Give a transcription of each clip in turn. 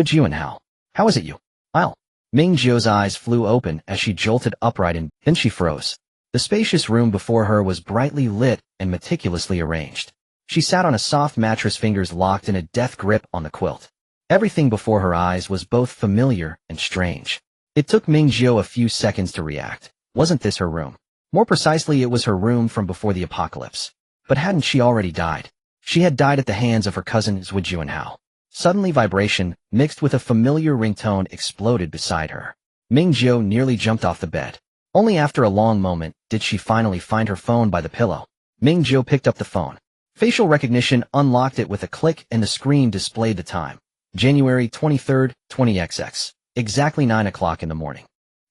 Jiu and how is it you? I'll. Ming Jiu's eyes flew open as she jolted upright and then she froze. The spacious room before her was brightly lit and meticulously arranged. She sat on a soft mattress, fingers locked in a death grip on the quilt. Everything before her eyes was both familiar and strange. It took Ming Jiu a few seconds to react. Wasn't this her room? More precisely, it was her room from before the apocalypse. But hadn't she already died? She had died at the hands of her cousin Jiu. Suddenly, vibration, mixed with a familiar ringtone, exploded beside her. Ming Jiu nearly jumped off the bed. Only after a long moment did she finally find her phone by the pillow. Ming Jiu picked up the phone. Facial recognition unlocked it with a click and the screen displayed the time. January 23rd, 20XX. Exactly 9 o'clock in the morning.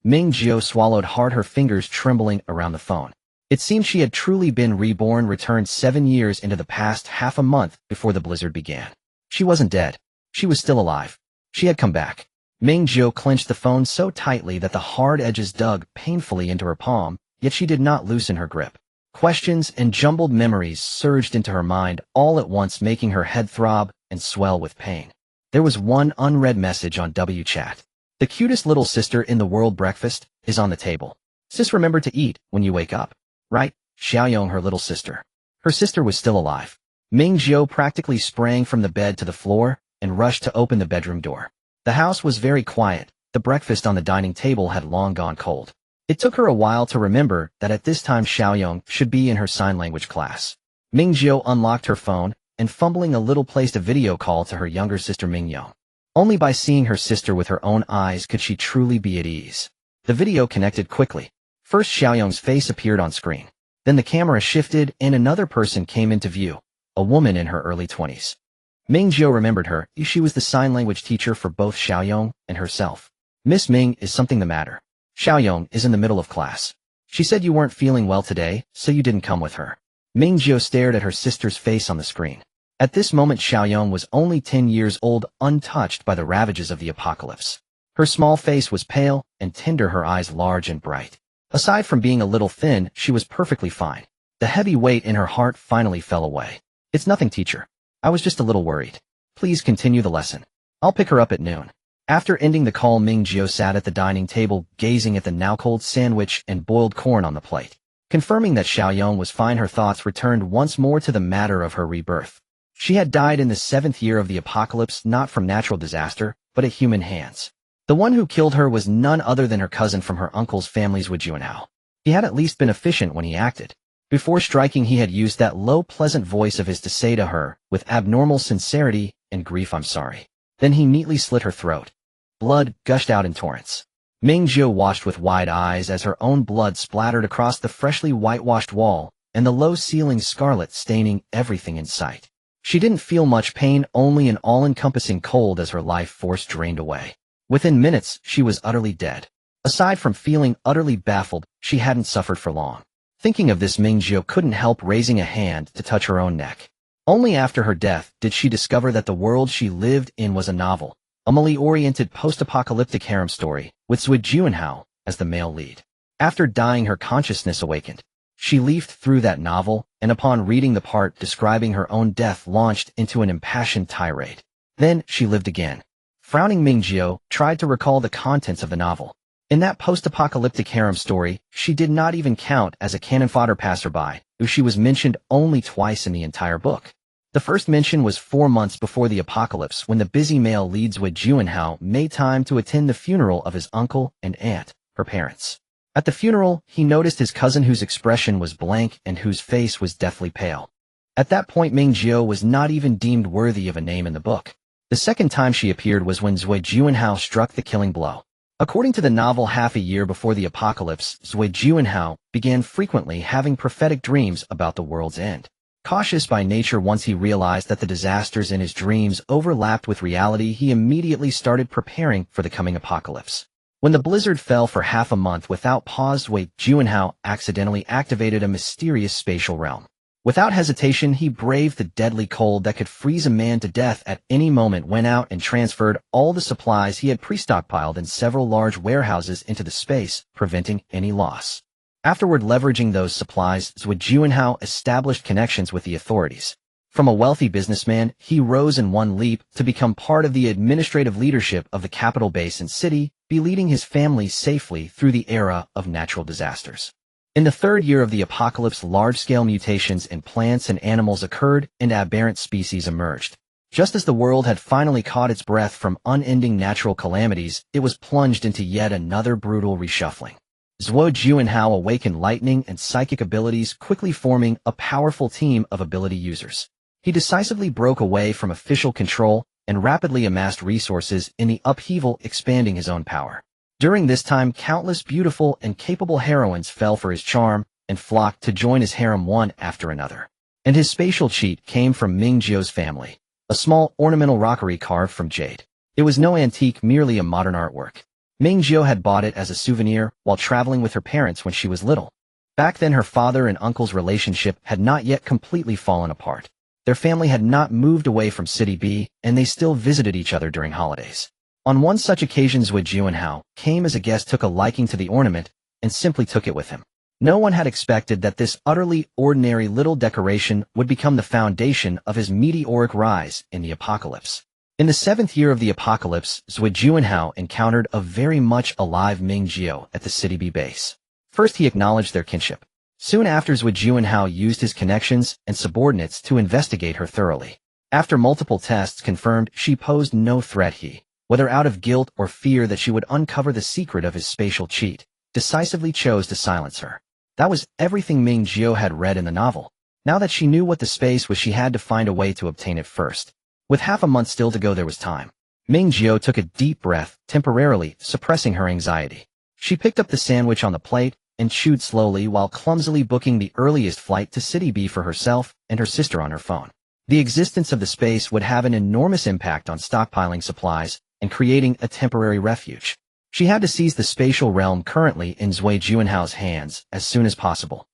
Ming Jiu swallowed hard, her fingers trembling around the phone. It seemed she had truly been reborn, returned 7 years into the past, half a month before the blizzard began. She wasn't dead. She was still alive. She had come back. Ming Jiu clenched the phone so tightly that the hard edges dug painfully into her palm, yet she did not loosen her grip. Questions and jumbled memories surged into her mind all at once, making her head throb and swell with pain. There was one unread message on WeChat. The cutest little sister in the world, breakfast is on the table. Sis, remember to eat when you wake up. Right? Xiaoyong, her little sister. Her sister was still alive. Ming Jiu practically sprang from the bed to the floor and rushed to open the bedroom door. The house was very quiet. The breakfast on the dining table had long gone cold. It took her a while to remember that at this time Xiaoyong should be in her sign language class. Ming Jiu unlocked her phone and, fumbling a little, placed a video call to her younger sister Mingyong. Only by seeing her sister with her own eyes could she truly be at ease. The video connected quickly. First, Xiaoyong's face appeared on screen. Then the camera shifted and another person came into view. A woman in her early 20s. Ming Jiu remembered her. She was the sign language teacher for both Xiaoyong and herself. Miss Ming, is something the matter? Xiaoyong is in the middle of class. She said you weren't feeling well today, so you didn't come with her. Ming Jiu stared at her sister's face on the screen. At this moment, Xiaoyong was only 10 years old, untouched by the ravages of the apocalypse. Her small face was pale and tender, her eyes large and bright. Aside from being a little thin, she was perfectly fine. The heavy weight in her heart finally fell away. It's nothing, teacher. I was just a little worried. Please continue the lesson. I'll pick her up at noon. After ending the call, Ming Jiu sat at the dining table, gazing at the now cold sandwich and boiled corn on the plate. Confirming that Xiaoyong was fine, her thoughts returned once more to the matter of her rebirth. She had died in the 7th year of the apocalypse, not from natural disaster, but at human hands. The one who killed her was none other than her cousin from her uncle's family's Jiu. He had at least been efficient when he acted. Before striking, he had used that low, pleasant voice of his to say to her, with abnormal sincerity and grief, I'm sorry. Then he neatly slit her throat. Blood gushed out in torrents. Ming Jiu watched with wide eyes as her own blood splattered across the freshly whitewashed wall, and the low ceiling scarlet staining everything in sight. She didn't feel much pain, only an all-encompassing cold as her life force drained away. Within minutes, she was utterly dead. Aside from feeling utterly baffled, she hadn't suffered for long. Thinking of this, Ming Jiu couldn't help raising a hand to touch her own neck. Only after her death did she discover that the world she lived in was a novel, a melee-oriented post-apocalyptic harem story, with Jiu as the male lead. After dying, her consciousness awakened. She leafed through that novel, and upon reading the part describing her own death, launched into an impassioned tirade. Then she lived again. Frowning, Ming Jiu tried to recall the contents of the novel. In that post-apocalyptic harem story, she did not even count as a cannon fodder passerby, though she was mentioned only twice in the entire book. The first mention was 4 months before the apocalypse, when the busy male lead Jiu made time to attend the funeral of his uncle and aunt, her parents. At the funeral, he noticed his cousin, whose expression was blank and whose face was deathly pale. At that point, Ming Jiu was not even deemed worthy of a name in the book. The second time she appeared was when Jiu struck the killing blow. According to the novel, half a year before the apocalypse, Jiu began frequently having prophetic dreams about the world's end. Cautious by nature, once he realized that the disasters in his dreams overlapped with reality, he immediately started preparing for the coming apocalypse. When the blizzard fell for half a month without pause, Jiu accidentally activated a mysterious spatial realm. Without hesitation, he braved the deadly cold that could freeze a man to death at any moment, went out and transferred all the supplies he had pre-stockpiled in several large warehouses into the space, preventing any loss. Afterward, leveraging those supplies, Jiu established connections with the authorities. From a wealthy businessman, he rose in one leap to become part of the administrative leadership of the capital base and city, be leading his family safely through the era of natural disasters. In the third year of the apocalypse, large-scale mutations in plants and animals occurred and aberrant species emerged. Just as the world had finally caught its breath from unending natural calamities, it was plunged into yet another brutal reshuffling. Zhuo Juanhao awakened lightning and psychic abilities, quickly forming a powerful team of ability users. He decisively broke away from official control and rapidly amassed resources in the upheaval, expanding his own power. During this time, countless beautiful and capable heroines fell for his charm and flocked to join his harem one after another. And his spatial cheat came from Ming Jiu's family, a small ornamental rockery carved from jade. It was no antique, merely a modern artwork. Ming Jiu had bought it as a souvenir while traveling with her parents when she was little. Back then, her father and uncle's relationship had not yet completely fallen apart. Their family had not moved away from City B, and they still visited each other during holidays. On one such occasion, Zhuo Juanhao came as a guest, took a liking to the ornament, and simply took it with him. No one had expected that this utterly ordinary little decoration would become the foundation of his meteoric rise in the apocalypse. In the 7th year of the apocalypse, Zhuo Juanhao encountered a very much alive Ming Jiu at the City B base. First, he acknowledged their kinship. Soon after, Zhuo Juanhao used his connections and subordinates to investigate her thoroughly. After multiple tests confirmed she posed no threat, he, whether out of guilt or fear that she would uncover the secret of his spatial cheat, decisively chose to silence her. That was everything Ming Jiu had read in the novel. Now that she knew what the space was, she had to find a way to obtain it first. With half a month still to go, there was time. Ming Jiu took a deep breath, temporarily suppressing her anxiety. She picked up the sandwich on the plate and chewed slowly while clumsily booking the earliest flight to City B for herself and her sister on her phone. The existence of the space would have an enormous impact on stockpiling supplies and creating a temporary refuge. She had to seize the spatial realm currently in Zhuo Juanhao's hands as soon as possible.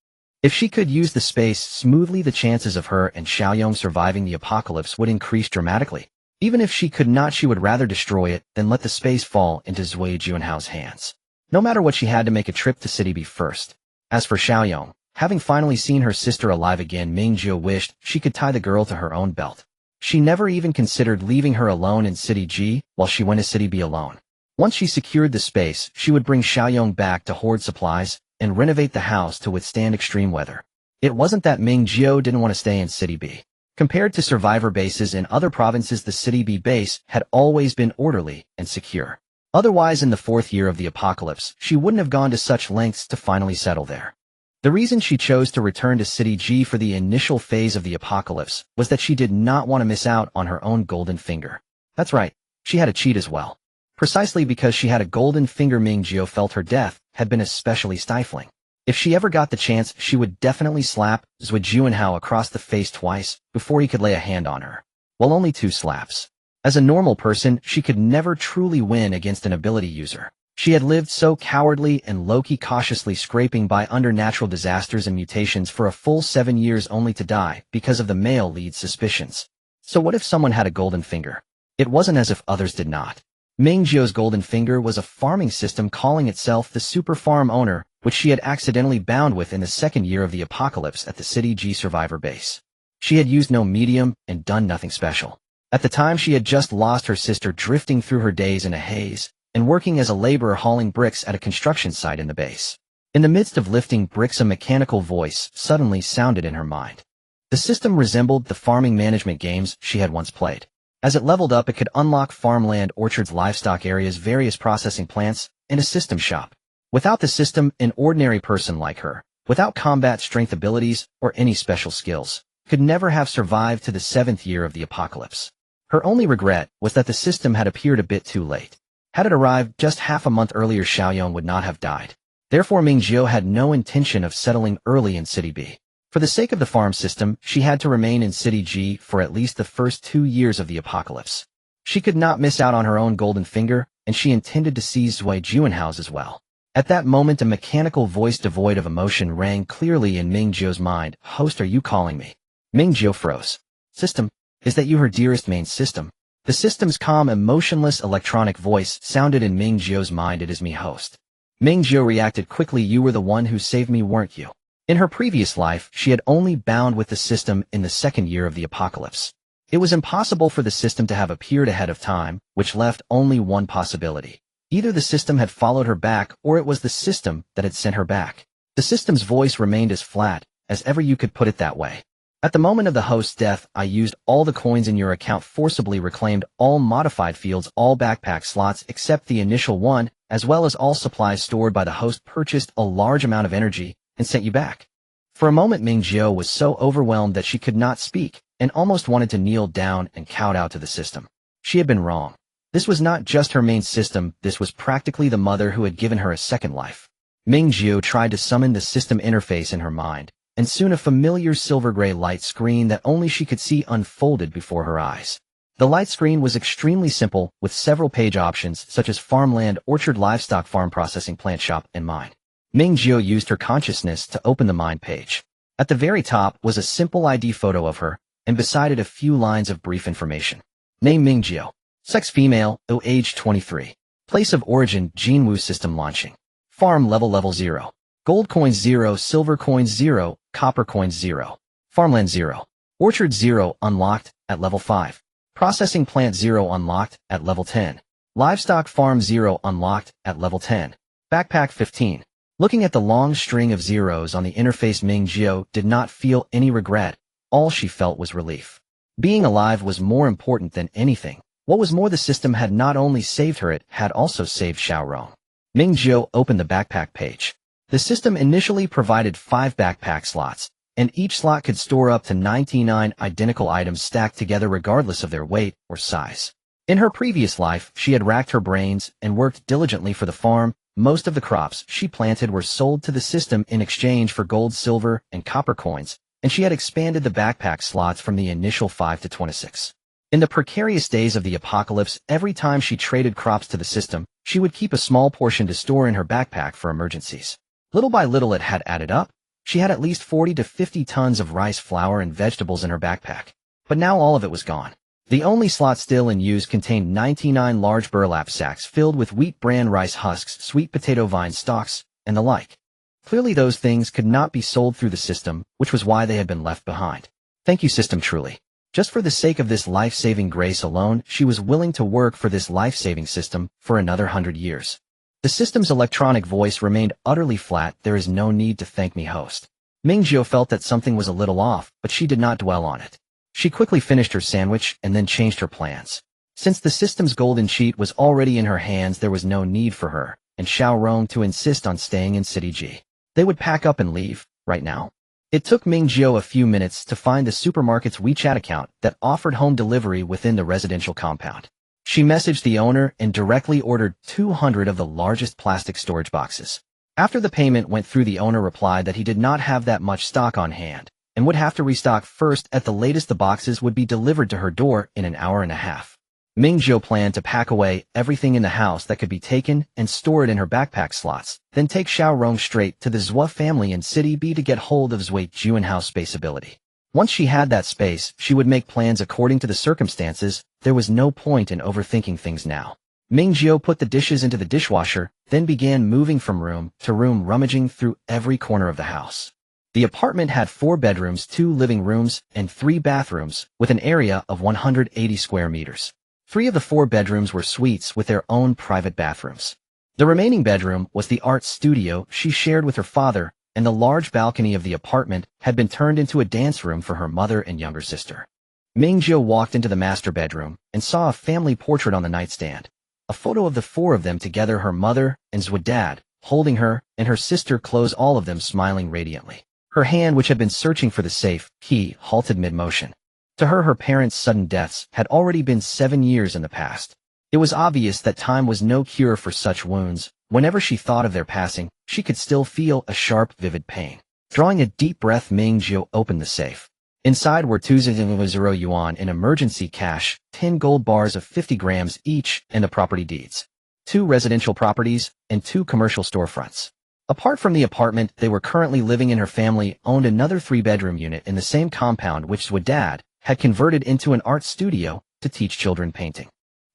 If she could use the space smoothly, the chances of her and Xiaoyong surviving the apocalypse would increase dramatically. Even if she could not, she would rather destroy it than let the space fall into Zhuo Juanhao's hands. No matter what, she had to make a trip to City B first. As for Xiaoyong, having finally seen her sister alive again, Ming Jiu wished she could tie the girl to her own belt. She never even considered leaving her alone in City G while she went to City B alone. Once she secured the space, she would bring Xiaoyong back to hoard supplies and renovate the house to withstand extreme weather. It wasn't that Ming Jiu didn't want to stay in City B. Compared to survivor bases in other provinces, the City B base had always been orderly and secure. Otherwise, in the 4th year of the apocalypse, she wouldn't have gone to such lengths to finally settle there. The reason she chose to return to City G for the initial phase of the apocalypse was that she did not want to miss out on her own golden finger. That's right, she had a cheat as well. Precisely because she had a golden finger, Ming Jiu felt her death had been especially stifling. If she ever got the chance, she would definitely slap Zhuo Juanhao across the face twice before he could lay a hand on her. Well, only 2 slaps. As a normal person, she could never truly win against an ability user. She had lived so cowardly and low-key, cautiously scraping by under natural disasters and mutations for a full 7 years, only to die because of the male lead's suspicions. So what if someone had a golden finger? It wasn't as if others did not. Ming Jiu's golden finger was a farming system calling itself the Super Farm Owner, which she had accidentally bound with in the 2nd year of the apocalypse at the City G survivor base. She had used no medium and done nothing special. At the time, she had just lost her sister, drifting through her days in a haze and working as a laborer hauling bricks at a construction site in the base. In the midst of lifting bricks, a mechanical voice suddenly sounded in her mind. The system resembled the farming management games she had once played. As it leveled up, it could unlock farmland, orchards, livestock areas, various processing plants, and a system shop. Without the system, an ordinary person like her, without combat strength abilities or any special skills, could never have survived to the 7th year of the apocalypse. Her only regret was that the system had appeared a bit too late. Had it arrived just half a month earlier, Xiaoyong would not have died. Therefore, Ming Jiu had no intention of settling early in City B. For the sake of the farm system, she had to remain in City G for at least the first 2 years of the apocalypse. She could not miss out on her own golden finger, and she intended to seize Zhuo Juanhao's as well. At that moment, a mechanical voice devoid of emotion rang clearly in Ming Jiu's mind. "Host, are you calling me?" Ming Jiu froze. "System? Is that you, her dearest main system?" The system's calm, emotionless electronic voice sounded in Ming Jiu's mind. "It is me, host." Ming Jiu reacted quickly. "You were the one who saved me, weren't you?" In her previous life, she had only bound with the system in the second year of the apocalypse. It was impossible for the system to have appeared ahead of time, which left only one possibility. Either the system had followed her back, or it was the system that had sent her back. The system's voice remained as flat as ever, you could put it that way. At the moment of the host's death, I used all the coins in your account, forcibly reclaimed all modified fields, all backpack slots except the initial one, as well as all supplies stored by the host, purchased a large amount of energy, and sent you back. For a moment, Ming Jiu was so overwhelmed that she could not speak, and almost wanted to kneel down and kowtow to the system. She had been wrong. This was not just her main system, this was practically the mother who had given her a second life. Ming Jiu tried to summon the system interface in her mind, and soon a familiar silver-gray light screen that only she could see unfolded before her eyes. The light screen was extremely simple, with several page options such as farmland, orchard, livestock, farm processing, plant shop, and mine. Ming Jiu used her consciousness to open the mine page. At the very top was a simple ID photo of her, and beside it a few lines of brief information. Name Ming Jiu. Sex female, age 23. Place of origin, Jinwu system launching. Farm level 0. Gold coins 0, silver coins 0, copper coins 0. Farmland 0. Orchard 0 unlocked at level 5. Processing plant 0 unlocked at level 10. Livestock farm 0 unlocked at level 10. Backpack 15. Looking at the long string of zeros on the interface, Ming Jiu did not feel any regret. All she felt was relief. Being alive was more important than anything. What was more, the system had not only saved her, it had also saved Xiaorong. Ming Jiu opened the backpack page. The system initially provided 5 backpack slots, and each slot could store up to 99 identical items stacked together regardless of their weight or size. In her previous life, she had racked her brains and worked diligently for the farm. Most of the crops she planted were sold to the system in exchange for gold, silver, and copper coins, and she had expanded the backpack slots from the initial 5 to 26. In the precarious days of the apocalypse, every time she traded crops to the system, she would keep a small portion to store in her backpack for emergencies. Little by little it had added up. She had at least 40 to 50 tons of rice, flour, and vegetables in her backpack. But now all of it was gone. The only slot still in use contained 99 large burlap sacks filled with wheat bran, rice husks, sweet potato vine stalks, and the like. Clearly those things could not be sold through the system, which was why they had been left behind. Thank you, system, truly. Just for the sake of this life-saving grace alone, she was willing to work for this life-saving system for another 100 years. The system's electronic voice remained utterly flat. There is no need to thank me, host. Ming Jiu felt that something was a little off, but she did not dwell on it. She quickly finished her sandwich and then changed her plans. Since the system's golden sheet was already in her hands, there was no need for her and Xiaorong to insist on staying in City G. They would pack up and leave, right now. It took Ming Jiu a few minutes to find the supermarket's WeChat account that offered home delivery within the residential compound. She messaged the owner and directly ordered 200 of the largest plastic storage boxes. After the payment went through, the owner replied that he did not have that much stock on hand and would have to restock first. At the latest, the boxes would be delivered to her door in an hour and a half. Ming Jiu planned to pack away everything in the house that could be taken and store it in her backpack slots, then take Xiaorong straight to the Zhua family in City B to get hold of Zhui Jiu and house space ability. Once she had that space, she would make plans according to the circumstances. There was no point in overthinking things now. Ming Jiu put the dishes into the dishwasher, then began moving from room to room, rummaging through every corner of the house. The apartment had 4 bedrooms, 2 living rooms, and 3 bathrooms, with an area of 180 square meters. 3 of the 4 bedrooms were suites with their own private bathrooms. The remaining bedroom was the art studio she shared with her father, and the large balcony of the apartment had been turned into a dance room for her mother and younger sister. Ming Jiu walked into the master bedroom and saw a family portrait on the nightstand. A photo of the 4 of them together, her mother and Zhui dad, holding her, and her sister close, all of them smiling radiantly. Her hand, which had been searching for the safe key, halted mid-motion. To her, her parents' sudden deaths had already been 7 years in the past. It was obvious that time was no cure for such wounds. Whenever she thought of their passing, she could still feel a sharp, vivid pain. Drawing a deep breath, Ming Jiu opened the safe. Inside were 2,000 yuan in emergency cash, 10 gold bars of 50 grams each, and the property deeds. 2 residential properties, and 2 commercial storefronts. Apart from the apartment they were currently living in, her family owned another 3-bedroom unit in the same compound, which Zhui dad had converted into an art studio to teach children painting.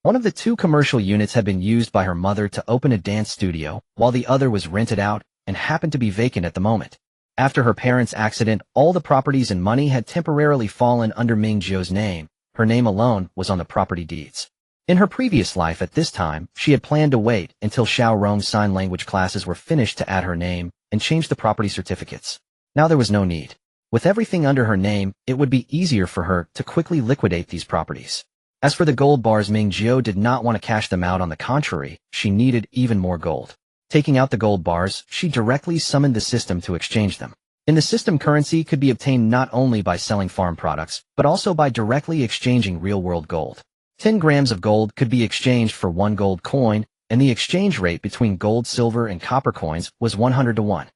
One of the 2 commercial units had been used by her mother to open a dance studio, while the other was rented out and happened to be vacant at the moment. After her parents' accident, all the properties and money had temporarily fallen under Ming Jiu's name. Her name alone was on the property deeds. In her previous life at this time, she had planned to wait until Xiaorong's sign language classes were finished to add her name and change the property certificates. Now there was no need. With everything under her name, it would be easier for her to quickly liquidate these properties. As for the gold bars, Ming Jiu did not want to cash them out. On the contrary, she needed even more gold. Taking out the gold bars, she directly summoned the system to exchange them. In the system, currency could be obtained not only by selling farm products, but also by directly exchanging real-world gold. 10 grams of gold could be exchanged for 1 gold coin, and the exchange rate between gold, silver, and copper coins was 100 to 1.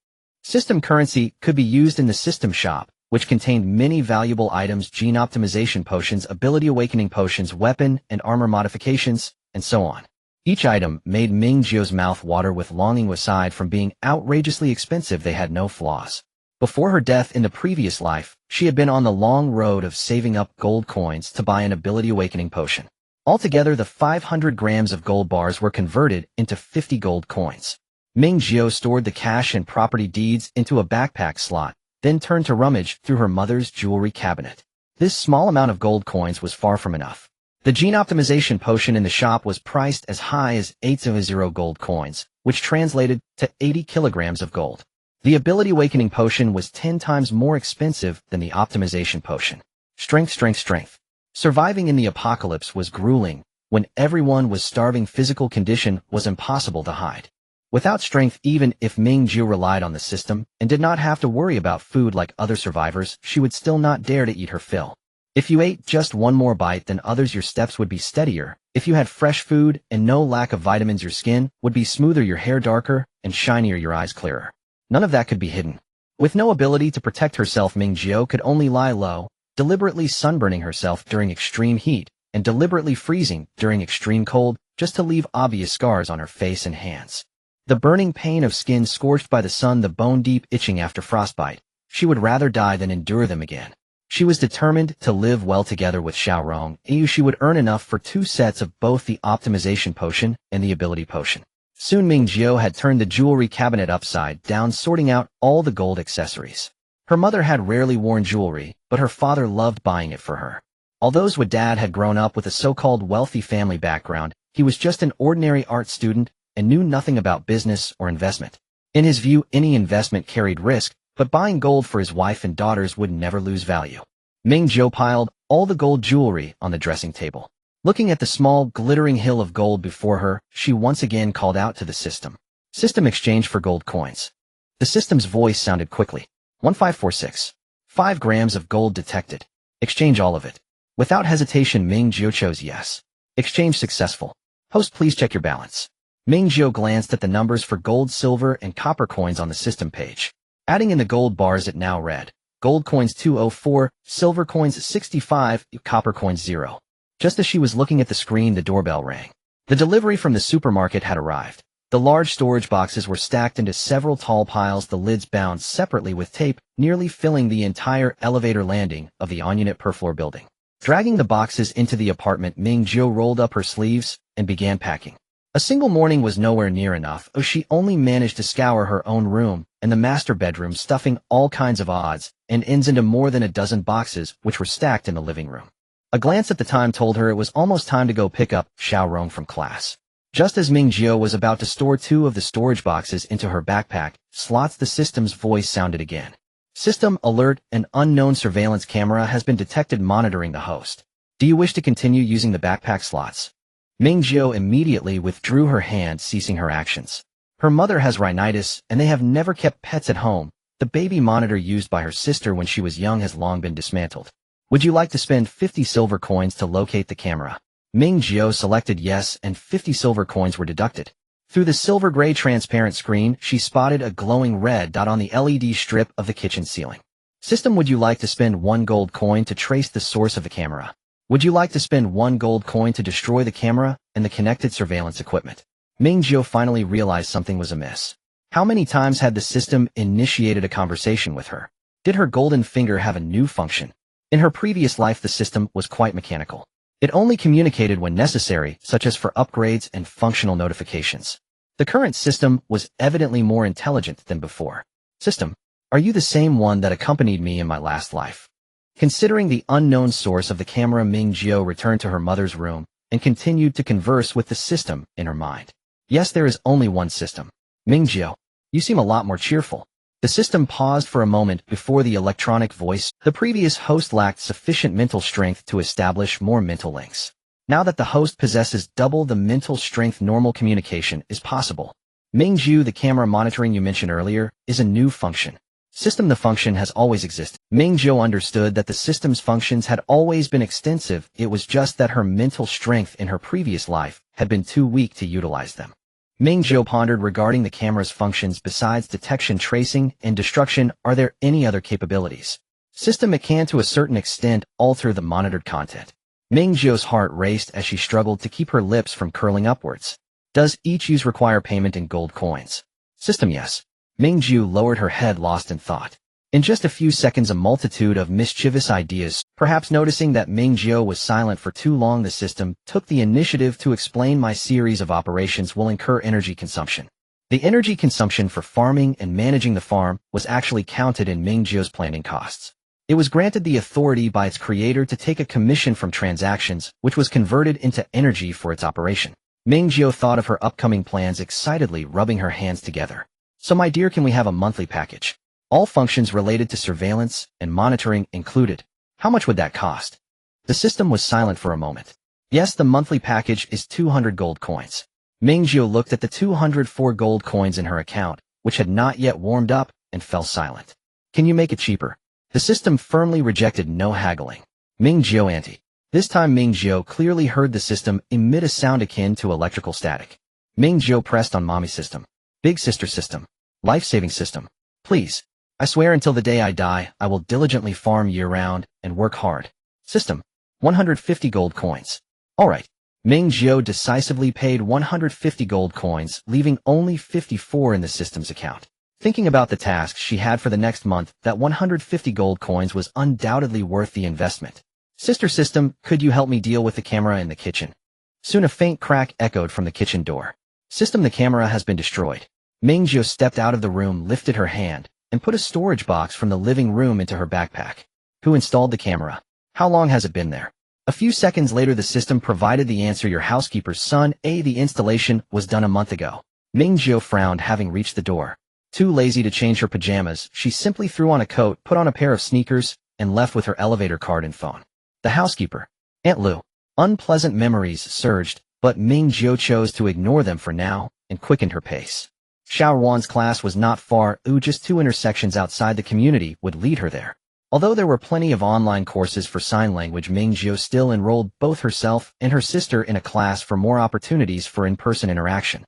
System currency could be used in the system shop, which contained many valuable items: gene optimization potions, ability awakening potions, weapon and armor modifications, and so on. Each item made Ming Jiu's mouth water with longing. Aside from being outrageously expensive, they had no flaws. Before her death in the previous life, she had been on the long road of saving up gold coins to buy an ability awakening potion. Altogether, the 500 grams of gold bars were converted into 50 gold coins. Ming Jiu stored the cash and property deeds into a backpack slot, then turned to rummage through her mother's jewelry cabinet. This small amount of gold coins was far from enough. The gene optimization potion in the shop was priced as high as 800 gold coins, which translated to 80 kilograms of gold. The ability awakening potion was 10 times more expensive than the optimization potion. Strength. Surviving in the apocalypse was grueling. When everyone was starving, physical condition was impossible to hide. Without strength, even if Ming Jiu relied on the system and did not have to worry about food like other survivors, she would still not dare to eat her fill. If you ate just one more bite than others, your steps would be steadier. If you had fresh food and no lack of vitamins, your skin would be smoother, your hair darker, and shinier, your eyes clearer. None of that could be hidden. With no ability to protect herself, Ming Jiu could only lie low, deliberately sunburning herself during extreme heat and deliberately freezing during extreme cold, just to leave obvious scars on her face and hands. The burning pain of skin scorched by the sun, the bone-deep itching after frostbite. She would rather die than endure them again. She was determined to live well together with Xiaorong. She would earn enough for 2 sets of both the optimization potion and the ability potion. Soon Ming Jiu had turned the jewelry cabinet upside down, sorting out all the gold accessories. Her mother had rarely worn jewelry, but her father loved buying it for her. Although his dad had grown up with a so-called wealthy family background, he was just an ordinary art student and knew nothing about business or investment. In his view, any investment carried risk, but buying gold for his wife and daughters would never lose value. Ming Jiu piled all the gold jewelry on the dressing table. Looking at the small, glittering hill of gold before her, she once again called out to the system. System, exchange for gold coins. The system's voice sounded quickly. 1546. 5 grams of gold detected. Exchange all of it. Without hesitation, Ming Jiu chose yes. Exchange successful. Host, please check your balance. Ming Jiu glanced at the numbers for gold, silver, and copper coins on the system page. Adding in the gold bars, it now read: gold coins 204, silver coins 65, copper coins 0. Just as she was looking at the screen, the doorbell rang. The delivery from the supermarket had arrived. The large storage boxes were stacked into several tall piles, the lids bound separately with tape, nearly filling the entire elevator landing of the on-unit per-floor building. Dragging the boxes into the apartment, Ming Jiu rolled up her sleeves and began packing. A single morning was nowhere near enough. She only managed to scour her own room and the master bedroom, stuffing all kinds of odds and ends into more than a dozen boxes, which were stacked in the living room. A glance at the time told her it was almost time to go pick up Xiaorong from class. Just as Ming Jiu was about to store 2 of the storage boxes into her backpack slots, the system's voice sounded again. System alert, an unknown surveillance camera has been detected monitoring the host. Do you wish to continue using the backpack slots? Ming Jiu immediately withdrew her hand, ceasing her actions. Her mother has rhinitis, and they have never kept pets at home. The baby monitor used by her sister when she was young has long been dismantled. Would you like to spend 50 silver coins to locate the camera? Ming Jiu selected yes, and 50 silver coins were deducted. Through the silver-gray transparent screen, she spotted a glowing red dot on the LED strip of the kitchen ceiling. System, would you like to spend 1 gold coin to trace the source of the camera? Would you like to spend 1 gold coin to destroy the camera and the connected surveillance equipment? Ming Jiu finally realized something was amiss. How many times had the system initiated a conversation with her? Did her golden finger have a new function? In her previous life, the system was quite mechanical. It only communicated when necessary, such as for upgrades and functional notifications. The current system was evidently more intelligent than before. System, Are you the same one that accompanied me in my last life? Considering the unknown source of the camera, Ming Jiu returned to her mother's room and continued to converse with the system in her mind. Yes, there is only one system. Ming Jiu, you seem a lot more cheerful. The system paused for a moment before the electronic voice. The previous host lacked sufficient mental strength to establish more mental links. Now that the host possesses double the mental strength, normal communication is possible. Ming Jiu, the camera monitoring you mentioned earlier, is a new function. System, the function has always existed. Ming Jiu understood that the system's functions had always been extensive. It was just that her mental strength in her previous life had been too weak to utilize them. Ming Jiu pondered regarding the camera's functions. Besides detection, tracing, and destruction, are there any other capabilities? System, it can to a certain extent alter the monitored content. Ming Jiu's heart raced as she struggled to keep her lips from curling upwards. Does each use require payment in gold coins? System, yes. Ming Jiu lowered her head, lost in thought. In just a few seconds, a multitude of mischievous ideas. Perhaps noticing that Ming Jiu was silent for too long, the system took the initiative to explain. My series of operations will incur energy consumption. The energy consumption for farming and managing the farm was actually counted in Ming Jiu's planning costs. It was granted the authority by its creator to take a commission from transactions, which was converted into energy for its operation. Ming Jiu thought of her upcoming plans excitedly, rubbing her hands together. So my dear, can we have a monthly package? All functions related to surveillance and monitoring included. How much would that cost? The system was silent for a moment. Yes, the monthly package is 200 gold coins. Ming Jiu looked at the 204 gold coins in her account, which had not yet warmed up, and fell silent. Can you make it cheaper? The system firmly rejected. No haggling. Ming Jiu, auntie. This time Ming Jiu clearly heard the system emit a sound akin to electrical static. Ming Jiu pressed on mommy system. Big sister system. Life-saving system. Please. I swear until the day I die, I will diligently farm year-round and work hard. System. 150 gold coins. All right. Ming Jiu decisively paid 150 gold coins, leaving only 54 in the system's account. Thinking about the tasks she had for the next month, that 150 gold coins was undoubtedly worth the investment. Sister system, could you help me deal with the camera in the kitchen? Soon a faint crack echoed from the kitchen door. System, the camera has been destroyed. Ming Jiu stepped out of the room, lifted her hand, and put a storage box from the living room into her backpack. Who installed the camera? How long has it been there? A few seconds later, the system provided the answer. Your housekeeper's son. The installation was done a month ago. Ming Jiu frowned, having reached the door. Too lazy to change her pajamas, she simply threw on a coat, put on a pair of sneakers, and left with her elevator card and phone. The housekeeper. Aunt Lu. Unpleasant memories surged, but Ming Jiu chose to ignore them for now and quickened her pace. Xiao Wan's class was not far, just 2 intersections outside. The community would lead her there. Although there were plenty of online courses for sign language, Ming Jiu still enrolled both herself and her sister in a class for more opportunities for in-person interaction.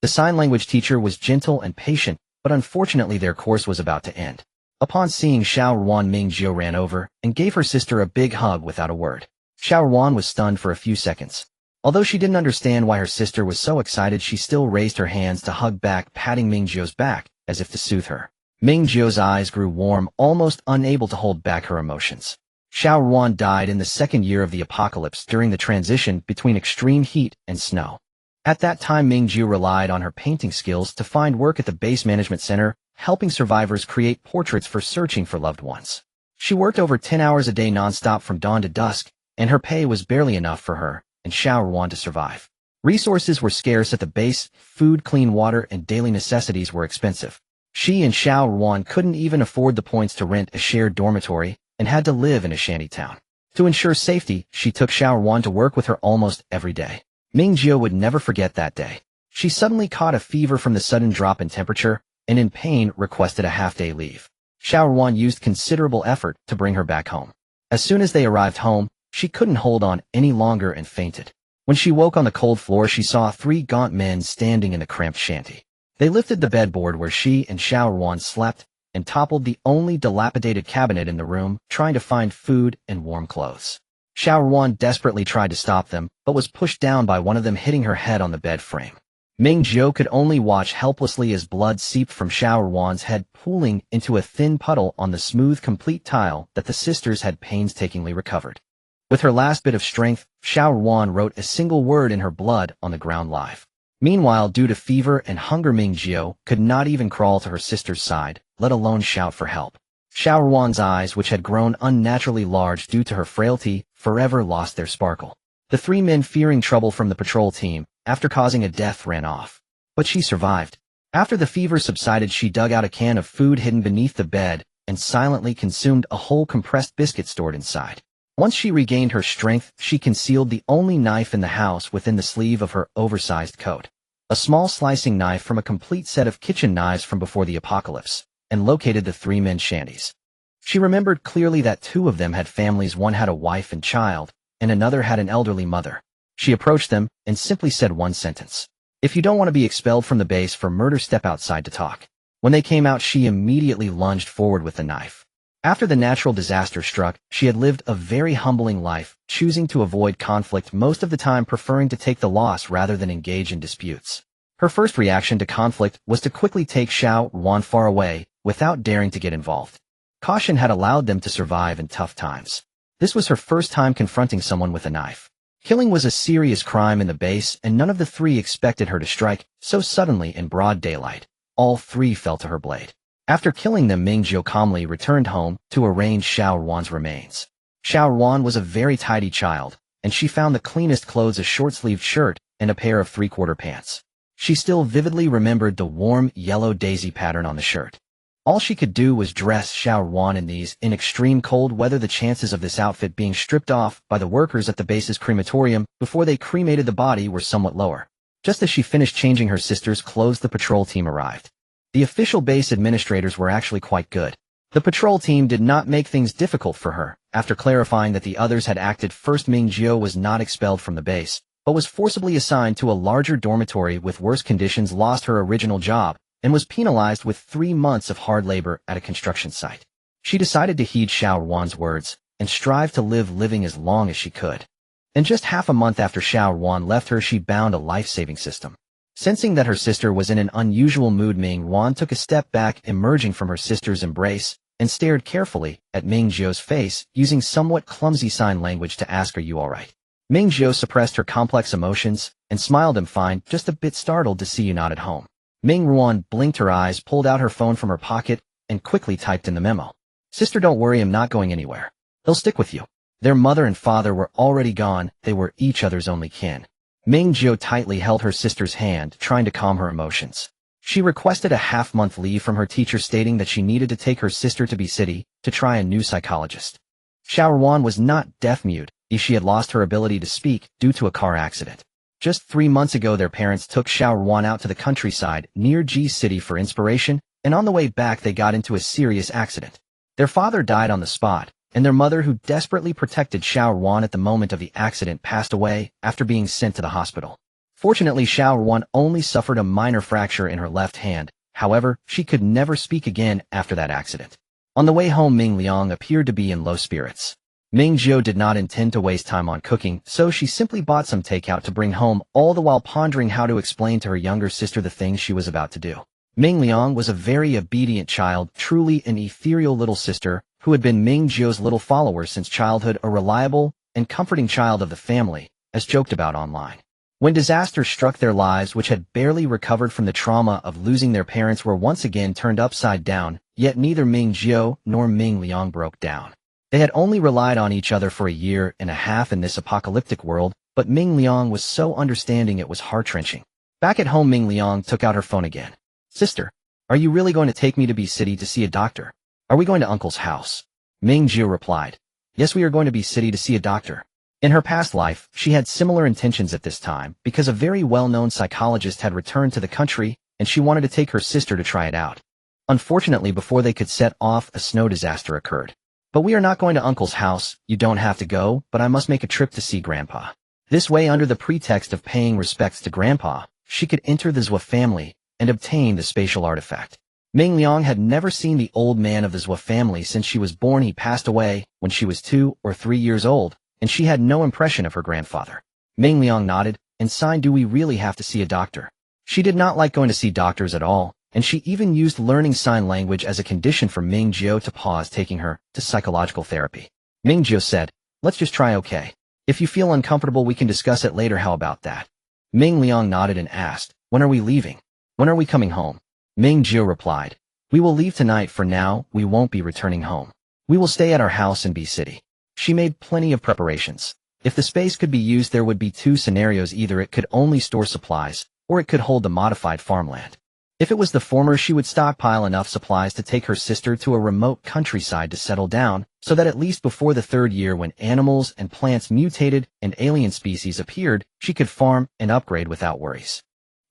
The sign language teacher was gentle and patient, but unfortunately their course was about to end. Upon seeing Xiao Wan, Ming Jiu ran over and gave her sister a big hug without a word. Xiao Wan was stunned for a few seconds. Although she didn't understand why her sister was so excited, she still raised her hands to hug back, patting Ming Jiu's back, as if to soothe her. Ming Jiu's eyes grew warm, almost unable to hold back her emotions. Xiao Wan died in the second year of the apocalypse during the transition between extreme heat and snow. At that time, Ming Jiu relied on her painting skills to find work at the base management center, helping survivors create portraits for searching for loved ones. She worked over 10 hours a day nonstop from dawn to dusk, and her pay was barely enough for her and Xiao Wan to survive. Resources were scarce at the base, food, clean water, and daily necessities were expensive. She and Xiao Wan couldn't even afford the points to rent a shared dormitory and had to live in a shanty town. To ensure safety, she took Xiao Wan to work with her almost every day. Ming Jiu would never forget that day. She suddenly caught a fever from the sudden drop in temperature and in pain requested a half-day leave. Xiao Wan used considerable effort to bring her back home. As soon as they arrived home, she couldn't hold on any longer and fainted. When she woke on the cold floor, she saw 3 gaunt men standing in the cramped shanty. They lifted the bedboard where she and Xiao Wan slept and toppled the only dilapidated cabinet in the room, trying to find food and warm clothes. Xiao Wan desperately tried to stop them, but was pushed down by one of them, hitting her head on the bed frame. Ming Jiu could only watch helplessly as blood seeped from Xiao Wan's head, pooling into a thin puddle on the smooth, complete tile that the sisters had painstakingly recovered. With her last bit of strength, Xiao Wan wrote a single word in her blood on the ground live. Meanwhile, due to fever and hunger, Ming Jiu could not even crawl to her sister's side, let alone shout for help. Xiao Ruan's eyes, which had grown unnaturally large due to her frailty, forever lost their sparkle. The three men, fearing trouble from the patrol team, after causing a death, ran off. But she survived. After the fever subsided, she dug out a can of food hidden beneath the bed and silently consumed a whole compressed biscuit stored inside. Once she regained her strength, she concealed the only knife in the house within the sleeve of her oversized coat. A small slicing knife from a complete set of kitchen knives from before the apocalypse, and located the three men's shanties. She remembered clearly that two of them had families. One had a wife and child, and another had an elderly mother. She approached them and simply said one sentence. "If you don't want to be expelled from the base for murder, step outside to talk." When they came out, she immediately lunged forward with the knife. After the natural disaster struck, she had lived a very humbling life, choosing to avoid conflict most of the time, preferring to take the loss rather than engage in disputes. Her first reaction to conflict was to quickly take Xiao Ruan far away, without daring to get involved. Caution had allowed them to survive in tough times. This was her first time confronting someone with a knife. Killing was a serious crime in the base, and none of the three expected her to strike so suddenly in broad daylight. All three fell to her blade. After killing them, Ming Jiu calmly returned home to arrange Xiao Ruan's remains. Xiao Ruan was a very tidy child, and she found the cleanest clothes, a short-sleeved shirt and a pair of three-quarter pants. She still vividly remembered the warm yellow daisy pattern on the shirt. All she could do was dress Xiao Ruan in these. In extreme cold weather, the chances of this outfit being stripped off by the workers at the base's crematorium before they cremated the body were somewhat lower. Just as she finished changing her sister's clothes, the patrol team arrived. The official base administrators were actually quite good. The patrol team did not make things difficult for her. After clarifying that the others had acted first, Ming Jiu was not expelled from the base, but was forcibly assigned to a larger dormitory with worse conditions, lost her original job, and was penalized with 3 months of hard labor at a construction site. She decided to heed Xiao Ruan's words and strive to living as long as she could. And just half a month after Xiao Ruan left her, she bound a life-saving system. Sensing that her sister was in an unusual mood, Ming Ruan took a step back, emerging from her sister's embrace, and stared carefully at Ming Jiu's face, using somewhat clumsy sign language to ask, "Are you alright?" Ming Jiu suppressed her complex emotions and smiled. "I'm fine, just a bit startled to see you not at home." Ming Ruan blinked her eyes, pulled out her phone from her pocket, and quickly typed in the memo. "Sister, don't worry, I'm not going anywhere. They'll stick with you." Their mother and father were already gone. They were each other's only kin. Ming Jiu tightly held her sister's hand, trying to calm her emotions. She requested a half-month leave from her teacher, stating that she needed to take her sister to B-City to try a new psychologist. Xiao Ruan was not deaf-mute, as she had lost her ability to speak due to a car accident. Just 3 months ago, their parents took Xiao Ruan out to the countryside near G-City for inspiration, and on the way back they got into a serious accident. Their father died on the spot, and their mother, who desperately protected Xiao Ruan at the moment of the accident, passed away after being sent to the hospital. Fortunately, Xiao Ruan only suffered a minor fracture in her left hand. However, she could never speak again after that accident. On the way home, Ming Liang appeared to be in low spirits. Ming Jiu did not intend to waste time on cooking, so she simply bought some takeout to bring home, all the while pondering how to explain to her younger sister the things she was about to do. Ming Liang was a very obedient child, truly an ethereal little sister, who had been Ming Jiu's little follower since childhood, a reliable and comforting child of the family, as joked about online. When disaster struck, their lives, which had barely recovered from the trauma of losing their parents, were once again turned upside down, yet neither Ming Jiu nor Ming Liang broke down. They had only relied on each other for 1.5 years in this apocalyptic world, but Ming Liang was so understanding it was heart-wrenching. Back at home, Ming Liang took out her phone again. "Sister, are you really going to take me to B-City to see a doctor? Are we going to Uncle's house?" Ming Jiu replied, "Yes, we are going to B-City to see a doctor." In her past life, she had similar intentions at this time, because a very well-known psychologist had returned to the country, and she wanted to take her sister to try it out. Unfortunately, before they could set off, a snow disaster occurred. "But we are not going to Uncle's house. You don't have to go, but I must make a trip to see Grandpa." This way, under the pretext of paying respects to Grandpa, she could enter the Zhua family and obtain the spatial artifact. Ming Liang had never seen the old man of the Zhua family since she was born. He passed away when she was 2 or 3 years old, and she had no impression of her grandfather. Ming Liang nodded and signed. "Do we really have to see a doctor?" She did not like going to see doctors at all, and she even used learning sign language as a condition for Ming Jiu to pause taking her to psychological therapy. Ming Jiu said, "Let's just try, okay? If you feel uncomfortable, we can discuss it later. How about that?" Ming Liang nodded and asked, "When are we leaving? When are we coming home?" Ming Jiu replied, We will leave tonight. For now, we won't be returning home. We will stay at our house in B City. She made plenty of preparations. If the space could be used, there would be two scenarios. Either it could only store supplies, or it could hold the modified farmland. If it was the former, she would stockpile enough supplies to take her sister to a remote countryside to settle down, so that at least before the 3rd year, when animals and plants mutated and alien species appeared, she could farm and upgrade without worries.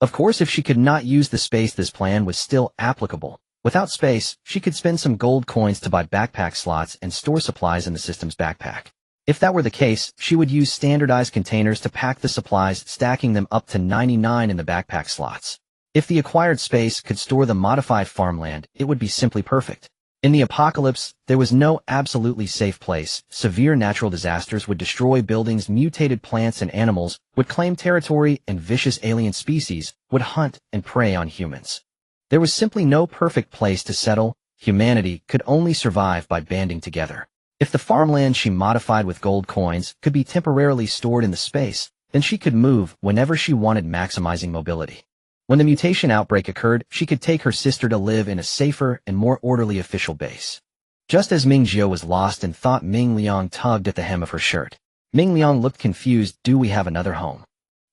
Of course, if she could not use the space, this plan was still applicable. Without space, she could spend some gold coins to buy backpack slots and store supplies in the system's backpack. If that were the case, she would use standardized containers to pack the supplies, stacking them up to 99 in the backpack slots. If the acquired space could store the modified farmland, it would be simply perfect. In the apocalypse, there was no absolutely safe place. Severe natural disasters would destroy buildings, mutated plants and animals would claim territory, and vicious alien species would hunt and prey on humans. There was simply no perfect place to settle. Humanity could only survive by banding together. If the farmland she modified with gold coins could be temporarily stored in the space, then she could move whenever she wanted, maximizing mobility. When the mutation outbreak occurred, she could take her sister to live in a safer and more orderly official base. Just as Ming Jiu was lost and thought, Ming Liang tugged at the hem of her shirt. Ming Liang looked confused. Do we have another home?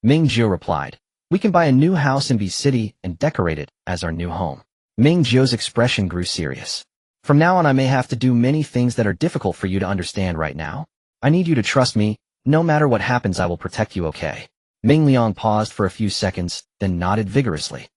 Ming Jiu replied, we can buy a new house in B City and decorate it as our new home. Ming Jiu's expression grew serious. From now on, I may have to do many things that are difficult for you to understand right now. I need you to trust me. No matter what happens, I will protect you, okay? Ming Liang paused for a few seconds, then nodded vigorously.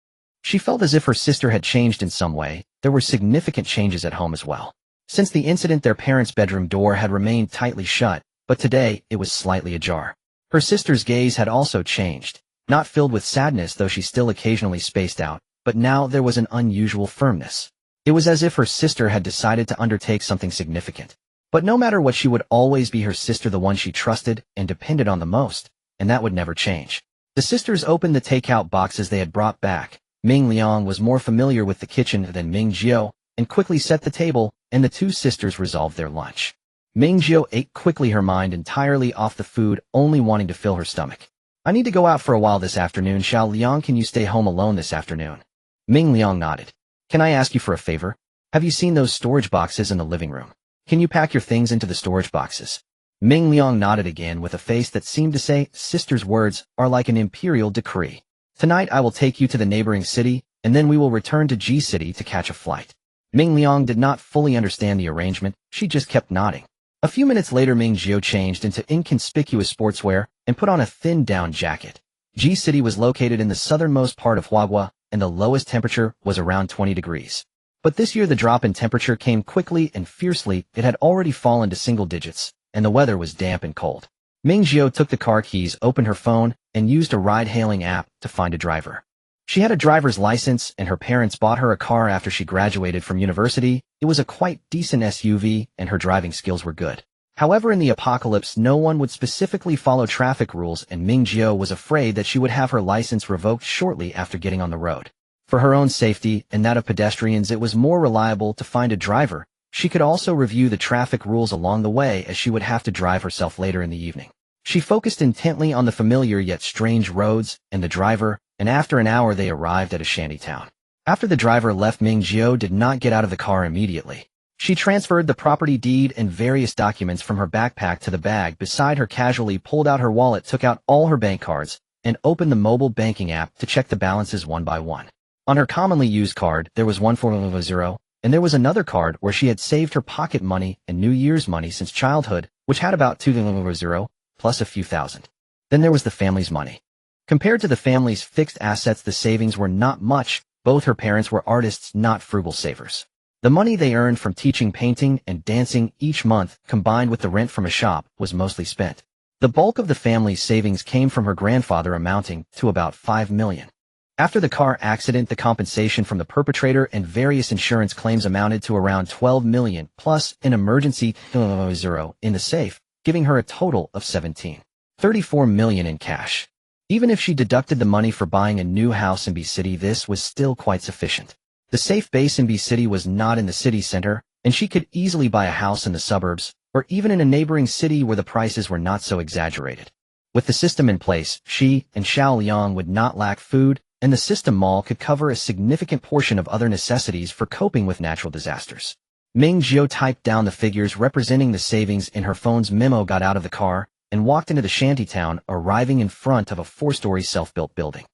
She felt as if her sister had changed in some way. There were significant changes at home as well. Since the incident, their parents' bedroom door had remained tightly shut, but today it was slightly ajar. Her sister's gaze had also changed, not filled with sadness, though she still occasionally spaced out, but now there was an unusual firmness. It was as if her sister had decided to undertake something significant. But no matter what, she would always be her sister, the one she trusted and depended on the most, and that would never change. The sisters opened the takeout boxes they had brought back. Ming Liang was more familiar with the kitchen than Ming Jiu, and quickly set the table, and the two sisters resolved their lunch. Ming Jiu ate quickly, her mind entirely off the food, only wanting to fill her stomach. I need to go out for a while this afternoon. Xiao Liang, can you stay home alone this afternoon? Ming Liang nodded. Can I ask you for a favor? Have you seen those storage boxes in the living room? Can you pack your things into the storage boxes? Ming Liang nodded again with a face that seemed to say, sister's words are like an imperial decree. Tonight I will take you to the neighboring city, and then we will return to G City to catch a flight. Ming Liang did not fully understand the arrangement. She just kept nodding. A few minutes later, Ming Jiu changed into inconspicuous sportswear and put on a thin down jacket. G City was located in the southernmost part of Huagua, and the lowest temperature was around 20 degrees. But this year the drop in temperature came quickly and fiercely. It had already fallen to single digits, and the weather was damp and cold. Ming Jiu took the car keys, opened her phone, and used a ride-hailing app to find a driver. She had a driver's license, and her parents bought her a car after she graduated from university. It was a quite decent SUV, and her driving skills were good. However, in the apocalypse, no one would specifically follow traffic rules, and Ming Jiu was afraid that she would have her license revoked shortly after getting on the road. For her own safety and that of pedestrians, it was more reliable to find a driver. She could also review the traffic rules along the way, as she would have to drive herself later in the evening. She focused intently on the familiar yet strange roads and the driver, and after an hour they arrived at a shanty town. After the driver left, Ming Jiu did not get out of the car immediately. She transferred the property deed and various documents from her backpack to the bag beside her, casually pulled out her wallet, took out all her bank cards, and opened the mobile banking app to check the balances one by one. On her commonly used card, there was 140, and there was another card where she had saved her pocket money and New Year's money since childhood, which had about 200 plus a few thousand. Then there was the family's money. Compared to the family's fixed assets, the savings were not much. Both her parents were artists, not frugal savers. The money they earned from teaching painting and dancing each month, combined with the rent from a shop, was mostly spent. The bulk of the family's savings came from her grandfather, amounting to about 5 million. After the car accident, the compensation from the perpetrator and various insurance claims amounted to around 12 million, plus an emergency zero in the safe, giving her a total of 34 million in cash. Even if she deducted the money for buying a new house in B City, this was still quite sufficient. The safe base in B City was not in the city center, and she could easily buy a house in the suburbs, or even in a neighboring city where the prices were not so exaggerated. With the system in place, she and Xiao Liang would not lack food, and the system mall could cover a significant portion of other necessities for coping with natural disasters. Ming Jiu typed down the figures representing the savings in her phone's memo, got out of the car, and walked into the shantytown, arriving in front of a 4-story self-built building.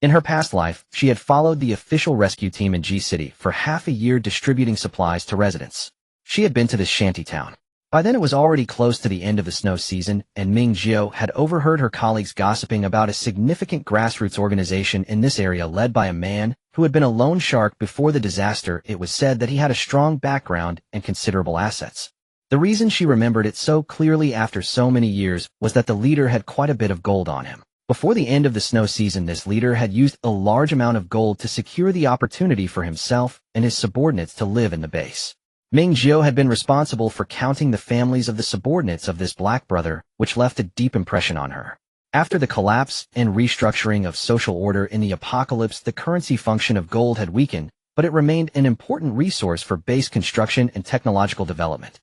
In her past life, she had followed the official rescue team in G-City for half a year, distributing supplies to residents. She had been to this shantytown. By then it was already close to the end of the snow season, and Ming Jiu had overheard her colleagues gossiping about a significant grassroots organization in this area led by a man who had been a loan shark before the disaster. It was said that he had a strong background and considerable assets. The reason she remembered it so clearly after so many years was that the leader had quite a bit of gold on him. Before the end of the snow season, this leader had used a large amount of gold to secure the opportunity for himself and his subordinates to live in the base. Ming Jiu had been responsible for counting the families of the subordinates of this black brother, which left a deep impression on her. After the collapse and restructuring of social order in the apocalypse, the currency function of gold had weakened, but it remained an important resource for base construction and technological development.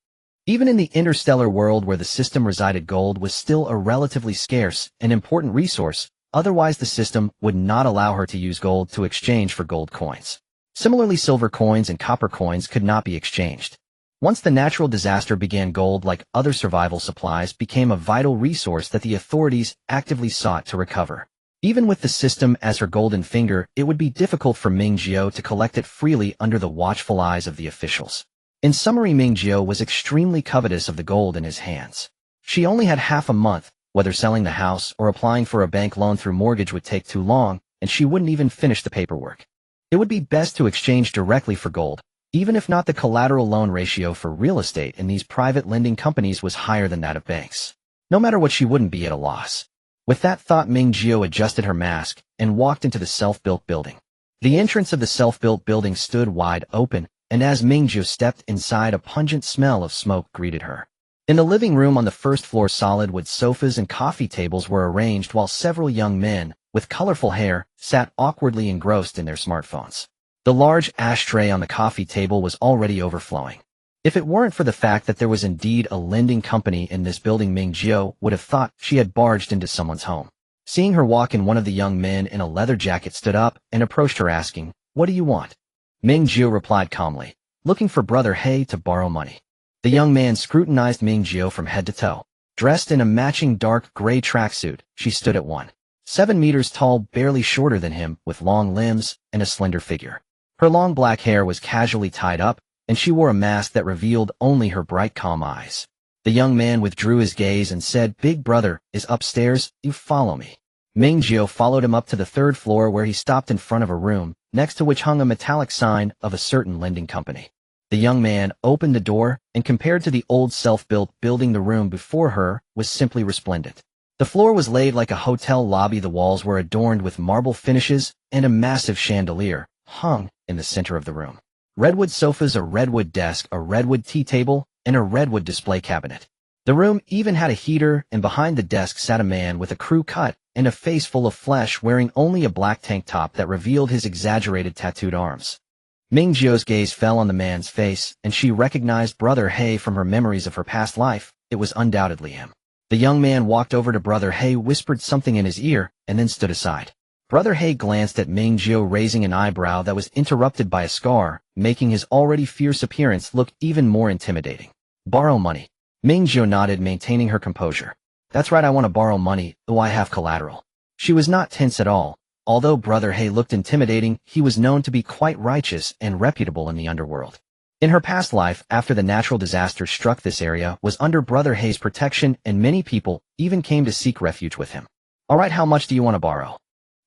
Even in the interstellar world where the system resided, gold was still a relatively scarce and important resource, otherwise the system would not allow her to use gold to exchange for gold coins. Similarly, silver coins and copper coins could not be exchanged. Once the natural disaster began, gold, like other survival supplies, became a vital resource that the authorities actively sought to recover. Even with the system as her golden finger, it would be difficult for Ming Jiu to collect it freely under the watchful eyes of the officials. In summary, Ming Jiu was extremely covetous of the gold in his hands. She only had half a month. Whether selling the house or applying for a bank loan through mortgage would take too long, and she wouldn't even finish the paperwork. It would be best to exchange directly for gold, even if not. The collateral loan ratio for real estate in these private lending companies was higher than that of banks. No matter what, she wouldn't be at a loss. With that thought, Ming Jiu adjusted her mask and walked into the self-built building. The entrance of the self-built building stood wide open, and as Ming Jiu stepped inside, a pungent smell of smoke greeted her. In the living room on the first floor, solid wood sofas and coffee tables were arranged, while several young men, with colorful hair, sat awkwardly engrossed in their smartphones. The large ashtray on the coffee table was already overflowing. If it weren't for the fact that there was indeed a lending company in this building, Ming Jiu would have thought she had barged into someone's home. Seeing her walk in, one of the young men in a leather jacket stood up and approached her, asking, "What do you want?" Ming Jiu replied calmly, "Looking for Brother He to borrow money." The young man scrutinized Ming Jiu from head to toe. Dressed in a matching dark gray tracksuit, she stood at 1.7 meters tall, barely shorter than him, with long limbs and a slender figure. Her long black hair was casually tied up, and she wore a mask that revealed only her bright, calm eyes. The young man withdrew his gaze and said, "Big brother is upstairs, you follow me." Ming Jiu followed him up to the 3rd floor, where he stopped in front of a room, next to which hung a metallic sign of a certain lending company. The young man opened the door, and compared to the old self-built building, the room before her was simply resplendent. The floor was laid like a hotel lobby. The walls were adorned with marble finishes, and a massive chandelier hung in the center of the room. Redwood sofas, a redwood desk, a redwood tea table, and a redwood display cabinet. The room even had a heater, and behind the desk sat a man with a crew cut and a face full of flesh, wearing only a black tank top that revealed his exaggerated tattooed arms. Ming Jiu's gaze fell on the man's face, and she recognized Brother He from her memories of her past life. It was undoubtedly him. The young man walked over to Brother He, whispered something in his ear, and then stood aside. Brother He glanced at Ming Jiu, raising an eyebrow that was interrupted by a scar, making his already fierce appearance look even more intimidating. "Borrow money." Ming Jiu nodded, maintaining her composure. "That's right, I want to borrow money, though I have collateral." She was not tense at all. Although Brother He looked intimidating, he was known to be quite righteous and reputable in the underworld. In her past life, after the natural disaster struck, this area was under Brother He's protection, and many people even came to seek refuge with him. "All right, how much do you want to borrow?"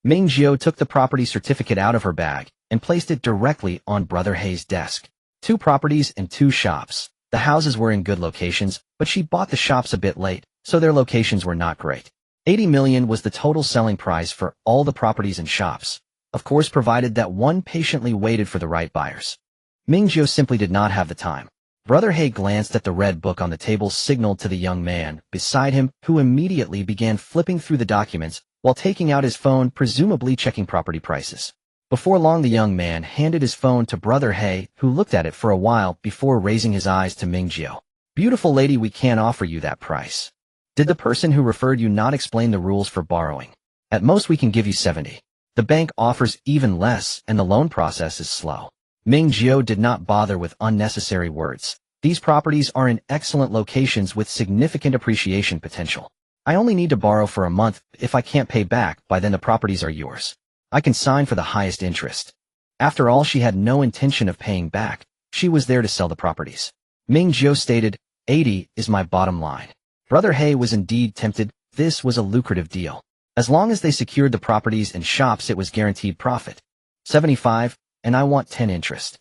Ming Jiu took the property certificate out of her bag and placed it directly on Brother He's desk. 2 properties and 2 shops. The houses were in good locations, but she bought the shops a bit late, so their locations were not great. 80 million was the total selling price for all the properties and shops, of course provided that one patiently waited for the right buyers. Ming Jiu simply did not have the time. Brother He glanced at the red book on the table, signaled to the young man beside him, who immediately began flipping through the documents while taking out his phone, presumably checking property prices. Before long, the young man handed his phone to Brother He, who looked at it for a while before raising his eyes to Ming Jiu. "Beautiful lady, we can't offer you that price. Did the person who referred you not explain the rules for borrowing? At most we can give you 70. The bank offers even less, and the loan process is slow. Ming Jiu did not bother with unnecessary words. These properties are in excellent locations with significant appreciation potential. I only need to borrow for a month. If I can't pay back, by then the properties are yours. I can sign for the highest interest. After all, she had no intention of paying back. She was there to sell the properties. Ming Jiu stated, 80 is my bottom line. Brother He was indeed tempted. This was a lucrative deal. As long as they secured the properties and shops, it was guaranteed profit. 75, and I want 10 interest.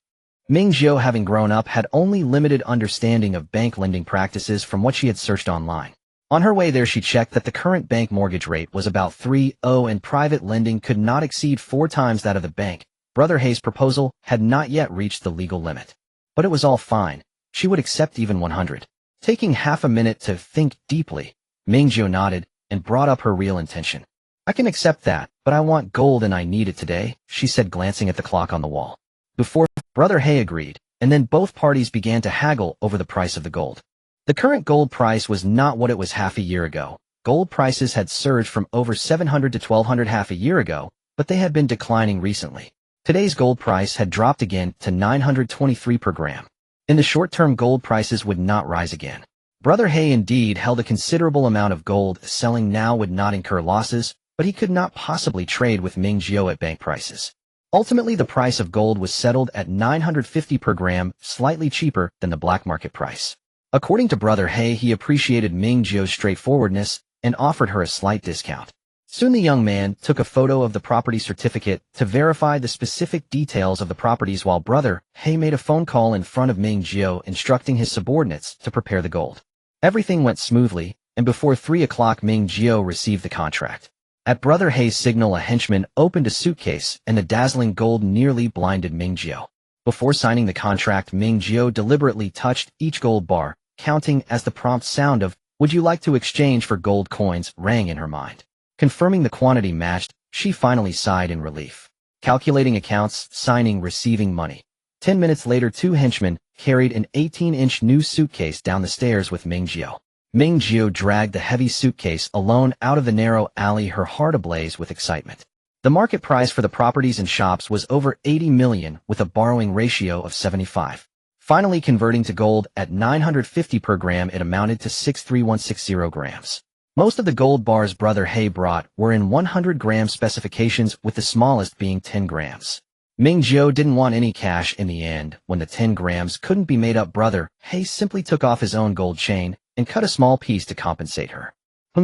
Ming Jiu, having grown up, had only limited understanding of bank lending practices from what she had searched online. On her way there, she checked that the current bank mortgage rate was about 3.0 and private lending could not exceed 4 times that of the bank. Brother He's proposal had not yet reached the legal limit. But it was all fine. She would accept even 100. Taking half a minute to think deeply, Ming Jiu nodded and brought up her real intention. I can accept that, but I want gold and I need it today, she said, glancing at the clock on the wall. Before, Brother He agreed, and then both parties began to haggle over the price of the gold. The current gold price was not what it was half a year ago. Gold prices had surged from over 700 to 1200 half a year ago, but they had been declining recently. Today's gold price had dropped again to 923 per gram. In the short term, gold prices would not rise again. Brother He indeed held a considerable amount of gold. Selling now would not incur losses, but he could not possibly trade with Ming Jiu at bank prices. Ultimately, the price of gold was settled at 950 per gram, slightly cheaper than the black market price. According to Brother He, he appreciated Ming Jiu's straightforwardness and offered her a slight discount. Soon the young man took a photo of the property certificate to verify the specific details of the properties, while Brother He made a phone call in front of Ming Jiu instructing his subordinates to prepare the gold. Everything went smoothly, and before 3 o'clock Ming Jiu received the contract. At Brother He's signal, a henchman opened a suitcase and the dazzling gold nearly blinded Ming Jiu. Before signing the contract, Ming Jiu deliberately touched each gold bar, counting as the prompt sound of, "Would you like to exchange for gold coins?" rang in her mind. Confirming the quantity matched, she finally sighed in relief. Calculating accounts, signing, receiving money. 10 minutes later, 2 henchmen carried an 18-inch new suitcase down the stairs with Ming Jiu. Ming Jiu dragged the heavy suitcase alone out of the narrow alley, her heart ablaze with excitement. The market price for the properties and shops was over 80 million, with a borrowing ratio of 75. Finally converting to gold at 950 per gram, it amounted to 63160 grams. Most of the gold bars Brother He brought were in 100-gram specifications, with the smallest being 10 grams. Ming Jiu didn't want any cash in the end. When the 10 grams couldn't be made up, Brother He simply took off his own gold chain and cut a small piece to compensate her.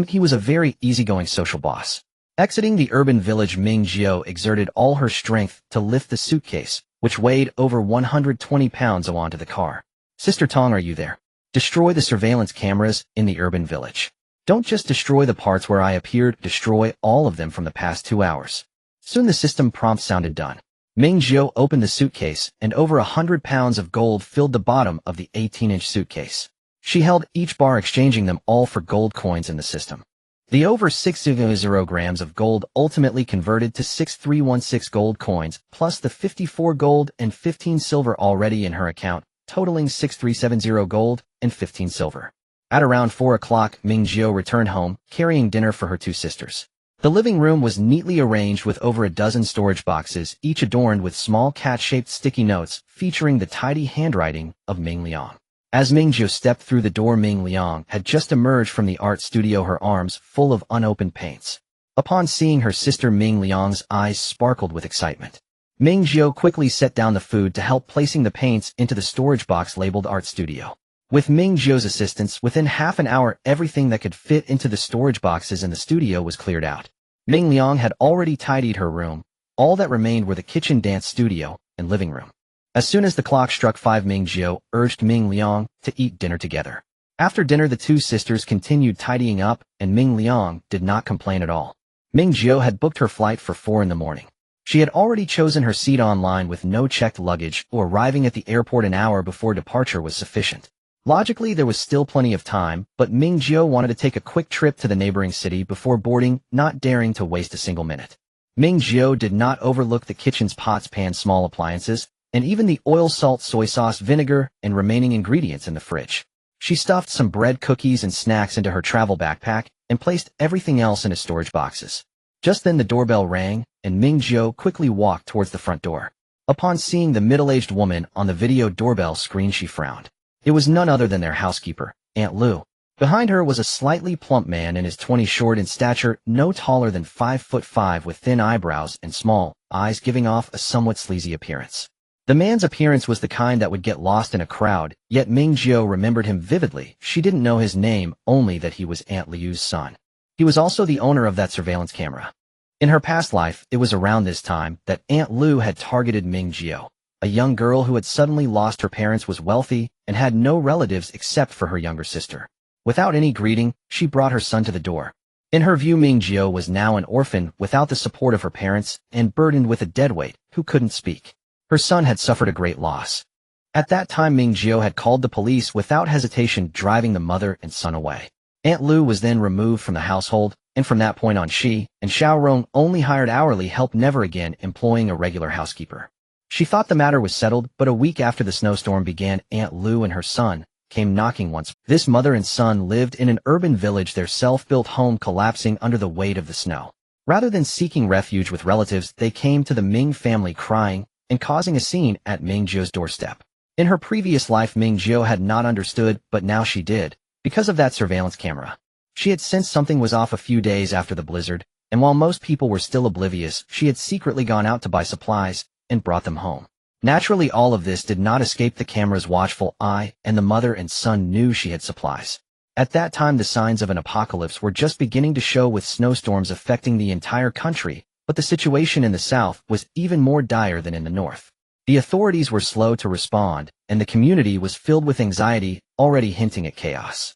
He was a very easygoing social boss. Exiting the urban village, Ming Jiu exerted all her strength to lift the suitcase, which weighed over 120 pounds, onto the car. "Sister Tong, are you there? Destroy the surveillance cameras in the urban village. Don't just destroy the parts where I appeared, destroy all of them from the past 2 hours." Soon the system prompt sounded done. Ming Jiu opened the suitcase, and over 100 pounds of gold filled the bottom of the 18-inch suitcase. She held each bar, exchanging them all for gold coins in the system. The over 600 grams of gold ultimately converted to 6316 gold coins, plus the 54 gold and 15 silver already in her account, totaling 6370 gold and 15 silver. At around 4 o'clock, Ming Jiu returned home, carrying dinner for her 2 sisters. The living room was neatly arranged with over a dozen storage boxes, each adorned with small cat-shaped sticky notes featuring the tidy handwriting of Ming Liang. As Ming Jiu stepped through the door, Ming Liang had just emerged from the art studio, her arms full of unopened paints. Upon seeing her sister, Ming Liang's eyes sparkled with excitement. Ming Jiu quickly set down the food to help placing the paints into the storage box labeled Art Studio. With Ming Jiu's assistance, within half an hour, everything that could fit into the storage boxes in the studio was cleared out. Ming Liang had already tidied her room. All that remained were the kitchen, dance studio, and living room. As soon as the clock struck 5, Ming Jiu urged Ming Liang to eat dinner together. After dinner, the 2 sisters continued tidying up, and Ming Liang did not complain at all. Ming Jiu had booked her flight for 4 in the morning. She had already chosen her seat online with no checked luggage, or arriving at the airport an hour before departure was sufficient. Logically, there was still plenty of time, but Ming Jiu wanted to take a quick trip to the neighboring city before boarding, not daring to waste a single minute. Ming Jiu did not overlook the kitchen's pots, pans, small appliances, and even the oil, salt, soy sauce, vinegar, and remaining ingredients in the fridge. She stuffed some bread, cookies, and snacks into her travel backpack and placed everything else into storage boxes. Just then the doorbell rang, and Ming Jiu quickly walked towards the front door. Upon seeing the middle-aged woman on the video doorbell screen, she frowned. It was none other than their housekeeper, Aunt Lu. Behind her was a slightly plump man in his 20s, short in stature, no taller than 5'5", with thin eyebrows and small eyes giving off a somewhat sleazy appearance. The man's appearance was the kind that would get lost in a crowd, yet Ming Jiu remembered him vividly. She didn't know his name, only that he was Aunt Liu's son. He was also the owner of that surveillance camera. In her past life, it was around this time that Aunt Lu had targeted Ming Jiu. A young girl who had suddenly lost her parents, was wealthy, and had no relatives except for her younger sister. Without any greeting, she brought her son to the door. In her view, Ming Jiu was now an orphan without the support of her parents and burdened with a deadweight who couldn't speak. Her son had suffered a great loss. At that time, Ming Jiu had called the police without hesitation, driving the mother and son away. Aunt Lu was then removed from the household, and from that point on she and Xiaorong only hired hourly help, never again employing a regular housekeeper. She thought the matter was settled, but a week after the snowstorm began, Aunt Lu and her son came knocking once. This mother and son lived in an urban village, their self-built home collapsing under the weight of the snow. Rather than seeking refuge with relatives, they came to the Ming family crying and causing a scene at Ming Jiu's doorstep. In her previous life, Ming Jiu had not understood, but now she did, because of that surveillance camera. She had sensed something was off a few days after the blizzard, and while most people were still oblivious, she had secretly gone out to buy supplies and brought them home. Naturally, all of this did not escape the camera's watchful eye, and the mother and son knew she had supplies. At that time, the signs of an apocalypse were just beginning to show, with snowstorms affecting the entire country, but the situation in the south was even more dire than in the north. The authorities were slow to respond, and the community was filled with anxiety, already hinting at chaos.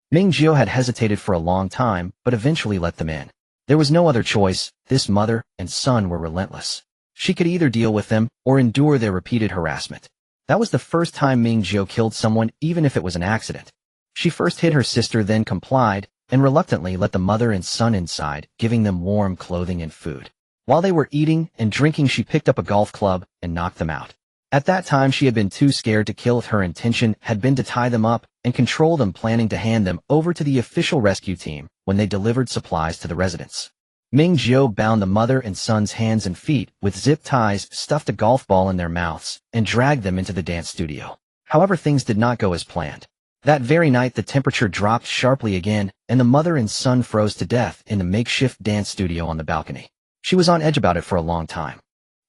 Ming Jiu had hesitated for a long time, but eventually let them in. There was no other choice. This mother and son were relentless. She could either deal with them or endure their repeated harassment. That was the first time Ming Jiu killed someone, even if it was an accident. She first hit her sister, then complied, and reluctantly let the mother and son inside, giving them warm clothing and food. While they were eating and drinking, she picked up a golf club and knocked them out. At that time, she had been too scared to kill. Her intention had been to tie them up and control them, planning to hand them over to the official rescue team when they delivered supplies to the residents. Ming Jiu bound the mother and son's hands and feet with zip ties, stuffed a golf ball in their mouths, and dragged them into the dance studio. However, things did not go as planned. That very night, the temperature dropped sharply again, and the mother and son froze to death in the makeshift dance studio on the balcony. She was on edge about it for a long time.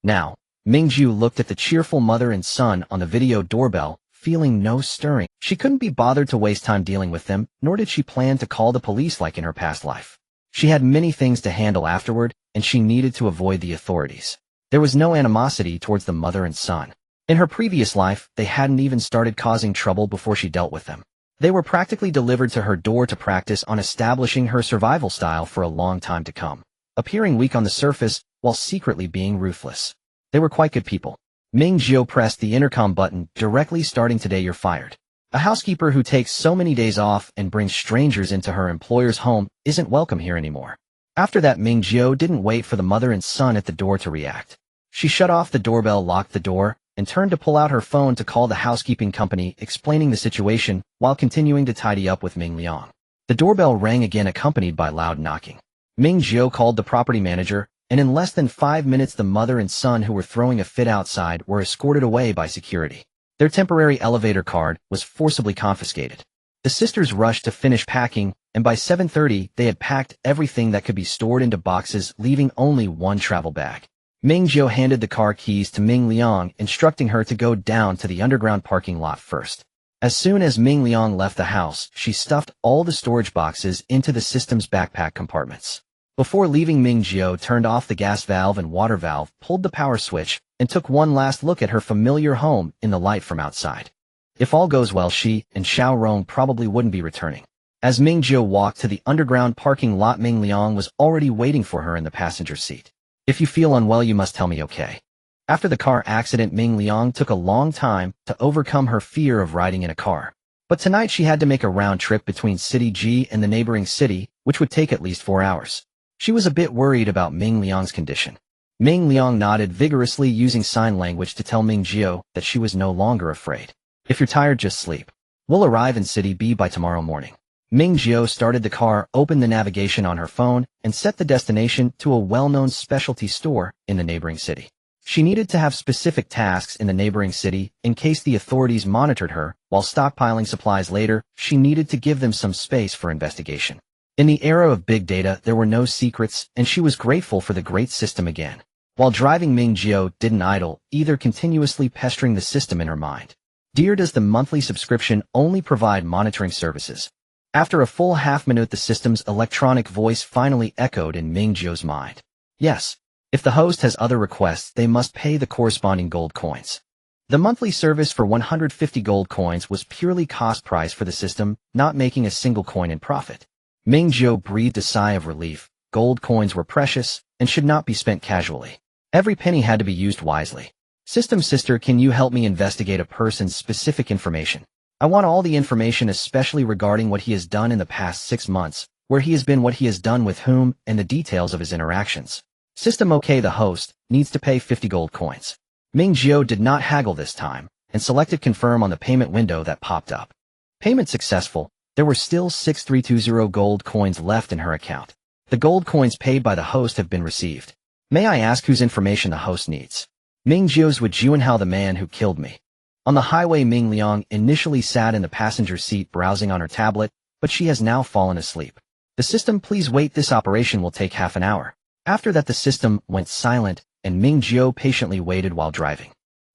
Now, Ming Jiu looked at the cheerful mother and son on the video doorbell, feeling no stirring. She couldn't be bothered to waste time dealing with them, nor did she plan to call the police like in her past life. She had many things to handle afterward, and she needed to avoid the authorities. There was no animosity towards the mother and son. In her previous life, they hadn't even started causing trouble before she dealt with them. They were practically delivered to her door to practice on establishing her survival style for a long time to come, appearing weak on the surface while secretly being ruthless. They were quite good people. Ming Jiu pressed the intercom button, directly starting "Today you're fired." A housekeeper who takes so many days off and brings strangers into her employer's home isn't welcome here anymore. After that, Ming Jiu didn't wait for the mother and son at the door to react. She shut off the doorbell, locked the door, and turned to pull out her phone to call the housekeeping company, explaining the situation while continuing to tidy up with Ming Liang. The doorbell rang again, accompanied by loud knocking. Ming Jiu called the property manager, and in less than 5 minutes the mother and son, who were throwing a fit outside, were escorted away by security. Their temporary elevator card was forcibly confiscated. The sisters rushed to finish packing, and by 7:30 they had packed everything that could be stored into boxes, leaving only one travel bag. Ming Jiu handed the car keys to Ming Liang, instructing her to go down to the underground parking lot first. As soon as Ming Liang left the house, she stuffed all the storage boxes into the system's backpack compartments. Before leaving, Ming Jiu turned off the gas valve and water valve, pulled the power switch, and took one last look at her familiar home in the light from outside. If all goes well, she and Xiaorong probably wouldn't be returning. As Ming Jiu walked to the underground parking lot, Ming Liang was already waiting for her in the passenger seat. "If you feel unwell, you must tell me, okay?" After the car accident, Ming Liang took a long time to overcome her fear of riding in a car. But tonight she had to make a round trip between City G and the neighboring city, which would take at least 4 hours. She was a bit worried about Ming Liang's condition. Ming Liang nodded vigorously, using sign language to tell Ming Jiu that she was no longer afraid. "If you're tired, just sleep. We'll arrive in City B by tomorrow morning." Ming Jiu started the car, opened the navigation on her phone, and set the destination to a well-known specialty store in the neighboring city. She needed to have specific tasks in the neighboring city in case the authorities monitored her. While stockpiling supplies later, she needed to give them some space for investigation. In the era of big data, there were no secrets, and she was grateful for the great system again. While driving, Ming Jiu didn't idle, either continuously pestering the system in her mind. Dear, does the monthly subscription only provide monitoring services? After a full half-minute, the system's electronic voice finally echoed in Ming Jiu's mind. Yes. If the host has other requests, they must pay the corresponding gold coins. The monthly service for 150 gold coins was purely cost price for the system, not making a single coin in profit. Ming Jiu breathed a sigh of relief. Gold coins were precious and should not be spent casually. Every penny had to be used wisely. System sister, can you help me investigate a person's specific information? I want all the information, especially regarding what he has done in the past 6 months, where he has been, what he has done with whom, and the details of his interactions. System, okay, the host needs to pay 50 gold coins. Ming Jiu did not haggle this time, and selected confirm on the payment window that popped up. Payment successful. There were still 6320 gold coins left in her account. The gold coins paid by the host have been received. May I ask whose information the host needs? Ming Jiu's, with Jiuanhao, the man who killed me. On the highway, Ming Liang initially sat in the passenger seat browsing on her tablet, but she has now fallen asleep. The system, please wait, this operation will take half an hour. After that, the system went silent, and Ming Jiu patiently waited while driving.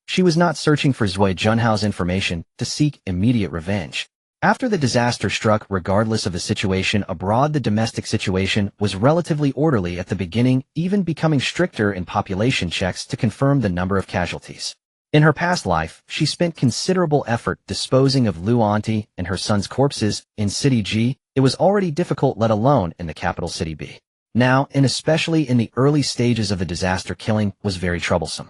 She was not searching for Zui Junhao's information to seek immediate revenge. After the disaster struck, regardless of the situation abroad, the domestic situation was relatively orderly at the beginning, even becoming stricter in population checks to confirm the number of casualties. In her past life, she spent considerable effort disposing of Lu Auntie and her son's corpses in City G. It was already difficult, let alone in the capital City B. Now, and especially in the early stages of the disaster, killing was very troublesome.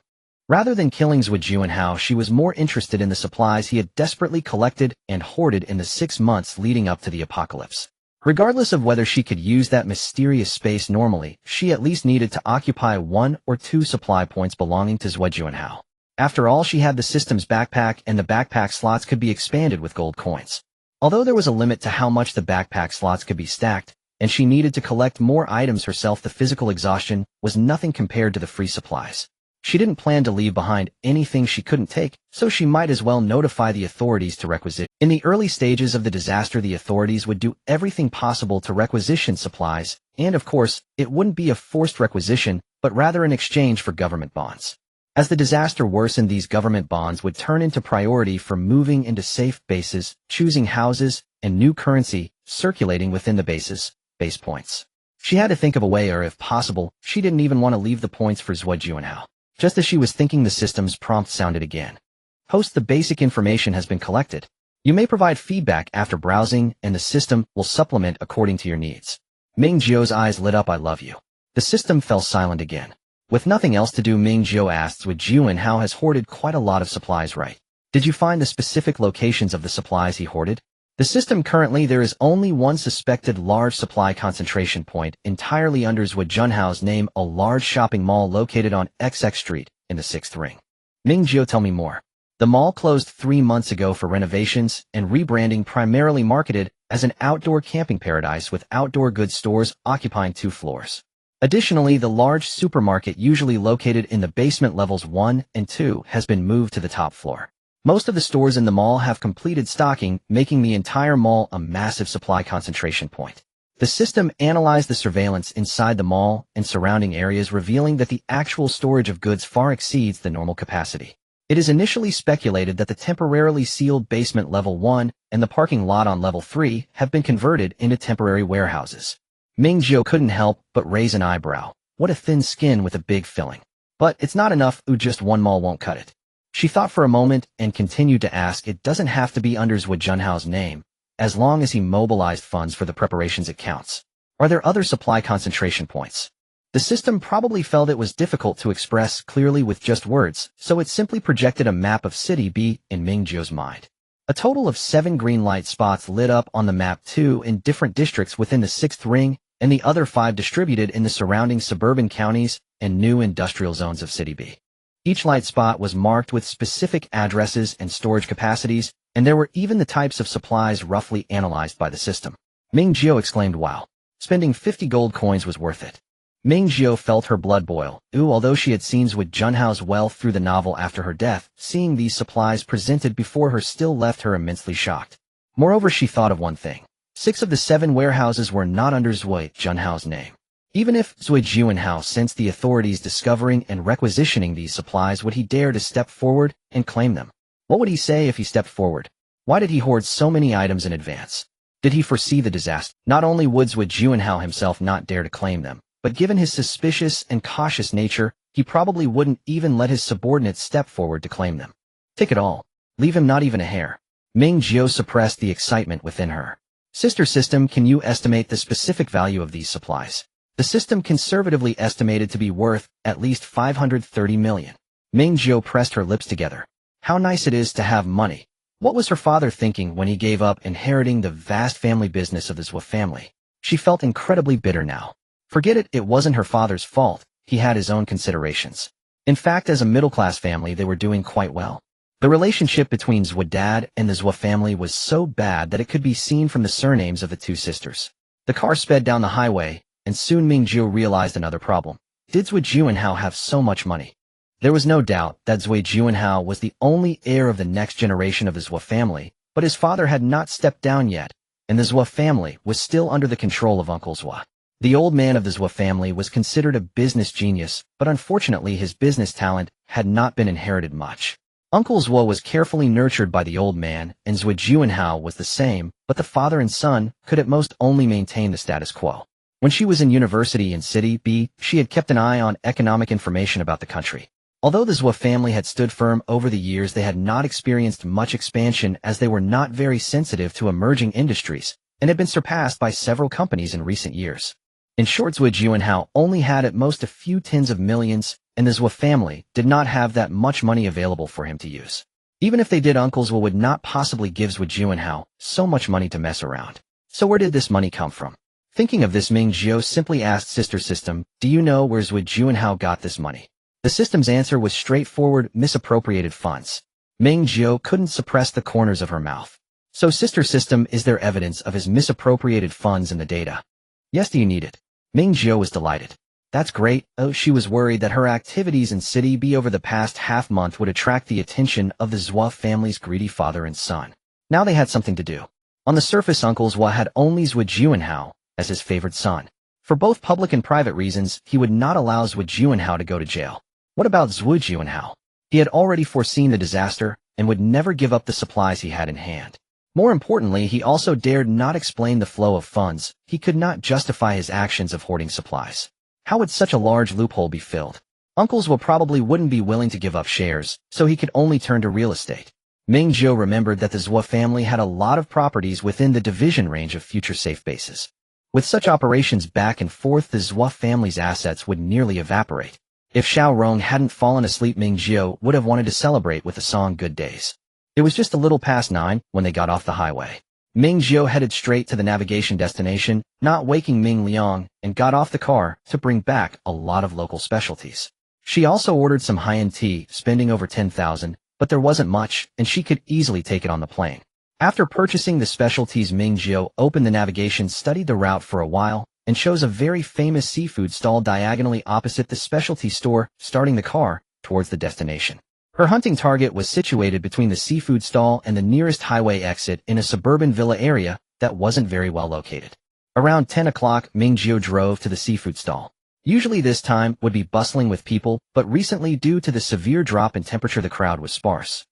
Rather than killings with Jiuanhao, she was more interested in the supplies he had desperately collected and hoarded in the 6 months leading up to the apocalypse. Regardless of whether she could use that mysterious space normally, she at least needed to occupy 1 or 2 supply points belonging to Zui Jiuanhao. After all, she had the system's backpack, and the backpack slots could be expanded with gold coins. Although there was a limit to how much the backpack slots could be stacked, and she needed to collect more items herself, the physical exhaustion was nothing compared to the free supplies. She didn't plan to leave behind anything she couldn't take, so she might as well notify the authorities to requisition. In the early stages of the disaster, the authorities would do everything possible to requisition supplies, and of course, it wouldn't be a forced requisition, but rather an exchange for government bonds. As the disaster worsened, these government bonds would turn into priority for moving into safe bases, choosing houses, and new currency circulating within the base points. She had to think of a way, or if possible, she didn't even want to leave the points for Zui Jiuanhao. Just as she was thinking, the system's prompt sounded again. Host, the basic information has been collected. You may provide feedback after browsing, and the system will supplement according to your needs. Ming Jiu's eyes lit up. I love you. The system fell silent again. With nothing else to do, Ming Jiu asked, Zui Jiuanhao has hoarded quite a lot of supplies, right? Did you find the specific locations of the supplies he hoarded? The system, currently there is only one suspected large supply concentration point entirely under Zui Junhao's name, a large shopping mall located on XX Street in the 6th ring. Ming Jiu, tell me more. The mall closed 3 months ago for renovations and rebranding, primarily marketed as an outdoor camping paradise with outdoor goods stores occupying 2 floors. Additionally, the large supermarket, usually located in the basement levels 1 and 2, has been moved to the top floor. Most of the stores in the mall have completed stocking, making the entire mall a massive supply concentration point. The system analyzed the surveillance inside the mall and surrounding areas, revealing that the actual storage of goods far exceeds the normal capacity. It is initially speculated that the temporarily sealed basement level 1 and the parking lot on level 3 have been converted into temporary warehouses. Ming Jiu couldn't help but raise an eyebrow. What a thin skin with a big filling. But it's not enough. Just one mall won't cut it. She thought for a moment and continued to ask, it doesn't have to be under Zui Junhao's name. As long as he mobilized funds for the preparations, it counts. Are there other supply concentration points? The system probably felt it was difficult to express clearly with just words, so it simply projected a map of City B in Ming Jiu's mind. A total of 7 green light spots lit up on the map, 2 in different districts within the 6th ring, and the other 5 distributed in the surrounding suburban counties and new industrial zones of City B. Each light spot was marked with specific addresses and storage capacities, and there were even the types of supplies roughly analyzed by the system. Ming Jiu exclaimed wow. Spending 50 gold coins was worth it. Ming Jiu felt her blood boil. Although she had seen Zhuo Junhao's wealth through the novel after her death, seeing these supplies presented before her still left her immensely shocked. Moreover, she thought of one thing. 6 of the 7 warehouses were not under Zhuo Junhao's name. Even if Zhuo Junhao sensed the authorities discovering and requisitioning these supplies, would he dare to step forward and claim them? What would he say if he stepped forward? Why did he hoard so many items in advance? Did he foresee the disaster? Not only would Zhuo Junhao himself not dare to claim them, but given his suspicious and cautious nature, he probably wouldn't even let his subordinates step forward to claim them. Take it all. Leave him not even a hair. Ming Jiu suppressed the excitement within her. Sister System, can you estimate the specific value of these supplies? The system conservatively estimated to be worth at least 530 million. Ming Jiu pressed her lips together. How nice it is to have money. What was her father thinking when he gave up inheriting the vast family business of the Zhuo family? She felt incredibly bitter now. Forget it, it wasn't her father's fault. He had his own considerations. In fact, as a middle-class family, they were doing quite well. The relationship between Zhuo dad and the Zhuo family was so bad that it could be seen from the surnames of the 2 sisters. The car sped down the highway, and soon Ming Jiu realized another problem. Did Zhuo Junhao have so much money? There was no doubt that Zhuo Junhao was the only heir of the next generation of the Zhuo family, but his father had not stepped down yet, and the Zhuo family was still under the control of Uncle Zhuo. The old man of the Zhuo family was considered a business genius, but unfortunately his business talent had not been inherited much. Uncle Zhuo was carefully nurtured by the old man, and Zhuo Junhao was the same, but the father and son could at most only maintain the status quo. When she was in university in City B, she had kept an eye on economic information about the country. Although the Zhuo family had stood firm over the years, they had not experienced much expansion as they were not very sensitive to emerging industries, and had been surpassed by several companies in recent years. In short, Zhuo Junhao only had at most a few tens of millions, and the Zhuo family did not have that much money available for him to use. Even if they did, Uncle Zhuo would not possibly give Zhuo Junhao so much money to mess around. So where did this money come from? Thinking of this, Ming Jiu simply asked Sister System, do you know where Zhuo Junhao got this money? The system's answer was straightforward: misappropriated funds. Ming Jiu couldn't suppress the corners of her mouth. So Sister System, is there evidence of his misappropriated funds in the data? Yes, do you need it? Ming Jiu was delighted. That's great. Oh, she was worried that her activities in City B over the past half-month would attract the attention of the Zhuo family's greedy father and son. Now they had something to do. On the surface, Uncle Zhuo had only Zhuo Junhao as his favored son. For both public and private reasons, he would not allow Zhuo Junhao to go to jail. What about Zhuo Junhao? He had already foreseen the disaster and would never give up the supplies he had in hand. More importantly, he also dared not explain the flow of funds. He could not justify his actions of hoarding supplies. How would such a large loophole be filled? Uncle Zhuo probably wouldn't be willing to give up shares, so he could only turn to real estate. Ming Jiu remembered that the Zhuo family had a lot of properties within the division range of future safe bases. With such operations back and forth, the Zhuo family's assets would nearly evaporate. If Xiao Rong hadn't fallen asleep, Ming Jiu would have wanted to celebrate with the song Good Days. It was just a little past 9 when they got off the highway. Ming Jiu headed straight to the navigation destination, not waking Ming Liang, and got off the car to bring back a lot of local specialties. She also ordered some high-end tea, spending over 10,000, but there wasn't much, and she could easily take it on the plane. After purchasing the specialties, Ming Jiu opened the navigation, studied the route for a while, and chose a very famous seafood stall diagonally opposite the specialty store, starting the car towards the destination. Her hunting target was situated between the seafood stall and the nearest highway exit in a suburban villa area that wasn't very well located. Around 10 o'clock, Ming Jiu drove to the seafood stall. Usually this time would be bustling with people, but recently, due to the severe drop in temperature, the crowd was sparse.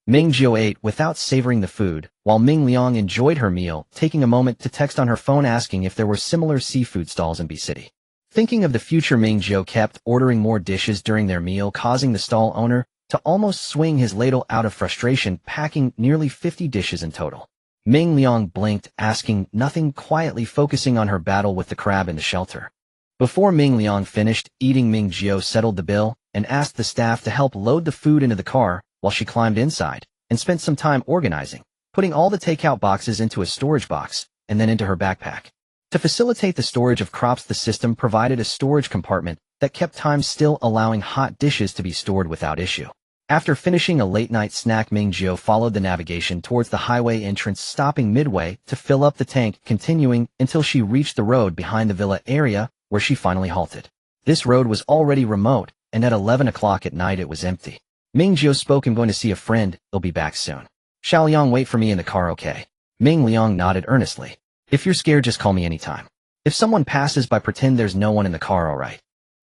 Ming Jiu ate without savoring the food, while Ming Liang enjoyed her meal, taking a moment to text on her phone asking if there were similar seafood stalls in B City. Thinking of the future, Ming Jiu kept ordering more dishes during their meal, causing the stall owner to almost swing his ladle out of frustration, packing nearly 50 dishes in total. Ming Liang blinked, asking nothing, quietly focusing on her battle with the crab in the shelter. Before Ming Liang finished eating, Ming Jiu settled the bill and asked the staff to help load the food into the car while she climbed inside and spent some time organizing, putting all the takeout boxes into a storage box and then into her backpack. To facilitate the storage of crops, the system provided a storage compartment that kept time, still allowing hot dishes to be stored without issue. After finishing a late-night snack, Ming Jiu followed the navigation towards the highway entrance, stopping midway to fill up the tank, continuing until she reached the road behind the villa area, where she finally halted. This road was already remote, and at 11 o'clock at night it was empty. Ming Jiu spoke, "I'm going to see a friend, he'll be back soon. Shall Liang wait for me in the car, okay?" Ming Liang nodded earnestly. "If you're scared, just call me anytime. If someone passes by, pretend there's no one in the car, alright?"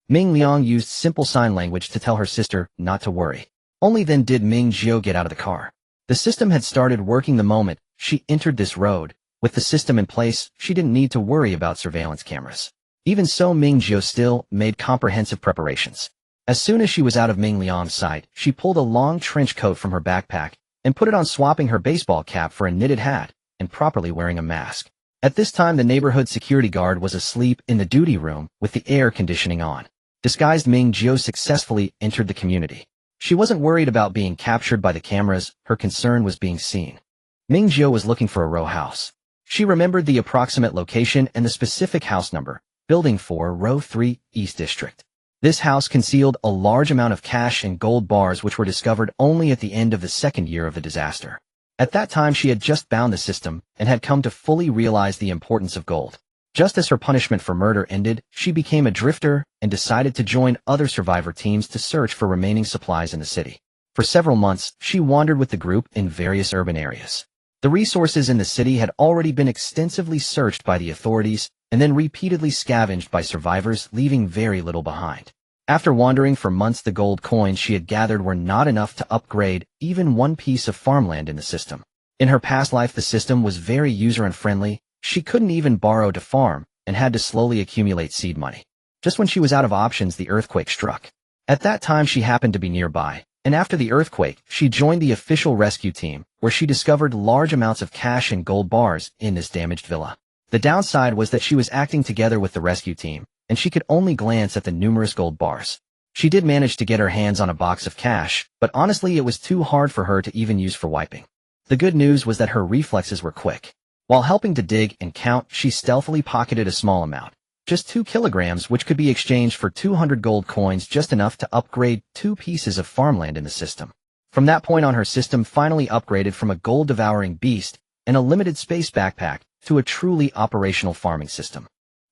Ming Liang used simple sign language to tell her sister not to worry. Only then did Ming Jiu get out of the car. The system had started working the moment she entered this road. With the system in place, she didn't need to worry about surveillance cameras. Even so, Ming Jiu still made comprehensive preparations. As soon as she was out of Ming Liang's sight, she pulled a long trench coat from her backpack and put it on, swapping her baseball cap for a knitted hat and properly wearing a mask. At this time, the neighborhood security guard was asleep in the duty room with the air conditioning on. Disguised, Ming Jiu successfully entered the community. She wasn't worried about being captured by the cameras, her concern was being seen. Ming Jiu was looking for a row house. She remembered the approximate location and the specific house number, Building 4, Row 3, East District. This house concealed a large amount of cash and gold bars which were discovered only at the end of the second year of the disaster. At that time, she had just bound the system and had come to fully realize the importance of gold. Just as her punishment for murder ended, she became a drifter and decided to join other survivor teams to search for remaining supplies in the city. For several months, she wandered with the group in various urban areas. The resources in the city had already been extensively searched by the authorities and then repeatedly scavenged by survivors, leaving very little behind. After wandering for months, the gold coins she had gathered were not enough to upgrade even one piece of farmland in the system. In her past life, the system was very user-unfriendly. She couldn't even borrow to farm and had to slowly accumulate seed money. Just when she was out of options, the earthquake struck. At that time, she happened to be nearby, and after the earthquake, she joined the official rescue team, where she discovered large amounts of cash and gold bars in this damaged villa. The downside was that she was acting together with the rescue team, and she could only glance at the numerous gold bars. She did manage to get her hands on a box of cash, but honestly it was too hard for her to even use for wiping. The good news was that her reflexes were quick. While helping to dig and count, she stealthily pocketed a small amount, just 2 kilograms, which could be exchanged for 200 gold coins, just enough to upgrade 2 pieces of farmland in the system. From that point on, her system finally upgraded from a gold-devouring beast and a limited space backpack to a truly operational farming system.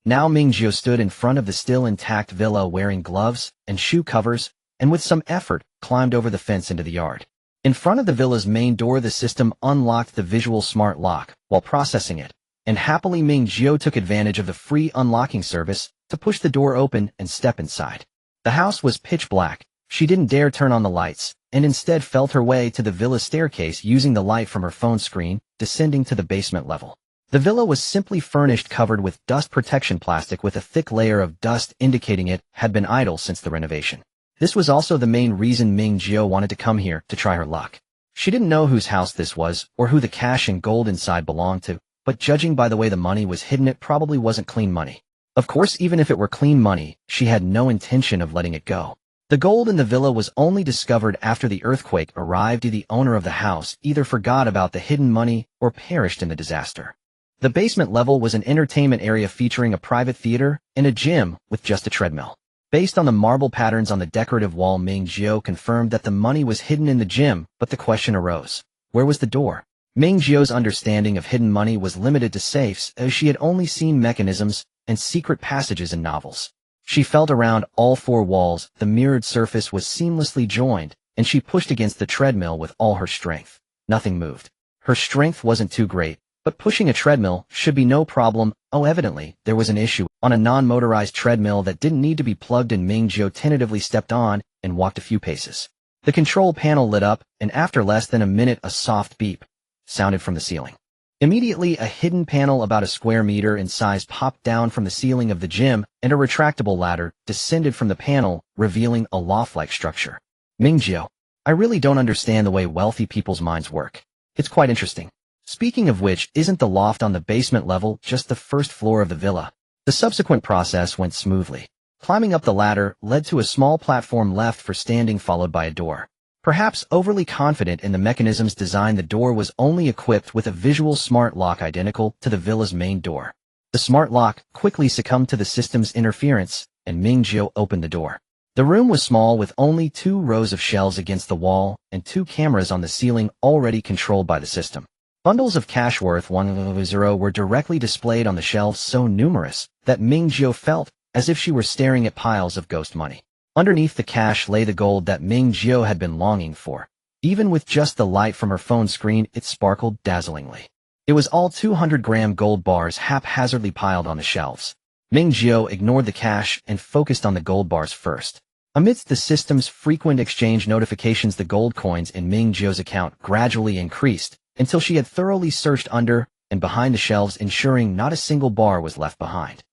Now Ming Jiu stood in front of the still intact villa wearing gloves and shoe covers, and with some effort climbed over the fence into the yard. In front of the villa's main door, the system unlocked the visual smart lock while processing it, and happily Ming Jiu took advantage of the free unlocking service to push the door open and step inside. The house was pitch black. She didn't dare turn on the lights, and instead felt her way to the villa's staircase using the light from her phone screen, descending to the basement level. The villa was simply furnished, covered with dust protection plastic with a thick layer of dust indicating it had been idle since the renovation. This was also the main reason Ming Jiu wanted to come here to try her luck. She didn't know whose house this was or who the cash and gold inside belonged to, but judging by the way the money was hidden, it probably wasn't clean money. Of course, even if it were clean money, she had no intention of letting it go. The gold in the villa was only discovered after the earthquake arrived. The owner of the house either forgot about the hidden money or perished in the disaster. The basement level was an entertainment area featuring a private theater and a gym with just a treadmill. Based on the marble patterns on the decorative wall, Ming Jiu confirmed that the money was hidden in the gym, but the question arose: where was the door? Ming Jiu's understanding of hidden money was limited to safes, as she had only seen mechanisms and secret passages in novels. She felt around all 4 walls. The mirrored surface was seamlessly joined, and she pushed against the treadmill with all her strength. Nothing moved. Her strength wasn't too great, but pushing a treadmill should be no problem. Oh, evidently, there was an issue. On a non-motorized treadmill that didn't need to be plugged in, Ming Jiu tentatively stepped on and walked a few paces. The control panel lit up, and after less than a minute, a soft beep sounded from the ceiling. Immediately, a hidden panel about a square meter in size popped down from the ceiling of the gym, and a retractable ladder descended from the panel, revealing a loft-like structure. Ming Jiu, I really don't understand the way wealthy people's minds work. It's quite interesting. Speaking of which, isn't the loft on the basement level just the first floor of the villa? The subsequent process went smoothly. Climbing up the ladder led to a small platform left for standing, followed by a door. Perhaps overly confident in the mechanism's design, the door was only equipped with a visual smart lock identical to the villa's main door. The smart lock quickly succumbed to the system's interference, and Ming Jiu opened the door. The room was small with only 2 rows of shelves against the wall and 2 cameras on the ceiling already controlled by the system. Bundles of cash worth 100 were directly displayed on the shelves, so numerous that Ming Jiu felt as if she were staring at piles of ghost money. Underneath the cash lay the gold that Ming Jiu had been longing for. Even with just the light from her phone screen, it sparkled dazzlingly. It was all 200-gram gold bars haphazardly piled on the shelves. Ming Jiu ignored the cash and focused on the gold bars first. Amidst the system's frequent exchange notifications, the gold coins in Ming Jiu's account gradually increased until she had thoroughly searched under and behind the shelves, ensuring not a single bar was left behind.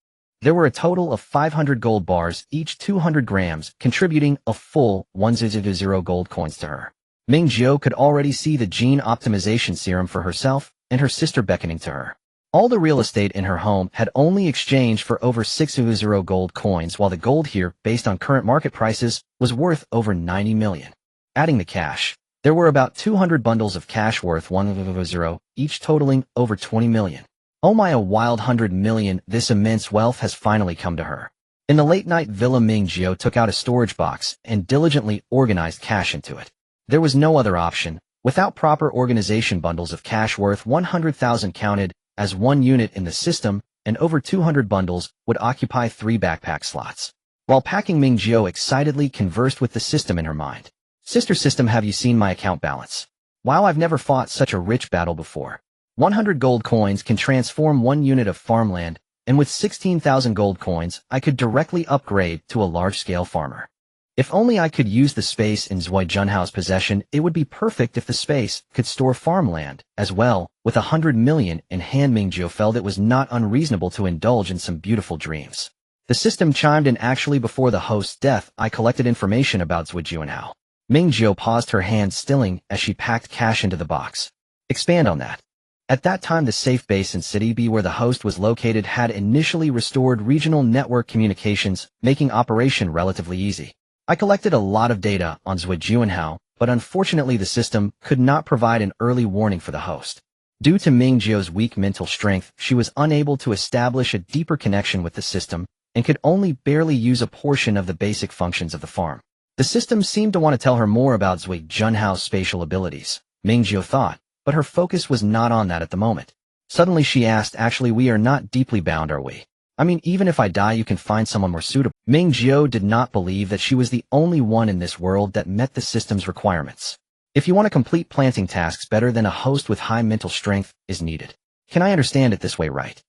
There were a total of 500 gold bars, each 200 grams, contributing a full 100 gold coins to her. Ming Jiu could already see the gene optimization serum for herself and her sister beckoning to her. All the real estate in her home had only exchanged for over 600 gold coins, while the gold here, based on current market prices, was worth over 90 million. Adding the cash, there were about 200 bundles of cash worth 100, each totaling over 20 million. Oh my, a wild 100 million, this immense wealth has finally come to her. In the late-night villa, Ming Jiu took out a storage box and diligently organized cash into it. There was no other option. Without proper organization, bundles of cash worth 100,000 counted as 1 unit in the system, and over 200 bundles would occupy 3 backpack slots. While packing, Ming Jiu excitedly conversed with the system in her mind. Sister system, have you seen my account balance? Wow, I've never fought such a rich battle before. 100 gold coins can transform 1 unit of farmland, and with 16,000 gold coins, I could directly upgrade to a large-scale farmer. If only I could use the space in Zui Junhao's possession, it would be perfect if the space could store farmland as well. With 100 million in hand, Ming Jiu felt it was not unreasonable to indulge in some beautiful dreams. The system chimed in. Actually, before the host's death, I collected information about Zui Junhao. Ming Jiu paused, her hand stilling as she packed cash into the box. Expand on that. At that time, the safe base in City B where the host was located had initially restored regional network communications, making operation relatively easy. I collected a lot of data on Zui Junhao, but unfortunately the system could not provide an early warning for the host. Due to Ming Jiu's weak mental strength, she was unable to establish a deeper connection with the system and could only barely use a portion of the basic functions of the farm. The system seemed to want to tell her more about Zui Junhao's spatial abilities, Ming Jiu thought, but her focus was not on that at the moment. Suddenly she asked, actually, we are not deeply bound, are we? I mean, even if I die, you can find someone more suitable. Ming Jiu did not believe that she was the only one in this world that met the system's requirements. If you want to complete planting tasks better, than a host with high mental strength is needed. Can I understand it this way, right?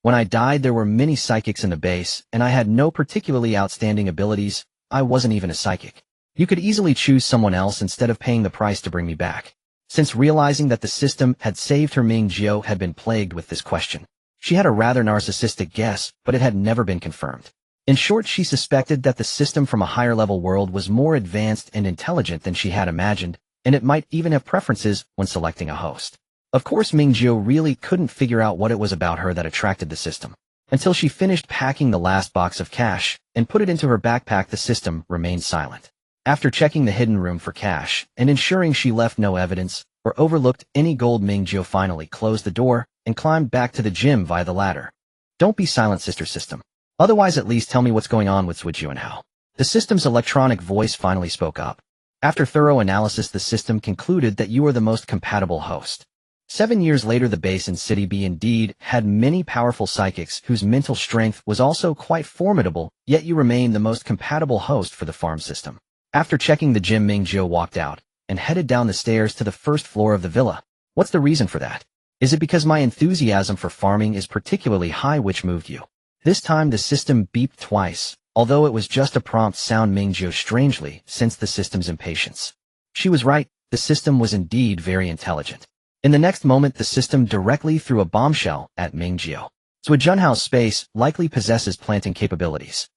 When I died, there were many psychics in the base, and I had no particularly outstanding abilities. I wasn't even a psychic. You could easily choose someone else instead of paying the price to bring me back. Since realizing that the system had saved her, Ming Jiu had been plagued with this question. She had a rather narcissistic guess, but it had never been confirmed. In short, she suspected that the system from a higher-level world was more advanced and intelligent than she had imagined, and it might even have preferences when selecting a host. Of course, Ming Jiu really couldn't figure out what it was about her that attracted the system. Until she finished packing the last box of cash and put it into her backpack, the system remained silent. After checking the hidden room for cash and ensuring she left no evidence or overlooked any gold, Ming Jiu finally closed the door and climbed back to the gym via the ladder. Don't be silent, sister system. Otherwise, at least tell me what's going on with Zui Junhao. The system's electronic voice finally spoke up. After thorough analysis, the system concluded that you are the most compatible host. 7 years later, the base in City B indeed had many powerful psychics whose mental strength was also quite formidable, yet you remain the most compatible host for the farm system. After checking the gym, Ming Jiu walked out and headed down the stairs to the first floor of the villa. What's the reason for that? Is it because my enthusiasm for farming is particularly high? Which moved you? This time the system beeped twice, although it was just a prompt sound. Ming Jiu strangely sensed the system's impatience. She was right, the system was indeed very intelligent. In the next moment, the system directly threw a bombshell at Ming Jiu. Zui Junhao's space likely possesses planting capabilities.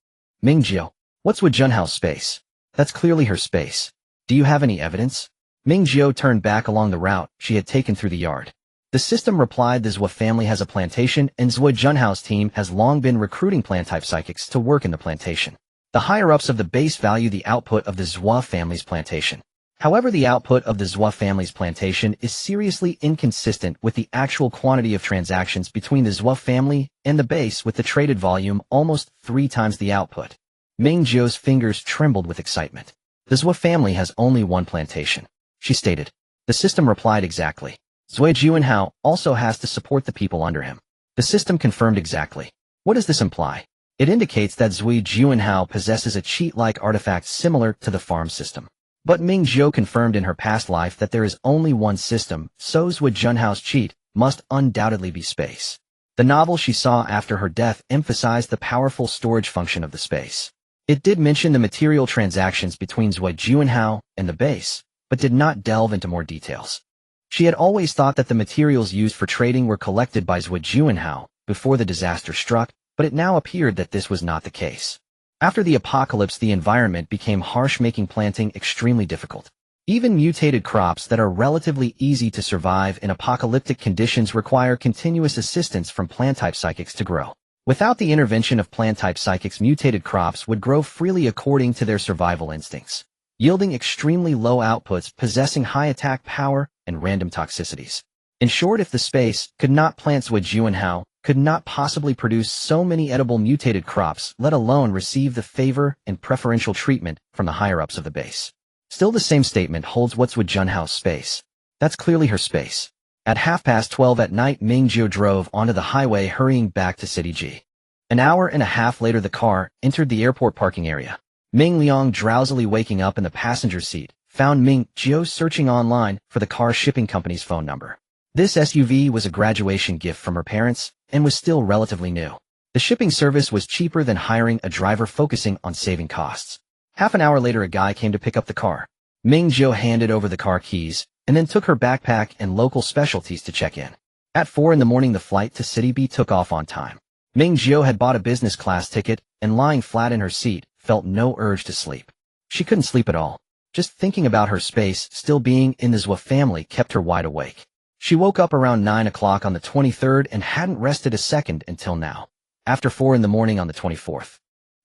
Ming Jiu, what's Zui Junhao's space? That's clearly her space. Do you have any evidence? Ming Jiu turned back along the route she had taken through the yard. The system replied, the Zui family has a plantation, and Zui Junhao's team has long been recruiting plant-type psychics to work in the plantation. The higher-ups of the base value the output of the Zui family's plantation. However, the output of the Zui family's plantation is seriously inconsistent with the actual quantity of transactions between the Zui family and the base, with the traded volume almost 3 times the output. Ming Jiu's fingers trembled with excitement. The Zhou family has only one plantation, she stated. The system replied exactly. Zhui Juanhao also has to support the people under him. The system confirmed exactly. What does this imply? It indicates that Zhui Juanhao possesses a cheat-like artifact similar to the farm system. But Ming Jiu confirmed in her past life that there is only one system, so Zhui Junhao's cheat must undoubtedly be space. The novel she saw after her death emphasized the powerful storage function of the space. It did mention the material transactions between Zhui Juanhao and the base, but did not delve into more details. She had always thought that the materials used for trading were collected by Zhui Juanhao before the disaster struck, but it now appeared that this was not the case. After the apocalypse, the environment became harsh, making planting extremely difficult. Even mutated crops that are relatively easy to survive in apocalyptic conditions require continuous assistance from plant-type psychics to grow. Without the intervention of plant-type psychics, mutated crops would grow freely according to their survival instincts, yielding extremely low outputs, possessing high attack power and random toxicities. In short, if the space could not plant, Zhui Juanhao could not possibly produce so many edible mutated crops, let alone receive the favor and preferential treatment from the higher-ups of the base. Still, the same statement holds what's Zhui Junhao's space. That's clearly her space. At 12:30 at night, Ming Jiu drove onto the highway, hurrying back to City G. An hour and a half later, the car entered the airport parking area. Ming Liang, drowsily waking up in the passenger seat, found Ming Jiu searching online for the car shipping company's phone number. This SUV was a graduation gift from her parents and was still relatively new. The shipping service was cheaper than hiring a driver, focusing on saving costs. Half an hour later, a guy came to pick up the car. Ming Jiu handed over the car keys and then took her backpack and local specialties to check in. At 4 in the morning, the flight to City B took off on time. Ming Jiu had bought a business class ticket and, lying flat in her seat, felt no urge to sleep. She couldn't sleep at all. Just thinking about her space still being in the Zhou family kept her wide awake. She woke up around 9 o'clock on the 23rd and hadn't rested a second until now. After 4 in the morning on the 24th.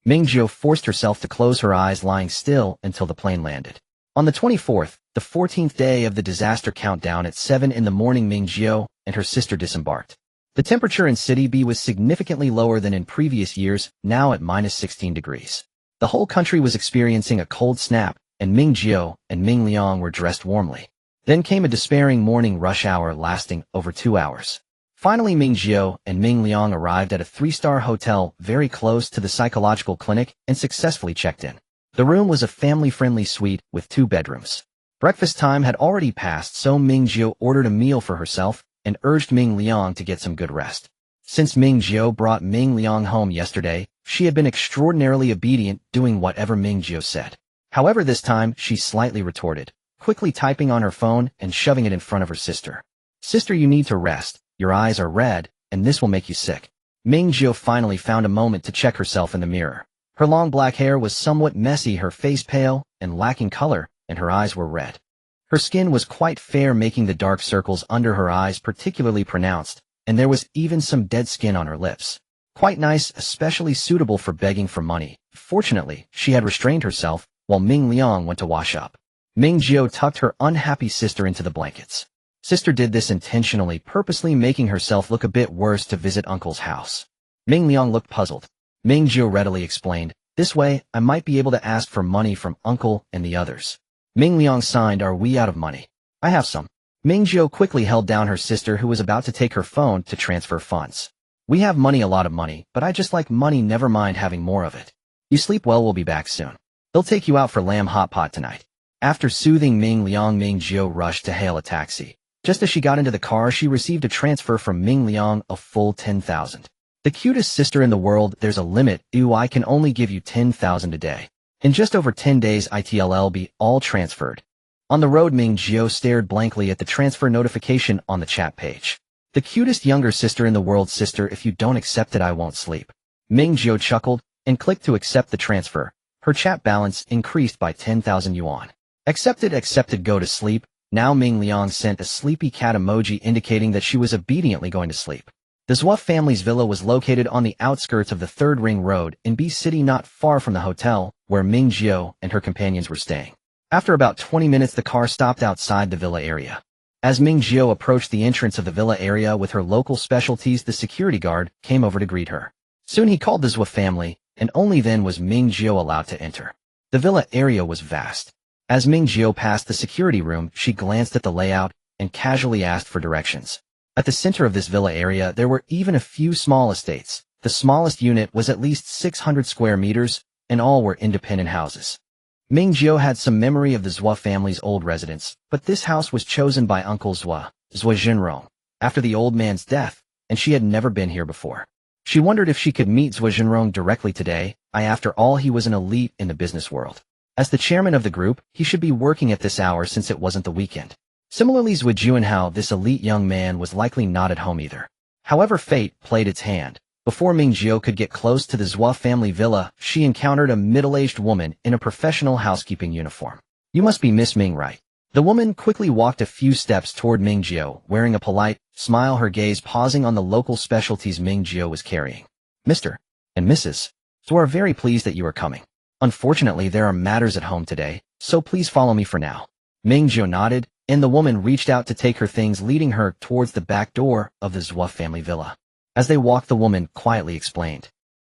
Ming Jiu forced herself to close her eyes, lying still until the plane landed. On the 24th, the 14th day of the disaster countdown, at 7 in the morning, Ming Jiu and her sister disembarked. The temperature in City B was significantly lower than in previous years, now at -16 degrees. The whole country was experiencing a cold snap, and Ming Jiu and Ming Liang were dressed warmly. Then came a despairing morning rush hour lasting over 2 hours. Finally, Ming Jiu and Ming Liang arrived at a 3-star hotel very close to the psychological clinic and successfully checked in. The room was a family-friendly suite with 2 bedrooms. Breakfast time had already passed, so Ming Jiu ordered a meal for herself and urged Ming Liang to get some good rest. Since Ming Jiu brought Ming Liang home yesterday, she had been extraordinarily obedient, doing whatever Ming Jiu said. However, this time she slightly retorted, quickly typing on her phone and shoving it in front of her sister. "Sister, you need to rest. Your eyes are red, and this will make you sick." Ming Jiu finally found a moment to check herself in the mirror. Her long black hair was somewhat messy, her face pale and lacking color, and her eyes were red. Her skin was quite fair, making the dark circles under her eyes particularly pronounced, and there was even some dead skin on her lips. Quite nice, especially suitable for begging for money. Fortunately, she had restrained herself while Ming Liang went to wash up. Ming Jiu tucked her unhappy sister into the blankets. Sister did this intentionally, purposely making herself look a bit worse to visit uncle's house. Ming Liang looked puzzled. Ming Jiu readily explained, "This way, I might be able to ask for money from uncle and the others." Ming Liang signed, "Are we out of money?" "I have some." Ming Jiu quickly held down her sister, who was about to take her phone to transfer funds. "We have money, a lot of money, but I just like money, never mind having more of it. You sleep well, we'll be back soon. They'll take you out for lamb hot pot tonight." After soothing Ming Liang, Ming Jiu rushed to hail a taxi. Just as she got into the car, she received a transfer from Ming Liang, a full 10,000. "The cutest sister in the world, there's a limit. I can only give you 10,000 a day. In just over 10 days, it'll be all transferred." On the road, Ming Jiu stared blankly at the transfer notification on the chat page. "The cutest younger sister in the world. Sister, if you don't accept it, I won't sleep." Ming Jiu chuckled and clicked to accept the transfer. Her chat balance increased by 10,000 yuan. "Accepted, accepted, go to sleep." Now Ming Liang sent a sleepy cat emoji indicating that she was obediently going to sleep. The Zhou family's villa was located on the outskirts of the 3rd Ring Road in B City, not far from the hotel where Ming Jiu and her companions were staying. After about 20 minutes, the car stopped outside the villa area. As Ming Jiu approached the entrance of the villa area with her local specialties, the security guard came over to greet her. Soon he called the Zhou family and only then was Ming Jiu allowed to enter. The villa area was vast. As Ming Jiu passed the security room, she glanced at the layout and casually asked for directions. At the center of this villa area, there were even a few small estates. The smallest unit was at least 600 square meters, and all were independent houses. Ming Jiu had some memory of the Zhua family's old residence, but this house was chosen by Uncle Zhua Jinrong, after the old man's death, and she had never been here before. She wondered if she could meet Zhua Jinrong directly today. After all, he was an elite in the business world. As the chairman of the group, he should be working at this hour since it wasn't the weekend. Similarly, Zhua Juanhao, this elite young man, was likely not at home either. However, fate played its hand. Before Ming Jiu could get close to the Zhua family villa, she encountered a middle-aged woman in a professional housekeeping uniform. "You must be Miss Ming, right?" The woman quickly walked a few steps toward Ming Jiu, wearing a polite smile, her gaze pausing on the local specialties Ming Jiu was carrying. "Mr. and Mrs. Zhua are very pleased that you are coming. Unfortunately, there are matters at home today, so please follow me for now." Ming Jiu nodded, and the woman reached out to take her things, leading her towards the back door of the Zhua family villa. As they walked, the woman quietly explained,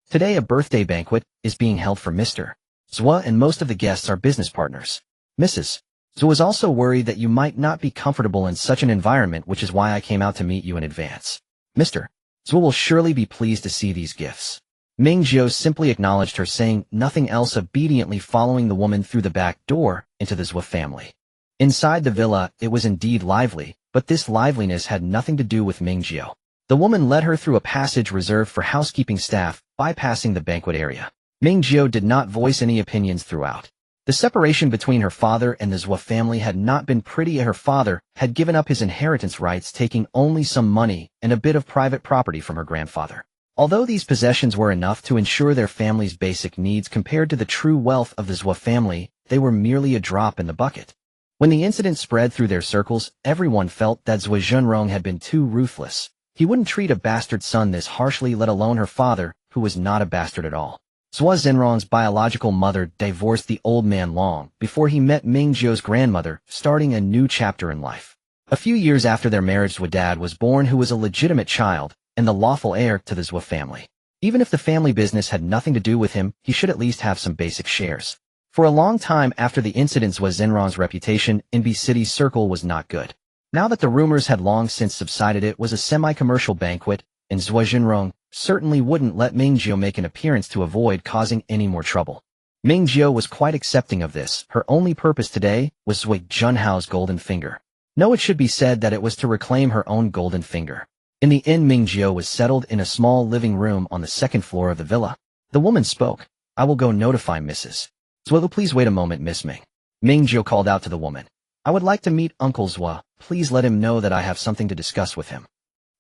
"Today a birthday banquet is being held for Mr. Zhua, and most of the guests are business partners. Mrs. Zhua was also worried that you might not be comfortable in such an environment, which is why I came out to meet you in advance. Mr. Zhua will surely be pleased to see these gifts." Ming Jiu simply acknowledged her, saying nothing else, obediently following the woman through the back door into the Zhua family. Inside the villa, it was indeed lively, but this liveliness had nothing to do with Ming Jiu. The woman led her through a passage reserved for housekeeping staff, bypassing the banquet area. Ming Jiu did not voice any opinions throughout. The separation between her father and the Zhua family had not been pretty. Her father had given up his inheritance rights, taking only some money and a bit of private property from her grandfather. Although these possessions were enough to ensure their family's basic needs, compared to the true wealth of the Zhua family, they were merely a drop in the bucket. When the incident spread through their circles, everyone felt that Zhua Jinrong had been too ruthless. He wouldn't treat a bastard son this harshly, let alone her father, who was not a bastard at all. Zhua Zhenrong's biological mother divorced the old man long before he met Ming Jiu's grandmother, starting a new chapter in life. A few years after their marriage, Zhua Dad was born, who was a legitimate child and the lawful heir to the Zhua family. Even if the family business had nothing to do with him, he should at least have some basic shares. For a long time after the incident, Zhua Zhenrong's reputation in B City's circle was not good. Now that the rumors had long since subsided, it was a semi-commercial banquet, and Zhua Jinrong certainly wouldn't let Ming Jiu make an appearance to avoid causing any more trouble. Ming Jiu was quite accepting of this. Her only purpose today was Zhua Junhao's golden finger. No, it should be said that it was to reclaim her own golden finger. In the end, Ming Jiu was settled in a small living room on the second floor of the villa. The woman spoke. "I will go notify Mrs. Zhua. Please wait a moment, Miss Ming." Ming Jiu called out to the woman, "I would like to meet Uncle Zhua. Please let him know that I have something to discuss with him."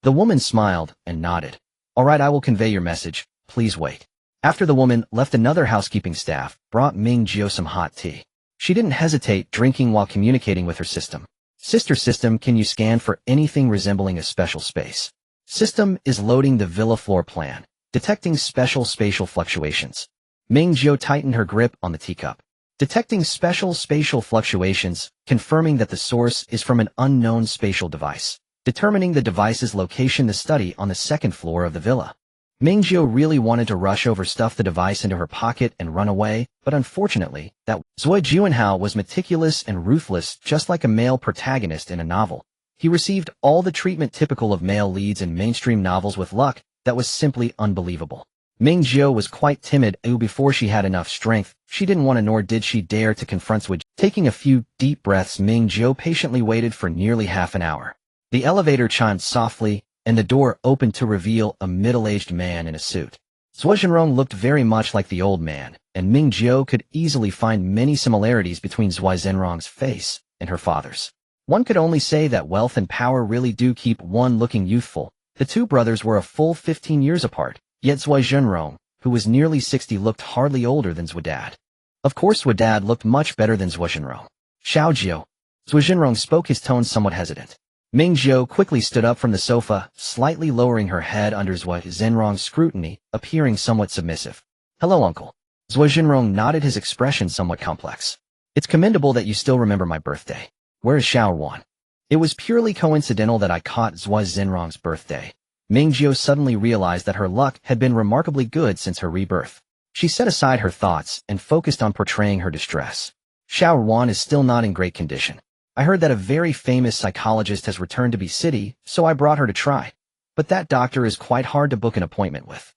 The woman smiled and nodded. "All right, I will convey your message. Please wait." After the woman left, another housekeeping staff brought Ming Jiu some hot tea. She didn't hesitate, drinking while communicating with her system. "Sister system, can you scan for anything resembling a special space?" System is loading the villa floor plan, detecting special spatial fluctuations. Ming Jiu tightened her grip on the teacup. Detecting special spatial fluctuations, confirming that the source is from an unknown spatial device. Determining the device's location, the study on the second floor of the villa. Ming Jiu really wanted to rush over, stuff the device into her pocket and run away, but unfortunately, that Zhua Juanhao was meticulous and ruthless, just like a male protagonist in a novel. He received all the treatment typical of male leads in mainstream novels with luck that was simply unbelievable. Ming Jiu was quite timid. Before she had enough strength, she didn't want to, nor did she dare to confront Zhua. Taking a few deep breaths, Ming Jiu patiently waited for nearly half an hour. The elevator chimed softly, and the door opened to reveal a middle-aged man in a suit. Zhua Jinrong looked very much like the old man, and Ming Jiu could easily find many similarities between Zhua Zhenrong's face and her father's. One could only say that wealth and power really do keep one looking youthful. The two brothers were a full 15 years apart. Yet Zhua Jinrong, who was nearly 60, looked hardly older than Zhua Dad. Of course, Zhua Dad looked much better than Zhua Jinrong. "Xiao Jiu." Zhua Jinrong spoke, his tone somewhat hesitant. Ming Jiu quickly stood up from the sofa, slightly lowering her head under Zhua Zhenrong's scrutiny, appearing somewhat submissive. "Hello, uncle." Zhua Jinrong nodded, his expression somewhat complex. "It's commendable that you still remember my birthday. Where is Xiao Wan?" It was purely coincidental that I caught Zhua Zhenrong's birthday. Ming Jiu suddenly realized that her luck had been remarkably good since her rebirth. She set aside her thoughts and focused on portraying her distress. Xiao Wan is still not in great condition. I heard that a very famous psychologist has returned to B City, so I brought her to try. But that doctor is quite hard to book an appointment with.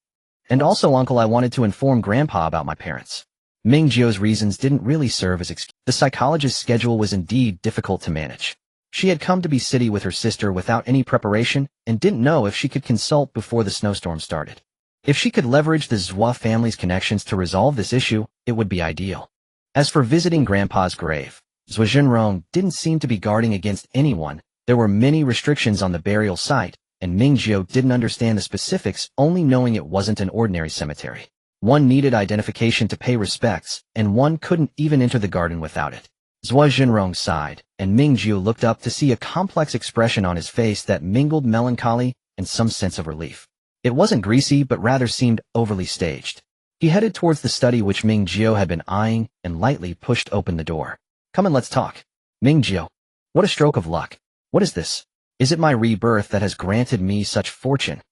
And also, uncle, I wanted to inform Grandpa about my parents. Ming Jiu's reasons didn't really serve as excuse. The psychologist's schedule was indeed difficult to manage. She had come to B City with her sister without any preparation and didn't know if she could consult before the snowstorm started. If she could leverage the Zhua family's connections to resolve this issue, it would be ideal. As for visiting Grandpa's grave, Zhua Zhenrong didn't seem to be guarding against anyone. There were many restrictions on the burial site, and Ming Jiu didn't understand the specifics, only knowing it wasn't an ordinary cemetery. One needed identification to pay respects, and one couldn't even enter the garden without it. Zhua Zhenrong sighed, and Ming Jiu looked up to see a complex expression on his face that mingled melancholy and some sense of relief. It wasn't greasy, but rather seemed overly staged. He headed towards the study which Ming Jiu had been eyeing and lightly pushed open the door. Come and let's talk. Ming Jiu. What a stroke of luck. What is this? Is it my rebirth that has granted me such fortune?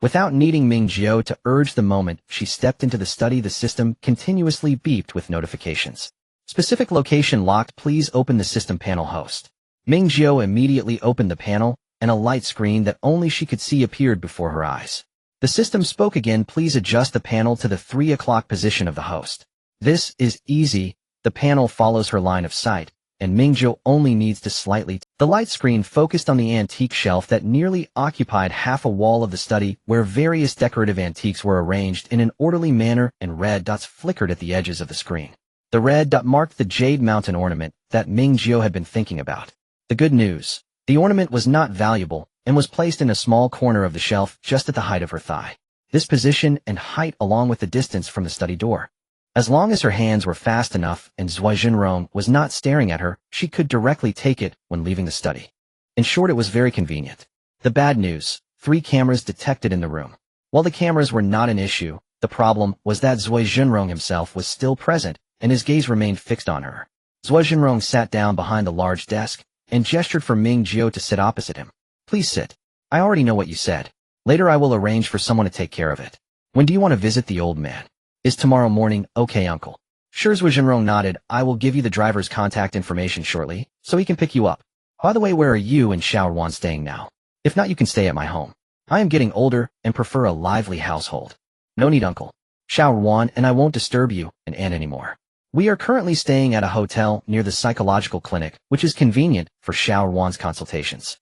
Without needing Ming Jiu to urge the moment she stepped into the study, the system continuously beeped with notifications. Specific location locked. Please open the system panel host. Ming Jiu immediately opened the panel, and a light screen that only she could see appeared before her eyes. The system spoke again. Please adjust the panel to the 3 o'clock position of the host. This is easy. The panel follows her line of sight, and Ming Jiu only needs to slightly. The light screen focused on the antique shelf that nearly occupied half a wall of the study, where various decorative antiques were arranged in an orderly manner, and red dots flickered at the edges of the screen. The red dot marked the jade mountain ornament that Ming Jiu had been thinking about. The good news: the ornament was not valuable and was placed in a small corner of the shelf just at the height of her thigh. This position and height, along with the distance from the study door. As long as her hands were fast enough and Zhua Zhenrong was not staring at her, she could directly take it when leaving the study. In short, it was very convenient. The bad news: 3 cameras detected in the room. While the cameras were not an issue, the problem was that Zhua Zhenrong himself was still present, and his gaze remained fixed on her. Zhua Zhenrong sat down behind the large desk and gestured for Ming Jiu to sit opposite him. Please sit. I already know what you said. Later I will arrange for someone to take care of it. When do you want to visit the old man? Is tomorrow morning okay, uncle? Sure. Zhua Zhenrong nodded. I will give you the driver's contact information shortly, so he can pick you up. By the way, where are you and Xiao Wan staying now? If not, you can stay at my home. I am getting older and prefer a lively household. No need, uncle. Xiao Wan and I won't disturb you and Anne anymore. We are currently staying at a hotel near the psychological clinic, which is convenient for Xiao Wan's consultations.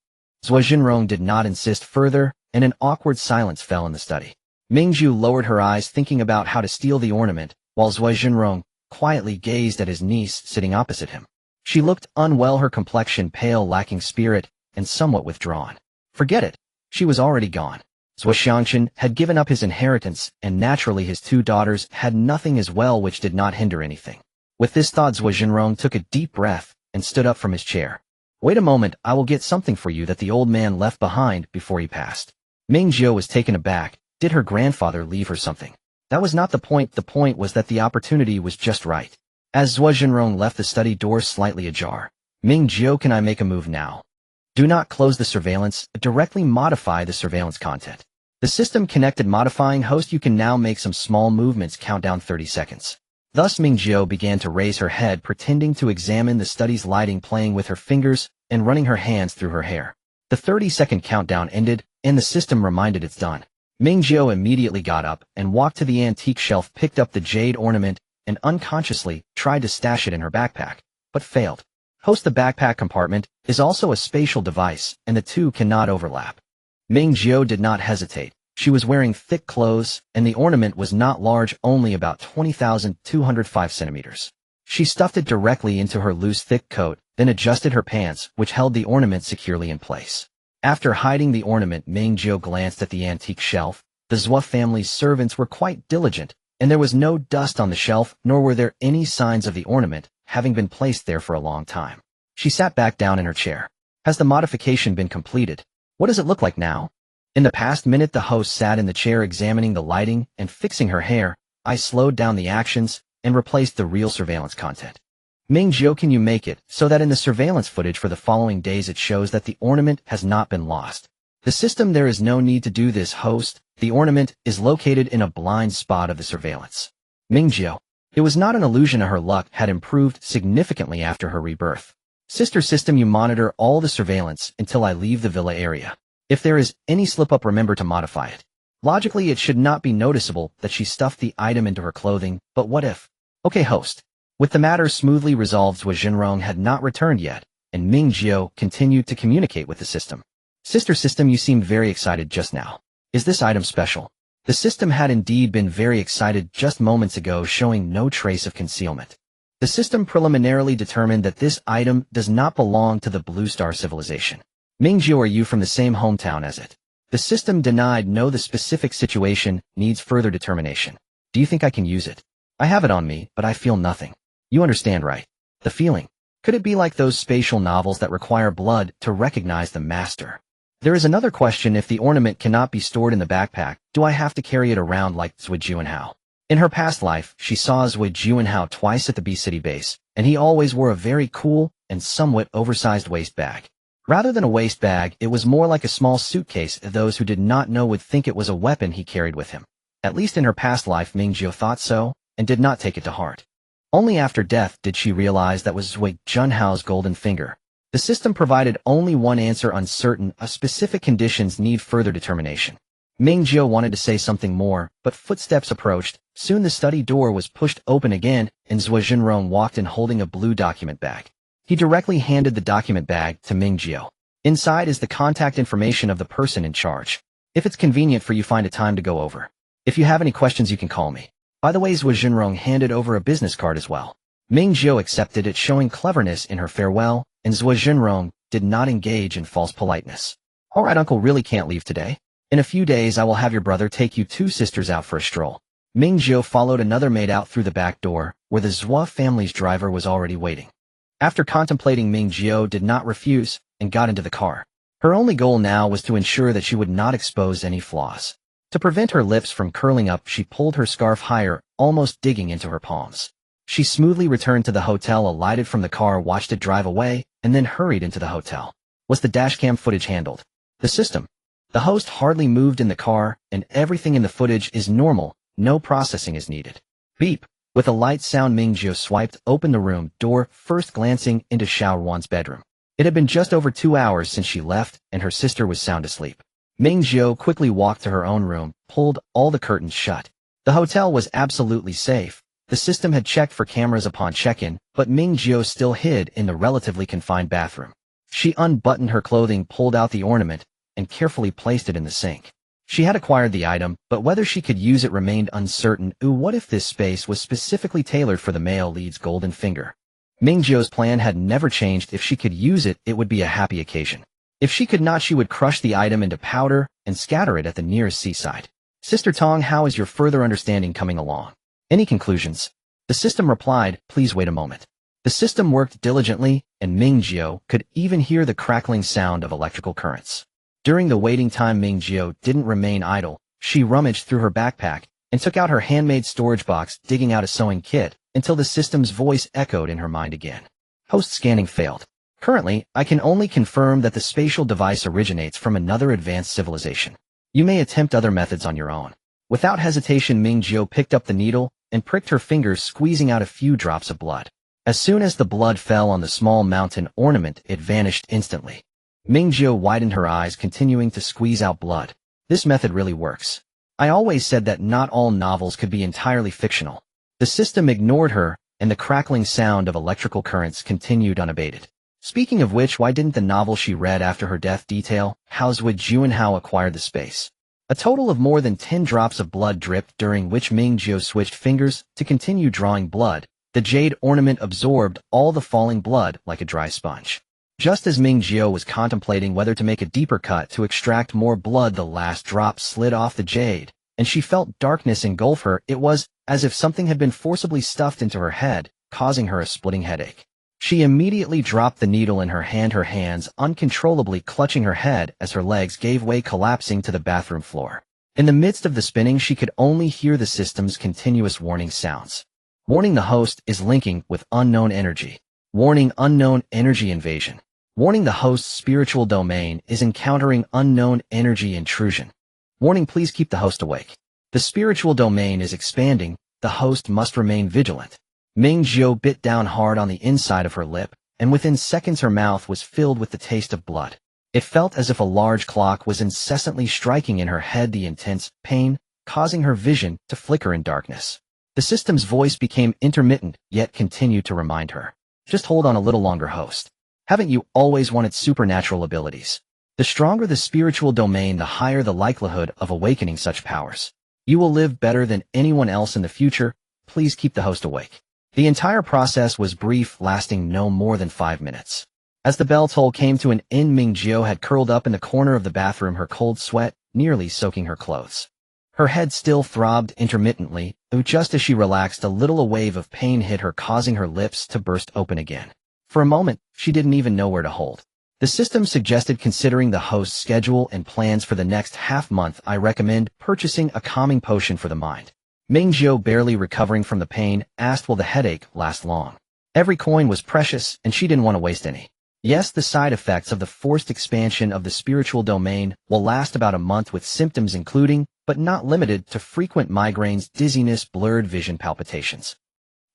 Zhua Zhenrong did not insist further, and an awkward silence fell in the study. Ming Jiu lowered her eyes, thinking about how to steal the ornament, while Zhua Zhenrong quietly gazed at his niece sitting opposite him. She looked unwell, her complexion pale, lacking spirit, and somewhat withdrawn. Forget it. She was already gone. Zhua Xiangchen had given up his inheritance, and naturally his 2 daughters had nothing as well, which did not hinder anything. With this thought, Zhua Zhenrong took a deep breath and stood up from his chair. Wait a moment, I will get something for you that the old man left behind before he passed. Ming Jiu was taken aback. Did her grandfather leave her something? That was not the point. The point was that the opportunity was just right. As Zhua Zhenrong left the study door slightly ajar, Ming Jiu, can I make a move now? Do not close the surveillance, directly modify the surveillance content. The system connected modifying host. You can now make some small movements. Countdown 30 seconds. Thus Ming Jiu began to raise her head, pretending to examine the study's lighting, playing with her fingers and running her hands through her hair. The 30-second countdown ended, and the system reminded it's done. Ming Jiu immediately got up and walked to the antique shelf, picked up the jade ornament, and unconsciously tried to stash it in her backpack, but failed. Host: the backpack compartment is also a spatial device, and the two cannot overlap. Ming Jiu did not hesitate. She was wearing thick clothes, and the ornament was not large, only about 20,205 centimeters. She stuffed it directly into her loose thick coat, then adjusted her pants, which held the ornament securely in place. After hiding the ornament, Ming Jiu glanced at the antique shelf. The Zhua family's servants were quite diligent, and there was no dust on the shelf, nor were there any signs of the ornament having been placed there for a long time. She sat back down in her chair. Has the modification been completed? What does it look like now? In the past minute, the host sat in the chair examining the lighting and fixing her hair. I slowed down the actions and replaced the real surveillance content. Ming Jiu, can you make it so that in the surveillance footage for the following days it shows that the ornament has not been lost? The system: there is no need to do this, host. The ornament is located in a blind spot of the surveillance. Ming Jiu. It was not an illusion her luck had improved significantly after her rebirth. Sister System, you monitor all the surveillance until I leave the villa area. If there is any slip-up, remember to modify it. Logically, it should not be noticeable that she stuffed the item into her clothing, but what if? Okay, host. With the matter smoothly resolved, Zhuo Jinrong had not returned yet, and Ming Jiu continued to communicate with the system. Sister System, you seemed very excited just now. Is this item special? The system had indeed been very excited just moments ago, showing no trace of concealment. The system preliminarily determined that this item does not belong to the Blue Star civilization. Ming Jiu, are you from the same hometown as it? The system denied. No, the specific situation needs further determination. Do you think I can use it? I have it on me, but I feel nothing. You understand, right? The feeling. Could it be like those spatial novels that require blood to recognize the master? There is another question. If the ornament cannot be stored in the backpack, do I have to carry it around like Zhuo Jinrong? In her past life, she saw Zhuo Jinrong twice at the B-City base, and he always wore a very cool and somewhat oversized waist bag. Rather than a waist bag, it was more like a small suitcase. Those who did not know would think it was a weapon he carried with him. At least in her past life, Ming Jiu thought so, and did not take it to heart. Only after death did she realize that was Zhuo Jinrong's golden finger. The system provided only one answer: uncertain. Specific conditions need further determination. Ming Jiu wanted to say something more, but footsteps approached. Soon the study door was pushed open again, and Zhuo Jinrong walked in holding a blue document bag. He directly handed the document bag to Ming Jiu. Inside is the contact information of the person in charge. If it's convenient for you, find a time to go over. If you have any questions, you can call me. By the way, Zhuo Jinrong handed over a business card as well. Ming Jiu accepted it, showing cleverness in her farewell, and Zhuo Jinrong did not engage in false politeness. All right, uncle really can't leave today. In a few days, I will have your brother take you two sisters out for a stroll. Ming Jiu followed another maid out through the back door, where the Zhuo family's driver was already waiting. After contemplating, Ming Jiu did not refuse and got into the car. Her only goal now was to ensure that she would not expose any flaws. To prevent her lips from curling up, she pulled her scarf higher, almost digging into her palms. She smoothly returned to the hotel, alighted from the car, watched it drive away, and then hurried into the hotel. Was the dashcam footage handled? The system. The host hardly moved in the car, and everything in the footage is normal. No processing is needed. Beep. With a light sound, Ming Jiu swiped open the room door, first glancing into Xiaoruan's bedroom. It had been just over 2 hours since she left, and her sister was sound asleep. Ming Jiu quickly walked to her own room, pulled all the curtains shut. The hotel was absolutely safe. The system had checked for cameras upon check-in, but Ming Jiu still hid in the relatively confined bathroom. She unbuttoned her clothing, pulled out the ornament, and carefully placed it in the sink. She had acquired the item, but whether she could use it remained uncertain. What if this space was specifically tailored for the male lead's golden finger? Ming Jiu's plan had never changed. If she could use it, it would be a happy occasion. If she could not, she would crush the item into powder and scatter it at the nearest seaside. Sister Tong, how is your further understanding coming along? Any conclusions? The system replied, please wait a moment. The system worked diligently, and Ming Jiu could even hear the crackling sound of electrical currents. During the waiting time, Ming Jiu didn't remain idle. She rummaged through her backpack and took out her handmade storage box, digging out a sewing kit, until the system's voice echoed in her mind again. Host scanning failed. Currently, I can only confirm that the spatial device originates from another advanced civilization. You may attempt other methods on your own. Without hesitation, Ming Jiu picked up the needle and pricked her fingers, squeezing out a few drops of blood. As soon as the blood fell on the small mountain ornament, it vanished instantly. Ming Jiu widened her eyes, continuing to squeeze out blood. This method really works. I always said that not all novels could be entirely fictional. The system ignored her, and the crackling sound of electrical currents continued unabated. Speaking of which, why didn't the novel she read after her death detail how Zhuo Jinrong acquired the space? A total of more than 10 drops of blood dripped, during which Ming Jiu switched fingers to continue drawing blood. The jade ornament absorbed all the falling blood like a dry sponge. Just as Ming Jiu was contemplating whether to make a deeper cut to extract more blood, the last drop slid off the jade, and she felt darkness engulf her. It was as if something had been forcibly stuffed into her head, causing her a splitting headache. She immediately dropped the needle in her hand, her hands uncontrollably clutching her head as her legs gave way, collapsing to the bathroom floor. In the midst of the spinning, she could only hear the system's continuous warning sounds. Warning: the host is linking with unknown energy. Warning: unknown energy invasion. Warning: the host's spiritual domain is encountering unknown energy intrusion. Warning: please keep the host awake. The spiritual domain is expanding, the host must remain vigilant. Ming Jiu bit down hard on the inside of her lip, and within seconds her mouth was filled with the taste of blood. It felt as if a large clock was incessantly striking in her head, the intense pain causing her vision to flicker in darkness. The system's voice became intermittent, yet continued to remind her. Just hold on a little longer, host. Haven't you always wanted supernatural abilities? The stronger the spiritual domain, the higher the likelihood of awakening such powers. You will live better than anyone else in the future. Please keep the host awake. The entire process was brief, lasting no more than 5 minutes. As the bell toll came to an end, Ming Jiu had curled up in the corner of the bathroom, her cold sweat nearly soaking her clothes. Her head still throbbed intermittently, though just as she relaxed a little, a wave of pain hit her, causing her lips to burst open again. For a moment, she didn't even know where to hold. The system suggested considering the host's schedule and plans for the next half-month. I recommend purchasing a calming potion for the mind. Ming Jiu, barely recovering from the pain, asked, will the headache last long? Every coin was precious, and she didn't want to waste any. Yes, the side effects of the forced expansion of the spiritual domain will last about a month, with symptoms including, but not limited to, frequent migraines, dizziness, blurred vision, palpitations.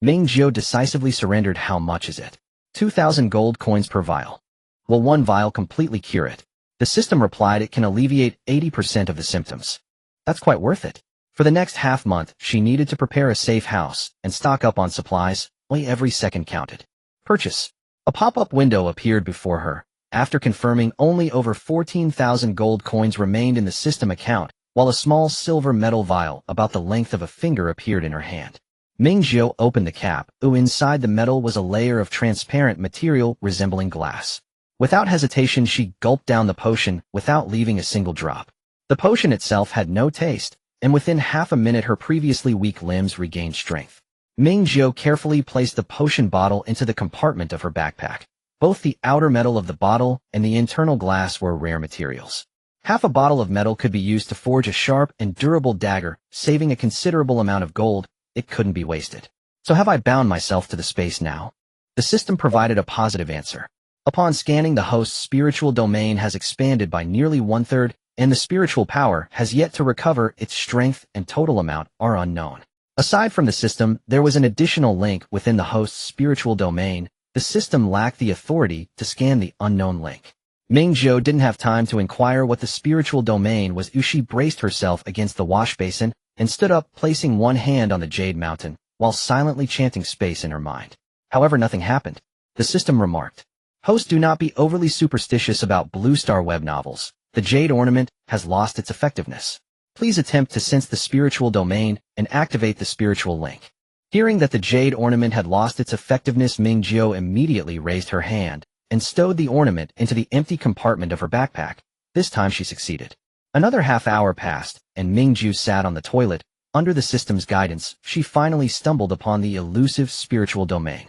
Ming Jiu decisively surrendered. How much is it? 2,000 gold coins per vial. Will one vial completely cure it? The system replied, it can alleviate 80% of the symptoms. That's quite worth it. For the next half-month, she needed to prepare a safe house and stock up on supplies. Every second counted. Purchase. A pop-up window appeared before her. After confirming, only over 14,000 gold coins remained in the system account, while a small silver metal vial about the length of a finger appeared in her hand. Ming Jiu opened the cap. Inside the metal was a layer of transparent material resembling glass. Without hesitation, she gulped down the potion without leaving a single drop. The potion itself had no taste, and within half a minute her previously weak limbs regained strength. Ming Jiu carefully placed the potion bottle into the compartment of her backpack. Both the outer metal of the bottle and the internal glass were rare materials. Half a bottle of metal could be used to forge a sharp and durable dagger, saving a considerable amount of gold. It couldn't be wasted. So have I bound myself to the space now? The system provided a positive answer. Upon scanning, the host's spiritual domain has expanded by nearly 1/3, and the spiritual power has yet to recover. Its strength and total amount are unknown. Aside from the system, there was an additional link within the host's spiritual domain. The system lacked the authority to scan the unknown link. Ming Jiu didn't have time to inquire what the spiritual domain was. She braced herself against the wash basin and stood up, placing one hand on the Jade Mountain, while silently chanting space in her mind. However, nothing happened. The system remarked, host, do not be overly superstitious about Blue Star web novels. The Jade Ornament has lost its effectiveness. Please attempt to sense the spiritual domain and activate the spiritual link. Hearing that the Jade Ornament had lost its effectiveness, Ming Jiu immediately raised her hand and stowed the ornament into the empty compartment of her backpack. This time she succeeded. Another half-hour passed, and Ming Jiu sat on the toilet. Under the system's guidance, she finally stumbled upon the elusive spiritual domain.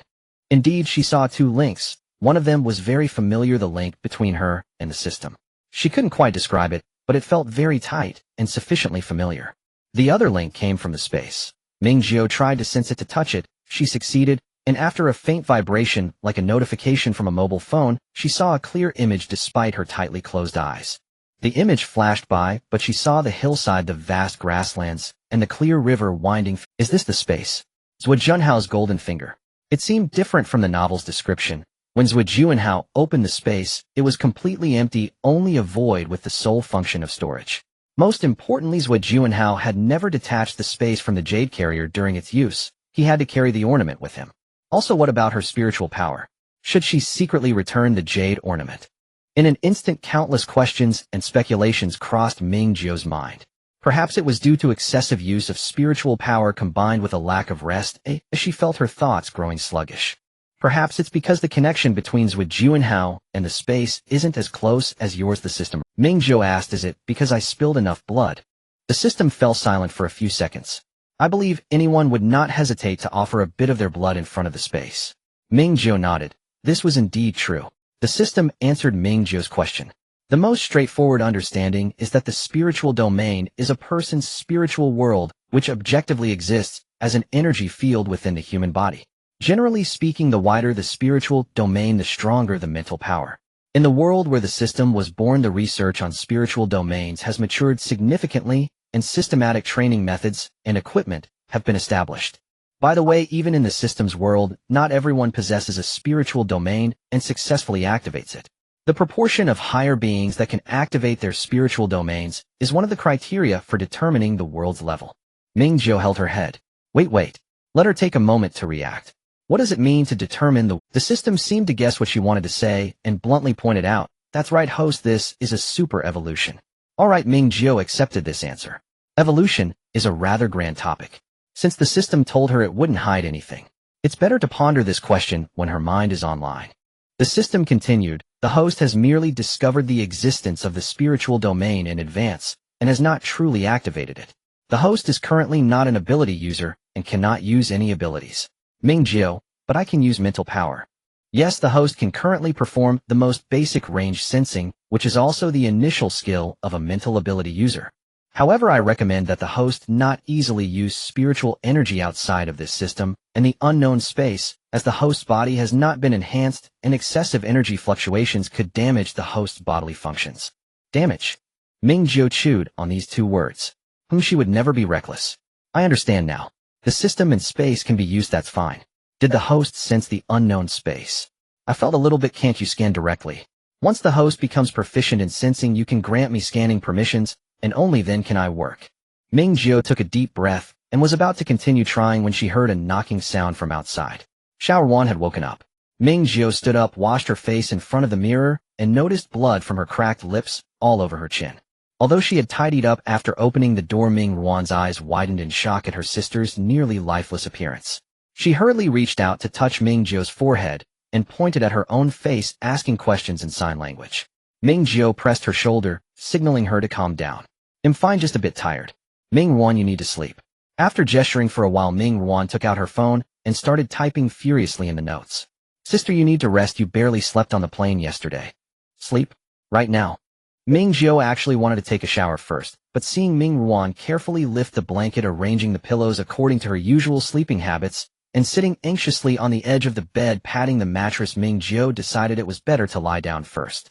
Indeed, she saw 2 links. One of them was very familiar, the link between her and the system. She couldn't quite describe it, but it felt very tight and sufficiently familiar. The other link came from the space. Ming Jiu tried to sense it, to touch it. She succeeded, and after a faint vibration, like a notification from a mobile phone, she saw a clear image despite her tightly closed eyes. The image flashed by, but she saw the hillside, the vast grasslands, and the clear river winding. Is this the space? Zhuo Junhao's golden finger. It seemed different from the novel's description. When Zhuo Junhao opened the space, it was completely empty, only a void with the sole function of storage. Most importantly, Zhuo Junhao had never detached the space from the jade carrier during its use. He had to carry the ornament with him. Also, what about her spiritual power? Should she secretly return the jade ornament? In an instant, countless questions and speculations crossed Ming Jiu's mind. Perhaps it was due to excessive use of spiritual power combined with a lack of rest, as she felt her thoughts growing sluggish. Perhaps it's because the connection between Zhuo Junhao and the space isn't as close as yours, the system. Ming Jiu asked, is it because I spilled enough blood? The system fell silent for a few seconds. I believe anyone would not hesitate to offer a bit of their blood in front of the space. Ming Jiu nodded. This was indeed true. The system answered Ming Jiu's question. The most straightforward understanding is that the spiritual domain is a person's spiritual world, which objectively exists as an energy field within the human body. Generally speaking, the wider the spiritual domain, the stronger the mental power. In the world where the system was born, the research on spiritual domains has matured significantly, and systematic training methods and equipment have been established. By the way, even in the system's world, not everyone possesses a spiritual domain and successfully activates it. The proportion of higher beings that can activate their spiritual domains is one of the criteria for determining the world's level. Ming Jiu held her head. Wait. Let her take a moment to react. What does it mean to determine the system seemed to guess what she wanted to say and bluntly pointed out, "That's right, host, this is a super evolution." Alright, Ming Jiu accepted this answer. Evolution is a rather grand topic. Since the system told her it wouldn't hide anything, it's better to ponder this question when her mind is online. The system continued, the host has merely discovered the existence of the spiritual domain in advance and has not truly activated it. The host is currently not an ability user and cannot use any abilities. Ming Jiu, but I can use mental power. Yes, the host can currently perform the most basic range sensing, which is also the initial skill of a mental ability user. However, I recommend that the host not easily use spiritual energy outside of this system and the unknown space, as the host's body has not been enhanced and excessive energy fluctuations could damage the host's bodily functions. Damage. Ming Jiu chewed on these two words. She would never be reckless. I understand now. The system and space can be used, that's fine. Did the host sense the unknown space? I felt a little bit. Can't you scan directly? Once the host becomes proficient in sensing, you can grant me scanning permissions, and only then can I work. Ming Jiu took a deep breath and was about to continue trying when she heard a knocking sound from outside. Xiao Wan had woken up. Ming Jiu stood up, washed her face in front of the mirror, and noticed blood from her cracked lips all over her chin. Although she had tidied up after opening the door, Ming Ruan's eyes widened in shock at her sister's nearly lifeless appearance. She hurriedly reached out to touch Ming Jiu's forehead and pointed at her own face, asking questions in sign language. Ming Jiu pressed her shoulder, signaling her to calm down. I'm fine, just a bit tired. Ming Ruan, you need to sleep. After gesturing for a while, Ming Ruan took out her phone and started typing furiously in the notes. Sister, you need to rest. You barely slept on the plane yesterday. Sleep? Right now. Ming Jiu actually wanted to take a shower first, but seeing Ming Ruan carefully lift the blanket, arranging the pillows according to her usual sleeping habits, and sitting anxiously on the edge of the bed patting the mattress, Ming Jiu decided it was better to lie down first.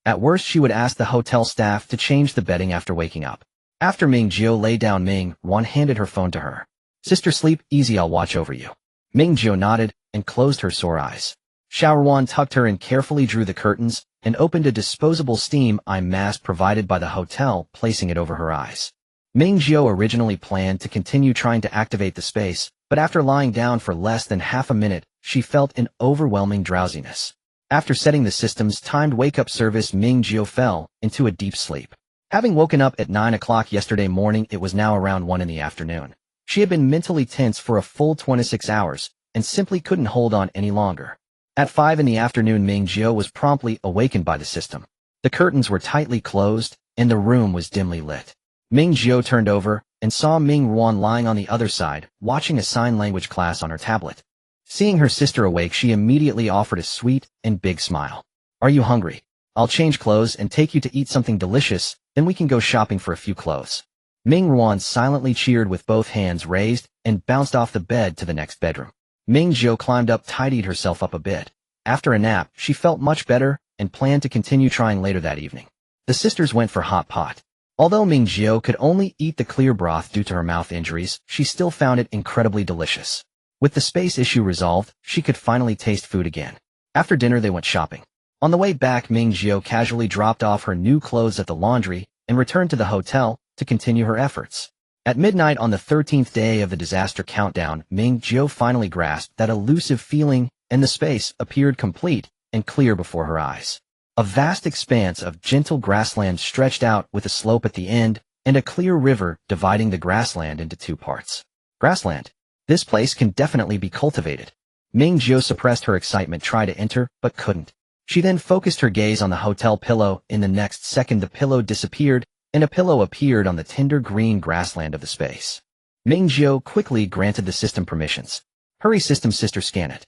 At worst, she would ask the hotel staff to change the bedding after waking up. After Ming Jiu lay down, Ming Ruan handed her phone to her. Sister, sleep easy, I'll watch over you. Ming Jiu nodded and closed her sore eyes. Xiao Wan tucked her in, carefully drew the curtains, and opened a disposable steam eye mask provided by the hotel, placing it over her eyes. Ming Jiu originally planned to continue trying to activate the space, but after lying down for less than half a minute, she felt an overwhelming drowsiness. After setting the system's timed wake-up service, Ming Jiu fell into a deep sleep. Having woken up at 9 o'clock yesterday morning, it was now around 1 in the afternoon. She had been mentally tense for a full 26 hours, and simply couldn't hold on any longer. At 5 in the afternoon, Ming Jiu was promptly awakened by the system. The curtains were tightly closed, and the room was dimly lit. Ming Jiu turned over and saw Ming Ruan lying on the other side, watching a sign language class on her tablet. Seeing her sister awake, she immediately offered a sweet and big smile. Are you hungry? I'll change clothes and take you to eat something delicious, then we can go shopping for a few clothes. Ming Ruan silently cheered with both hands raised and bounced off the bed to the next bedroom. Ming Jiu climbed up, tidied herself up a bit. After a nap, she felt much better and planned to continue trying later that evening. The sisters went for hot pot. Although Ming Jiu could only eat the clear broth due to her mouth injuries, she still found it incredibly delicious. With the space issue resolved, she could finally taste food again. After dinner, they went shopping. On the way back, Ming Jiu casually dropped off her new clothes at the laundry and returned to the hotel to continue her efforts. At midnight on the 13th day of the disaster countdown, Ming Jiu finally grasped that elusive feeling, and the space appeared complete and clear before her eyes. A vast expanse of gentle grassland stretched out with a slope at the end and a clear river dividing the grassland into two parts. Grassland. This place can definitely be cultivated. Ming Jiu suppressed her excitement, tried to enter, but couldn't. She then focused her gaze on the hotel pillow. In the next second, the pillow disappeared, and a pillow appeared on the tender green grassland of the space. Ming Jiu quickly granted the system permissions. Hurry, system sister, scan it.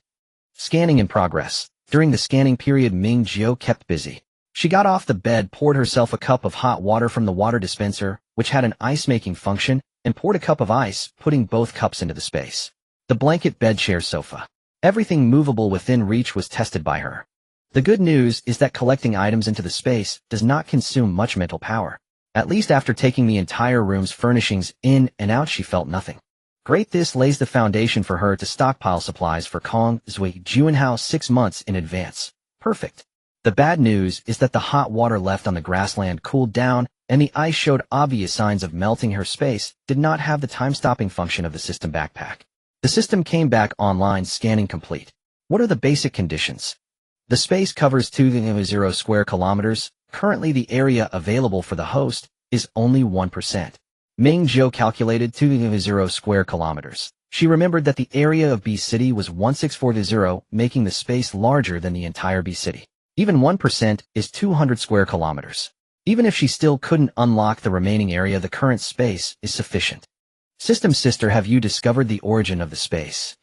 Scanning in progress. During the scanning period, Ming Jiu kept busy. She got off the bed, poured herself a cup of hot water from the water dispenser, which had an ice-making function, and poured a cup of ice, putting both cups into the space. The blanket, bed, chair, sofa. Everything movable within reach was tested by her. The good news is that collecting items into the space does not consume much mental power. At least after taking the entire room's furnishings in and out, she felt nothing. Great, this lays the foundation for her to stockpile supplies for Kong Zui Juanhao 6 months in advance. Perfect. The bad news is that the hot water left on the grassland cooled down, and the ice showed obvious signs of melting. Her space did not have the time-stopping function of the system backpack. The system came back online, scanning complete. What are the basic conditions? The space covers 2.0 square kilometers. Currently, the area available for the host is only 1%. Ming Jiu calculated 2.0 square kilometers. She remembered that the area of B City was 1640, making the space larger than the entire B City. Even 1% is 200 square kilometers. Even if she still couldn't unlock the remaining area, the current space is sufficient. System Sister, have you discovered the origin of the space?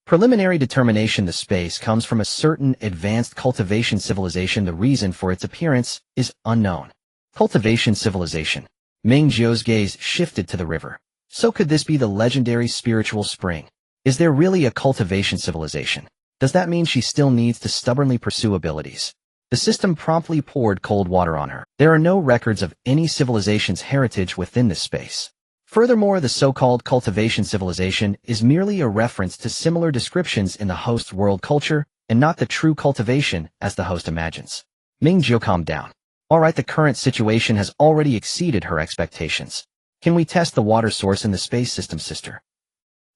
Preliminary determination: the space comes from a certain advanced cultivation civilization. The reason for its appearance is unknown. Cultivation civilization. Ming Jiu's gaze shifted to the river. So could this be the legendary spiritual spring? Is there really a cultivation civilization? Does that mean she still needs to stubbornly pursue abilities? The system promptly poured cold water on her. There are no records of any civilization's heritage within this space. Furthermore, the so-called cultivation civilization is merely a reference to similar descriptions in the host's world culture, and not the true cultivation as the host imagines. Ming Jiu calmed down. Alright, the current situation has already exceeded her expectations. Can we test the water source in the space, System Sister?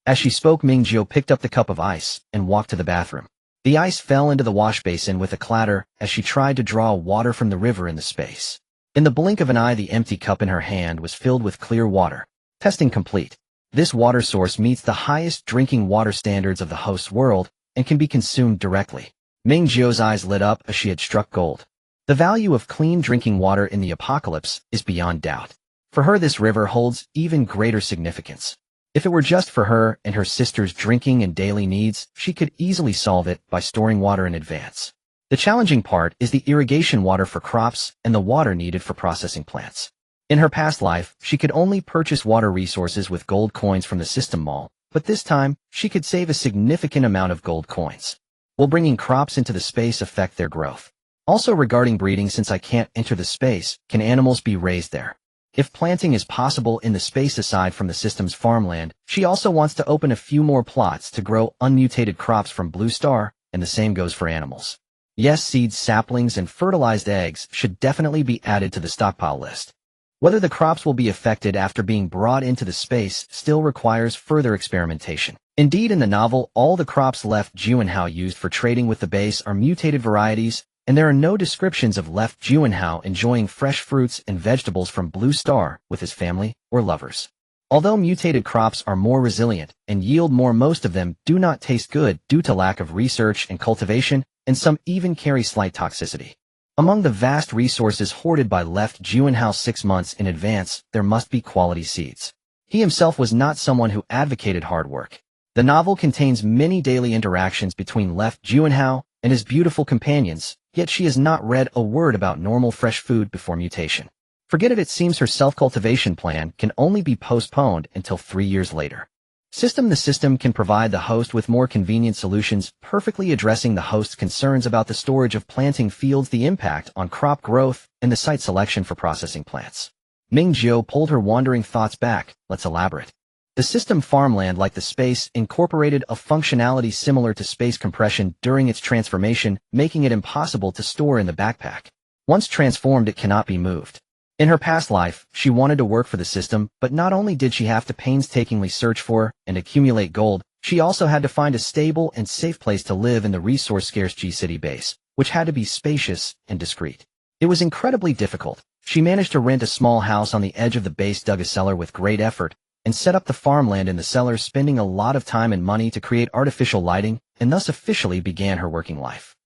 As she spoke, Ming Jiu picked up the cup of ice and walked to the bathroom. The ice fell into the wash basin with a clatter as she tried to draw water from the river in the space. In the blink of an eye, the empty cup in her hand was filled with clear water. Testing complete. This water source meets the highest drinking water standards of the host's world and can be consumed directly. Ming Jiu's eyes lit up as she had struck gold. The value of clean drinking water in the apocalypse is beyond doubt. For her, this river holds even greater significance. If it were just for her and her sister's drinking and daily needs, she could easily solve it by storing water in advance. The challenging part is the irrigation water for crops and the water needed for processing plants. In her past life, she could only purchase water resources with gold coins from the system mall, but this time, she could save a significant amount of gold coins. Will bringing crops into the space affect their growth? Also, regarding breeding, since I can't enter the space, can animals be raised there? If planting is possible in the space aside from the system's farmland, she also wants to open a few more plots to grow unmutated crops from Blue Star, and the same goes for animals. Yes, seeds, saplings, and fertilized eggs should definitely be added to the stockpile list. Whether the crops will be affected after being brought into the space still requires further experimentation. Indeed, in the novel, all the crops Left Juanhao used for trading with the base are mutated varieties, and there are no descriptions of Left Juanhao enjoying fresh fruits and vegetables from Blue Star with his family or lovers. Although mutated crops are more resilient and yield more, most of them do not taste good due to lack of research and cultivation, and some even carry slight toxicity. Among the vast resources hoarded by Left Juanhao 6 months in advance, there must be quality seeds. He himself was not someone who advocated hard work. The novel contains many daily interactions between Left Juanhao and his beautiful companions, yet she has not read a word about normal fresh food before mutation. Forget it, it seems her self-cultivation plan can only be postponed until 3 years later. The system can provide the host with more convenient solutions, perfectly addressing the host's concerns about the storage of planting fields, the impact on crop growth, and the site selection for processing plants. Ming Jiu pulled her wandering thoughts back. Let's elaborate. The system farmland, like the space, incorporated a functionality similar to space compression during its transformation, making it impossible to store in the backpack. Once transformed, it cannot be moved. In her past life, she wanted to work for the system, but not only did she have to painstakingly search for and accumulate gold, she also had to find a stable and safe place to live in the resource-scarce G-City base, which had to be spacious and discreet. It was incredibly difficult. She managed to rent a small house on the edge of the base, dug a cellar with great effort, and set up the farmland in the cellar, spending a lot of time and money to create artificial lighting, and thus officially began her working life.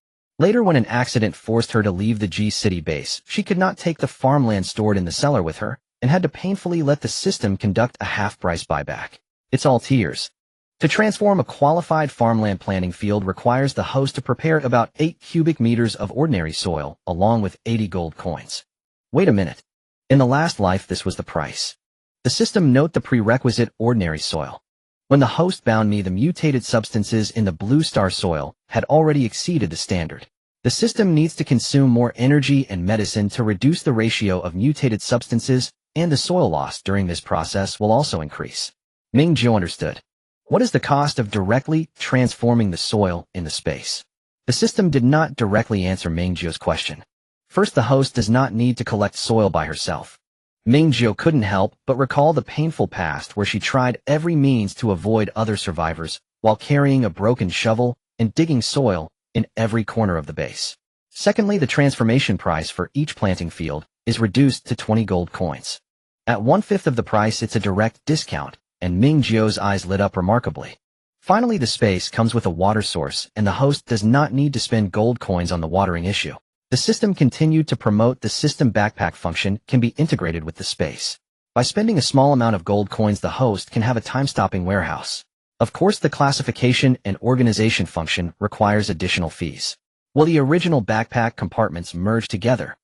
Later, when an accident forced her to leave the G-City base, she could not take the farmland stored in the cellar with her, and had to painfully let the system conduct a half-price buyback. It's all tears. To transform a qualified farmland planting field requires the host to prepare about 8 cubic meters of ordinary soil, along with 80 gold coins. Wait a minute. In the last life, this was the price. The system note the prerequisite ordinary soil. When the host bound me, the mutated substances in the Blue Star soil had already exceeded the standard. The system needs to consume more energy and medicine to reduce the ratio of mutated substances, and the soil loss during this process will also increase. Ming Jiu understood. What is the cost of directly transforming the soil into space? The system did not directly answer Ming Jiu's question. First, the host does not need to collect soil by herself. Ming Jiu couldn't help but recall the painful past where she tried every means to avoid other survivors while carrying a broken shovel and digging soil in every corner of the base. Secondly, the transformation price for each planting field is reduced to 20 gold coins. At 1/5 of the price, it's a direct discount, and Ming Jiu's eyes lit up remarkably. Finally, the space comes with a water source, and the host does not need to spend gold coins on the watering issue. The system continued to promote the system backpack function can be integrated with the space. By spending a small amount of gold coins, the host can have a time-stopping warehouse. Of course, the classification and organization function requires additional fees. Will the original backpack compartments merge together?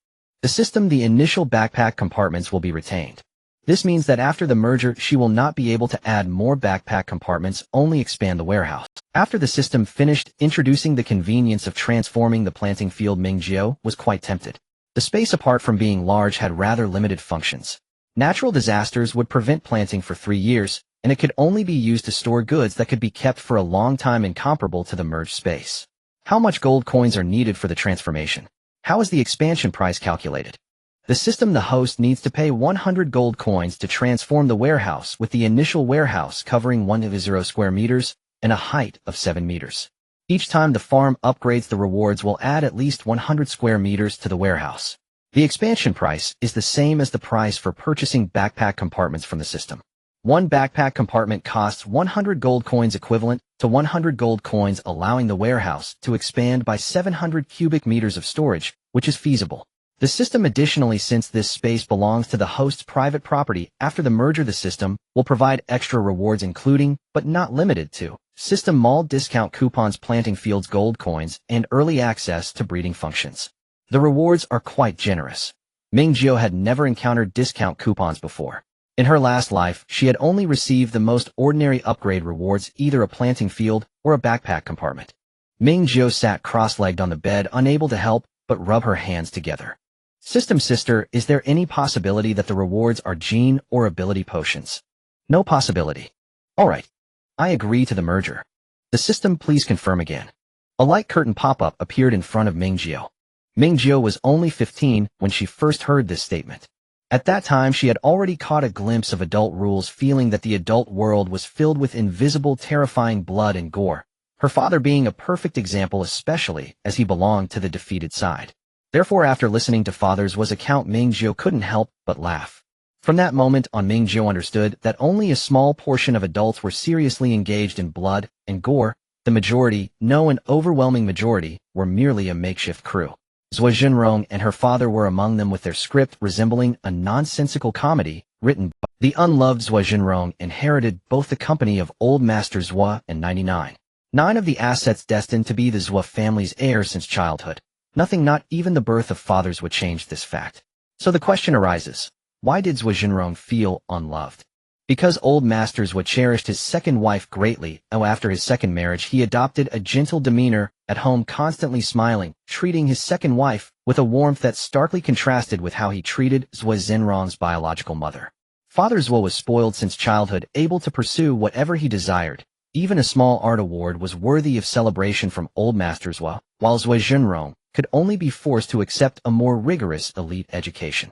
The initial backpack compartments will be retained. This means that after the merger, she will not be able to add more backpack compartments, only expand the warehouse. After the system finished introducing the convenience of transforming the planting field, Ming Jiu was quite tempted. The space, apart from being large, had rather limited functions. Natural disasters would prevent planting for 3 years, and it could only be used to store goods that could be kept for a long time, incomparable to the merged space. How much gold coins are needed for the transformation? How is the expansion price calculated? The host needs to pay 100 gold coins to transform the warehouse, with the initial warehouse covering 10 square meters and a height of 7 meters. Each time the farm upgrades, the rewards will add at least 100 square meters to the warehouse. The expansion price is the same as the price for purchasing backpack compartments from the system. One backpack compartment costs 100 gold coins, equivalent to 100 gold coins, allowing the warehouse to expand by 700 cubic meters of storage, which is feasible. The system additionally, since this space belongs to the host's private property, after the merger the system will provide extra rewards, including, but not limited to, system mall discount coupons, planting fields gold coins, and early access to breeding functions. The rewards are quite generous. Ming Jiu had never encountered discount coupons before. In her last life, she had only received the most ordinary upgrade rewards, either a planting field or a backpack compartment. Ming Jiu sat cross-legged on the bed, unable to help but rub her hands together. System sister, is there any possibility that the rewards are gene or ability potions? No possibility. Alright. I agree to the merger. The system, please confirm again. A light curtain pop-up appeared in front of Ming Jiu. Ming Jiu was only 15 when she first heard this statement. At that time, she had already caught a glimpse of adult rules, feeling that the adult world was filled with invisible, terrifying blood and gore, her father being a perfect example, especially as he belonged to the defeated side. Therefore, after listening to Fodder's account, Ming Jiu couldn't help but laugh. From that moment on, Ming Jiu understood that only a small portion of adults were seriously engaged in blood and gore. The majority, no, an overwhelming majority, were merely a makeshift crew. Zhuo Jinrong and her father were among them, with their script resembling a nonsensical comedy written by the unloved Zhuo Jinrong. Inherited both the company of Old Master Zhuo and 99 of the assets destined to be the Zhuo family's heir since childhood. Nothing, not even the birth of fathers, would change this fact. So the question arises, why did Zhuo Jinrong feel unloved? Because Old Master Zhuo cherished his second wife greatly. After his second marriage, he adopted a gentle demeanor at home, constantly smiling, treating his second wife with a warmth that starkly contrasted with how he treated Zhuo Jinrong's biological mother. Father Zhuo was spoiled since childhood, able to pursue whatever he desired. Even a small art award was worthy of celebration from Old Master Zhuo, while Zhuo Jinrong could only be forced to accept a more rigorous elite education.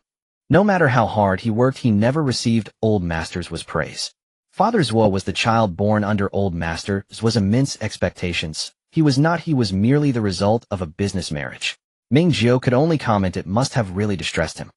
No matter how hard he worked, he never received Old Master Zhuo's praise. Father Zhuo was the child born under Old Master Zhuo's immense expectations. He was merely the result of a business marriage. Ming Jiu could only comment, it must have really distressed him.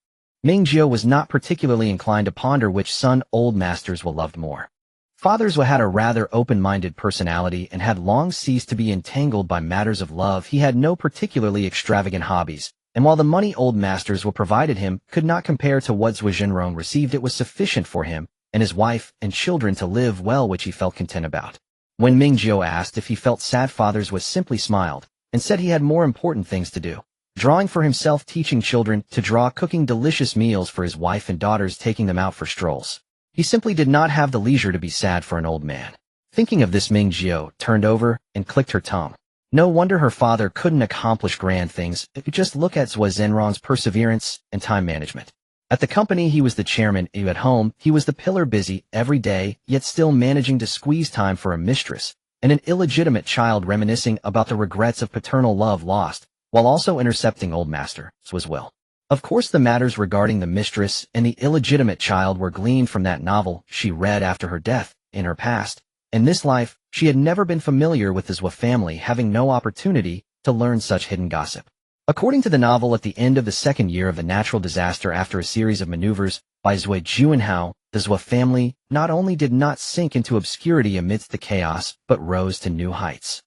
Ming Jiu was not particularly inclined to ponder which son Old Master Zhuo loved more. Father Zhuo had a rather open-minded personality and had long ceased to be entangled by matters of love. He had no particularly extravagant hobbies, and while the money Old Master Zhuo provided him could not compare to what Zhuo Jinrong received, it was sufficient for him and his wife and children to live well, which he felt content about. When Ming Jiu asked if he felt sad, Father Zhuo simply smiled and said he had more important things to do. Drawing for himself, teaching children to draw, cooking delicious meals for his wife and daughters, taking them out for strolls. He simply did not have the leisure to be sad for an old man. Thinking of this, Ming Jiu turned over and clicked her tongue. No wonder her father couldn't accomplish grand things. If you just look at Zhuo Zhenrong's perseverance and time management. At the company, he was the chairman. At home, he was the pillar, busy every day, yet still managing to squeeze time for a mistress and an illegitimate child, reminiscing about the regrets of paternal love lost, while also intercepting old master Swiss will. Of course, the matters regarding the mistress and the illegitimate child were gleaned from that novel she read after her death. In her past, in this life, she had never been familiar with the Zhou family, having no opportunity to learn such hidden gossip. According to the novel, at the end of the second year of the natural disaster, after a series of maneuvers by Zhou Juanhao, the Zhou family not only did not sink into obscurity amidst the chaos, but rose to new heights.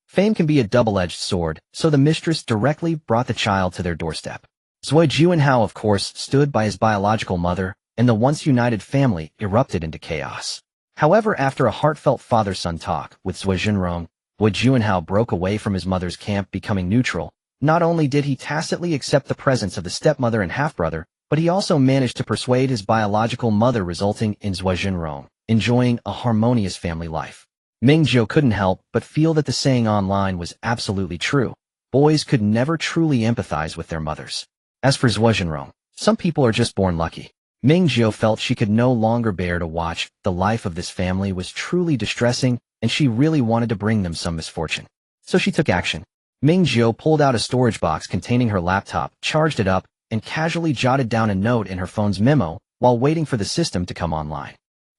Fame can be a double-edged sword, so the mistress directly brought the child to their doorstep. Zhou Juanhao, of course, stood by his biological mother, and the once united family erupted into chaos. However, after a heartfelt father-son talk with Zhou Junrong, Zhou Juanhao broke away from his mother's camp, becoming neutral. Not only did he tacitly accept the presence of the stepmother and half-brother, but he also managed to persuade his biological mother, resulting in Zhou Junrong enjoying a harmonious family life. Ming Jiu couldn't help but feel that the saying online was absolutely true. Boys could never truly empathize with their mothers. As for Zhou Junrong, some people are just born lucky. Ming Jiu felt she could no longer bear to watch. The life of this family was truly distressing, and she really wanted to bring them some misfortune. So she took action. Ming Jiu pulled out a storage box containing her laptop, charged it up, and casually jotted down a note in her phone's memo while waiting for the system to come online.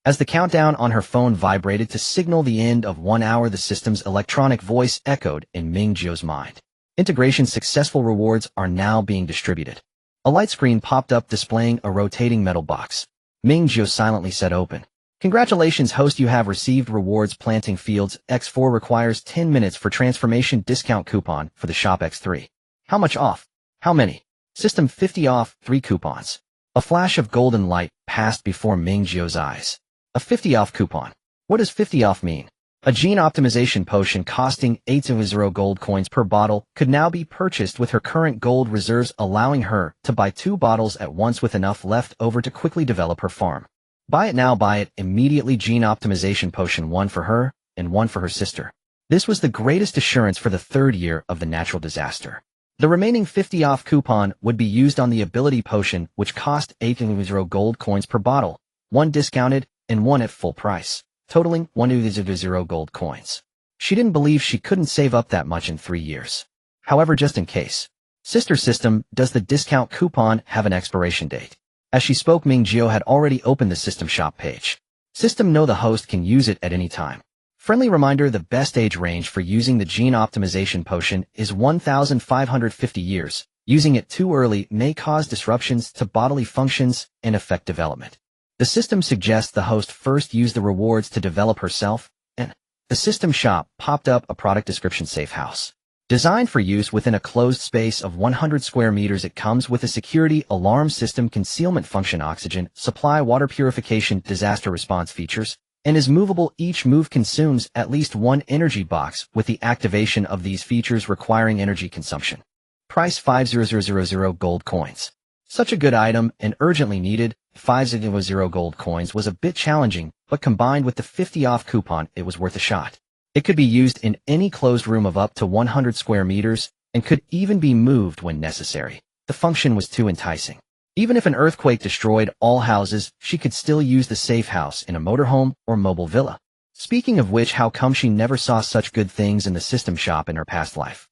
As the countdown on her phone vibrated to signal the end of 1 hour, the system's electronic voice echoed in Ming Jiu's mind. Integration successful, rewards are now being distributed. A light screen popped up displaying a rotating metal box. Ming Jiu silently said, "Open. Congratulations, host, you have received rewards. Planting fields X4 requires 10 minutes for transformation. Discount coupon for the shop X3. How much off? How many? System 50 off, 3 coupons." A flash of golden light passed before Ming Jiu's eyes. A 50 off coupon. What does 50 off mean? A gene optimization potion costing 800 gold coins per bottle could now be purchased with her current gold reserves, allowing her to buy 2 bottles at once with enough left over to quickly develop her farm. Buy it now, buy it immediately. Gene optimization potion, 1 for her and 1 for her sister. This was the greatest assurance for the 3rd year of the natural disaster. The remaining 50 off coupon would be used on the ability potion, which cost 800 gold coins per bottle, 1 discounted and 1 at full price, totaling 100 gold coins. She didn't believe she couldn't save up that much in 3 years. However, just in case. Sister system, does the discount coupon have an expiration date? As she spoke, Ming Jiu had already opened the system shop page. System, no, the host can use it at any time. Friendly reminder, the best age range for using the gene optimization potion is 1,550 years. Using it too early may cause disruptions to bodily functions and affect development. The system suggests the host first use the rewards to develop herself, and the system shop popped up a product description: safe house. Designed for use within a closed space of 100 square meters, it comes with a security alarm system, concealment function, oxygen supply, water purification, disaster response features, and is movable. Each move consumes at least 1 energy box, with the activation of these features requiring energy consumption. Price 5,000 gold coins. Such a good item and urgently needed. 5,000 gold coins was a bit challenging, but combined with the 50 off coupon, it was worth a shot. It could be used in any closed room of up to 100 square meters and could even be moved when necessary. The function was too enticing. Even if an earthquake destroyed all houses, she could still use the safe house in a motorhome or mobile villa. Speaking of which, how come she never saw such good things in the system shop in her past life?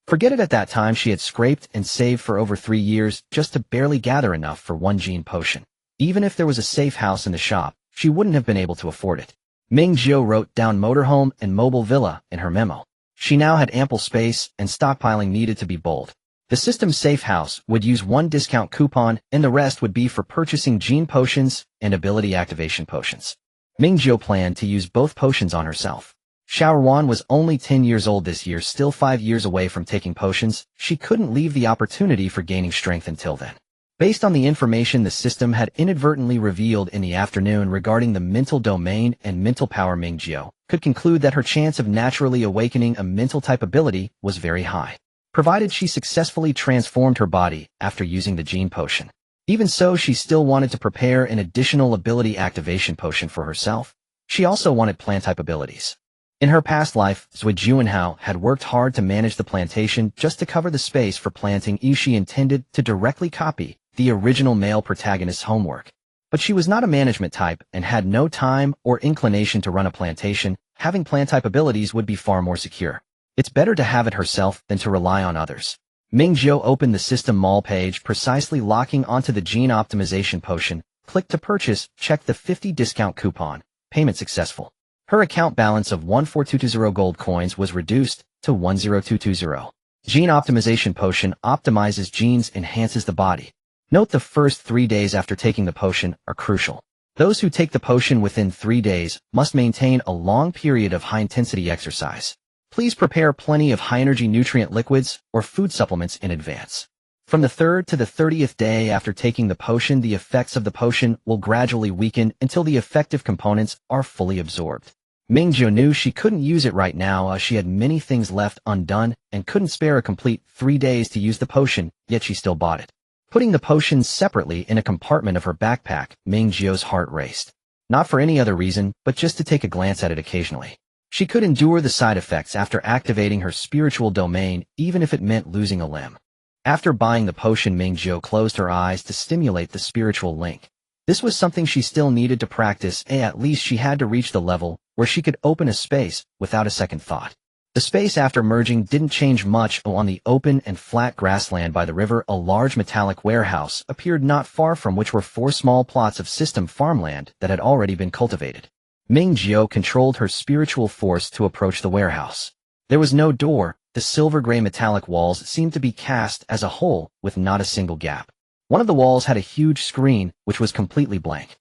Forget it, at that time she had scraped and saved for over 3 years just to barely gather enough for 1 gene potion. Even if there was a safe house in the shop, she wouldn't have been able to afford it. Ming Jiu wrote down motorhome and mobile villa in her memo. She now had ample space, and stockpiling needed to be bold. The system's safe house would use 1 discount coupon, and the rest would be for purchasing gene potions and ability activation potions. Ming Jiu planned to use both potions on herself. Xiaoruan was only 10 years old this year, still 5 years away from taking potions. She couldn't leave the opportunity for gaining strength until then. Based on the information the system had inadvertently revealed in the afternoon regarding the mental domain and mental power, Ming Jiu could conclude that her chance of naturally awakening a mental type ability was very high, provided she successfully transformed her body after using the gene potion. Even so, she still wanted to prepare an additional ability activation potion for herself. She also wanted plant-type abilities. In her past life, Zhou Juanhao had worked hard to manage the plantation just to cover the space for planting. She intended to directly copy the original male protagonist's homework. But she was not a management type and had no time or inclination to run a plantation. Having plant-type abilities would be far more secure. It's better to have it herself than to rely on others. Ming Jiu opened the system mall page, precisely locking onto the gene optimization potion, clicked to purchase, checked the 50 discount coupon, payment successful. Her account balance of 14220 gold coins was reduced to 10220. Gene optimization potion optimizes genes, enhances the body. Note the first 3 days after taking the potion are crucial. Those who take the potion within 3 days must maintain a long period of high-intensity exercise. Please prepare plenty of high-energy nutrient liquids or food supplements in advance. From the 3rd to the 30th day after taking the potion, the effects of the potion will gradually weaken until the effective components are fully absorbed. Ming Jiu knew she couldn't use it right now as she had many things left undone and couldn't spare a complete 3 days to use the potion, yet she still bought it. Putting the potions separately in a compartment of her backpack, Ming Jiu's heart raced. Not for any other reason, but just to take a glance at it occasionally. She could endure the side effects after activating her spiritual domain, even if it meant losing a limb. After buying the potion, Ming Jiu closed her eyes to stimulate the spiritual link. This was something she still needed to practice, and at least she had to reach the level where she could open a space without a second thought. The space after merging didn't change much. On the open and flat grassland by the river, a large metallic warehouse appeared not far from which were 4 small plots of system farmland that had already been cultivated. Ming Jiu controlled her spiritual force to approach the warehouse. There was no door. The silver-gray metallic walls seemed to be cast as a whole with not a single gap. One of the walls had a huge screen, which was completely blank.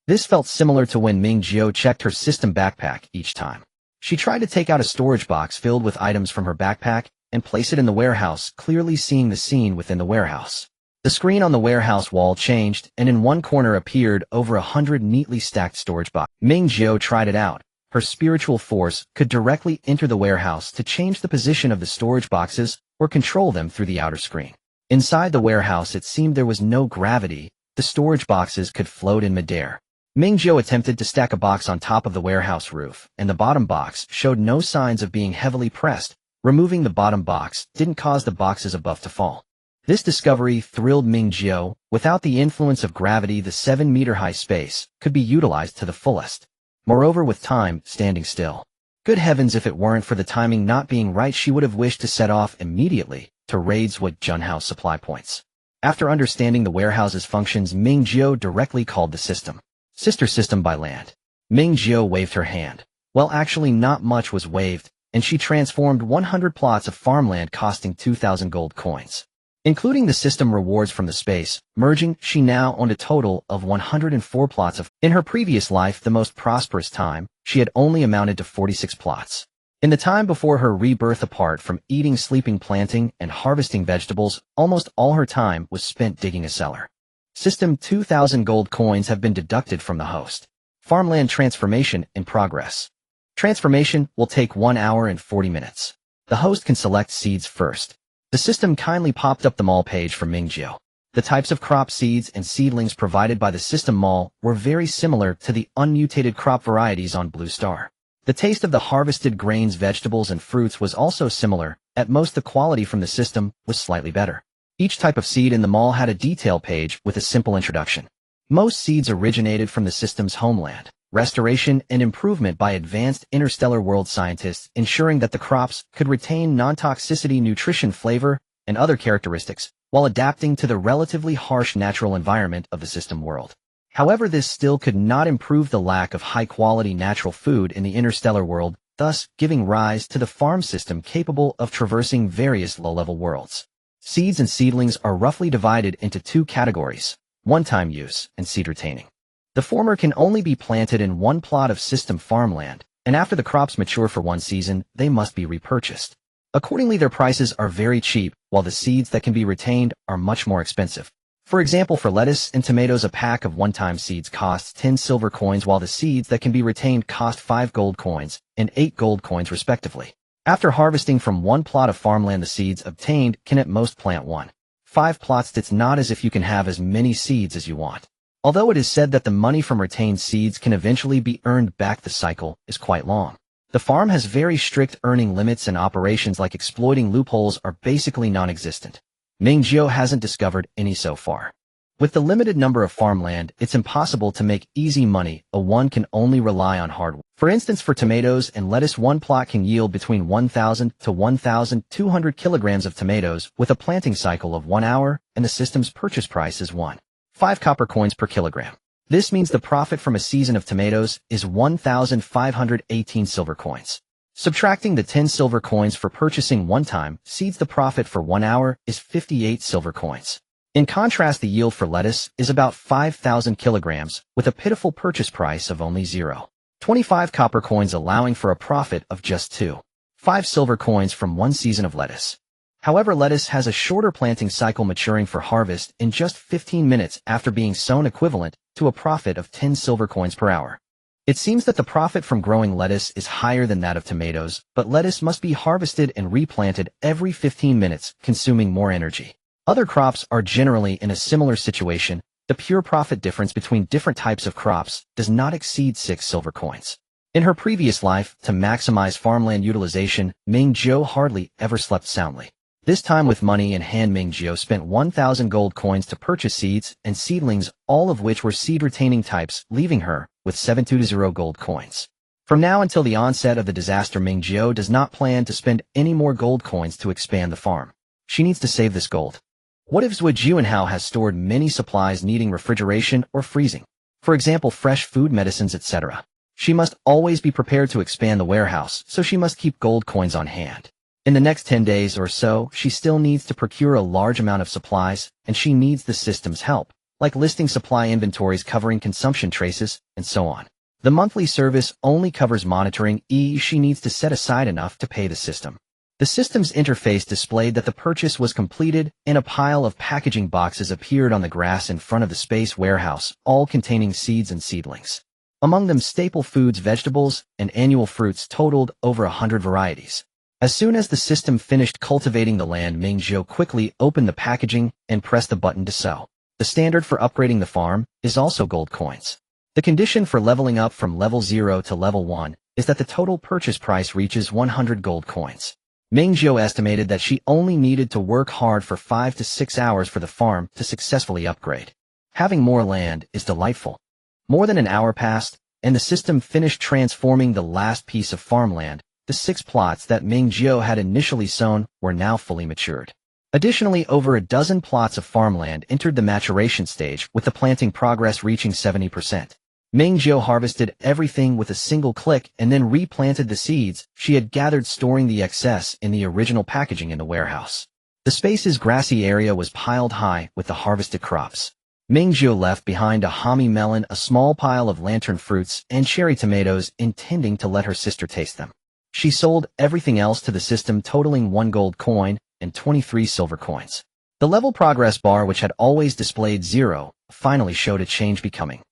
This felt similar to when Ming Jiu checked her system backpack each time. She tried to take out a storage box filled with items from her backpack and place it in the warehouse, clearly seeing the scene within the warehouse. The screen on the warehouse wall changed, and in one corner appeared over 100 neatly stacked storage boxes. Ming Jiu tried it out. Her spiritual force could directly enter the warehouse to change the position of the storage boxes or control them through the outer screen. Inside the warehouse, it seemed there was no gravity. The storage boxes could float in midair. Ming Jiu attempted to stack a box on top of the warehouse roof, and the bottom box showed no signs of being heavily pressed. Removing the bottom box didn't cause the boxes above to fall. This discovery thrilled Ming Jiu. Without the influence of gravity, the 7-meter-high space could be utilized to the fullest. Moreover, with time standing still. Good heavens, if it weren't for the timing not being right, she would have wished to set off immediately to raids with Junhouse supply points. After understanding the warehouse's functions, Ming Jiu directly called the system. Sister system by land. Ming Jiu waved her hand. Well, actually not much was waved, and she transformed 100 plots of farmland costing 2,000 gold coins. Including the system rewards from the space merging, she now owned a total of 104 plots of. In her previous life, the most prosperous time, she had only amounted to 46 plots. In the time before her rebirth, apart from eating, sleeping, planting, and harvesting vegetables, almost all her time was spent digging a cellar. System 2,000 gold coins have been deducted from the host. Farmland transformation in progress. Transformation will take 1 hour and 40 minutes. The host can select seeds first. The system kindly popped up the mall page for Ming Jiu. The types of crop seeds and seedlings provided by the system mall were very similar to the unmutated crop varieties on Blue Star. The taste of the harvested grains, vegetables, and fruits was also similar. At most, the quality from the system was slightly better. Each type of seed in the mall had a detail page with a simple introduction. Most seeds originated from the system's homeland. Restoration and improvement by advanced interstellar world scientists, ensuring that the crops could retain non-toxicity, nutrition, flavor, and other characteristics, while adapting to the relatively harsh natural environment of the system world. However, this still could not improve the lack of high-quality natural food in the interstellar world, thus giving rise to the farm system capable of traversing various low-level worlds. Seeds and seedlings are roughly divided into 2 categories: one-time use and seed retaining. The former can only be planted in 1 plot of system farmland, and after the crops mature for 1 season, they must be repurchased. Accordingly, their prices are very cheap, while the seeds that can be retained are much more expensive. For example, for lettuce and tomatoes, a pack of one-time seeds costs 10 silver coins, while the seeds that can be retained cost 5 gold coins and 8 gold coins respectively. After harvesting from 1 plot of farmland, the seeds obtained can at most plant 1.5 plots. It's not as if you can have as many seeds as you want. Although it is said that the money from retained seeds can eventually be earned back, the cycle is quite long. The farm has very strict earning limits, and operations like exploiting loopholes are basically non-existent. Ming Jiu hasn't discovered any so far. With the limited number of farmland, it's impossible to make easy money. One can only rely on hard work. For instance, for tomatoes and lettuce, one plot can yield between 1,000 to 1,200 kilograms of tomatoes with a planting cycle of 1 hour, and the system's purchase price is 1.5 copper coins per kilogram. This means the profit from a season of tomatoes is 1,518 silver coins. Subtracting the 10 silver coins for purchasing one-time seeds, the profit for 1 hour is 58 silver coins. In contrast, the yield for lettuce is about 5,000 kilograms, with a pitiful purchase price of only 0.25 copper coins, allowing for a profit of just 2.5 silver coins from one season of lettuce. However, lettuce has a shorter planting cycle, maturing for harvest in just 15 minutes after being sown, equivalent to a profit of 10 silver coins per hour. It seems that the profit from growing lettuce is higher than that of tomatoes, but lettuce must be harvested and replanted every 15 minutes, consuming more energy. Other crops are generally in a similar situation. The pure profit difference between different types of crops does not exceed 6 silver coins. In her previous life, to maximize farmland utilization, Ming Jiu hardly ever slept soundly. This time, with money in hand, Ming Jiu spent 1,000 gold coins to purchase seeds and seedlings, all of which were seed-retaining types, leaving her with 720 gold coins. From now until the onset of the disaster, Ming Jiu does not plan to spend any more gold coins to expand the farm. She needs to save this gold. What if Zhu Juanhao has stored many supplies needing refrigeration or freezing? For example, fresh food, medicines, etc. She must always be prepared to expand the warehouse, so she must keep gold coins on hand. In the next 10 days or so, she still needs to procure a large amount of supplies, and she needs the system's help, like listing supply inventories covering consumption traces, and so on. The monthly service only covers monitoring, she needs to set aside enough to pay the system. The system's interface displayed that the purchase was completed, and a pile of packaging boxes appeared on the grass in front of the space warehouse, all containing seeds and seedlings. Among them, staple foods, vegetables, and annual fruits totaled over 100 varieties. As soon as the system finished cultivating the land, Ming Jiu quickly opened the packaging and pressed the button to sow. The standard for upgrading the farm is also gold coins. The condition for leveling up from level 0 to level 1 is that the total purchase price reaches 100 gold coins. Ming Jiu estimated that she only needed to work hard for 5 to 6 hours for the farm to successfully upgrade. Having more land is delightful. More than an hour passed, and the system finished transforming the last piece of farmland. The 6 plots that Ming Jiu had initially sown were now fully matured. Additionally, over a dozen plots of farmland entered the maturation stage, with the planting progress reaching 70%. Ming Jiu harvested everything with a single click and then replanted the seeds she had gathered, storing the excess in the original packaging in the warehouse. The space's grassy area was piled high with the harvested crops. Ming Jiu left behind a hominy melon, a small pile of lantern fruits, and cherry tomatoes, intending to let her sister taste them. She sold everything else to the system, totaling 1 gold coin and 23 silver coins. The level progress bar, which had always displayed 0, finally showed a change, becoming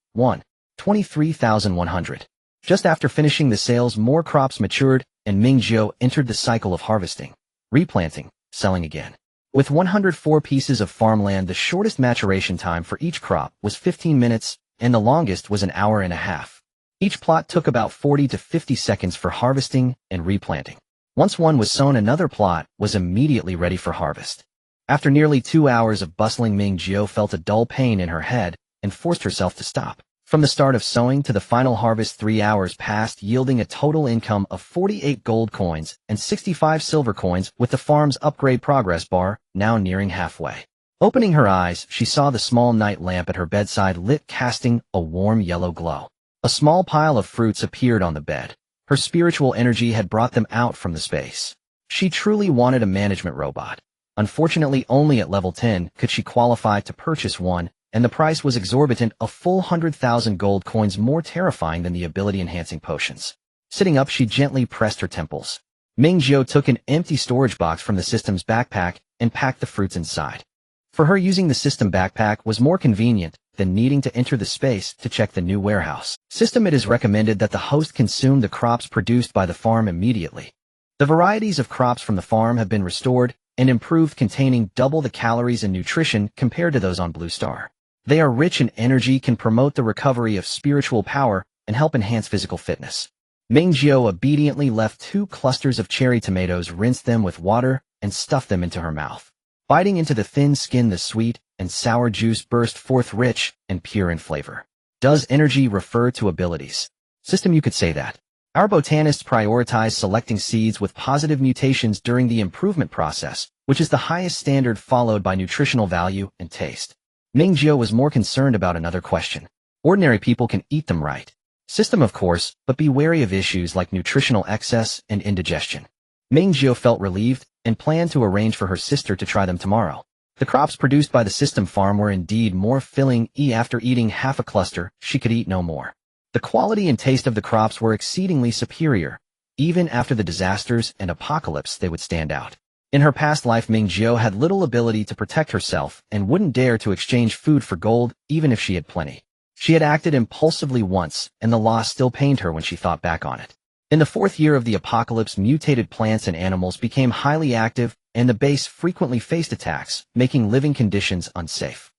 23,100. Just after finishing the sales, more crops matured, and Ming Jiu entered the cycle of harvesting, replanting, selling again. With 104 pieces of farmland, the shortest maturation time for each crop was 15 minutes, and the longest was an hour and a half. Each plot took about 40 to 50 seconds for harvesting and replanting. Once one was sown, another plot was immediately ready for harvest. After nearly 2 hours of bustling, Ming Jiu felt a dull pain in her head and forced herself to stop. From the start of sowing to the final harvest, 3 hours passed, yielding a total income of 48 gold coins and 65 silver coins, with the farm's upgrade progress bar now nearing halfway. Opening her eyes, she saw the small night lamp at her bedside lit, casting a warm yellow glow. A small pile of fruits appeared on the bed. Her spiritual energy had brought them out from the space. She truly wanted a management robot. Unfortunately, only at level 10 could she qualify to purchase one, and the price was exorbitant, a full 100,000 gold coins, more terrifying than the ability-enhancing potions. Sitting up, she gently pressed her temples. Ming Jiu took an empty storage box from the system's backpack and packed the fruits inside. For her, using the system backpack was more convenient than needing to enter the space to check the new warehouse system. It is recommended that the host consume the crops produced by the farm immediately. The varieties of crops from the farm have been restored and improved, containing double the calories and nutrition compared to those on Blue Star. They are rich in energy, can promote the recovery of spiritual power, and help enhance physical fitness. Ming Jiu obediently left 2 clusters of cherry tomatoes, rinsed them with water, and stuffed them into her mouth. Biting into the thin skin, the sweet and sour juice burst forth rich and pure in flavor. Does energy refer to abilities? System, you could say that. Our botanists prioritize selecting seeds with positive mutations during the improvement process, which is the highest standard, followed by nutritional value and taste. Ming Jiu was more concerned about another question. Ordinary people can eat them, right? System, of course, but be wary of issues like nutritional excess and indigestion. Ming Jiu felt relieved and planned to arrange for her sister to try them tomorrow. The crops produced by the system farm were indeed more filling. After eating half a cluster, she could eat no more. The quality and taste of the crops were exceedingly superior. Even after the disasters and apocalypse, they would stand out. In her past life, Ming Jiu had little ability to protect herself and wouldn't dare to exchange food for gold, even if she had plenty. She had acted impulsively once, and the loss still pained her when she thought back on it. In the 4th year of the apocalypse, mutated plants and animals became highly active, and the base frequently faced attacks, making living conditions unsafe.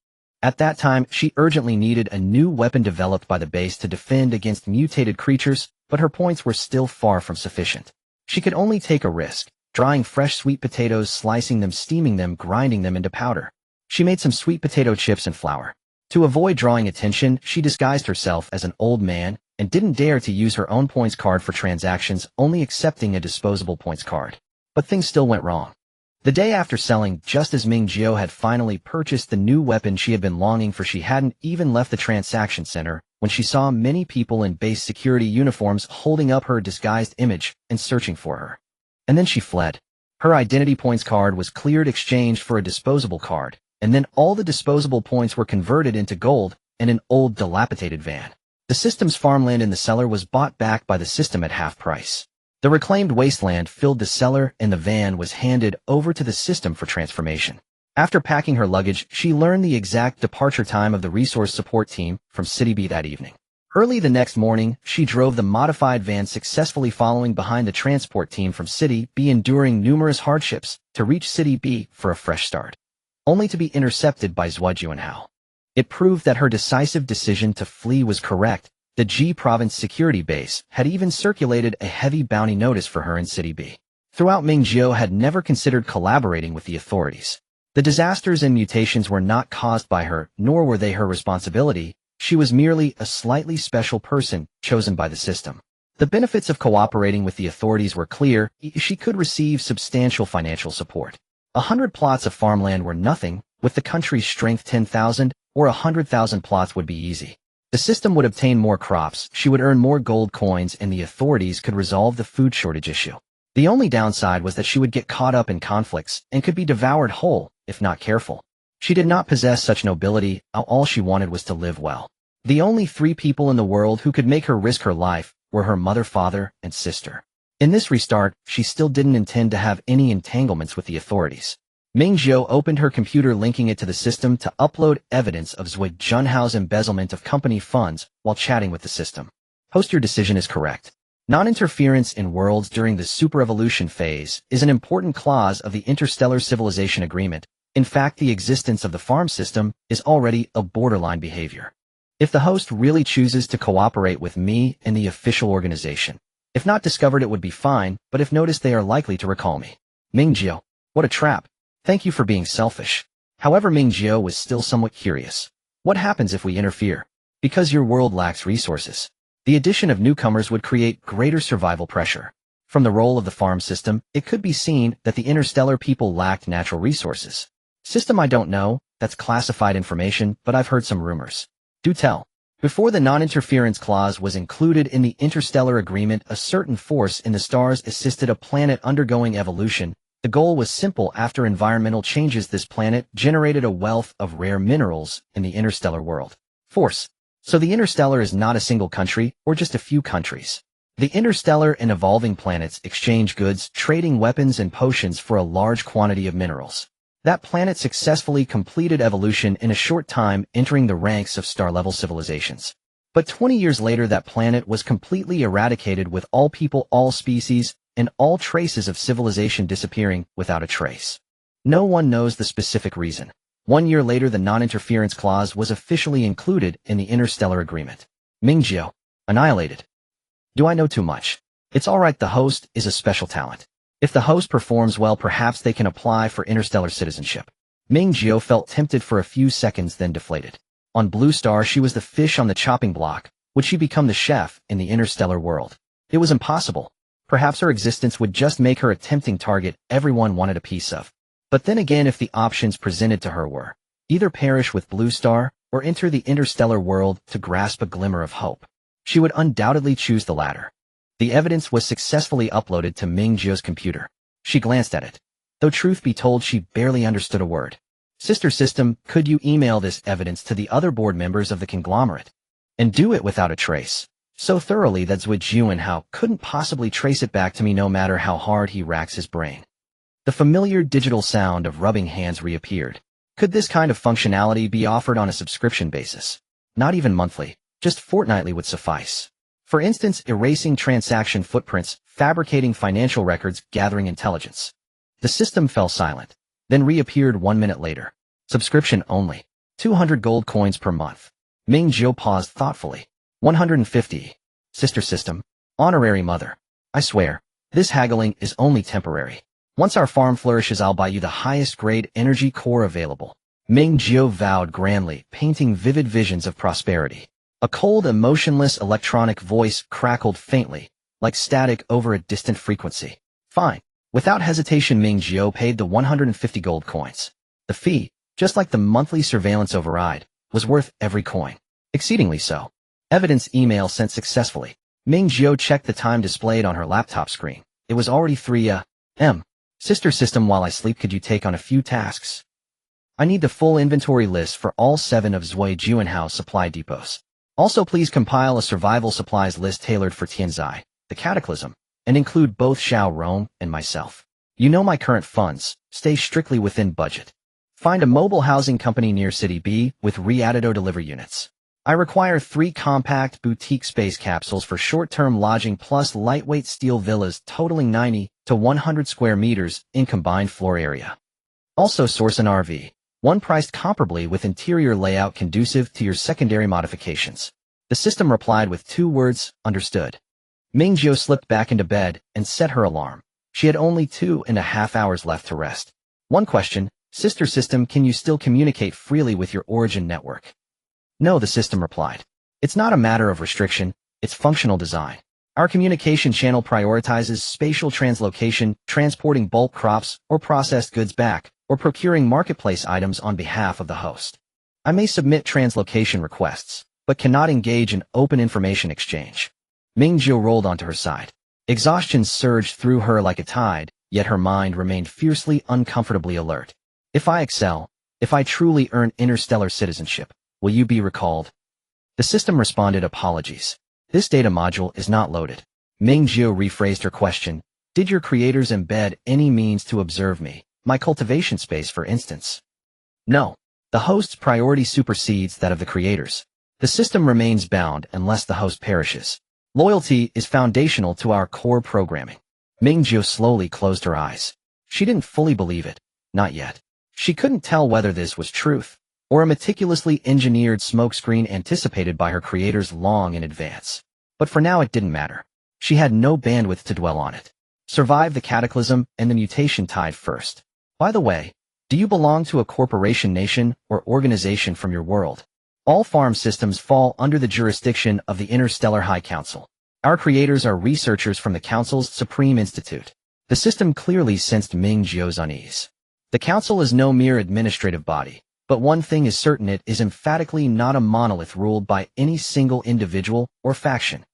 At that time, she urgently needed a new weapon developed by the base to defend against mutated creatures, but her points were still far from sufficient. She could only take a risk, drying fresh sweet potatoes, slicing them, steaming them, grinding them into powder. She made some sweet potato chips and flour. To avoid drawing attention, she disguised herself as an old man and didn't dare to use her own points card for transactions, only accepting a disposable points card. But things still went wrong. The day after selling, just as Ming Jiu had finally purchased the new weapon she had been longing for, she hadn't even left the transaction center when she saw many people in base security uniforms holding up her disguised image and searching for her. And then she fled. Her identity points card was cleared, exchanged for a disposable card, and then all the disposable points were converted into gold and an old dilapidated van. The system's farmland in the cellar was bought back by the system at half price. The reclaimed wasteland filled the cellar, and the van was handed over to the system for transformation. After packing her luggage, she learned the exact departure time of the resource support team from City B that evening. Early the next morning, she drove the modified van, successfully following behind the transport team from City B, enduring numerous hardships to reach City B for a fresh start, only to be intercepted by Zhuoju and Hao. It proved that her decisive decision to flee was correct. The G province security base had even circulated a heavy bounty notice for her in City B. Throughout, Ming Jiu had never considered collaborating with the authorities. The disasters and mutations were not caused by her, nor were they her responsibility. She was merely a slightly special person chosen by the system. The benefits of cooperating with the authorities were clear. She could receive substantial financial support. 100 plots of farmland were nothing. With the country's strength, 10,000 or 100,000 plots would be easy. The system would obtain more crops, she would earn more gold coins, and the authorities could resolve the food shortage issue. The only downside was that she would get caught up in conflicts and could be devoured whole, if not careful. She did not possess such nobility. All she wanted was to live well. The only 3 people in the world who could make her risk her life were her mother, father, and sister. In this restart, she still didn't intend to have any entanglements with the authorities. Ming Jiu opened her computer, linking it to the system to upload evidence of Zhui Junhao's embezzlement of company funds while chatting with the system. Host, your decision is correct. Non-interference in worlds during the super-evolution phase is an important clause of the Interstellar Civilization Agreement. In fact, the existence of the farm system is already a borderline behavior. If the host really chooses to cooperate with me and the official organization, if not discovered, it would be fine, but if noticed, they are likely to recall me. Ming Jiu, what a trap. Thank you for being selfish. However, Ming Jiu was still somewhat curious. What happens if we interfere? Because your world lacks resources. The addition of newcomers would create greater survival pressure. From the role of the farm system, it could be seen that the interstellar people lacked natural resources. System, I don't know, that's classified information, but I've heard some rumors. Do tell. Before the non-interference clause was included in the interstellar agreement, a certain force in the stars assisted a planet undergoing evolution. The goal was simple. After environmental changes, this planet generated a wealth of rare minerals in the interstellar world. Force. So the interstellar is not a single country or just a few countries. The interstellar and evolving planets exchange goods, trading weapons and potions for a large quantity of minerals. That planet successfully completed evolution in a short time, entering the ranks of star-level civilizations. But 20 years later, that planet was completely eradicated, with all people, all species, and all traces of civilization disappearing without a trace. No one knows the specific reason. 1 year later, the non-interference clause was officially included in the interstellar agreement. Ming Jiu, annihilated. Do I know too much? It's alright, the host is a special talent. If the host performs well, perhaps they can apply for interstellar citizenship. Ming Jiu felt tempted for a few seconds then deflated. On Blue Star she was the fish on the chopping block. Would she become the chef in the interstellar world? It was impossible. Perhaps her existence would just make her a tempting target everyone wanted a piece of. But then again, if the options presented to her were either perish with Blue Star or enter the interstellar world to grasp a glimmer of hope, she would undoubtedly choose the latter. The evidence was successfully uploaded to Ming Jiu's computer. She glanced at it. Though truth be told, she barely understood a word. Sister System, could you email this evidence to the other board members of the conglomerate? And do it without a trace. So thoroughly that Zhuo Jiuanhao couldn't possibly trace it back to me no matter how hard he racks his brain. The familiar digital sound of rubbing hands reappeared. Could this kind of functionality be offered on a subscription basis? Not even monthly, just fortnightly would suffice. For instance, erasing transaction footprints, fabricating financial records, gathering intelligence. The system fell silent, then reappeared 1 minute later. Subscription only. 200 gold coins per month. Ming Jiu paused thoughtfully. 150. Sister System. Honorary mother. I swear, this haggling is only temporary. Once our farm flourishes, I'll buy you the highest grade energy core available. Ming Jiu vowed grandly, painting vivid visions of prosperity. A cold, emotionless electronic voice crackled faintly, like static over a distant frequency. Fine. Without hesitation, Ming Jiu paid the 150 gold coins. The fee, just like the monthly surveillance override, was worth every coin. Exceedingly so. Evidence email sent successfully. Ming Jiu checked the time displayed on her laptop screen. It was already 3 a.m. Sister System, while I sleep, could you take on a few tasks? I need the full inventory list for all 7 of Zhuo Jiuanhao's supply depots. Also, please compile a survival supplies list tailored for Tianzai, the Cataclysm, and include both Xiao Rong and myself. You know my current funds. Stay strictly within budget. Find a mobile housing company near City B with re-addido delivery units. I require 3 compact boutique space capsules for short-term lodging plus lightweight steel villas totaling 90 to 100 square meters in combined floor area. Also source an RV. One priced comparably with interior layout conducive to your secondary modifications. The system replied with 2 words, understood. Ming Jiu slipped back into bed and set her alarm. She had only 2.5 hours left to rest. One question, Sister System, can you still communicate freely with your origin network? No, the system replied. It's not a matter of restriction, it's functional design. Our communication channel prioritizes spatial translocation, transporting bulk crops or processed goods back, or procuring marketplace items on behalf of the host. I may submit translocation requests, but cannot engage in open information exchange. Ming Jiu rolled onto her side. Exhaustion surged through her like a tide, yet her mind remained fiercely, uncomfortably alert. If I excel, if I truly earn interstellar citizenship, will you be recalled? The system responded, apologies. This data module is not loaded. Ming Jiu rephrased her question. Did your creators embed any means to observe me? My cultivation space, for instance? No. The host's priority supersedes that of the creators. The system remains bound unless the host perishes. Loyalty is foundational to our core programming. Ming Jiu slowly closed her eyes. She didn't fully believe it. Not yet. She couldn't tell whether this was truth, or a meticulously engineered smokescreen anticipated by her creators long in advance. But for now it didn't matter. She had no bandwidth to dwell on it. Survive the cataclysm and the mutation tide first. By the way, do you belong to a corporation, nation, or organization from your world? All farm systems fall under the jurisdiction of the Interstellar High Council. Our creators are researchers from the Council's Supreme Institute. The system clearly sensed Ming Jiu's unease. The Council is no mere administrative body, but one thing is certain, it is emphatically not a monolith ruled by any single individual or faction.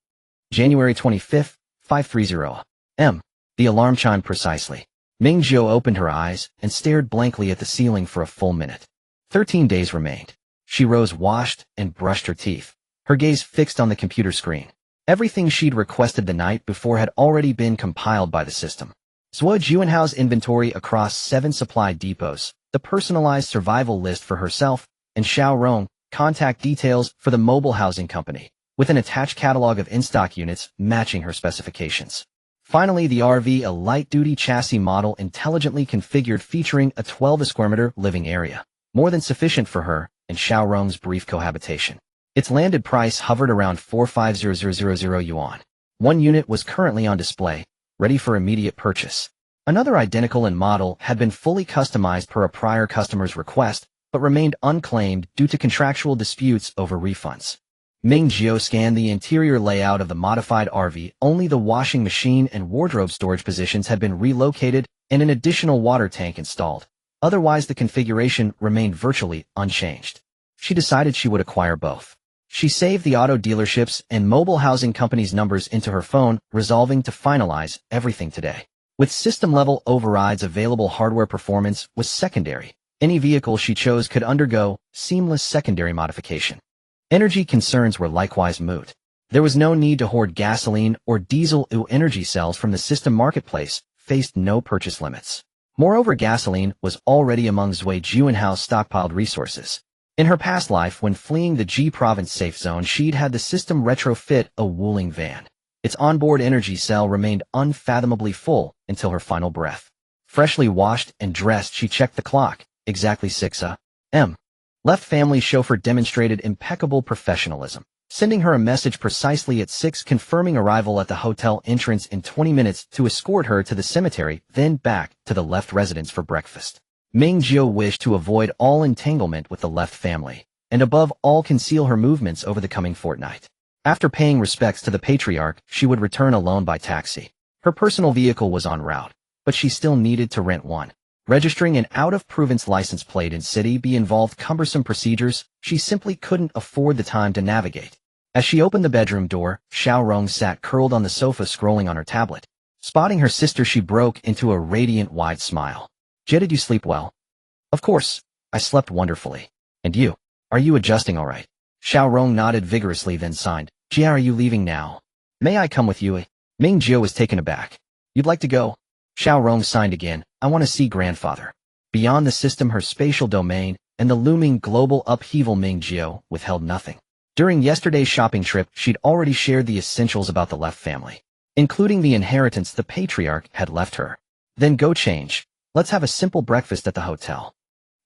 January 25th, 5:30 m. The alarm chimed precisely. Ming Jiu opened her eyes and stared blankly at the ceiling for a full minute. 13 days remained. She rose, washed, and brushed her teeth, her gaze fixed on the computer screen. Everything she'd requested the night before had already been compiled by the system. Zhuo Jiuanhao's inventory across 7 supply depots, the personalized survival list for herself, and Xiao Rong, contact details for the mobile housing company, with an attached catalog of in-stock units matching her specifications. Finally, the RV, a light-duty chassis model intelligently configured featuring a 12 square meter living area, more than sufficient for her and Xiao Rong's brief cohabitation. Its landed price hovered around 45,000 yuan. 1 unit was currently on display, ready for immediate purchase. Another identical in model had been fully customized per a prior customer's request, but remained unclaimed due to contractual disputes over refunds. Ming Jiu scanned the interior layout of the modified RV. Only the washing machine and wardrobe storage positions had been relocated and an additional water tank installed. Otherwise, the configuration remained virtually unchanged. She decided she would acquire both. She saved the auto dealerships and mobile housing companies' numbers into her phone, resolving to finalize everything today. With system-level overrides available, hardware performance was secondary. Any vehicle she chose could undergo seamless secondary modification. Energy concerns were likewise moot. There was no need to hoard gasoline or diesel. Energy cells from the system marketplace faced no purchase limits. Moreover, gasoline was already among Zhui Jiuanhao's stockpiled resources. In her past life, when fleeing the Ji province safe zone, she'd had the system retrofit a Wuling van. Its onboard energy cell remained unfathomably full until her final breath. Freshly washed and dressed, she checked the clock. Exactly 6 a.m. Left family chauffeur demonstrated impeccable professionalism, sending her a message precisely at 6, confirming arrival at the hotel entrance in 20 minutes to escort her to the cemetery, then back to the left residence for breakfast. Ming Jiu wished to avoid all entanglement with the left family, and above all conceal her movements over the coming fortnight. After paying respects to the patriarch, she would return alone by taxi. Her personal vehicle was en route, but she still needed to rent one. Registering an out-of-province license plate in City B involved cumbersome procedures. She simply couldn't afford the time to navigate. As she opened the bedroom door, Xiaorong sat curled on the sofa scrolling on her tablet. Spotting her sister, she broke into a radiant, wide smile. "Jie, did you sleep well?" "Of course. I slept wonderfully. And you? Are you adjusting all right?" Xiaorong nodded vigorously, then signed. "Jie, are you leaving now? May I come with you?" Ming Jiu was taken aback. "You'd like to go?" Xiaorong signed again. "I want to see grandfather." Beyond the system, her spatial domain, and the looming global upheaval, Ming Jiu withheld nothing. During yesterday's shopping trip, she'd already shared the essentials about the left family, including the inheritance the patriarch had left her. "Then go change. Let's have a simple breakfast at the hotel."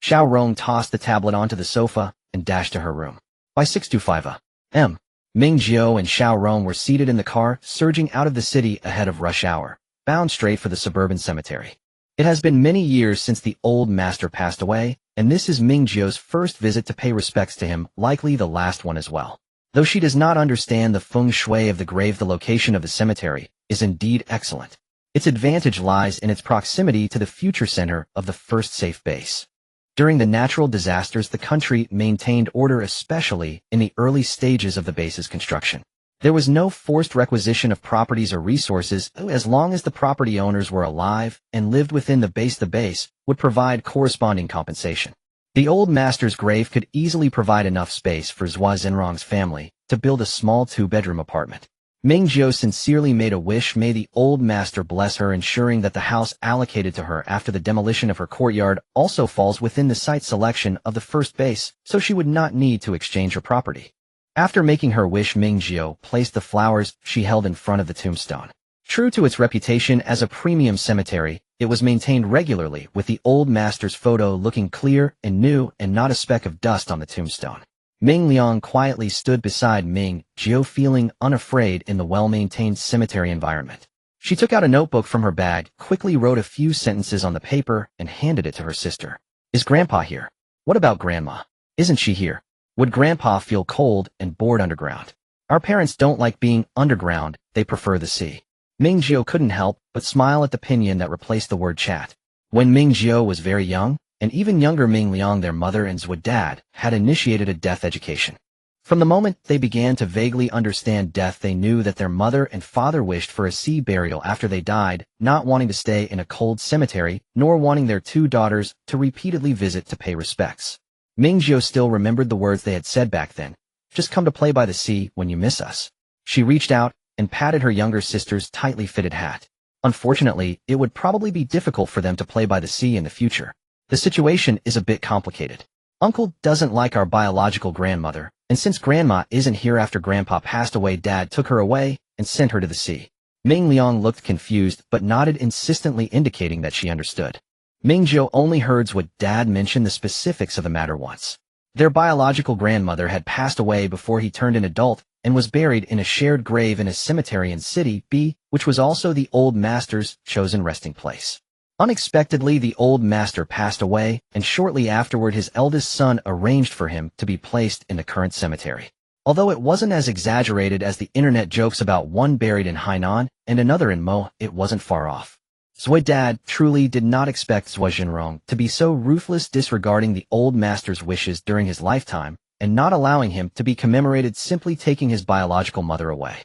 Xiaorong tossed the tablet onto the sofa and dashed to her room. By 6:05 a.m., Ming Jiu and Xiaorong were seated in the car, surging out of the city ahead of rush hour, bound straight for the suburban cemetery. It has been many years since the old master passed away, and this is Ming Jiu's first visit to pay respects to him, likely the last one as well. Though she does not understand the feng shui of the grave, the location of the cemetery is indeed excellent. Its advantage lies in its proximity to the future center of the first safe base. During the natural disasters, the country maintained order, especially in the early stages of the base's construction. There was no forced requisition of properties or resources. As long as the property owners were alive and lived within the base would provide corresponding compensation. The old master's grave could easily provide enough space for Zhua Zhenrong's family to build a small 2-bedroom apartment. Ming Jiu sincerely made a wish. May the old master bless her, ensuring that the house allocated to her after the demolition of her courtyard also falls within the site selection of the first base, so she would not need to exchange her property. After making her wish, Ming Jiu placed the flowers she held in front of the tombstone. True to its reputation as a premium cemetery, it was maintained regularly, with the old master's photo looking clear and new and not a speck of dust on the tombstone. Ming Liang quietly stood beside Ming Jiu, feeling unafraid in the well-maintained cemetery environment. She took out a notebook from her bag, quickly wrote a few sentences on the paper, and handed it to her sister. "Is Grandpa here? What about Grandma? Isn't she here? Would Grandpa feel cold and bored underground? Our parents don't like being underground, they prefer the sea." Ming Jiu couldn't help but smile at the pinyin that replaced the word chat. When Ming Jiu was very young, and even younger, Ming Liang, their mother and Zhua dad, had initiated a death education. From the moment they began to vaguely understand death, they knew that their mother and father wished for a sea burial after they died, not wanting to stay in a cold cemetery, nor wanting their 2 daughters to repeatedly visit to pay respects. Ming Jiu still remembered the words they had said back then. "Just come to play by the sea when you miss us." She reached out and patted her younger sister's tightly fitted hat. Unfortunately, it would probably be difficult for them to play by the sea in the future. The situation is a bit complicated. Uncle doesn't like our biological grandmother, and since Grandma isn't here after Grandpa passed away, Dad took her away and sent her to the sea. Ming Liang looked confused but nodded insistently, indicating that she understood. Ming Jiu only heard what Dad mentioned the specifics of the matter once. Their biological grandmother had passed away before he turned an adult and was buried in a shared grave in a cemetery in City B, which was also the old master's chosen resting place. Unexpectedly, the old master passed away, and shortly afterward his eldest son arranged for him to be placed in the current cemetery. Although it wasn't as exaggerated as the internet jokes about one buried in Hainan and another in Mo, it wasn't far off. Zhui's dad truly did not expect Zhou Jinrong to be so ruthless, disregarding the old master's wishes during his lifetime and not allowing him to be commemorated, simply taking his biological mother away.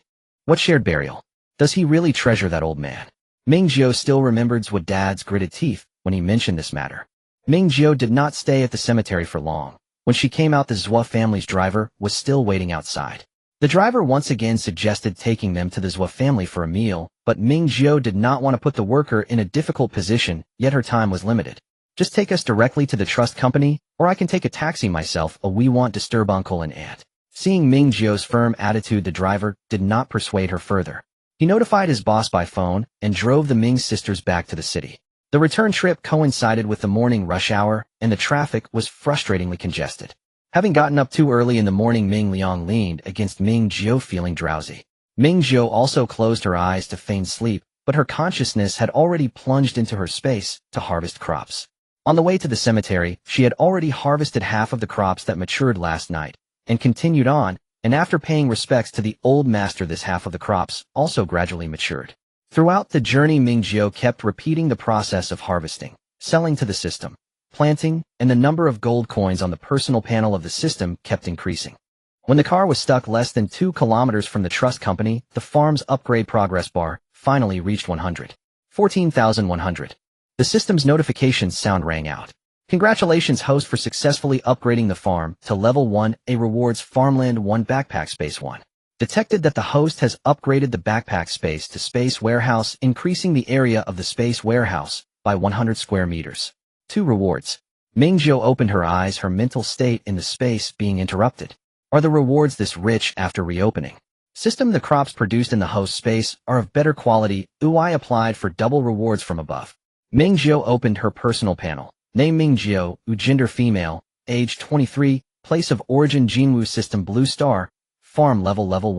What shared burial? Does he really treasure that old man? Ming Jiu still remembered Zhui's dad's gritted teeth when he mentioned this matter. Ming Jiu did not stay at the cemetery for long. When she came out, the Zhou family's driver was still waiting outside. The driver once again suggested taking them to the Zhou family for a meal, but Ming Jiu did not want to put the worker in a difficult position, yet her time was limited. Just take us directly to the trust company, or I can take a taxi myself. We won't disturb uncle and aunt. Seeing Ming Jiu's firm attitude, the driver did not persuade her further. He notified his boss by phone and drove the Ming sisters back to the city. The return trip coincided with the morning rush hour, and the traffic was frustratingly congested. Having gotten up too early in the morning, Ming Liang leaned against Ming Jiu, feeling drowsy. Ming Jiu also closed her eyes to feign sleep, but her consciousness had already plunged into her space to harvest crops. On the way to the cemetery, she had already harvested half of the crops that matured last night, and continued on, and after paying respects to the old master, this half of the crops also gradually matured. Throughout the journey, Ming Jiu kept repeating the process of harvesting, selling to the system, planting, and the number of gold coins on the personal panel of the system kept increasing. When the car was stuck less than 2 kilometers from the trust company, the farm's upgrade progress bar finally reached 114,100. The system's notification sound rang out. Congratulations, host, for successfully upgrading the farm to level 1. A rewards farmland 1 backpack space 1. Detected that the host has upgraded the backpack space to space warehouse, increasing the area of the space warehouse by 100 square meters. 2 rewards. Ming Jiu opened her eyes, her mental state in the space being interrupted. Are the rewards this rich after reopening? System, the crops produced in the host space are of better quality. I applied for double rewards from above. Ming Jiu opened her personal panel. Name Ming Jiu, gender female, age 23, place of origin Jinwu system blue star, farm level 10.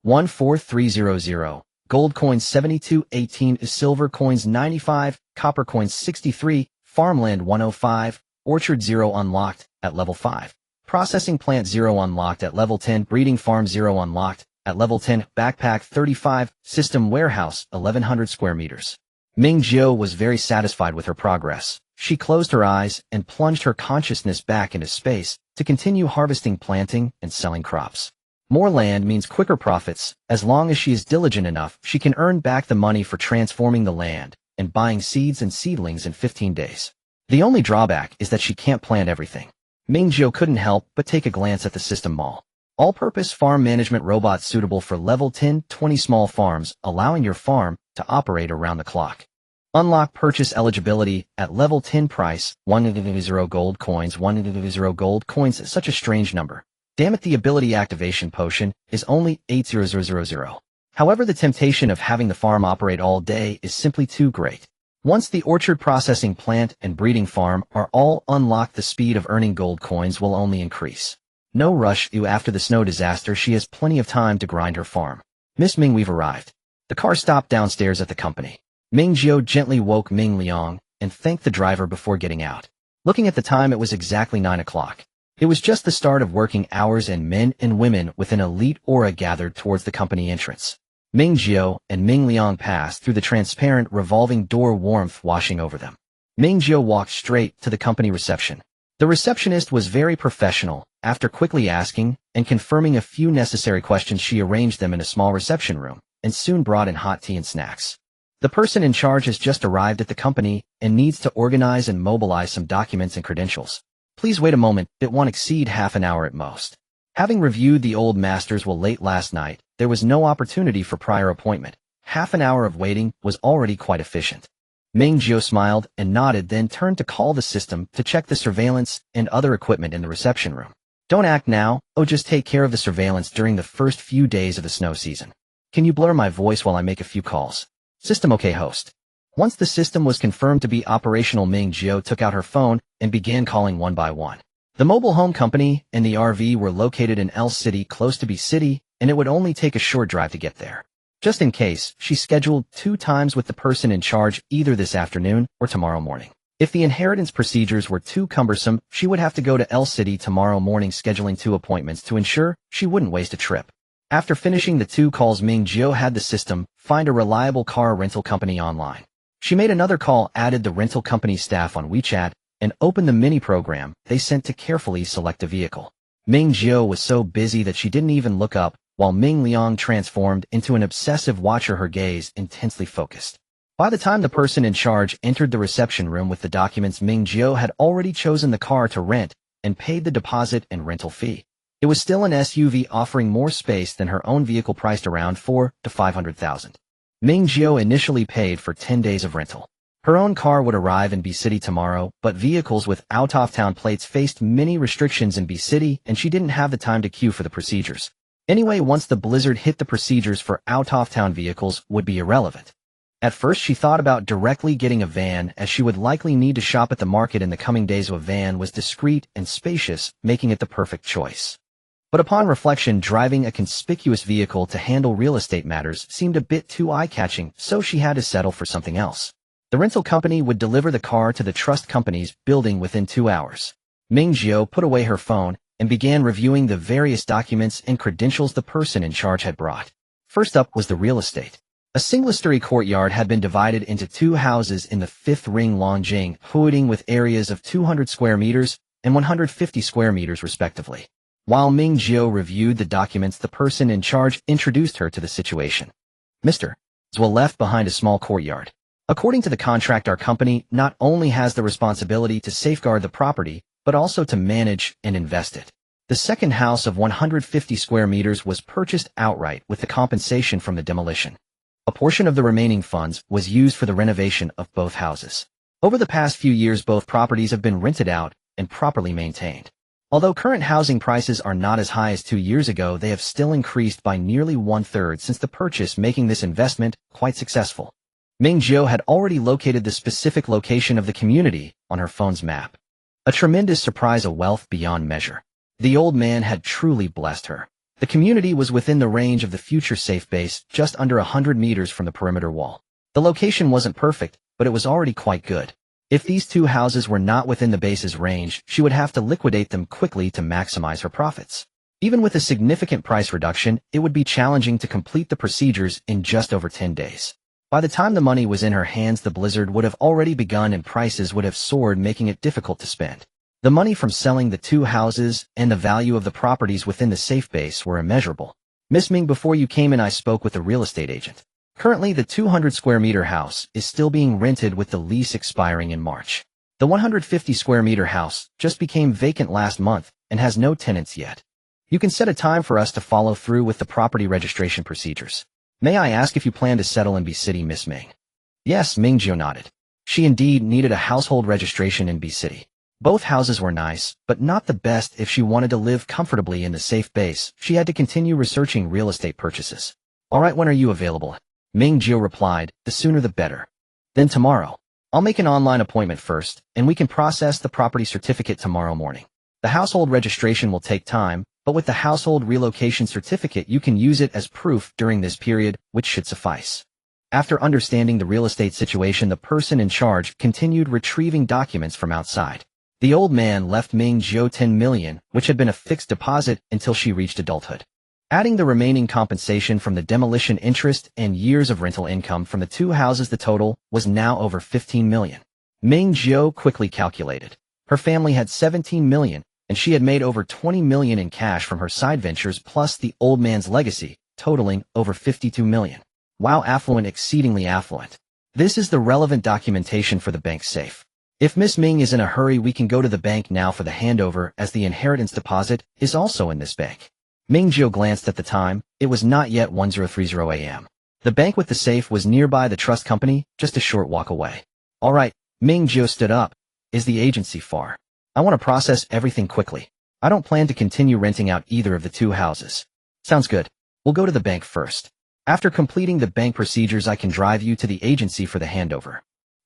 14300, gold coins 7218, silver coins 95, copper coins 63, farmland 105, orchard 0 unlocked at level 5. Processing plant 0 unlocked at level 10, breeding farm 0 unlocked at level 10, backpack 35, system warehouse 1100 square meters. Ming Jiu was very satisfied with her progress. She closed her eyes and plunged her consciousness back into space to continue harvesting, planting, and selling crops. More land means quicker profits. As long as she is diligent enough, she can earn back the money for transforming the land and buying seeds and seedlings in 15 days. The only drawback is that she can't plant everything. Ming Jiu couldn't help but take a glance at the system mall. All-purpose farm management robot suitable for level 10-20 small farms, allowing your farm to operate around the clock. Unlock purchase eligibility at level 10, price 100 gold coins. 100 gold coins, such a strange number. Damn it, the ability activation potion is only 80000. However, the temptation of having the farm operate all day is simply too great. Once the orchard, processing plant, and breeding farm are all unlocked, the speed of earning gold coins will only increase. No rush. After the snow disaster, she has plenty of time to grind her farm. Miss Ming, we've arrived. The car stopped downstairs at the company. Ming Jiu gently woke Ming Liang and thanked the driver before getting out. Looking at the time, it was exactly 9 o'clock. It was just the start of working hours, and men and women with an elite aura gathered towards the company entrance. Ming Jiu and Ming Liang passed through the transparent revolving door, warmth washing over them. Ming Jiu walked straight to the company reception. The receptionist was very professional. After quickly asking and confirming a few necessary questions, she arranged them in a small reception room and soon brought in hot tea and snacks. The person in charge has just arrived at the company and needs to organize and mobilize some documents and credentials. Please wait a moment, it won't exceed half an hour at most. Having reviewed the old masters will late last night, there was no opportunity for prior appointment. Half an hour of waiting was already quite efficient. Ming Jiu smiled and nodded, then turned to call the system to check the surveillance and other equipment in the reception room. Don't act now, just take care of the surveillance during the first few days of the snow season. Can you blur my voice while I make a few calls? System, okay, host. Once the system was confirmed to be operational, Ming Jiu took out her phone and began calling one by one. The mobile home company and the RV were located in L City, close to B City, and it would only take a short drive to get there. Just in case, she scheduled 2 times with the person in charge either this afternoon or tomorrow morning. If the inheritance procedures were too cumbersome, she would have to go to L City tomorrow morning scheduling 2 appointments to ensure she wouldn't waste a trip. After finishing the 2 calls, Ming Jiu had the system find a reliable car rental company online. She made another call, added the rental company staff on WeChat, and opened the mini program they sent to carefully select a vehicle. Ming Jiu was so busy that she didn't even look up, while Ming Liang transformed into an obsessive watcher, her gaze intensely focused. By the time the person in charge entered the reception room with the documents, Ming Jiu had already chosen the car to rent and paid the deposit and rental fee. It was still an SUV offering more space than her own vehicle, priced around 4 to 500,000. Ming Jiu initially paid for 10 days of rental. Her own car would arrive in B City tomorrow, but vehicles with out-of-town plates faced many restrictions in B City, and she didn't have the time to queue for the procedures. Anyway, once the blizzard hit, the procedures for out-of-town vehicles would be irrelevant. At first, she thought about directly getting a van, as she would likely need to shop at the market in the coming days. A van was discreet and spacious, making it the perfect choice. But upon reflection, driving a conspicuous vehicle to handle real estate matters seemed a bit too eye-catching, so she had to settle for something else. The rental company would deliver the car to the trust company's building within 2 hours. Ming Jiu put away her phone and began reviewing the various documents and credentials the person in charge had brought. First up was the real estate. A single-story courtyard had been divided into 2 houses in the 5th ring Longjing, Huiding, with areas of 200 square meters and 150 square meters respectively. While Ming Jiu reviewed the documents, the person in charge introduced her to the situation. Mr. Zhuo left behind a small courtyard. According to the contract, our company not only has the responsibility to safeguard the property, but also to manage and invest it. The second house of 150 square meters was purchased outright with the compensation from the demolition. A portion of the remaining funds was used for the renovation of both houses. Over the past few years, both properties have been rented out and properly maintained. Although current housing prices are not as high as 2 years ago, they have still increased by nearly 1/3 since the purchase, making this investment quite successful. Ming Jiu had already located the specific location of the community on her phone's map. A tremendous surprise, a wealth beyond measure. The old man had truly blessed her. The community was within the range of the future safe base, just under 100 meters from the perimeter wall. The location wasn't perfect, but it was already quite good. If these 2 houses were not within the base's range, she would have to liquidate them quickly to maximize her profits. Even with a significant price reduction, it would be challenging to complete the procedures in just over 10 days. By the time the money was in her hands, the blizzard would have already begun and prices would have soared, making it difficult to spend. The money from selling the 2 houses and the value of the properties within the safe base were immeasurable. Miss Ming, before you came in, I spoke with the real estate agent. Currently, the 200 square meter house is still being rented with the lease expiring in March. The 150 square meter house just became vacant last month and has no tenants yet. You can set a time for us to follow through with the property registration procedures. May I ask if you plan to settle in B City, Miss Ming? Yes, Ming Jiu nodded. She indeed needed a household registration in B City. Both houses were nice, but not the best. If she wanted to live comfortably in the safe base, she had to continue researching real estate purchases. All right, when are you available? Ming Jiu replied, the sooner the better. Then tomorrow. I'll make an online appointment first, and we can process the property certificate tomorrow morning. The household registration will take time, but with the household relocation certificate you can use it as proof during this period, which should suffice. After understanding the real estate situation, the person in charge continued retrieving documents from outside. The old man left Ming Jiu 10 million, which had been a fixed deposit until she reached adulthood. Adding the remaining compensation from the demolition interest and years of rental income from the 2 houses, the total was now over 15 million. Ming Jiu quickly calculated. Her family had 17 million, and she had made over 20 million in cash from her side ventures plus the old man's legacy, totaling over 52 million. Wow, affluent, exceedingly affluent. This is the relevant documentation for the bank safe. If Miss Ming is in a hurry, we can go to the bank now for the handover, as the inheritance deposit is also in this bank. Ming Jiu glanced at the time. It was not yet 10:30 a.m. The bank with the safe was nearby the trust company, just a short walk away. All right, Ming Jiu stood up. Is the agency far? I want to process everything quickly. I don't plan to continue renting out either of the 2 houses. Sounds good. We'll go to the bank first. After completing the bank procedures, I can drive you to the agency for the handover.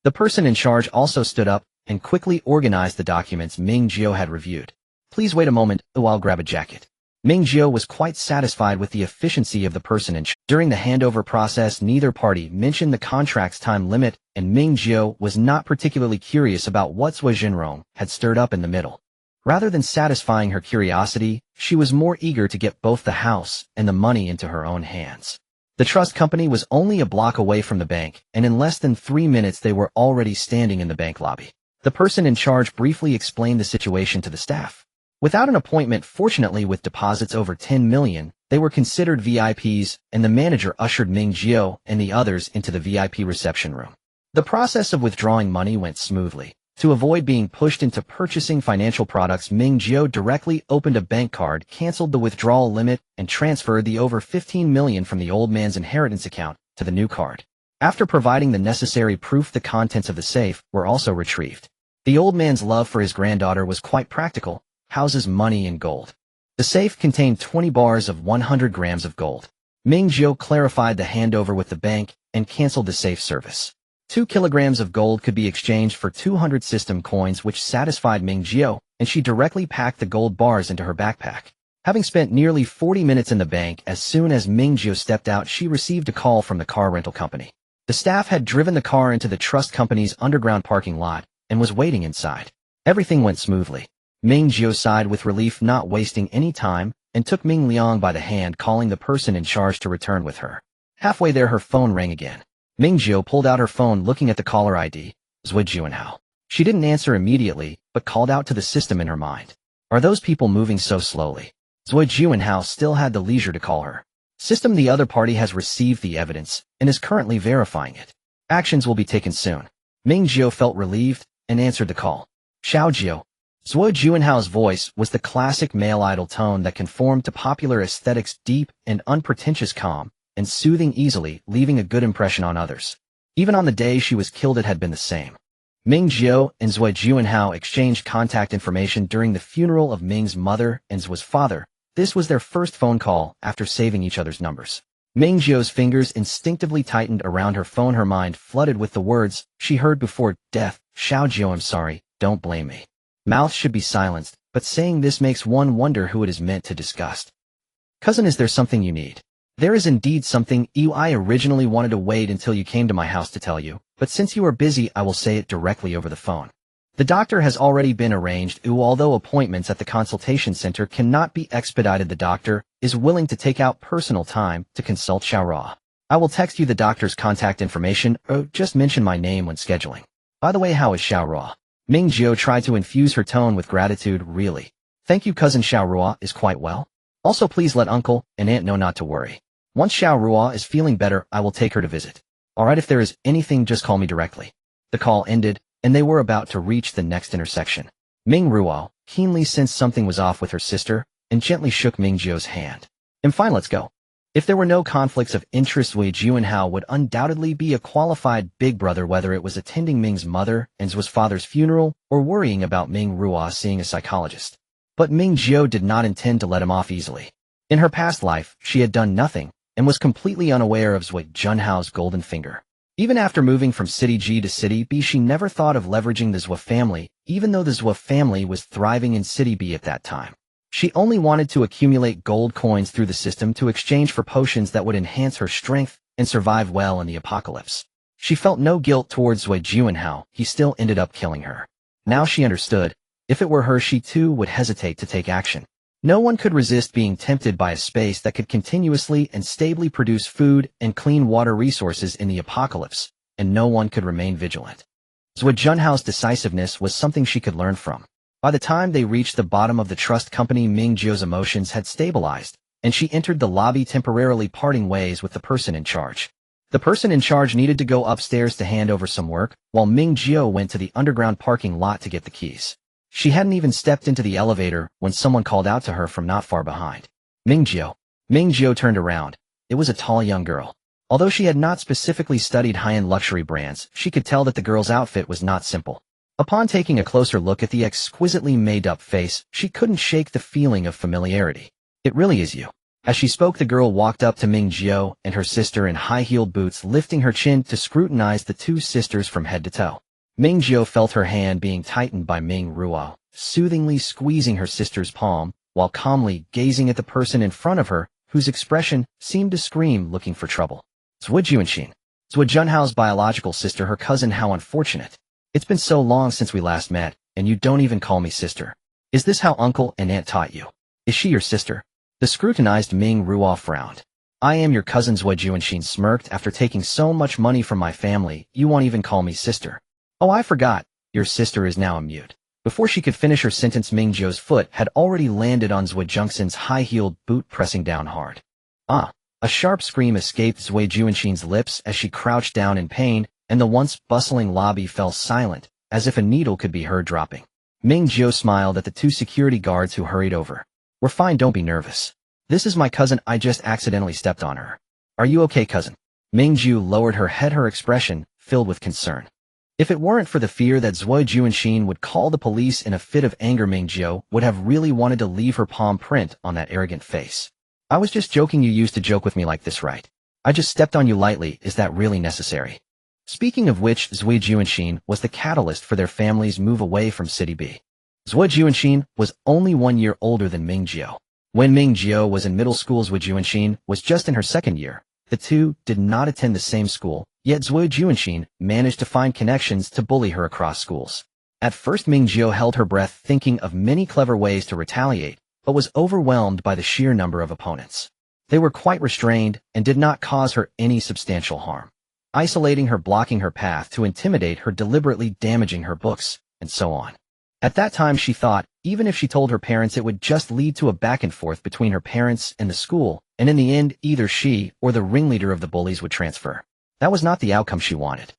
The person in charge also stood up and quickly organized the documents Ming Jiu had reviewed. Please wait a moment, I'll grab a jacket. Ming Jiu was quite satisfied with the efficiency of the person in charge. During the handover process, neither party mentioned the contract's time limit, and Ming Jiu was not particularly curious about what Zhuo Jinrong had stirred up in the middle. Rather than satisfying her curiosity, she was more eager to get both the house and the money into her own hands. The trust company was only a block away from the bank, and in less than 3 minutes they were already standing in the bank lobby. The person in charge briefly explained the situation to the staff. Without an appointment, fortunately with deposits over 10 million, they were considered VIPs, and the manager ushered Ming Jiu and the others into the VIP reception room. The process of withdrawing money went smoothly. To avoid being pushed into purchasing financial products, Ming Jiu directly opened a bank card, canceled the withdrawal limit, and transferred the over 15 million from the old man's inheritance account to the new card. After providing the necessary proof, the contents of the safe were also retrieved. The old man's love for his granddaughter was quite practical, houses money and gold. The safe contained 20 bars of 100 grams of gold. Ming Jiu clarified the handover with the bank and canceled the safe service. 2 kilograms of gold could be exchanged for 200 system coins, which satisfied Ming Jiu, and she directly packed the gold bars into her backpack. Having spent nearly 40 minutes in the bank, as soon as Ming Jiu stepped out, she received a call from the car rental company. The staff had driven the car into the trust company's underground parking lot and was waiting inside. Everything went smoothly. Ming Jiu sighed with relief, not wasting any time, and took Ming Liang by the hand, calling the person in charge to return with her. Halfway there, her phone rang again. Ming Jiu pulled out her phone, looking at the caller ID, Zhuo Jinrong. She didn't answer immediately, but called out to the system in her mind. Are those people moving so slowly? Zhuo Jinrong still had the leisure to call her. System, the other party has received the evidence and is currently verifying it. Actions will be taken soon. Ming Jiu felt relieved and answered the call. Xiao Jiu. Zhuo Jinrong's voice was the classic male idol tone that conformed to popular aesthetics, deep and unpretentious, calm and soothing, easily leaving a good impression on others. Even on the day she was killed, it had been the same. Ming Jiu and Zhuo Jinrong exchanged contact information during the funeral of Ming's mother and Zhuo's father. This was their first phone call after saving each other's numbers. Ming Jiu's fingers instinctively tightened around her phone, her mind flooded with the words she heard before death. Xiao Jiu, I'm sorry, don't blame me. Mouths should be silenced, but saying this makes one wonder who it is meant to disgust. Cousin, is there something you need? There is indeed something. I originally wanted to wait until you came to my house to tell you, but since you are busy, I will say it directly over the phone. The doctor has already been arranged. Although appointments at the consultation center cannot be expedited, the doctor is willing to take out personal time to consult Xiaorua. I will text you the doctor's contact information. Just mention my name when scheduling. By the way, how is Xiaorua? Ming Jiu tried to infuse her tone with gratitude. Really? Thank you, cousin. Xiaorua is quite well. Also, please let uncle and aunt know not to worry. Once Xiaorua is feeling better, I will take her to visit. Alright, if there is anything, just call me directly. The call ended, and they were about to reach the next intersection. Ming Ruo keenly sensed something was off with her sister, and gently shook Ming Jiu's hand. I'm fine, let's go. If there were no conflicts of interest, Wei Jianhao would undoubtedly be a qualified big brother, whether it was attending Ming's mother and Zhuo's father's funeral, or worrying about Ming Ruo seeing a psychologist. But Ming Jiu did not intend to let him off easily. In her past life, she had done nothing, and was completely unaware of Zhuo Junhao's golden finger. Even after moving from City G to City B, she never thought of leveraging the Zhuo family, even though the Zhuo family was thriving in City B at that time. She only wanted to accumulate gold coins through the system to exchange for potions that would enhance her strength and survive well in the apocalypse. She felt no guilt towards Zhuo Junhao. He still ended up killing her. Now she understood. If it were her, she too would hesitate to take action. No one could resist being tempted by a space that could continuously and stably produce food and clean water resources in the apocalypse, and no one could remain vigilant. Zhuo Junhao's decisiveness was something she could learn from. By the time they reached the bottom of the trust company, Ming Jiu's emotions had stabilized, and she entered the lobby, temporarily parting ways with the person in charge. The person in charge needed to go upstairs to hand over some work, while Ming Jiu went to the underground parking lot to get the keys. She hadn't even stepped into the elevator when someone called out to her from not far behind. Ming Jiu. Ming Jiu turned around. It was a tall young girl. Although she had not specifically studied high-end luxury brands, she could tell that the girl's outfit was not simple. Upon taking a closer look at the exquisitely made-up face, she couldn't shake the feeling of familiarity. It really is you. As she spoke, the girl walked up to Ming Jiu and her sister in high-heeled boots, lifting her chin to scrutinize the two sisters from head to toe. Ming Jiu felt her hand being tightened by Ming Ruo, soothingly squeezing her sister's palm, while calmly gazing at the person in front of her, whose expression seemed to scream looking for trouble. Zhuo Juanxin. Zhuo Junhao's biological sister, her cousin. How unfortunate. It's been so long since we last met, and you don't even call me sister. Is this how uncle and aunt taught you? Is she your sister? The scrutinized Ming Ruo frowned. I am your cousin. Zhuo Juanxin smirked. After taking so much money from my family, you won't even call me sister. Oh, I forgot. Your sister is now a mute. Before she could finish her sentence, Ming Jiu's foot had already landed on Zhuo Junxin's high-heeled boot, pressing down hard. Ah! A sharp scream escaped Zhuo Juanxin's lips as she crouched down in pain, and the once bustling lobby fell silent, as if a needle could be heard dropping. Ming Jiu smiled at the two security guards who hurried over. We're fine, don't be nervous. This is my cousin, I just accidentally stepped on her. Are you okay, cousin? Ming Jiu lowered her head, her expression filled with concern. If it weren't for the fear that Zhuo Juanxin would call the police in a fit of anger, Ming Jiu would have really wanted to leave her palm print on that arrogant face. I was just joking. You used to joke with me like this, right? I just stepped on you lightly. Is that really necessary? Speaking of which, Zhuo Juanxin was the catalyst for their family's move away from City B. Zhuo Juanxin was only 1 year older than Ming Jiu. When Ming Jiu was in middle school, Zhuo Juanxin was just in her second year. The two did not attend the same school, yet Zhuo Juanxin managed to find connections to bully her across schools. At first, Ming Jiu held her breath, thinking of many clever ways to retaliate, but was overwhelmed by the sheer number of opponents. They were quite restrained and did not cause her any substantial harm, isolating her, blocking her path to intimidate her, deliberately damaging her books, and so on. At that time, she thought, even if she told her parents, it would just lead to a back and forth between her parents and the school, and in the end, either she or the ringleader of the bullies would transfer. That was not the outcome she wanted.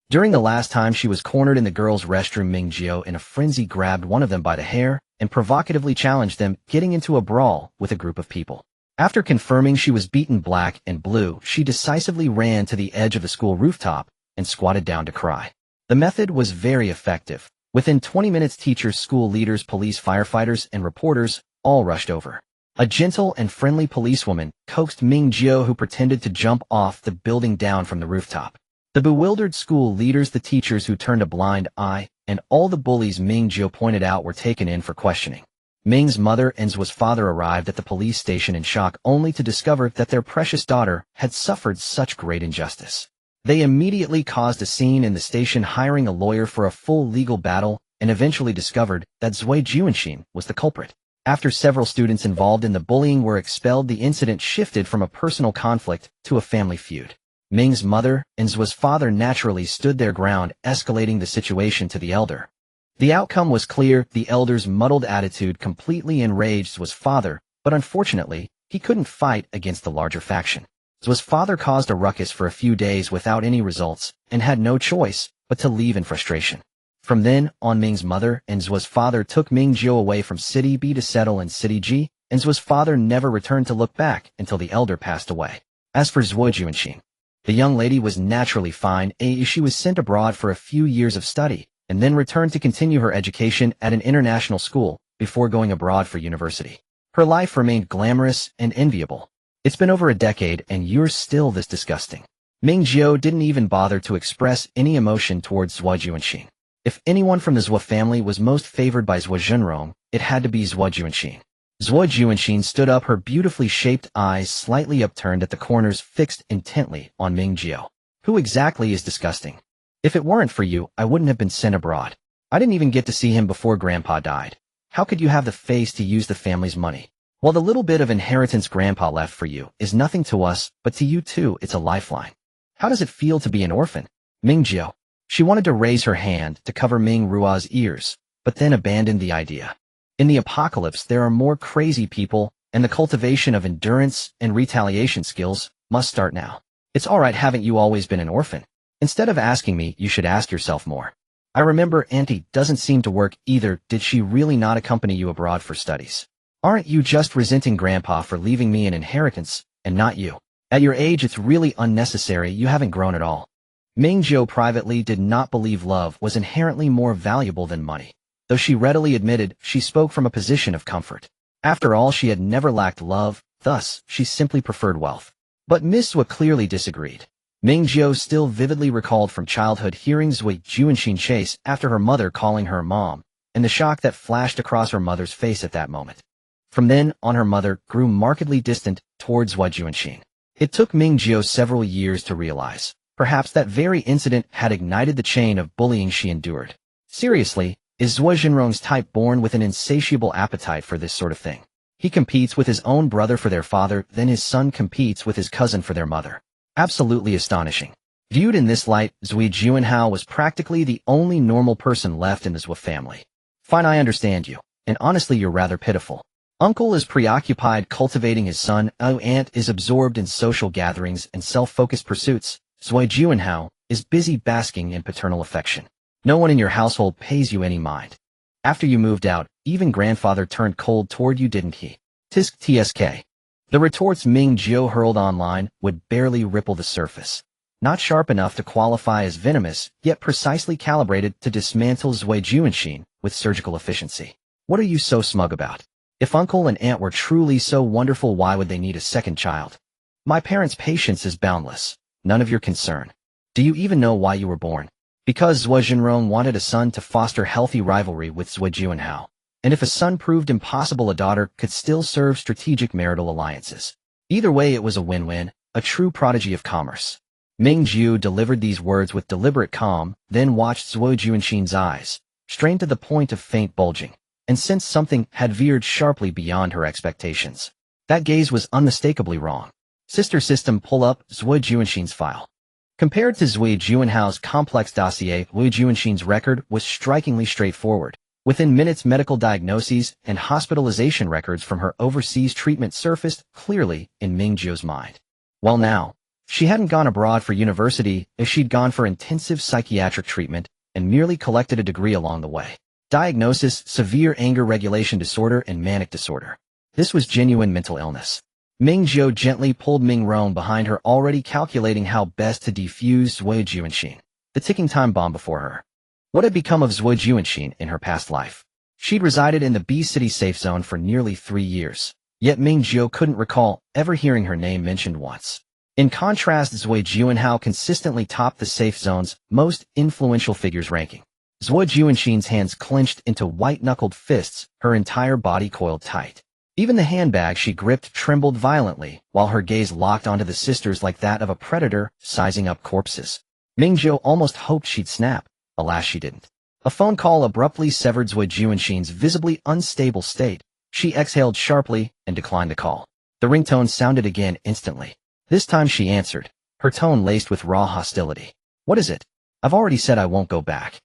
During the last time she was cornered in the girls' restroom, Ming Jiu in a frenzy grabbed one of them by the hair and provocatively challenged them, getting into a brawl with a group of people. After confirming she was beaten black and blue, she decisively ran to the edge of the school rooftop and squatted down to cry. The method was very effective. Within 20 minutes, teachers, school leaders, police, firefighters, and reporters all rushed over. A gentle and friendly policewoman coaxed Ming Jiu, who pretended to jump off the building, down from the rooftop. The bewildered school leaders, the teachers who turned a blind eye, and all the bullies Ming Jiu pointed out were taken in for questioning. Ming's mother and Zhuo's father arrived at the police station in shock, only to discover that their precious daughter had suffered such great injustice. They immediately caused a scene in the station, hiring a lawyer for a full legal battle, and eventually discovered that Zhuo Juanxin was the culprit. After several students involved in the bullying were expelled, the incident shifted from a personal conflict to a family feud. Ming's mother and Zhuo's father naturally stood their ground, escalating the situation to the elder. The outcome was clear. The elder's muddled attitude completely enraged Zhuo's father, but unfortunately, he couldn't fight against the larger faction. Zhuo's father caused a ruckus for a few days without any results, and had no choice but to leave in frustration. From then on, Ming's mother and Zhuo's father took Ming Jiu away from City B to settle in City G, and Zhuo's father never returned to look back until the elder passed away. As for Zhuo Juanxin, the young lady was naturally fine. She was sent abroad for a few years of study, and then returned to continue her education at an international school before going abroad for university. Her life remained glamorous and enviable. It's been over a decade, and you're still this disgusting. Ming Jiu didn't even bother to express any emotion towards Zhuo Juanxin. If anyone from the Zhuo family was most favored by Zhuo Zhenrong, it had to be Zhuo Juanxin. Zhuo Juanxin stood up, her beautifully shaped eyes slightly upturned at the corners, fixed intently on Ming Jiu. Who exactly is disgusting? If it weren't for you, I wouldn't have been sent abroad. I didn't even get to see him before Grandpa died. How could you have the face to use the family's money? Well, the little bit of inheritance Grandpa left for you is nothing to us, but to you too, it's a lifeline. How does it feel to be an orphan? Ming Jiu. She wanted to raise her hand to cover Ming Ruo's ears, but then abandoned the idea. In the apocalypse, there are more crazy people, and the cultivation of endurance and retaliation skills must start now. It's alright, haven't you always been an orphan? Instead of asking me, you should ask yourself more. I remember Auntie doesn't seem to work either. Did she really not accompany you abroad for studies? Aren't you just resenting Grandpa for leaving me an inheritance, and not you? At your age, it's really unnecessary. You haven't grown at all. Ming Jiu privately did not believe love was inherently more valuable than money. Though she readily admitted she spoke from a position of comfort. After all, she had never lacked love, thus, she simply preferred wealth. But Miss Zhuo clearly disagreed. Ming Jiu still vividly recalled from childhood hearing Zhuo Juanxin chase after her mother, calling her mom, and the shock that flashed across her mother's face at that moment. From then on, her mother grew markedly distant towards Zhuo Juanxin. It took Ming Jiu several years to realize. Perhaps that very incident had ignited the chain of bullying she endured. Seriously, is Zhuo Jinrong's type born with an insatiable appetite for this sort of thing? He competes with his own brother for their father, then his son competes with his cousin for their mother. Absolutely astonishing. Viewed in this light, Zui Juanhao was practically the only normal person left in the Zhuo family. Fine, I understand you, and honestly you're rather pitiful. Uncle is preoccupied cultivating his son, aunt is absorbed in social gatherings and self-focused pursuits, Zui Juanhao is busy basking in paternal affection. No one in your household pays you any mind. After you moved out, even grandfather turned cold toward you, didn't he? Tisk tsk. The retorts Ming Jiu hurled online would barely ripple the surface. Not sharp enough to qualify as venomous, yet precisely calibrated to dismantle Zui Juanxin with surgical efficiency. What are you so smug about? If uncle and aunt were truly so wonderful, why would they need a second child? My parents' patience is boundless. None of your concern. Do you even know why you were born? Because Zhuo Jinrong wanted a son to foster healthy rivalry with Zui Juanhao. And if a son proved impossible, a daughter could still serve strategic marital alliances. Either way, it was a win-win, a true prodigy of commerce. Ming Jiu delivered these words with deliberate calm, then watched Zhuo Juanxin's eyes, strained to the point of faint bulging, and sensed something had veered sharply beyond her expectations. That gaze was unmistakably wrong. Sister system, pull up Zhuo Juanxin's file. Compared to Zui Juanhao's complex dossier, Zhuo Juanxin's record was strikingly straightforward. Within minutes, medical diagnoses and hospitalization records from her overseas treatment surfaced clearly in Ming Jiu's mind. Well now, she hadn't gone abroad for university, as she'd gone for intensive psychiatric treatment and merely collected a degree along the way. Diagnosis: severe anger regulation disorder and manic disorder. This was genuine mental illness. Ming Jiu gently pulled Ming Rong behind her, already calculating how best to defuse Zhuo Juanxin, the ticking time bomb before her. What had become of Zhuo Juanxin in her past life? She'd resided in the B-City safe zone for nearly 3 years, yet Ming Jiu couldn't recall ever hearing her name mentioned once. In contrast, Zhuo Juanhao consistently topped the safe zone's most influential figures ranking. Zhuo Juanxin's hands clenched into white-knuckled fists, her entire body coiled tight. Even the handbag she gripped trembled violently, while her gaze locked onto the sisters like that of a predator sizing up corpses. Ming Jiu almost hoped she'd snap. Alas, she didn't. A phone call abruptly severed Zhuo Juanxin's visibly unstable state. She exhaled sharply and declined the call. The ringtone sounded again instantly. This time she answered, her tone laced with raw hostility. What is it? I've already said I won't go back.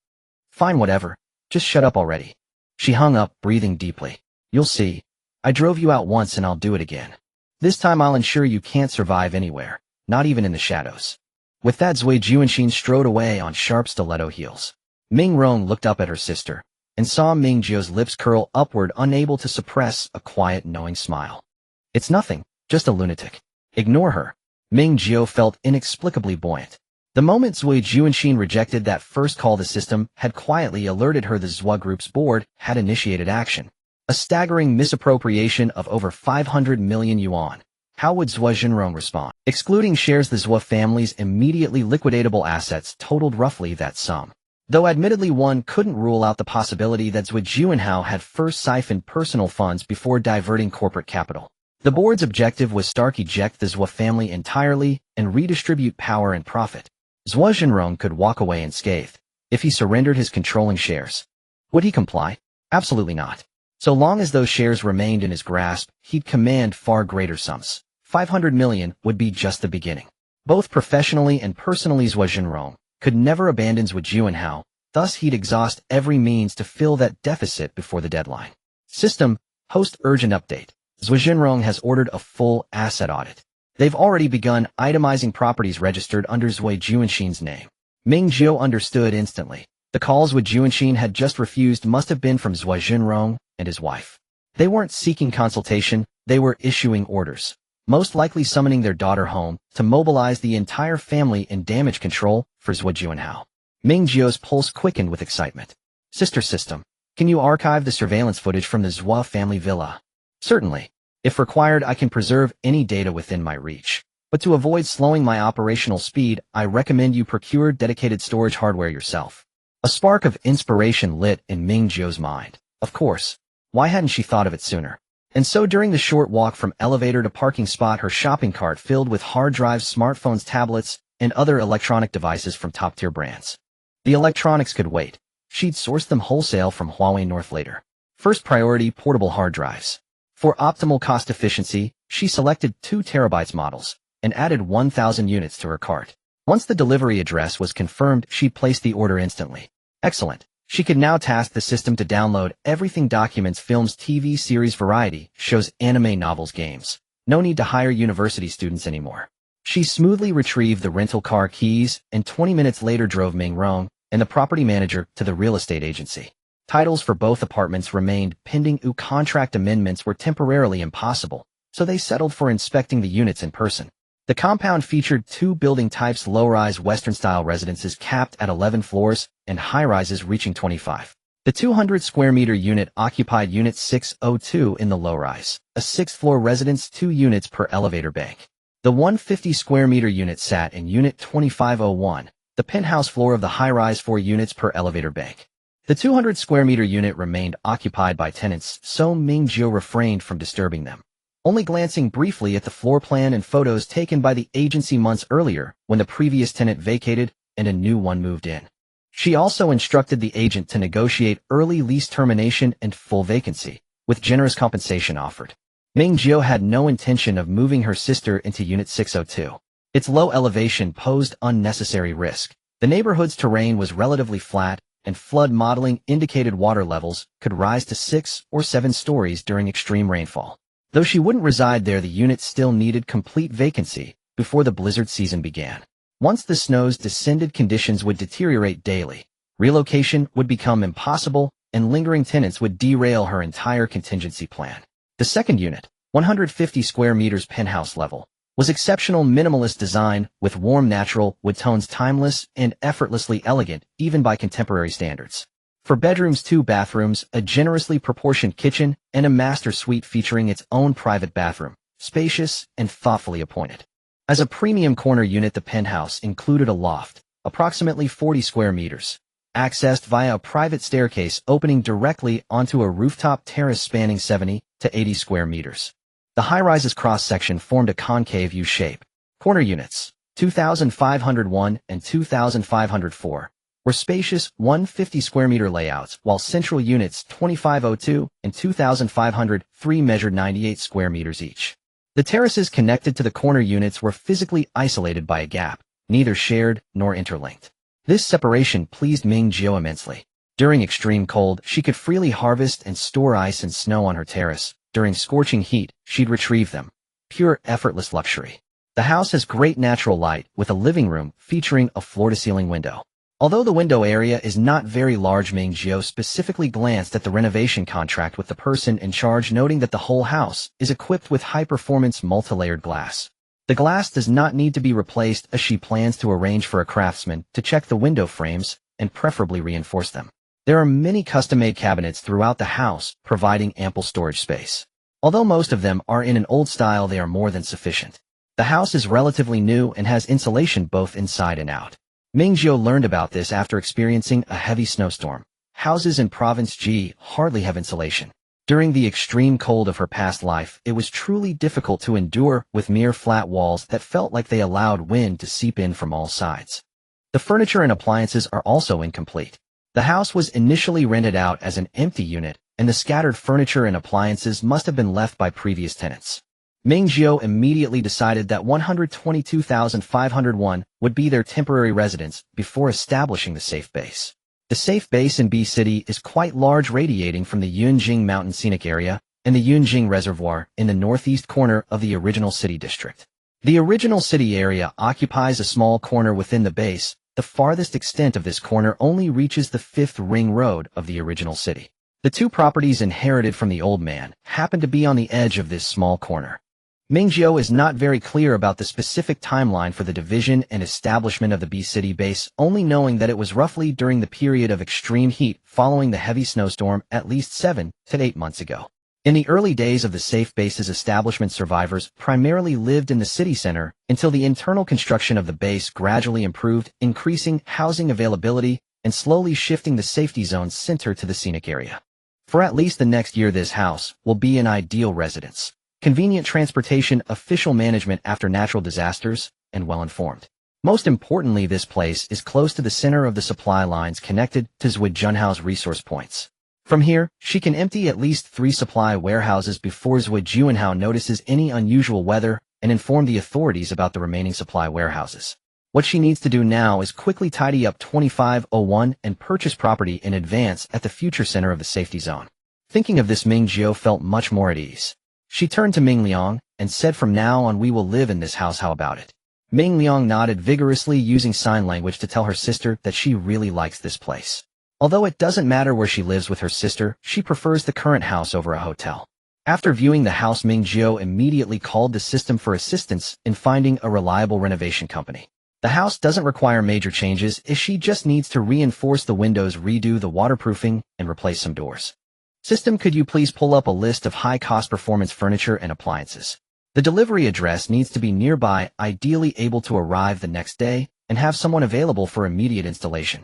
Fine, whatever. Just shut up already. She hung up, breathing deeply. You'll see. I drove you out once and I'll do it again. This time I'll ensure you can't survive anywhere, not even in the shadows. With that, Zhuo Juanxin strode away on sharp stiletto heels. Ming Rong looked up at her sister and saw Ming Jiu's lips curl upward, unable to suppress a quiet, knowing smile. It's nothing, just a lunatic. Ignore her. Ming Jiu felt inexplicably buoyant. The moment Zhuo Juanxin rejected that first call, the system had quietly alerted her the Zhuo Group's board had initiated action. A staggering misappropriation of over 500 million yuan. How would Zhuo Jinrong respond? Excluding shares, the Zhuo family's immediately liquidatable assets totaled roughly that sum. Though admittedly one couldn't rule out the possibility that Zhuo Juanhao had first siphoned personal funds before diverting corporate capital. The board's objective was stark: eject the Zhuo family entirely and redistribute power and profit. Zhuo Jinrong could walk away unscathed if he surrendered his controlling shares. Would he comply? Absolutely not. So long as those shares remained in his grasp, he'd command far greater sums. 500 million would be just the beginning. Both professionally and personally, Zhuo Jinrong could never abandon Zhuo Juanhao, thus he'd exhaust every means to fill that deficit before the deadline. System, host urgent update. Zhuo Jinrong has ordered a full asset audit. They've already begun itemizing properties registered under Zhuo Juanxin's name. Ming Jiu understood instantly. The calls Zhuo Juanxin had just refused must have been from Zhuo Jinrong and his wife. They weren't seeking consultation, they were issuing orders, most likely summoning their daughter home to mobilize the entire family in damage control for Zhuo Juanhao. Ming Jiu's pulse quickened with excitement. Sister system, can you archive the surveillance footage from the Zhuo family villa? Certainly. If required, I can preserve any data within my reach. But to avoid slowing my operational speed, I recommend you procure dedicated storage hardware yourself. A spark of inspiration lit in Ming Jiu's mind. Of course. Why hadn't she thought of it sooner? And so during the short walk from elevator to parking spot, her shopping cart filled with hard drives, smartphones, tablets, and other electronic devices from top-tier brands. The electronics could wait. She'd source them wholesale from Huawei North later. First priority, portable hard drives. For optimal cost efficiency, she selected 2 terabytes models and added 1,000 units to her cart. Once the delivery address was confirmed, she placed the order instantly. Excellent. She could now task the system to download everything: documents, films, TV series, variety shows, anime, novels, games. No need to hire university students anymore. She smoothly retrieved the rental car keys and 20 minutes later drove Ming Rong and the property manager to the real estate agency. Titles for both apartments remained pending. Contract amendments were temporarily impossible, so they settled for inspecting the units in person. The compound featured 2 building types: low-rise Western-style residences capped at 11 floors and high-rises reaching 25. The 200-square-meter unit occupied Unit 602 in the low-rise, a 6th-floor residence, 2 units per elevator bank. The 150-square-meter unit sat in Unit 2501, the penthouse floor of the high-rise, 4 units per elevator bank. The 200-square-meter unit remained occupied by tenants, so Ming Jiu refrained from disturbing them, only glancing briefly at the floor plan and photos taken by the agency months earlier when the previous tenant vacated and a new one moved in. She also instructed the agent to negotiate early lease termination and full vacancy, with generous compensation offered. Ming Jiu had no intention of moving her sister into Unit 602. Its low elevation posed unnecessary risk. The neighborhood's terrain was relatively flat, and flood modeling indicated water levels could rise to 6 or 7 stories during extreme rainfall. Though she wouldn't reside there, the unit still needed complete vacancy before the blizzard season began. Once the snows descended, conditions would deteriorate daily. Relocation would become impossible, and lingering tenants would derail her entire contingency plan. The second unit, 150 square meters penthouse level, was exceptional minimalist design with warm natural wood tones, timeless and effortlessly elegant even by contemporary standards. For bedrooms, 2 bathrooms, a generously proportioned kitchen, and a master suite featuring its own private bathroom, spacious and thoughtfully appointed. As a premium corner unit, the penthouse included a loft, approximately 40 square meters, accessed via a private staircase opening directly onto a rooftop terrace spanning 70 to 80 square meters. The high-rise's cross-section formed a concave U shape. Corner units, 2,501 and 2,504, were spacious 150 square meter layouts, while central units 2502 and 2,503 measured 98 square meters each. The terraces connected to the corner units were physically isolated by a gap, neither shared nor interlinked. This separation pleased Ming Jiu immensely. During extreme cold, she could freely harvest and store ice and snow on her terrace. During scorching heat, she'd retrieve them. Pure, effortless luxury. The house has great natural light, with a living room featuring a floor-to-ceiling window. Although the window area is not very large, Ming Jiu specifically glanced at the renovation contract with the person in charge, noting that the whole house is equipped with high-performance multi-layered glass. The glass does not need to be replaced, as she plans to arrange for a craftsman to check the window frames and preferably reinforce them. There are many custom-made cabinets throughout the house, providing ample storage space. Although most of them are in an old style, they are more than sufficient. The house is relatively new and has insulation both inside and out. Ming Jiu learned about this after experiencing a heavy snowstorm. Houses in Province G hardly have insulation. During the extreme cold of her past life, it was truly difficult to endure, with mere flat walls that felt like they allowed wind to seep in from all sides. The furniture and appliances are also incomplete. The house was initially rented out as an empty unit, and the scattered furniture and appliances must have been left by previous tenants. Ming Jiu immediately decided that 122,501 would be their temporary residence before establishing the safe base. The safe base in B City is quite large, radiating from the Yunjing Mountain Scenic Area and the Yunjing Reservoir in the northeast corner of the original city district. The original city area occupies a small corner within the base. The farthest extent of this corner only reaches the 5th ring road of the original city. The 2 properties inherited from the old man happen to be on the edge of this small corner. Ming Jiu is not very clear about the specific timeline for the division and establishment of the B City base, only knowing that it was roughly during the period of extreme heat following the heavy snowstorm at least 7 to 8 months ago. In the early days of the safe base's establishment, survivors primarily lived in the city center until the internal construction of the base gradually improved, increasing housing availability and slowly shifting the safety zone's center to the scenic area. For at least the next year, this house will be an ideal residence. Convenient transportation, official management after natural disasters, and well-informed. Most importantly, this place is close to the center of the supply lines connected to Zhujianhao's resource points. From here, she can empty at least 3 supply warehouses before Zhujianhao notices any unusual weather and inform the authorities about the remaining supply warehouses. What she needs to do now is quickly tidy up 2501 and purchase property in advance at the future center of the safety zone. Thinking of this, Ming Jiu felt much more at ease. She turned to Ming Liang and said, "From now on we will live in this house, how about it?" Ming Liang nodded vigorously, using sign language to tell her sister that she really likes this place. Although it doesn't matter where she lives with her sister, she prefers the current house over a hotel. After viewing the house, Ming Jiu immediately called the system for assistance in finding a reliable renovation company. The house doesn't require major changes, as she just needs to reinforce the windows, redo the waterproofing, and replace some doors. System, could you please pull up a list of high-cost performance furniture and appliances? The delivery address needs to be nearby, ideally able to arrive the next day, and have someone available for immediate installation.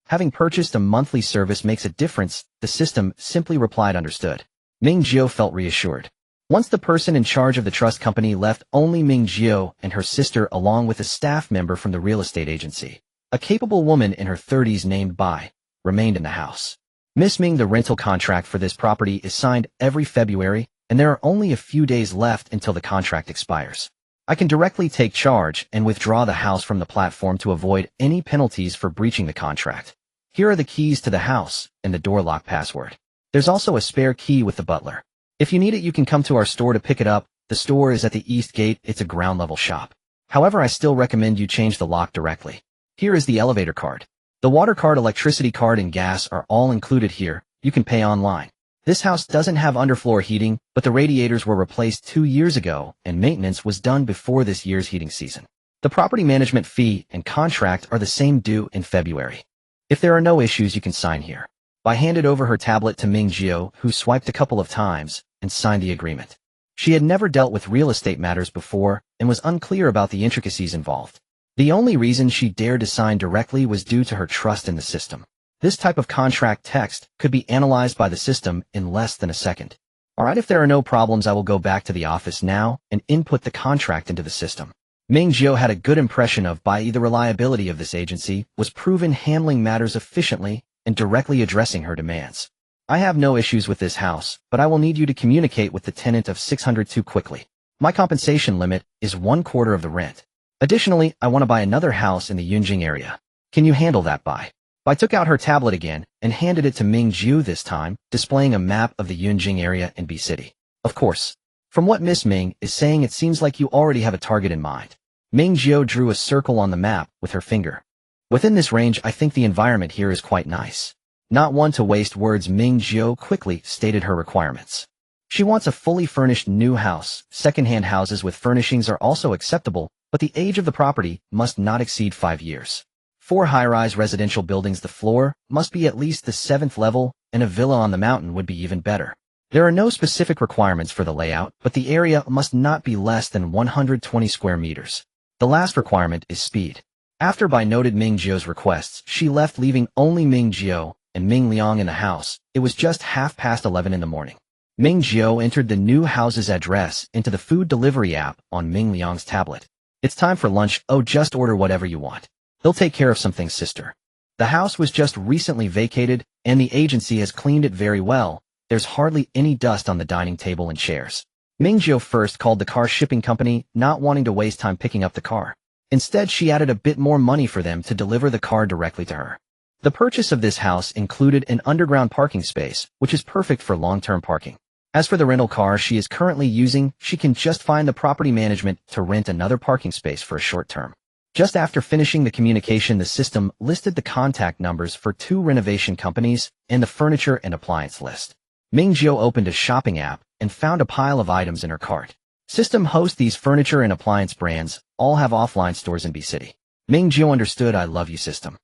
Having purchased a monthly service makes a difference, the system simply replied, "Understood." Ming Jiu felt reassured. Once the person in charge of the trust company left, only Ming Jiu and her sister, along with a staff member from the real estate agency, a capable woman in her 30s named Bai, remained in the house. Miss Ming, the rental contract for this property is signed every February, and there are only a few days left until the contract expires. I can directly take charge and withdraw the house from the platform to avoid any penalties for breaching the contract. Here are the keys to the house and the door lock password. There's also a spare key with the butler. If you need it, you can come to our store to pick it up. The store is at the East Gate. It's a ground-level shop. However, I still recommend you change the lock directly. Here is the elevator card. The water card, electricity card, and gas are all included here. You can pay online. This house doesn't have underfloor heating, but the radiators were replaced 2 years ago, and maintenance was done before this year's heating season. The property management fee and contract are the same, due in February. If there are no issues, you can sign here. Bai handed over her tablet to Ming Jiu, who swiped a couple of times and signed the agreement. She had never dealt with real estate matters before and was unclear about the intricacies involved. The only reason she dared to sign directly was due to her trust in the system. This type of contract text could be analyzed by the system in less than a second. Alright, if there are no problems, I will go back to the office now and input the contract into the system. Ming Jiu had a good impression of Bai. The reliability of this agency was proven, handling matters efficiently and directly addressing her demands. I have no issues with this house, but I will need you to communicate with the tenant of 602 quickly. My compensation limit is 1/4 of the rent. Additionally, I want to buy another house in the Yunjing area. Can you handle that, Bai? Bai took out her tablet again and handed it to Ming Jiu, this time displaying a map of the Yunjing area and B City. Of course. From what Miss Ming is saying, it seems like you already have a target in mind. Ming Jiu drew a circle on the map with her finger. Within this range, I think the environment here is quite nice. Not one to waste words, Ming Jiu quickly stated her requirements. She wants a fully furnished new house. Second-hand houses with furnishings are also acceptable, but the age of the property must not exceed 5 years. 4 high-rise residential buildings. The floor must be at least the 7th level, and a villa on the mountain would be even better. There are no specific requirements for the layout, but the area must not be less than 120 square meters. The last requirement is speed. After Bai noted Ming Jiu's requests, she left, leaving only Ming Jiu and Ming Liang in the house. It was just 11:30 in the morning. Ming Jiu entered the new house's address into the food delivery app on Ming Liang's tablet. It's time for lunch. Oh, just order whatever you want. They'll take care of some things, sister. The house was just recently vacated, and the agency has cleaned it very well. There's hardly any dust on the dining table and chairs. Ming Jiu first called the car shipping company, not wanting to waste time picking up the car. Instead, she added a bit more money for them to deliver the car directly to her. The purchase of this house included an underground parking space, which is perfect for long-term parking. As for the rental car she is currently using, she can just find the property management to rent another parking space for a short term. Just after finishing the communication, the system listed the contact numbers for 2 renovation companies and the furniture and appliance list. Ming Jiu opened a shopping app and found a pile of items in her cart. System hosts these furniture and appliance brands, all have offline stores in B City. Ming Jiu understood. I love you, system.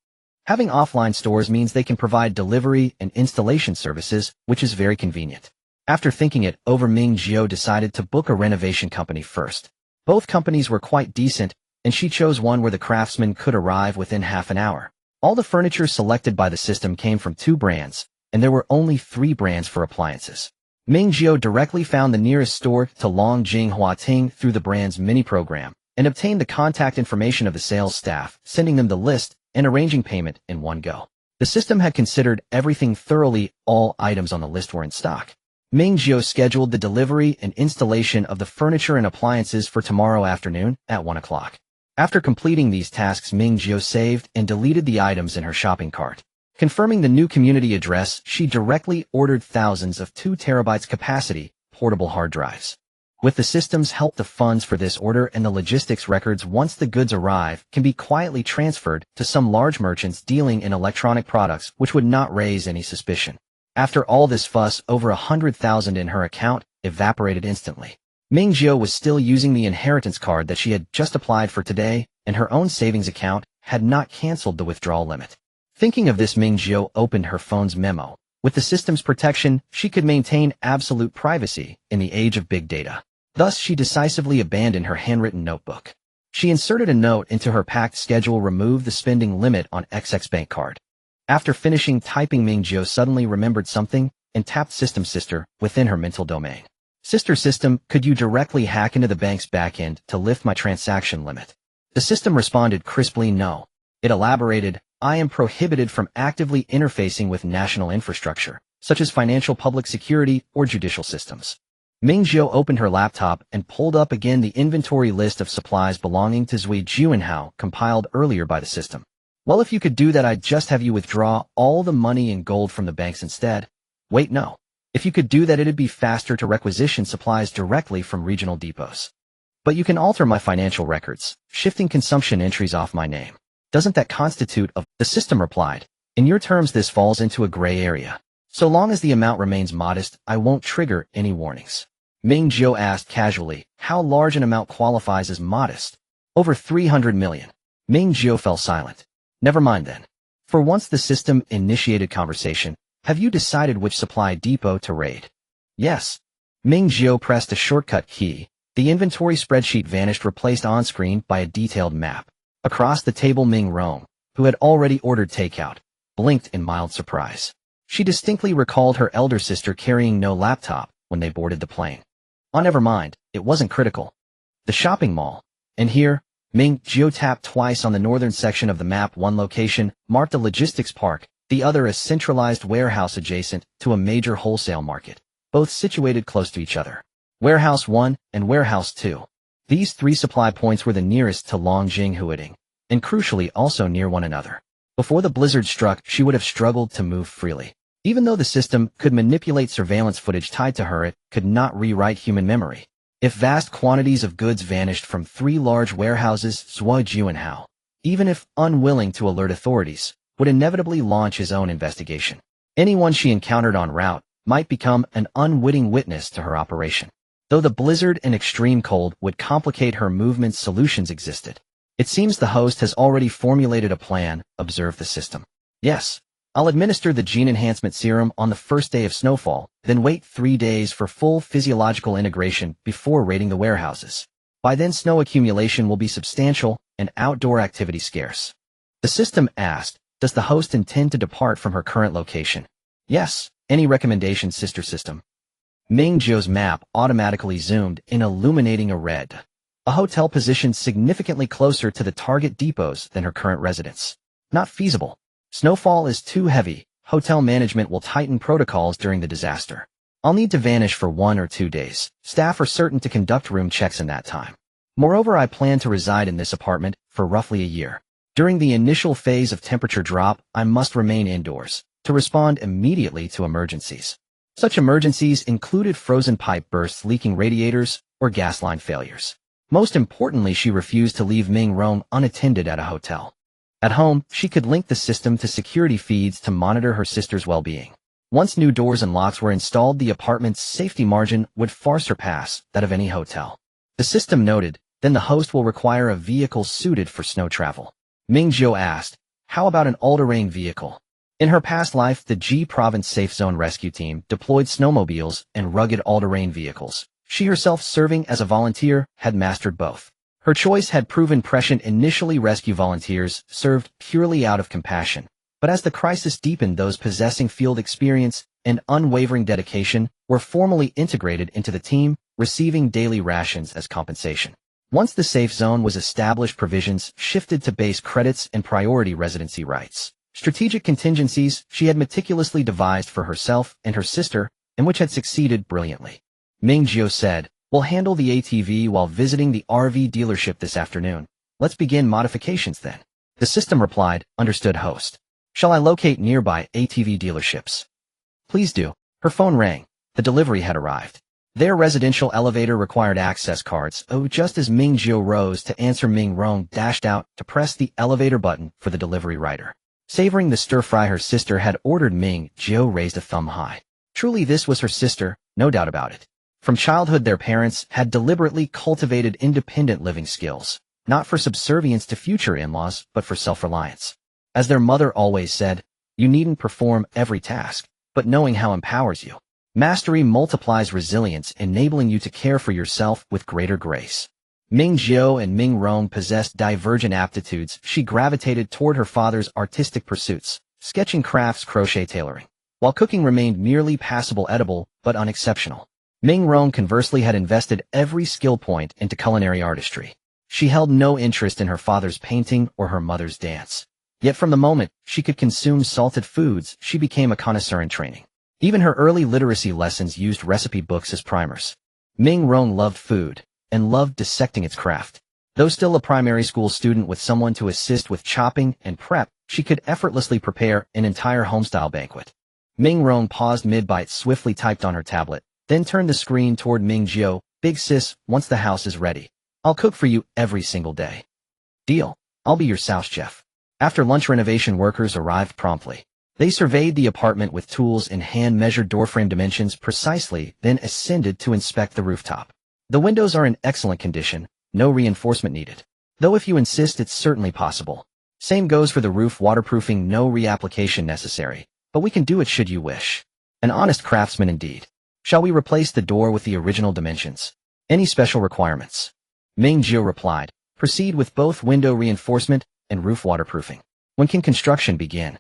Having offline stores means they can provide delivery and installation services, which is very convenient. After thinking it over, Ming Jiu decided to book a renovation company first. Both companies were quite decent, and she chose one where the craftsman could arrive within half an hour. All the furniture selected by the system came from 2 brands, and there were only 3 brands for appliances. Ming Jiu directly found the nearest store to Longjing Huating through the brand's mini-program, and obtained the contact information of the sales staff, sending them the list and arranging payment in one go. The system had considered everything thoroughly. All items on the list were in stock. Ming Jiu scheduled the delivery and installation of the furniture and appliances for tomorrow afternoon at 1 o'clock. After completing these tasks, Ming Jiu saved and deleted the items in her shopping cart. Confirming the new community address, she directly ordered thousands of 2 terabytes capacity portable hard drives. With the system's help, the funds for this order and the logistics records once the goods arrive can be quietly transferred to some large merchants dealing in electronic products, which would not raise any suspicion. After all this fuss, over 100,000 in her account evaporated instantly. Ming Jiu was still using the inheritance card that she had just applied for today, and her own savings account had not canceled the withdrawal limit. Thinking of this, Ming Jiu opened her phone's memo. With the system's protection, she could maintain absolute privacy in the age of big data. Thus, she decisively abandoned her handwritten notebook. She inserted a note into her packed schedule: remove the spending limit on XX bank card. After finishing typing, Ming Jiu suddenly remembered something and tapped System Sister within her mental domain. Sister System, could you directly hack into the bank's backend to lift my transaction limit? The system responded crisply, no. It elaborated, I am prohibited from actively interfacing with national infrastructure, such as financial, public security, or judicial systems. Ming Jiu opened her laptop and pulled up again the inventory list of supplies belonging to Zui Juanhao compiled earlier by the system. Well, if you could do that, I'd just have you withdraw all the money in gold from the banks instead. Wait, no. If you could do that, it'd be faster to requisition supplies directly from regional depots. But you can alter my financial records, shifting consumption entries off my name. Doesn't that constitute of? The system replied, in your terms, this falls into a gray area. So long as the amount remains modest, I won't trigger any warnings. Ming Jiu asked casually, how large an amount qualifies as modest? Over 300 million. Ming Jiu fell silent. Never mind then. For once, the system initiated conversation. Have you decided which supply depot to raid? Yes. Ming Jiu pressed a shortcut key. The inventory spreadsheet vanished, replaced on screen by a detailed map. Across the table, Ming Rong, who had already ordered takeout, blinked in mild surprise. She distinctly recalled her elder sister carrying no laptop when they boarded the plane. Oh, never mind, it wasn't critical. The shopping mall. And here, Ming Jiu tapped twice on the northern section of the map. One location marked a logistics park, the other a centralized warehouse adjacent to a major wholesale market, both situated close to each other. Warehouse 1 and Warehouse 2. These 3 supply points were the nearest to Longjing Huiting, and crucially also near one another. Before the blizzard struck, she would have struggled to move freely. Even though the system could manipulate surveillance footage tied to her, it could not rewrite human memory. If vast quantities of goods vanished from 3 large warehouses, Zui Juanhao, even if unwilling to alert authorities, would inevitably launch his own investigation. Anyone she encountered en route might become an unwitting witness to her operation. Though the blizzard and extreme cold would complicate her movements, solutions existed. It seems the host has already formulated a plan, observed the system. Yes. I'll administer the gene enhancement serum on the first day of snowfall, then wait 3 days for full physiological integration before raiding the warehouses. By then, snow accumulation will be substantial and outdoor activity scarce. The system asked, does the host intend to depart from her current location? Yes. Any recommendations, Sister System? Ming Jiu's map automatically zoomed in, illuminating a red. A hotel positioned significantly closer to the target depots than her current residence. Not feasible. Snowfall is too heavy. Hotel management will tighten protocols during the disaster. I'll need to vanish for 1 or 2 days. Staff are certain to conduct room checks in that time. Moreover, I plan to reside in this apartment for roughly a year. During the initial phase of temperature drop, I must remain indoors to respond immediately to emergencies. Such emergencies included frozen pipe bursts, leaking radiators, or gas line failures. Most importantly, she refused to leave Ming Rong unattended at a hotel. At home, she could link the system to security feeds to monitor her sister's well-being. Once new doors and locks were installed, the apartment's safety margin would far surpass that of any hotel. The system noted, then the host will require a vehicle suited for snow travel. Ming Jiu asked, how about an all-terrain vehicle? In her past life, the G Province Safe Zone Rescue Team deployed snowmobiles and rugged all-terrain vehicles. She herself, serving as a volunteer, had mastered both. Her choice had proven prescient. Initially, rescue volunteers served purely out of compassion, But as the crisis deepened, those possessing field experience and unwavering dedication were formally integrated into the team, receiving daily rations as compensation. Once the safe zone was established, provisions shifted to base credits and priority residency rights. Strategic contingencies she had meticulously devised for herself and her sister, and which had succeeded brilliantly. Ming Jiu said, "We'll handle the ATV while visiting the RV dealership this afternoon. Let's begin modifications then." The system replied, "Understood, host. Shall I locate nearby ATV dealerships?" "Please do." Her phone rang. The delivery had arrived. Their residential elevator required access cards. Just as Ming Jiu rose to answer, Ming Rong dashed out to press the elevator button for the delivery rider. Savoring the stir-fry her sister had ordered, Ming Jiu raised a thumb high. Truly this was her sister, no doubt about it. From childhood their parents had deliberately cultivated independent living skills, not for subservience to future in-laws, but for self-reliance. As their mother always said, "You needn't perform every task, but knowing how empowers you. Mastery multiplies resilience, enabling you to care for yourself with greater grace." Ming Jiu and Ming Rong possessed divergent aptitudes. She gravitated toward her father's artistic pursuits, sketching, crafts, crochet, tailoring, while cooking remained merely passable, edible, but unexceptional. Ming Rong conversely had invested every skill point into culinary artistry. She held no interest in her father's painting or her mother's dance. Yet from the moment she could consume salted foods, she became a connoisseur in training. Even her early literacy lessons used recipe books as primers. Ming Rong loved food, and loved dissecting its craft. Though still a primary school student with someone to assist with chopping and prep, she could effortlessly prepare an entire homestyle banquet. Ming Rong paused mid-bite, swiftly typed on her tablet, then turned the screen toward Ming Jiu. "Big sis, once the house is ready, I'll cook for you every single day." "Deal. I'll be your sous chef." After lunch, renovation workers arrived promptly. They surveyed the apartment with tools in hand, measured doorframe dimensions precisely, then ascended to inspect the rooftop. "The windows are in excellent condition, no reinforcement needed. Though if you insist, it's certainly possible. Same goes for the roof, waterproofing, no reapplication necessary, but we can do it should you wish." An honest craftsman indeed. "Shall we replace the door with the original dimensions? Any special requirements?" Ming Jiu replied, "Proceed with both window reinforcement and roof waterproofing." "When can construction begin?"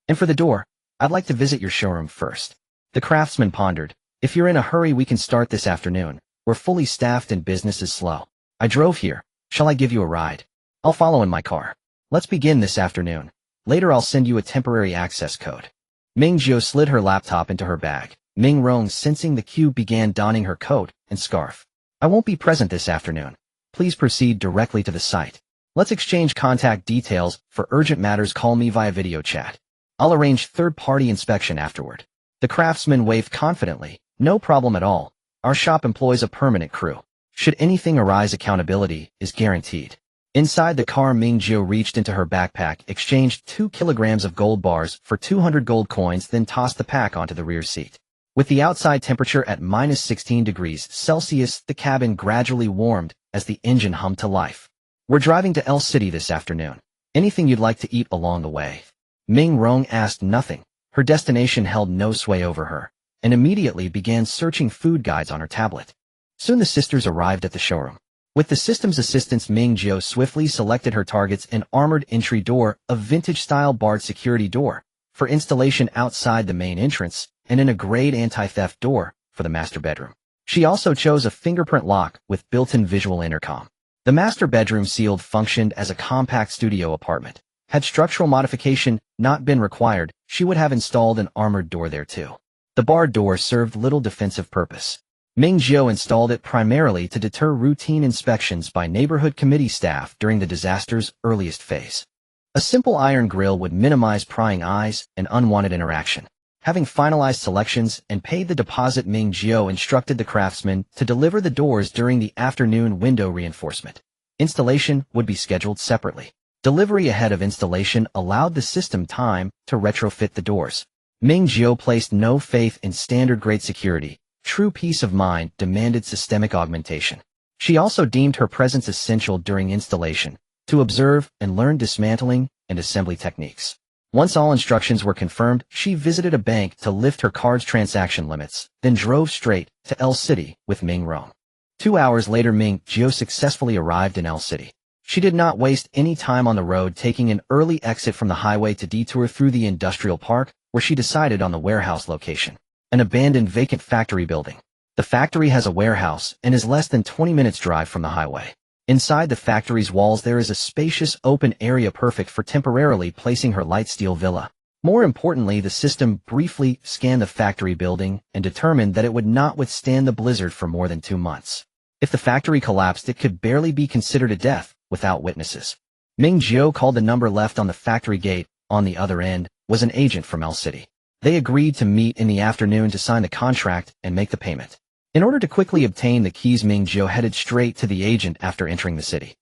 "And for the door, I'd like to visit your showroom first." The craftsman pondered. "If you're in a hurry, we can start this afternoon. We're fully staffed and business is slow. I drove here. Shall I give you a ride?" "I'll follow in my car." "Let's begin this afternoon. Later I'll send you a temporary access code." Ming Jiu slid her laptop into her bag. Ming Rong, sensing the cue, began donning her coat and scarf. "I won't be present this afternoon. Please proceed directly to the site. Let's exchange contact details. For urgent matters, call me via video chat. I'll arrange third-party inspection afterward." The craftsman waved confidently. "No problem at all. Our shop employs a permanent crew. Should anything arise, accountability is guaranteed." Inside the car, Ming Jiu reached into her backpack, exchanged 2 kilograms of gold bars for 200 gold coins, then tossed the pack onto the rear seat. With the outside temperature at -16 degrees Celsius, the cabin gradually warmed as the engine hummed to life. "We're driving to El City this afternoon. Anything you'd like to eat along the way?" Ming Rong asked nothing. Her destination held no sway over her, and immediately began searching food guides on her tablet. Soon the sisters arrived at the showroom. With the system's assistance, Ming Jiu swiftly selected her targets: an armored entry door, a vintage-style barred security door for installation outside the main entrance, and an grade anti-theft door for the master bedroom. She also chose a fingerprint lock with built-in visual intercom. The master bedroom, sealed, functioned as a compact studio apartment. Had structural modification not been required, she would have installed an armored door there too. The barred door served little defensive purpose. Ming Jiu installed it primarily to deter routine inspections by neighborhood committee staff during the disaster's earliest phase. A simple iron grill would minimize prying eyes and unwanted interaction. Having finalized selections and paid the deposit, Ming Jiu instructed the craftsman to deliver the doors during the afternoon. Window reinforcement installation would be scheduled separately. Delivery ahead of installation allowed the system time to retrofit the doors. Ming Jiu placed no faith in standard-grade security. True peace of mind demanded systemic augmentation. She also deemed her presence essential during installation, to observe and learn dismantling and assembly techniques. Once all instructions were confirmed, she visited a bank to lift her card's transaction limits, then drove straight to El City with Ming Rong. 2 hours later, Ming Jiu successfully arrived in El City. She did not waste any time on the road, taking an early exit from the highway to detour through the industrial park, where she decided on the warehouse location. An abandoned vacant factory building. The factory has a warehouse and is less than 20 minutes drive from the highway. Inside the factory's walls there is a spacious open area perfect for temporarily placing her light steel villa. More importantly, the system briefly scanned the factory building and determined that it would not withstand the blizzard for more than 2 months. If the factory collapsed, it could barely be considered a death without witnesses. Ming Jiu called the number left on the factory gate. On the other end was an agent from L City. They agreed to meet in the afternoon to sign the contract and make the payment. In order to quickly obtain the keys, Ming Jiu headed straight to the agent after entering the city.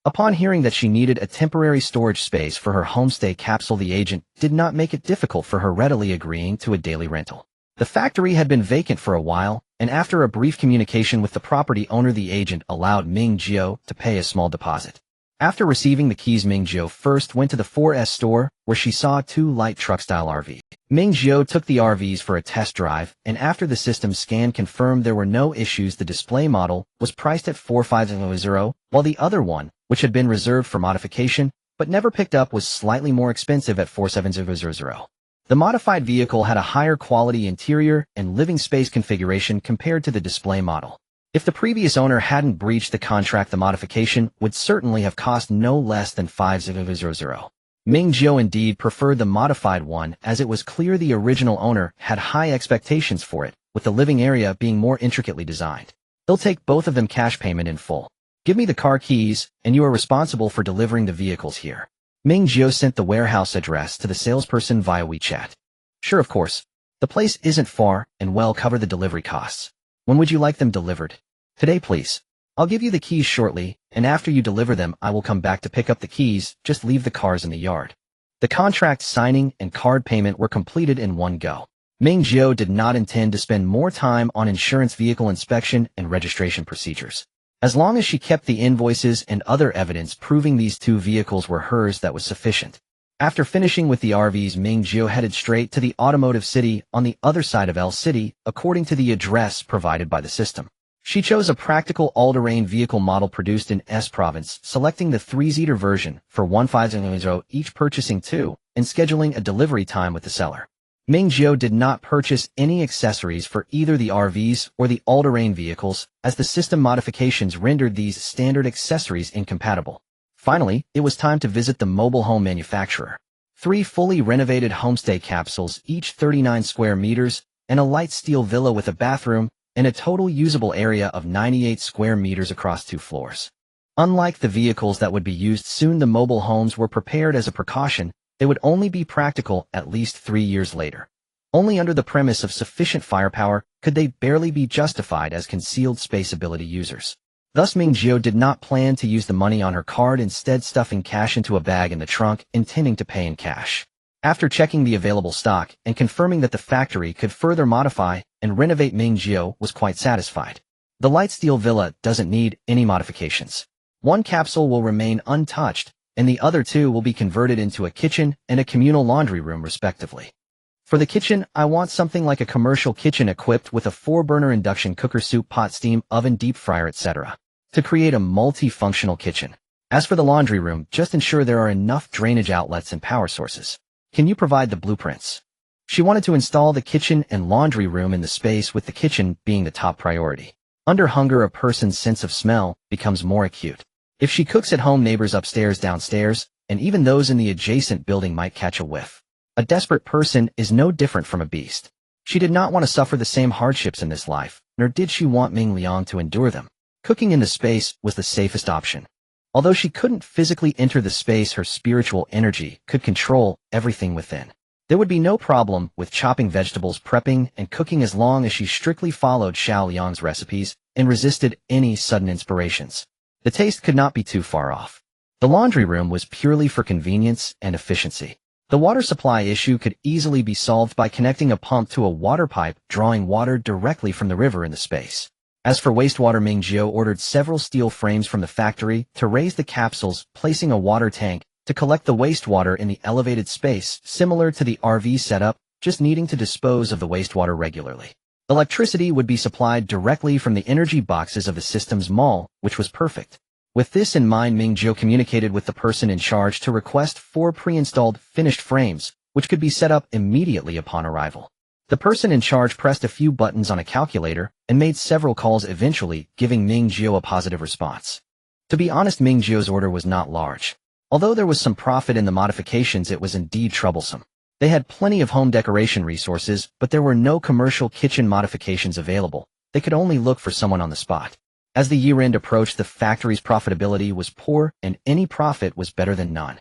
Upon hearing that she needed a temporary storage space for her homestay capsule, the agent did not make it difficult for her, readily agreeing to a daily rental. The factory had been vacant for a while, and after a brief communication with the property owner, the agent allowed Ming Jiu to pay a small deposit. After receiving the keys, Ming Jiu first went to the 4S store, where she saw 2 light truck-style RVs. Ming Jiu took the RVs for a test drive, and after the system scan confirmed there were no issues, the display model was priced at $4,500, while the other one, which had been reserved for modification but never picked up, was slightly more expensive at $4,700. The modified vehicle had a higher quality interior and living space configuration compared to the display model. If the previous owner hadn't breached the contract, the modification would certainly have cost no less than $5,000. Ming Jiu indeed preferred the modified one, as it was clear the original owner had high expectations for it, with the living area being more intricately designed. They'll take both of them cash payment in full. Give me the car keys, and you are responsible for delivering the vehicles here. Ming Jiu sent the warehouse address to the salesperson via WeChat. Sure, of course. The place isn't far, and will cover the delivery costs. When would you like them delivered? Today, please. I'll give you the keys shortly, and after you deliver them I will come back to pick up the keys. Just leave the cars in the yard. The contract signing and card payment were completed in one go. Ming Jiu did not intend to spend more time on insurance, vehicle inspection, and registration procedures. As long as she kept the invoices and other evidence proving these 2 vehicles were hers, that was sufficient. After finishing with the RVs, Ming Jiu headed straight to the automotive city on the other side of L City, according to the address provided by the system. She chose a practical all-terrain vehicle model produced in S province, selecting the 3-seater version for $1,500 each, purchasing 2, and scheduling a delivery time with the seller. Ming Jiu did not purchase any accessories for either the RVs or the all-terrain vehicles, as the system modifications rendered these standard accessories incompatible. Finally, it was time to visit the mobile home manufacturer. 3 fully renovated homestay capsules, each 39 square meters, and a light steel villa with a bathroom, and a total usable area of 98 square meters across 2 floors. Unlike the vehicles that would be used soon, the mobile homes were prepared as a precaution. They would only be practical at least 3 years later. Only under the premise of sufficient firepower could they barely be justified as concealed space ability users. Thus, Ming Jiu did not plan to use the money on her card, instead stuffing cash into a bag in the trunk, intending to pay in cash. After checking the available stock and confirming that the factory could further modify and renovate, Ming Jiu was quite satisfied. The light steel villa doesn't need any modifications. 1 capsule will remain untouched, and the other 2 will be converted into a kitchen and a communal laundry room, respectively. For the kitchen, I want something like a commercial kitchen equipped with a 4-burner induction cooker, soup pot, steam oven, deep fryer, etc. to create a multi-functional kitchen. As for the laundry room, just ensure there are enough drainage outlets and power sources. Can you provide the blueprints? She wanted to install the kitchen and laundry room in the space, with the kitchen being the top priority. Under hunger, a person's sense of smell becomes more acute. If she cooks at home, neighbors upstairs, downstairs, and even those in the adjacent building might catch a whiff. A desperate person is no different from a beast. She did not want to suffer the same hardships in this life, nor did she want Ming Liang to endure them. Cooking in the space was the safest option. Although she couldn't physically enter the space, her spiritual energy could control everything within. There would be no problem with chopping vegetables, prepping, and cooking, as long as she strictly followed Xiao Liang's recipes and resisted any sudden inspirations. The taste could not be too far off. The laundry room was purely for convenience and efficiency. The water supply issue could easily be solved by connecting a pump to a water pipe, drawing water directly from the river in the space. As for wastewater, Ming Jiu ordered several steel frames from the factory to raise the capsules, placing a water tank to collect the wastewater in the elevated space, similar to the RV setup, just needing to dispose of the wastewater regularly. Electricity would be supplied directly from the energy boxes of the system's mall, which was perfect. With this in mind, Ming Jiu communicated with the person in charge to request 4 pre-installed finished frames, which could be set up immediately upon arrival. The person in charge pressed a few buttons on a calculator and made several calls, eventually giving Ming Jiu a positive response. To be honest, Ming Jiu's order was not large. Although there was some profit in the modifications, it was indeed troublesome. They had plenty of home decoration resources, but there were no commercial kitchen modifications available. They could only look for someone on the spot. As the year-end approached, the factory's profitability was poor, and any profit was better than none.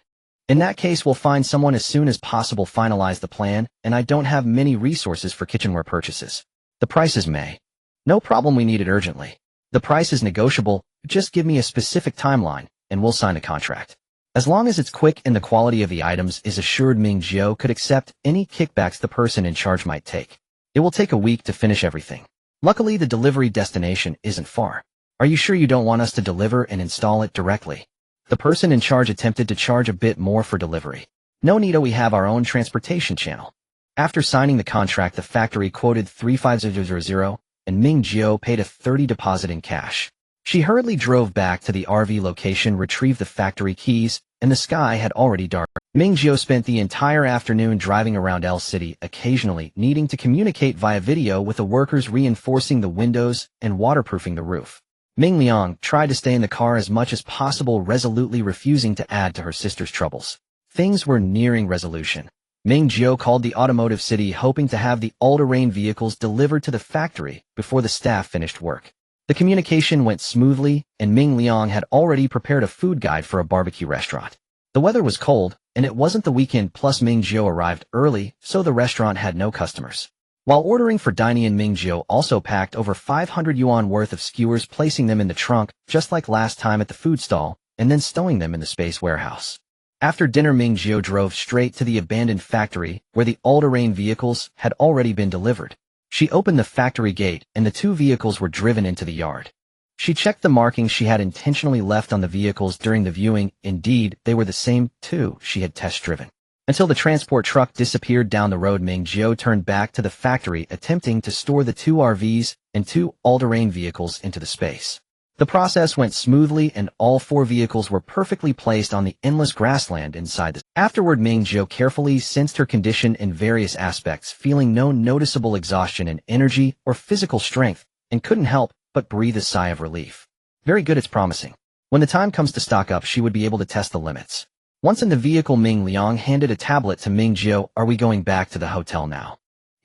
In that case, we'll find someone as soon as possible. Finalize the plan, and I don't have many resources for kitchenware purchases. The price is May. No problem, we need it urgently. The price is negotiable, just give me a specific timeline, and we'll sign a contract. As long as it's quick and the quality of the items is assured, Ming Jiu could accept any kickbacks the person in charge might take. It will take a week to finish everything. Luckily, the delivery destination isn't far. Are you sure you don't want us to deliver and install it directly? The person in charge attempted to charge a bit more for delivery. No need, we have our own transportation channel. After signing the contract, the factory quoted 35000, and Ming Jiu paid a 30 deposit in cash. She hurriedly drove back to the RV location, retrieved the factory keys, and the sky had already darkened. Ming Jiu spent the entire afternoon driving around L City, occasionally needing to communicate via video with the workers reinforcing the windows and waterproofing the roof. Ming Liang tried to stay in the car as much as possible, resolutely refusing to add to her sister's troubles. Things were nearing resolution. Ming Jiu called the automotive city, hoping to have the all-terrain vehicles delivered to the factory before the staff finished work. The communication went smoothly, and Ming Liang had already prepared a food guide for a barbecue restaurant. The weather was cold, and it wasn't the weekend, plus Ming Jiu arrived early, so the restaurant had no customers. While ordering for dining, Ming Jiu also packed over 500 yuan worth of skewers, placing them in the trunk, just like last time at the food stall, and then stowing them in the space warehouse. After dinner, Ming Jiu drove straight to the abandoned factory, where the all-terrain vehicles had already been delivered. She opened the factory gate, and the 2 vehicles were driven into the yard. She checked the markings she had intentionally left on the vehicles during the viewing. Indeed, they were the same 2 she had test-driven. Until the transport truck disappeared down the road, Ming Jiu turned back to the factory, attempting to store the 2 RVs and 2 all-terrain vehicles into the space. The process went smoothly, and all 4 vehicles were perfectly placed on the endless grassland inside the... Afterward, Ming Jiu carefully sensed her condition in various aspects, feeling no noticeable exhaustion in energy or physical strength, and couldn't help but breathe a sigh of relief. Very good, it's promising. When the time comes to stock up, she would be able to test the limits. Once in the vehicle, Ming Liang handed a tablet to Ming Jiu. Are we going back to the hotel now?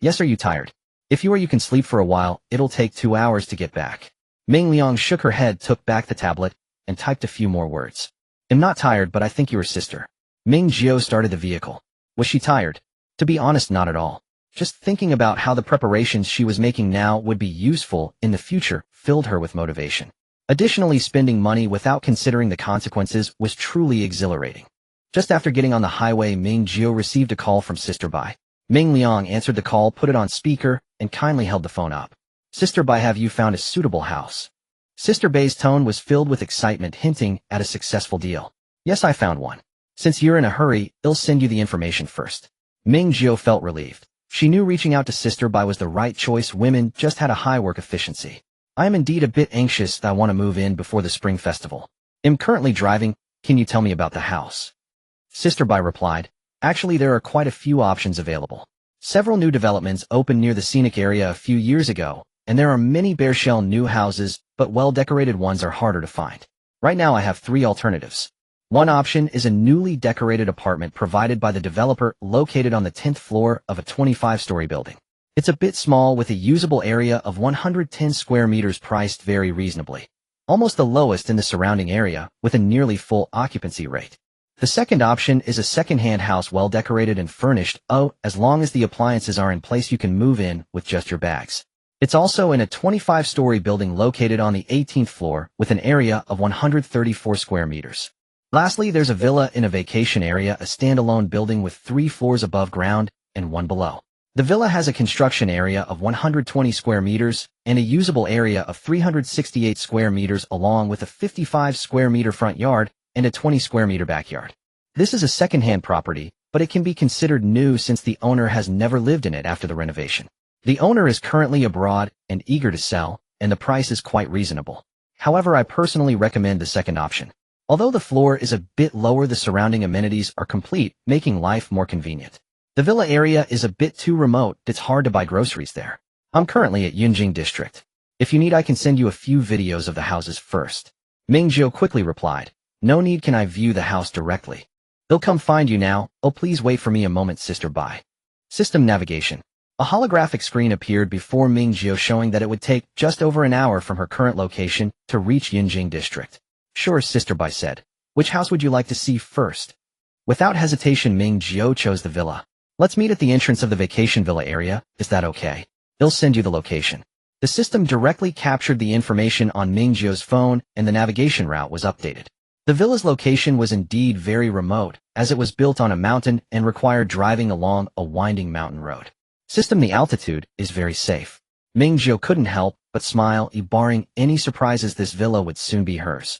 Yes. Are you tired? If you are, you can sleep for a while. It'll take 2 hours to get back. Ming Liang shook her head, took back the tablet, and typed a few more words. I'm not tired, but I think your sister. Ming Jiu started the vehicle. Was she tired? To be honest, not at all. Just thinking about how the preparations she was making now would be useful in the future filled her with motivation. Additionally, spending money without considering the consequences was truly exhilarating. Just after getting on the highway, Ming Jiu received a call from Sister Bai. Ming Liang answered the call, put it on speaker, and kindly held the phone up. Sister Bai, have you found a suitable house? Sister Bai's tone was filled with excitement, hinting at a successful deal. Yes, I found one. Since you're in a hurry, I'll send you the information first. Ming Jiu felt relieved. She knew reaching out to Sister Bai was the right choice. Women just had a high work efficiency. I am indeed a bit anxious that I want to move in before the spring festival. I'm currently driving. Can you tell me about the house? Sister Bai replied, actually there are quite a few options available. Several new developments opened near the scenic area a few years ago, and there are many bare shell new houses, but well-decorated ones are harder to find. Right now I have 3 alternatives. One option is a newly decorated apartment provided by the developer, located on the 10th floor of a 25-story building. It's a bit small with a usable area of 110 square meters, priced very reasonably. Almost the lowest in the surrounding area, with a nearly full occupancy rate. The second option is a second-hand house, well decorated and furnished. As long as the appliances are in place, you can move in with just your bags. It's also in a 25-story building located on the 18th floor with an area of 134 square meters. Lastly, there's a villa in a vacation area, a standalone building with 3 floors above ground and 1 below. The villa has a construction area of 120 square meters and a usable area of 368 square meters, along with a 55 square meter front yard and a 20 square meter backyard. This is a second-hand property, but it can be considered new since the owner has never lived in it after the renovation. The owner is currently abroad and eager to sell, and the price is quite reasonable. However, I personally recommend the second option. Although the floor is a bit lower, the surrounding amenities are complete, making life more convenient. The villa area is a bit too remote, it's hard to buy groceries there. I'm currently at Yunjing district. If you need, I can send you a few videos of the houses first. Ming Jiu quickly replied, no need, can I view the house directly? They'll come find you now, oh please wait for me a moment sister bye. System navigation. A holographic screen appeared before Ming Jiu showing that it would take just over an hour from her current location to reach Yunjing district. Sure, sister bye said. Which house would you like to see first? Without hesitation, Ming Jiu chose the villa. Let's meet at the entrance of the vacation villa area, is that okay? They'll send you the location. The system directly captured the information on Ming Jiu's phone and the navigation route was updated. The villa's location was indeed very remote, as it was built on a mountain and required driving along a winding mountain road. System, the altitude is very safe. Ming Jiu couldn't help but smile, barring any surprises this villa would soon be hers.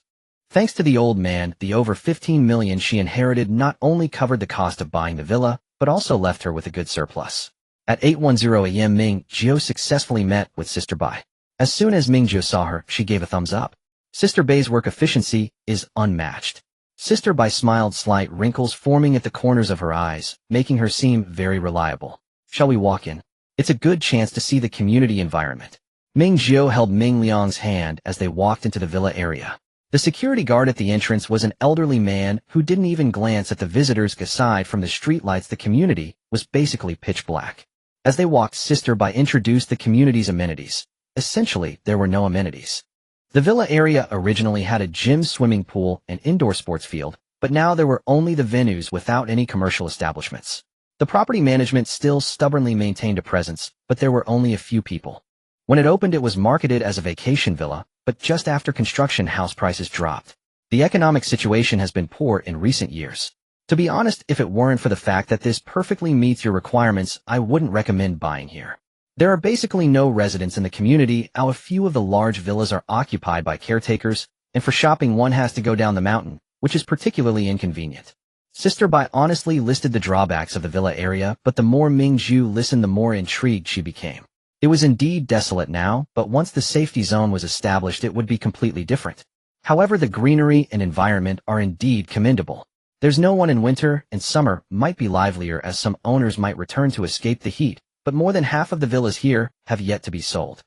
Thanks to the old man, the over 15 million she inherited not only covered the cost of buying the villa, but also left her with a good surplus. At 8:10 a.m. Ming Jiu successfully met with Sister Bai. As soon as Ming Jiu saw her, she gave a thumbs up. Sister Bai's work efficiency is unmatched. Sister Bai smiled, slight wrinkles forming at the corners of her eyes, making her seem very reliable. Shall we walk in? It's a good chance to see the community environment. Ming Jiu held Ming Liang's hand as they walked into the villa area. The security guard at the entrance was an elderly man who didn't even glance at the visitors. Aside from the streetlights, the community was basically pitch black. As they walked, Sister Bai introduced the community's amenities. Essentially, there were no amenities. The villa area originally had a gym, swimming pool, and indoor sports field, but now there were only the venues without any commercial establishments. The property management still stubbornly maintained a presence, but there were only a few people. When it opened, it was marketed as a vacation villa, but just after construction, house prices dropped. The economic situation has been poor in recent years. To be honest, if it weren't for the fact that this perfectly meets your requirements, I wouldn't recommend buying here. There are basically no residents in the community, a few of the large villas are occupied by caretakers, and for shopping one has to go down the mountain, which is particularly inconvenient. Sister Bai honestly listed the drawbacks of the villa area, but the more Ming Jiu listened, the more intrigued she became. It was indeed desolate now, but once the safety zone was established, it would be completely different. However, the greenery and environment are indeed commendable. There's no one in winter, and summer might be livelier as some owners might return to escape the heat, but more than half of the villas here have yet to be sold.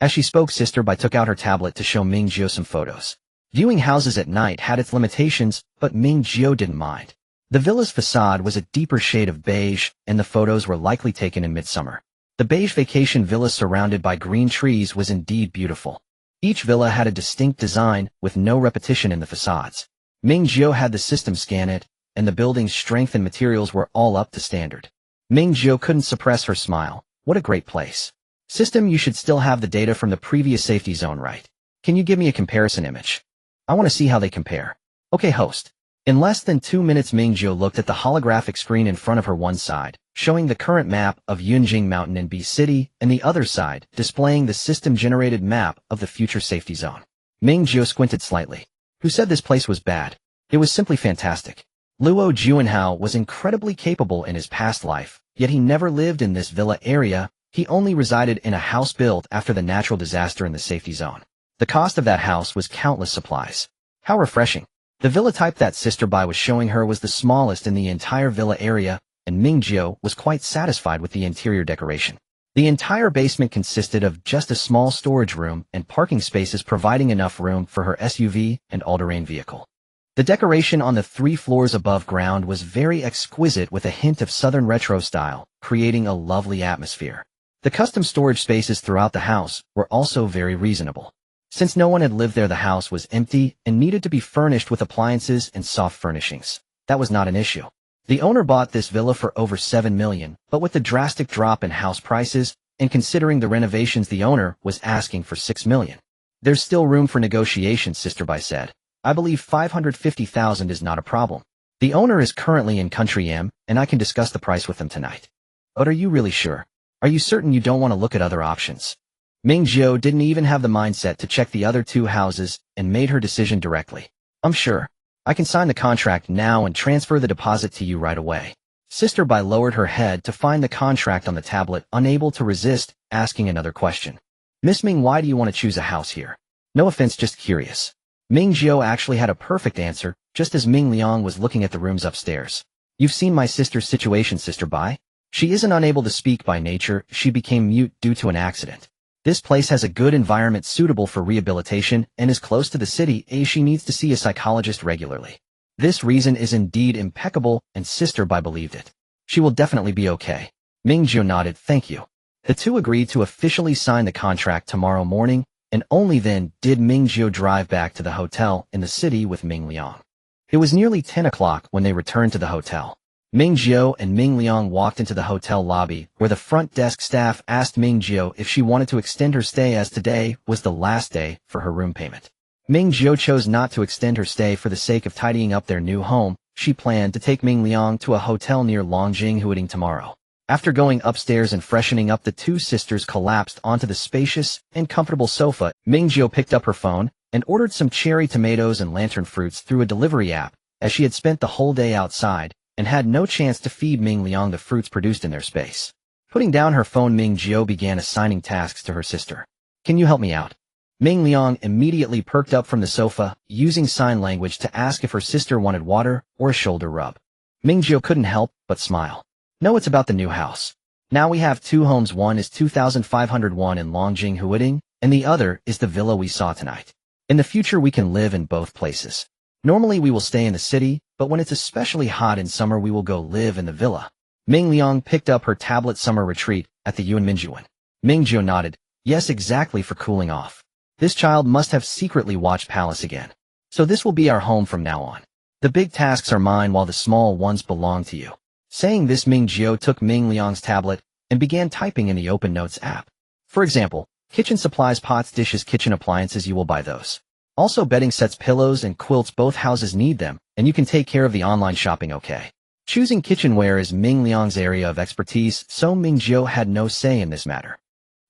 As she spoke, Sister Bai took out her tablet to show Ming Jiu some photos. Viewing houses at night had its limitations, but Ming Jiu didn't mind. The villa's facade was a deeper shade of beige, and the photos were likely taken in midsummer. The beige vacation villa surrounded by green trees was indeed beautiful. Each villa had a distinct design, with no repetition in the facades. Ming Jiu had the system scan it, and the building's strength and materials were all up to standard. Ming Jiu couldn't suppress her smile. What a great place. System, you should still have the data from the previous safety zone, right? Can you give me a comparison image? I want to see how they compare. Okay, host. In less than 2 minutes, Ming Jiu looked at the holographic screen in front of her, one side showing the current map of Yunjing Mountain and B City, and the other side displaying the system-generated map of the future safety zone. Ming Jiu squinted slightly. Who said this place was bad? It was simply fantastic. Luo Juanhao was incredibly capable in his past life, yet he never lived in this villa area. He only resided in a house built after the natural disaster in the safety zone. The cost of that house was countless supplies. How refreshing. The villa type that Sister Bai was showing her was the smallest in the entire villa area, and Ming Jiu was quite satisfied with the interior decoration. The entire basement consisted of just a small storage room and parking spaces, providing enough room for her SUV and all-terrain vehicle. The decoration on the 3 floors above ground was very exquisite, with a hint of southern retro style, creating a lovely atmosphere. The custom storage spaces throughout the house were also very reasonable. Since no one had lived there, the house was empty and needed to be furnished with appliances and soft furnishings. That was not an issue. The owner bought this villa for over 7 million, but with the drastic drop in house prices, and considering the renovations, the owner was asking for 6 million. There's still room for negotiation, Sister Bai said. I believe 550,000 is not a problem. The owner is currently in Country M, and I can discuss the price with them tonight. But are you really sure? Are you certain you don't want to look at other options? Ming Jiu didn't even have the mindset to check the other 2 houses and made her decision directly. I'm sure. I can sign the contract now and transfer the deposit to you right away. Sister Bai lowered her head to find the contract on the tablet, unable to resist asking another question. Miss Ming, why do you want to choose a house here? No offense, just curious. Ming Jiu actually had a perfect answer, just as Ming Liang was looking at the rooms upstairs. You've seen my sister's situation, Sister Bai? She isn't unable to speak by nature, she became mute due to an accident. This place has a good environment suitable for rehabilitation and is close to the city, as she needs to see a psychologist regularly. This reason is indeed impeccable, and Sister Bai believed it. She will definitely be okay. Ming Jiu nodded, thank you. The two agreed to officially sign the contract tomorrow morning, and only then did Ming Jiu drive back to the hotel in the city with Ming Liang. It was nearly 10 o'clock when they returned to the hotel. Ming Jiu and Ming Liang walked into the hotel lobby, where the front desk staff asked Ming Jiu if she wanted to extend her stay, as today was the last day for her room payment. Ming Jiu chose not to extend her stay for the sake of tidying up their new home. She planned to take Ming Liang to a hotel near Longjing Huading tomorrow. After going upstairs and freshening up, the two sisters collapsed onto the spacious and comfortable sofa. Ming Jiu picked up her phone and ordered some cherry tomatoes and lantern fruits through a delivery app, as she had spent the whole day outside and had no chance to feed Ming Liang the fruits produced in their space. Putting down her phone, Ming Jiu began assigning tasks to her sister. Can you help me out? Ming Liang immediately perked up from the sofa, using sign language to ask if her sister wanted water or a shoulder rub. Ming Jiu couldn't help but smile. No, it's about the new house. Now we have two homes. One is 2,501 in Longjing Huading, and the other is the villa we saw tonight. In the future we can live in both places. Normally we will stay in the city, but when it's especially hot in summer we will go live in the villa. Ming Liang picked up her tablet. Summer retreat at the Yuan Minjuan. Ming Jiu nodded. Yes, exactly, for cooling off. This child must have secretly watched Palace again. So this will be our home from now on. The big tasks are mine while the small ones belong to you. Saying this, Ming Jiu took Ming Liang's tablet and began typing in the Open Notes app. For example, kitchen supplies, pots, dishes, kitchen appliances, you will buy those. Also bedding sets, pillows, and quilts, both houses need them, and you can take care of the online shopping, okay? Choosing kitchenware is Ming Liang's area of expertise, so Ming Jiu had no say in this matter.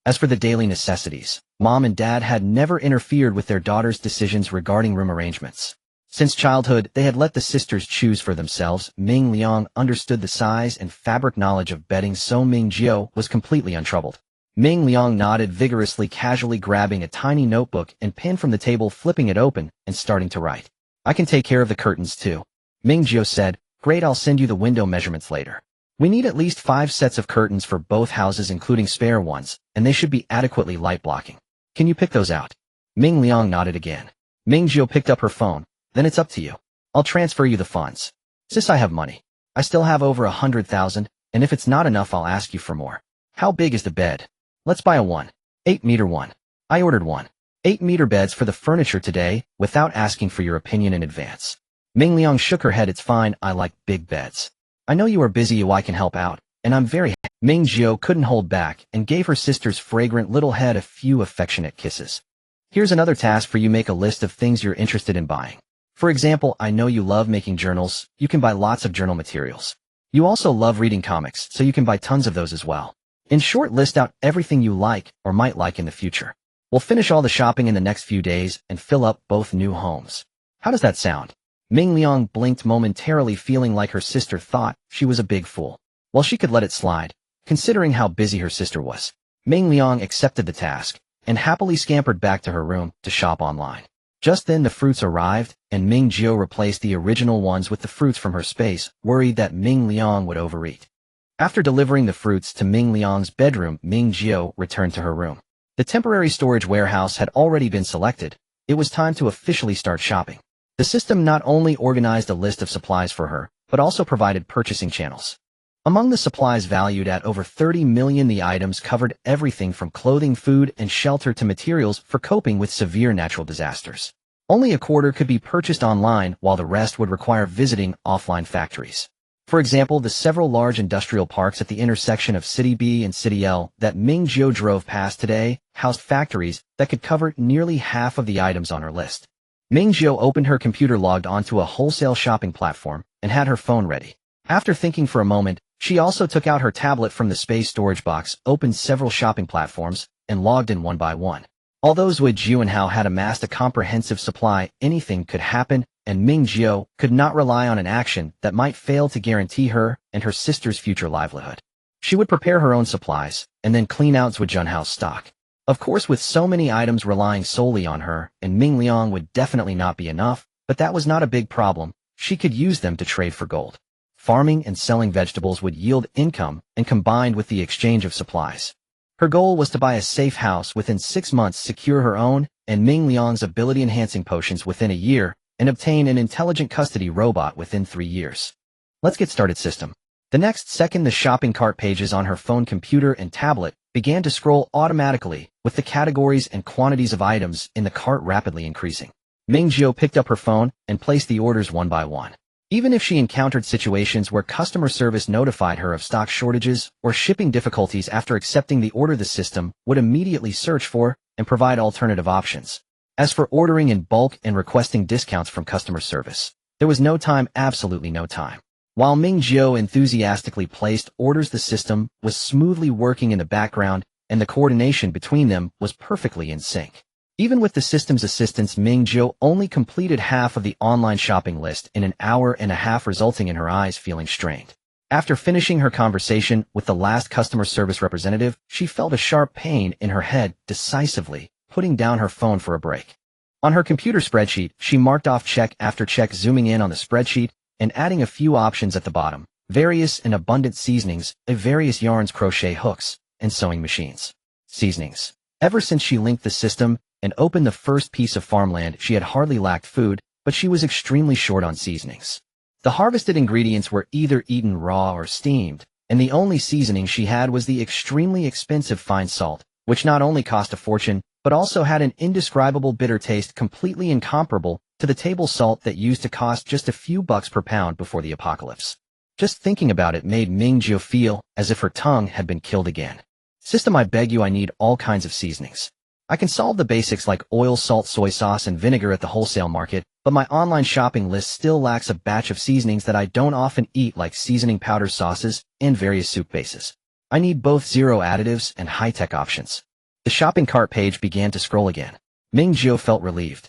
As for the daily necessities, Mom and Dad had never interfered with their daughter's decisions regarding room arrangements. Since childhood, they had let the sisters choose for themselves. Ming Liang understood the size and fabric knowledge of bedding, so Ming Jiu was completely untroubled. Ming Liang nodded vigorously, casually grabbing a tiny notebook and pen from the table, flipping it open, and starting to write. I can take care of the curtains too. Ming Jiu said, great, I'll send you the window measurements later. We need at least 5 sets of curtains for both houses, including spare ones, and they should be adequately light blocking. Can you pick those out? Ming Liang nodded again. Ming Jiu picked up her phone. Then it's up to you. I'll transfer you the funds. Sis, I have money. I still have over 100,000, and if it's not enough I'll ask you for more. How big is the bed? Let's buy a 1.8-meter one. I ordered 1.8-meter beds for the furniture today, without asking for your opinion in advance. Ming Liang shook her head. It's fine, I like big beds. I know you are busy, I can help out, and I'm very happy. Ming Jiu couldn't hold back and gave her sister's fragrant little head a few affectionate kisses. Here's another task for you. Make a list of things you're interested in buying. For example, I know you love making journals, you can buy lots of journal materials. You also love reading comics, so you can buy tons of those as well. In short, list out everything you like or might like in the future. We'll finish all the shopping in the next few days and fill up both new homes. How does that sound? Ming Liang blinked momentarily, feeling like her sister thought she was a big fool. Well, she could let it slide, considering how busy her sister was. Ming Liang accepted the task and happily scampered back to her room to shop online. Just then the fruits arrived, and Ming Jiu replaced the original ones with the fruits from her space, worried that Ming Liang would overeat. After delivering the fruits to Ming Liang's bedroom, Ming Jiu returned to her room. The temporary storage warehouse had already been selected. It was time to officially start shopping. The system not only organized a list of supplies for her, but also provided purchasing channels. Among the supplies valued at over 30 million, the items covered everything from clothing, food, and shelter to materials for coping with severe natural disasters. Only a quarter could be purchased online, while the rest would require visiting offline factories. For example, the several large industrial parks at the intersection of City B and City L that Ming Jiu drove past today housed factories that could cover nearly half of the items on her list. Ming Jiu opened her computer, logged onto a wholesale shopping platform, and had her phone ready. After thinking for a moment, she also took out her tablet from the space storage box, opened several shopping platforms, and logged in one by one. Although Zui Jiu and Hao had amassed a comprehensive supply, anything could happen, and Ming Jiu could not rely on an action that might fail to guarantee her and her sister's future livelihood. She would prepare her own supplies, and then clean out Zui Junhao's stock. Of course, with so many items relying solely on her, and Ming Liang would definitely not be enough, but that was not a big problem. She could use them to trade for gold. Farming and selling vegetables would yield income, and combined with the exchange of supplies. Her goal was to buy a safe house within 6 months, secure her own and Ming Liang's ability-enhancing potions within a year, and obtain an intelligent custody robot within 3 years. Let's get started, system. The next second, the shopping cart pages on her phone, computer, and tablet began to scroll automatically, with the categories and quantities of items in the cart rapidly increasing. Ming Jiu picked up her phone and placed the orders one by one. Even if she encountered situations where customer service notified her of stock shortages or shipping difficulties after accepting the order, the system would immediately search for and provide alternative options. As for ordering in bulk and requesting discounts from customer service, there was no time, absolutely no time. While Ming Jiu enthusiastically placed orders, the system was smoothly working in the background, and the coordination between them was perfectly in sync. Even with the system's assistance, Ming Jiu only completed half of the online shopping list in an hour and a half, resulting in her eyes feeling strained. After finishing her conversation with the last customer service representative, she felt a sharp pain in her head, decisively putting down her phone for a break. On her computer spreadsheet, she marked off check after check, zooming in on the spreadsheet and adding a few options at the bottom: various and abundant seasonings, various yarns, crochet hooks, and sewing machines. Seasonings. Ever since she linked the system and opened the first piece of farmland, she had hardly lacked food, but she was extremely short on seasonings. The harvested ingredients were either eaten raw or steamed, and the only seasoning she had was the extremely expensive fine salt, which not only cost a fortune, but also had an indescribable bitter taste, completely incomparable to the table salt that used to cost just a few bucks per pound before the apocalypse. Just thinking about it made Ming Jiu feel as if her tongue had been killed again. System, I beg you, I need all kinds of seasonings. I can solve the basics like oil, salt, soy sauce, and vinegar at the wholesale market, but my online shopping list still lacks a batch of seasonings that I don't often eat, like seasoning powders, sauces, and various soup bases. I need both zero additives and high-tech options. The shopping cart page began to scroll again. Ming Jiu felt relieved.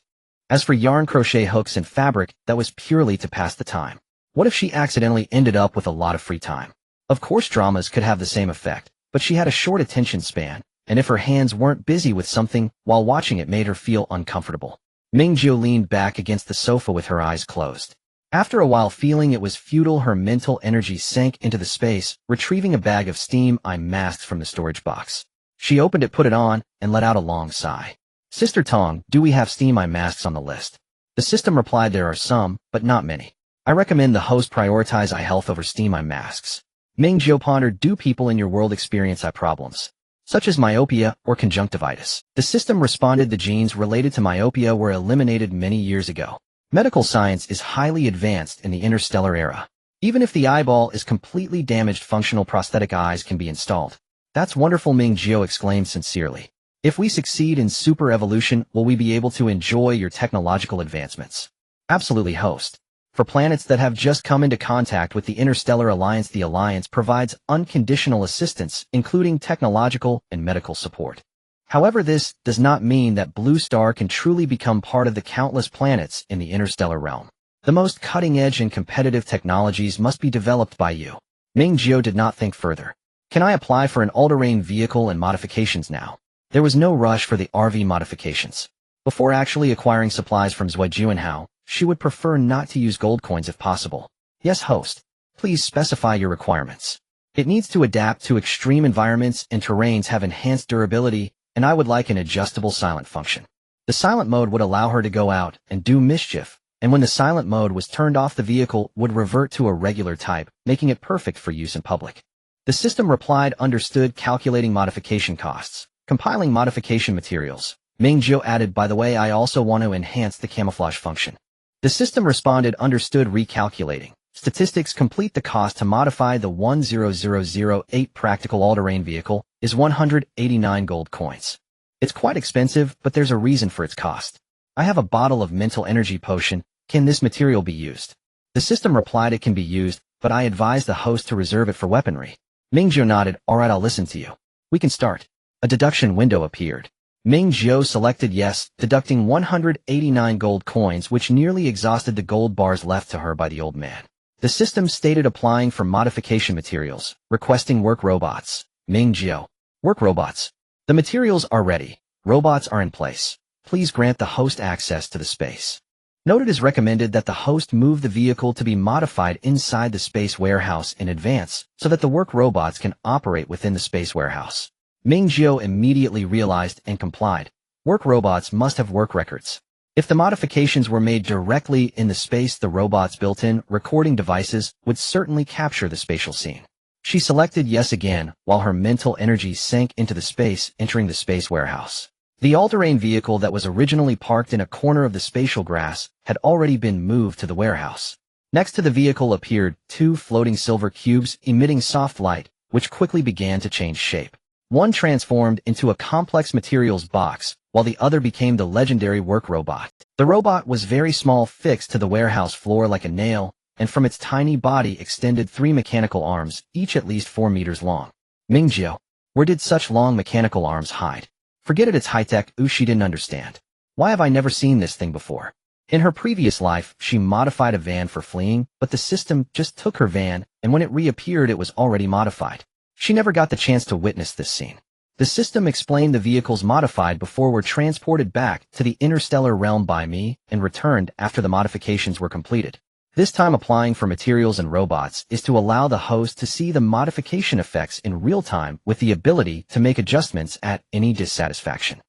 As for yarn, crochet hooks, and fabric, that was purely to pass the time. What if she accidentally ended up with a lot of free time? Of course, dramas could have the same effect, but she had a short attention span, and if her hands weren't busy with something while watching, it made her feel uncomfortable. Ming Jiu leaned back against the sofa with her eyes closed. After a while, feeling it was futile, her mental energy sank into the space, retrieving a bag of steam eye masks from the storage box. She opened it, put it on, and let out a long sigh. Sister Tong, do we have steam eye masks on the list? The system replied, there are some, but not many. I recommend the host prioritize eye health over steam eye masks. Ming Jiu pondered, do people in your world experience eye problems, such as myopia or conjunctivitis? The system responded, the genes related to myopia were eliminated many years ago. Medical science is highly advanced in the interstellar era. Even if the eyeball is completely damaged, functional prosthetic eyes can be installed. That's wonderful, Ming Jiu exclaimed sincerely. If we succeed in super evolution, will we be able to enjoy your technological advancements? Absolutely, host. For planets that have just come into contact with the Interstellar Alliance, the Alliance provides unconditional assistance, including technological and medical support. However, this does not mean that Blue Star can truly become part of the countless planets in the interstellar realm. The most cutting-edge and competitive technologies must be developed by you. Ming Jiu did not think further. Can I apply for an all-terrain vehicle and modifications now? There was no rush for the RV modifications. Before actually acquiring supplies from Zui Juanhao, she would prefer not to use gold coins if possible. Yes, host. Please specify your requirements. It needs to adapt to extreme environments and terrains, have enhanced durability, and I would like an adjustable silent function. The silent mode would allow her to go out and do mischief, and when the silent mode was turned off, the vehicle would revert to a regular type, making it perfect for use in public. The system replied, understood, calculating modification costs, compiling modification materials. Ming Jiu added, by the way, I also want to enhance the camouflage function. The system responded, understood, recalculating. Statistics, complete the cost to modify the 10008 practical all-terrain vehicle is 189 gold coins. It's quite expensive, but there's a reason for its cost. I have a bottle of mental energy potion. Can this material be used? The system replied, it can be used, but I advise the host to reserve it for weaponry. Ming Jiu nodded, alright, I'll listen to you. We can start. A deduction window appeared. Ming Jiu selected yes, deducting 189 gold coins, which nearly exhausted the gold bars left to her by the old man. The system stated, applying for modification materials, requesting work robots. Ming Jiu. Work robots. The materials are ready. Robots are in place. Please grant the host access to the space. Note it is recommended that the host move the vehicle to be modified inside the space warehouse in advance so that the work robots can operate within the space warehouse. Ming Jiu immediately realized and complied. Work robots must have work records. If the modifications were made directly in the space, the robot's built-in recording devices would certainly capture the spatial scene. She selected yes again while her mental energy sank into the space, entering the space warehouse. The all-terrain vehicle that was originally parked in a corner of the spatial grass had already been moved to the warehouse. Next to the vehicle appeared 2 floating silver cubes emitting soft light, which quickly began to change shape. One transformed into a complex materials box, while the other became the legendary work robot. The robot was very small, fixed to the warehouse floor like a nail, and from its tiny body extended 3 mechanical arms, each at least 4 meters long. Ming Jiu, where did such long mechanical arms hide? Forget it, it's high-tech. She didn't understand. Why have I never seen this thing before? In her previous life, she modified a van for fleeing, but the system just took her van, and when it reappeared it was already modified. She never got the chance to witness this scene. The system explained the vehicles modified before were transported back to the interstellar realm by me and returned after the modifications were completed. This time applying for materials and robots is to allow the host to see the modification effects in real time with the ability to make adjustments at any dissatisfaction.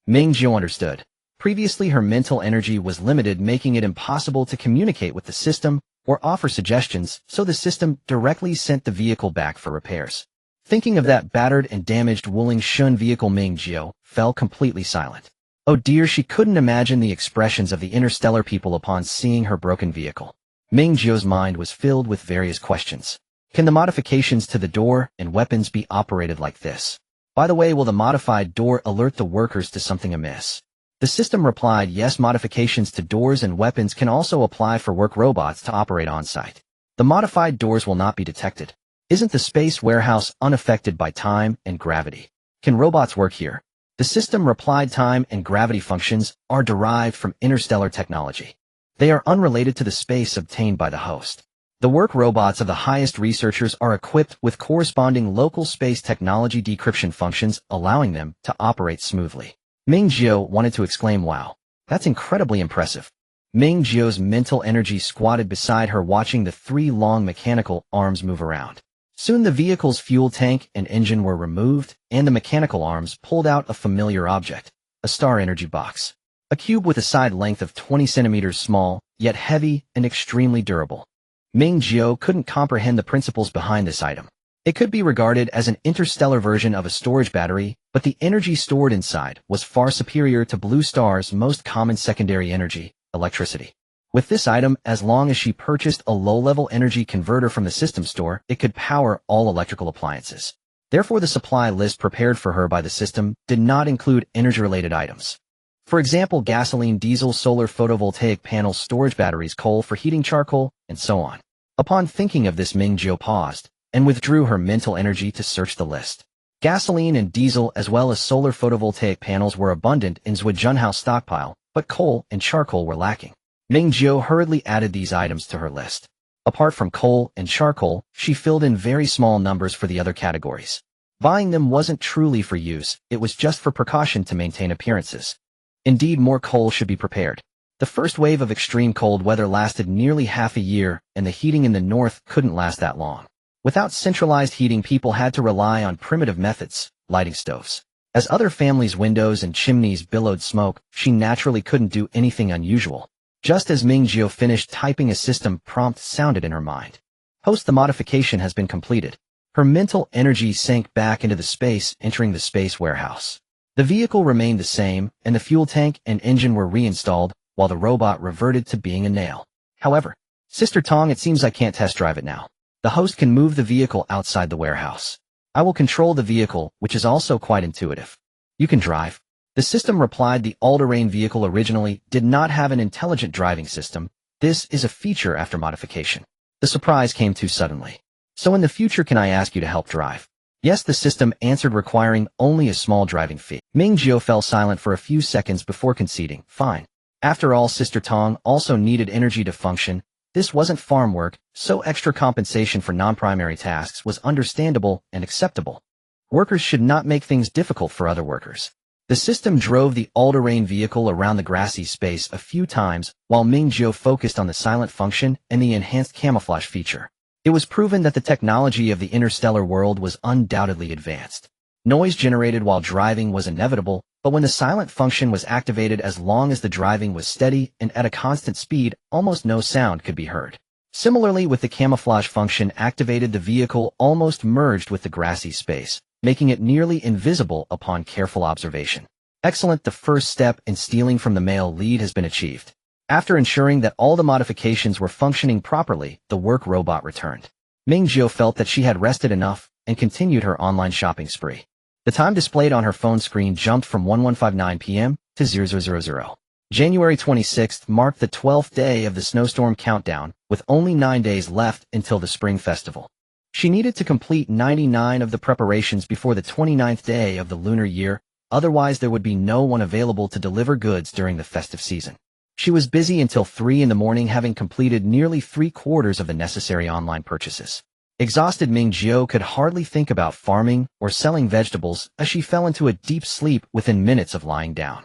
Ming Jiu understood. Previously her mental energy was limited, making it impossible to communicate with the system or offer suggestions, so the system directly sent the vehicle back for repairs. Thinking of that battered and damaged Wuling Shun vehicle, Ming Jiu fell completely silent. Oh dear, she couldn't imagine the expressions of the interstellar people upon seeing her broken vehicle. Ming Jiu's mind was filled with various questions. Can the modifications to the door and weapons be operated like this? By the way, will the modified door alert the workers to something amiss? The system replied yes, modifications to doors and weapons can also apply for work robots to operate on-site. The modified doors will not be detected. Isn't the space warehouse unaffected by time and gravity? Can robots work here? The system replied time and gravity functions are derived from interstellar technology. They are unrelated to the space obtained by the host. The work robots of the highest researchers are equipped with corresponding local space technology decryption functions, allowing them to operate smoothly. Ming Jiu wanted to exclaim, wow, that's incredibly impressive. Ming Jiu's mental energy squatted beside her, watching the 3 long mechanical arms move around. Soon the vehicle's fuel tank and engine were removed, and the mechanical arms pulled out a familiar object, a star energy box. A cube with a side length of 20 centimeters, small, yet heavy and extremely durable. Ming Jiu couldn't comprehend the principles behind this item. It could be regarded as an interstellar version of a storage battery, but the energy stored inside was far superior to Blue Star's most common secondary energy, electricity. With this item, as long as she purchased a low-level energy converter from the system store, it could power all electrical appliances. Therefore, the supply list prepared for her by the system did not include energy-related items. For example, gasoline, diesel, solar, photovoltaic panels, storage batteries, coal for heating, charcoal, and so on. Upon thinking of this, Ming Jiu paused and withdrew her mental energy to search the list. Gasoline and diesel as well as solar photovoltaic panels were abundant in Zhujianhao's stockpile, but coal and charcoal were lacking. Ming Jiu hurriedly added these items to her list. Apart from coal and charcoal, she filled in very small numbers for the other categories. Buying them wasn't truly for use, it was just for precaution to maintain appearances. Indeed, more coal should be prepared. The first wave of extreme cold weather lasted nearly half a year, and the heating in the north couldn't last that long. Without centralized heating, people had to rely on primitive methods, lighting stoves. As other families' windows and chimneys billowed smoke, she naturally couldn't do anything unusual. Just as Ming Jiu finished typing, a system prompt sounded in her mind. Host, the modification has been completed. Her mental energy sank back into the space, entering the space warehouse. The vehicle remained the same, and the fuel tank and engine were reinstalled, while the robot reverted to being a nail. However, Sister Tong, it seems I can't test drive it now. The host can move the vehicle outside the warehouse. I will control the vehicle, which is also quite intuitive. You can drive. The system replied. The all-terrain vehicle originally did not have an intelligent driving system. This is a feature after modification. The surprise came too suddenly. So in the future, can I ask you to help drive? Yes, the system answered, requiring only a small driving fee. Ming Jiu fell silent for a few seconds before conceding. Fine. After all, Sister Tong also needed energy to function. This wasn't farm work, so extra compensation for non-primary tasks was understandable and acceptable. Workers should not make things difficult for other workers. The system drove the all-terrain vehicle around the grassy space a few times while Ming Jiu focused on the silent function and the enhanced camouflage feature. It was proven that the technology of the interstellar world was undoubtedly advanced. Noise generated while driving was inevitable, but when the silent function was activated, as long as the driving was steady and at a constant speed, almost no sound could be heard. Similarly, with the camouflage function activated, the vehicle almost merged with the grassy space, making it nearly invisible upon careful observation. Excellent. The first step in stealing from the male lead has been achieved. After ensuring that all the modifications were functioning properly, the work robot returned. Ming Jiu felt that she had rested enough and continued her online shopping spree. The time displayed on her phone screen jumped from 1159 p.m. to 0000. January 26th marked the 12th day of the snowstorm countdown, with only 9 days left until the spring festival. She needed to complete 99 of the preparations before the 29th day of the lunar year, otherwise there would be no one available to deliver goods during the festive season. She was busy until 3 in the morning, having completed nearly 3/4 of the necessary online purchases. Exhausted, Ming Jiu could hardly think about farming or selling vegetables as she fell into a deep sleep within minutes of lying down.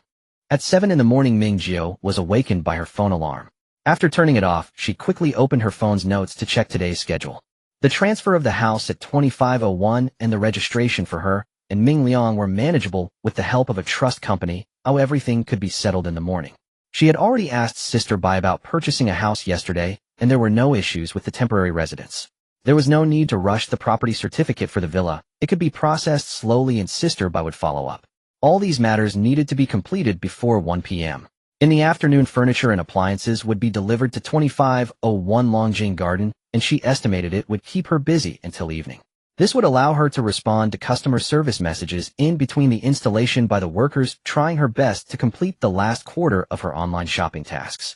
At 7 in the morning, Ming Jiu was awakened by her phone alarm. After turning it off, she quickly opened her phone's notes to check today's schedule. The transfer of the house at 2501 and the registration for her and Ming Liang were manageable with the help of a trust company, how everything could be settled in the morning. She had already asked Sister Bai about purchasing a house yesterday, and there were no issues with the temporary residence. There was no need to rush the property certificate for the villa. It could be processed slowly and Sister Bai would follow up. All these matters needed to be completed before 1 p.m. In the afternoon, furniture and appliances would be delivered to 2501 Longjing Garden, and she estimated it would keep her busy until evening. This would allow her to respond to customer service messages in between the installation by the workers, trying her best to complete the last quarter of her online shopping tasks.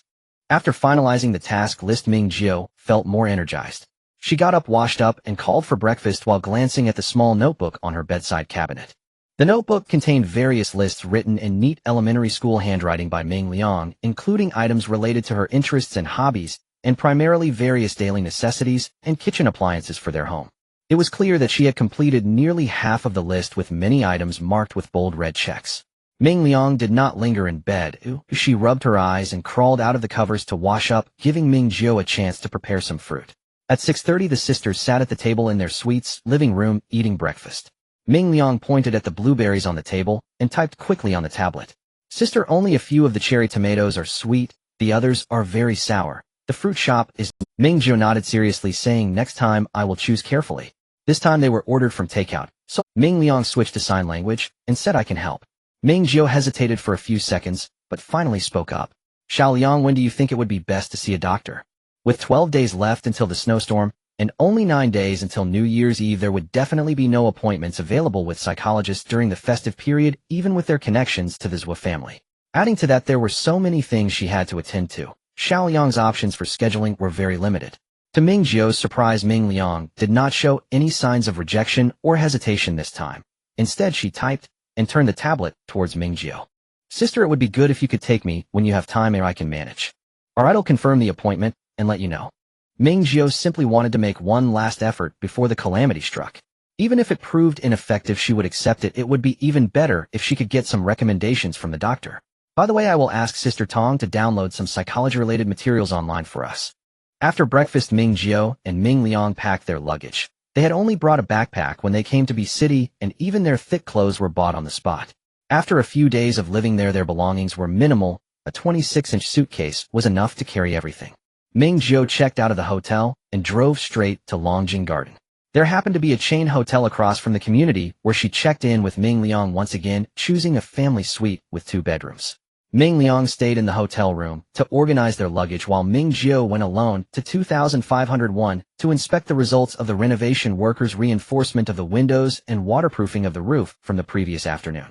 After finalizing the task list, Ming Jiu felt more energized. She got up, washed up, and called for breakfast while glancing at the small notebook on her bedside cabinet. The notebook contained various lists written in neat elementary school handwriting by Ming Liang, including items related to her interests and hobbies, and primarily various daily necessities and kitchen appliances for their home. It was clear that she had completed nearly half of the list, with many items marked with bold red checks. Ming Liang did not linger in bed. She rubbed her eyes and crawled out of the covers to wash up, giving Ming Jiu a chance to prepare some fruit. At 6:30, the sisters sat at the table in their suite's living room, eating breakfast. Ming Liang pointed at the blueberries on the table and typed quickly on the tablet. Sister, only a few of the cherry tomatoes are sweet, the others are very sour. The fruit shop is... Ming Jiu nodded seriously, saying, next time I will choose carefully. This time they were ordered from takeout, so Ming Liang switched to sign language and said, I can help. Ming Jiu hesitated for a few seconds, but finally spoke up. Xiao Liang, when do you think it would be best to see a doctor? With 12 days left until the snowstorm, and only 9 days until New Year's Eve, there would definitely be no appointments available with psychologists during the festive period, even with their connections to the Zhou family. Adding to that, there were so many things she had to attend to. Xiao Liang's options for scheduling were very limited. To Ming Jiu's surprise, Ming Liang did not show any signs of rejection or hesitation this time. Instead, she typed and turned the tablet towards Ming Jiu. Sister, it would be good if you could take me when you have time, or I can manage. Alright, I'll confirm the appointment and let you know. Ming Jiu simply wanted to make one last effort before the calamity struck. Even if it proved ineffective, she would accept it. It would be even better if she could get some recommendations from the doctor. By the way, I will ask Sister Tong to download some psychology-related materials online for us. After breakfast, Ming Jiu and Ming Liang packed their luggage. They had only brought a backpack when they came to Be City, and even their thick clothes were bought on the spot. After a few days of living there, their belongings were minimal. A 26-inch suitcase was enough to carry everything. Ming Jiu checked out of the hotel and drove straight to Longjing Garden. There happened to be a chain hotel across from the community where she checked in with Ming Liang, once again choosing a family suite with 2 bedrooms. Ming Liang stayed in the hotel room to organize their luggage, while Ming Jiu went alone to 2501 to inspect the results of the renovation workers' reinforcement of the windows and waterproofing of the roof from the previous afternoon.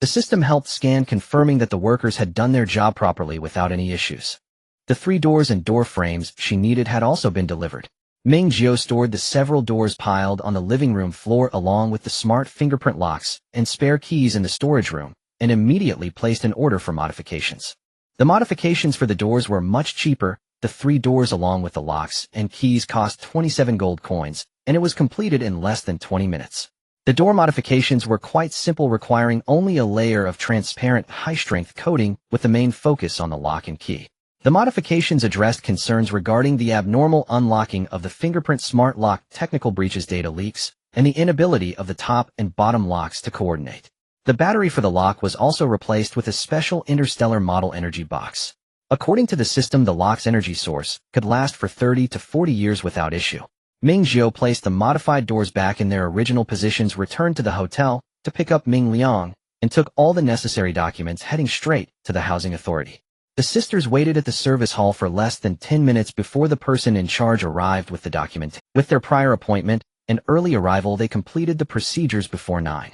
The system helped scan, confirming that the workers had done their job properly without any issues. The 3 doors and door frames she needed had also been delivered. Ming Jiu stored the several doors piled on the living room floor along with the smart fingerprint locks and spare keys in the storage room, and immediately placed an order for modifications. The modifications for the doors were much cheaper. The 3 doors along with the locks and keys cost 27 gold coins, and it was completed in less than 20 minutes. The door modifications were quite simple, requiring only a layer of transparent, high-strength coating with the main focus on the lock and key. The modifications addressed concerns regarding the abnormal unlocking of the fingerprint smart lock, technical breaches, data leaks, and the inability of the top and bottom locks to coordinate. The battery for the lock was also replaced with a special interstellar model energy box. According to the system, the lock's energy source could last for 30 to 40 years without issue. Ming Jiu placed the modified doors back in their original positions, returned to the hotel to pick up Ming Liang, and took all the necessary documents, heading straight to the housing authority. The sisters waited at the service hall for less than 10 minutes before the person in charge arrived with the document. With their prior appointment and early arrival, they completed the procedures before 9.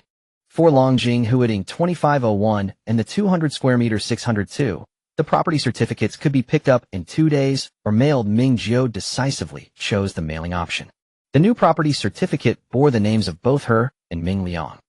For Longjing Huading 2501 and the 200 square meter 602, the property certificates could be picked up in 2 days or mailed. Ming Jiu decisively chose the mailing option. The new property certificate bore the names of both her and Ming Liang.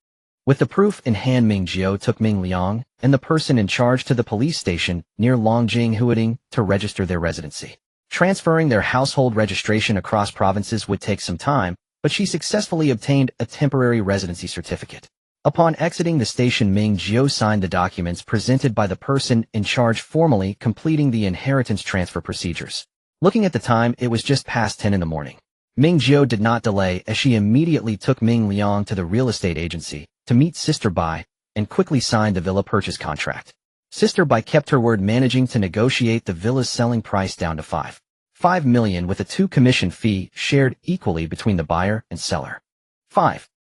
With the proof in hand, Ming Jiu took Ming Liang and the person in charge to the police station near Longjing Huading to register their residency. Transferring their household registration across provinces would take some time, but she successfully obtained a temporary residency certificate. Upon exiting the station, Ming Jiu signed the documents presented by the person in charge, formally completing the inheritance transfer procedures. Looking at the time, it was just past 10 in the morning. Ming Jiu did not delay, as she immediately took Ming Liang to the real estate agency to meet Sister Bai and quickly signed the villa purchase contract. Sister Bai kept her word, managing to negotiate the villa's selling price down to 5 million, with a 2 commission fee shared equally between the buyer and seller.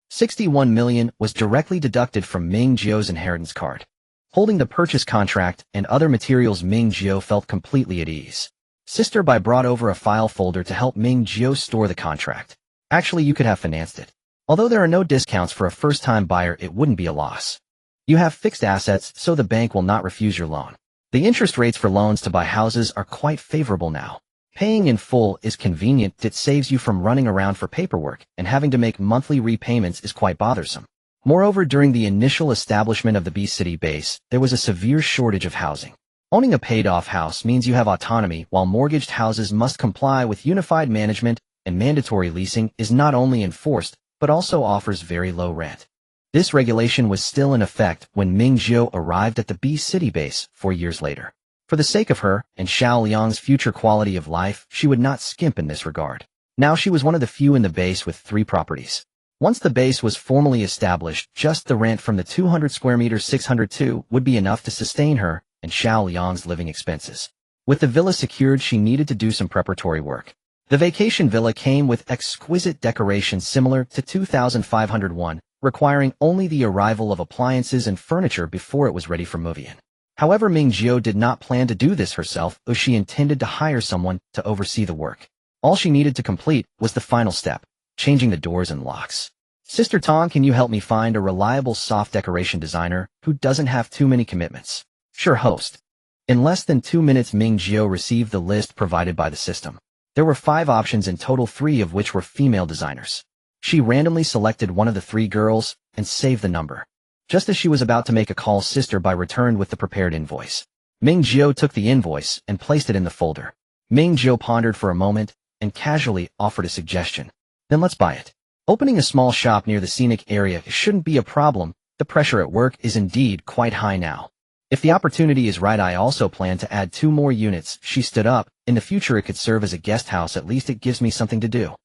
61 million was directly deducted from Ming Jiu's inheritance card. Holding the purchase contract and other materials, Ming Jiu felt completely at ease. Sister Bai brought over a file folder to help Ming Jiu store the contract. Actually, you could have financed it. Although there are no discounts for a first-time buyer, it wouldn't be a loss. You have fixed assets, so the bank will not refuse your loan. The interest rates for loans to buy houses are quite favorable now. Paying in full is convenient. It saves you from running around for paperwork, and having to make monthly repayments is quite bothersome. Moreover, during the initial establishment of the B City base, there was a severe shortage of housing. Owning a paid-off house means you have autonomy, while mortgaged houses must comply with unified management, and mandatory leasing is not only enforced, but also offers very low rent. This regulation was still in effect when Ming Jiu arrived at the B City base 4 years later. For the sake of her and Xiao Liang's future quality of life, she would not skimp in this regard. Now she was one of the few in the base with 3 properties. Once the base was formally established, just the rent from the 200 square meter 602 would be enough to sustain her and Xiao Liang's living expenses. With the villa secured, she needed to do some preparatory work. The vacation villa came with exquisite decorations similar to 2501, requiring only the arrival of appliances and furniture before it was ready for move-in. However, Ming Jiu did not plan to do this herself, though she intended to hire someone to oversee the work. All she needed to complete was the final step, changing the doors and locks. Sister Tong, can you help me find a reliable soft decoration designer who doesn't have too many commitments? Sure, host. In less than 2 minutes, Ming Jiu received the list provided by the system. There were 5 options in total, 3 of which were female designers. She randomly selected one of the 3 girls and saved the number. Just as she was about to make a call, Sister Bai returned with the prepared invoice. Ming Jiu took the invoice and placed it in the folder. Ming Jiu pondered for a moment and casually offered a suggestion. Then let's buy it. Opening a small shop near the scenic area shouldn't be a problem. The pressure at work is indeed quite high now. If the opportunity is right, I also plan to add 2 more units. She stood up. In the future, it could serve as a guest house. At least it gives me something to do.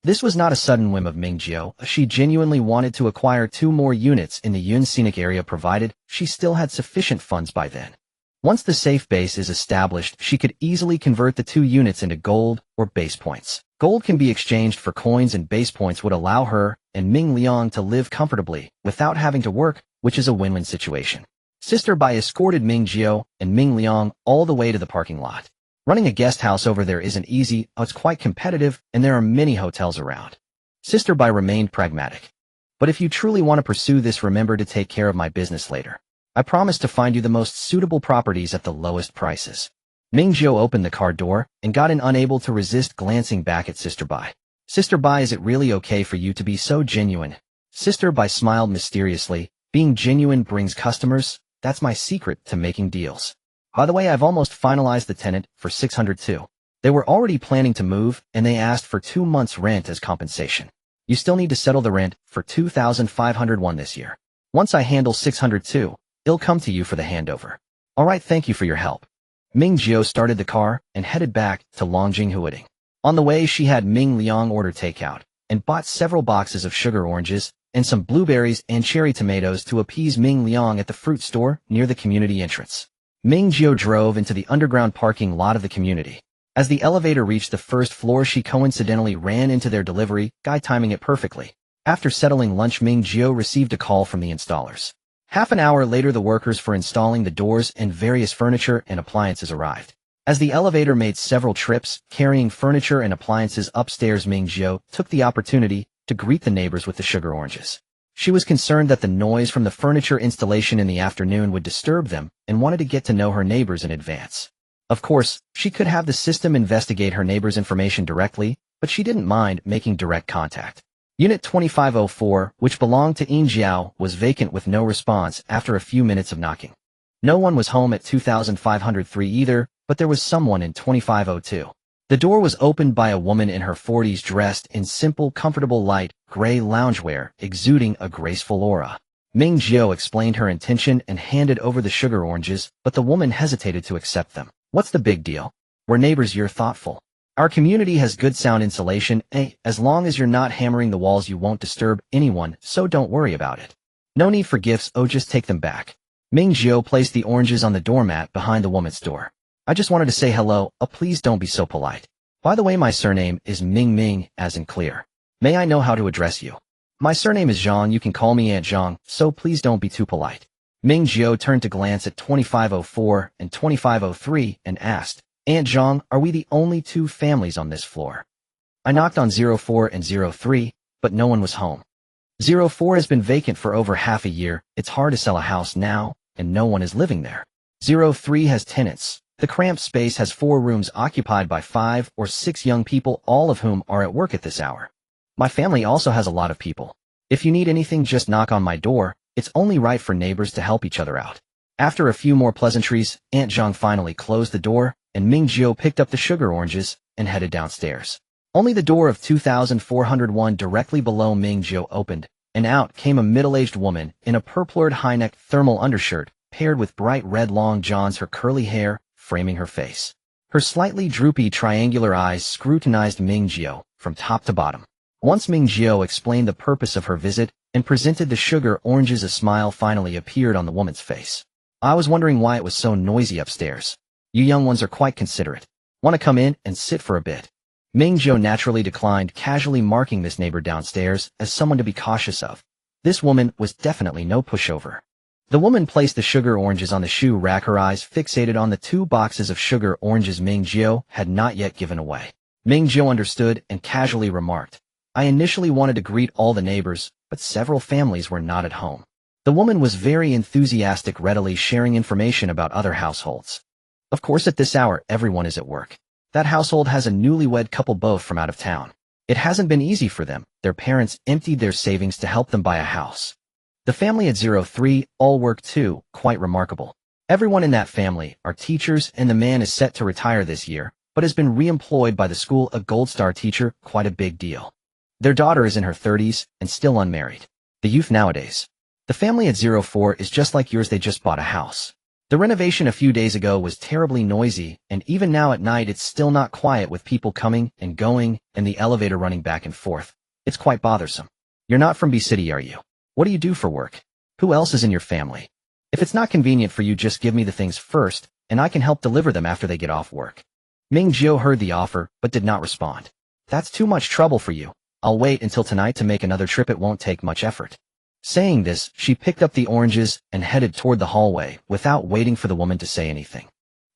This was not a sudden whim of Ming Jiu. She genuinely wanted to acquire 2 more units in the Yun scenic area, provided she still had sufficient funds by then. Once the safe base is established, she could easily convert the 2 units into gold or base points. Gold can be exchanged for coins, and base points would allow her and Ming Liang to live comfortably without having to work, which is a win-win situation. Sister Bai escorted Ming Jiu and Ming Liang all the way to the parking lot. Running a guest house over there isn't easy. It's quite competitive, and there are many hotels around. Sister Bai remained pragmatic. But if you truly want to pursue this, remember to take care of my business later. I promise to find you the most suitable properties at the lowest prices. Ming Jiu opened the car door and got in, unable to resist glancing back at Sister Bai. Sister Bai, is it really okay for you to be so genuine? Sister Bai smiled mysteriously. Being genuine brings customers. That's my secret to making deals. By the way, I've almost finalized the tenant for 602. They were already planning to move, and they asked for 2 months' rent as compensation. You still need to settle the rent for 2,501 this year. Once I handle 602, it'll come to you for the handover. Alright, thank you for your help. Ming Jiu started the car and headed back to Longjing Huading. On the way, she had Ming Liang order takeout and bought several boxes of sugar oranges and some blueberries and cherry tomatoes to appease Ming Liang at the fruit store near the community entrance. Ming Jiu drove into the underground parking lot of the community. As the elevator reached the first floor, she coincidentally ran into their delivery guy, timing it perfectly. After settling lunch, Ming Jiu received a call from the installers. Half an hour later, the workers for installing the doors and various furniture and appliances arrived. As the elevator made several trips, carrying furniture and appliances upstairs, Ming Jiu took the opportunity to greet the neighbors with the sugar oranges. She was concerned that the noise from the furniture installation in the afternoon would disturb them and wanted to get to know her neighbors in advance. Of course, she could have the system investigate her neighbors' information directly, but she didn't mind making direct contact. Unit 2504, which belonged to Ming Jiu, was vacant with no response after a few minutes of knocking. No one was home at 2503 either, but there was someone in 2502. The door was opened by a woman in her 40s dressed in simple, comfortable light gray loungewear, exuding a graceful aura. Ming Jiu explained her intention and handed over the sugar oranges, but the woman hesitated to accept them. What's the big deal? We're neighbors, you're thoughtful. Our community has good sound insulation, as long as you're not hammering the walls you won't disturb anyone, so don't worry about it. No need for gifts, just take them back. Ming Jiu placed the oranges on the doormat behind the woman's door. I just wanted to say hello, please don't be so polite. By the way, my surname is Ming, as in clear. May I know how to address you? My surname is Zhang, you can call me Aunt Zhang, so please don't be too polite. Ming Jiu turned to glance at 2504 and 2503 and asked, Aunt Zhang, are we the only two families on this floor? I knocked on 04 and 03, but no one was home. 04 has been vacant for over half a year, it's hard to sell a house now, and no one is living there. 03 has tenants. The cramped space has 4 rooms occupied by 5 or 6 young people, all of whom are at work at this hour. My family also has a lot of people. If you need anything, just knock on my door. It's only right for neighbors to help each other out. After a few more pleasantries, Aunt Zhang finally closed the door, and Ming Jiu picked up the sugar oranges and headed downstairs. Only the door of 2401 directly below Ming Jiu opened, and out came a middle-aged woman in a purplured high-neck thermal undershirt, paired with bright red long johns, her curly hair framing her face. Her slightly droopy triangular eyes scrutinized Ming Jiu from top to bottom. Once Ming Jiu explained the purpose of her visit and presented the sugar oranges, a smile finally appeared on the woman's face. I was wondering why it was so noisy upstairs. You young ones are quite considerate. Want to come in and sit for a bit? Ming Jiu naturally declined, casually marking this neighbor downstairs as someone to be cautious of. This woman was definitely no pushover. The woman placed the sugar oranges on the shoe rack, her eyes fixated on the 2 boxes of sugar oranges Ming Jiu had not yet given away. Ming Jiu understood and casually remarked, I initially wanted to greet all the neighbors, but several families were not at home. The woman was very enthusiastic, readily sharing information about other households. Of course, at this hour, everyone is at work. That household has a newlywed couple, both from out of town. It hasn't been easy for them. Their parents emptied their savings to help them buy a house. The family at 03 all work too, quite remarkable. Everyone in that family are teachers, and the man is set to retire this year, but has been re-employed by the school, a Gold Star teacher, quite a big deal. Their daughter is in her 30s and still unmarried. The youth nowadays. The family at 04 is just like yours, they just bought a house. The renovation a few days ago was terribly noisy, and even now at night it's still not quiet, with people coming and going and the elevator running back and forth. It's quite bothersome. You're not from B City, are you? What do you do for work? Who else is in your family? If it's not convenient for you, just give me the things first, and I can help deliver them after they get off work. Ming Jiu heard the offer, but did not respond. That's too much trouble for you. I'll wait until tonight to make another trip, it won't take much effort. Saying this, she picked up the oranges and headed toward the hallway without waiting for the woman to say anything.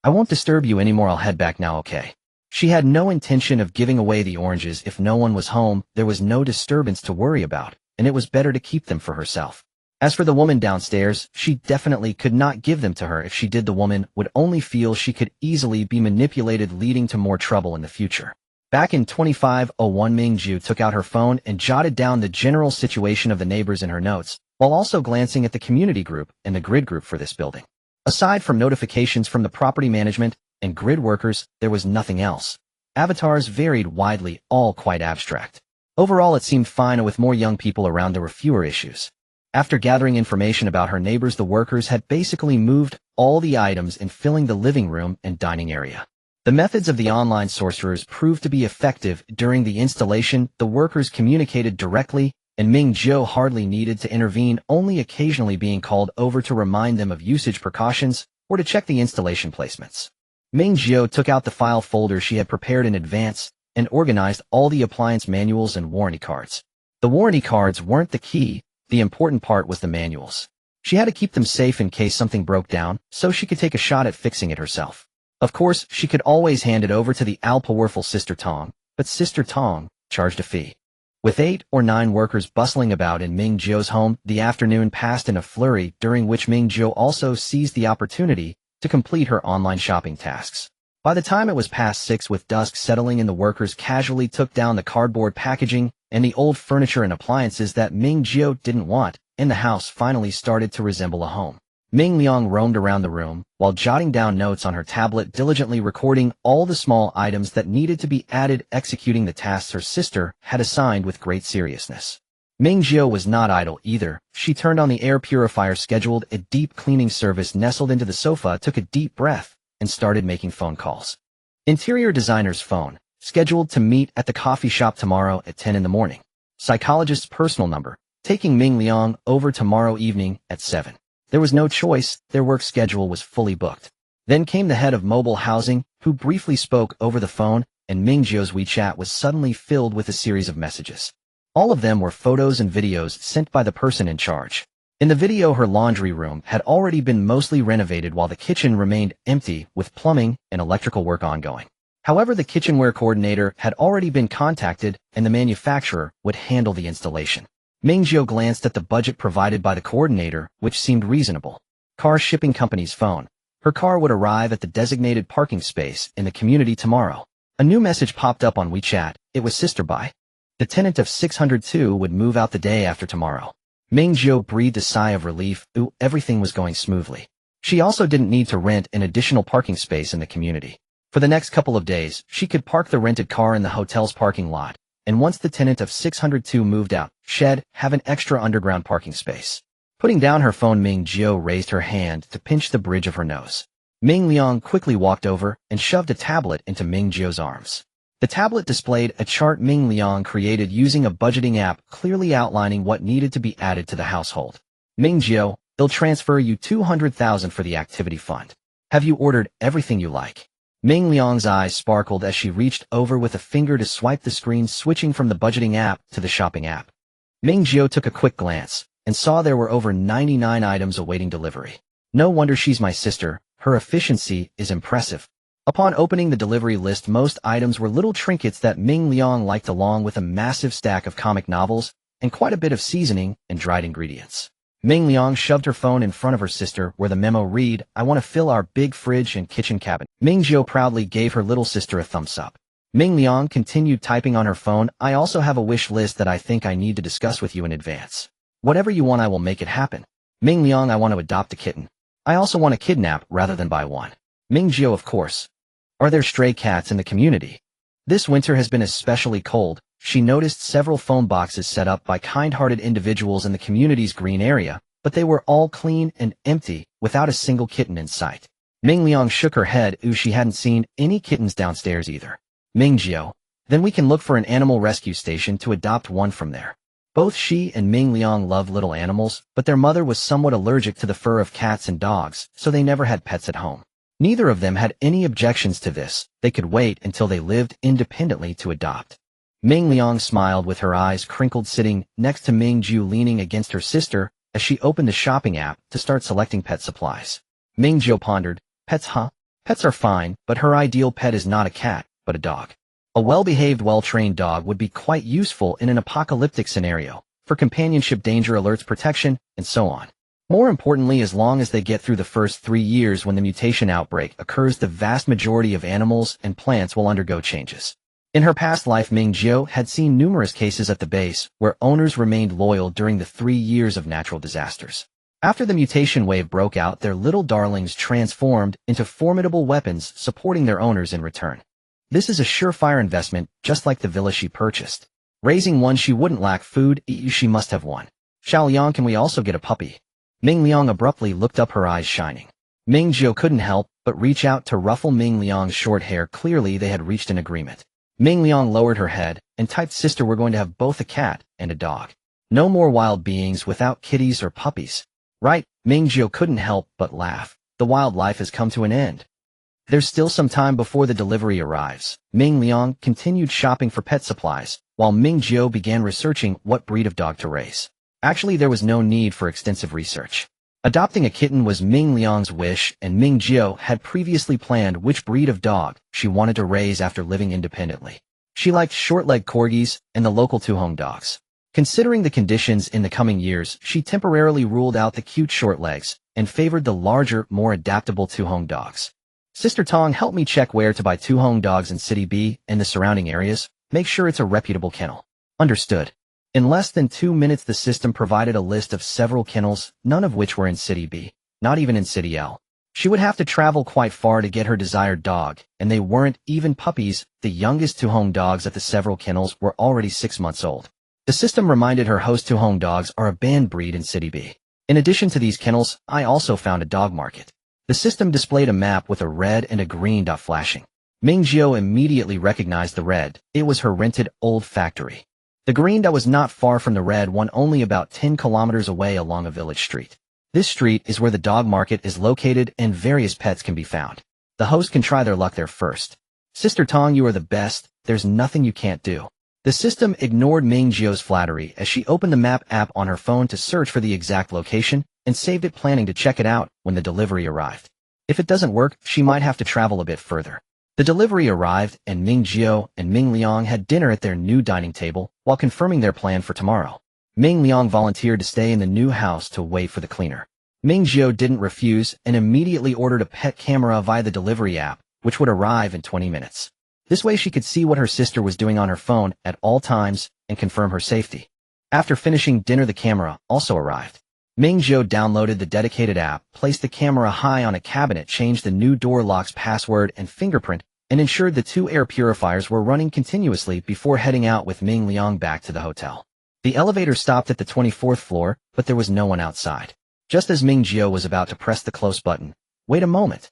I won't disturb you anymore, I'll head back now, okay? She had no intention of giving away the oranges. If no one was home, there was no disturbance to worry about, and it was better to keep them for herself. As for the woman downstairs, she definitely could not give them to her. If she did, the woman would only feel she could easily be manipulated, leading to more trouble in the future. Back in 2501, Ming Jiu took out her phone and jotted down the general situation of the neighbors in her notes, while also glancing at the community group and the grid group for this building. Aside from notifications from the property management and grid workers, there was nothing else. Avatars varied widely, all quite abstract. Overall, it seemed fine, and with more young people around there were fewer issues. After gathering information about her neighbors, the workers had basically moved all the items in, filling the living room and dining area. The methods of the online sorcerers proved to be effective. During the installation, the workers communicated directly, and Ming Jiu hardly needed to intervene, only occasionally being called over to remind them of usage precautions or to check the installation placements. Ming Jiu took out the file folder she had prepared in advance and organized all the appliance manuals and warranty cards. The warranty cards weren't the key. The important part was the manuals. She had to keep them safe in case something broke down, so she could take a shot at fixing it herself. Of course, she could always hand it over to the all-powerful Sister Tong, but Sister Tong charged a fee. With 8 or 9 workers bustling about in Ming Jiu's home, the afternoon passed in a flurry, during which Ming Jiu also seized the opportunity to complete her online shopping tasks. By the time it was past 6, with dusk settling in, the workers casually took down the cardboard packaging and the old furniture and appliances that Ming Jiu didn't want, and the house finally started to resemble a home. Ming Liang roamed around the room, while jotting down notes on her tablet, diligently recording all the small items that needed to be added, executing the tasks her sister had assigned with great seriousness. Ming Jiu was not idle either. She turned on the air purifier, scheduled a deep cleaning service, nestled into the sofa, took a deep breath, and started making phone calls. Interior designer's phone, scheduled to meet at the coffee shop tomorrow at 10 in the morning. Psychologist's personal number, taking Ming Liang over tomorrow evening at 7. There was no choice, their work schedule was fully booked. Then came the head of mobile housing, who briefly spoke over the phone, and Ming Jiu's WeChat was suddenly filled with a series of messages. All of them were photos and videos sent by the person in charge. In the video, her laundry room had already been mostly renovated, while the kitchen remained empty, with plumbing and electrical work ongoing. However, the kitchenware coordinator had already been contacted, and the manufacturer would handle the installation. Ming Jiu glanced at the budget provided by the coordinator, which seemed reasonable. Car shipping company's phone. Her car would arrive at the designated parking space in the community tomorrow. A new message popped up on WeChat. It was Sister Bai. The tenant of 602 would move out the day after tomorrow. Ming Jiu breathed a sigh of relief. Everything was going smoothly. She also didn't need to rent an additional parking space in the community. For the next couple of days, she could park the rented car in the hotel's parking lot, and once the tenant of 602 moved out, she'd have an extra underground parking space. Putting down her phone, Ming Jiu raised her hand to pinch the bridge of her nose. Ming Liang quickly walked over and shoved a tablet into Ming Jiu's arms. The tablet displayed a chart Ming Liang created using a budgeting app, clearly outlining what needed to be added to the household. Ming Jiu, they'll transfer you 200,000 for the activity fund. Have you ordered everything you like? Ming Liang's eyes sparkled as she reached over with a finger to swipe the screen, switching from the budgeting app to the shopping app. Ming Jiu took a quick glance and saw there were over 99 items awaiting delivery. No wonder she's my sister. Her efficiency is impressive. Upon opening the delivery list, most items were little trinkets that Ming Liang liked, along with a massive stack of comic novels and quite a bit of seasoning and dried ingredients. Ming Liang shoved her phone in front of her sister, where the memo read, "I want to fill our big fridge and kitchen cabinet." Ming Jiu proudly gave her little sister a thumbs up. Ming Liang continued typing on her phone. "I also have a wish list that I think I need to discuss with you in advance. Whatever you want, I will make it happen." Ming Liang, "I want to adopt a kitten. I also want to kidnap rather than buy one." Ming Jiu, "Of course. Are there stray cats in the community? This winter has been especially cold." She noticed several phone boxes set up by kind-hearted individuals in the community's green area, but they were all clean and empty, without a single kitten in sight. Ming Liang shook her head. She hadn't seen any kittens downstairs either. Ming Jiu, "Then we can look for an animal rescue station to adopt one from there." Both she and Ming Liang loved little animals, but their mother was somewhat allergic to the fur of cats and dogs, so they never had pets at home. Neither of them had any objections to this. They could wait until they lived independently to adopt. Ming Liang smiled with her eyes crinkled, sitting next to Ming Jiu, leaning against her sister as she opened the shopping app to start selecting pet supplies. Ming Jiu pondered, "Pets, huh? Pets are fine, but her ideal pet is not a cat, but a dog. A well-behaved, well-trained dog would be quite useful in an apocalyptic scenario, for companionship, danger alerts, protection, and so on. More importantly, as long as they get through the first 3 years when the mutation outbreak occurs, the vast majority of animals and plants will undergo changes." In her past life, Ming Jiu had seen numerous cases at the base where owners remained loyal during the 3 years of natural disasters. After the mutation wave broke out, their little darlings transformed into formidable weapons, supporting their owners in return. This is a surefire investment, just like the villa she purchased. Raising one, she wouldn't lack food. She must have one. Xiao Liang, can we also get a puppy? Ming Liang abruptly looked up, her eyes shining. Ming Jiu couldn't help but reach out to ruffle Ming Liang's short hair. Clearly they had reached an agreement. Ming Liang lowered her head and typed, "Sister, we're going to have both a cat and a dog. No more wild beings without kitties or puppies. Right?" Ming Jiu couldn't help but laugh. The wildlife has come to an end. There's still some time before the delivery arrives. Ming Liang continued shopping for pet supplies, while Ming Jiu began researching what breed of dog to raise. Actually, there was no need for extensive research. Adopting a kitten was Ming Liang's wish, and Ming Jiu had previously planned which breed of dog she wanted to raise after living independently. She liked short-legged corgis and the local two-home dogs. Considering the conditions in the coming years, she temporarily ruled out the cute short legs and favored the larger, more adaptable two-home dogs. Sister Tong, help me check where to buy two-home dogs in City B and the surrounding areas. Make sure it's a reputable kennel. Understood. In less than 2 minutes, the system provided a list of several kennels, none of which were in City B, not even in City L. She would have to travel quite far to get her desired dog, and they weren't even puppies. The youngest two-home dogs at the several kennels were already 6 months old. The system reminded her host two-home dogs are a banned breed in City B. In addition to these kennels, I also found a dog market. The system displayed a map with a red and a green dot flashing. Ming Jiu immediately recognized the red. It was her rented old factory. The green dot was not far from the red one, only about 10 kilometers away along a village street. This street is where the dog market is located and various pets can be found. The host can try their luck there first. Sister Tong, you are the best. There's nothing you can't do. The system ignored Ming Jiu's flattery as she opened the map app on her phone to search for the exact location and saved it, planning to check it out when the delivery arrived. If it doesn't work, she might have to travel a bit further. The delivery arrived, and Ming Jiu and Ming Liang had dinner at their new dining table while confirming their plan for tomorrow. Ming Liang volunteered to stay in the new house to wait for the cleaner. Ming Jiu didn't refuse and immediately ordered a pet camera via the delivery app, which would arrive in 20 minutes. This way she could see what her sister was doing on her phone at all times and confirm her safety. After finishing dinner, the camera also arrived. Ming Jiu downloaded the dedicated app, placed the camera high on a cabinet, changed the new door lock's password and fingerprint, and ensured the 2 air purifiers were running continuously before heading out with Ming Liang back to the hotel. The elevator stopped at the 24th floor, but there was no one outside. Just as Ming Jiu was about to press the close button, "Wait a moment."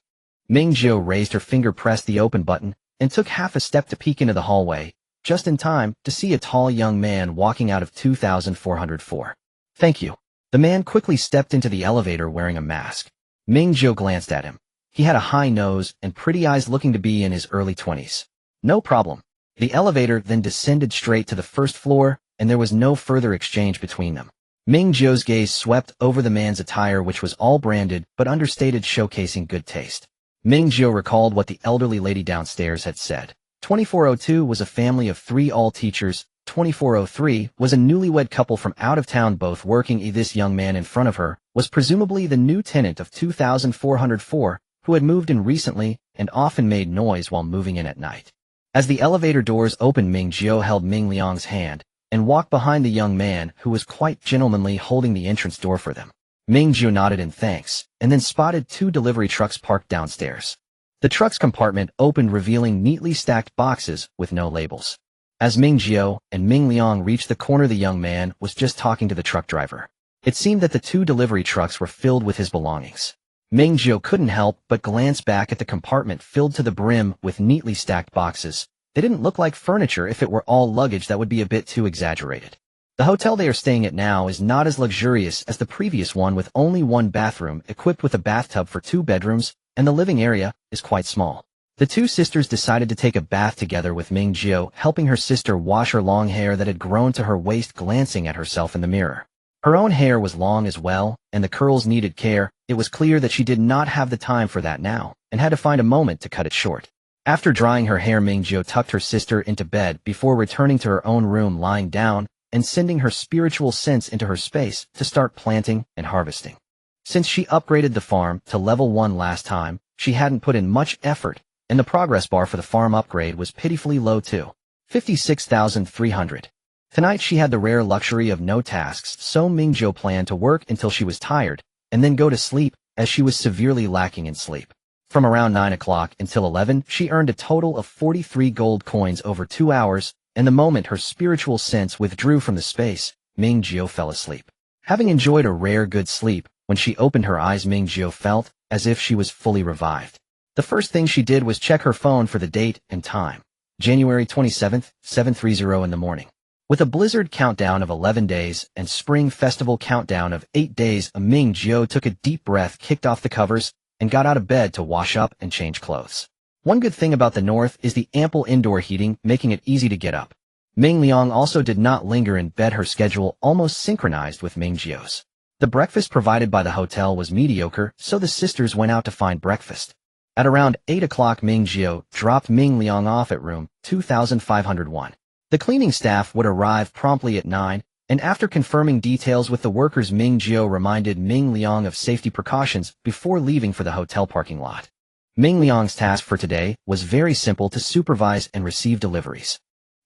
Ming Jiu raised her finger, pressed the open button, and took half a step to peek into the hallway, just in time to see a tall young man walking out of 2404. "Thank you." The man quickly stepped into the elevator wearing a mask. Ming Jiu glanced at him. He had a high nose and pretty eyes, looking to be in his early 20s. "No problem." The elevator then descended straight to the first floor, and there was no further exchange between them. Ming Jiu's gaze swept over the man's attire, which was all branded but understated, showcasing good taste. Ming Jiu recalled what the elderly lady downstairs had said. 2402 was a family of 3, all teachers. 2403 was a newlywed couple from out of town, both working. This young man in front of her was presumably the new tenant of 2404, who had moved in recently and often made noise while moving in at night. As the elevator doors opened, Ming Jiu held Ming Liang's hand and walked behind the young man, who was quite gentlemanly, holding the entrance door for them. Ming Jiu nodded in thanks, and then spotted 2 delivery trucks parked downstairs. The truck's compartment opened, revealing neatly stacked boxes with no labels. As Ming Jiu and Ming Liang reached the corner, the young man was just talking to the truck driver. It seemed that the 2 delivery trucks were filled with his belongings. Ming Jiu couldn't help but glance back at the compartment filled to the brim with neatly stacked boxes. They didn't look like furniture. If it were all luggage, that would be a bit too exaggerated. The hotel they are staying at now is not as luxurious as the previous one, with only 1 bathroom equipped with a bathtub for 2 bedrooms, and the living area is quite small. The 2 sisters decided to take a bath together, with Ming Jiu helping her sister wash her long hair that had grown to her waist, glancing at herself in the mirror. Her own hair was long as well, and the curls needed care. It was clear that she did not have the time for that now, and had to find a moment to cut it short. After drying her hair, Ming Jiu tucked her sister into bed before returning to her own room, lying down and sending her spiritual sense into her space to start planting and harvesting. Since she upgraded the farm to level 1 last time, she hadn't put in much effort, and the progress bar for the farm upgrade was pitifully low too. 56,300. Tonight she had the rare luxury of no tasks, so Ming Jiu planned to work until she was tired, and then go to sleep, as she was severely lacking in sleep. From around 9 o'clock until 11, she earned a total of 43 gold coins over 2 hours, and the moment her spiritual sense withdrew from the space, Ming Jiu fell asleep. Having enjoyed a rare good sleep, when she opened her eyes Ming Jiu felt as if she was fully revived. The first thing she did was check her phone for the date and time. January 27th, 7:30 in the morning. With a blizzard countdown of 11 days and spring festival countdown of 8 days, Ming Jiu took a deep breath, kicked off the covers, and got out of bed to wash up and change clothes. One good thing about the north is the ample indoor heating, making it easy to get up. Ming Liang also did not linger in bed. Her schedule almost synchronized with Ming Jiu's. The breakfast provided by the hotel was mediocre, so the sisters went out to find breakfast. At around 8 o'clock, Ming Jiu dropped Ming Liang off at room 2501. The cleaning staff would arrive promptly at 9, and after confirming details with the workers, Ming Jiu reminded Ming Liang of safety precautions before leaving for the hotel parking lot. Ming Liang's task for today was very simple: to supervise and receive deliveries.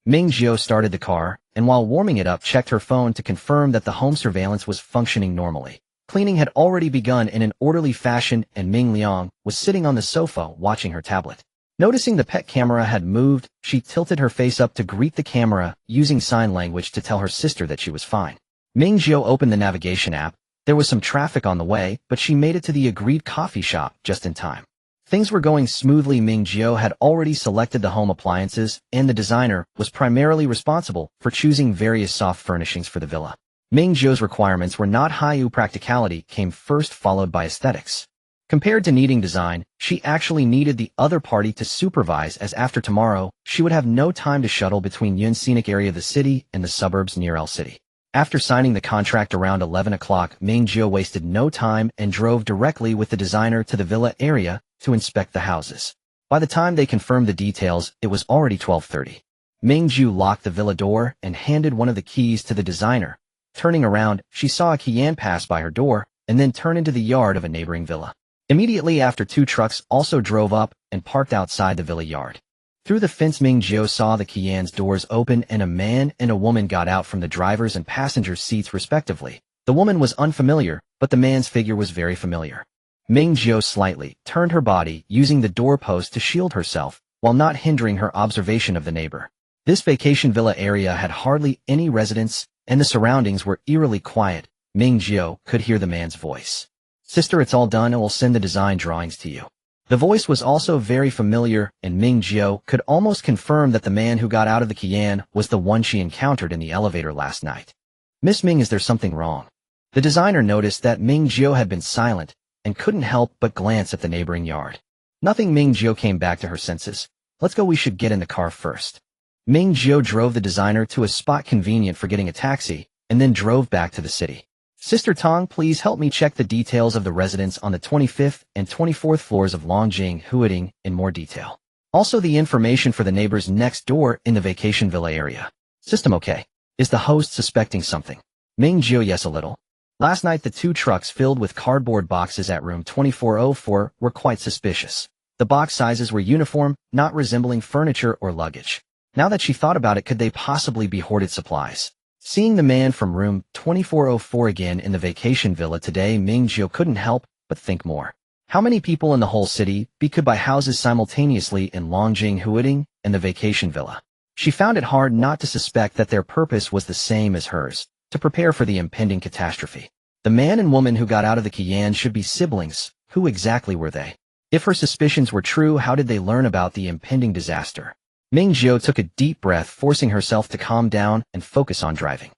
Ming Jiu started the car, and while warming it up, checked her phone to confirm that the home surveillance was functioning normally. Cleaning had already begun in an orderly fashion, and Ming Liang was sitting on the sofa watching her tablet. Noticing the pet camera had moved, she tilted her face up to greet the camera, using sign language to tell her sister that she was fine. Ming Jiu opened the navigation app. There was some traffic on the way, but she made it to the agreed coffee shop just in time. Things were going smoothly. Ming Jiu had already selected the home appliances, and the designer was primarily responsible for choosing various soft furnishings for the villa. Ming Jiu's requirements were not high. Practicality came first, followed by aesthetics. Compared to needing design, she actually needed the other party to supervise, as after tomorrow, she would have no time to shuttle between Yun's scenic area of the city and the suburbs near El City. After signing the contract around 11 o'clock, Ming Jiu wasted no time and drove directly with the designer to the villa area to inspect the houses. By the time they confirmed the details, it was already 12:30. Ming Jiu locked the villa door and handed one of the keys to the designer. Turning around, she saw a Qian pass by her door and then turn into the yard of a neighboring villa. Immediately after, 2 trucks also drove up and parked outside the villa yard. Through the fence, Ming Jiu saw the Qian's doors open and a man and a woman got out from the driver's and passenger seats respectively. The woman was unfamiliar, but the man's figure was very familiar. Ming Jiu slightly turned her body, using the doorpost to shield herself, while not hindering her observation of the neighbor. This vacation villa area had hardly any residents, and the surroundings were eerily quiet. Ming Jiu could hear the man's voice. "Sister, it's all done, and we'll send the design drawings to you." The voice was also very familiar, and Ming Jiu could almost confirm that the man who got out of the Qian was the one she encountered in the elevator last night. "Miss Ming, is there something wrong?" The designer noticed that Ming Jiu had been silent, and couldn't help but glance at the neighboring yard. "Nothing." Ming Jiu came back to her senses. "Let's go, we should get in the car first." Ming Jiu drove the designer to a spot convenient for getting a taxi, and then drove back to the city. "Sister Tong, please help me check the details of the residence on the 25th and 24th floors of Longjing Huading in more detail. Also the information for the neighbors next door in the vacation villa area." "System okay. Is the host suspecting something?" Ming Jiu: "Yes, a little. Last night the 2 trucks filled with cardboard boxes at room 2404 were quite suspicious. The box sizes were uniform, not resembling furniture or luggage. Now that she thought about it, could they possibly be hoarded supplies?" Seeing the man from room 2404 again in the vacation villa today, Ming Jiu couldn't help but think more. How many people in the whole city could buy houses simultaneously in Longjing Huading and the vacation villa? She found it hard not to suspect that their purpose was the same as hers: to prepare for the impending catastrophe. The man and woman who got out of the Qian should be siblings. Who exactly were they? If her suspicions were true, how did they learn about the impending disaster? Ming Jiu took a deep breath, forcing herself to calm down and focus on driving.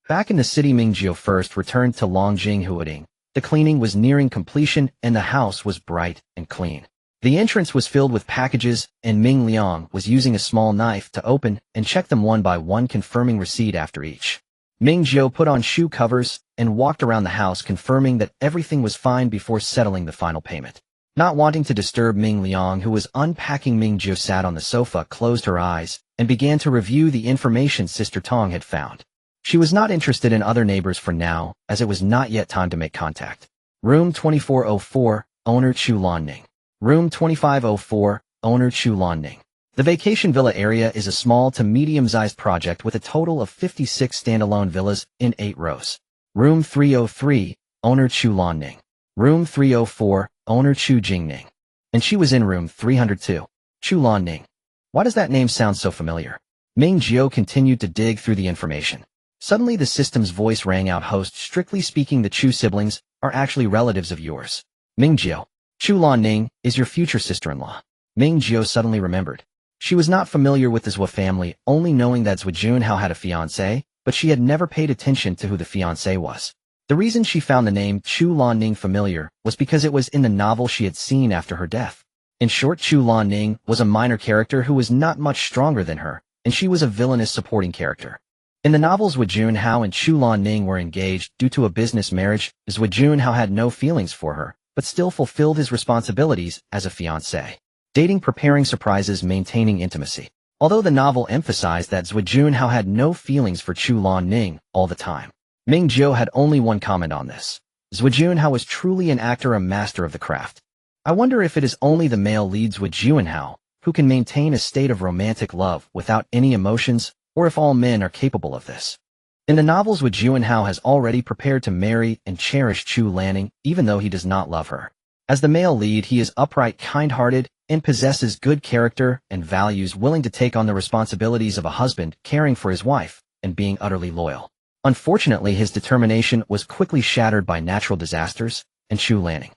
Back in the city, Ming Jiu first returned to Longjing Huading. The cleaning was nearing completion, and the house was bright and clean. The entrance was filled with packages, and Ming Liang was using a small knife to open and check them one by one, confirming receipt after each. Ming Jiu put on shoe covers and walked around the house, confirming that everything was fine before settling the final payment. Not wanting to disturb Ming Liang, who was unpacking, Ming Jiu sat on the sofa, closed her eyes, and began to review the information Sister Tong had found. She was not interested in other neighbors for now, as it was not yet time to make contact. Room 2404, owner Chu Lanning. Room 2504, owner Chu Lanning. The vacation villa area is a small to medium-sized project with a total of 56 standalone villas in 8 rows. Room 303, owner Chu Lanning. Room 304, owner Chu Jingning. And she was in room 302. Chu Lanning. Why does that name sound so familiar? Ming Jiu continued to dig through the information. Suddenly the system's voice rang out, host, strictly speaking the Chu siblings are actually relatives of yours. Ming Jiu. Chu Lanning is your future sister-in-law. Ming Jiu suddenly remembered. She was not familiar with the Zhou family, only knowing that Zhou Junhao had a fiancé, but she had never paid attention to who the fiancé was. The reason she found the name Chu Lanning familiar was because it was in the novel she had seen after her death. In short, Chu Lanning was a minor character who was not much stronger than her, and she was a villainous supporting character. In the novels, Zhou Junhao and Chu Lanning were engaged due to a business marriage, as Zhou Junhao had no feelings for her, but still fulfilled his responsibilities as a fiancé. Dating, preparing surprises, maintaining intimacy. Although the novel emphasized that Zhou Junhao had no feelings for Chu Lanning all the time, Ming Jiu had only one comment on this. Zhou Junhao was truly an actor, a master of the craft. I wonder if it is only the male lead Zhou Junhao who can maintain a state of romantic love without any emotions, or if all men are capable of this. In the novels, Zhou Junhao has already prepared to marry and cherish Chu Lanning, even though he does not love her. As the male lead, he is upright, kind-hearted, and possesses good character and values, willing to take on the responsibilities of a husband, caring for his wife, and being utterly loyal. Unfortunately, his determination was quickly shattered by natural disasters and Chu Lanning.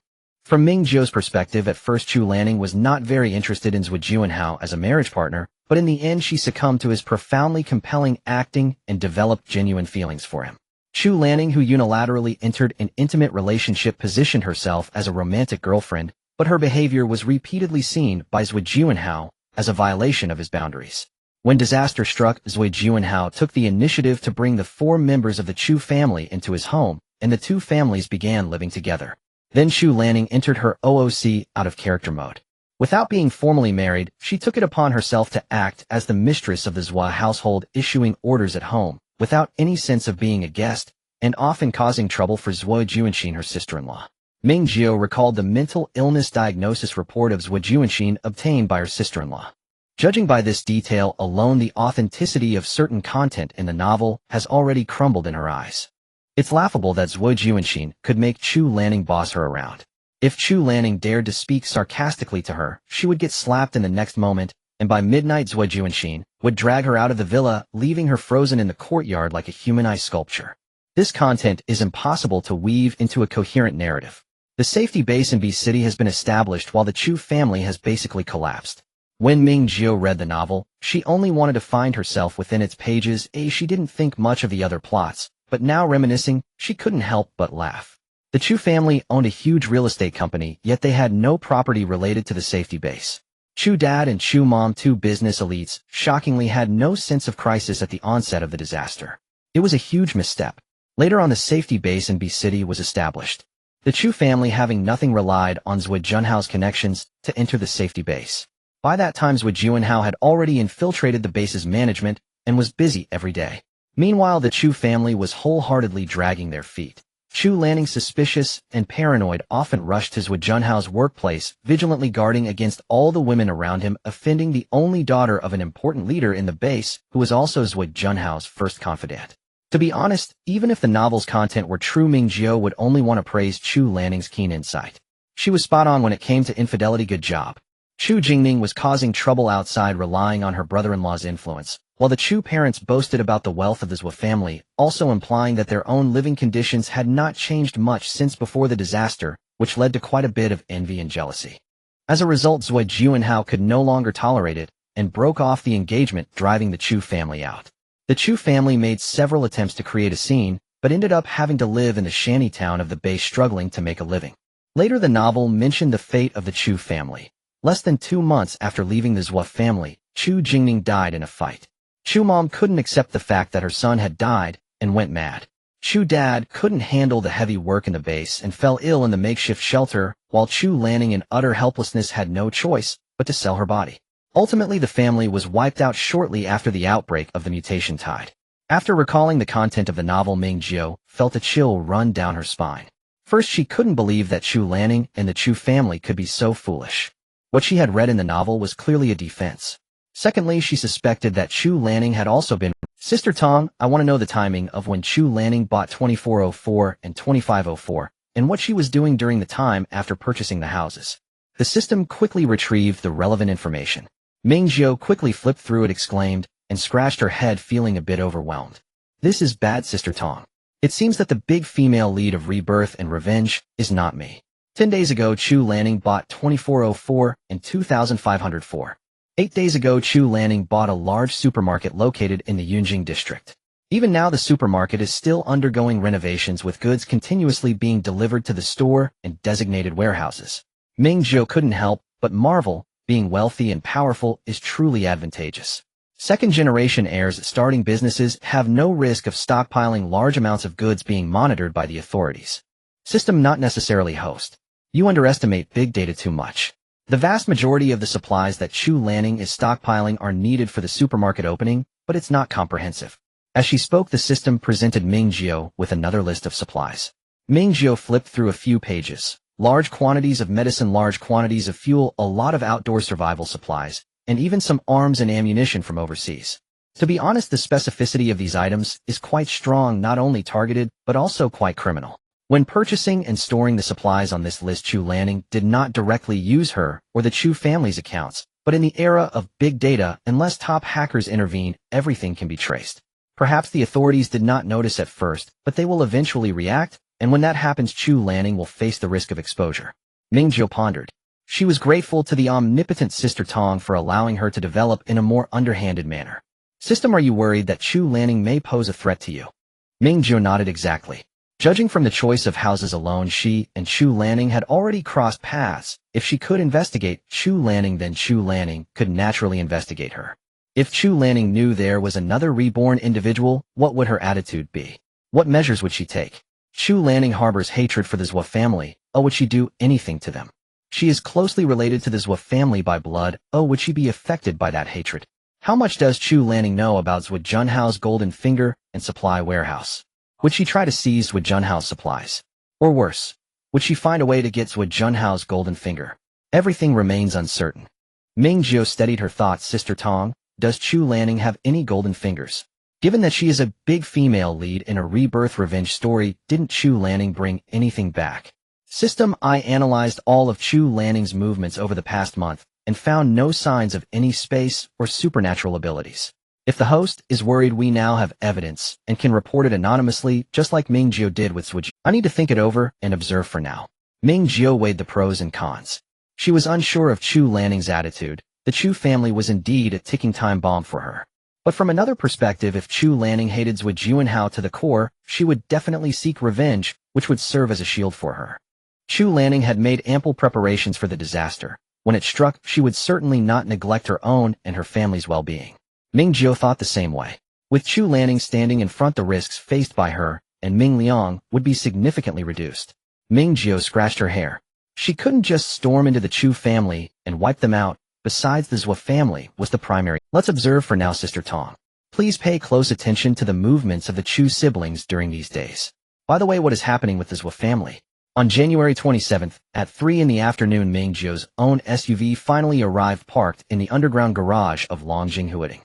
From Ming Jiu's perspective, at first Chu Lanning was not very interested in Zhou Junhao as a marriage partner, but in the end she succumbed to his profoundly compelling acting and developed genuine feelings for him. Chu Lanning, who unilaterally entered an intimate relationship, positioned herself as a romantic girlfriend, but her behavior was repeatedly seen by Zhou Junhao as a violation of his boundaries. When disaster struck, Zhou Junhao took the initiative to bring the 4 members of the Chu family into his home, and the 2 families began living together. Then Chu Lanning entered her OOC out-of-character mode. Without being formally married, she took it upon herself to act as the mistress of the Zhou household, issuing orders at home, without any sense of being a guest, and often causing trouble for Zhou Juanxin, her sister-in-law. Ming Jiu recalled the mental illness diagnosis report of Zhou Juanxin obtained by her sister-in-law. Judging by this detail alone, the authenticity of certain content in the novel has already crumbled in her eyes. It's laughable that Zhou Juanxin could make Chu Lanning boss her around. If Chu Lanning dared to speak sarcastically to her, she would get slapped in the next moment, and by midnight Zhou Juanxin would drag her out of the villa, leaving her frozen in the courtyard like a humanized sculpture. This content is impossible to weave into a coherent narrative. The safety base in B City has been established while the Chu family has basically collapsed. When Ming Jiu read the novel, she only wanted to find herself within its pages. She didn't think much of the other plots, but now reminiscing, she couldn't help but laugh. The Chu family owned a huge real estate company, yet they had no property related to the safety base. Chu dad and Chu mom, 2 business elites, shockingly had no sense of crisis at the onset of the disaster. It was a huge misstep. Later on, the safety base in B City was established. The Chu family, having nothing, relied on Zhou Junhao's connections to enter the safety base. By that time, Zhou Junhao had already infiltrated the base's management and was busy every day. Meanwhile, the Chu family was wholeheartedly dragging their feet. Chu Lanning, suspicious and paranoid, often rushed to Zhou Junhao's workplace, vigilantly guarding against all the women around him, offending the only daughter of an important leader in the base, who was also Zhou Junhao's first confidant. To be honest, even if the novel's content were true, Ming Jiu would only want to praise Chu Lanning's keen insight. She was spot on when it came to infidelity. Good job. Chu Jingning was causing trouble outside, relying on her brother-in-law's influence, while the Chu parents boasted about the wealth of the Zhou family, also implying that their own living conditions had not changed much since before the disaster, which led to quite a bit of envy and jealousy. As a result, Zhou Junhao could no longer tolerate it and broke off the engagement, driving the Chu family out. The Chu family made several attempts to create a scene, but ended up having to live in the shanty town of the base, struggling to make a living. Later, the novel mentioned the fate of the Chu family. Less than 2 months after leaving the Zhou family, Chu Jingning died in a fight. Chu mom couldn't accept the fact that her son had died and went mad. Chu dad couldn't handle the heavy work in the base and fell ill in the makeshift shelter, while Chu Lanning, in utter helplessness, had no choice but to sell her body. Ultimately, the family was wiped out shortly after the outbreak of the mutation tide. After recalling the content of the novel, Ming Jiu felt a chill run down her spine. First, she couldn't believe that Chu Lanning and the Chu family could be so foolish. What she had read in the novel was clearly a defense. Secondly, she suspected that Chu Lanning had also been. Sister Tong, I want to know the timing of when Chu Lanning bought 2404 and 2504, and what she was doing during the time after purchasing the houses. The system quickly retrieved the relevant information. Ming Jiu quickly flipped through it, exclaimed, and scratched her head, feeling a bit overwhelmed. This is bad, Sister Tong. It seems that the big female lead of Rebirth and Revenge is not me. 10 days ago, Chu Lanning bought 2404 and 2504. 8 days ago, Chu Lanning bought a large supermarket located in the Yunjing district. Even now, the supermarket is still undergoing renovations, with goods continuously being delivered to the store and designated warehouses. Ming Jiu couldn't help but marvel. Being wealthy and powerful is truly advantageous. Second-generation heirs starting businesses have no risk of stockpiling large amounts of goods being monitored by the authorities. System not necessarily host. You underestimate big data too much. The vast majority of the supplies that Chu Lanning is stockpiling are needed for the supermarket opening, but it's not comprehensive. As she spoke, the system presented Ming Jiu with another list of supplies. Ming Jiu flipped through a few pages. Large quantities of medicine, large quantities of fuel, a lot of outdoor survival supplies, and even some arms and ammunition from overseas. To be honest, the specificity of these items is quite strong, not only targeted, but also quite criminal. When purchasing and storing the supplies on this list, Chu Lanning did not directly use her or the Chu family's accounts, but in the era of big data, unless top hackers intervene, everything can be traced. Perhaps the authorities did not notice at first, but they will eventually react, and when that happens, Chu Lanning will face the risk of exposure. Ming Jiu pondered. She was grateful to the omnipotent Sister Tong for allowing her to develop in a more underhanded manner. System, are you worried that Chu Lanning may pose a threat to you? Ming Jiu nodded. Exactly. Judging from the choice of houses alone, she and Chu Lanning had already crossed paths. If she could investigate Chu Lanning, then Chu Lanning could naturally investigate her. If Chu Lanning knew there was another reborn individual, what would her attitude be? What measures would she take? Chu Lanning harbors hatred for the Zhou family. Oh, would she do anything to them? She is closely related to the Zhou family by blood. Oh, would she be affected by that hatred? How much does Chu Lanning know about Zhou Junhao's golden finger and supply warehouse? Would she try to seize Zhou Junhao's supplies? Or worse, would she find a way to get Zhou Junhao's golden finger? Everything remains uncertain. Ming Jiu steadied her thoughts. Sister Tong, does Chu Lanning have any golden fingers? Given that she is a big female lead in a Rebirth revenge story, didn't Chu Lanning bring anything back? System, I analyzed all of Chu Lanning's movements over the past month and found no signs of any space or supernatural abilities. If the host is worried, we now have evidence and can report it anonymously, just like Ming Jiu did with Zhuji. I need to think it over and observe for now. Ming Jiu weighed the pros and cons. She was unsure of Chu Lanning's attitude. The Chu family was indeed a ticking time bomb for her. But from another perspective, if Chu Lanning hated Zhou Junhao to the core, she would definitely seek revenge, which would serve as a shield for her. Chu Lanning had made ample preparations for the disaster. When it struck, she would certainly not neglect her own and her family's well-being. Ming Jiu thought the same way. With Chu Lanning standing in front, the risks faced by her and Ming Liang would be significantly reduced. Ming Jiu scratched her hair. She couldn't just storm into the Chu family and wipe them out. Besides, the Zhou family was the primary. Let's observe for now, Sister Tong. Please pay close attention to the movements of the Chu siblings during these days. By the way, what is happening with the Zhou family? On January 27th, at 3 in the afternoon, Ming Jiu's own SUV finally arrived, parked in the underground garage of Longjing Huading.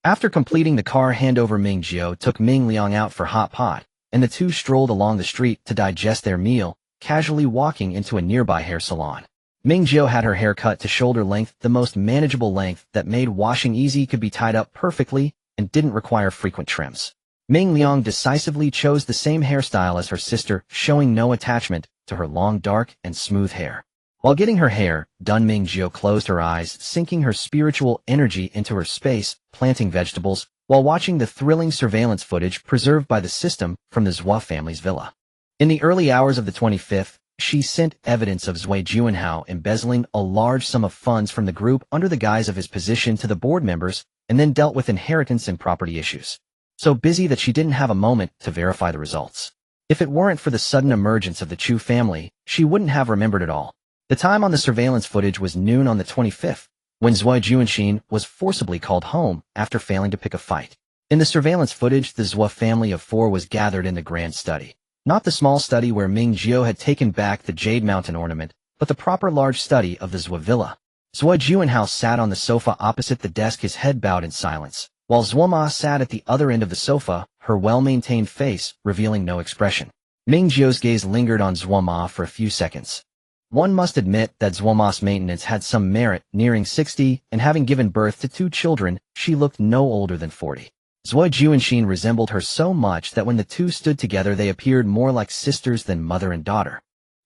After completing the car handover, Ming Jiu took Ming Liang out for hot pot, and the two strolled along the street to digest their meal, casually walking into a nearby hair salon. Ming Jiu had her hair cut to shoulder length, the most manageable length that made washing easy, could be tied up perfectly, and didn't require frequent trims. Ming Liang decisively chose the same hairstyle as her sister, showing no attachment to her long, dark, and smooth hair. While getting her hair done, Ming Jiu closed her eyes, sinking her spiritual energy into her space, planting vegetables, while watching the thrilling surveillance footage preserved by the system from the Zhou family's villa. In the early hours of the 25th, she sent evidence of Zhou Junhao embezzling a large sum of funds from the group under the guise of his position to the board members, and then dealt with inheritance and property issues. So busy that she didn't have a moment to verify the results. If it weren't for the sudden emergence of the Chu family, she wouldn't have remembered it all. The time on the surveillance footage was noon on the 25th, when Zhou Junxin was forcibly called home after failing to pick a fight. In the surveillance footage, the Zhou family of 4 was gathered in the grand study. Not the small study where Ming Jiu had taken back the Jade Mountain ornament, but the proper large study of the Zhou villa. Zhou Junhao sat on the sofa opposite the desk, his head bowed in silence, while Zhou Ma sat at the other end of the sofa, her well-maintained face revealing no expression. Ming Jiu's gaze lingered on Zhou Ma for a few seconds. One must admit that Zhuoma's maintenance had some merit, nearing 60, and having given birth to 2 children, she looked no older than 40. Zhuo Juanxin resembled her so much that when the two stood together they appeared more like sisters than mother and daughter.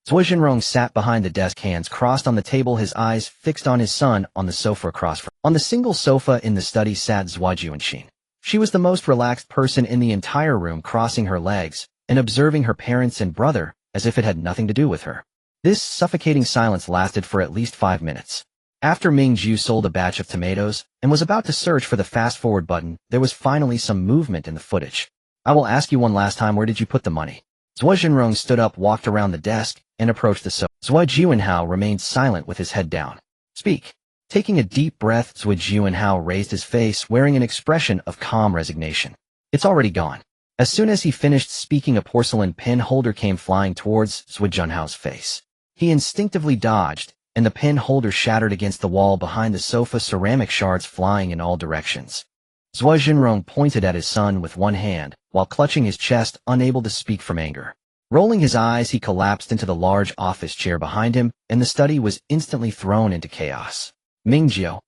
Zhuo Jinrong sat behind the desk, hands crossed on the table, his eyes fixed on his son on the sofa across from. On the single sofa in the study sat Zhuo Juanxin. She was the most relaxed person in the entire room, crossing her legs and observing her parents and brother as if it had nothing to do with her. This suffocating silence lasted for at least 5 minutes. After Ming Jiu sold a batch of tomatoes and was about to search for the fast-forward button, there was finally some movement in the footage. I will ask you one last time, where did you put the money? Zhuo Jinrong stood up, walked around the desk, and approached the sofa. Zhuo Juanhao remained silent with his head down. Speak. Taking a deep breath, Zhuo Juanhao raised his face, wearing an expression of calm resignation. It's already gone. As soon as he finished speaking, a porcelain pen holder came flying towards Zhuo Junhao's face. He instinctively dodged, and the pen holder shattered against the wall behind the sofa, ceramic shards flying in all directions. Zhuo Jinrong pointed at his son with one hand, while clutching his chest, unable to speak from anger. Rolling his eyes, he collapsed into the large office chair behind him, and the study was instantly thrown into chaos. Ming Jiu.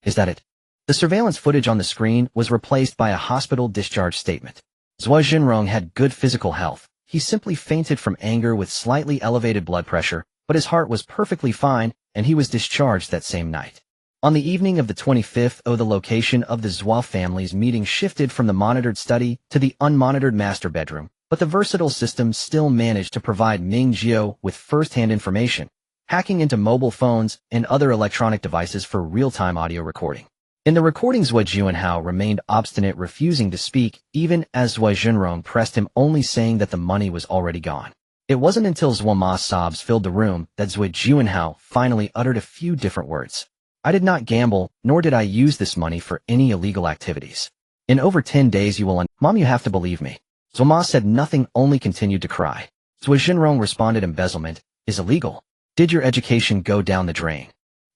Is that it? The surveillance footage on the screen was replaced by a hospital discharge statement. Zhuo Jinrong had good physical health. He simply fainted from anger with slightly elevated blood pressure, but his heart was perfectly fine, and he was discharged that same night. On the evening of the 25th, the location of the Zhuo family's meeting shifted from the monitored study to the unmonitored master bedroom, but the versatile system still managed to provide Ming Jiu with first-hand information, hacking into mobile phones and other electronic devices for real-time audio recording. In the recordings, Zhuo Juanhao remained obstinate, refusing to speak, even as Zhuo Jinrong pressed him, only saying that the money was already gone. It wasn't until Zhuoma's sobs filled the room that Zhuo Juanhao finally uttered a few different words. I did not gamble, nor did I use this money for any illegal activities. In over 10 days you will Mom, you have to believe me. Zhuoma said nothing, only continued to cry. Zhuo Jinrong responded, embezzlement is illegal. Did your education go down the drain?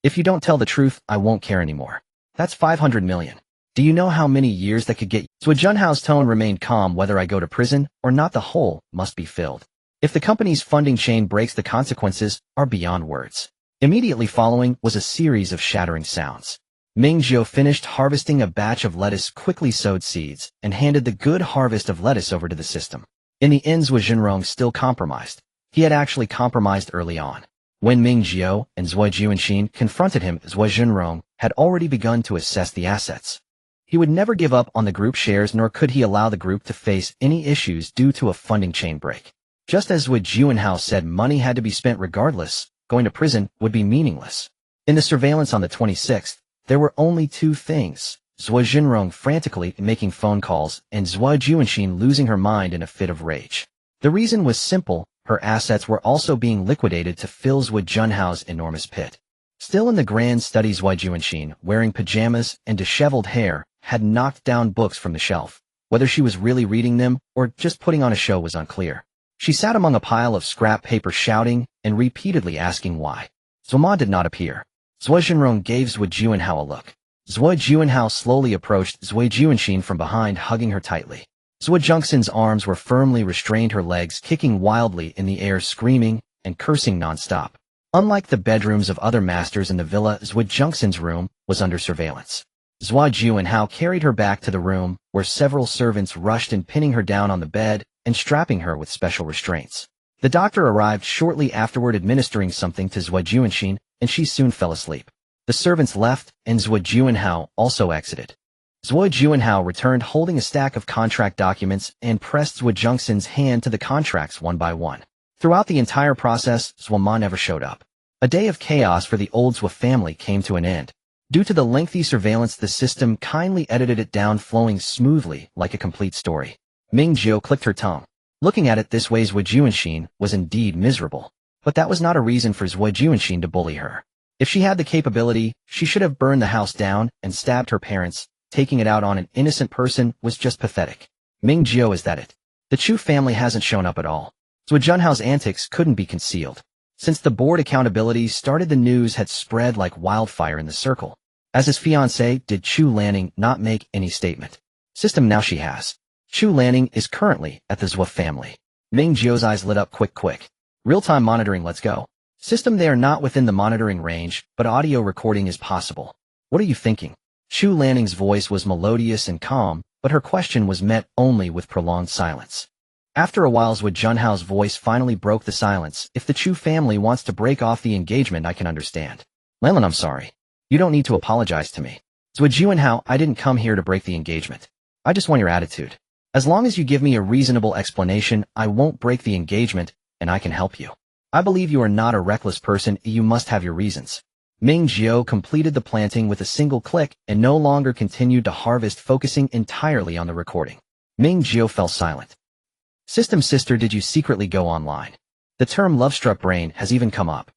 If you don't tell the truth, I won't care anymore. That's 500 million. Do you know how many years that could get you? Zhuo Junhao's tone remained calm. Whether I go to prison or not, the hole must be filled. If the company's funding chain breaks, the consequences are beyond words. Immediately following was a series of shattering sounds. Ming Jiu finished harvesting a batch of lettuce, quickly sowed seeds, and handed the good harvest of lettuce over to the system. In the end, Zhuo Jinrong still compromised. He had actually compromised early on. When Ming Jiu and Zhuo Juanxin confronted him, Zhuo Jinrong had already begun to assess the assets. He would never give up on the group shares, nor could he allow the group to face any issues due to a funding chain break. Just as Zhuo Juanhao said, money had to be spent regardless. Going to prison would be meaningless. In the surveillance on the 26th, there were only 2 things: Zhuo Jinrong frantically making phone calls and Zhuo Juanxin losing her mind in a fit of rage. The reason was simple: her assets were also being liquidated to fill Zhuo Junhao's enormous pit. Still in the grand study, Zhuo Juanxin, wearing pajamas and disheveled hair, had knocked down books from the shelf. Whether she was really reading them or just putting on a show was unclear. She sat among a pile of scrap paper, shouting and repeatedly asking why. Zhuoma did not appear. Zhuo Jinrong gave Zhuo Juanhao a look. Zhuo Juanhao slowly approached Zhuo Juanxin from behind, hugging her tightly. Zhuo Junxin's arms were firmly restrained, her legs kicking wildly in the air, screaming and cursing non-stop. Unlike the bedrooms of other masters in the villa, Zhuo Junxin's room was under surveillance. Zhuo Juanhao carried her back to the room, where several servants rushed in, pinning her down on the bed and strapping her with special restraints. The doctor arrived shortly afterward, administering something to Zhuo Juanxin, and she soon fell asleep. The servants left, and Zhuo Juanhao also exited. Zhuo Juanhao returned holding a stack of contract documents and pressed Zhuo Junxin's hand to the contracts one by one. Throughout the entire process, Zhuoma never showed up. A day of chaos for the old Zhuo family came to an end. Due to the lengthy surveillance, the system kindly edited it down, flowing smoothly like a complete story. Ming Jiu clicked her tongue. Looking at it this way, Zhuo Juanxin was indeed miserable. But that was not a reason for Zhuo Juanxin to bully her. If she had the capability, she should have burned the house down and stabbed her parents. Taking it out on an innocent person was just pathetic. Ming Jiu, is that it? The Chu family hasn't shown up at all. Zhuo Junhao's antics couldn't be concealed. Since the board accountability started, the news had spread like wildfire in the circle. As his fiancée, did Chu Lanning not make any statement? System, now she has. Chu Lanning is currently at the Zhuo family. Ming Jiu's eyes lit up. Quick. Real-time monitoring, let's go. System, they are not within the monitoring range, but audio recording is possible. What are you thinking? Chu Lanning's voice was melodious and calm, but her question was met only with prolonged silence. After a while, Zhuo Junhao's voice finally broke the silence. If the Chu family wants to break off the engagement, I can understand. Lanlin, I'm sorry. You don't need to apologize to me. Zhuo Junhao, I didn't come here to break the engagement. I just want your attitude. As long as you give me a reasonable explanation, I won't break the engagement, and I can help you. I believe you are not a reckless person, you must have your reasons. Ming Jiu completed the planting with a single click and no longer continued to harvest, focusing entirely on the recording. Ming Jiu fell silent. System sister, did you secretly go online? The term love-struck brain has even come up.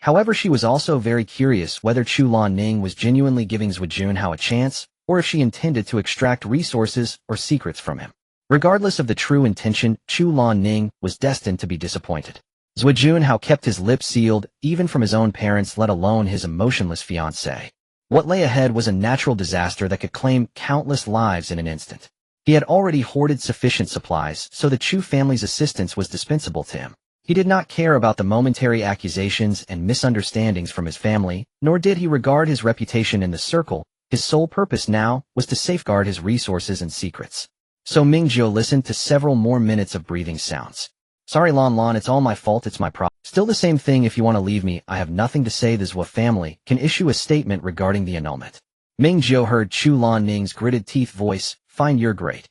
However, she was also very curious whether Chu Lanning was genuinely giving Zhuo Junhao a chance, or if she intended to extract resources or secrets from him. Regardless of the true intention, Chu Lanning was destined to be disappointed. Zhuo Junhao kept his lips sealed, even from his own parents, let alone his emotionless fiancée. What lay ahead was a natural disaster that could claim countless lives in an instant. He had already hoarded sufficient supplies, so the Chu family's assistance was dispensable to him. He did not care about the momentary accusations and misunderstandings from his family, nor did he regard his reputation in the circle. His sole purpose now was to safeguard his resources and secrets. So Ming Jiu listened to several more minutes of breathing sounds. Sorry Lan, it's all my fault, it's my problem. Still the same thing, if you want to leave me, I have nothing to say. The Zhuo family can issue a statement regarding the annulment. Ming Jiu heard Chu Lanning's gritted teeth voice. Fine, you're great.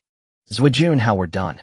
Zhuo Junhao, we're done.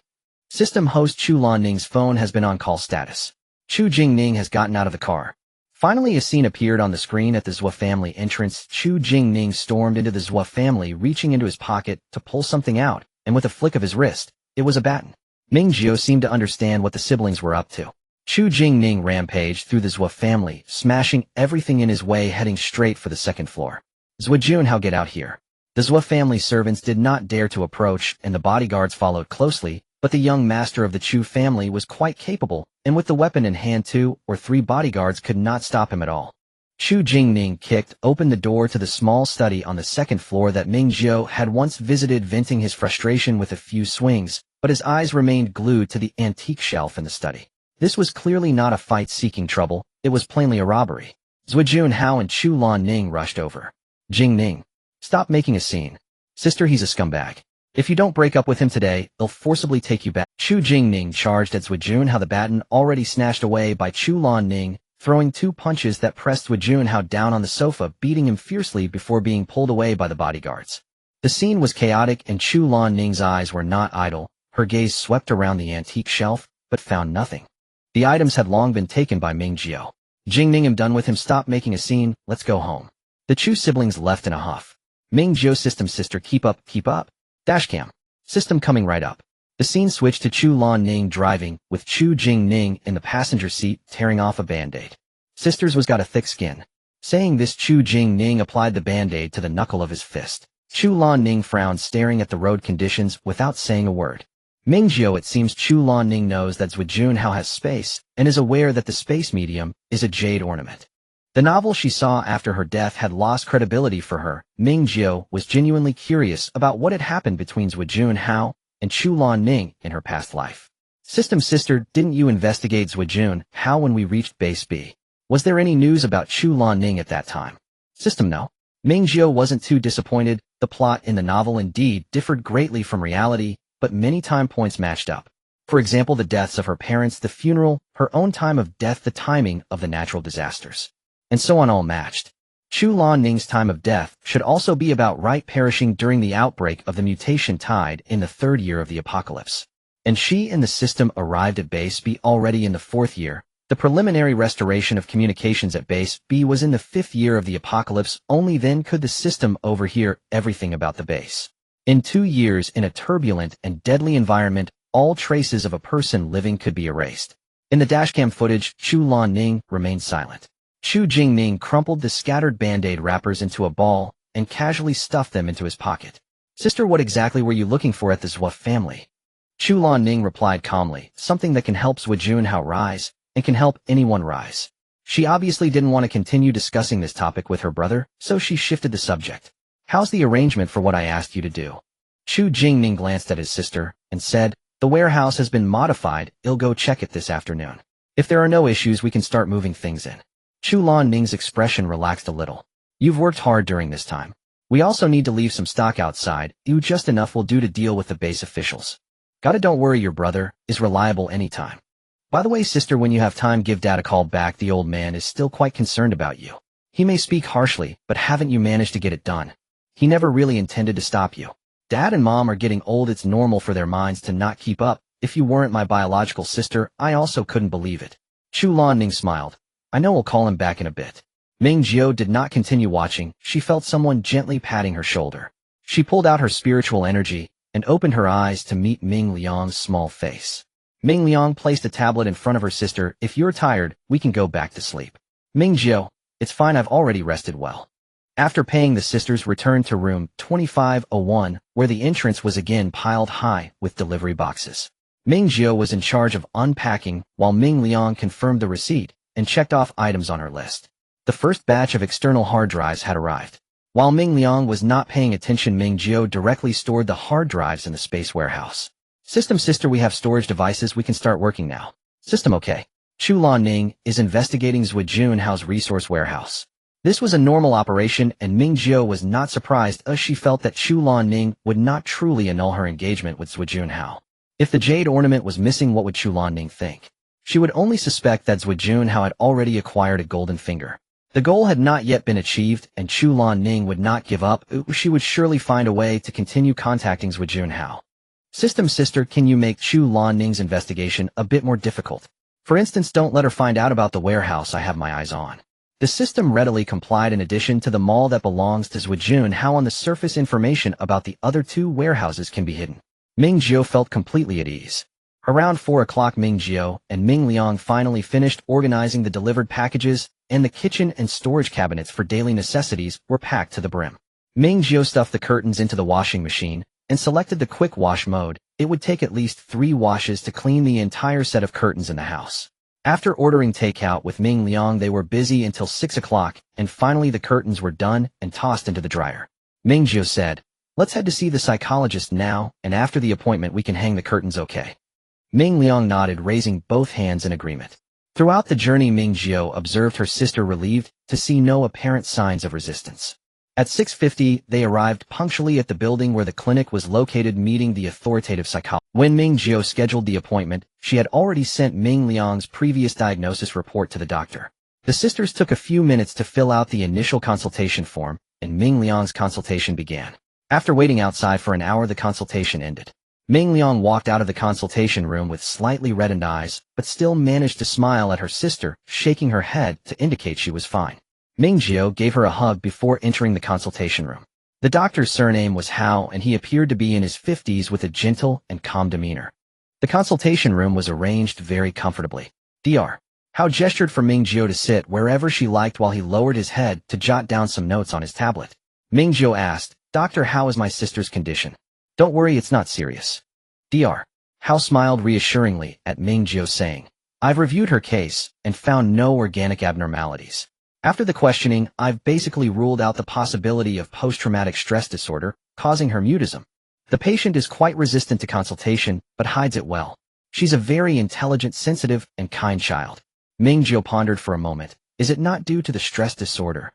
System host Chu Lanning's phone has been on call status. Chu Jingning has gotten out of the car. Finally, a scene appeared on the screen at the Zhuo family entrance. Chu Jingning stormed into the Zhuo family, reaching into his pocket to pull something out, and with a flick of his wrist, it was a baton. Ming Jiu seemed to understand what the siblings were up to. Chu Jingning rampaged through the Zhuo family, smashing everything in his way, heading straight for the second floor. Zhuo Junhao, get out here. The Zhuo family servants did not dare to approach, and the bodyguards followed closely, but the young master of the Chu family was quite capable, and with the weapon in hand 2 or 3 bodyguards could not stop him at all. Chu Jingning kicked open the door to the small study on the second floor that Ming Jiu had once visited, venting his frustration with a few swings, but his eyes remained glued to the antique shelf in the study. This was clearly not a fight seeking trouble, it was plainly a robbery. Zhuo Junhao and Chu Lanning rushed over. Jingning. Stop making a scene. Sister, he's a scumbag. If you don't break up with him today, they'll forcibly take you back. Chu Jingning charged at Zhuo Junhao, the baton already snatched away by Chu Lanning, throwing 2 punches that pressed Zhuo Junhao down on the sofa, beating him fiercely before being pulled away by the bodyguards. The scene was chaotic, and Chu Lanning's eyes were not idle. Her gaze swept around the antique shelf, but found nothing. The items had long been taken by Ming Jiu. Jingning, I'm done with him. Stop making a scene. Let's go home. The Chu siblings left in a huff. Ming Jiu, system sister, keep up, keep up. Dashcam. System coming right up. The scene switched to Chu Lanning driving, with Chu Jingning in the passenger seat, tearing off a band-aid. Sisters was got a thick skin. Saying this, Chu Jingning applied the band-aid to the knuckle of his fist. Chu Lanning frowned, staring at the road conditions without saying a word. Ming Jiu, it seems Chu Lanning knows that Zhuo Junhao has space, and is aware that the space medium is a jade ornament. The novel she saw after her death had lost credibility for her. Ming Jiu was genuinely curious about what had happened between Zhuo Junhao and Chu Lanning in her past life. System sister, didn't you investigate Zhuo Junhao when we reached Base B? Was there any news about Chu Lanning at that time? System, no. Ming Jiu wasn't too disappointed. The plot in the novel indeed differed greatly from reality, but many time points matched up. For example, the deaths of her parents, the funeral, her own time of death, the timing of the natural disasters, and so on all matched. Chu Lanning's time of death should also be about right, perishing during the outbreak of the mutation tide in the 3rd year of the apocalypse. And she and the system arrived at Base B already in the 4th year. The preliminary restoration of communications at Base B was in the 5th year of the apocalypse. Only then could the system overhear everything about the base. In 2 years, in a turbulent and deadly environment, all traces of a person living could be erased. In the dashcam footage, Chu Lanning remained silent. Chu Jingning crumpled the scattered band-aid wrappers into a ball and casually stuffed them into his pocket. Sister, what exactly were you looking for at the Zhuo family? Chu Lanning replied calmly, something that can help Zhuo Junhao rise, and can help anyone rise. She obviously didn't want to continue discussing this topic with her brother, so she shifted the subject. How's the arrangement for what I asked you to do? Chu Jingning glanced at his sister and said, the warehouse has been modified, I'll go check it this afternoon. If there are no issues, we can start moving things in. Chu Lan Ning's expression relaxed a little. You've worked hard during this time. We also need to leave some stock outside. Just enough will do to deal with the base officials. Don't worry, your brother is reliable anytime. By the way, sister, when you have time, give Dad a call back. The old man is still quite concerned about you. He may speak harshly, but haven't you managed to get it done? He never really intended to stop you. Dad and Mom are getting old. It's normal for their minds to not keep up. If you weren't my biological sister, I also couldn't believe it. Chu Lan Ning smiled. I know we'll call him back in a bit. Ming Jiu did not continue watching. She felt someone gently patting her shoulder. She pulled out her spiritual energy and opened her eyes to meet Ming Liang's small face. Ming Liang placed a tablet in front of her sister. If you're tired, we can go back to sleep. Ming Jiu, it's fine, I've already rested well. After paying, the sisters returned to room 2501, where the entrance was again piled high with delivery boxes. Ming Jiu was in charge of unpacking, while Ming Liang confirmed the receipt and checked off items on her list. The first batch of external hard drives had arrived. While Ming Liang was not paying attention, Ming Jiu directly stored the hard drives in the space warehouse. System sister, we have storage devices, we can start working now. System okay. Chu Lan Ning is investigating Zhuijun Hao's resource warehouse. This was a normal operation, and Ming Jiu was not surprised as she felt that Chu Lan Ning would not truly annul her engagement with Zhuijun Hao. If the jade ornament was missing, what would Chu Lan Ning think? She would only suspect that Zhuijun Hao had already acquired a golden finger. The goal had not yet been achieved, and Chu Lan Ning would not give up. She would surely find a way to continue contacting Zhuijun Hao. System sister, can you make Chu Lan Ning's investigation a bit more difficult? For instance, don't let her find out about the warehouse I have my eyes on. The system readily complied. In addition to the mall that belongs to Zhuijun Hao, on the surface information about the other two warehouses can be hidden. Ming Jiu felt completely at ease. Around 4 o'clock, Ming Jiu and Ming Liang finally finished organizing the delivered packages, and the kitchen and storage cabinets for daily necessities were packed to the brim. Ming Jiu stuffed the curtains into the washing machine and selected the quick wash mode. It would take at least 3 washes to clean the entire set of curtains in the house. After ordering takeout with Ming Liang, they were busy until 6 o'clock, and finally the curtains were done and tossed into the dryer. Ming Jiu said, let's head to see the psychologist now, and after the appointment we can hang the curtains, okay? Ming Liang nodded, raising both hands in agreement. Throughout the journey, Ming Jiu observed her sister, relieved to see no apparent signs of resistance. At 6:50, they arrived punctually at the building where the clinic was located, meeting the authoritative psychologist. When Ming Jiu scheduled the appointment, she had already sent Ming Liang's previous diagnosis report to the doctor. The sisters took a few minutes to fill out the initial consultation form, and Ming Liang's consultation began. After waiting outside for an hour, the consultation ended. Ming Liang walked out of the consultation room with slightly reddened eyes, but still managed to smile at her sister, shaking her head to indicate she was fine. Ming Jiu gave her a hug before entering the consultation room. The doctor's surname was Hao, and he appeared to be in his 50s with a gentle and calm demeanor. The consultation room was arranged very comfortably. Dr. Hao gestured for Ming Jiu to sit wherever she liked while he lowered his head to jot down some notes on his tablet. Ming Jiu asked, Doctor, how is my sister's condition? Don't worry, it's not serious. Dr. Hao smiled reassuringly at Ming Jiu, saying, I've reviewed her case and found no organic abnormalities. After the questioning, I've basically ruled out the possibility of post-traumatic stress disorder causing her mutism. The patient is quite resistant to consultation, but hides it well. She's a very intelligent, sensitive, and kind child. Ming Jiu pondered for a moment. Is it not due to the stress disorder?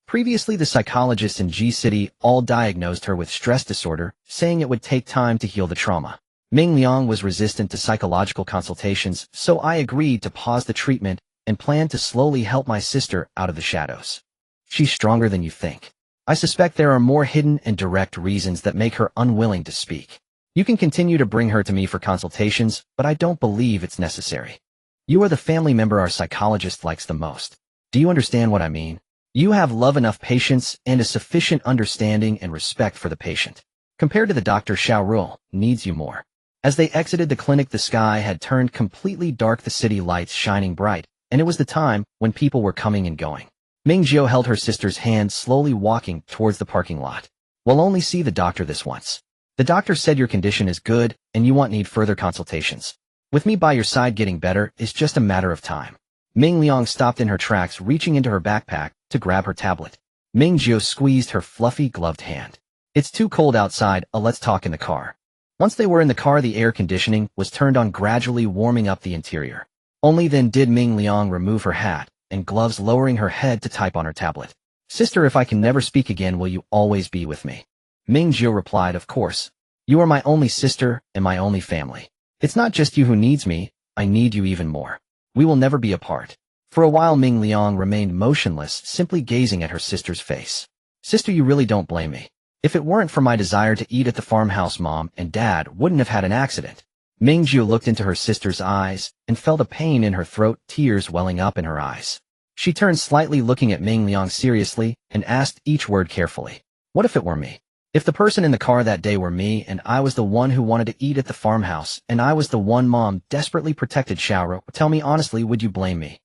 Previously, the psychologists in G City all diagnosed her with stress disorder, saying it would take time to heal the trauma. Ming Liang was resistant to psychological consultations, so I agreed to pause the treatment and plan to slowly help my sister out of the shadows. She's stronger than you think. I suspect there are more hidden and direct reasons that make her unwilling to speak. You can continue to bring her to me for consultations, but I don't believe it's necessary. You are the family member our psychologist likes the most. Do you understand what I mean? You have love, enough patience, and a sufficient understanding and respect for the patient. Compared to the Dr. Xiaorul, needs you more. As they exited the clinic, the sky had turned completely dark, the city lights shining bright, and it was the time when people were coming and going. Ming Jiu held her sister's hand, slowly walking towards the parking lot. We'll only see the doctor this once. The doctor said your condition is good, and you won't need further consultations. With me by your side, getting better is just a matter of time. Ming Liang stopped in her tracks, reaching into her backpack to grab her tablet. Ming Jiu squeezed her fluffy, gloved hand. It's too cold outside, let's talk in the car. Once they were in the car, the air conditioning was turned on, gradually warming up the interior. Only then did Ming Liang remove her hat and gloves, lowering her head to type on her tablet. Sister, if I can never speak again, will you always be with me? Ming Jiu replied, of course. You are my only sister and my only family. It's not just you who needs me, I need you even more. We will never be apart. For a while Ming Liang remained motionless, simply gazing at her sister's face. Sister, you really don't blame me. If it weren't for my desire to eat at the farmhouse, Mom and Dad wouldn't have had an accident. Ming Jiu looked into her sister's eyes and felt a pain in her throat, tears welling up in her eyes. She turned slightly, looking at Ming Liang seriously, and asked each word carefully. What if it were me? If the person in the car that day were me, and I was the one who wanted to eat at the farmhouse, and I was the one Mom desperately protected, Xiaoru, tell me honestly, would you blame me?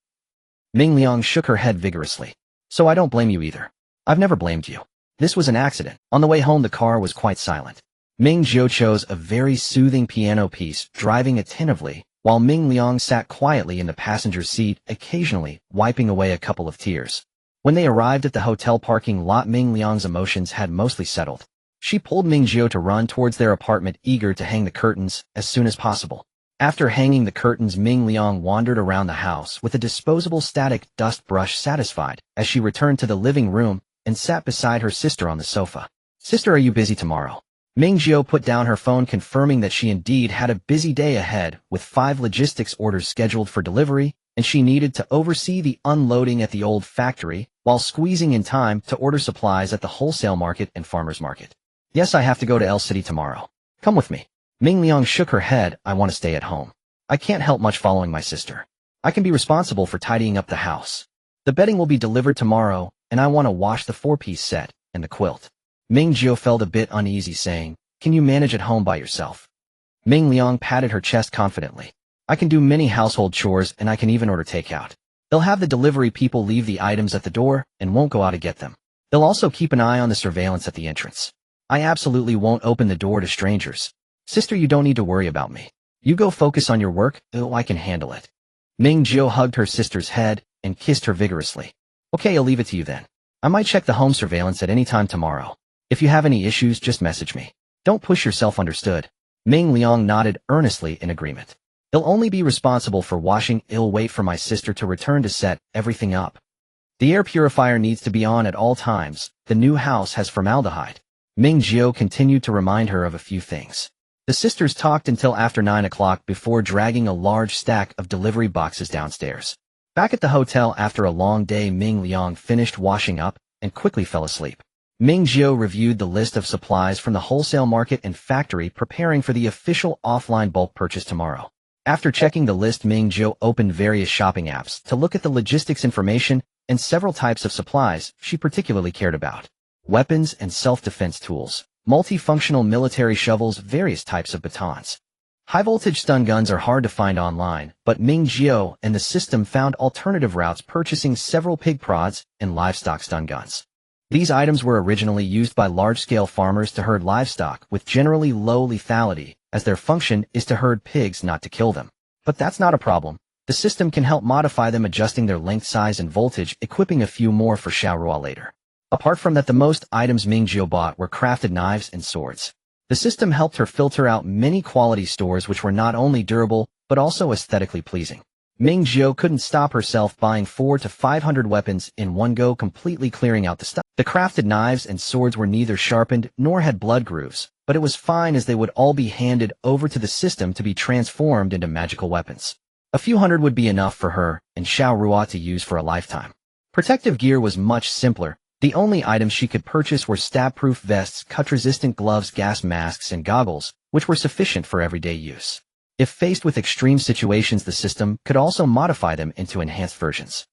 Ming Liang shook her head vigorously. So I don't blame you either. I've never blamed you. This was an accident. On the way home the car was quite silent. Ming Jiu chose a very soothing piano piece, driving attentively, while Ming Liang sat quietly in the passenger seat, occasionally wiping away a couple of tears. When they arrived at the hotel parking lot, Ming Liang's emotions had mostly settled. She pulled Ming Jiu to run towards their apartment, eager to hang the curtains as soon as possible. After hanging the curtains, Ming Liang wandered around the house with a disposable static dust brush, satisfied, as she returned to the living room and sat beside her sister on the sofa. Sister, are you busy tomorrow? Ming Jiu put down her phone, confirming that she indeed had a busy day ahead with 5 logistics orders scheduled for delivery, and she needed to oversee the unloading at the old factory while squeezing in time to order supplies at the wholesale market and farmers market. Yes, I have to go to El City tomorrow. Come with me. Ming Liang shook her head. I want to stay at home. I can't help much following my sister. I can be responsible for tidying up the house. The bedding will be delivered tomorrow, and I want to wash the 4-piece set and the quilt. Ming Jiu felt a bit uneasy, saying, can you manage at home by yourself? Ming Liang patted her chest confidently. I can do many household chores, and I can even order takeout. They'll have the delivery people leave the items at the door and won't go out to get them. They'll also keep an eye on the surveillance at the entrance. I absolutely won't open the door to strangers. Sister, you don't need to worry about me. You go focus on your work. Oh, I can handle it. Ming Jiu hugged her sister's head and kissed her vigorously. Okay, I'll leave it to you then. I might check the home surveillance at any time tomorrow. If you have any issues, just message me. Don't push yourself, understood? Ming Liang nodded earnestly in agreement. He'll only be responsible for washing. I'll wait for my sister to return to set everything up. The air purifier needs to be on at all times. The new house has formaldehyde. Ming Jiu continued to remind her of a few things. The sisters talked until after 9 o'clock before dragging a large stack of delivery boxes downstairs. Back at the hotel after a long day, Ming Liang finished washing up and quickly fell asleep. Ming Jiu reviewed the list of supplies from the wholesale market and factory, preparing for the official offline bulk purchase tomorrow. After checking the list, Ming Jiu opened various shopping apps to look at the logistics information and several types of supplies she particularly cared about. Weapons and self-defense tools, multifunctional military shovels, various types of batons. High-voltage stun guns are hard to find online, but Ming Jiu and the system found alternative routes, purchasing several pig prods and livestock stun guns. These items were originally used by large-scale farmers to herd livestock with generally low lethality, as their function is to herd pigs, not to kill them. But that's not a problem. The system can help modify them, adjusting their length, size, and voltage, equipping a few more for Xiaorua later. Apart from that, the most items Ming Jiu bought were crafted knives and swords. The system helped her filter out many quality stores which were not only durable, but also aesthetically pleasing. Ming Jiu couldn't stop herself buying 400 to 500 weapons in one go, completely clearing out the stock. The crafted knives and swords were neither sharpened nor had blood grooves, but it was fine, as they would all be handed over to the system to be transformed into magical weapons. A few hundred would be enough for her and Xiaorua to use for a lifetime. Protective gear was much simpler. The only items she could purchase were stab-proof vests, cut-resistant gloves, gas masks, and goggles, which were sufficient for everyday use. If faced with extreme situations, the system could also modify them into enhanced versions.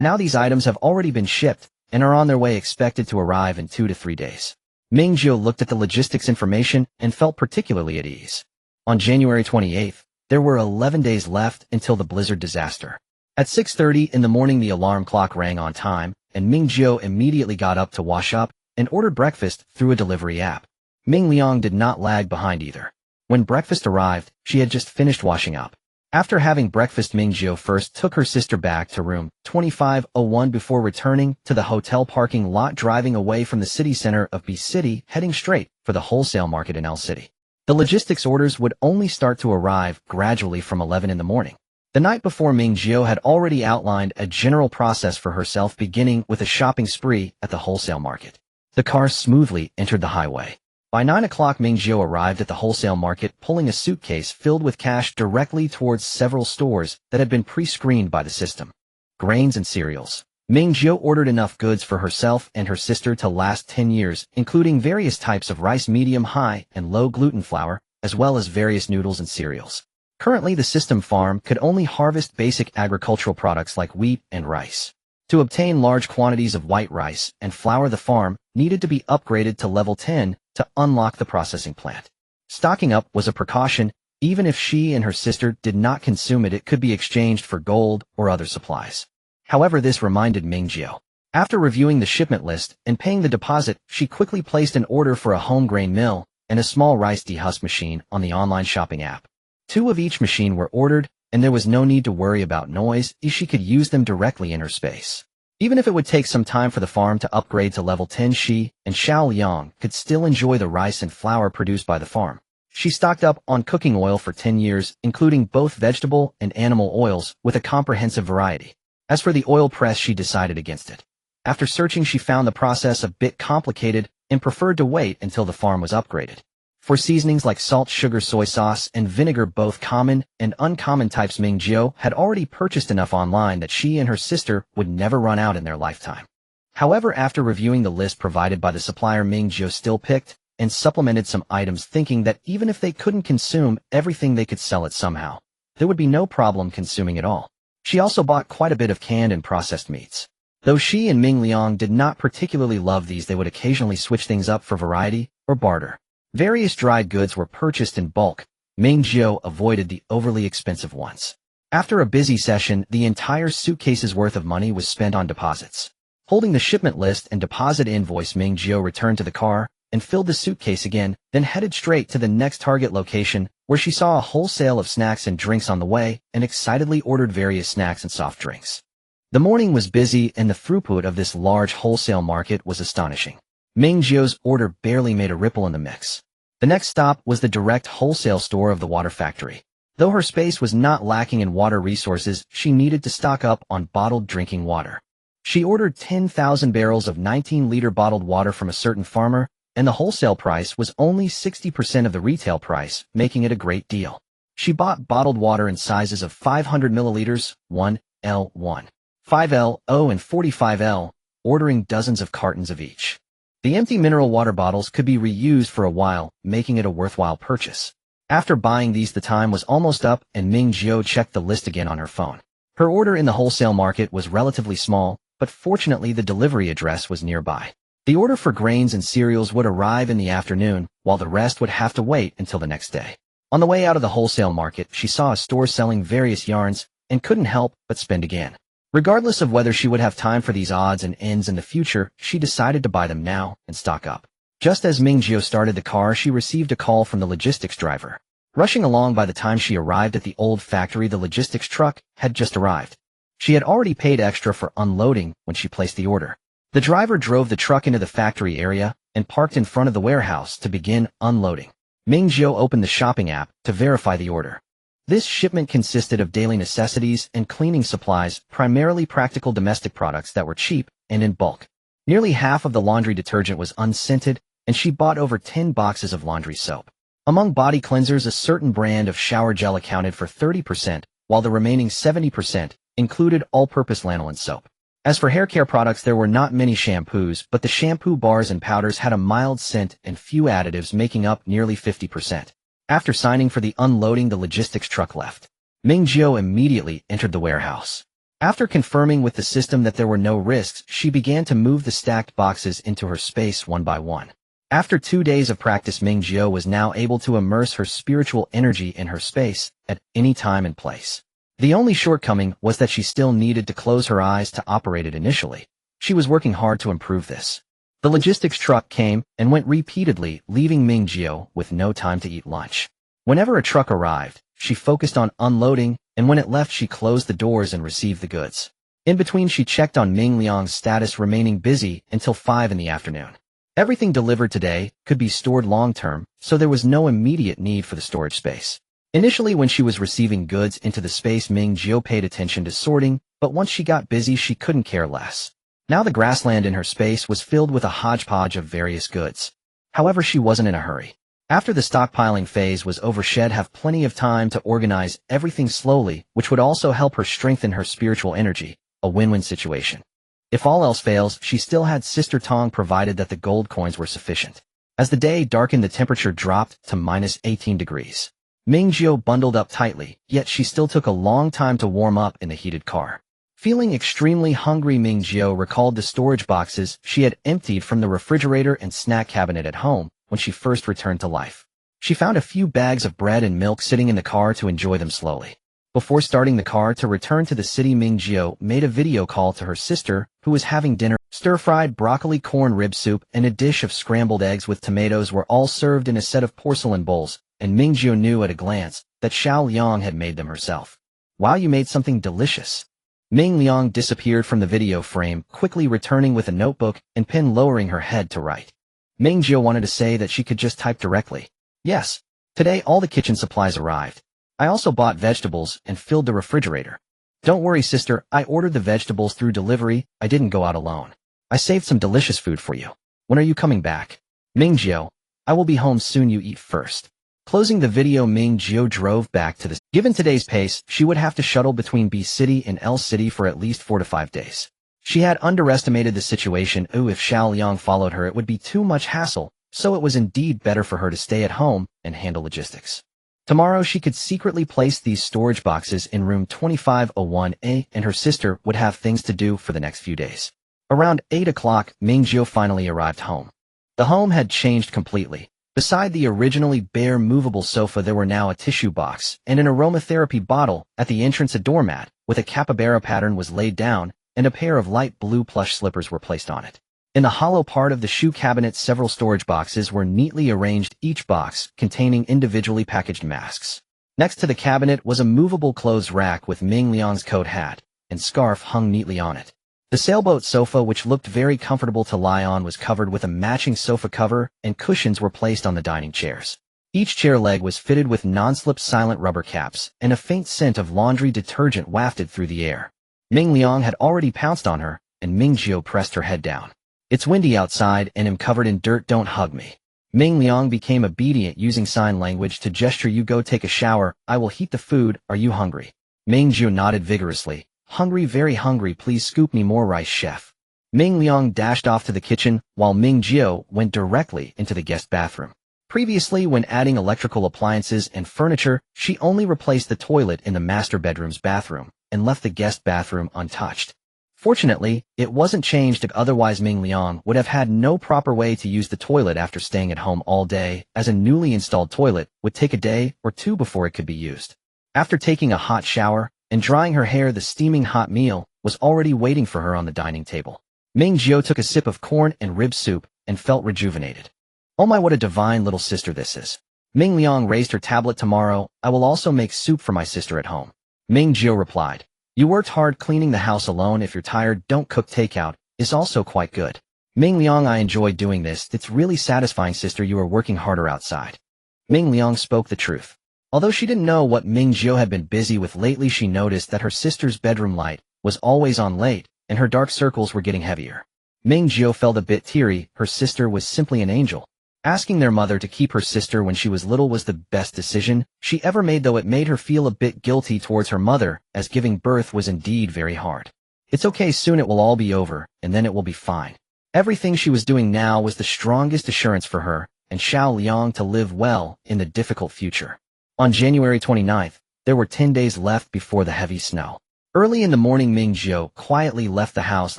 Now these items have already been shipped and are on their way, expected to arrive in 2 to 3 days. Ming Jiu looked at the logistics information and felt particularly at ease. On January 28th, there were 11 days left until the blizzard disaster. At 6:30 in the morning, the alarm clock rang on time, and Ming Jiu immediately got up to wash up and ordered breakfast through a delivery app. Ming Liang did not lag behind either. When breakfast arrived, she had just finished washing up. After having breakfast, Ming Jiu first took her sister back to room 2501 before returning to the hotel parking lot, driving away from the city center of B City, heading straight for the wholesale market in L City. The logistics orders would only start to arrive gradually from 11 in the morning. The night before, Ming Jiu had already outlined a general process for herself, beginning with a shopping spree at the wholesale market. The car smoothly entered the highway. By 9 o'clock, Ming Jiu arrived at the wholesale market, pulling a suitcase filled with cash directly towards several stores that had been pre-screened by the system. Grains and cereals. Ming Jiu ordered enough goods for herself and her sister to last 10 years, including various types of rice, medium, high, and low gluten flour, as well as various noodles and cereals. Currently, the system farm could only harvest basic agricultural products like wheat and rice. To obtain large quantities of white rice and flour, the farm needed to be upgraded to level 10 to unlock the processing plant. Stocking up was a precaution. Even if she and her sister did not consume it, it could be exchanged for gold or other supplies. However, this reminded Ming Jiu. After reviewing the shipment list and paying the deposit, she quickly placed an order for a home grain mill and a small rice dehusk machine on the online shopping app. 2 of each machine were ordered, and there was no need to worry about noise, as she could use them directly in her space. Even if it would take some time for the farm to upgrade to level 10, she and Xiao Liang could still enjoy the rice and flour produced by the farm. She stocked up on cooking oil for 10 years, including both vegetable and animal oils, with a comprehensive variety. As for the oil press, she decided against it. After searching, she found the process a bit complicated and preferred to wait until the farm was upgraded. For seasonings like salt, sugar, soy sauce, and vinegar, both common and uncommon types, Ming Jiu had already purchased enough online that she and her sister would never run out in their lifetime. However, after reviewing the list provided by the supplier, Ming Jiu still picked and supplemented some items, thinking that even if they couldn't consume everything, they could sell it somehow. There would be no problem consuming it all. She also bought quite a bit of canned and processed meats. Though she and Ming Liang did not particularly love these, they would occasionally switch things up for variety or barter. Various dried goods were purchased in bulk. Ming Jiu avoided the overly expensive ones. After a busy session, the entire suitcase's worth of money was spent on deposits. Holding the shipment list and deposit invoice, Ming Jiu returned to the car and filled the suitcase again, then headed straight to the next target location, where she saw a wholesale of snacks and drinks on the way and excitedly ordered various snacks and soft drinks. The morning was busy, and the throughput of this large wholesale market was astonishing. Ming Jiu's order barely made a ripple in the mix. The next stop was the direct wholesale store of the water factory. Though her space was not lacking in water resources, she needed to stock up on bottled drinking water. She ordered 10,000 barrels of 19-liter bottled water from a certain farmer, and the wholesale price was only 60% of the retail price, making it a great deal. She bought bottled water in sizes of 500 milliliters, 1L1, 5L0, and 45L, ordering dozens of cartons of each. The empty mineral water bottles could be reused for a while, making it a worthwhile purchase. After buying these, the time was almost up, and Ming Jiu checked the list again on her phone. Her order in the wholesale market was relatively small, but fortunately the delivery address was nearby. The order for grains and cereals would arrive in the afternoon, while the rest would have to wait until the next day. On the way out of the wholesale market, she saw a store selling various yarns and couldn't help but spend again. Regardless of whether she would have time for these odds and ends in the future, she decided to buy them now and stock up. Just as Ming Jiu started the car, she received a call from the logistics driver. Rushing along, by the time she arrived at the old factory, the logistics truck had just arrived. She had already paid extra for unloading when she placed the order. The driver drove the truck into the factory area and parked in front of the warehouse to begin unloading. Ming Jiu opened the shopping app to verify the order. This shipment consisted of daily necessities and cleaning supplies, primarily practical domestic products that were cheap and in bulk. Nearly half of the laundry detergent was unscented, and she bought over 10 boxes of laundry soap. Among body cleansers, a certain brand of shower gel accounted for 30%, while the remaining 70% included all-purpose lanolin soap. As for hair care products, there were not many shampoos, but the shampoo bars and powders had a mild scent and few additives, making up nearly 50%. After signing for the unloading, the logistics truck left. Ming Jiu immediately entered the warehouse. After confirming with the system that there were no risks, she began to move the stacked boxes into her space one by one. After 2 days of practice, Ming Jiu was now able to immerse her spiritual energy in her space at any time and place. The only shortcoming was that she still needed to close her eyes to operate it initially. She was working hard to improve this. The logistics truck came and went repeatedly, leaving Ming Jiu with no time to eat lunch. Whenever a truck arrived, she focused on unloading, and when it left, she closed the doors and received the goods. In between, she checked on Ming Liang's status, remaining busy until 5 in the afternoon. Everything delivered today could be stored long-term, so there was no immediate need for the storage space. Initially when she was receiving goods into the space, Ming Jiu paid attention to sorting, but once she got busy she couldn't care less. Now the grassland in her space was filled with a hodgepodge of various goods. However, she wasn't in a hurry. After the stockpiling phase was over, she'd have plenty of time to organize everything slowly, which would also help her strengthen her spiritual energy, a win-win situation. If all else fails, she still had Sister Tong provided that the gold coins were sufficient. As the day darkened, the temperature dropped to -18 degrees. Ming Jiu bundled up tightly, yet she still took a long time to warm up in the heated car. Feeling extremely hungry, Ming Jiu recalled the storage boxes she had emptied from the refrigerator and snack cabinet at home when she first returned to life. She found a few bags of bread and milk sitting in the car to enjoy them slowly. Before starting the car to return to the city, Ming Jiu made a video call to her sister, who was having dinner. Stir-fried broccoli corn rib soup and a dish of scrambled eggs with tomatoes were all served in a set of porcelain bowls, and Ming Jiu knew at a glance that Xiao Liang had made them herself. "Wow, you made something delicious." Ming Liang disappeared from the video frame, quickly returning with a notebook and pen, lowering her head to write. Ming Jiu wanted to say that she could just type directly. "Yes. Today all the kitchen supplies arrived. I also bought vegetables and filled the refrigerator." "Don't worry, sister, I ordered the vegetables through delivery. I didn't go out alone. I saved some delicious food for you. When are you coming back?" "Ming Jiu, I will be home soon. You eat first." Closing the video, Ming Jiu drove back to the... Given today's pace, she would have to shuttle between B City and L City for at least 4 to 5 days. She had underestimated the situation. If Xiao Liang followed her, it would be too much hassle, so it was indeed better for her to stay at home and handle logistics. Tomorrow she could secretly place these storage boxes in room 2501A, and her sister would have things to do for the next few days. Around 8 o'clock, Ming Jiu finally arrived home. The home had changed completely. Beside the originally bare movable sofa, there were now a tissue box and an aromatherapy bottle. At the entrance, a doormat with a capybara pattern was laid down, and a pair of light blue plush slippers were placed on it. In the hollow part of the shoe cabinet, several storage boxes were neatly arranged, each box containing individually packaged masks. Next to the cabinet was a movable clothes rack with Ming Liang's coat, hat, and scarf hung neatly on it. The sailboat sofa, which looked very comfortable to lie on, was covered with a matching sofa cover, and cushions were placed on the dining chairs. Each chair leg was fitted with non-slip silent rubber caps, and a faint scent of laundry detergent wafted through the air. Ming Liang had already pounced on her, and Ming Jiu pressed her head down. "It's windy outside and I'm covered in dirt. Don't hug me." Ming Liang became obedient, using sign language to gesture. "You go take a shower. I will heat the food. Are you hungry?" Ming Jiu nodded vigorously. "Hungry, very hungry. Please scoop me more rice, chef." Ming Liang dashed off to the kitchen, while Ming Jiu went directly into the guest bathroom. Previously, when adding electrical appliances and furniture, she only replaced the toilet in the master bedroom's bathroom and left the guest bathroom untouched. Fortunately, it wasn't changed. Otherwise, Ming Liang would have had no proper way to use the toilet after staying at home all day, as a newly installed toilet would take a day or two before it could be used. After taking a hot shower and drying her hair, the steaming hot meal was already waiting for her on the dining table. Ming Jiu took a sip of corn and rib soup and felt rejuvenated. "Oh my, what a divine little sister this is." Ming Liang raised her tablet. "Tomorrow, I will also make soup for my sister at home." Ming Jiu replied, "You worked hard cleaning the house alone. If you're tired, don't cook. Takeout is also quite good." Ming Liang, "I enjoy doing this. It's really satisfying, sister. You are working harder outside." Ming Liang spoke the truth. Although she didn't know what Ming Jiu had been busy with lately, she noticed that her sister's bedroom light was always on late, and her dark circles were getting heavier. Ming Jiu felt a bit teary. Her sister was simply an angel. Asking their mother to keep her sister when she was little was the best decision she ever made, though it made her feel a bit guilty towards her mother, as giving birth was indeed very hard. "It's okay, soon it will all be over, and then it will be fine." Everything she was doing now was the strongest assurance for her and Xiao Liang to live well in the difficult future. On January 29th, there were 10 days left before the heavy snow. Early in the morning, Ming Jiu quietly left the house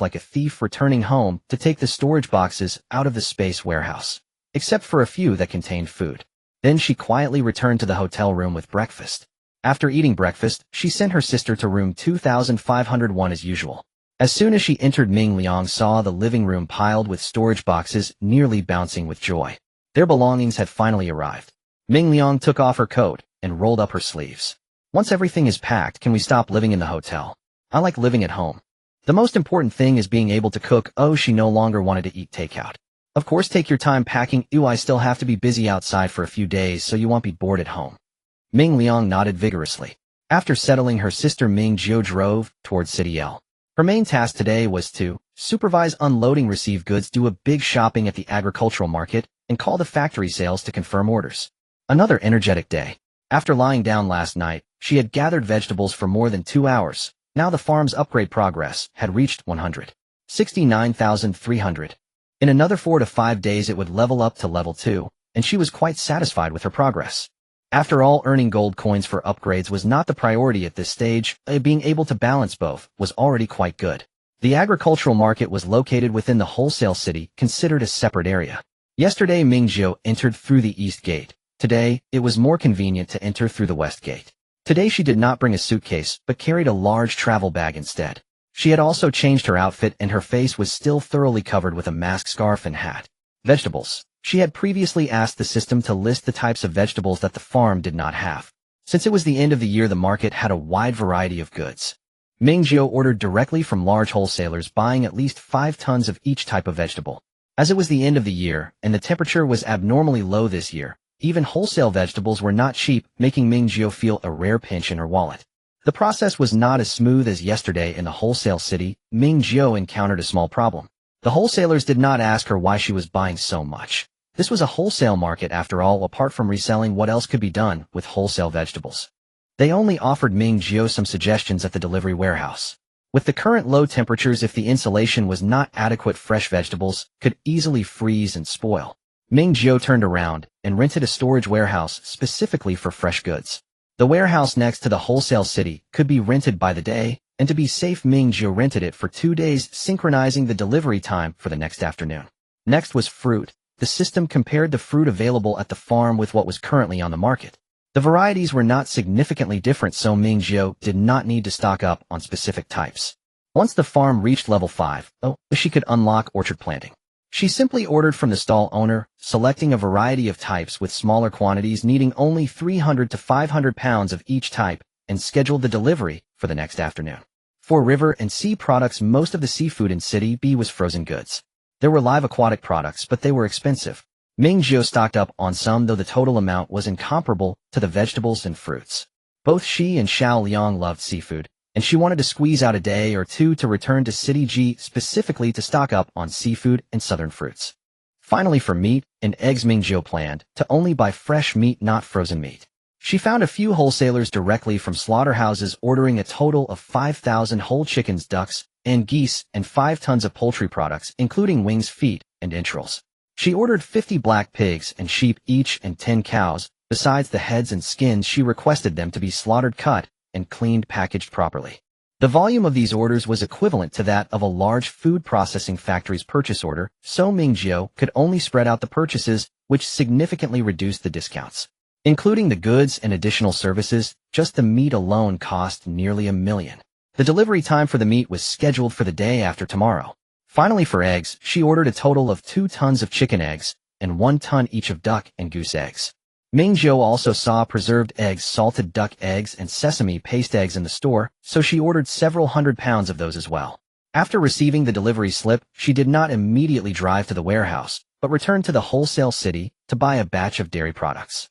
like a thief, returning home to take the storage boxes out of the space warehouse, except for a few that contained food. Then she quietly returned to the hotel room with breakfast. After eating breakfast, she sent her sister to room 2501 as usual. As soon as she entered, Ming Liang saw the living room piled with storage boxes, nearly bouncing with joy. Their belongings had finally arrived. Ming Liang took off her coat and rolled up her sleeves. "Once everything is packed, can we stop living in the hotel? I like living at home. The most important thing is being able to cook." Oh, she no longer wanted to eat takeout. "Of course, take your time packing. I still have to be busy outside for a few days, so you won't be bored at home." Ming Liang nodded vigorously. After settling, her sister Ming Jiu drove toward City L. Her main task today was to supervise unloading, receive goods, do a big shopping at the agricultural market, and call the factory sales to confirm orders. Another energetic day. After lying down last night, she had gathered vegetables for more than 2 hours. Now the farm's upgrade progress had reached 169,300. In another 4 to 5 days it would level up to level 2, and she was quite satisfied with her progress. After all, earning gold coins for upgrades was not the priority at this stage. Being able to balance both was already quite good. The agricultural market was located within the wholesale city, considered a separate area. Yesterday Ming Jiu entered through the east gate. Today, it was more convenient to enter through the west gate. Today she did not bring a suitcase, but carried a large travel bag instead. She had also changed her outfit, and her face was still thoroughly covered with a mask, scarf, and hat. Vegetables. She had previously asked the system to list the types of vegetables that the farm did not have. Since it was the end of the year, the market had a wide variety of goods. Ming Jiu ordered directly from large wholesalers, buying at least 5 tons of each type of vegetable. As it was the end of the year, and the temperature was abnormally low this year, even wholesale vegetables were not cheap, making Ming Jiu feel a rare pinch in her wallet. The process was not as smooth as yesterday in the wholesale city. Ming Jiu encountered a small problem. The wholesalers did not ask her why she was buying so much. This was a wholesale market after all. Apart from reselling, what else could be done with wholesale vegetables? They only offered Ming Jiu some suggestions at the delivery warehouse. With the current low temperatures, if the insulation was not adequate, fresh vegetables could easily freeze and spoil. Ming Jiu turned around and rented a storage warehouse specifically for fresh goods. The warehouse next to the wholesale city could be rented by the day, and to be safe Ming Jiu rented it for 2 days, synchronizing the delivery time for the next afternoon. Next was fruit. The system compared the fruit available at the farm with what was currently on the market. The varieties were not significantly different, so Ming Jiu did not need to stock up on specific types. Once the farm reached level 5, she could unlock orchard planting. She simply ordered from the stall owner, selecting a variety of types with smaller quantities, needing only 300 to 500 pounds of each type, and scheduled the delivery for the next afternoon. For river and sea products, most of the seafood in City B was frozen goods. There were live aquatic products, but they were expensive. Ming Jiu stocked up on some, though the total amount was incomparable to the vegetables and fruits. Both she and Xiao Liang loved seafood, and she wanted to squeeze out a day or two to return to City G specifically to stock up on seafood and southern fruits. Finally, for meat and eggs, Ming Jiu planned to only buy fresh meat, not frozen meat. She found a few wholesalers directly from slaughterhouses, ordering a total of 5,000 whole chickens, ducks, and geese, and 5 tons of poultry products, including wings, feet, and entrails. She ordered 50 black pigs and sheep each, and 10 cows. Besides the heads and skins, she requested them to be slaughtered, cut, and cleaned, packaged properly. The volume of these orders was equivalent to that of a large food processing factory's purchase order, so Ming Jiu could only spread out the purchases, which significantly reduced the discounts. Including the goods and additional services, just the meat alone cost nearly $1 million. The delivery time for the meat was scheduled for the day after tomorrow. Finally, for eggs, she ordered a total of 2 tons of chicken eggs, and 1 ton each of duck and goose eggs. Ming Jiu also saw preserved eggs, salted duck eggs, and sesame paste eggs in the store, so she ordered several hundred pounds of those as well. After receiving the delivery slip, she did not immediately drive to the warehouse, but returned to the wholesale city to buy a batch of dairy products.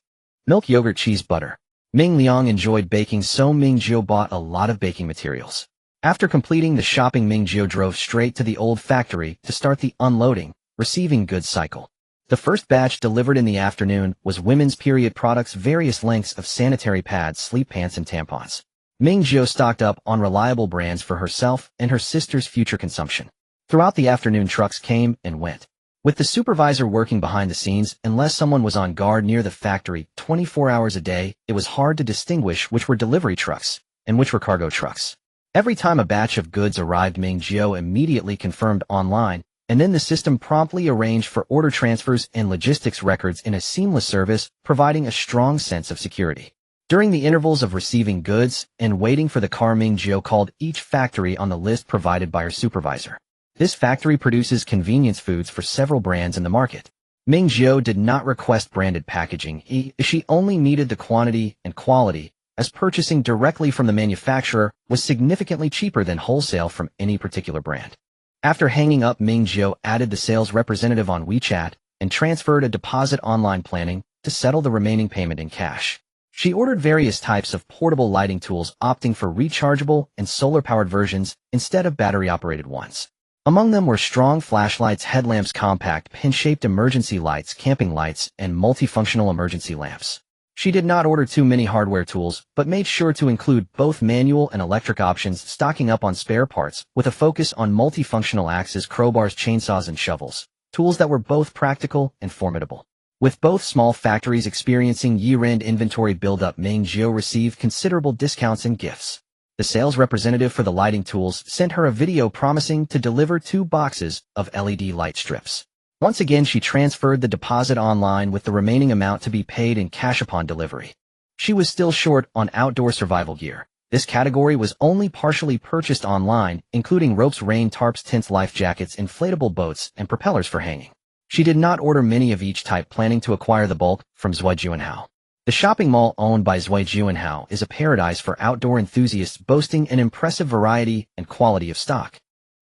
Milk, yogurt, cheese, butter. Ming Liang enjoyed baking, so Ming Jiu bought a lot of baking materials. After completing the shopping, Ming Jiu drove straight to the old factory to start the unloading, receiving goods cycle. The first batch delivered in the afternoon was women's period products, various lengths of sanitary pads, sleep pants, and tampons. Ming Jiu stocked up on reliable brands for herself and her sister's future consumption. Throughout the afternoon, trucks came and went. With the supervisor working behind the scenes, unless someone was on guard near the factory 24 hours a day, it was hard to distinguish which were delivery trucks and which were cargo trucks. Every time a batch of goods arrived, Ming Jiu immediately confirmed online, and then the system promptly arranged for order transfers and logistics records in a seamless service, providing a strong sense of security. During the intervals of receiving goods and waiting for the car, Ming Jiu called each factory on the list provided by her supervisor. This factory produces convenience foods for several brands in the market. Ming Jiu did not request branded packaging. She only needed the quantity and quality, as purchasing directly from the manufacturer was significantly cheaper than wholesale from any particular brand. After hanging up, Ming Jiu added the sales representative on WeChat and transferred a deposit online, planning to settle the remaining payment in cash. She ordered various types of portable lighting tools, opting for rechargeable and solar-powered versions instead of battery-operated ones. Among them were strong flashlights, headlamps, compact, pin-shaped emergency lights, camping lights, and multifunctional emergency lamps. She did not order too many hardware tools, but made sure to include both manual and electric options, stocking up on spare parts, with a focus on multifunctional axes, crowbars, chainsaws, and shovels, tools that were both practical and formidable. With both small factories experiencing year-end inventory buildup, Ming Jiu received considerable discounts and gifts. The sales representative for the lighting tools sent her a video promising to deliver 2 boxes of LED light strips. Once again, she transferred the deposit online, with the remaining amount to be paid in cash upon delivery. She was still short on outdoor survival gear. This category was only partially purchased online, including ropes, rain tarps, tents, life jackets, inflatable boats, and propellers for hanging. She did not order many of each type, planning to acquire the bulk from Zhujianhao. The shopping mall owned by Zhujianhao is a paradise for outdoor enthusiasts, boasting an impressive variety and quality of stock.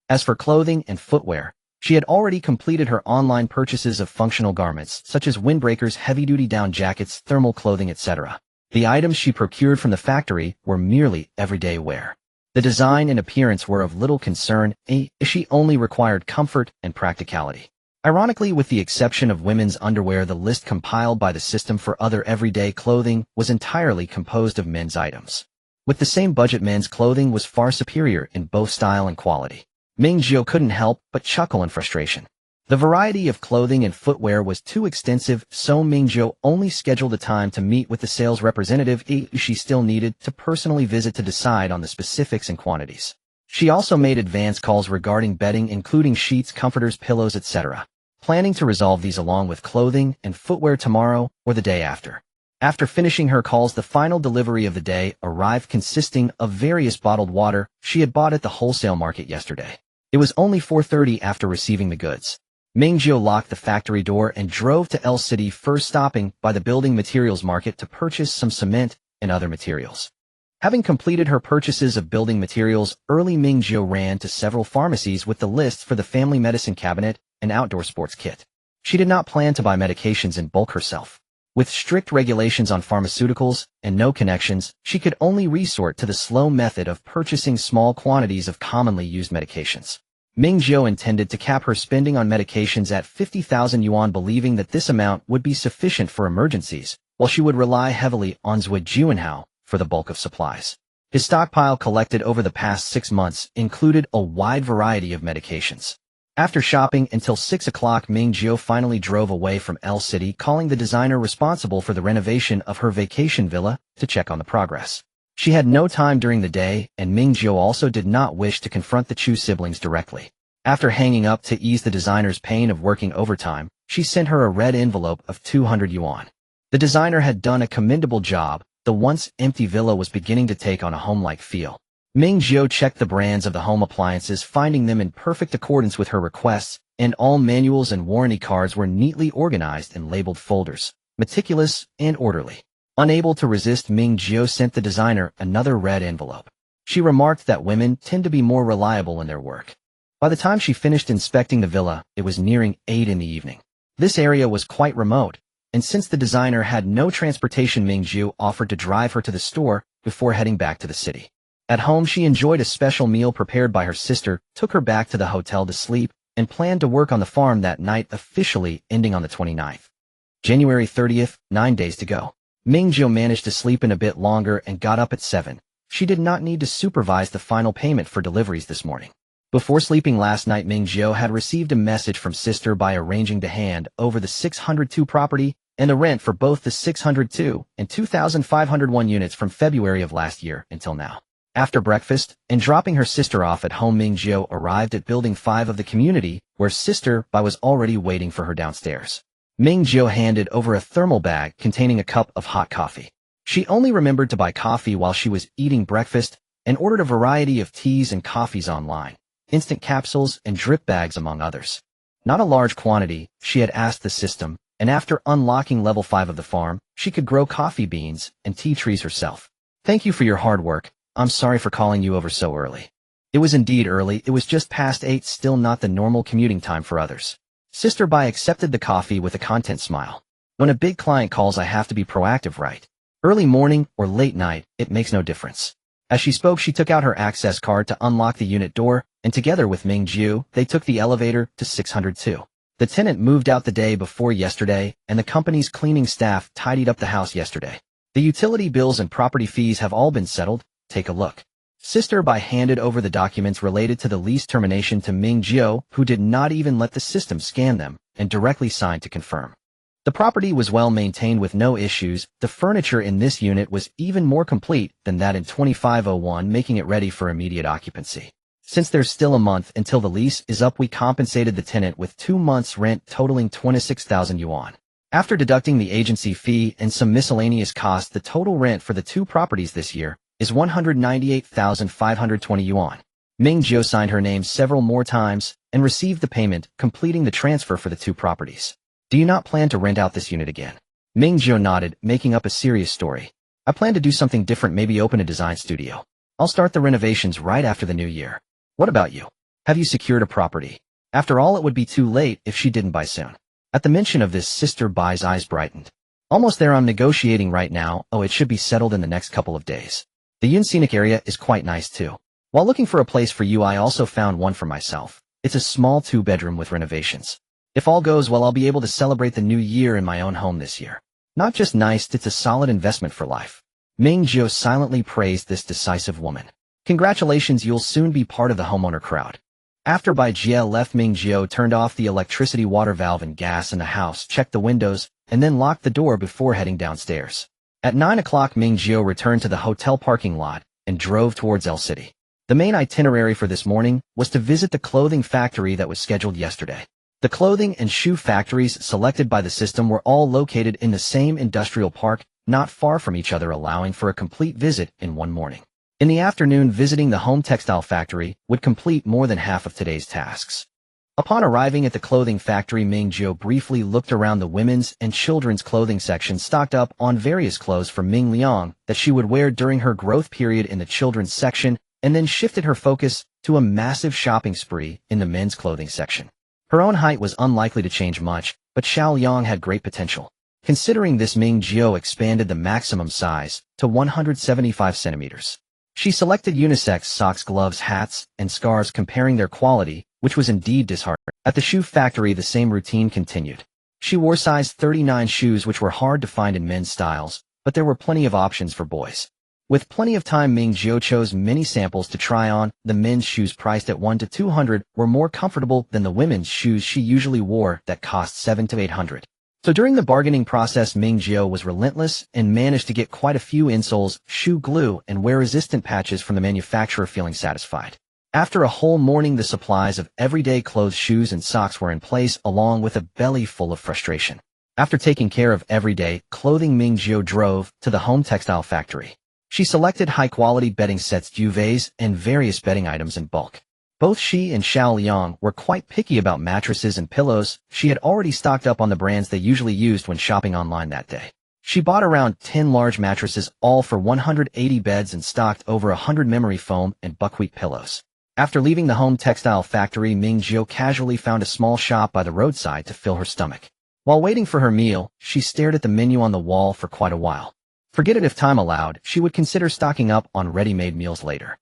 As for clothing and footwear, she had already completed her online purchases of functional garments, such as windbreakers, heavy-duty down jackets, thermal clothing, etc. The items she procured from the factory were merely everyday wear. The design and appearance were of little concern, as she only required comfort and practicality. Ironically, with the exception of women's underwear, the list compiled by the system for other everyday clothing was entirely composed of men's items. With the same budget, men's clothing was far superior in both style and quality. Ming Jiu couldn't help but chuckle in frustration. The variety of clothing and footwear was too extensive, so Ming Jiu only scheduled a time to meet with the sales representative she still needed to personally visit to decide on the specifics and quantities. She also made advance calls regarding bedding, including sheets, comforters, pillows, etc., planning to resolve these along with clothing and footwear tomorrow or the day after. After finishing her calls, the final delivery of the day arrived, consisting of various bottled water she had bought at the wholesale market yesterday. It was only 4:30 after receiving the goods. Ming Jiu locked the factory door and drove to L City, first stopping by the building materials market to purchase some cement and other materials. Having completed her purchases of building materials early, Ming Jiu ran to several pharmacies with the lists for the family medicine cabinet and outdoor sports kit. She did not plan to buy medications in bulk herself. With strict regulations on pharmaceuticals and no connections, she could only resort to the slow method of purchasing small quantities of commonly used medications. Ming Jiu intended to cap her spending on medications at 50,000 yuan, believing that this amount would be sufficient for emergencies, while she would rely heavily on Zhujianhao for the bulk of supplies. His stockpile collected over the past 6 months included a wide variety of medications. After shopping until 6 o'clock, Ming Jiu finally drove away from L City, calling the designer responsible for the renovation of her vacation villa to check on the progress. She had no time during the day, and Ming Jiu also did not wish to confront the Chu siblings directly. After hanging up to ease the designer's pain of working overtime, she sent her a red envelope of 200 yuan. The designer had done a commendable job. The once empty villa was beginning to take on a home-like feel. Ming Jiu checked the brands of the home appliances, finding them in perfect accordance with her requests, and all manuals and warranty cards were neatly organized in labeled folders, meticulous and orderly. Unable to resist, Ming Jiu sent the designer another red envelope. She remarked that women tend to be more reliable in their work. By the time she finished inspecting the villa, it was nearing 8 in the evening. This area was quite remote, and since the designer had no transportation, Ming Jiu offered to drive her to the store before heading back to the city. At home, she enjoyed a special meal prepared by her sister, took her back to the hotel to sleep, and planned to work on the farm that night, officially ending on the 29th. January 30th, 9 days to go. Ming Jiu managed to sleep in a bit longer and got up at 7. She did not need to supervise the final payment for deliveries this morning. Before sleeping last night, Ming Jiu had received a message from sister by arranging to hand over the 602 property and the rent for both the 602 and 2,501 units from February of last year until now. After breakfast and dropping her sister off at home, Ming Jiu arrived at Building 5 of the community, where Sister Bai was already waiting for her downstairs. Ming Jiu handed over a thermal bag containing a cup of hot coffee. She only remembered to buy coffee while she was eating breakfast and ordered a variety of teas and coffees online, instant capsules and drip bags among others. Not a large quantity, she had asked the system, and after unlocking level 5 of the farm, she could grow coffee beans and tea trees herself. Thank you for your hard work. I'm sorry for calling you over so early. It was indeed early. It was just past 8, still not the normal commuting time for others. Sister Bai accepted the coffee with a content smile. When a big client calls, I have to be proactive, right? Early morning or late night, it makes no difference. As she spoke, she took out her access card to unlock the unit door, and together with Ming Jiu, they took the elevator to 602. The tenant moved out the day before yesterday, and the company's cleaning staff tidied up the house yesterday. The utility bills and property fees have all been settled. Take a look. Sister Bai handed over the documents related to the lease termination to Ming Jiu, who did not even let the system scan them, and directly signed to confirm. The property was well maintained with no issues. The furniture in this unit was even more complete than that in 2501, making it ready for immediate occupancy. Since there's still a month until the lease is up, we compensated the tenant with 2 months' rent totaling 26,000 yuan. After deducting the agency fee and some miscellaneous costs, the total rent for the 2 properties this year is 198,520 yuan. Ming Jiu signed her name several more times and received the payment, completing the transfer for the 2 properties. Do you not plan to rent out this unit again? Ming Jiu nodded, making up a serious story. I plan to do something different, maybe open a design studio. I'll start the renovations right after the new year. What about you? Have you secured a property? After all, it would be too late if she didn't buy soon. At the mention of this, Sister Bai's eyes brightened. Almost there, I'm negotiating right now. Oh, it should be settled in the next couple of days. The Yun Scenic area is quite nice too. While looking for a place for you, I also found one for myself. It's a small 2-bedroom with renovations. If all goes well, I'll be able to celebrate the new year in my own home this year. Not just nice, it's a solid investment for life. Ming Jiu silently praised this decisive woman. Congratulations, you'll soon be part of the homeowner crowd. After Bai Jie left, Ming Jiu turned off the electricity, water valve, and gas in the house, checked the windows, and then locked the door before heading downstairs. At 9 o'clock, Ming Jiu returned to the hotel parking lot and drove towards El City. The main itinerary for this morning was to visit the clothing factory that was scheduled yesterday. The clothing and shoe factories selected by the system were all located in the same industrial park, not far from each other, allowing for a complete visit in one morning. In the afternoon, visiting the home textile factory would complete more than half of today's tasks. Upon arriving at the clothing factory, Ming Jiu briefly looked around the women's and children's clothing section, stocked up on various clothes for Ming Liang that she would wear during her growth period in the children's section, and then shifted her focus to a massive shopping spree in the men's clothing section. Her own height was unlikely to change much, but Xiao Liang had great potential. Considering this, Ming Jiu expanded the maximum size to 175 centimeters. She selected unisex socks, gloves, hats, and scarves, comparing their quality, which was indeed disheartening. At the shoe factory, the same routine continued. She wore size 39 shoes, which were hard to find in men's styles, but there were plenty of options for boys. With plenty of time, Ming Jiu chose many samples to try on. The men's shoes, priced at 100 to 200, were more comfortable than the women's shoes she usually wore that cost 700 to 800. So during the bargaining process, Ming Jiu was relentless and managed to get quite a few insoles, shoe glue, and wear-resistant patches from the manufacturer, feeling satisfied. After a whole morning, the supplies of everyday clothes, shoes, and socks were in place, along with a belly full of frustration. After taking care of everyday clothing, Ming Jiu drove to the home textile factory. She selected high-quality bedding sets, duvets, and various bedding items in bulk. Both she and Xiao Liang were quite picky about mattresses and pillows. She had already stocked up on the brands they usually used when shopping online that day. She bought around 10 large mattresses, all for 180 beds, and stocked over 100 memory foam and buckwheat pillows. After leaving the home textile factory, Ming Jiu casually found a small shop by the roadside to fill her stomach. While waiting for her meal, she stared at the menu on the wall for quite a while. Forget it, if time allowed, she would consider stocking up on ready-made meals later.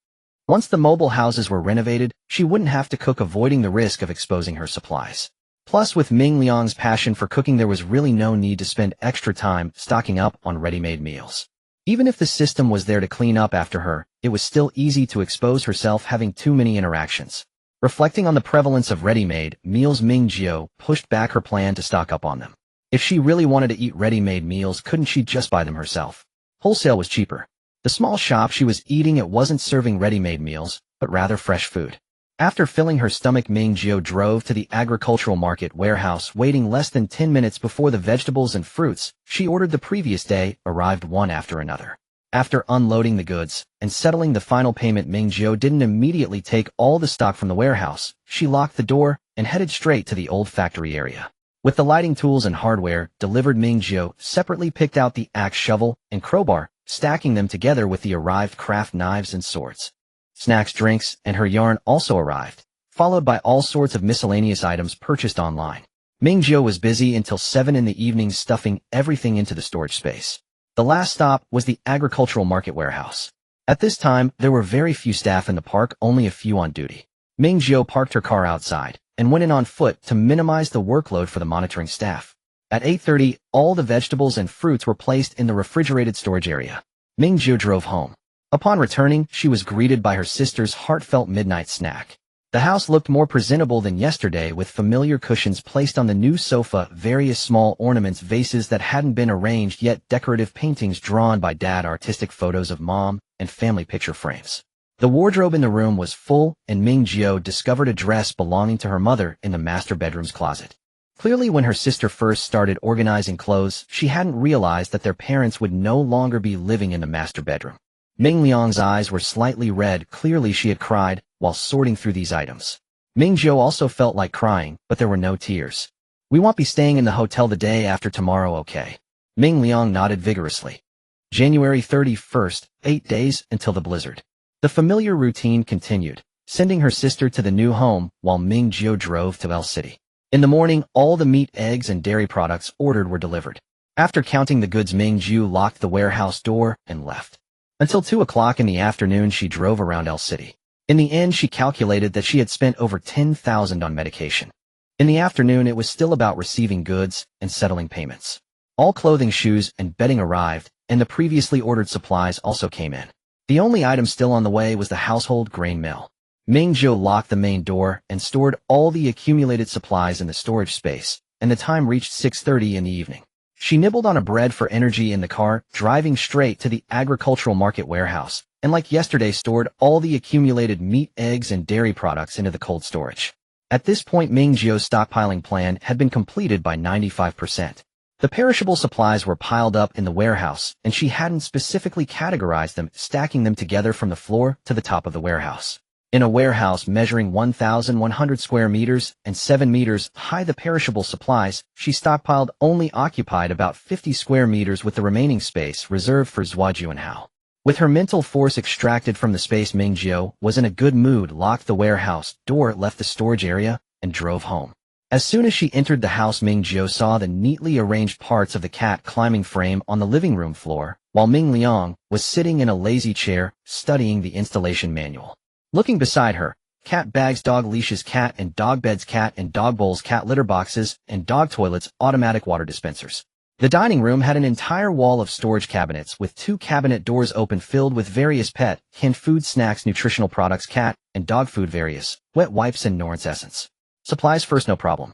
Once the mobile houses were renovated, she wouldn't have to cook, avoiding the risk of exposing her supplies. Plus, with Ming Liang's passion for cooking, there was really no need to spend extra time stocking up on ready-made meals. Even if the system was there to clean up after her, it was still easy to expose herself, having too many interactions. Reflecting on the prevalence of ready-made meals, Ming Jiu pushed back her plan to stock up on them. If she really wanted to eat ready-made meals, couldn't she just buy them herself? Wholesale was cheaper. The small shop she was eating at wasn't serving ready-made meals, but rather fresh food. After filling her stomach, Ming Jiu drove to the agricultural market warehouse. Waiting less than 10 minutes before the vegetables and fruits she ordered the previous day arrived one after another. After unloading the goods and settling the final payment, Ming Jiu didn't immediately take all the stock from the warehouse. She locked the door and headed straight to the old factory area. With the lighting tools and hardware delivered, Ming Jiu separately picked out the axe, shovel, and crowbar, stacking them together with the arrived craft knives and swords. Snacks, drinks, and her yarn also arrived, followed by all sorts of miscellaneous items purchased online. Ming Jiu was busy until 7 in the evening, stuffing everything into the storage space. The last stop was the agricultural market warehouse. At this time, there were very few staff in the park, only a few on duty. Ming Jiu parked her car outside and went in on foot to minimize the workload for the monitoring staff. At 8:30, all the vegetables and fruits were placed in the refrigerated storage area. Ming Jiu drove home. Upon returning, she was greeted by her sister's heartfelt midnight snack. The house looked more presentable than yesterday, with familiar cushions placed on the new sofa, various small ornaments, vases that hadn't been arranged yet, decorative paintings drawn by Dad, artistic photos of Mom, and family picture frames. The wardrobe in the room was full, and Ming Jiu discovered a dress belonging to her mother in the master bedroom's closet. Clearly, when her sister first started organizing clothes, she hadn't realized that their parents would no longer be living in the master bedroom. Ming Liang's eyes were slightly red. Clearly she had cried while sorting through these items. Ming Jiu also felt like crying, but there were no tears. "We won't be staying in the hotel the day after tomorrow, okay?" Ming Liang nodded vigorously. January 31st, 8 days until the blizzard. The familiar routine continued, sending her sister to the new home while Ming Jiu drove to El City. In the morning, all the meat, eggs, and dairy products ordered were delivered. After counting the goods, Ming Jiu locked the warehouse door and left. Until 2 o'clock in the afternoon, she drove around El City. In the end, she calculated that she had spent over 10,000 on medication. In the afternoon, it was still about receiving goods and settling payments. All clothing, shoes, and bedding arrived, and the previously ordered supplies also came in. The only item still on the way was the household grain mill. Ming Jiu locked the main door and stored all the accumulated supplies in the storage space, and the time reached 6:30 in the evening. She nibbled on a bread for energy in the car, driving straight to the agricultural market warehouse, and like yesterday stored all the accumulated meat, eggs, and dairy products into the cold storage. At this point, Ming Jiu's stockpiling plan had been completed by 95%. The perishable supplies were piled up in the warehouse, and she hadn't specifically categorized them, stacking them together from the floor to the top of the warehouse. In a warehouse measuring 1,100 square meters and 7 meters high, the perishable supplies she stockpiled only occupied about 50 square meters, with the remaining space reserved for Zhuaju and Hao. With her mental force extracted from the space, Ming Jiu was in a good mood, locked the warehouse door, left the storage area, and drove home. As soon as she entered the house, Ming Jiu saw the neatly arranged parts of the cat climbing frame on the living room floor, while Ming Liang was sitting in a lazy chair, studying the installation manual. Looking beside her, cat bags, dog leashes, cat and dog beds, cat and dog bowls, cat litter boxes, and dog toilets, automatic water dispensers. The dining room had an entire wall of storage cabinets with 2 cabinet doors open, filled with various pet, canned food, snacks, nutritional products, cat and dog food, various wet wipes, and Norris essence. Supplies first, no problem.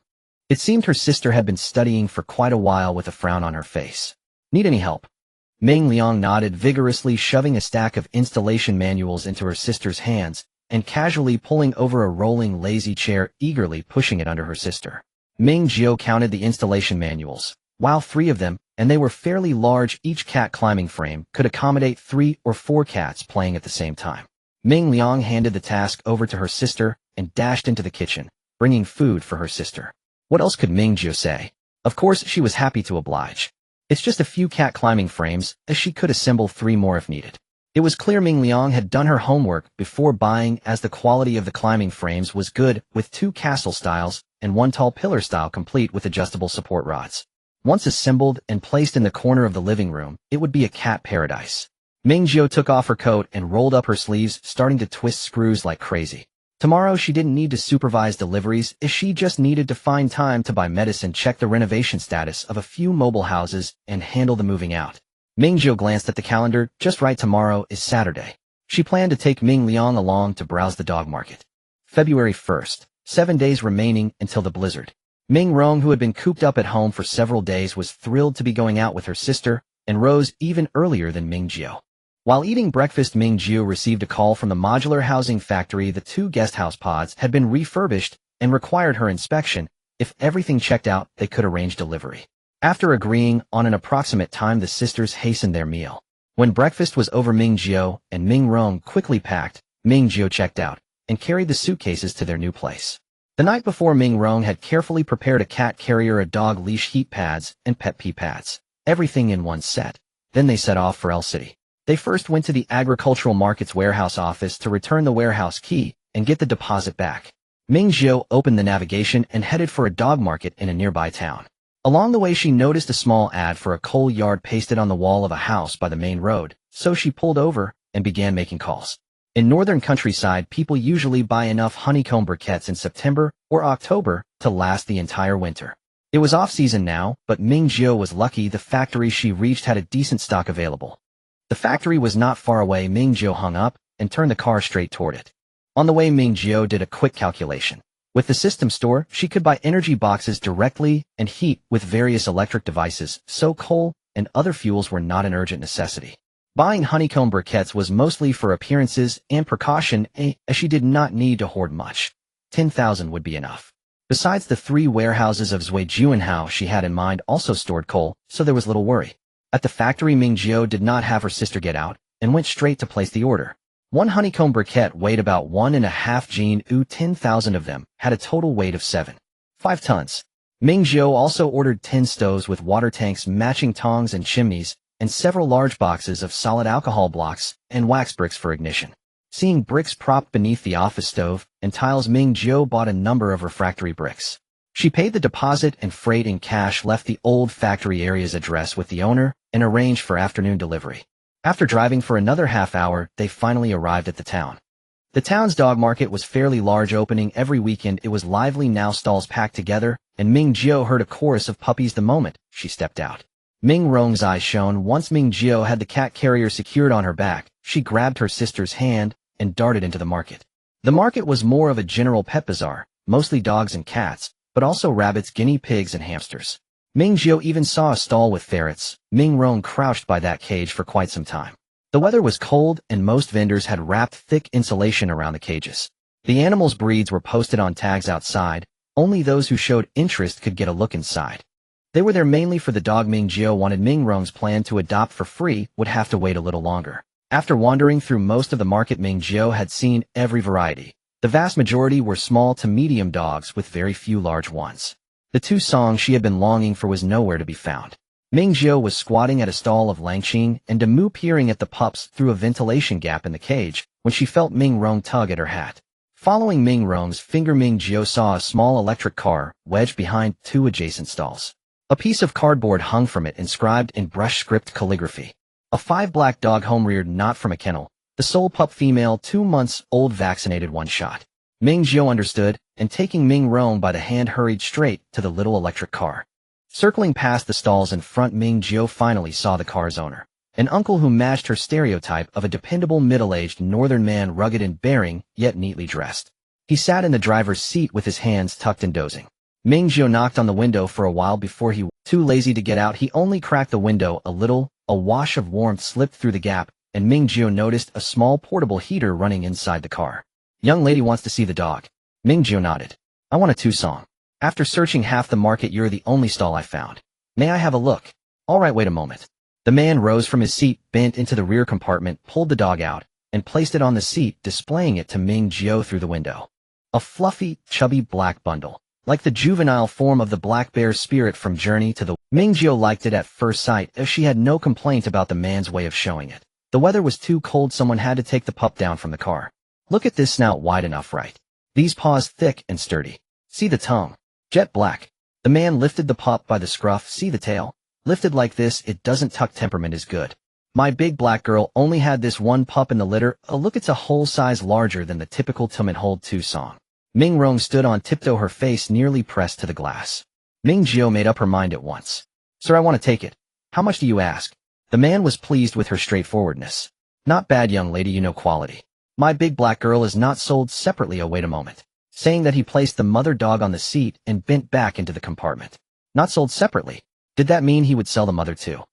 It seemed her sister had been studying for quite a while with a frown on her face. Need any help? Ming Liang nodded vigorously, shoving a stack of installation manuals into her sister's hands and casually pulling over a rolling lazy chair, eagerly pushing it under her sister. Ming Jiu counted the installation manuals. While 3 of them, and they were fairly large, each cat climbing frame could accommodate 3 or 4 cats playing at the same time. Ming Liang handed the task over to her sister and dashed into the kitchen, bringing food for her sister. What else could Ming Jiu say? Of course, she was happy to oblige. It's just a few cat climbing frames, as she could assemble 3 more if needed. It was clear Ming Liang had done her homework before buying, as the quality of the climbing frames was good, with 2 castle styles and 1 tall pillar style, complete with adjustable support rods. Once assembled and placed in the corner of the living room, it would be a cat paradise. Ming Jiu took off her coat and rolled up her sleeves, starting to twist screws like crazy. Tomorrow she didn't need to supervise deliveries, as she just needed to find time to buy medicine, check the renovation status of a few mobile houses, and handle the moving out. Ming Jiu glanced at the calendar. Just right, tomorrow is Saturday. She planned to take Ming Liang along to browse the dog market. February 1st, 7 days remaining until the blizzard. Ming Rong, who had been cooped up at home for several days, was thrilled to be going out with her sister, and rose even earlier than Ming Jiu. While eating breakfast, Ming Jiu received a call from the modular housing factory. The 2 guest house pods had been refurbished and required her inspection. If everything checked out, they could arrange delivery. After agreeing on an approximate time, the sisters hastened their meal. When breakfast was over, Ming Jiu and Ming Rong quickly packed. Ming Jiu checked out and carried the suitcases to their new place. The night before, Ming Rong had carefully prepared a cat carrier, a dog leash, heat pads, and pet pee pads. Everything in one set. Then they set off for El City. They first went to the agricultural market's warehouse office to return the warehouse key and get the deposit back. Ming Jiu opened the navigation and headed for a dog market in a nearby town. Along the way she noticed a small ad for a coal yard pasted on the wall of a house by the main road, so she pulled over and began making calls. In northern countryside, people usually buy enough honeycomb briquettes in September or October to last the entire winter. It was off-season now, but Ming Jiu was lucky the factory she reached had a decent stock available. The factory was not far away. Ming Jiu hung up and turned the car straight toward it. On the way, Ming Jiu did a quick calculation. With the system store, she could buy energy boxes directly and heat with various electric devices, so coal and other fuels were not an urgent necessity. Buying honeycomb briquettes was mostly for appearances and precaution, as she did not need to hoard much. 10,000 would be enough. Besides, the 3 warehouses of Zhujianhao she had in mind also stored coal, so there was little worry. At the factory, Ming Jiu did not have her sister get out and went straight to place the order. One honeycomb briquette weighed about 1.5 jin, 10,000 of them had a total weight of 7.5 tons. Ming Jiu also ordered 10 stoves with water tanks, matching tongs and chimneys, and several large boxes of solid alcohol blocks and wax bricks for ignition. Seeing bricks propped beneath the office stove and tiles, Ming Jiu bought a number of refractory bricks. She paid the deposit and freight in cash, left the old factory area's address with the owner, and arranged for afternoon delivery. After driving for another half hour, they finally arrived at the town. The town's dog market was fairly large, opening every weekend. It was lively now, stalls packed together, and Ming Jiu heard a chorus of puppies the moment she stepped out. Ming Rong's eyes shone. Once Ming Jiu had the cat carrier secured on her back, she grabbed her sister's hand and darted into the market. The market was more of a general pet bazaar, mostly dogs and cats, but also rabbits, guinea pigs, and hamsters. Ming Jiu even saw a stall with ferrets. Ming Rong crouched by that cage for quite some time. The weather was cold, and most vendors had wrapped thick insulation around the cages. The animals' breeds were posted on tags outside. Only those who showed interest could get a look inside. They were there mainly for the dog Ming Jiu wanted. Ming Rong's plan to adopt for free would have to wait a little longer. After wandering through most of the market, Ming Jiu had seen every variety. The vast majority were small to medium dogs with very few large ones. The two songs she had been longing for was nowhere to be found. Ming Jiu was squatting at a stall of Langqing and Demu peering at the pups through a ventilation gap in the cage when she felt Ming Rong tug at her hat. Following Ming Rong's finger, Ming Jiu saw a small electric car wedged behind 2 adjacent stalls. A piece of cardboard hung from it, inscribed in brush script calligraphy. A 5 black dog, home reared, not from a kennel. The sole pup, female, 2 months old, vaccinated, 1 shot. Ming Jiu understood, and taking Ming Rong by the hand hurried straight to the little electric car. Circling past the stalls in front, Ming Jiu finally saw the car's owner. An uncle who matched her stereotype of a dependable middle-aged northern man, rugged in bearing, yet neatly dressed. He sat in the driver's seat with his hands tucked and dozing. Ming Jiu knocked on the window for a while before he was too lazy to get out. He only cracked the window a little. A wash of warmth slipped through the gap, and Ming Jiu noticed a small portable heater running inside the car. Young lady wants to see the dog. Ming Jiu nodded. I want a 2-song. After searching half the market, you're the only stall I found. May I have a look? All right, wait a moment. The man rose from his seat, bent into the rear compartment, pulled the dog out, and placed it on the seat, displaying it to Ming Jiu through the window. A fluffy, chubby black bundle, like the juvenile form of the black bear spirit from Journey to the... Ming Jiu liked it at first sight, as she had no complaint about the man's way of showing it. The weather was too cold, someone had to take the pup down from the car. Look at this snout, wide enough, right? These paws thick and sturdy. See the tongue? Jet black. The man lifted the pup by the scruff. See the tail? Lifted like this, it doesn't tuck. Temperament is good. My big black girl only had this 1 pup in the litter. Look, it's a whole size larger than the typical Tum and Hold 2-song. Ming Rong stood on tiptoe, her face nearly pressed to the glass. Ming Jiu made up her mind at once. Sir, I want to take it. How much do you ask? The man was pleased with her straightforwardness. Not bad, young lady, you know quality. My big black girl is not sold separately. Oh, wait a moment. Saying that, he placed the mother dog on the seat and bent back into the compartment. Not sold separately. Did that mean he would sell the mother too?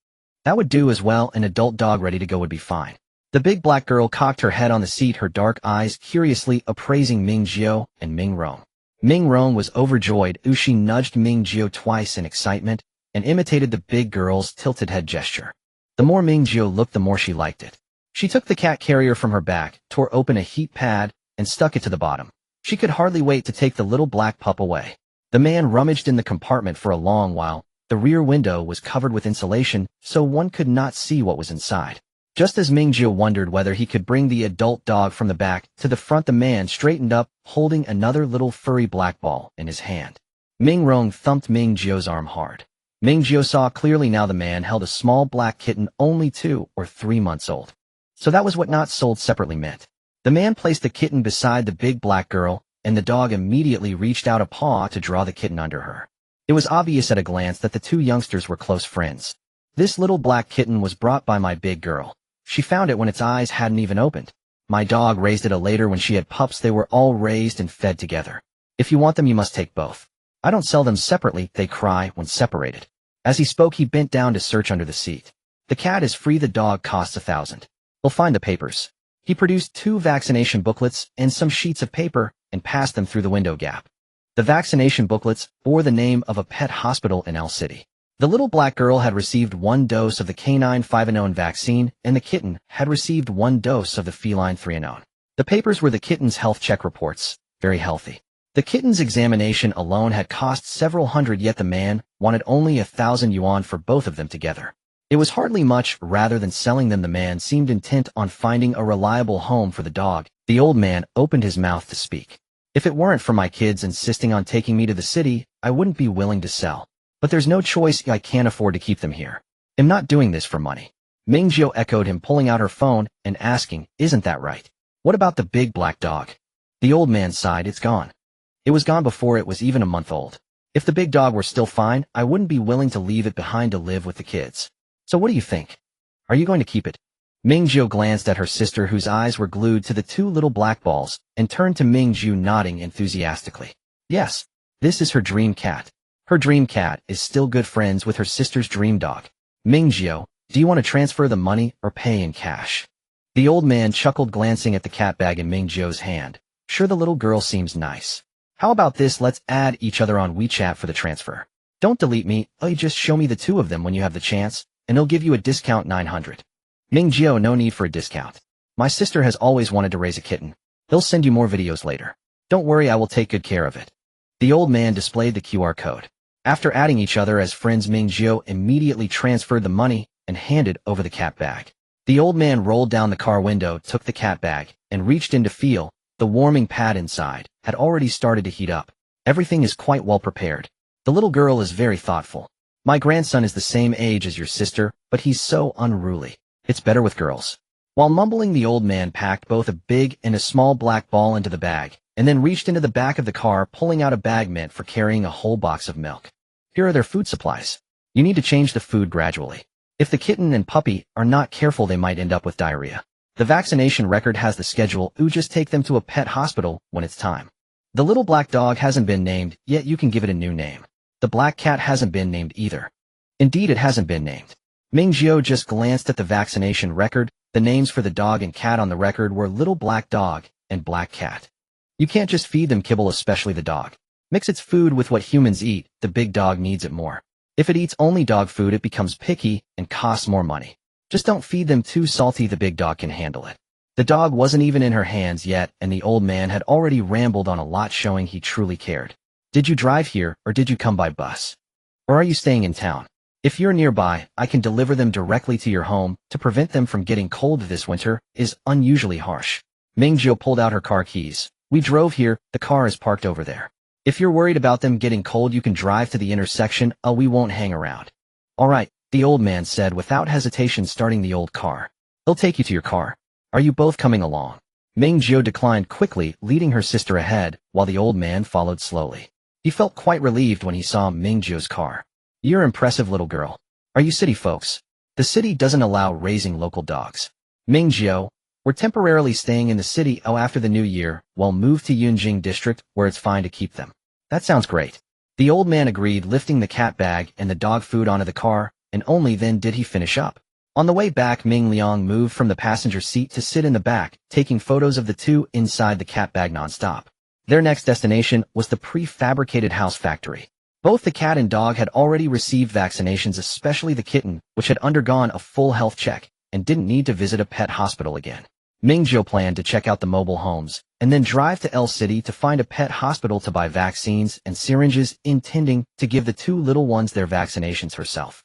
That would do as well. An adult dog ready to go would be fine. The big black girl cocked her head on the seat, her dark eyes curiously appraising Ming Jiu and Ming Rong. Ming Rong was overjoyed. She nudged Ming Jiu twice in excitement and imitated the big girl's tilted head gesture. The more Ming Jiu looked, the more she liked it. She took the cat carrier from her back, tore open a heat pad, and stuck it to the bottom. She could hardly wait to take the little black pup away. The man rummaged in the compartment for a long while. The rear window was covered with insulation, so one could not see what was inside. Just as Ming Jiu wondered whether he could bring the adult dog from the back to the front, the man straightened up, holding another little furry black ball in his hand. Ming Rong thumped Ming Jiu's arm hard. Ming Jiu saw clearly now the man held a small black kitten only 2 or 3 months old. So that was what not sold separately meant. The man placed the kitten beside the big black girl, and the dog immediately reached out a paw to draw the kitten under her. It was obvious at a glance that the two youngsters were close friends. This little black kitten was brought by my big girl. She found it when its eyes hadn't even opened. My dog raised it later when she had pups. They were all raised and fed together. If you want them, you must take both. I don't sell them separately, they cry when separated. As he spoke, he bent down to search under the seat. The cat is free, the dog costs 1,000. We'll find the papers. He produced 2 vaccination booklets and some sheets of paper and passed them through the window gap. The vaccination booklets bore the name of a pet hospital in L City. The little black girl had received 1 dose of the canine 5-and-0 vaccine, and the kitten had received 1 dose of the feline 3-and-0. The papers were the kitten's health check reports, very healthy. The kitten's examination alone had cost several hundred, yet the man wanted only 1,000 yuan for both of them together. It was hardly much. Rather than selling them, the man seemed intent on finding a reliable home for the dog. The old man opened his mouth to speak. If it weren't for my kids insisting on taking me to the city, I wouldn't be willing to sell. But there's no choice, I can't afford to keep them here. I'm not doing this for money. Ming Jiu echoed him, pulling out her phone and asking, isn't that right? What about the big black dog? The old man sighed, it's gone. It was gone before it was even a month old. If the big dog were still fine, I wouldn't be willing to leave it behind to live with the kids. So what do you think? Are you going to keep it? Ming Jiu glanced at her sister, whose eyes were glued to the 2 little black balls, and turned to Ming Jiu, nodding enthusiastically. Yes, this is her dream cat. Her dream cat is still good friends with her sister's dream dog. Ming Jiu, do you want to transfer the money or pay in cash? The old man chuckled, glancing at the cat bag in Ming Jiu's hand. Sure, the little girl seems nice. How about this, let's add each other on WeChat for the transfer. Don't delete me, you just show me the 2 of them when you have the chance, and they'll give you a discount 900. Ming Jiu, no need for a discount. My sister has always wanted to raise a kitten. They'll send you more videos later. Don't worry, I will take good care of it. The old man displayed the QR code. After adding each other as friends, Ming Jiu immediately transferred the money and handed over the cat bag. The old man rolled down the car window, took the cat bag, and reached in to feel. The warming pad inside had already started to heat up. Everything is quite well prepared. The little girl is very thoughtful. My grandson is the same age as your sister, but he's so unruly. It's better with girls. While mumbling, the old man packed both a big and a small black ball into the bag, and then reached into the back of the car, pulling out a bag meant for carrying a whole box of milk. Here are their food supplies. You need to change the food gradually. If the kitten and puppy are not careful, they might end up with diarrhea. The vaccination record has the schedule. Just take them to a pet hospital when it's time. The little black dog hasn't been named, yet you can give it a new name. The black cat hasn't been named either. Indeed, it hasn't been named. Ming Jiu just glanced at the vaccination record. The names for the dog and cat on the record were Little Black Dog and Black Cat. You can't just feed them kibble, especially the dog. Mix its food with what humans eat. The big dog needs it more. If it eats only dog food, it becomes picky and costs more money. Just don't feed them too salty. The big dog can handle it. The dog wasn't even in her hands yet, and the old man had already rambled on a lot, showing he truly cared. Did you drive here, or did you come by bus? Or are you staying in town? If you're nearby, I can deliver them directly to your home. To prevent them from getting cold this winter is unusually harsh. Ming Jiu pulled out her car keys. We drove here. The car is parked over there. If you're worried about them getting cold, you can drive to the intersection. We won't hang around. All right, the old man said without hesitation, starting the old car. They'll take you to your car. Are you both coming along? Ming Jiu declined quickly, leading her sister ahead, while the old man followed slowly. He felt quite relieved when he saw Ming Jiu's car. You're impressive, little girl. Are you city folks? The city doesn't allow raising local dogs. Ming Jiu, we're temporarily staying in the city. After the new year, we'll move to Yunjing district, where it's fine to keep them. That sounds great. The old man agreed, lifting the cat bag and the dog food onto the car, and only then did he finish up. On the way back, Ming Liang moved from the passenger seat to sit in the back, taking photos of the 2 inside the cat bag nonstop. Their next destination was the prefabricated house factory. Both the cat and dog had already received vaccinations, especially the kitten, which had undergone a full health check and didn't need to visit a pet hospital again. Ming Jiu planned to check out the mobile homes and then drive to L City to find a pet hospital to buy vaccines and syringes, intending to give the 2 little ones their vaccinations herself.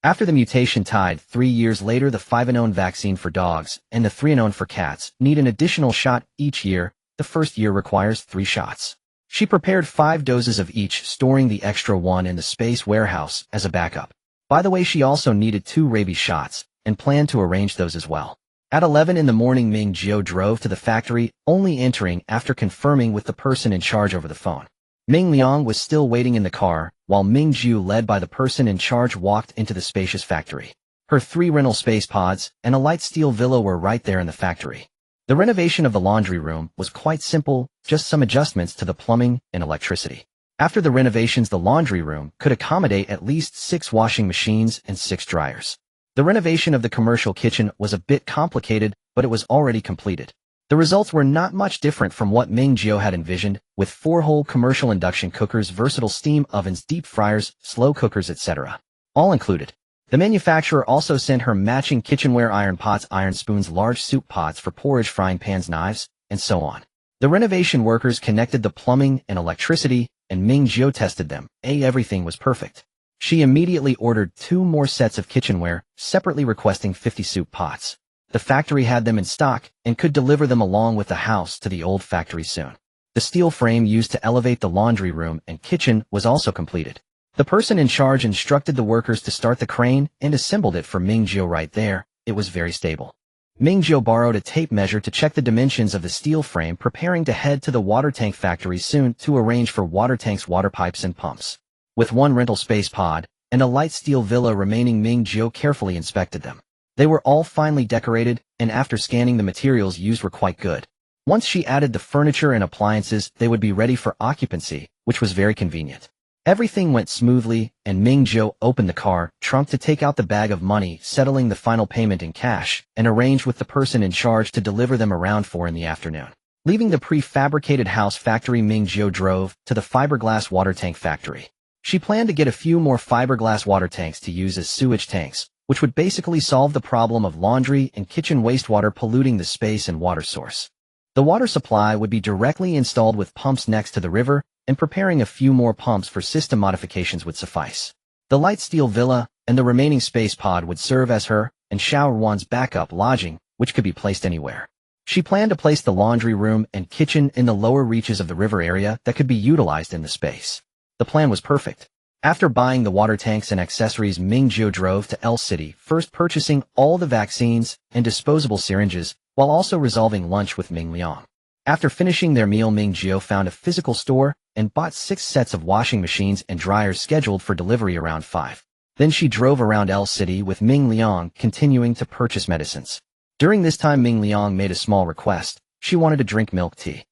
After the mutation tide, 3 years later, the 5-and-0 vaccine for dogs and the 3-and-0 for cats need an additional shot each year. The first year requires 3 shots. She prepared 5 doses of each, storing the extra one in the space warehouse as a backup. By the way, she also needed 2 rabies shots, and planned to arrange those as well. At 11 in the morning, Ming Jiu drove to the factory, only entering after confirming with the person in charge over the phone. Ming Liang was still waiting in the car, while Ming Jiu, led by the person in charge, walked into the spacious factory. Her 3 rental space pods and a light steel villa were right there in the factory. The renovation of the laundry room was quite simple, just some adjustments to the plumbing and electricity. After the renovations, the laundry room could accommodate at least 6 washing machines and 6 dryers. The renovation of the commercial kitchen was a bit complicated, but it was already completed. The results were not much different from what Ming Jiu had envisioned, with 4-hole commercial induction cookers, versatile steam ovens, deep fryers, slow cookers, etc. all included. The manufacturer also sent her matching kitchenware: iron pots, iron spoons, large soup pots for porridge, frying pans, knives, and so on. The renovation workers connected the plumbing and electricity, and Ming Jiu tested them. Everything was perfect. She immediately ordered 2 more sets of kitchenware, separately requesting 50 soup pots. The factory had them in stock and could deliver them along with the house to the old factory soon. The steel frame used to elevate the laundry room and kitchen was also completed. The person in charge instructed the workers to start the crane and assembled it for Ming Jiu right there. It was very stable. Ming Jiu borrowed a tape measure to check the dimensions of the steel frame, preparing to head to the water tank factory soon to arrange for water tanks, water pipes, and pumps. With 1 rental space pod and a light steel villa remaining, Ming Jiu carefully inspected them. They were all finely decorated, and after scanning, the materials used were quite good. Once she added the furniture and appliances, they would be ready for occupancy, which was very convenient. Everything went smoothly, and Ming Jiu opened the car trunk to take out the bag of money, settling the final payment in cash, and arranged with the person in charge to deliver them around 4 in the afternoon. Leaving the prefabricated house factory, Ming Jiu drove to the fiberglass water tank factory. She planned to get a few more fiberglass water tanks to use as sewage tanks, which would basically solve the problem of laundry and kitchen wastewater polluting the space and water source. The water supply would be directly installed with pumps next to the river, and preparing a few more pumps for system modifications would suffice. The light steel villa and the remaining space pod would serve as her and Xiaoruan's backup lodging, which could be placed anywhere. She planned to place the laundry room and kitchen in the lower reaches of the river area that could be utilized in the space. The plan was perfect. After buying the water tanks and accessories, Ming Jiu drove to L City, first purchasing all the vaccines and disposable syringes, while also resolving lunch with Ming Liang. After finishing their meal, Ming Jiu found a physical store and bought 6 sets of washing machines and dryers scheduled for delivery around 5. Then she drove around L City with Ming Liang, continuing to purchase medicines. During this time, Ming Liang made a small request. She wanted to drink milk tea.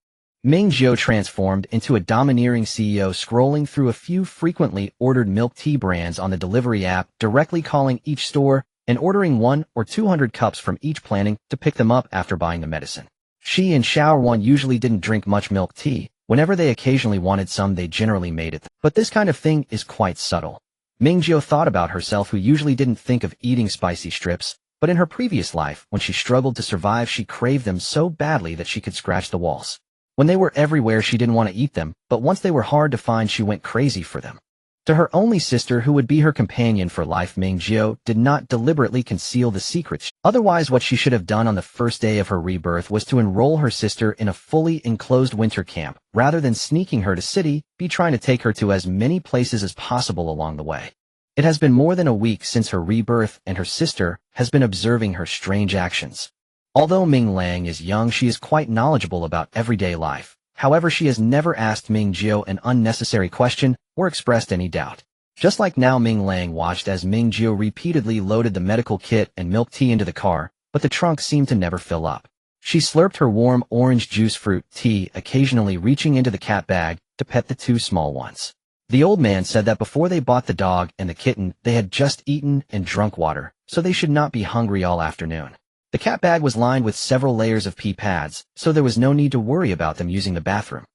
Ming Jiu transformed into a domineering CEO, scrolling through a few frequently ordered milk tea brands on the delivery app, directly calling each store and ordering 100 or 200 cups from each, planning to pick them up after buying the medicine. She and Xiaoruan usually didn't drink much milk tea. Whenever they occasionally wanted some, they generally made it. But this kind of thing is quite subtle. Ming Jiu thought about herself, who usually didn't think of eating spicy strips, but in her previous life, when she struggled to survive, she craved them so badly that she could scratch the walls. When they were everywhere, she didn't want to eat them, but once they were hard to find, she went crazy for them. To her only sister, who would be her companion for life, Ming Jiu did not deliberately conceal the secrets. Otherwise, what she should have done on the first day of her rebirth was to enroll her sister in a fully enclosed winter camp, rather than sneaking her to city, trying to take her to as many places as possible along the way. It has been more than a week since her rebirth, and her sister has been observing her strange actions. Although Ming Liang is young, she is quite knowledgeable about everyday life. However, she has never asked Ming Jiu an unnecessary question or expressed any doubt. Just like now, Ming Liang watched as Ming Jiu repeatedly loaded the medical kit and milk tea into the car, but the trunk seemed to never fill up. She slurped her warm orange juice fruit tea, occasionally reaching into the cat bag to pet the 2 small ones. The old man said that before they bought the dog and the kitten, they had just eaten and drunk water, so they should not be hungry all afternoon. The cat bag was lined with several layers of pee pads, so there was no need to worry about them using the bathroom.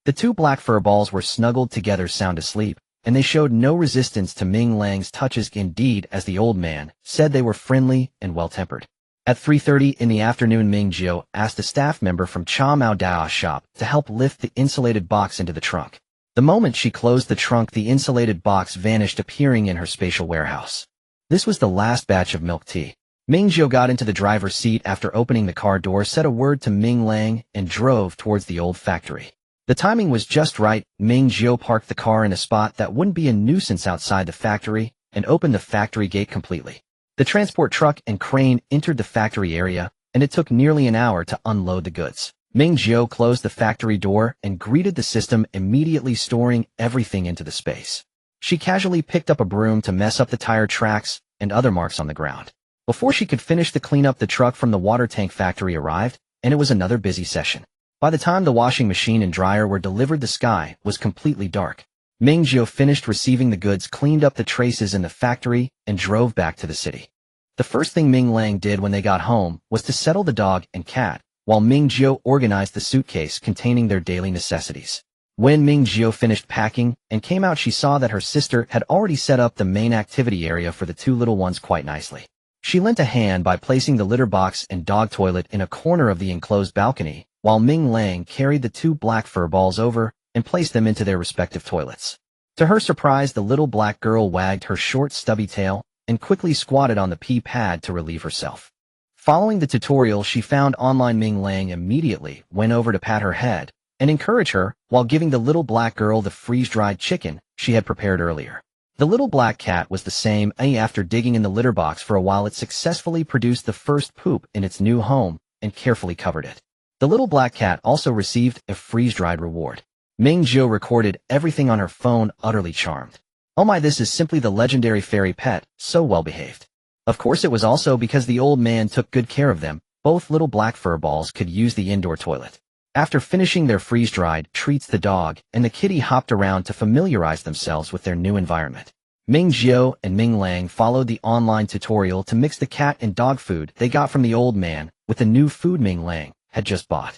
The 2 black fur balls were snuggled together, sound asleep, and they showed no resistance to Ming Liang's touches. Indeed, as the old man said, they were friendly and well-tempered. At 3:30 in the afternoon, Ming Jiu asked a staff member from Cha Mao Dao's shop to help lift the insulated box into the trunk. The moment she closed the trunk, the insulated box vanished, appearing in her spatial warehouse. This was the last batch of milk tea. Ming Jiu got into the driver's seat after opening the car door, said a word to Ming Liang, and drove towards the old factory. The timing was just right. Ming Jiu parked the car in a spot that wouldn't be a nuisance outside the factory and opened the factory gate completely. The transport truck and crane entered the factory area, and it took nearly an hour to unload the goods. Ming Jiu closed the factory door and greeted the system, immediately storing everything into the space. She casually picked up a broom to mess up the tire tracks and other marks on the ground. Before she could finish the cleanup, the truck from the water tank factory arrived, and it was another busy session. By the time the washing machine and dryer were delivered, the sky was completely dark. Ming Jiu finished receiving the goods, cleaned up the traces in the factory, and drove back to the city. The first thing Ming Lang did when they got home was to settle the dog and cat, while Ming Jiu organized the suitcase containing their daily necessities. When Ming Jiu finished packing and came out, she saw that her sister had already set up the main activity area for the two little ones quite nicely. She lent a hand by placing the litter box and dog toilet in a corner of the enclosed balcony, while Ming Lang carried the two black fur balls over and placed them into their respective toilets. To her surprise, the little black girl wagged her short stubby tail and quickly squatted on the pee pad to relieve herself. Following the tutorial she found online, Ming Lang immediately went over to pat her head and encourage her while giving the little black girl the freeze-dried chicken she had prepared earlier. The little black cat was the same. After digging in the litter box for a while, it successfully produced the first poop in its new home and carefully covered it. The little black cat also received a freeze-dried reward. Ming Jiu recorded everything on her phone, utterly charmed. Oh my, this is simply the legendary fairy pet, so well behaved. Of course, it was also because the old man took good care of them. Both little black fur balls could use the indoor toilet. After finishing their freeze-dried treats, the dog and the kitty hopped around to familiarize themselves with their new environment. Ming Jiu and Ming Lang followed the online tutorial to mix the cat and dog food they got from the old man with the new food Ming Lang had just bought.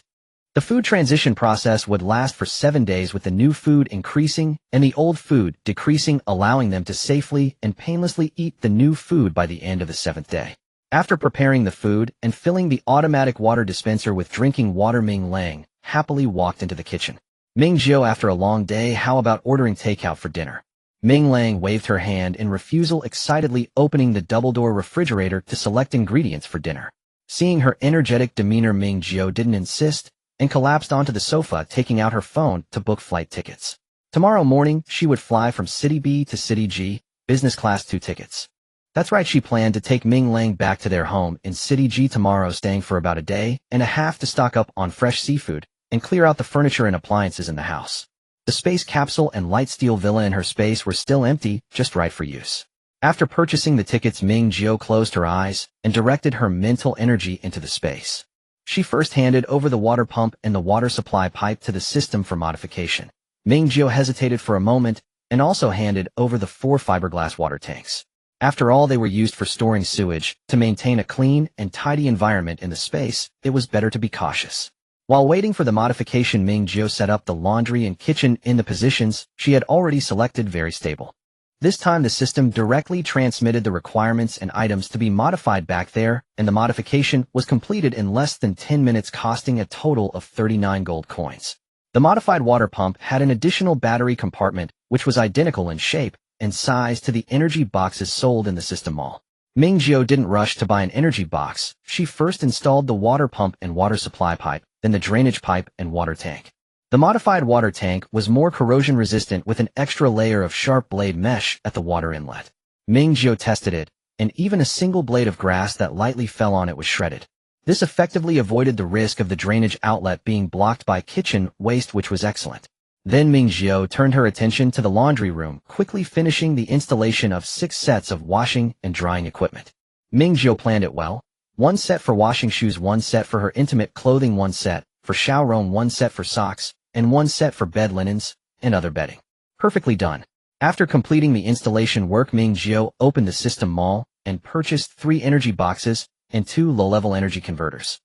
The food transition process would last for 7 days, with the new food increasing and the old food decreasing, allowing them to safely and painlessly eat the new food by the end of the 7th day. After preparing the food and filling the automatic water dispenser with drinking water, Ming Lang happily walked into the kitchen. Ming Jiu, after a long day, how about ordering takeout for dinner? Ming Lang waved her hand in refusal, excitedly opening the double-door refrigerator to select ingredients for dinner. Seeing her energetic demeanor, Ming Jiu didn't insist and collapsed onto the sofa, taking out her phone to book flight tickets. Tomorrow morning, she would fly from City B to City G, business class, 2 tickets. That's right, she planned to take Ming Lang back to their home in City G tomorrow, staying for about a day and a half to stock up on fresh seafood and clear out the furniture and appliances in the house. The space capsule and light steel villa in her space were still empty, just right for use. After purchasing the tickets, Ming Jiu closed her eyes and directed her mental energy into the space. She first handed over the water pump and the water supply pipe to the system for modification. Ming Jiu hesitated for a moment and also handed over the 4 fiberglass water tanks. After all, they were used for storing sewage. To maintain a clean and tidy environment in the space, it was better to be cautious. While waiting for the modification, Ming Jiu set up the laundry and kitchen in the positions she had already selected, very stable. This time the system directly transmitted the requirements and items to be modified back there, and the modification was completed in less than 10 minutes, costing a total of 39 gold coins. The modified water pump had an additional battery compartment, which was identical in shape and size to the energy boxes sold in the system mall. Ming Jiu didn't rush to buy an energy box. She first installed the water pump and water supply pipe, then the drainage pipe and water tank. The modified water tank was more corrosion resistant, with an extra layer of sharp blade mesh at the water inlet. Ming Jiu tested it, and even a single blade of grass that lightly fell on it was shredded. This effectively avoided the risk of the drainage outlet being blocked by kitchen waste, which was excellent. Then Ming Jiu turned her attention to the laundry room, quickly finishing the installation of 6 sets of washing and drying equipment. Ming Jiu planned it well. 1 set for washing shoes, 1 set for her intimate clothing, 1 set for shower room, 1 set for socks, and 1 set for bed linens and other bedding. Perfectly done. After completing the installation work, Ming Jiu opened the system mall and purchased 3 energy boxes and 2 low-level energy converters.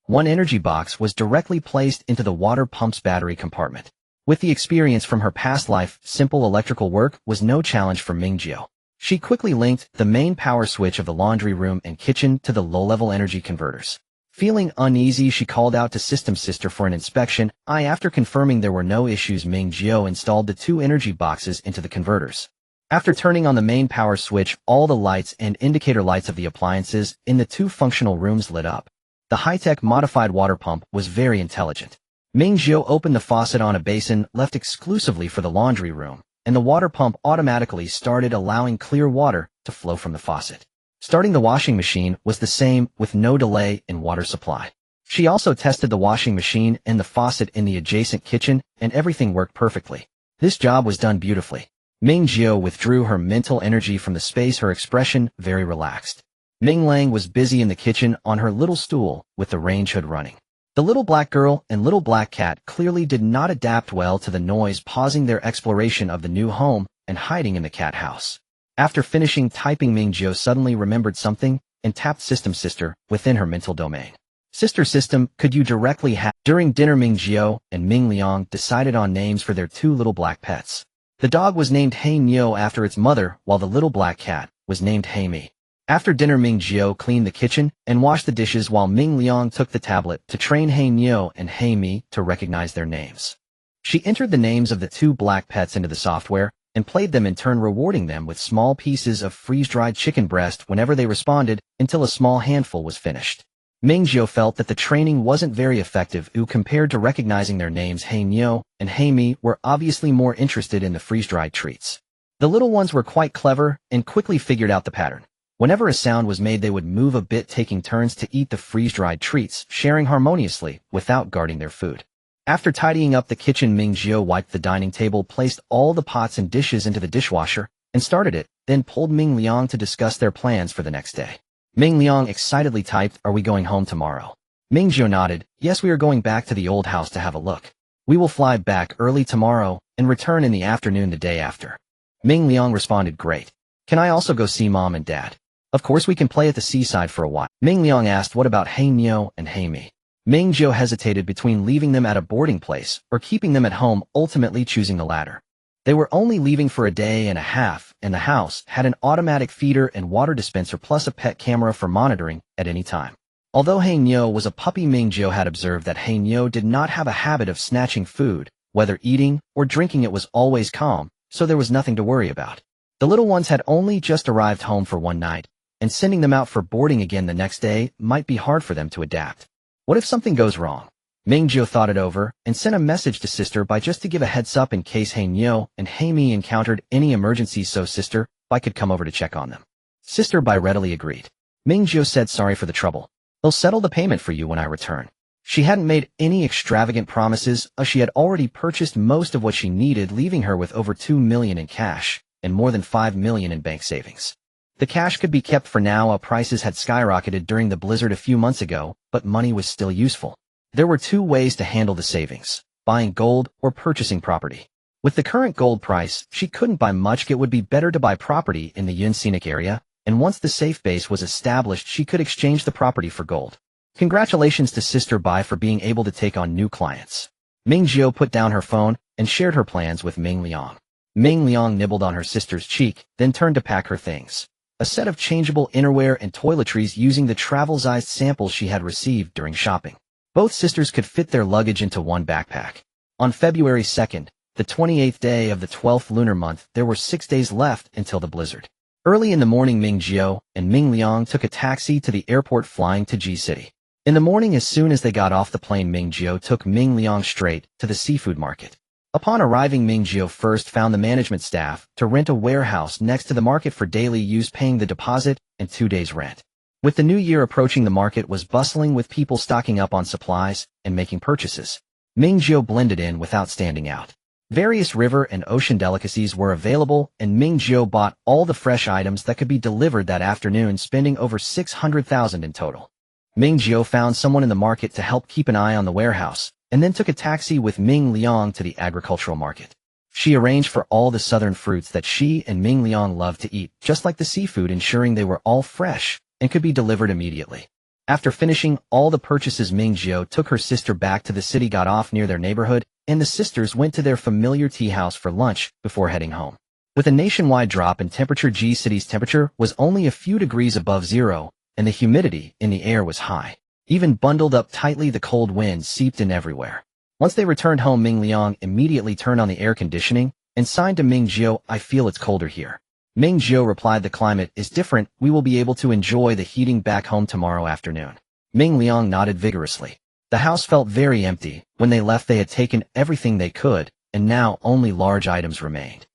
1 energy box was directly placed into the water pump's battery compartment. With the experience from her past life, simple electrical work was no challenge for Ming Jiu. She quickly linked the main power switch of the laundry room and kitchen to the low-level energy converters. Feeling uneasy, she called out to System Sister for an inspection. After confirming there were no issues, Ming Jiu installed the 2 energy boxes into the converters. After turning on the main power switch, all the lights and indicator lights of the appliances in the 2 functional rooms lit up. The high-tech modified water pump was very intelligent. Ming Jiu opened the faucet on a basin left exclusively for the laundry room, and the water pump automatically started allowing clear water to flow from the faucet. Starting the washing machine was the same, with no delay in water supply. She also tested the washing machine and the faucet in the adjacent kitchen, and everything worked perfectly. This job was done beautifully. Ming Jiu withdrew her mental energy from the space, her expression very relaxed. Ming Lang was busy in the kitchen on her little stool with the range hood running. The little black girl and little black cat clearly did not adapt well to the noise, pausing their exploration of the new home and hiding in the cat house. After finishing typing, Ming Jiu suddenly remembered something and tapped System Sister within her mental domain. Sister System, could you directly have... During dinner, Ming Jiu and Ming Liang decided on names for their two little black pets. The dog was named Hey Nyo after its mother, while the little black cat was named Hey Mi. After dinner, Ming Jiu cleaned the kitchen and washed the dishes, while Ming Liang took the tablet to train Hey Nyo and Hey Mi to recognize their names. She entered the names of the two black pets into the software and played them in turn, rewarding them with small pieces of freeze-dried chicken breast whenever they responded until a small handful was finished. Ming Jiu felt that the training wasn't very effective, compared to recognizing their names. Hey Nyo and Hey Mi were obviously more interested in the freeze-dried treats. The little ones were quite clever and quickly figured out the pattern. Whenever a sound was made, they would move a bit, taking turns to eat the freeze-dried treats, sharing harmoniously without guarding their food. After tidying up the kitchen, Ming Jiu wiped the dining table, placed all the pots and dishes into the dishwasher, and started it, then pulled Ming Liang to discuss their plans for the next day. Ming Liang excitedly typed, "Are we going home tomorrow?" Ming Jiu nodded, "Yes, we are going back to the old house to have a look. We will fly back early tomorrow and return in the afternoon the day after." Ming Liang responded, "Great. Can I also go see Mom and Dad?" "Of course, we can play at the seaside for a while." Ming Liang asked, "What about Hey Nyo and Hey Mi?" Ming Jiu hesitated between leaving them at a boarding place or keeping them at home, ultimately choosing the latter. They were only leaving for a day and a half, and the house had an automatic feeder and water dispenser plus a pet camera for monitoring at any time. Although Hey Nyo was a puppy, Ming Jiu had observed that Hey Nyo did not have a habit of snatching food. Whether eating or drinking, it was always calm, so there was nothing to worry about. The little ones had only just arrived home for one night, and sending them out for boarding again the next day might be hard for them to adapt. What if something goes wrong? Ming Jiu thought it over and sent a message to Sister Bai just to give a heads up in case Hey Nyo and Hey Mi encountered any emergencies, so Sister Bai could come over to check on them. Sister Bai readily agreed. Ming Jiu said, "Sorry for the trouble. They'll settle the payment for you when I return." She hadn't made any extravagant promises, as she had already purchased most of what she needed, leaving her with over 2 million in cash and more than 5 million in bank savings. The cash could be kept for now. Prices had skyrocketed during the blizzard a few months ago, but money was still useful. There were two ways to handle the savings: buying gold or purchasing property. With the current gold price, she couldn't buy much. It would be better to buy property in the Yun Scenic area, and once the safe base was established, she could exchange the property for gold. Congratulations to Sister Bai for being able to take on new clients. Ming Jiu put down her phone and shared her plans with Ming Liang. Ming Liang nibbled on her sister's cheek, then turned to pack her things. A set of changeable innerwear and toiletries using the travel-sized samples she had received during shopping. Both sisters could fit their luggage into one backpack. On February 2nd, the 28th day of the 12th lunar month, there were 6 days left until the blizzard. Early in the morning, Ming Jiu and Ming Liang took a taxi to the airport, flying to Ji City. In the morning, as soon as they got off the plane, Ming Jiu took Ming Liang straight to the seafood market. Upon arriving, Ming Jiu first found the management staff to rent a warehouse next to the market for daily use, paying the deposit and 2 days' rent. With the new year approaching, the market was bustling with people stocking up on supplies and making purchases. Ming Jiu blended in without standing out. Various river and ocean delicacies were available, and Ming Jiu bought all the fresh items that could be delivered that afternoon, spending over 600,000 in total. Ming Jiu found someone in the market to help keep an eye on the warehouse, and then took a taxi with Ming Liang to the agricultural market. She arranged for all the southern fruits that she and Ming Liang loved to eat, just like the seafood, ensuring they were all fresh and could be delivered immediately. After finishing all the purchases, Ming Jiu took her sister back to the city, got off near their neighborhood, and the sisters went to their familiar tea house for lunch before heading home. With a nationwide drop in temperature, Ji City's temperature was only a few degrees above zero, and the humidity in the air was high. Even bundled up tightly, the cold wind seeped in everywhere. Once they returned home, Ming Liang immediately turned on the air conditioning and signed to Ming Jiu, "I feel it's colder here." Ming Jiu replied, "The climate is different. We will be able to enjoy the heating back home tomorrow afternoon." Ming Liang nodded vigorously. The house felt very empty. When they left, they had taken everything they could, and now only large items remained.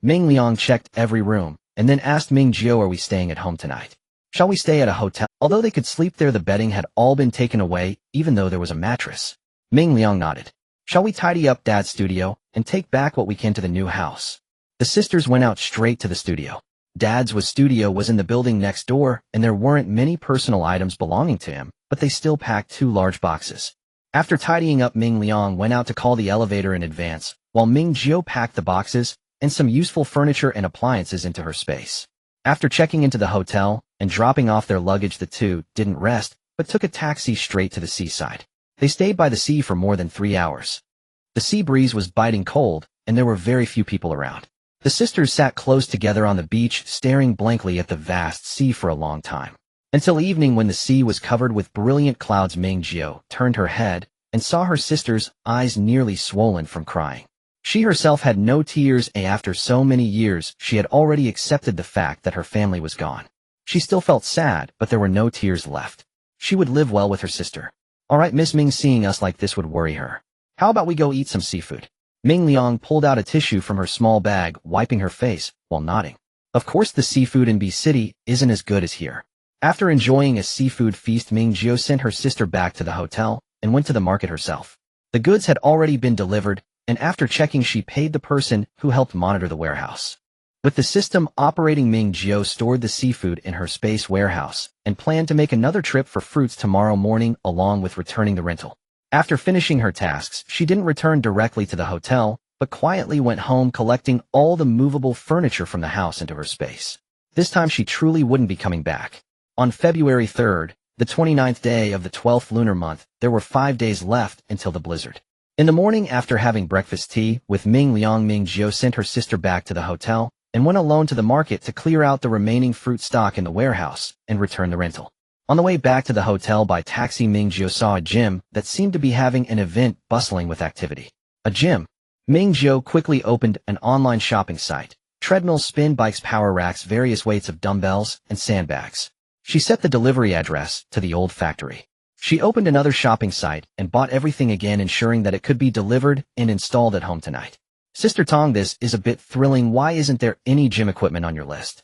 Ming Liang checked every room, and then asked Ming Jiu, "Are we staying at home tonight? Shall we stay at a hotel?" Although they could sleep there, the bedding had all been taken away, even though there was a mattress. Ming Liang nodded. "Shall we tidy up Dad's studio, and take back what we can to the new house?" The sisters went out straight to the studio. Dad's studio was in the building next door, and there weren't many personal items belonging to him, but they still packed 2 large boxes. After tidying up, Ming Liang went out to call the elevator in advance, while Ming Jiu packed the boxes and some useful furniture and appliances into her space. After checking into the hotel and dropping off their luggage, the two didn't rest, but took a taxi straight to the seaside. They stayed by the sea for more than 3 hours. The sea breeze was biting cold, and there were very few people around. The sisters sat close together on the beach, staring blankly at the vast sea for a long time. Until evening, when the sea was covered with brilliant clouds, Ming Jiu turned her head and saw her sister's eyes nearly swollen from crying. She herself had no tears, and after so many years, she had already accepted the fact that her family was gone. She still felt sad, but there were no tears left. She would live well with her sister. "All right, Miss Ming, seeing us like this would worry her. How about we go eat some seafood?" Ming Liang pulled out a tissue from her small bag, wiping her face, while nodding. Of course, the seafood in B City isn't as good as here. After enjoying a seafood feast, Ming Jiu sent her sister back to the hotel and went to the market herself. The goods had already been delivered, and after checking, she paid the person who helped monitor the warehouse. With the system operating, Ming Jiu stored the seafood in her space warehouse and planned to make another trip for fruits tomorrow morning, along with returning the rental. After finishing her tasks, she didn't return directly to the hotel, but quietly went home, collecting all the movable furniture from the house into her space. This time she truly wouldn't be coming back. On February 3rd, the 29th day of the 12th lunar month, there were 5 days left until the blizzard. In the morning, after having breakfast tea with Ming Liang, Ming Jiu sent her sister back to the hotel and went alone to the market to clear out the remaining fruit stock in the warehouse and return the rental. On the way back to the hotel by taxi, Ming Jiu saw a gym that seemed to be having an event, bustling with activity. A gym. Ming Jiu quickly opened an online shopping site. Treadmills, spin bikes, power racks, various weights of dumbbells, and sandbags. She set the delivery address to the old factory. She opened another shopping site and bought everything again, ensuring that it could be delivered and installed at home tonight. "Sister Tong, this is a bit thrilling. Why isn't there any gym equipment on your list?"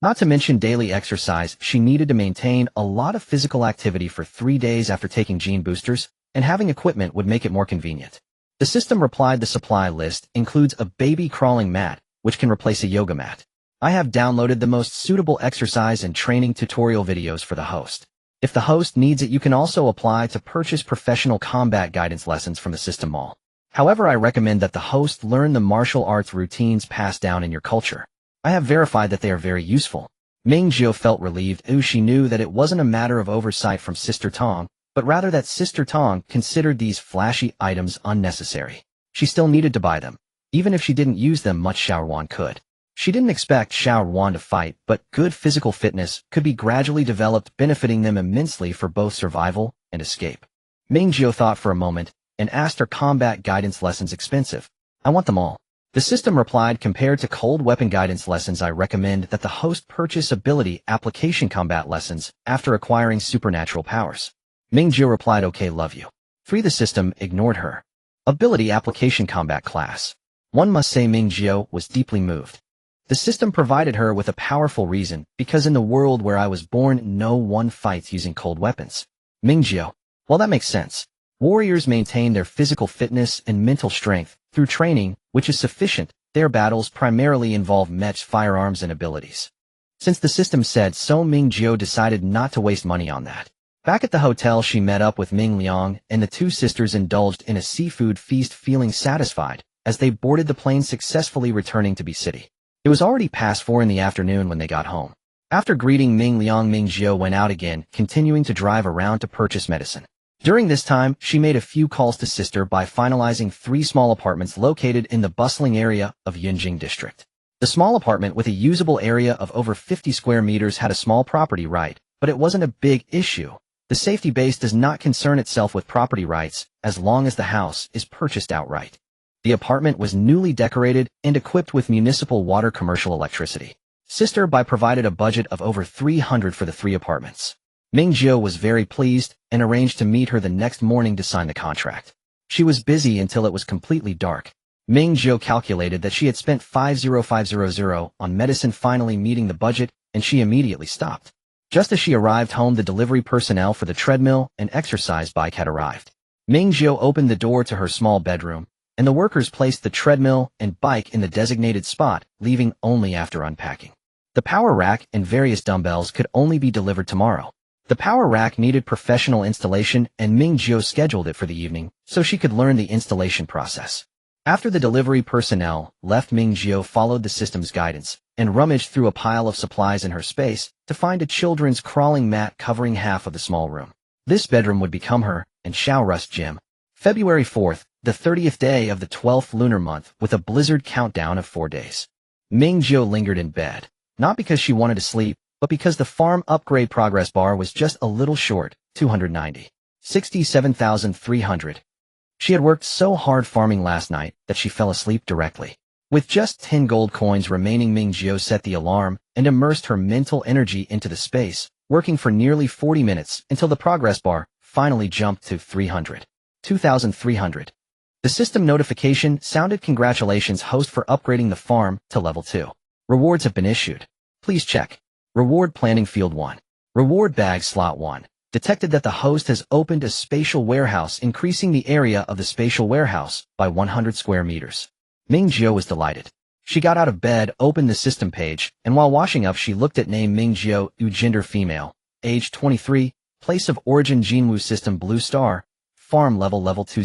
Not to mention daily exercise, she needed to maintain a lot of physical activity for 3 days after taking gene boosters, and having equipment would make it more convenient. The system replied, "The supply list includes a baby crawling mat, which can replace a yoga mat. I have downloaded the most suitable exercise and training tutorial videos for the host. If the host needs it, you can also apply to purchase professional combat guidance lessons from the system mall. However, I recommend that the host learn the martial arts routines passed down in your culture. I have verified that they are very useful." Ming Jiu felt relieved. She knew that it wasn't a matter of oversight from Sister Tong, but rather that Sister Tong considered these flashy items unnecessary. She still needed to buy them. Even if she didn't use them much, Xiaoruan could. She didn't expect Xiaoruan to fight, but good physical fitness could be gradually developed, benefiting them immensely for both survival and escape. Ming Jiu thought for a moment and asked, "Are combat guidance lessons expensive?" "I want them all." The system replied, "Compared to cold weapon guidance lessons, I recommend that the host purchase ability application combat lessons after acquiring supernatural powers." Ming Jiu replied, "Okay, love you." 3. The system ignored her. Ability application combat class. One must say Ming Jiu was deeply moved. The system provided her with a powerful reason, because in the world where I was born, no one fights using cold weapons. Ming Jiu. Well, that makes sense. Warriors maintain their physical fitness and mental strength through training, which is sufficient. Their battles primarily involve matched firearms and abilities. Since the system said so, Ming Jiu decided not to waste money on that. Back at the hotel, she met up with Ming Liang, and the two sisters indulged in a seafood feast, feeling satisfied as they boarded the plane, successfully returning to B City. It was already past 4 in the afternoon when they got home. After greeting Ming Liang, Ming Jiu went out again, continuing to drive around to purchase medicine. During this time, she made a few calls to sister by finalizing 3 small apartments located in the bustling area of Yunjing district. The small apartment, with a usable area of over 50 square meters, had a small property right, but it wasn't a big issue. The safety base does not concern itself with property rights as long as the house is purchased outright. The apartment was newly decorated and equipped with municipal water, commercial electricity. Sister Bai provided a budget of over 300 for the 3 apartments. Ming Jiu was very pleased and arranged to meet her the next morning to sign the contract. She was busy until it was completely dark. Ming Jiu calculated that she had spent 50500 on medicine, finally meeting the budget, and she immediately stopped. Just as she arrived home, the delivery personnel for the treadmill and exercise bike had arrived. Ming Jiu opened the door to her small bedroom, and the workers placed the treadmill and bike in the designated spot, leaving only after unpacking. The power rack and various dumbbells could only be delivered tomorrow. The power rack needed professional installation, and Ming Jiu scheduled it for the evening so she could learn the installation process. After the delivery personnel left, Ming Jiu followed the system's guidance and rummaged through a pile of supplies in her space to find a children's crawling mat covering half of the small room. This bedroom would become her and Xiao Russ gym. February 4th, the 30th day of the 12th lunar month, with a blizzard countdown of 4 days. Ming Jiu lingered in bed, not because she wanted to sleep, but because the farm upgrade progress bar was just a little short, 290. 67,300. She had worked so hard farming last night that she fell asleep directly. With just 10 gold coins remaining, Ming Jiu set the alarm and immersed her mental energy into the space, working for nearly 40 minutes until the progress bar finally jumped to 300. 2,300. The system notification sounded. Congratulations, host, for upgrading the farm to level 2. Rewards have been issued. Please check. Reward planning field 1. Reward bag slot 1. Detected that the host has opened a spatial warehouse, increasing the area of the spatial warehouse by 100 square meters. Ming Jiu was delighted. She got out of bed, opened the system page, and while washing up she looked at name Ming Jiu, gender female, age 23, place of origin Jinwu system blue star, farm level 20.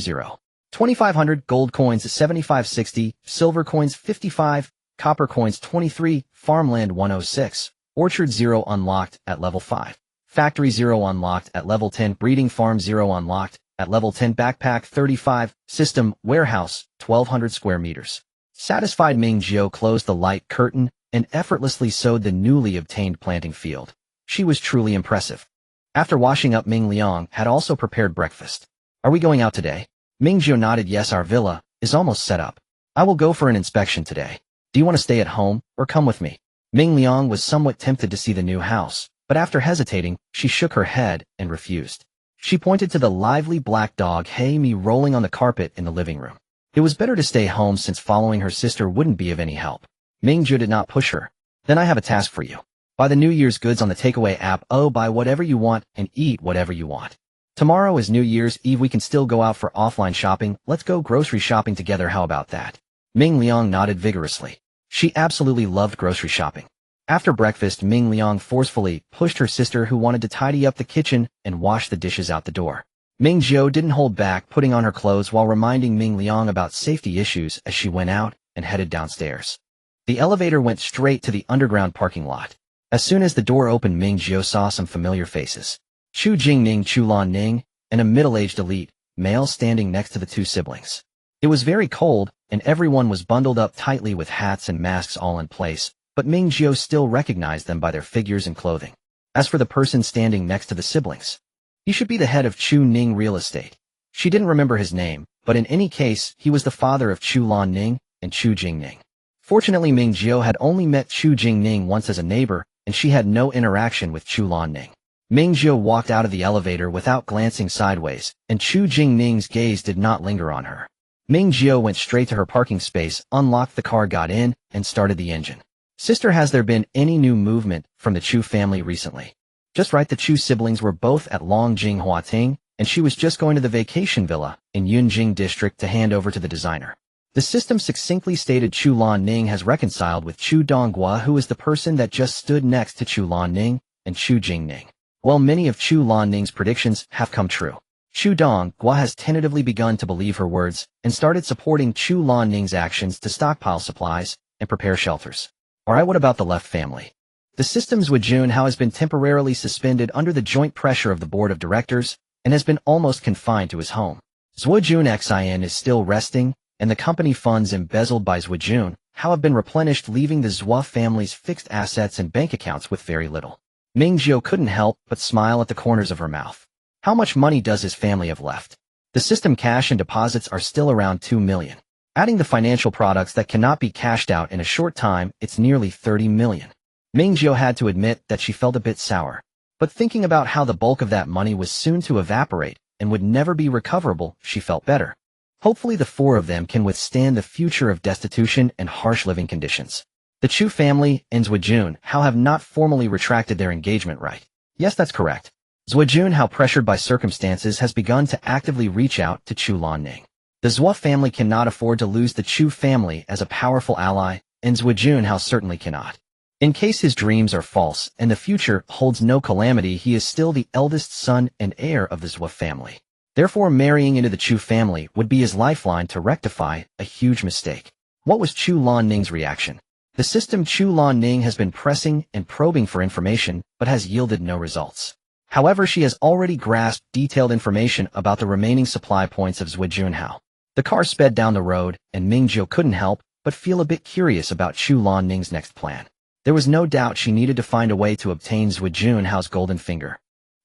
2,500 gold coins 7560, silver coins 55, copper coins 23, farmland 106, orchard 0 unlocked at level 5. Factory 0 unlocked at level 10, breeding farm 0 unlocked at level 10, backpack 35, system, warehouse, 1,200 square meters. Satisfied, Ming Jiu closed the light curtain and effortlessly sowed the newly obtained planting field. She was truly impressive. After washing up, Ming Liang had also prepared breakfast. Are we going out today? Ming Jiu nodded. Yes, our villa is almost set up. I will go for an inspection today. Do you want to stay at home or come with me? Ming Liang was somewhat tempted to see the new house, but after hesitating, she shook her head and refused. She pointed to the lively black dog Hey Me rolling on the carpet in the living room. It was better to stay home since following her sister wouldn't be of any help. Ming Jiu did not push her. Then I have a task for you. Buy the New Year's goods on the takeaway app. Oh, buy whatever you want and eat whatever you want. Tomorrow is New Year's Eve. We can still go out for offline shopping. Let's go grocery shopping together. How about that? Ming Liang nodded vigorously. She absolutely loved grocery shopping. After breakfast, Ming Liang forcefully pushed her sister, who wanted to tidy up the kitchen and wash the dishes, out the door. Ming Jiu didn't hold back, putting on her clothes while reminding Ming Liang about safety issues as she went out and headed downstairs. The elevator went straight to the underground parking lot. As soon as the door opened, Ming Jiu saw some familiar faces. Chu Jingning, Chu Lan Ning, and a middle-aged elite male standing next to the two siblings. It was very cold, and everyone was bundled up tightly with hats and masks all in place, but Ming Jiu still recognized them by their figures and clothing. As for the person standing next to the siblings, he should be the head of Chu Ning Real Estate. She didn't remember his name, but in any case, he was the father of Chu Lan Ning and Chu Jingning. Fortunately, Ming Jiu had only met Chu Jingning once as a neighbor, and she had no interaction with Chu Lan Ning. Ming Jiu walked out of the elevator without glancing sideways, and Chu Jingning's gaze did not linger on her. Ming Jiu went straight to her parking space, unlocked the car, got in, and started the engine. Sister, has there been any new movement from the Chu family recently? Just right, the Chu siblings were both at Longjing Huating, and she was just going to the vacation villa in Yunjing district to hand over to the designer. The system succinctly stated Chu Lan Ning has reconciled with Chu Donghua, who is the person that just stood next to Chu Lan Ning and Chu Jingning. Well, many of Chu Lan Ning's predictions have come true. Chu Donghua has tentatively begun to believe her words and started supporting Chu Lan Ning's actions to stockpile supplies and prepare shelters. Alright, what about the left family? The system's Wajun Hao has been temporarily suspended under the joint pressure of the board of directors and has been almost confined to his home. Zwajun Xin is still resting, and the company funds embezzled by Zwajun Hao have been replenished, leaving the Zhua family's fixed assets and bank accounts with very little. Ming Jiu couldn't help but smile at the corners of her mouth. How much money does his family have left? The system cash and deposits are still around 2 million. Adding the financial products that cannot be cashed out in a short time, it's nearly 30 million. Ming Jiu had to admit that she felt a bit sour. But thinking about how the bulk of that money was soon to evaporate and would never be recoverable, she felt better. Hopefully the four of them can withstand the future of destitution and harsh living conditions. The Chu family and Zhuo Junhao have not formally retracted their engagement, right? Yes, that's correct. Zhuo Junhao, pressured by circumstances, has begun to actively reach out to Chu Lanning. The Zhuo family cannot afford to lose the Chu family as a powerful ally, and Zhuo Junhao certainly cannot. In case his dreams are false and the future holds no calamity, he is still the eldest son and heir of the Zhuo family. Therefore, marrying into the Chu family would be his lifeline to rectify a huge mistake. What was Chu Lanning's reaction? The system Chu Lanning has been pressing and probing for information, but has yielded no results. However, she has already grasped detailed information about the remaining supply points of Zhuo Junhao. The car sped down the road, and Ming Jiu couldn't help but feel a bit curious about Chu Lanning's next plan. There was no doubt she needed to find a way to obtain Zhuo Junhao's golden finger.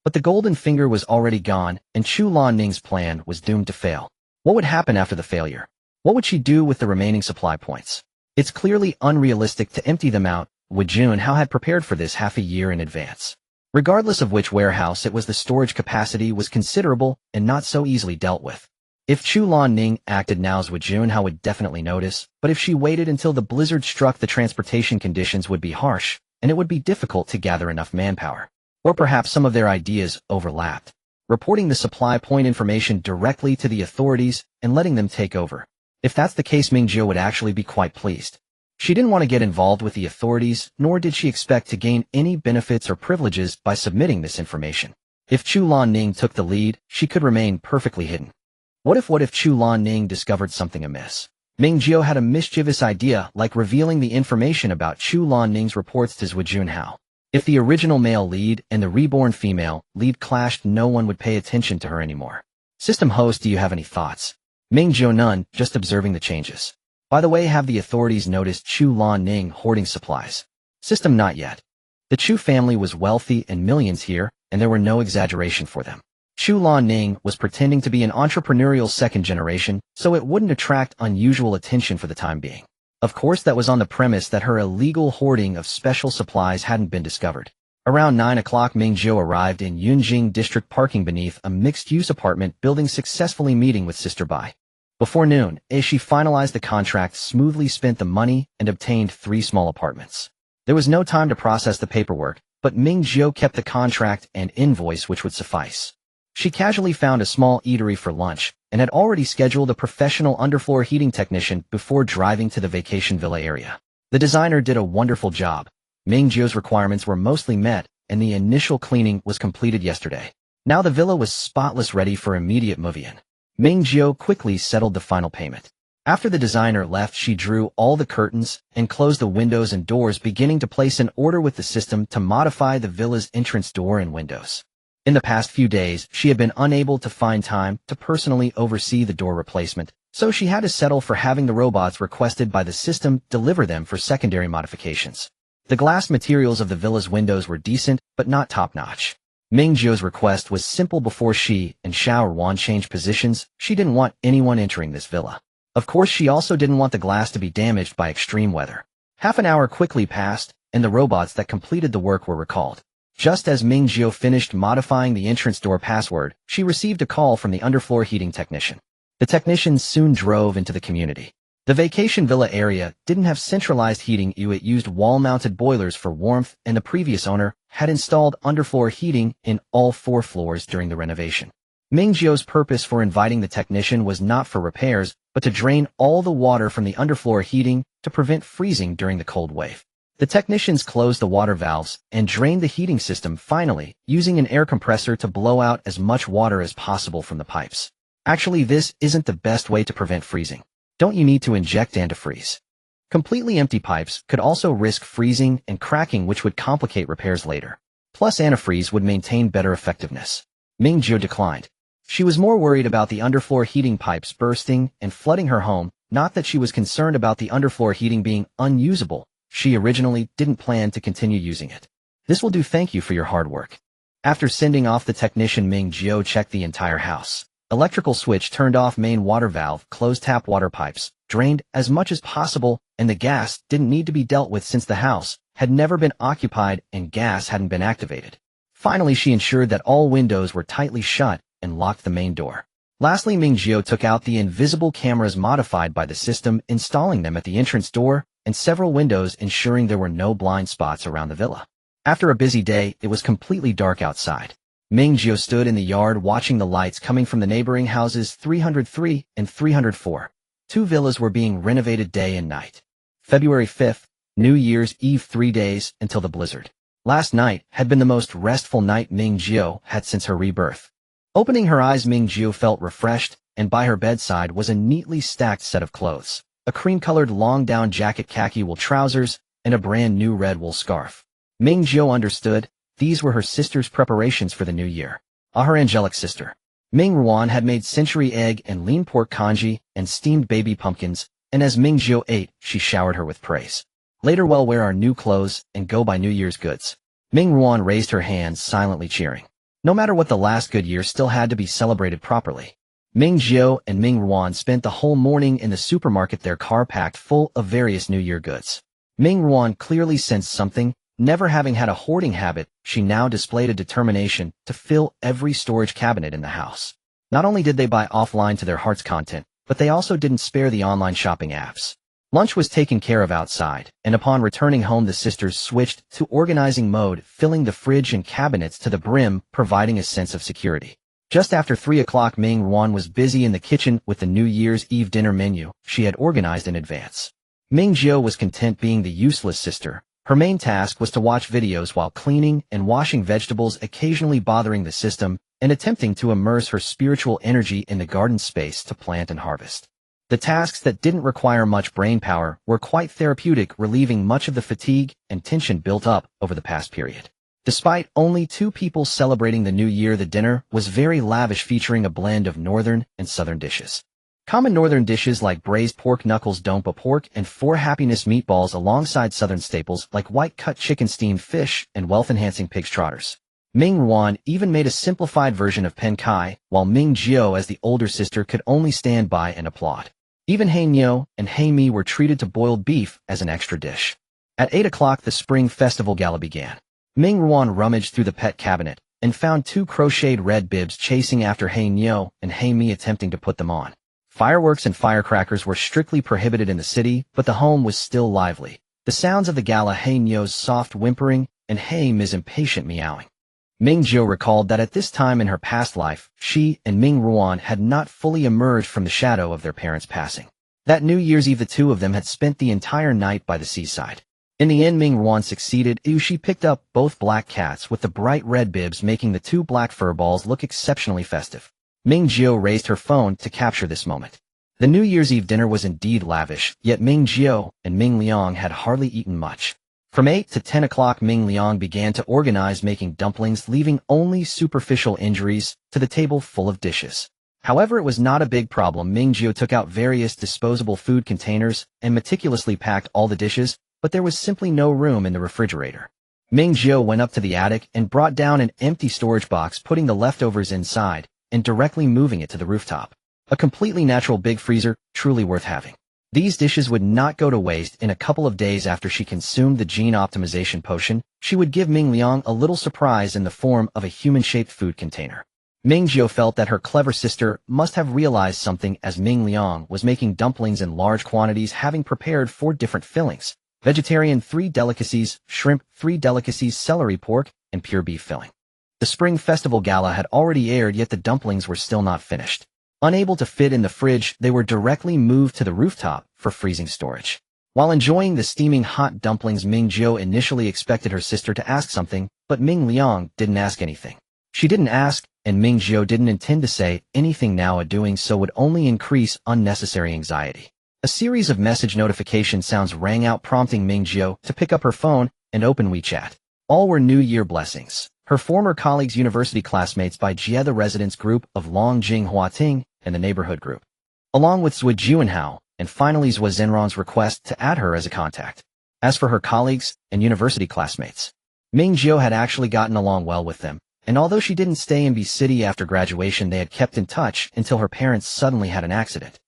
But the golden finger was already gone, and Chu Lanning's plan was doomed to fail. What would happen after the failure? What would she do with the remaining supply points? It's clearly unrealistic to empty them out. Zhuo Junhao had prepared for this half a year in advance. Regardless of which warehouse it was, the storage capacity was considerable and not so easily dealt with. If Chu Lanning acted now, Zhuo Junhao would definitely notice, but if she waited until the blizzard struck, the transportation conditions would be harsh, and it would be difficult to gather enough manpower. Or perhaps some of their ideas overlapped. Reporting the supply point information directly to the authorities and letting them take over. If that's the case, Ming Jiu would actually be quite pleased. She didn't want to get involved with the authorities, nor did she expect to gain any benefits or privileges by submitting this information. If Chu Lanning took the lead, she could remain perfectly hidden. What if Chu Lanning discovered something amiss? Ming Jiu had a mischievous idea, like revealing the information about Chu Lanning's reports to Zhuo Junhao. If the original male lead and the reborn female lead clashed, no one would pay attention to her anymore. System host, do you have any thoughts? Ming Jiu, none, just observing the changes. By the way, have the authorities noticed Chu Lanning hoarding supplies? System, not yet. The Chu family was wealthy and millions here, and there were no exaggeration for them. Chu Lanning was pretending to be an entrepreneurial second generation, so it wouldn't attract unusual attention for the time being. Of course, that was on the premise that her illegal hoarding of special supplies hadn't been discovered. Around 9 o'clock, Ming Jiu arrived in Yunjing District, parking beneath a mixed-use apartment building, successfully meeting with Sister Bai. Before noon, as she finalized the contract, smoothly spent the money, and obtained 3 small apartments. There was no time to process the paperwork, but Ming Jiu kept the contract and invoice, which would suffice. She casually found a small eatery for lunch, and had already scheduled a professional underfloor heating technician before driving to the vacation villa area. The designer did a wonderful job. Ming Jiu's requirements were mostly met, and the initial cleaning was completed yesterday. Now the villa was spotless, ready for immediate move-in. Ming Jiu quickly settled the final payment. After the designer left, she drew all the curtains and closed the windows and doors, beginning to place an order with the system to modify the villa's entrance door and windows. In the past few days, she had been unable to find time to personally oversee the door replacement, so she had to settle for having the robots requested by the system deliver them for secondary modifications. The glass materials of the villa's windows were decent, but not top-notch. Ming Jiu's request was simple. Before she and Xiao Wan changed positions, she didn't want anyone entering this villa. Of course, she also didn't want the glass to be damaged by extreme weather. Half an hour quickly passed, and the robots that completed the work were recalled. Just as Ming Jiu finished modifying the entrance door password, she received a call from the underfloor heating technician. The technician soon drove into the community. The vacation villa area didn't have centralized heating. It used wall-mounted boilers for warmth, and the previous owner had installed underfloor heating in all 4 floors during the renovation. Ming Jiu's purpose for inviting the technician was not for repairs, but to drain all the water from the underfloor heating to prevent freezing during the cold wave. The technicians closed the water valves and drained the heating system, finally, using an air compressor to blow out as much water as possible from the pipes. Actually, this isn't the best way to prevent freezing. Don't you need to inject antifreeze? Completely empty pipes could also risk freezing and cracking, which would complicate repairs later. Plus, antifreeze would maintain better effectiveness. Ming Jiu declined. She was more worried about the underfloor heating pipes bursting and flooding her home, not that she was concerned about the underfloor heating being unusable. She originally didn't plan to continue using it. This will do, thank you for your hard work. After sending off the technician, Ming Jiu checked the entire house. Electrical switch turned off, main water valve closed, tap water pipes drained as much as possible, and the gas didn't need to be dealt with since the house had never been occupied and gas hadn't been activated. Finally, she ensured that all windows were tightly shut and locked the main door. Lastly, Ming Jiu took out the invisible cameras modified by the system, installing them at the entrance door and several windows, ensuring there were no blind spots around the villa. After a busy day, it was completely dark outside. Ming Jiu stood in the yard watching the lights coming from the neighboring houses 303 and 304. Two villas were being renovated day and night. February 5th, New Year's Eve, 3 days until the blizzard. Last night had been the most restful night Ming Jiu had since her rebirth. Opening her eyes, Ming Jiu felt refreshed, and by her bedside was a neatly stacked set of clothes. A cream-colored long-down jacket, khaki wool trousers, and a brand-new red wool scarf. Ming Jiu understood these were her sister's preparations for the new year. Her angelic sister. Ming Ruan had made century egg and lean pork congee and steamed baby pumpkins, and as Ming Jiu ate, she showered her with praise. Later, we'll wear our new clothes and go buy New Year's goods. Ming Ruan raised her hands, silently cheering. No matter what, the last good year still had to be celebrated properly. Ming Jiu and Ming Ruan spent the whole morning in the supermarket, their car packed full of various New Year goods. Ming Ruan clearly sensed something. Never having had a hoarding habit, she now displayed a determination to fill every storage cabinet in the house. Not only did they buy offline to their heart's content, but they also didn't spare the online shopping apps. Lunch was taken care of outside, and upon returning home the sisters switched to organizing mode, filling the fridge and cabinets to the brim, providing a sense of security. Just after 3 o'clock, Ming Ruan was busy in the kitchen with the New Year's Eve dinner menu she had organized in advance. Ming Jiu was content being the useless sister. Her main task was to watch videos while cleaning and washing vegetables, occasionally bothering the system and attempting to immerse her spiritual energy in the garden space to plant and harvest. The tasks that didn't require much brain power were quite therapeutic, relieving much of the fatigue and tension built up over the past period. Despite only 2 people celebrating the new year, the dinner was very lavish, featuring a blend of northern and southern dishes. Common northern dishes like braised pork knuckles, dompa pork, and 4 happiness meatballs, alongside southern staples like white-cut chicken, steamed fish, and wealth-enhancing pig's trotters. Ming Ruan even made a simplified version of pen kai, while Ming Jiu, as the older sister, could only stand by and applaud. Even Hei Nyo and Hei Mi were treated to boiled beef as an extra dish. At 8 o'clock, the Spring Festival Gala began. Ming Ruan rummaged through the pet cabinet and found 2 crocheted red bibs, chasing after Hei Nyo and Hei Mi, attempting to put them on. Fireworks and firecrackers were strictly prohibited in the city, but the home was still lively. The sounds of the gala, Hei Nyo's soft whimpering and Hei Mi's impatient meowing. Ming Jiu recalled that at this time in her past life, she and Ming Ruan had not fully emerged from the shadow of their parents' passing. That New Year's Eve, the 2 of them had spent the entire night by the seaside. In the end, Ming Ruan succeeded. She picked up both black cats with the bright red bibs, making the 2 black fur balls look exceptionally festive. Ming Jiu raised her phone to capture this moment. The New Year's Eve dinner was indeed lavish, yet Ming Jiu and Ming Liang had hardly eaten much. From 8 to 10 o'clock, Ming Liang began to organize, making dumplings, leaving only superficial injuries to the table full of dishes. However, it was not a big problem. Ming Jiu took out various disposable food containers and meticulously packed all the dishes, but there was simply no room in the refrigerator. Ming Jiu went up to the attic and brought down an empty storage box, putting the leftovers inside and directly moving it to the rooftop. A completely natural big freezer, truly worth having. These dishes would not go to waste. In a couple of days after she consumed the gene optimization potion, she would give Ming Liang a little surprise in the form of a human-shaped food container. Ming Jiu felt that her clever sister must have realized something, as Ming Liang was making dumplings in large quantities, having prepared 4 different fillings: vegetarian 3 delicacies, shrimp 3 delicacies, celery, pork, and pure beef filling. The Spring Festival Gala had already aired, yet the dumplings were still not finished. Unable to fit in the fridge, they were directly moved to the rooftop for freezing storage. While enjoying the steaming hot dumplings, Ming Jiu initially expected her sister to ask something, but Ming Liang didn't ask anything. She didn't ask, and Ming Jiu didn't intend to say anything now, as doing so would only increase unnecessary anxiety. A series of message notification sounds rang out, prompting Ming Jiu to pick up her phone and open WeChat. All were New Year blessings. Her former colleagues, university classmates by Jie, the residence group of Longjing Huating, and the neighborhood group, along with Zui Juanhao, and finally Zui Zhenron's request to add her as a contact. As for her colleagues and university classmates, Ming Jiu had actually gotten along well with them, and although she didn't stay in B City after graduation, they had kept in touch until her parents suddenly had an accident.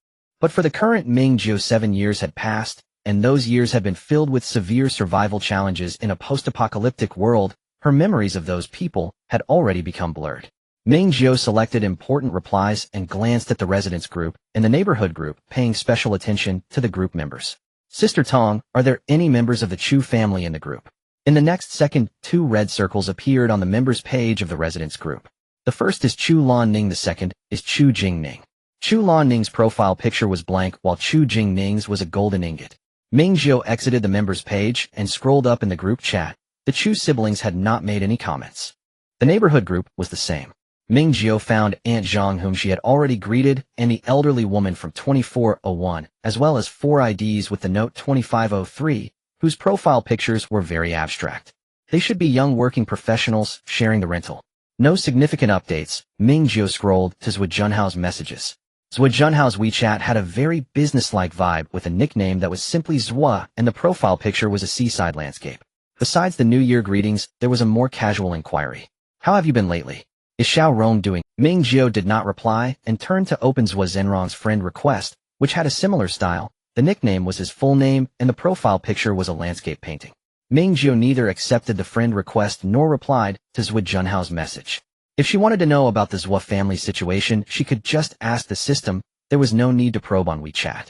But for the current Ming Jiu, 7 years had passed, and those years had been filled with severe survival challenges in a post-apocalyptic world Her memories of those people had already become blurred. Ming Jiu selected important replies and glanced at the residence group and the neighborhood group, paying special attention to the group members. Sister Tong, are there any members of the Chu family in the group? In the next second, 2 red circles appeared on the members page of the residence group. The first is Chu Lan Ning, the second is Chu Jing Ning. Chu Lan Ning's profile picture was blank while Chu Jing Ning's was a golden ingot. Ming Jiu exited the members page and scrolled up in the group chat. The Chu siblings had not made any comments. The neighborhood group was the same. Ming Jiu found Aunt Zhang, whom she had already greeted, and the elderly woman from 2401, as well as 4 IDs with the note 2503, whose profile pictures were very abstract. They should be young working professionals sharing the rental. No significant updates. Ming Jiu scrolled to Zhou Junhao's messages. Zhou Junhao's WeChat had a very businesslike vibe with a nickname that was simply Zhua, and the profile picture was a seaside landscape. Besides the New Year greetings, there was a more casual inquiry. How have you been lately? Is Xiao Rong doing? Ming Jiu did not reply and turned to open Zhou Zhenrong's friend request, which had a similar style. The nickname was his full name and the profile picture was a landscape painting. Ming Jiu neither accepted the friend request nor replied to Zhou Junhao's message. If she wanted to know about the Zhou family situation, she could just ask the system. There was no need to probe on WeChat.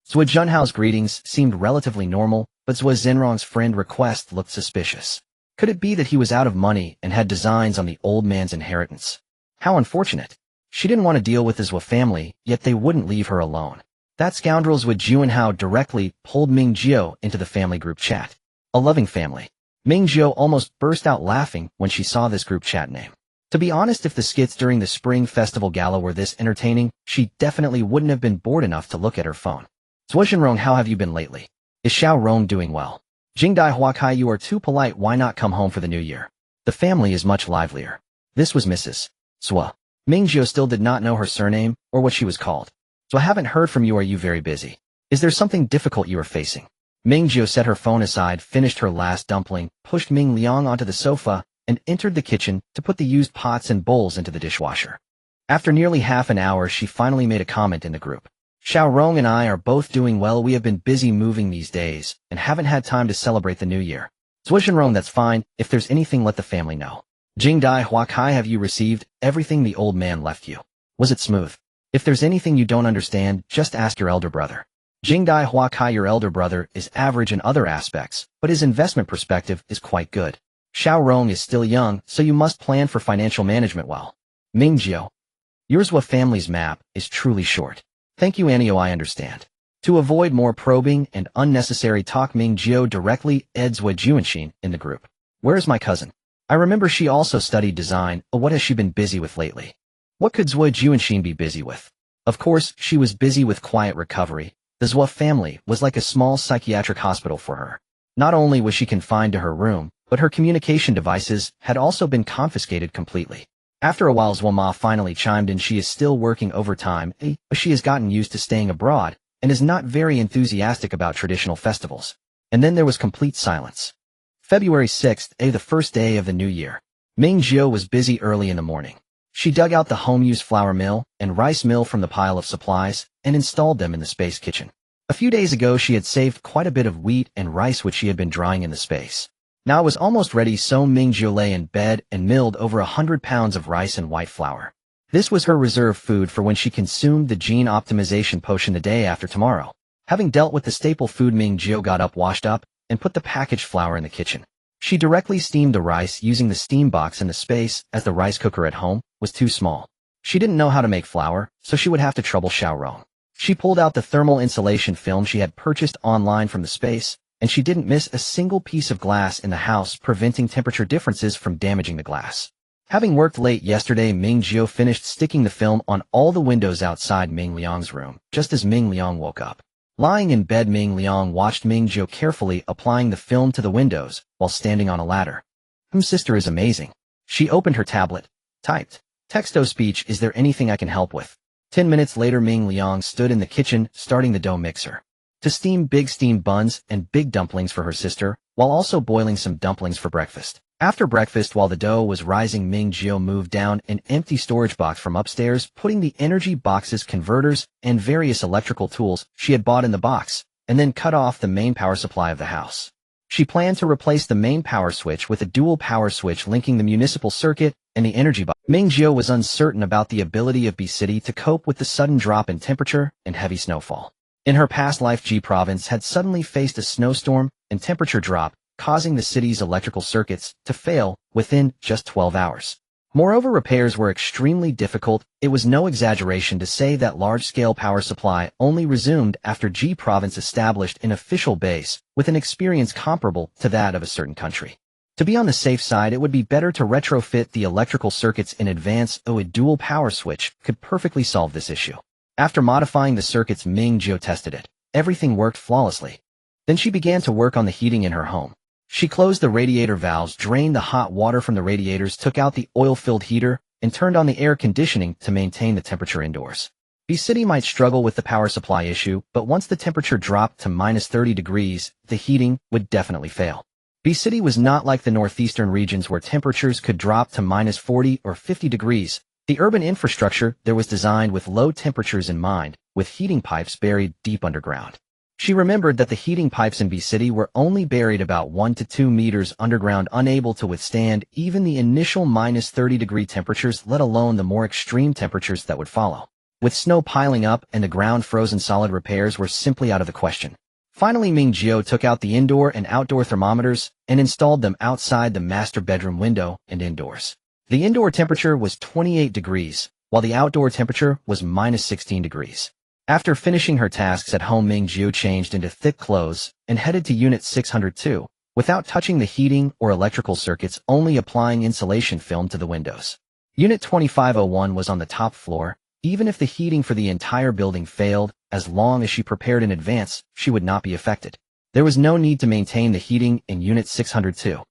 Zhou Junhao's greetings seemed relatively normal, but Zhou Zhenrong's friend request looked suspicious. Could it be that he was out of money and had designs on the old man's inheritance? How unfortunate. She didn't want to deal with the Zhou family, yet they wouldn't leave her alone. That scoundrel Zhou Junhao directly pulled Ming Jiu into the family group chat. A loving family. Ming Jiu almost burst out laughing when she saw this group chat name. To be honest, if the skits during the Spring Festival Gala were this entertaining, she definitely wouldn't have been bored enough to look at her phone. Zhou Zhenrong, how have you been lately? Is Xiao Rong doing well? Jingdai Huakai, you are too polite, why not come home for the new year? The family is much livelier. This was Mrs. Zhua. Ming Jiu still did not know her surname, or what she was called. So I haven't heard from you, are you very busy? Is there something difficult you are facing? Ming Jiu set her phone aside, finished her last dumpling, pushed Ming Liang onto the sofa, and entered the kitchen to put the used pots and bowls into the dishwasher. After nearly half an hour, she finally made a comment in the group. Xiao Rong and I are both doing well. We have been busy moving these days and haven't had time to celebrate the new year. Zhou Zhenrong, that's fine. If there's anything, let the family know. Jingdai Huakai, have you received everything the old man left you? Was it smooth? If there's anything you don't understand, just ask your elder brother. Jingdai Huakai, your elder brother is average in other aspects, but his investment perspective is quite good. Xiao Rong is still young, so you must plan for financial management well. Ming Jiu, your Zhua family's map is truly short. Thank you, Anio, I understand. To avoid more probing and unnecessary talk, Ming Jiu directly adds Zhua Juanxin in the group. Where is my cousin? I remember she also studied design, but what has she been busy with lately? What could Zhua Juanxin be busy with? Of course, she was busy with quiet recovery. The Zhua family was like a small psychiatric hospital for her. Not only was she confined to her room, but her communication devices had also been confiscated completely. After a while, Zhua Ma finally chimed in. She is still working overtime, but she has gotten used to staying abroad and is not very enthusiastic about traditional festivals. And then there was complete silence. February 6th, the first day of the new year. Ming Jiu was busy early in the morning. She dug out the home-use flour mill and rice mill from the pile of supplies and installed them in the space kitchen. A few days ago, she had saved quite a bit of wheat and rice which she had been drying in the space. Now it was almost ready, so Ming Jiu lay in bed and milled over 100 pounds of rice and white flour. This was her reserve food for when she consumed the gene optimization potion the day after tomorrow. Having dealt with the staple food, Ming Jiu got up, washed up, and put the packaged flour in the kitchen. She directly steamed the rice using the steam box in the space, as the rice cooker at home was too small. She didn't know how to make flour, so she would have to trouble Xiao Rong. She pulled out the thermal insulation film she had purchased online from the space, and she didn't miss a single piece of glass in the house, preventing temperature differences from damaging the glass. Having worked late yesterday, Ming Jiu finished sticking the film on all the windows outside Ming Liang's room, just as Ming Liang woke up. Lying in bed, Ming Liang watched Ming Jiu carefully applying the film to the windows while standing on a ladder. Sister is amazing. She opened her tablet, typed, text-to-speech, is there anything I can help with? 10 minutes later, Ming Liang stood in the kitchen, starting the dough mixer to steam big steamed buns and big dumplings for her sister, while also boiling some dumplings for breakfast. After breakfast, while the dough was rising, Ming Jiu moved down an empty storage box from upstairs, putting the energy boxes, converters, and various electrical tools she had bought in the box, and then cut off the main power supply of the house. She planned to replace the main power switch with a dual power switch linking the municipal circuit and the energy box. Ming Jiu was uncertain about the ability of B City to cope with the sudden drop in temperature and heavy snowfall. In her past life, G Province had suddenly faced a snowstorm and temperature drop, causing the city's electrical circuits to fail within just 12 hours. Moreover, repairs were extremely difficult. It was no exaggeration to say that large-scale power supply only resumed after G Province established an official base with an experience comparable to that of a certain country. To be on the safe side, it would be better to retrofit the electrical circuits in advance. A dual power switch could perfectly solve this issue. After modifying the circuits, Ming Jiu tested it. Everything worked flawlessly. Then she began to work on the heating in her home. She closed the radiator valves, drained the hot water from the radiators, took out the oil-filled heater, and turned on the air conditioning to maintain the temperature indoors. B City might struggle with the power supply issue, but once the temperature dropped to -30 degrees, the heating would definitely fail. B City was not like the northeastern regions where temperatures could drop to -40 or 50 degrees. The urban infrastructure there was designed with low temperatures in mind, with heating pipes buried deep underground. She remembered that the heating pipes in B City were only buried about 1 to 2 meters underground, unable to withstand even the initial -30-degree temperatures, let alone the more extreme temperatures that would follow. With snow piling up and the ground frozen solid, repairs were simply out of the question. Finally, Ming Jiu took out the indoor and outdoor thermometers and installed them outside the master bedroom window and indoors. The indoor temperature was 28 degrees, while the outdoor temperature was -16 degrees. After finishing her tasks at home, Ming Jiu changed into thick clothes and headed to Unit 602, without touching the heating or electrical circuits, only applying insulation film to the windows. Unit 2501 was on the top floor. Even if the heating for the entire building failed, as long as she prepared in advance, she would not be affected. There was no need to maintain the heating in Unit 602.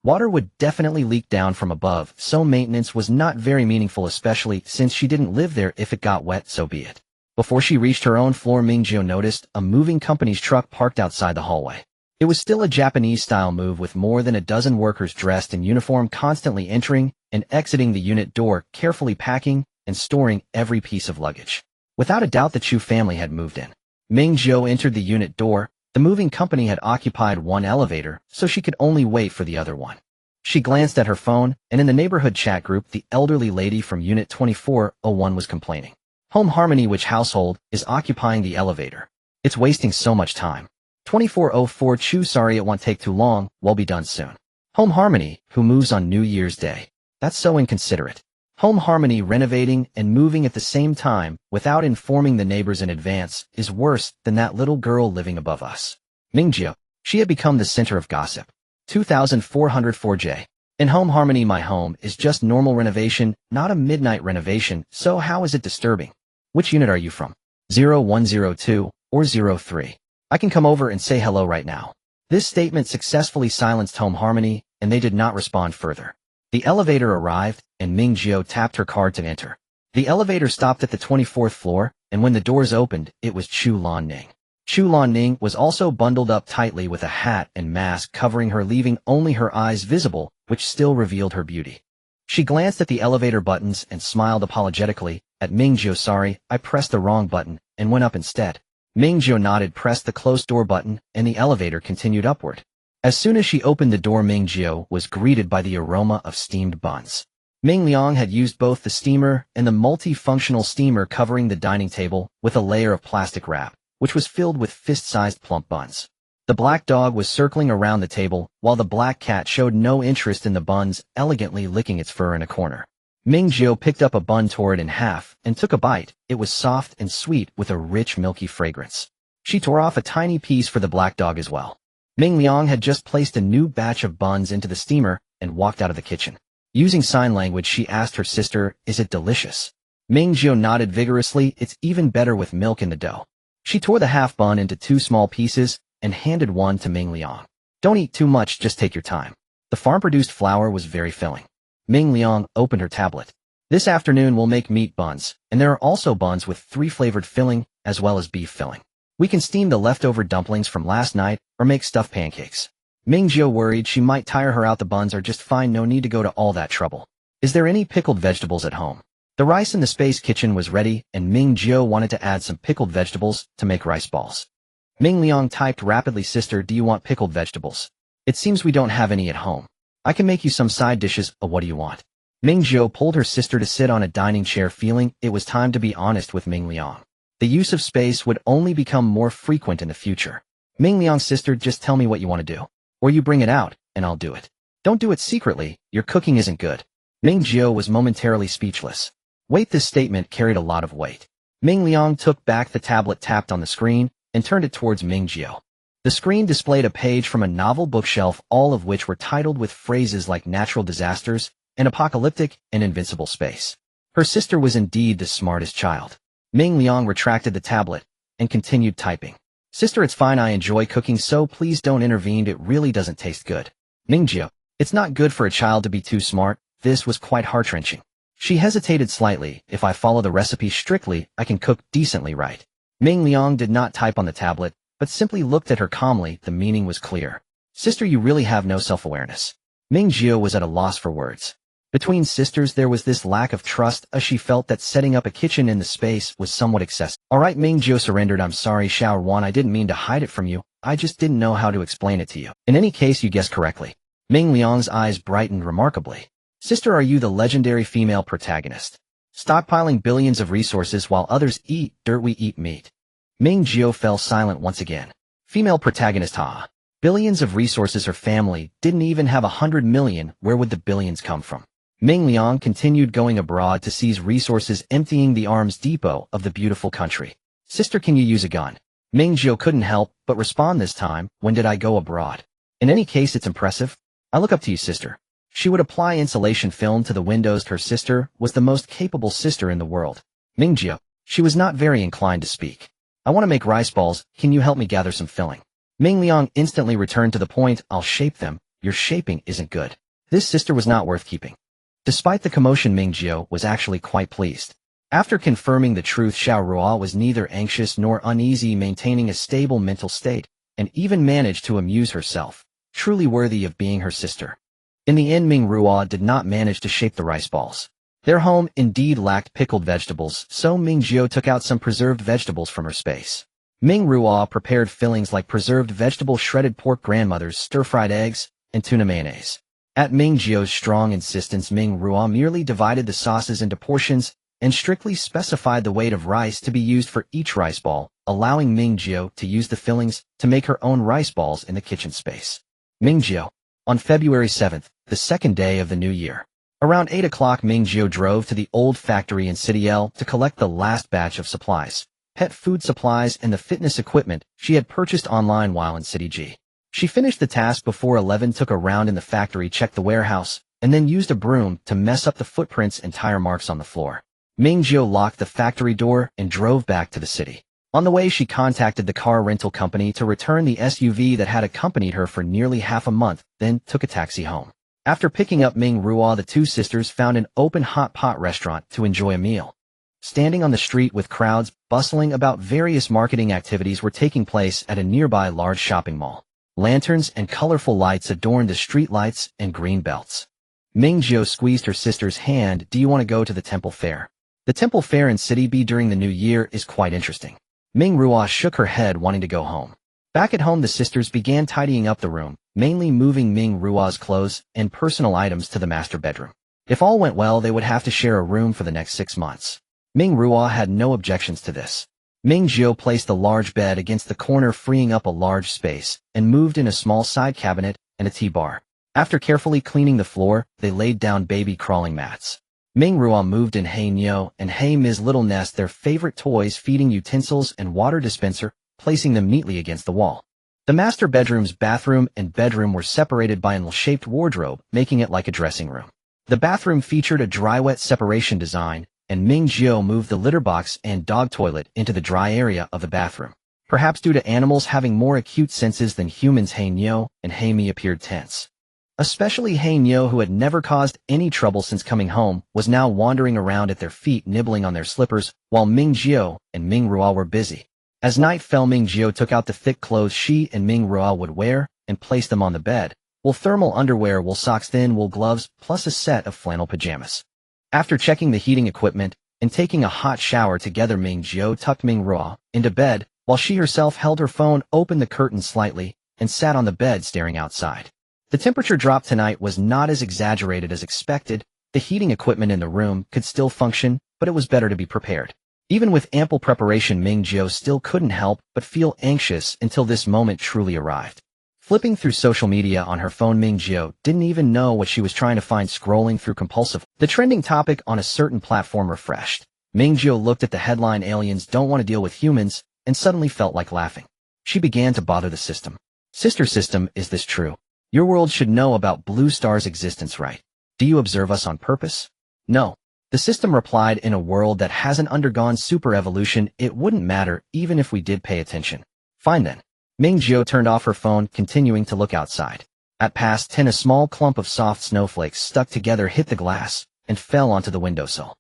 Water would definitely leak down from above, so maintenance was not very meaningful, especially since she didn't live there. If it got wet, so be it. Before she reached her own floor, Ming Jiu noticed a moving company's truck parked outside the hallway. It was still a Japanese-style move, with more than a dozen workers dressed in uniform constantly entering and exiting the unit door, carefully packing and storing every piece of luggage. Without a doubt, the Chu family had moved in. Ming Jiu entered the unit door. The moving company had occupied one elevator, so she could only wait for the other one. She glanced at her phone, and in the neighborhood chat group, the elderly lady from Unit 2401 was complaining. Home Harmony, which household is occupying the elevator? It's wasting so much time. 2404 Chu, sorry, it won't take too long, we'll be done soon. Home Harmony, who moves on New Year's Day. That's so inconsiderate. Home Harmony renovating and moving at the same time without informing the neighbors in advance is worse than that little girl living above us. Ming Jiu, she had become the center of gossip. 2404J. In Home Harmony, my home is just normal renovation, not a midnight renovation, so how is it disturbing? Which unit are you from? 0102 or 03? I can come over and say hello right now. This statement successfully silenced Home Harmony, and they did not respond further. The elevator arrived, and Ming Jiu tapped her card to enter. The elevator stopped at the 24th floor, and when the doors opened, it was Chu Lanning. Chu Lanning was also bundled up tightly with a hat and mask covering her, leaving only her eyes visible, which still revealed her beauty. She glanced at the elevator buttons and smiled apologetically at Ming Jiu. Sorry, I pressed the wrong button and went up instead. Ming Jiu nodded, pressed the closed door button, and the elevator continued upward. As soon as she opened the door, Ming Jiu was greeted by the aroma of steamed buns. Ming Liang had used both the steamer and the multifunctional steamer covering the dining table with a layer of plastic wrap, which was filled with fist-sized plump buns. The black dog was circling around the table, while the black cat showed no interest in the buns, elegantly licking its fur in a corner. Ming Jiu picked up a bun, tore it in half, and took a bite. It was soft and sweet with a rich, milky fragrance. She tore off a tiny piece for the black dog as well. Ming Liang had just placed a new batch of buns into the steamer and walked out of the kitchen. Using sign language, she asked her sister, "Is it delicious?" Ming Jiu nodded vigorously. "It's even better with milk in the dough." She tore the half bun into 2 small pieces and handed one to Ming Liang. "Don't eat too much, just take your time." The farm-produced flour was very filling. Ming Liang opened her tablet. "This afternoon we'll make meat buns, and there are also buns with 3-flavored filling as well as beef filling. We can steam the leftover dumplings from last night or make stuffed pancakes." Ming Jiu worried she might tire her out. "The buns are just fine, no need to go to all that trouble. Is there any pickled vegetables at home?" The rice in the space kitchen was ready, and Ming Jiu wanted to add some pickled vegetables to make rice balls. Ming Liang typed rapidly, "Sister, do you want pickled vegetables?" It seems we don't have any at home. I can make you some side dishes. What do you want? Ming Jiu pulled her sister to sit on a dining chair, feeling it was time to be honest with Ming Liang. The use of space would only become more frequent in the future. Ming Liang's sister, just tell me what you want to do. Or you bring it out, and I'll do it. Don't do it secretly, your cooking isn't good. Ming Jiu was momentarily speechless. Wait, this statement carried a lot of weight. Ming Liang took back the tablet, tapped on the screen, and turned it towards Ming Jiu. The screen displayed a page from a novel bookshelf, all of which were titled with phrases like natural disasters, an apocalyptic, and invincible space. Her sister was indeed the smartest child. Ming Liang retracted the tablet and continued typing. Sister, it's fine, I enjoy cooking, so please don't intervene, it really doesn't taste good. Ming Jiu, it's not good for a child to be too smart. This was quite heart-wrenching. She hesitated slightly. If I follow the recipe strictly, I can cook decently, right? Ming Liang did not type on the tablet, but simply looked at her calmly. The meaning was clear. Sister, you really have no self-awareness. Ming Jiu was at a loss for words. Between sisters there was this lack of trust, as she felt that setting up a kitchen in the space was somewhat excessive. Alright, Ming Jiu surrendered. I'm sorry, Xiao Wan, I didn't mean to hide it from you. I just didn't know how to explain it to you. In any case, you guessed correctly. Ming Liang's eyes brightened remarkably. Sister, are you the legendary female protagonist? Stockpiling billions of resources while others eat dirt, we eat meat. Ming Jiu fell silent once again. Female protagonist, ha. Billions of resources, her family didn't even have 100 million, where would the billions come from? Ming Liang continued going abroad to seize resources, emptying the arms depot of the beautiful country. Sister, can you use a gun? Ming Jiu couldn't help but respond this time. When did I go abroad? In any case, it's impressive. I look up to you, sister. She would apply insulation film to the windows. Her sister was the most capable sister in the world. Ming Jiu. She was not very inclined to speak. I want to make rice balls. Can you help me gather some filling? Ming Liang instantly returned to the point. I'll shape them. Your shaping isn't good. This sister was not worth keeping. Despite the commotion, Ming Jiu was actually quite pleased. After confirming the truth, Xiao Rua was neither anxious nor uneasy, maintaining a stable mental state, and even managed to amuse herself, truly worthy of being her sister. In the end, Ming Rua did not manage to shape the rice balls. Their home indeed lacked pickled vegetables, so Ming Jiu took out some preserved vegetables from her space. Ming Rua prepared fillings like preserved vegetables, shredded pork, grandmother's stir-fried eggs, and tuna mayonnaise. At Ming Jiu's strong insistence, Ming Rua merely divided the sauces into portions and strictly specified the weight of rice to be used for each rice ball, allowing Ming Jiu to use the fillings to make her own rice balls in the kitchen space. Ming Jiu. On February 7th, the second day of the new year. Around 8 o'clock, Ming Jiu drove to the old factory in City L to collect the last batch of supplies, pet food supplies, and the fitness equipment she had purchased online while in City G. She finished the task before 11, took a round in the factory, checked the warehouse, and then used a broom to mess up the footprints and tire marks on the floor. Ming Jiu locked the factory door and drove back to the city. On the way, she contacted the car rental company to return the SUV that had accompanied her for nearly half a month, then took a taxi home. After picking up Ming Rua, the two sisters found an open hot pot restaurant to enjoy a meal. Standing on the street with crowds bustling about, various marketing activities were taking place at a nearby large shopping mall. Lanterns and colorful lights adorned the street lights and green belts. Ming Jiu squeezed her sister's hand. Do you want to go to the temple fair? The temple fair in City B during the new year is quite interesting. Ming Rua shook her head, wanting to go home. Back at home, the sisters began tidying up the room, mainly moving Ming Rua's clothes and personal items to the master bedroom. If all went well, they would have to share a room for the next 6 months. Ming Rua had no objections to this. Ming Jiu placed the large bed against the corner, freeing up a large space, and moved in a small side cabinet and a tea bar. After carefully cleaning the floor, they laid down baby crawling mats. Ming Rua moved in Hey Nyo and Hey Ms Little Nest, their favorite toys, feeding utensils and water dispenser, placing them neatly against the wall. The master bedroom's bathroom and bedroom were separated by an L-shaped wardrobe, making it like a dressing room. The bathroom featured a dry-wet separation design, and Ming Jiu moved the litter box and dog toilet into the dry area of the bathroom. Perhaps due to animals having more acute senses than humans, Hey Nyo and Hey Mi appeared tense. Especially Hey Nyo, who had never caused any trouble since coming home, was now wandering around at their feet, nibbling on their slippers, while Ming Jiu and Ming Rua were busy. As night fell, Ming Jiu took out the thick clothes she and Ming Rua would wear and placed them on the bed: wool thermal underwear, wool socks, thin wool gloves, plus a set of flannel pajamas. After checking the heating equipment and taking a hot shower together, Ming Jiu tucked Ming Rua into bed, while she herself held her phone, opened the curtain slightly, and sat on the bed staring outside. The temperature drop tonight was not as exaggerated as expected. The heating equipment in the room could still function, but it was better to be prepared. Even with ample preparation, Ming Jiu still couldn't help but feel anxious until this moment truly arrived. Flipping through social media on her phone, Ming Jiu didn't even know what she was trying to find scrolling through compulsively. The trending topic on a certain platform refreshed. Ming Jiu looked at the headline "Aliens don't want to deal with humans" and suddenly felt like laughing. She began to bother the system. Sister system, is this true? Your world should know about Blue Star's existence, right? Do you observe us on purpose? No. The system replied, in a world that hasn't undergone super evolution, it wouldn't matter even if we did pay attention. Fine then. Ming Jiu turned off her phone, continuing to look outside. At past 10, a small clump of soft snowflakes stuck together hit the glass and fell onto the windowsill.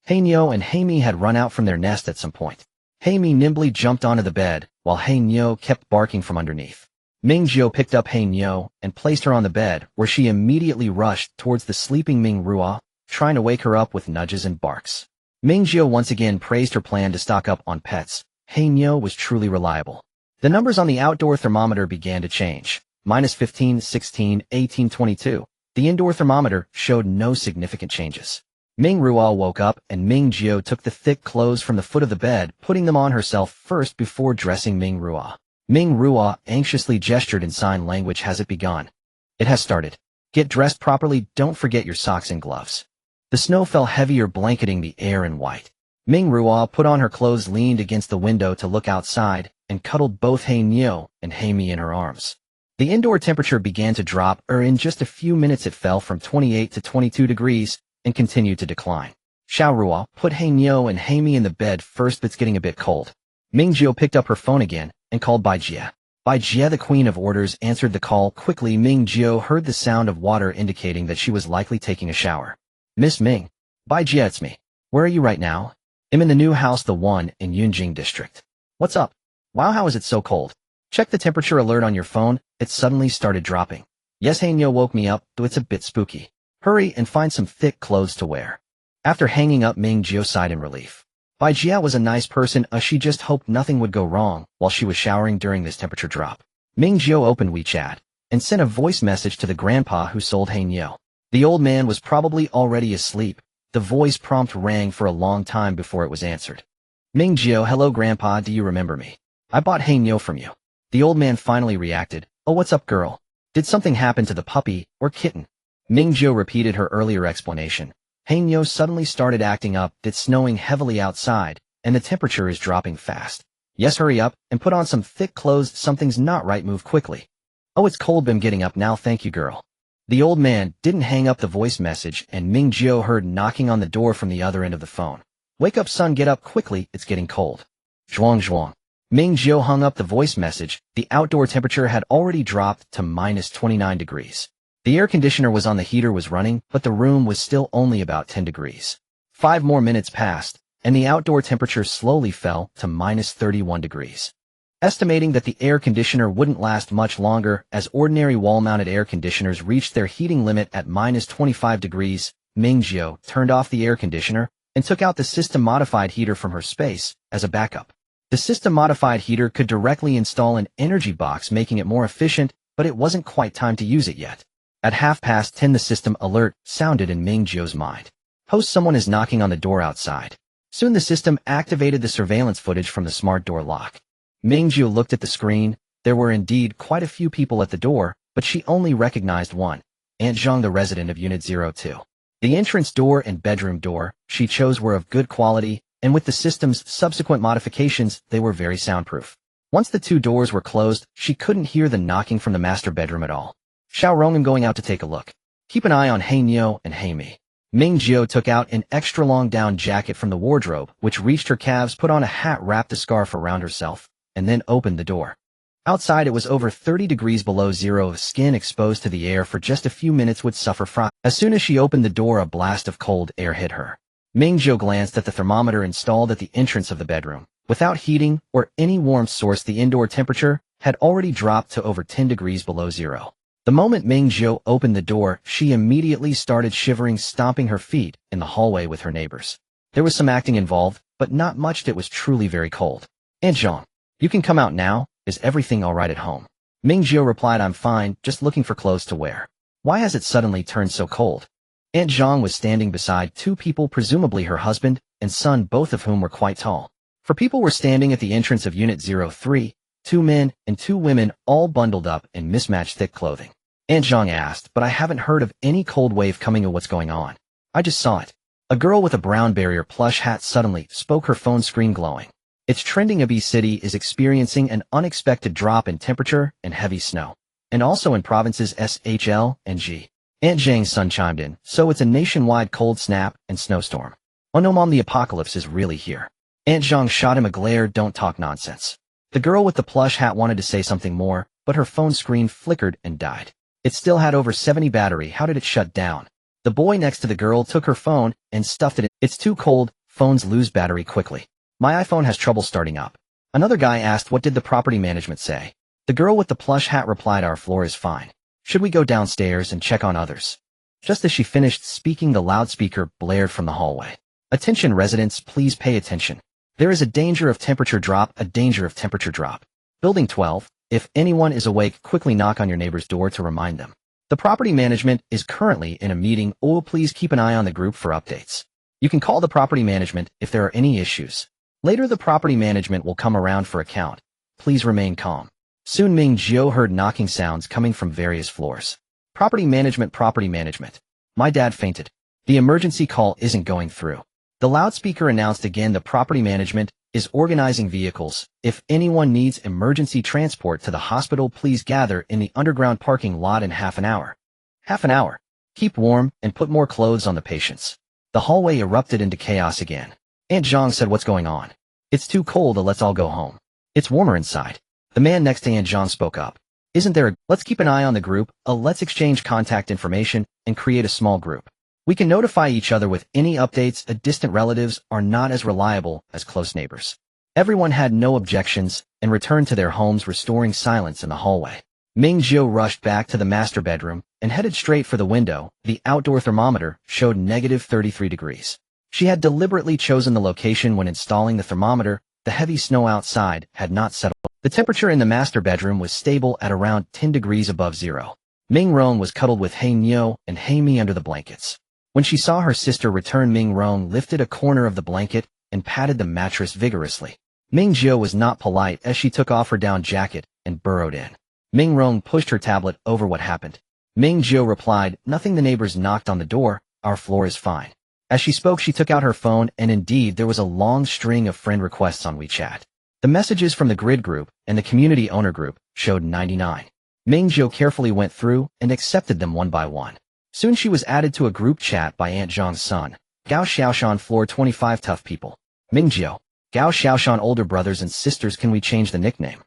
Hainyo and Haimi had run out from their nest at some point. Haimi nimbly jumped onto the bed, while Hainyo kept barking from underneath. Ming Jiu picked up Hainyo and placed her on the bed, where she immediately rushed towards the sleeping Ming Ruo, trying to wake her up with nudges and barks. Ming Jiu once again praised her plan to stock up on pets. Hainyo was truly reliable. The numbers on the outdoor thermometer began to change. -15, 16, 18, 22. The indoor thermometer showed no significant changes. Ming Ruo woke up and Ming Jiu took the thick clothes from the foot of the bed, putting them on herself first before dressing Ming Ruo. Ming Ruo anxiously gestured in sign language. Has it begun? It has started. Get dressed properly, don't forget your socks and gloves. The snow fell heavier, blanketing the air in white. Ming Ruo put on her clothes, leaned against the window to look outside, and cuddled both Hainyo and Haimi in her arms. The indoor temperature began to drop, in just a few minutes it fell from 28 to 22 degrees and continued to decline. Xiao Ruo put Hainyo and Haimi in the bed first, but it's getting a bit cold. Ming Jiu picked up her phone again and called Bai Jie. Bai Jie, the Queen of Orders, answered the call quickly. Ming Jiu heard the sound of water, indicating that she was likely taking a shower. Miss Ming. Bai Jie, it's me. Where are you right now? I'm in the new house, the one in Yunjing district. What's up? Wow, how is it so cold? Check the temperature alert on your phone. It suddenly started dropping. Yes, Hainyo woke me up, though it's a bit spooky. Hurry and find some thick clothes to wear. After hanging up, Ming Jiu sighed in relief. Bai Jie was a nice person, she just hoped nothing would go wrong while she was showering during this temperature drop. Ming Jiu opened WeChat and sent a voice message to the grandpa who sold Hainyo. The old man was probably already asleep. The voice prompt rang for a long time before it was answered. Ming Jiu, hello grandpa, do you remember me? I bought Hainyo from you. The old man finally reacted. Oh, what's up, girl? Did something happen to the puppy or kitten? Ming Jiu repeated her earlier explanation. Hainyo suddenly started acting up. It's snowing heavily outside, and the temperature is dropping fast. Yes, hurry up and put on some thick clothes. Something's not right. Move quickly. Oh, it's cold. I'm getting up now. Thank you, girl. The old man didn't hang up the voice message, and Ming Jiu heard knocking on the door from the other end of the phone. Wake up, son. Get up quickly. It's getting cold. Zhuang zhuang. Ming Jiu hung up the voice message. The outdoor temperature had already dropped to -29 degrees. The air conditioner was on, the heater was running, but the room was still only about 10 degrees. 5 more minutes passed, and the outdoor temperature slowly fell to -31 degrees. Estimating that the air conditioner wouldn't last much longer, as ordinary wall-mounted air conditioners reached their heating limit at -25 degrees, Ming Jiu turned off the air conditioner and took out the system-modified heater from her space as a backup. The system-modified heater could directly install an energy box, making it more efficient, but it wasn't quite time to use it yet. At 10:30, the system alert sounded in Ming Jiu's mind. Host, someone is knocking on the door outside. Soon the system activated the surveillance footage from the smart door lock. Ming Jiu looked at the screen. There were indeed quite a few people at the door, but she only recognized one, Aunt Zhang, the resident of Unit 02. The entrance door and bedroom door she chose were of good quality, and with the system's subsequent modifications, they were very soundproof. Once the 2 doors were closed, she couldn't hear the knocking from the master bedroom at all. Xiao Rong, I'm going out to take a look. Keep an eye on Hainyo and Haimi. Ming Jiu took out an extra-long down jacket from the wardrobe, which reached her calves, put on a hat, wrapped a scarf around herself, and then opened the door. Outside, it was over 30 degrees below zero. Skin exposed to the air for just a few minutes would suffer frost. As soon as she opened the door, a blast of cold air hit her. Ming Jiu glanced at the thermometer installed at the entrance of the bedroom. Without heating or any warmth source, the indoor temperature had already dropped to over 10 degrees below zero. The moment Ming Jiu opened the door, she immediately started shivering, stomping her feet in the hallway with her neighbors. There was some acting involved, but not much. It was truly very cold. Aunt Zhang, you can come out now. Is everything all right at home? Ming Jiu replied, I'm fine, just looking for clothes to wear. Why has it suddenly turned so cold? Aunt Zhang was standing beside two people, presumably her husband and son, both of whom were quite tall. Four people were standing at the entrance of Unit 03, 2 men and 2 women, all bundled up in mismatched thick clothing. Aunt Zhang asked, but I haven't heard of any cold wave coming or what's going on. I just saw it. A girl with a brown barrier plush hat suddenly spoke, her phone screen glowing. It's trending. A city is experiencing an unexpected drop in temperature and heavy snow. And also in provinces SHL and G. Aunt Zhang's son chimed in, so it's a nationwide cold snap and snowstorm. Oh no mom, the apocalypse is really here. Aunt Zhang shot him a glare, don't talk nonsense. The girl with the plush hat wanted to say something more, but her phone screen flickered and died. It still had over 70 battery. How did it shut down? The boy next to the girl took her phone and stuffed it in. It's too cold, phones lose battery quickly. My iPhone has trouble starting up. Another guy asked, what did the property management say? The girl with the plush hat replied, our floor is fine. Should we go downstairs and check on others? Just as she finished speaking, the loudspeaker blared from the hallway. Attention residents, please pay attention. There is a danger of temperature drop, a danger of temperature drop. Building 12, if anyone is awake, quickly knock on your neighbor's door to remind them. The property management is currently in a meeting. Oh, please keep an eye on the group for updates. You can call the property management if there are any issues. Later the property management will come around for a count. Please remain calm. Soon Ming Jiu heard knocking sounds coming from various floors. Property management. My dad fainted. The emergency call isn't going through. The loudspeaker announced again, the property management is organizing vehicles. If anyone needs emergency transport to the hospital, please gather in the underground parking lot in half an hour. Half an hour. Keep warm and put more clothes on the patients. The hallway erupted into chaos again. Aunt Zhang said, what's going on? It's too cold, let's all go home. It's warmer inside. The man next to Aunt Zhang spoke up. Isn't there let's keep an eye on the group, let's exchange contact information and create a small group. We can notify each other with any updates. Distant relatives are not as reliable as close neighbors. Everyone had no objections and returned to their homes, restoring silence in the hallway. Ming Jiu rushed back to the master bedroom and headed straight for the window. The outdoor thermometer showed negative 33 degrees. She had deliberately chosen the location when installing the thermometer. The heavy snow outside had not settled. The temperature in the master bedroom was stable at around 10 degrees above zero. Ming Rong was cuddled with Hei Nyo and Hei Mi under the blankets. When she saw her sister return, Ming Rong lifted a corner of the blanket and patted the mattress vigorously. Ming Jiu was not polite as she took off her down jacket and burrowed in. Ming Rong pushed her tablet over. What happened? Ming Jiu replied, nothing. The neighbors knocked on the door. Our floor is fine. As she spoke, she took out her phone, and indeed there was a long string of friend requests on WeChat. The messages from the grid group and the community owner group showed 99. Ming Jiu carefully went through and accepted them one by one. Soon she was added to a group chat by Aunt Zhang's son. Gao Xiaoshan, floor 25, tough people. Ming Jiu. Gao Xiaoshan, older brothers and sisters, can we change the nickname?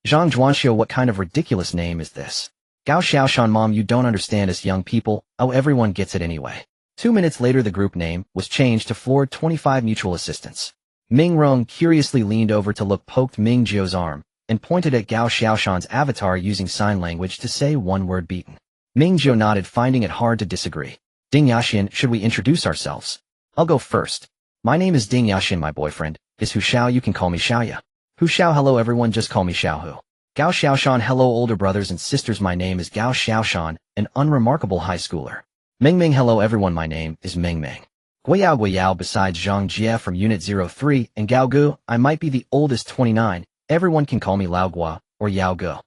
Zhang Zhuanxiu, what kind of ridiculous name is this? Gao Xiaoshan, mom, you don't understand us young people. Oh, everyone gets it anyway. 2 minutes later the group name was changed to floor 25, mutual assistance. Ming Rong curiously leaned over to look, poked Ming Jiu's arm, and pointed at Gao Xiaoshan's avatar using sign language to say one word, beaten. Ming Jiu nodded, finding it hard to disagree. Ding Yaxian, should we introduce ourselves? I'll go first. My name is Ding Yaxian, my boyfriend is Hu Xiao, you can call me Xiaoya. Hu Xiao, hello everyone, just call me Xiaohu. Gao Xiaoshan, hello older brothers and sisters, my name is Gao Xiaoshan, an unremarkable high schooler. Ming Ming, hello everyone, my name is Ming Ming. Guiyao, besides Zhang Jie from Unit 03 and Gao Gu, I might be the oldest, 29, everyone can call me Lao Gua or Yao Gu.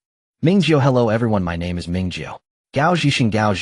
Ming Jiu, hello everyone, my name is Ming Jiu. Gao Xiaoshan, Gao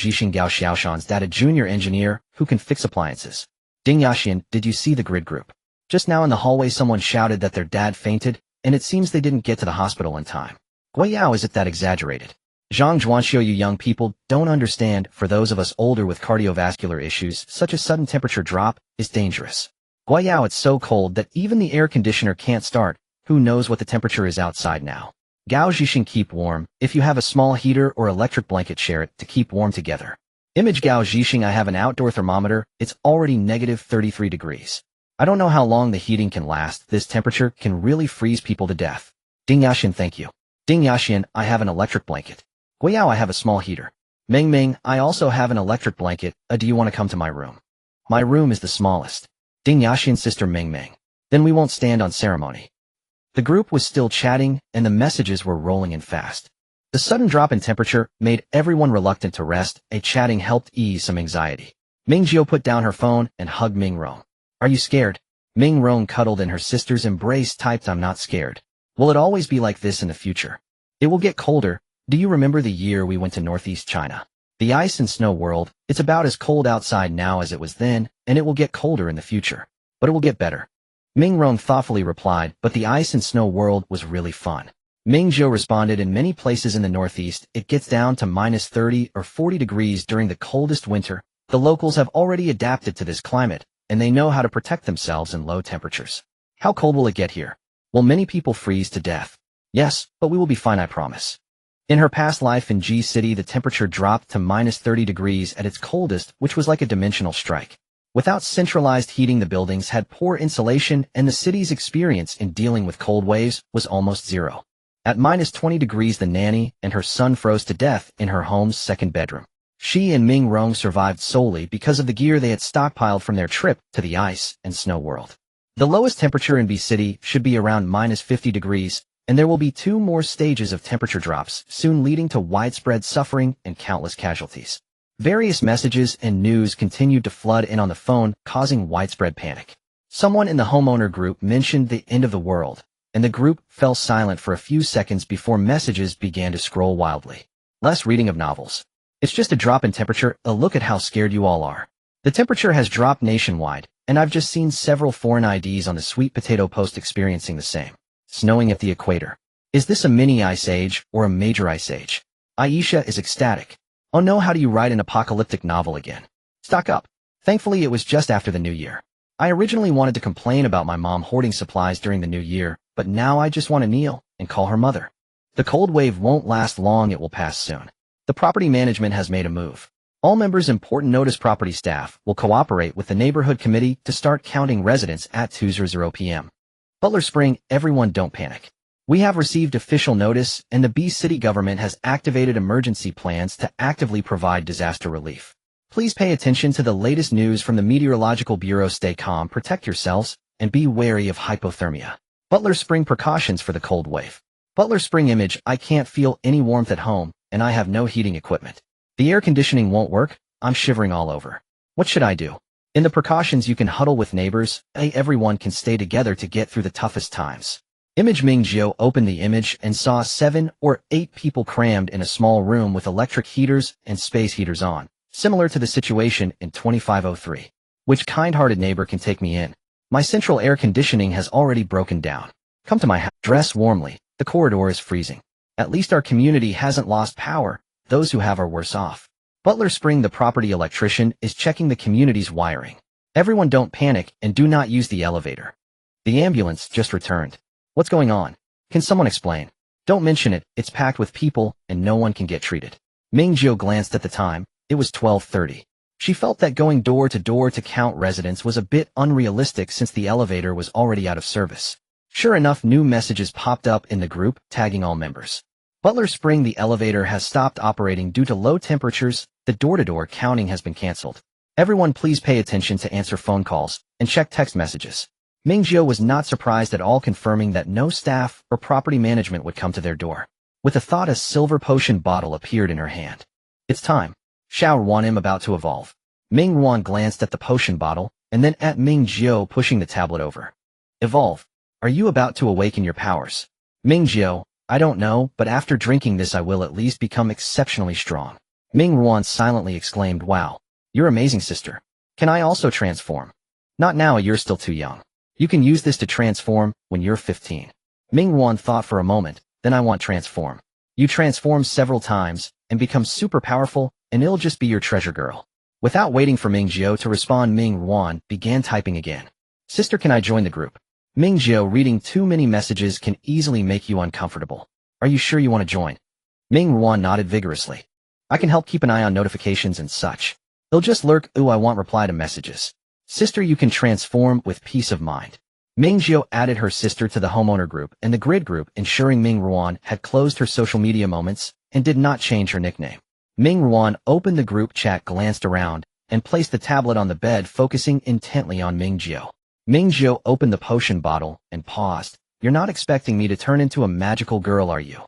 Xiaoshan's dad, a junior engineer who can fix appliances. Ding Yaxian, did you see the grid group? Just now in the hallway someone shouted that their dad fainted, and it seems they didn't get to the hospital in time. Guiyao, is it that exaggerated? Zhang Zhuanxiu, you young people don't understand. For those of us older with cardiovascular issues, such as sudden temperature drop is dangerous. Guiyao, it's so cold that even the air conditioner can't start. Who knows what the temperature is outside now? Gao Zhishin, keep warm. If you have a small heater or electric blanket, share it to keep warm together. Image Gao Zhishin, I have an outdoor thermometer. It's already negative 33 degrees. I don't know how long the heating can last. This temperature can really freeze people to death. Ding Yaxian, thank you. Ding Yaxian, I have an electric blanket. Guiyao, I have a small heater. Ming Ming, I also have an electric blanket. Do you want to come to my room? My room is the smallest. Ding Yaxian, sister Ming Ming. Then we won't stand on ceremony. The group was still chatting, and the messages were rolling in fast. The sudden drop in temperature made everyone reluctant to rest, and chatting helped ease some anxiety. Ming Jiu put down her phone and hugged Ming Rong. Are you scared? Ming Rong cuddled in her sister's embrace, typed, I'm not scared. Will it always be like this in the future? It will get colder. Do you remember the year we went to Northeast China? The ice and snow world, it's about as cold outside now as it was then, and it will get colder in the future. But it will get better. Ming Rong thoughtfully replied, but the ice and snow world was really fun. Ming Jiu responded, in many places in the Northeast, it gets down to minus 30 or 40 degrees during the coldest winter. The locals have already adapted to this climate, and they know how to protect themselves in low temperatures. How cold will it get here? Will many people freeze to death? Yes, but we will be fine, I promise. In her past life in G City, the temperature dropped to minus 30 degrees at its coldest, which was like a dimensional strike. Without centralized heating, the buildings had poor insulation, and the city's experience in dealing with cold waves was almost zero. At minus 20 degrees, the nanny and her son froze to death in her home's second bedroom. She and Ming Rong survived solely because of the gear they had stockpiled from their trip to the ice and snow world. The lowest temperature in B City should be around minus 50 degrees, and there will be 2 more stages of temperature drops, soon leading to widespread suffering and countless casualties. Various messages and news continued to flood in on the phone, causing widespread panic. Someone in the homeowner group mentioned the end of the world, and the group fell silent for a few seconds before messages began to scroll wildly. Less reading of novels. It's just a drop in temperature. A look at how scared you all are. The temperature has dropped nationwide, and I've just seen several foreign IDs on the Sweet Potato Post experiencing the same. Snowing at the equator. Is this a mini ice age or a major ice age? Aisha is ecstatic. Oh no, how do you write an apocalyptic novel again? Stock up. Thankfully, it was just after the new year. I originally wanted to complain about my mom hoarding supplies during the new year, but now I just want to kneel and call her mother. The cold wave won't last long, it will pass soon. The property management has made a move. All members, important notice, property staff will cooperate with the neighborhood committee to start counting residents at 2:00 p.m. Butler Spring, everyone don't panic. We have received official notice, and the B City government has activated emergency plans to actively provide disaster relief. Please pay attention to the latest news from the Meteorological Bureau. Stay calm, protect yourselves, and be wary of hypothermia. Butler Spring precautions for the cold wave. Butler Spring image, I can't feel any warmth at home, and I have no heating equipment. The air conditioning won't work, I'm shivering all over. What should I do? In the precautions, you can huddle with neighbors, everyone can stay together to get through the toughest times. Image. Ming Jiu opened the image and saw 7 or 8 people crammed in a small room with electric heaters and space heaters on, similar to the situation in 2503. Which kind-hearted neighbor can take me in? My central air conditioning has already broken down. Come to my house. Dress warmly, the corridor is freezing. At least our community hasn't lost power, those who have are worse off. Butler Spring, the property electrician, is checking the community's wiring. Everyone don't panic and do not use the elevator. The ambulance just returned. What's going on? Can someone explain? Don't mention it, it's packed with people and no one can get treated. Ming Jiu glanced at the time. It was 12:30. She felt that going door to door to count residents was a bit unrealistic since the elevator was already out of service. Sure enough, new messages popped up in the group, tagging all members. Butler Spring, the elevator has stopped operating due to low temperatures. The door-to-door counting has been canceled. Everyone please pay attention to answer phone calls and check text messages. Ming Jiu was not surprised at all, confirming that no staff or property management would come to their door. With a thought, a silver potion bottle appeared in her hand. It's time. Xiao Ruan am about to evolve. Ming Ruan glanced at the potion bottle, and then at Ming Jiu pushing the tablet over. Evolve. Are you about to awaken your powers? Ming Jiu, I don't know, but after drinking this I will at least become exceptionally strong. Ming Ruan silently exclaimed, wow. You're amazing, sister. Can I also transform? Not now, you're still too young. You can use this to transform when you're 15. Ming Ruan thought for a moment, then I want transform. You transform several times and become super powerful, and it'll just be your treasure girl. Without waiting for Ming Jiu to respond, Ming Ruan began typing again. Sister, can I join the group? Ming Jiu, reading too many messages can easily make you uncomfortable. Are you sure you want to join? Ming Ruan nodded vigorously. I can help keep an eye on notifications and such. They'll just lurk. Ooh, I want reply to messages. Sister, you can transform with peace of mind. Ming Jiu added her sister to the homeowner group and the grid group, ensuring Ming Ruan had closed her social media moments and did not change her nickname. Ming Ruan opened the group chat, glanced around, and placed the tablet on the bed, focusing intently on Ming Jiu. Ming Jiu opened the potion bottle and paused. You're not expecting me to turn into a magical girl, are you?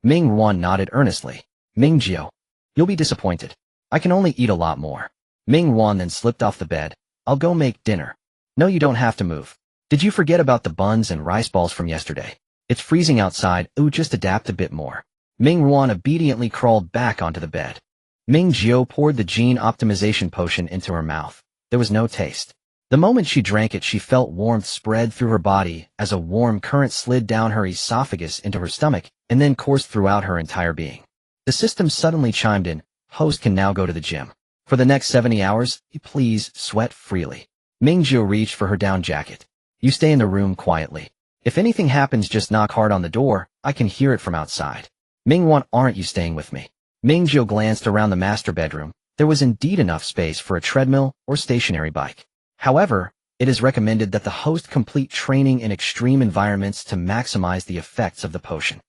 Ming Yuan nodded earnestly. Ming Jiu, you'll be disappointed. I can only eat a lot more. Ming Yuan then slipped off the bed. I'll go make dinner. No, you don't have to move. Did you forget about the buns and rice balls from yesterday? It's freezing outside. Ooh, just adapt a bit more. Ming Yuan obediently crawled back onto the bed. Ming Jiu poured the gene optimization potion into her mouth. There was no taste. The moment she drank it, she felt warmth spread through her body as a warm current slid down her esophagus into her stomach and then coursed throughout her entire being. The system suddenly chimed in. Host can now go to the gym. For the next 70 hours, please sweat freely. Ming Jiu reached for her down jacket. You stay in the room quietly. If anything happens, just knock hard on the door. I can hear it from outside. Ming Yuan, aren't you staying with me? Ming Jiu glanced around the master bedroom. There was indeed enough space for a treadmill or stationary bike. However, it is recommended that the host complete training in extreme environments to maximize the effects of the potion.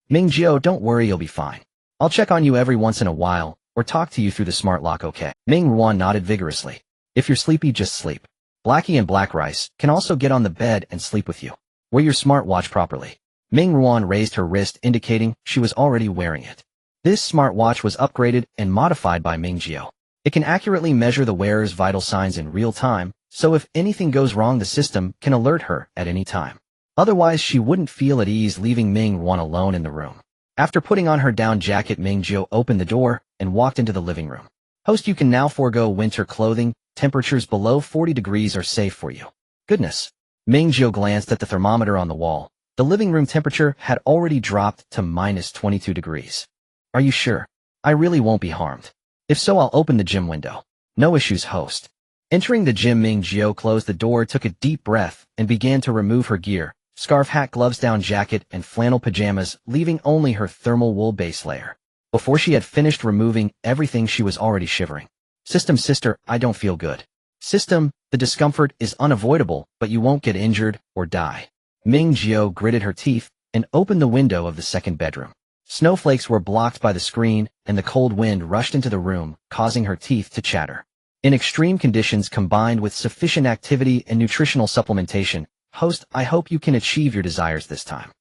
Ming Jiu, don't worry, you'll be fine. I'll check on you every once in a while, or talk to you through the smart lock, okay? Ming Yuan nodded vigorously. If you're sleepy, just sleep. Blackie and Black Rice can also get on the bed and sleep with you. Wear your smartwatch properly. Ming Yuan raised her wrist, indicating she was already wearing it. This smartwatch was upgraded and modified by Ming Jiu. It can accurately measure the wearer's vital signs in real time, so if anything goes wrong, the system can alert her at any time. Otherwise, she wouldn't feel at ease leaving Ming Yuan alone in the room. After putting on her down jacket, Ming Jiu opened the door and walked into the living room. Host, you can now forego winter clothing. Temperatures below 40 degrees are safe for you. Goodness. Ming Jiu glanced at the thermometer on the wall. The living room temperature had already dropped to minus 22 degrees. Are you sure? I really won't be harmed. If so, I'll open the gym window. No issues, host. Entering the gym, Ming Jiu closed the door, took a deep breath, and began to remove her gear, scarf, hat, gloves, down jacket, and flannel pajamas, leaving only her thermal wool base layer. Before she had finished removing everything, she was already shivering. System, sister, I don't feel good. System, the discomfort is unavoidable, but you won't get injured or die. Ming Jiu gritted her teeth and opened the window of the second bedroom. Snowflakes were blocked by the screen, and the cold wind rushed into the room, causing her teeth to chatter. In extreme conditions combined with sufficient activity and nutritional supplementation, host, I hope you can achieve your desires this time.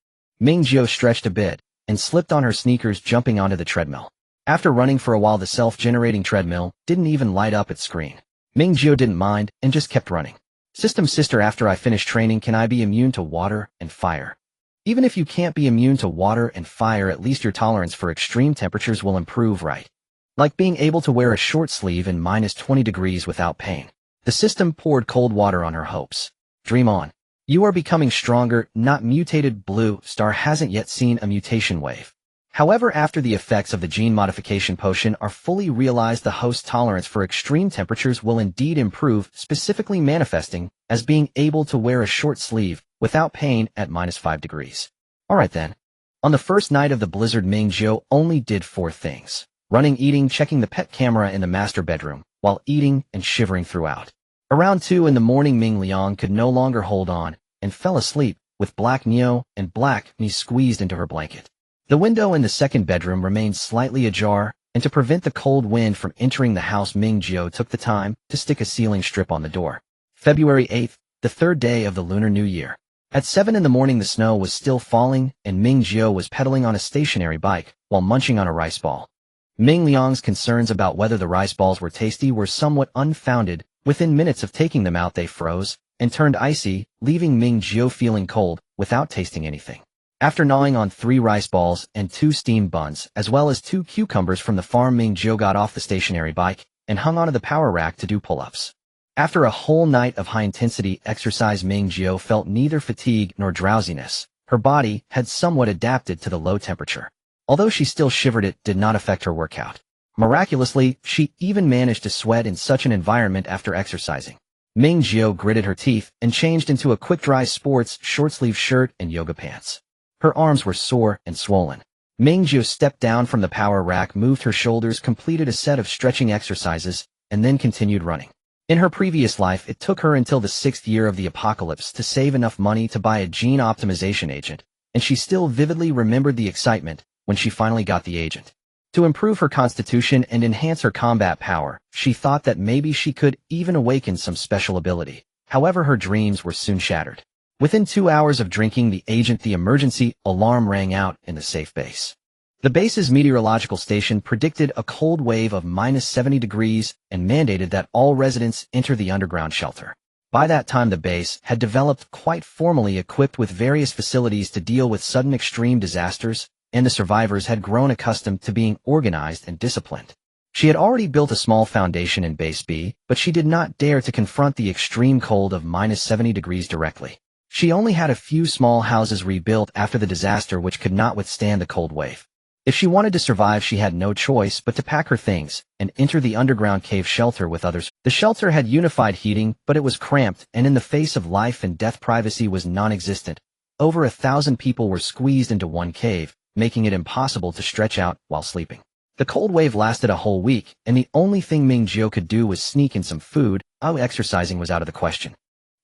Ming Jiu stretched a bit and slipped on her sneakers, jumping onto the treadmill. After running for a while, the self-generating treadmill didn't even light up its screen. Ming Jiu didn't mind and just kept running. System, sister, after I finish training, can I be immune to water and fire? Even if you can't be immune to water and fire, at least your tolerance for extreme temperatures will improve, right? Like being able to wear a short sleeve in minus 20 degrees without pain. The system poured cold water on her hopes. Dream on. You are becoming stronger, not mutated. Blue Star hasn't yet seen a mutation wave. However, after the effects of the gene modification potion are fully realized, the host's tolerance for extreme temperatures will indeed improve, specifically manifesting as being able to wear a short sleeve without pain at minus 5 degrees. Alright then. On the first night of the blizzard, Ming Jiu only did 4 things. Running, eating, checking the pet camera in the master bedroom, while eating and shivering throughout. Around 2 in the morning, Ming Liang could no longer hold on and fell asleep, with Black Neo and Black Me squeezed into her blanket. The window in the second bedroom remained slightly ajar, and to prevent the cold wind from entering the house, Ming Jiu took the time to stick a ceiling strip on the door. February 8th, the third day of the Lunar New Year. At 7 in the morning, the snow was still falling, and Ming Jiu was pedaling on a stationary bike while munching on a rice ball. Ming Liang's concerns about whether the rice balls were tasty were somewhat unfounded. Within minutes of taking them out, they froze and turned icy, leaving Ming Jiu feeling cold without tasting anything. After gnawing on 3 rice balls and 2 steamed buns, as well as 2 cucumbers from the farm, Ming Jiu got off the stationary bike and hung onto the power rack to do pull-ups. After a whole night of high-intensity exercise, Ming Jiu felt neither fatigue nor drowsiness. Her body had somewhat adapted to the low temperature. Although she still shivered, it did not affect her workout. Miraculously, she even managed to sweat in such an environment after exercising. Ming Jiu gritted her teeth and changed into a quick-dry sports short-sleeve shirt and yoga pants. Her arms were sore and swollen. Ming Jiu stepped down from the power rack, moved her shoulders, completed a set of stretching exercises, and then continued running. In her previous life, it took her until the 6th year of the apocalypse to save enough money to buy a gene optimization agent, and she still vividly remembered the excitement when she finally got the agent. To improve her constitution and enhance her combat power, she thought that maybe she could even awaken some special ability. However, her dreams were soon shattered. Within 2 hours of drinking the agent, the emergency alarm rang out in the safe base. The base's meteorological station predicted a cold wave of -70 degrees and mandated that all residents enter the underground shelter. By that time, the base had developed quite formally equipped with various facilities to deal with sudden extreme disasters, and the survivors had grown accustomed to being organized and disciplined. She had already built a small foundation in Base B, but she did not dare to confront the extreme cold of -70 degrees directly. She only had a few small houses rebuilt after the disaster which could not withstand the cold wave. If she wanted to survive, she had no choice but to pack her things and enter the underground cave shelter with others. The shelter had unified heating, but it was cramped, and in the face of life and death, privacy was non-existent. Over 1,000 people were squeezed into one cave, making it impossible to stretch out while sleeping. The cold wave lasted a whole week, and the only thing Ming Jiu could do was sneak in some food. Exercising was out of the question.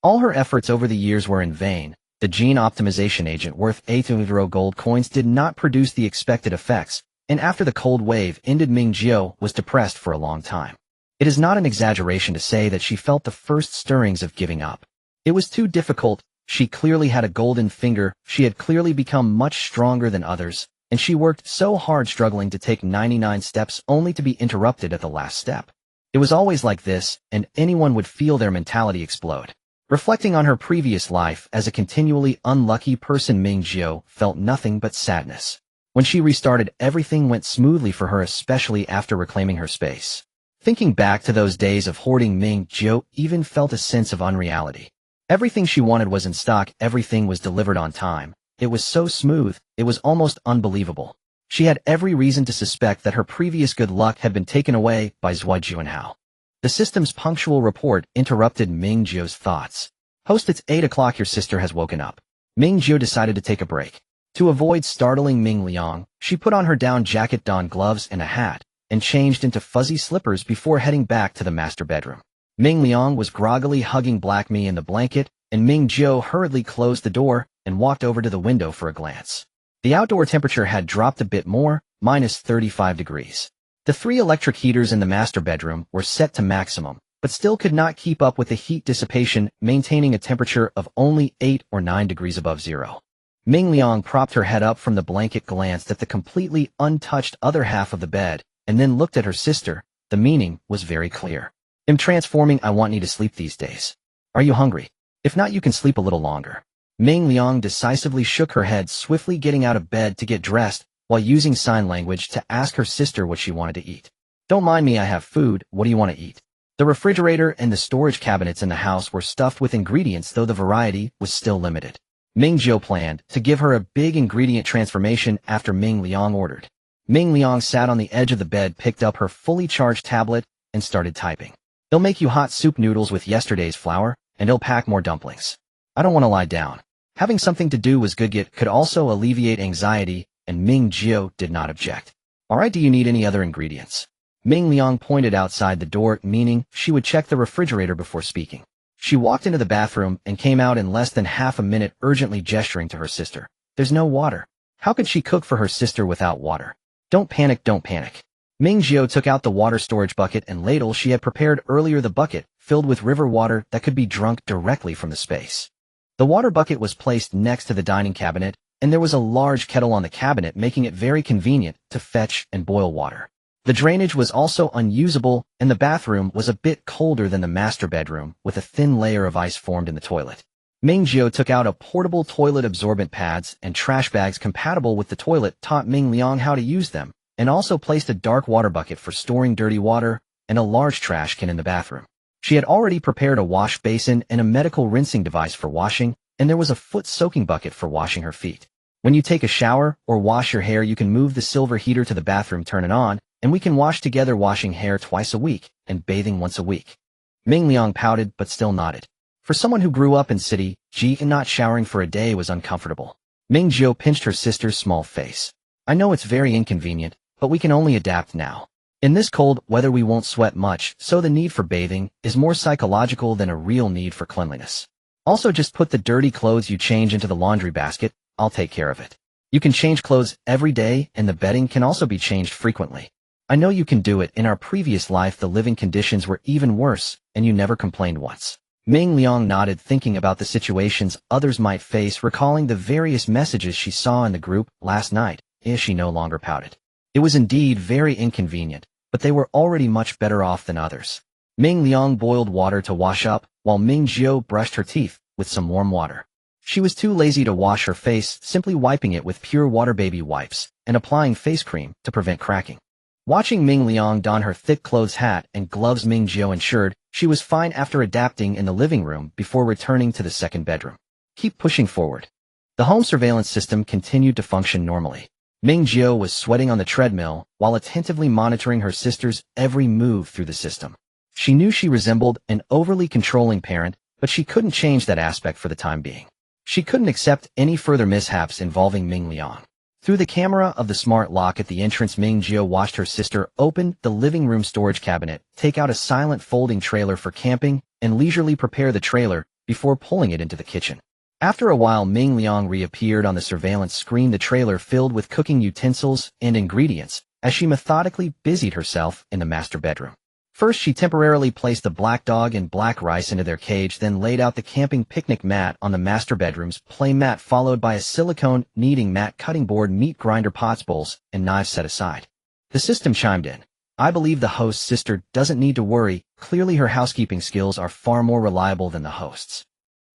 All her efforts over the years were in vain. The gene optimization agent worth 8 gold coins did not produce the expected effects, and after the cold wave ended, Ming Jiu was depressed for a long time. It is not an exaggeration to say that she felt the first stirrings of giving up. It was too difficult. She clearly had a golden finger, she had clearly become much stronger than others, and she worked so hard struggling to take 99 steps only to be interrupted at the last step. It was always like this, and anyone would feel their mentality explode. Reflecting on her previous life as a continually unlucky person, Ming Jiu felt nothing but sadness. When she restarted, everything went smoothly for her, especially after reclaiming her space. Thinking back to those days of hoarding, Ming Jiu even felt a sense of unreality. Everything she wanted was in stock, everything was delivered on time. It was so smooth, it was almost unbelievable. She had every reason to suspect that her previous good luck had been taken away by Zhuo Juanhao. The system's punctual report interrupted Ming Jiu's thoughts. "Host, it's 8 o'clock, your sister has woken up." Ming Jiu decided to take a break. To avoid startling Ming Liang, she put on her down jacket, donned gloves and a hat, and changed into fuzzy slippers before heading back to the master bedroom. Ming Liang was groggily hugging Black Me in the blanket, and Ming Jiu hurriedly closed the door and walked over to the window for a glance. The outdoor temperature had dropped a bit more, -35 degrees. The 3 electric heaters in the master bedroom were set to maximum, but still could not keep up with the heat dissipation, maintaining a temperature of only 8 or 9 degrees above zero. Ming Liang propped her head up from the blanket, glanced at the completely untouched other half of the bed, and then looked at her sister. The meaning was very clear. "I'm transforming. I want you to sleep these days. Are you hungry? If not, you can sleep a little longer." Ming Liang decisively shook her head, swiftly getting out of bed to get dressed, while using sign language to ask her sister what she wanted to eat. "Don't mind me, I have food. What do you want to eat?" The refrigerator and the storage cabinets in the house were stuffed with ingredients, though the variety was still limited. Ming Jiu planned to give her a big ingredient transformation after Ming Liang ordered. Ming Liang sat on the edge of the bed, picked up her fully charged tablet, and started typing. "They'll make you hot soup noodles with yesterday's flour, and they'll pack more dumplings. I don't want to lie down." Having something to do was good. It could also alleviate anxiety, and Ming Jiu did not object. "Alright, do you need any other ingredients?" Ming Liang pointed outside the door, meaning she would check the refrigerator before speaking. She walked into the bathroom and came out in less than half a minute, urgently gesturing to her sister. "There's no water." How could she cook for her sister without water? "Don't panic, don't panic." Ming Jiu took out the water storage bucket and ladle she had prepared earlier, the bucket filled with river water that could be drunk directly from the space. The water bucket was placed next to the dining cabinet, and there was a large kettle on the cabinet, making it very convenient to fetch and boil water. The drainage was also unusable, and the bathroom was a bit colder than the master bedroom, with a thin layer of ice formed in the toilet. Ming Jiu took out a portable toilet, absorbent pads and trash bags compatible with the toilet, taught Ming Liang how to use them, and also placed a dark water bucket for storing dirty water and a large trash can in the bathroom. She had already prepared a wash basin and a medical rinsing device for washing, and there was a foot soaking bucket for washing her feet. When you take a shower or wash your hair, you can move the silver heater to the bathroom, turn it on, and we can wash together, washing hair twice a week and bathing once a week. Ming Liang pouted but still nodded. For someone who grew up in city, not showering for a day was uncomfortable. Ming Jiu pinched her sister's small face. "I know it's very inconvenient, but we can only adapt now. In this cold weather we won't sweat much, so the need for bathing is more psychological than a real need for cleanliness. Also, just put the dirty clothes you change into the laundry basket. I'll take care of it. You can change clothes every day, and the bedding can also be changed frequently. I know you can do it. In our previous life the living conditions were even worse, and you never complained once." Ming Liang nodded, thinking about the situations others might face, recalling the various messages she saw in the group last night, She no longer pouted. It was indeed very inconvenient, but they were already much better off than others. Ming Liang boiled water to wash up, while Ming Jiu brushed her teeth with some warm water. She was too lazy to wash her face, simply wiping it with pure water baby wipes and applying face cream to prevent cracking. Watching Ming Liang don her thick clothes hat and gloves, Ming Jiu ensured she was fine after adapting in the living room before returning to the second bedroom. Keep pushing forward. The home surveillance system continued to function normally. Ming Jiu was sweating on the treadmill while attentively monitoring her sister's every move through the system. She knew she resembled an overly controlling parent, but she couldn't change that aspect for the time being. She couldn't accept any further mishaps involving Ming Liang. Through the camera of the smart lock at the entrance, Ming Jiu watched her sister open the living room storage cabinet, take out a silent folding trailer for camping, and leisurely prepare the trailer before pulling it into the kitchen. After a while, Ming Liang reappeared on the surveillance screen, the trailer filled with cooking utensils and ingredients, as she methodically busied herself in the master bedroom. First, she temporarily placed the black dog and black rice into their cage, then laid out the camping picnic mat on the master bedroom's play mat, followed by a silicone kneading mat, cutting board, meat grinder, pots, bowls, and knives set aside. The system chimed in. I believe the host's sister doesn't need to worry. Clearly her housekeeping skills are far more reliable than the host's.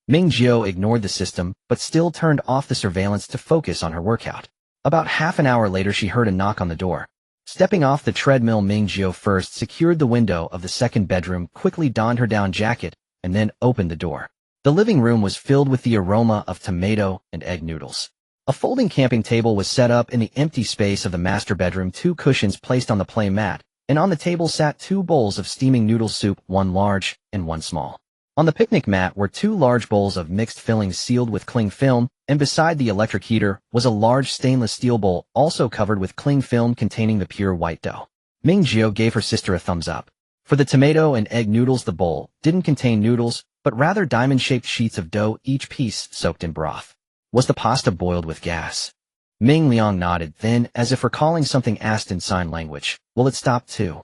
Ming Jiu ignored the system, but still turned off the surveillance to focus on her workout. About half an hour later, she heard a knock on the door. Stepping off the treadmill, Ming Jiu first secured the window of the second bedroom, quickly donned her down jacket, and then opened the door. The living room was filled with the aroma of tomato and egg noodles. A folding camping table was set up in the empty space of the master bedroom, 2 cushions placed on the play mat, and on the table sat 2 bowls of steaming noodle soup, 1 large and 1 small. On the picnic mat were 2 large bowls of mixed fillings sealed with cling film, and beside the electric heater was a large stainless steel bowl also covered with cling film containing the pure white dough. Ming Jiu gave her sister a thumbs up. For the tomato and egg noodles, the bowl didn't contain noodles, but rather diamond-shaped sheets of dough, each piece soaked in broth. Was the pasta boiled with gas? Ming Liang nodded, then, as if recalling something, asked in sign language, will it stop too?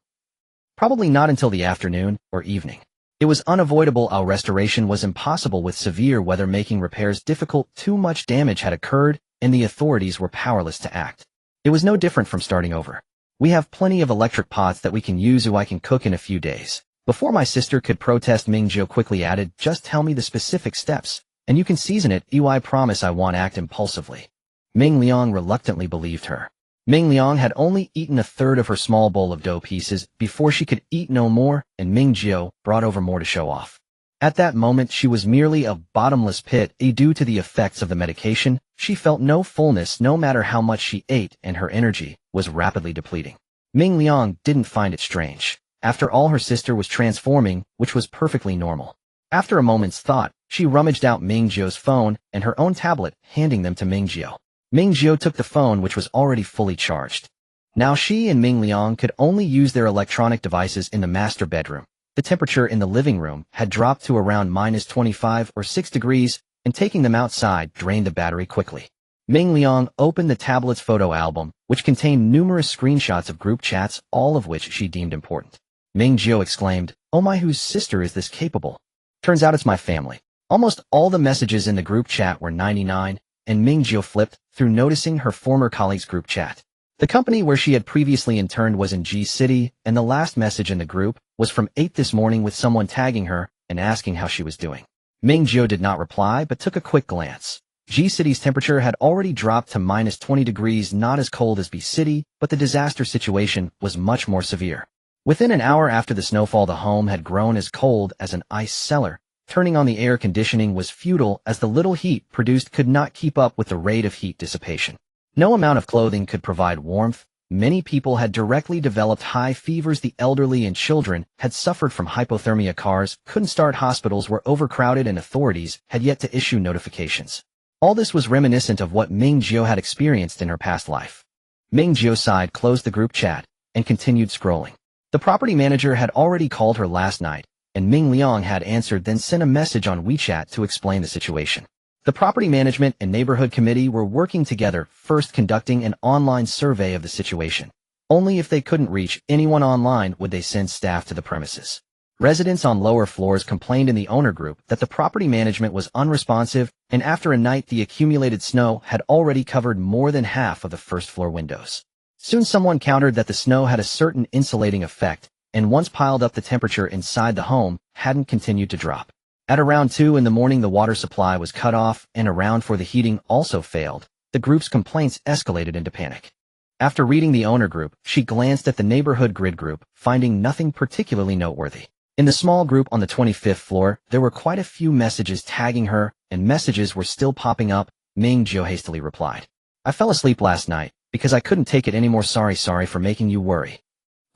Probably not until the afternoon or evening. It was unavoidable. Our restoration was impossible with severe weather, making repairs difficult. Too much damage had occurred, and the authorities were powerless to act. It was no different from starting over. We have plenty of electric pots that we can use, I can cook in a few days. Before my sister could protest, Ming Jiu quickly added, just tell me the specific steps, and you can season it. I promise I won't act impulsively. Ming Liang reluctantly believed her. Ming Liang had only eaten a third of her small bowl of dough pieces before she could eat no more, and Ming Jiu brought over more to show off. At that moment, she was merely a bottomless pit. Due to the effects of the medication, she felt no fullness no matter how much she ate, and her energy was rapidly depleting. Ming Liang didn't find it strange. After all, her sister was transforming, which was perfectly normal. After a moment's thought, she rummaged out Ming Jiu's phone and her own tablet, handing them to Ming Jiu. Ming Jiu took the phone, which was already fully charged. Now she and Ming Liang could only use their electronic devices in the master bedroom. The temperature in the living room had dropped to around -25 or 6 degrees, and taking them outside drained the battery quickly. Ming Liang opened the tablet's photo album, which contained numerous screenshots of group chats, all of which she deemed important. Ming Jiu exclaimed, "Oh my, whose sister is this capable? Turns out it's my family." Almost all the messages in the group chat were 99, and Ming Jiu flipped through, noticing her former colleague's group chat. The company where she had previously interned was in G City, and the last message in the group was from 8 this morning with someone tagging her and asking how she was doing. Ming Jiu did not reply, but took a quick glance. G City's temperature had already dropped to -20 degrees, not as cold as B City, but the disaster situation was much more severe. Within an hour after the snowfall, the home had grown as cold as an ice cellar. Turning on the air conditioning was futile, as the little heat produced could not keep up with the rate of heat dissipation. No amount of clothing could provide warmth. Many people had directly developed high fevers. The elderly and children had suffered from hypothermia. Cars couldn't start. Hospitals were overcrowded, and authorities had yet to issue notifications. All this was reminiscent of what Ming Jiu had experienced in her past life. Ming Jiu sighed, closed the group chat, and continued scrolling. The property manager had already called her last night, and Ming Liang had answered, then sent a message on WeChat to explain the situation. The property management and neighborhood committee were working together, first conducting an online survey of the situation. Only if they couldn't reach anyone online would they send staff to the premises. Residents on lower floors complained in the owner group that the property management was unresponsive, and after a night the accumulated snow had already covered more than half of the first floor windows. Soon someone countered that the snow had a certain insulating effect, and once piled up the temperature inside the home hadn't continued to drop. At around 2 in the morning the water supply was cut off, and around 4 the heating also failed. The group's complaints escalated into panic. After reading the owner group, she glanced at the neighborhood grid group, finding nothing particularly noteworthy. In the small group on the 25th floor, there were quite a few messages tagging her, and messages were still popping up. Ming Jiu hastily replied, "I fell asleep last night, because I couldn't take it anymore. Sorry for making you worry.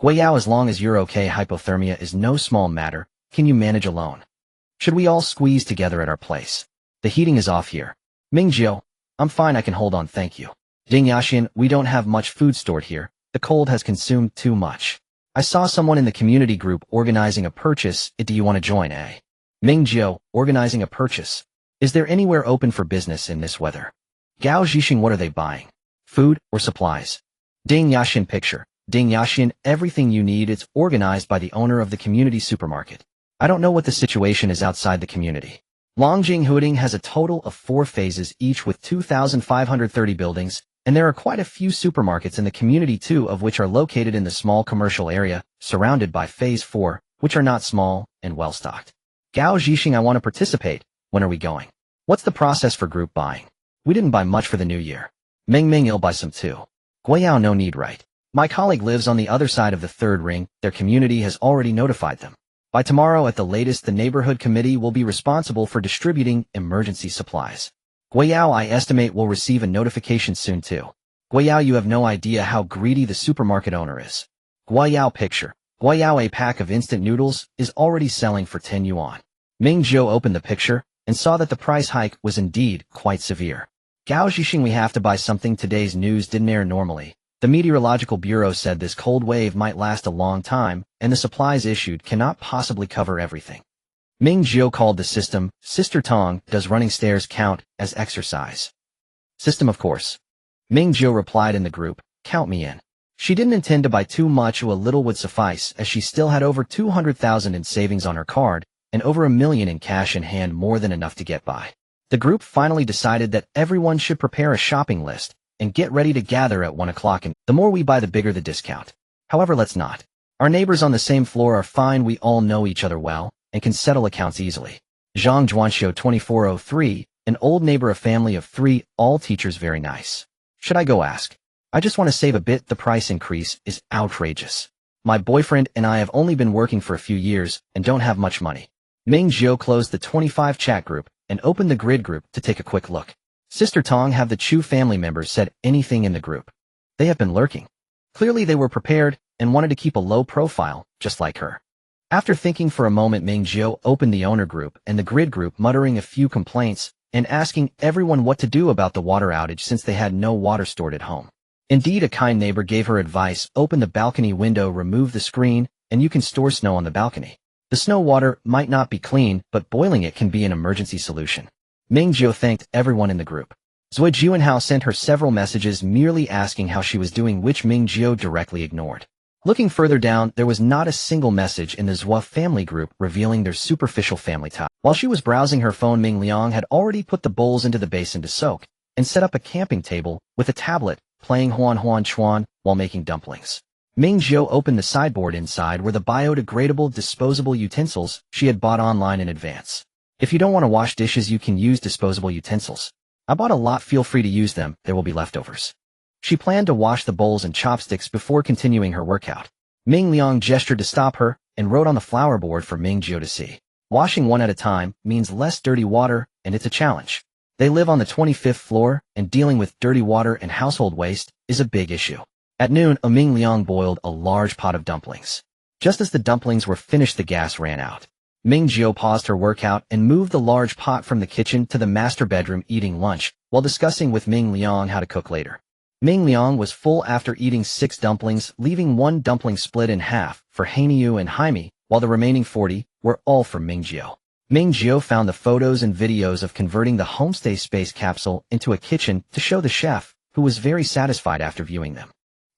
Guiyao, as long as you're okay, hypothermia is no small matter. Can you manage alone? Should we all squeeze together at our place? The heating is off here." Ming Jiu, "I'm fine, I can hold on, thank you." Ding Yaxian, "We don't have much food stored here. The cold has consumed too much. I saw someone in the community group organizing a purchase. Do you want to join, eh?" Ming Jiu, "Organizing a purchase? Is there anywhere open for business in this weather?" Gao Zhixing, "What are they buying? Food or supplies?" Ding Yaxian, "Picture. Ding Yaxian, everything you need. It's organized by the owner of the community supermarket. I don't know what the situation is outside the community. Longjing Huading has a total of 4 phases, each with 2,530 buildings, and there are quite a few supermarkets in the community, 2 of which are located in the small commercial area, surrounded by Phase 4, which are not small and well-stocked." Gao Zhixing, "I want to participate. When are we going? What's the process for group buying? We didn't buy much for the new year." Ming Ming, "I'll buy some too." Guiyao, "No need, right? My colleague lives on the other side of the 3rd ring. Their community has already notified them. By tomorrow at the latest, the neighborhood committee will be responsible for distributing emergency supplies. Guiyao, I estimate we'll receive a notification soon too." Guiyao, "You have no idea how greedy the supermarket owner is." Guiyao, picture. Guiyao, a pack of instant noodles is already selling for 10 yuan. Ming Jiu opened the picture and saw that the price hike was indeed quite severe. Gao Zhixing, "We have to buy something. Today's news didn't air normally. The Meteorological Bureau said this cold wave might last a long time, and the supplies issued cannot possibly cover everything." Ming Jiu called the system. "Sister Tong, does running stairs count as exercise?" "System, of course." Ming Jiu replied in the group, "Count me in." She didn't intend to buy too much, a little would suffice, as she still had over 200,000 in savings on her card, and over 1 million in cash in hand, more than enough to get by. The group finally decided that everyone should prepare a shopping list and get ready to gather at 1 o'clock, and the more we buy the bigger the discount. However, let's not. Our neighbors on the same floor are fine, we all know each other well, and can settle accounts easily. Zhang Zhuanxiu 2403, an old neighbor, a family of 3, all teachers, very nice. Should I go ask? I just want to save a bit, the price increase is outrageous. My boyfriend and I have only been working for a few years and don't have much money. Ming Jiu closed the 25 chat group and opened the grid group to take a quick look. Sister Tong, have the Chu family members said anything in the group? They have been lurking. Clearly they were prepared and wanted to keep a low profile, just like her. After thinking for a moment, Ming Jiu opened the owner group and the grid group, muttering a few complaints and asking everyone what to do about the water outage since they had no water stored at home. Indeed, a kind neighbor gave her advice: open the balcony window, remove the screen, and you can store snow on the balcony. The snow water might not be clean, but boiling it can be an emergency solution. Ming Jiu thanked everyone in the group. Zui Juanhao sent her several messages merely asking how she was doing, which Ming Jiu directly ignored. Looking further down, there was not a single message in the Zhua family group revealing their superficial family tie. While she was browsing her phone, Ming Liang had already put the bowls into the basin to soak and set up a camping table with a tablet, playing Huan Huan Chuan while making dumplings. Ming Jiu opened the sideboard. Inside were the biodegradable disposable utensils she had bought online in advance. If you don't want to wash dishes, you can use disposable utensils. I bought a lot, feel free to use them, there will be leftovers. She planned to wash the bowls and chopsticks before continuing her workout. Ming Liang gestured to stop her and wrote on the flower board for Ming Jiu to see. Washing one at a time means less dirty water, and it's a challenge. They live on the 25th floor, and dealing with dirty water and household waste is a big issue. At noon, Ming Liang boiled a large pot of dumplings. Just as the dumplings were finished, the gas ran out. Ming Jiu paused her workout and moved the large pot from the kitchen to the master bedroom, eating lunch while discussing with Ming Liang how to cook later. Ming Liang was full after eating 6 dumplings, leaving 1 dumpling split in half for Hanyu and Jaime, while the remaining 40 were all for Ming Jiu. Ming Jiu found the photos and videos of converting the homestay space capsule into a kitchen to show the chef, who was very satisfied after viewing them.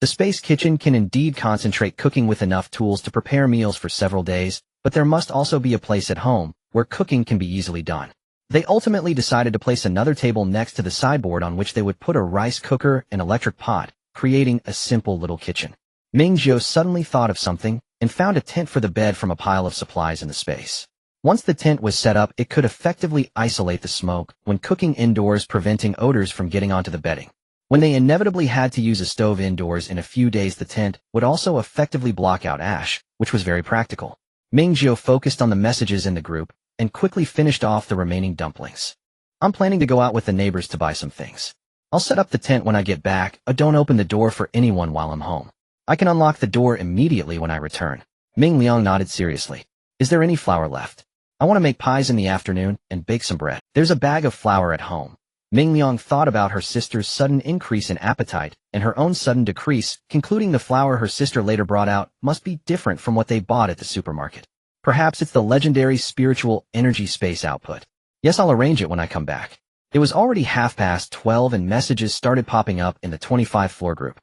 The space kitchen can indeed concentrate cooking with enough tools to prepare meals for several days, but there must also be a place at home where cooking can be easily done. They ultimately decided to place another table next to the sideboard on which they would put a rice cooker and electric pot, creating a simple little kitchen. Ming Jiu suddenly thought of something and found a tent for the bed from a pile of supplies in the space. Once the tent was set up, it could effectively isolate the smoke when cooking indoors, preventing odors from getting onto the bedding. When they inevitably had to use a stove indoors in a few days, the tent would also effectively block out ash, which was very practical. Ming Jiu focused on the messages in the group and quickly finished off the remaining dumplings. I'm planning to go out with the neighbors to buy some things. I'll set up the tent when I get back. Don't open the door for anyone while I'm home. I can unlock the door immediately when I return. Ming Liang nodded seriously. Is there any flour left? I want to make pies in the afternoon and bake some bread. There's a bag of flour at home. Ming Liang thought about her sister's sudden increase in appetite and her own sudden decrease, concluding the flour her sister later brought out must be different from what they bought at the supermarket. Perhaps it's the legendary spiritual energy space output. Yes, I'll arrange it when I come back. It was already 12:30 and messages started popping up in the 25-floor group.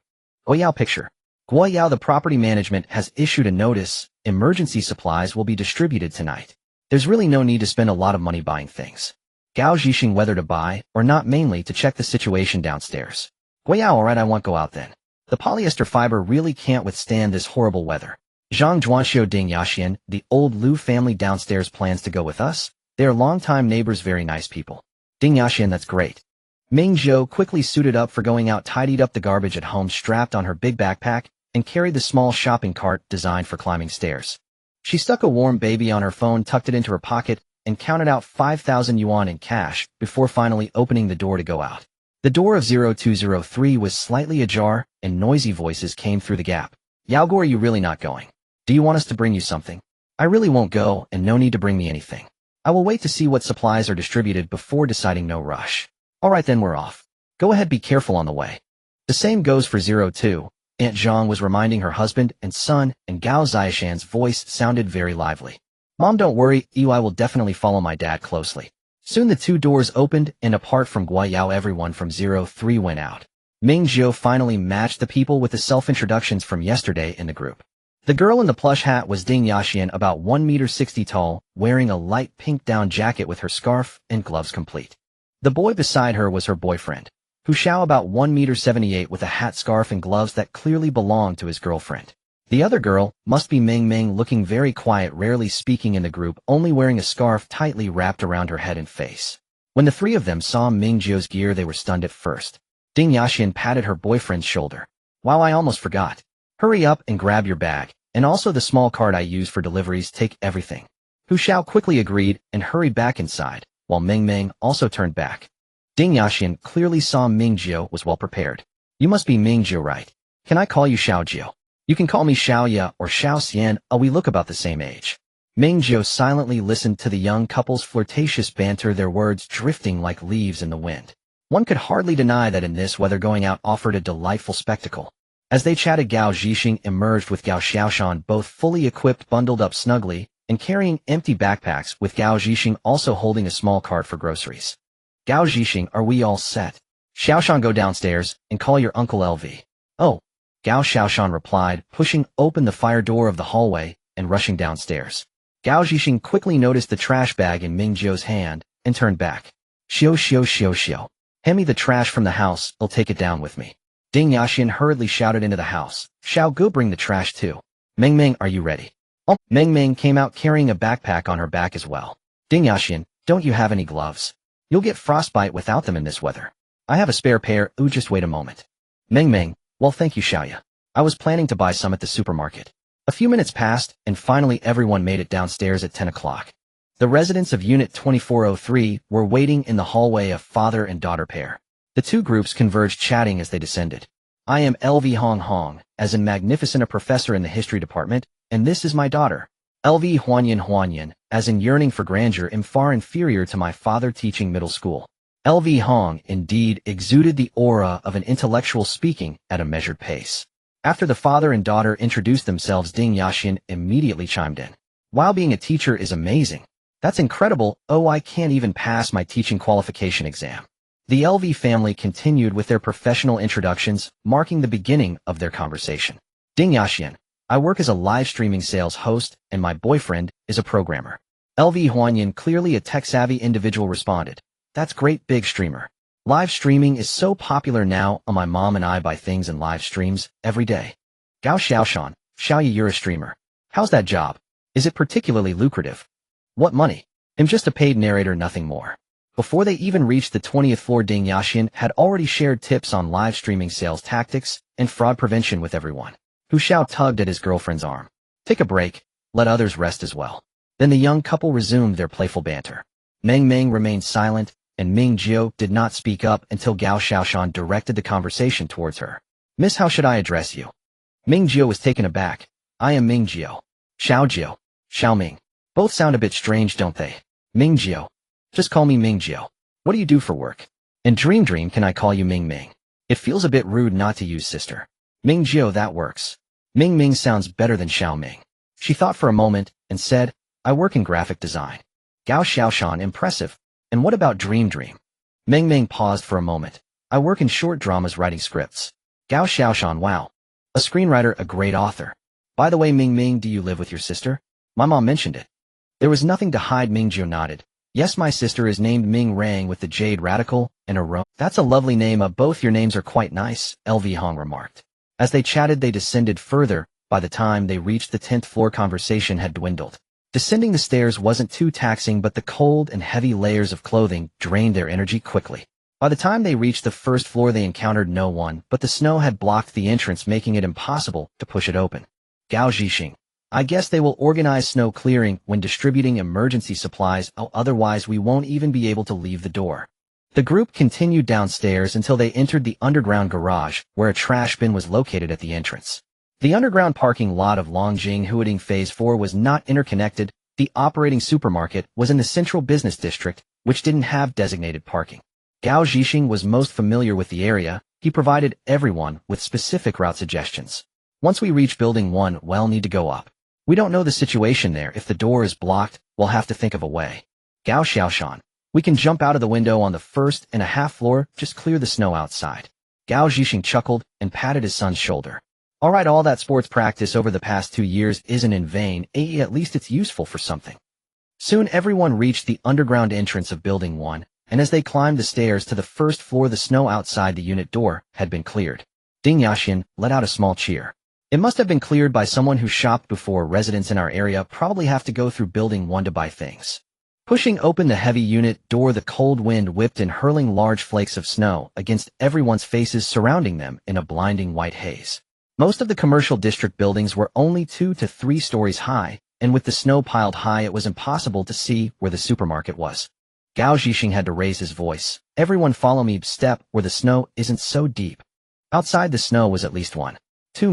Guoyao picture. Guoyao, the property management, has issued a notice. Emergency supplies will be distributed tonight. There's really no need to spend a lot of money buying things. Gao Zhixing whether to buy or not, mainly to check the situation downstairs. Guoyao, alright, I won't go out then. The polyester fiber really can't withstand this horrible weather. Zhang Zhuanxiu Ding Yaxian, the old Lu family downstairs, plans to go with us. They are longtime neighbors, very nice people. Ding Yaxian, that's great. Ming Jiu quickly suited up for going out, tidied up the garbage at home, strapped on her big backpack, and carried the small shopping cart designed for climbing stairs. She stuck a warm baby on her phone, tucked it into her pocket, and counted out 5,000 yuan in cash before finally opening the door to go out. The door of 0203 was slightly ajar, and noisy voices came through the gap. Yaogor, are you really not going? Do you want us to bring you something? I really won't go, and no need to bring me anything. I will wait to see what supplies are distributed before deciding, no rush. Alright then, we're off. Go ahead, be careful on the way. The same goes for 02. Aunt Zhang was reminding her husband and son, and Gao Zhaishan's voice sounded very lively. Mom, don't worry, I will definitely follow my dad closely. Soon the two doors opened, and apart from Guoyao, everyone from 03 went out. Ming Jiu finally matched the people with the self-introductions from yesterday in the group. The girl in the plush hat was Ding Yaxian, about 1.60 meters tall, wearing a light pink down jacket with her scarf and gloves complete. The boy beside her was her boyfriend, Hu Xiao, about 1.78 meters, with a hat, scarf, and gloves that clearly belonged to his girlfriend. The other girl must be Ming Ming, looking very quiet, rarely speaking in the group, only wearing a scarf tightly wrapped around her head and face. When the three of them saw Ming Jiu's gear, they were stunned at first. Ding Yaxian patted her boyfriend's shoulder. Wow, I almost forgot. Hurry up and grab your bag, and also the small cart I use for deliveries, take everything. Hu Xiao quickly agreed and hurried back inside, while Ming Ming also turned back. Ding Yaxian clearly saw Ming Jiu was well prepared. You must be Ming Jiu, right? Can I call you Xiao Jiu? You can call me Xiao Ya or Xiao Xian, we look about the same age. Ming Jiu silently listened to the young couple's flirtatious banter, their words drifting like leaves in the wind. One could hardly deny that in this weather going out offered a delightful spectacle. As they chatted, Gao Zhixing emerged with Gao Xiaoshan, both fully equipped, bundled up snugly, and carrying empty backpacks, with Gao Zhixing also holding a small cart for groceries. Gao Zhixing, are we all set? Xiaoshan, go downstairs and call your Uncle LV. Oh. Gao Xiaoshan replied, pushing open the fire door of the hallway and rushing downstairs. Gao Zhixing quickly noticed the trash bag in Ming Jiu's hand and turned back. Xiao. Hand me the trash from the house, I'll take it down with me. Ding Yaxian hurriedly shouted into the house. Xiao, go bring the trash too. Ming Ming, are you ready? Oh, Ming Ming came out carrying a backpack on her back as well. Ding Yaxian, don't you have any gloves? You'll get frostbite without them in this weather. I have a spare pair, just wait a moment. Ming Ming, well thank you Xiaoya. I was planning to buy some at the supermarket. A few minutes passed, and finally everyone made it downstairs at 10 o'clock. The residents of Unit 2403 were waiting in the hallway, a father and daughter pair. The two groups converged, chatting as they descended. I am LV Hong Hong, as in magnificent, a professor in the history department, and this is my daughter. LV Huanyan, as in yearning for grandeur, am far inferior to my father teaching middle school. LV Hong, indeed, exuded the aura of an intellectual, speaking at a measured pace. After the father and daughter introduced themselves, Ding Yaxian immediately chimed in. While being a teacher is amazing. That's incredible, I can't even pass my teaching qualification exam. The LV family continued with their professional introductions, marking the beginning of their conversation. Ding Yaxian, I work as a live streaming sales host, and my boyfriend is a programmer. LV Huanyan, clearly a tech-savvy individual, responded. That's great, big streamer. Live streaming is so popular now, my mom and I buy things in live streams every day. Gao Xiaoshan, Xiaoyi, you're a streamer. How's that job? Is it particularly lucrative? What money? I'm just a paid narrator, nothing more. Before they even reached the 20th floor, Ding Yaxian had already shared tips on live streaming sales tactics and fraud prevention with everyone. Hu Xiao tugged at his girlfriend's arm. Take a break, let others rest as well. Then the young couple resumed their playful banter. Meng Meng remained silent, and Ming Jiu did not speak up until Gao Xiaoshan directed the conversation towards her. Miss, how should I address you? Ming Jiu was taken aback. I am Ming Jiu. Xiao Jiu. Xiao Ming. Both sound a bit strange, don't they? Ming Jiu. Just call me Ming Jiu. What do you do for work? In Dream can I call you Ming Ming? It feels a bit rude not to use sister. Ming Jiu, that works. Ming Ming sounds better than Xiao Ming. She thought for a moment and said, I work in graphic design. Gao Xiaoshan, impressive. And what about Dream? Ming Ming paused for a moment. I work in short dramas writing scripts. Gao Xiaoshan, wow. A screenwriter, a great author. By the way, Ming Ming, do you live with your sister? My mom mentioned it. There was nothing to hide. Ming Jiu nodded. Yes, my sister is named Ming Rang with the Jade Radical and a Ro. That's a lovely name. Both your names are quite nice, LV Hong remarked. As they chatted, they descended further. By the time they reached the 10th floor, conversation had dwindled. Descending the stairs wasn't too taxing, but the cold and heavy layers of clothing drained their energy quickly. By the time they reached the first floor, they encountered no one, but the snow had blocked the entrance, making it impossible to push it open. Gao Zhixing. I guess they will organize snow clearing when distributing emergency supplies, otherwise we won't even be able to leave the door. The group continued downstairs until they entered the underground garage, where a trash bin was located at the entrance. The underground parking lot of Longjing Huading Phase 4 was not interconnected. The operating supermarket was in the central business district, which didn't have designated parking. Gao Zhixing was most familiar with the area. He provided everyone with specific route suggestions. Once we reach Building 1, we'll need to go up. We don't know the situation there. If the door is blocked, we'll have to think of a way. Gao Xiaoshan. We can jump out of the window on the 1.5 floor, just clear the snow outside. Gao Zhixing chuckled and patted his son's shoulder. Alright, all that sports practice over the past 2 years isn't in vain, at least it's useful for something. Soon everyone reached the underground entrance of Building 1, and as they climbed the stairs to the first floor, the snow outside the unit door had been cleared. Ding Yaxian let out a small cheer. It must have been cleared by someone who shopped before. Residents in our area probably have to go through Building 1 to buy things. Pushing open the heavy unit door, the cold wind whipped in, hurling large flakes of snow against everyone's faces, surrounding them in a blinding white haze. Most of the commercial district buildings were only 2 to 3 stories high, and with the snow piled high, it was impossible to see where the supermarket was. Gao Zhixing had to raise his voice. Everyone follow me, step where the snow isn't so deep. Outside, the snow was at least 1-2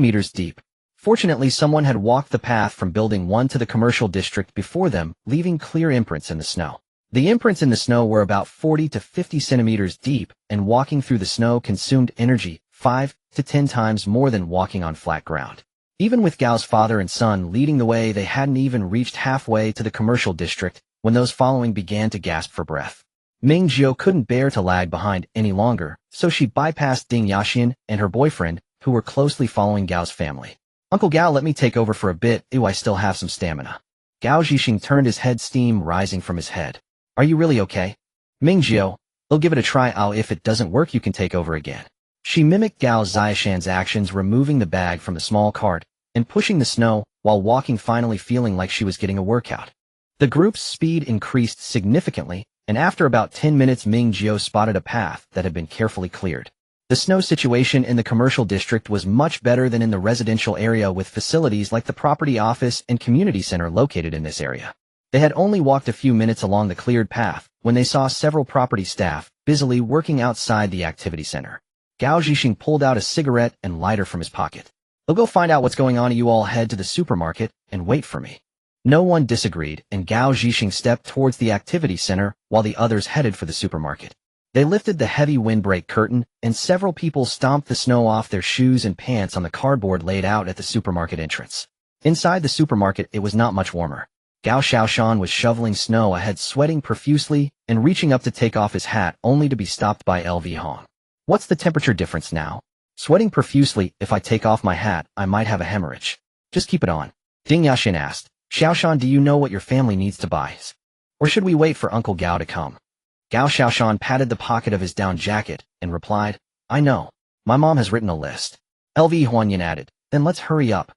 meters deep. Fortunately, someone had walked the path from Building 1 to the commercial district before them, leaving clear imprints in the snow. The imprints in the snow were about 40 to 50 centimeters deep, and walking through the snow consumed energy 5 to 10 times more than walking on flat ground. Even with Gao's father and son leading the way, they hadn't even reached halfway to the commercial district when those following began to gasp for breath. Ming Jiu couldn't bear to lag behind any longer, so she bypassed Ding Yaxian and her boyfriend, who were closely following Gao's family. Uncle Gao, let me take over for a bit. I still have some stamina. Gao Zhixing turned his head, steam rising from his head. Are you really okay? Ming Jiu, I'll give it a try. If it doesn't work, you can take over again. She mimicked Gao Xiaoshan's actions, removing the bag from the small cart and pushing the snow while walking, finally feeling like she was getting a workout. The group's speed increased significantly, and after about 10 minutes, Ming Jiu spotted a path that had been carefully cleared. The snow situation in the commercial district was much better than in the residential area, with facilities like the property office and community center located in this area. They had only walked a few minutes along the cleared path when they saw several property staff busily working outside the activity center. Gao Zhixing pulled out a cigarette and lighter from his pocket. I'll go find out what's going on. You all head to the supermarket and wait for me. No one disagreed, and Gao Zhixing stepped towards the activity center while the others headed for the supermarket. They lifted the heavy windbreak curtain, and several people stomped the snow off their shoes and pants on the cardboard laid out at the supermarket entrance. Inside the supermarket, it was not much warmer. Gao Xiaoshan was shoveling snow ahead, sweating profusely and reaching up to take off his hat, only to be stopped by LV Hong. What's the temperature difference now? Sweating profusely. If I take off my hat, I might have a hemorrhage. Just keep it on. Ding Yaxin asked. Xiaoshan, do you know what your family needs to buy? Or should we wait for Uncle Gao to come? Gao Xiaoshan patted the pocket of his down jacket and replied, I know. My mom has written a list. LV Huanyan added, then let's hurry up.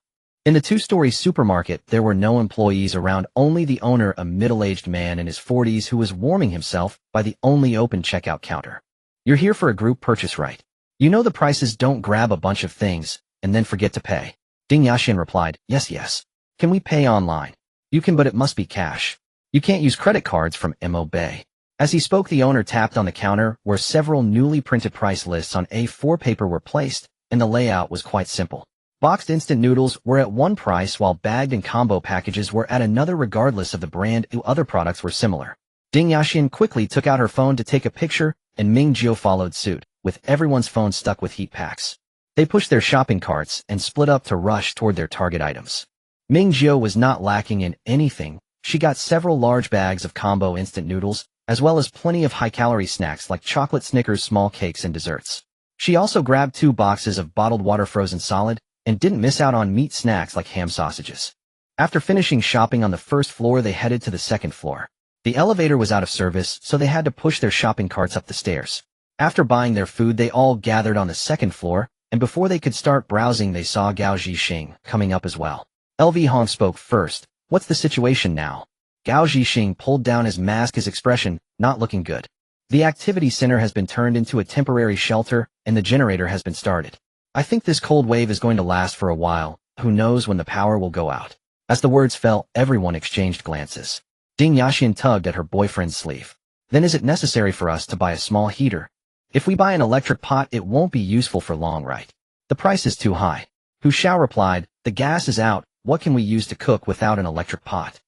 In the two-story supermarket, there were no employees around, only the owner, a middle-aged man in his 40s who was warming himself by the only open checkout counter. You're here for a group purchase, right? You know the prices, don't grab a bunch of things and then forget to pay. Ding Yaxin replied, yes. Can we pay online? You can, but it must be cash. You can't use credit cards from Mo Bay. As he spoke, the owner tapped on the counter where several newly printed price lists on A4 paper were placed, and the layout was quite simple. Boxed instant noodles were at one price while bagged and combo packages were at another regardless of the brand. Other products were similar. Ding Yaxin quickly took out her phone to take a picture, and Ming Jiu followed suit, with everyone's phone stuck with heat packs. They pushed their shopping carts and split up to rush toward their target items. Ming Jiu was not lacking in anything. She got several large bags of combo instant noodles, as well as plenty of high-calorie snacks like chocolate Snickers, small cakes, and desserts. She also grabbed 2 boxes of bottled water frozen solid, and didn't miss out on meat snacks like ham sausages. After finishing shopping on the first floor, they headed to the second floor. The elevator was out of service, so they had to push their shopping carts up the stairs. After buying their food, they all gathered on the second floor, and before they could start browsing, they saw Gao Zhixing coming up as well. LV Hong spoke first. What's the situation now? Gao Zhixing pulled down his mask, his expression not looking good. The activity center has been turned into a temporary shelter, and the generator has been started. I think this cold wave is going to last for a while. Who knows when the power will go out? As the words fell, everyone exchanged glances. Ding Yaxin tugged at her boyfriend's sleeve. Then is it necessary for us to buy a small heater? If we buy an electric pot, it won't be useful for long, right? The price is too high. Hu Xiao replied, the gas is out. What can we use to cook without an electric pot?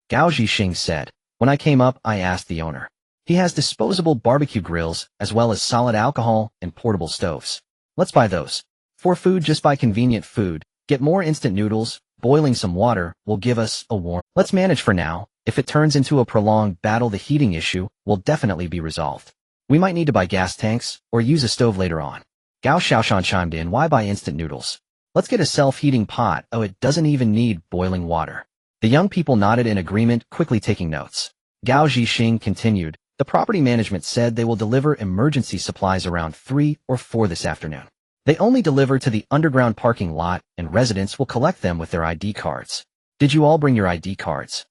Gao Zhixing said, when I came up, I asked the owner. He has disposable barbecue grills, as well as solid alcohol and portable stoves. Let's buy those. For food, just buy convenient food. Get more instant noodles. Boiling some water will give us a warm. Let's manage for now. If it turns into a prolonged battle, the heating issue will definitely be resolved. We might need to buy gas tanks or use a stove later on. Gao Xiaoshan chimed in, why buy instant noodles? Let's get a self-heating pot. Oh, it doesn't even need boiling water. The young people nodded in agreement, quickly taking notes. Gao Zhixing continued, the property management said they will deliver emergency supplies around 3 or 4 this afternoon. They only deliver to the underground parking lot, and residents will collect them with their ID cards. Did you all bring your ID cards?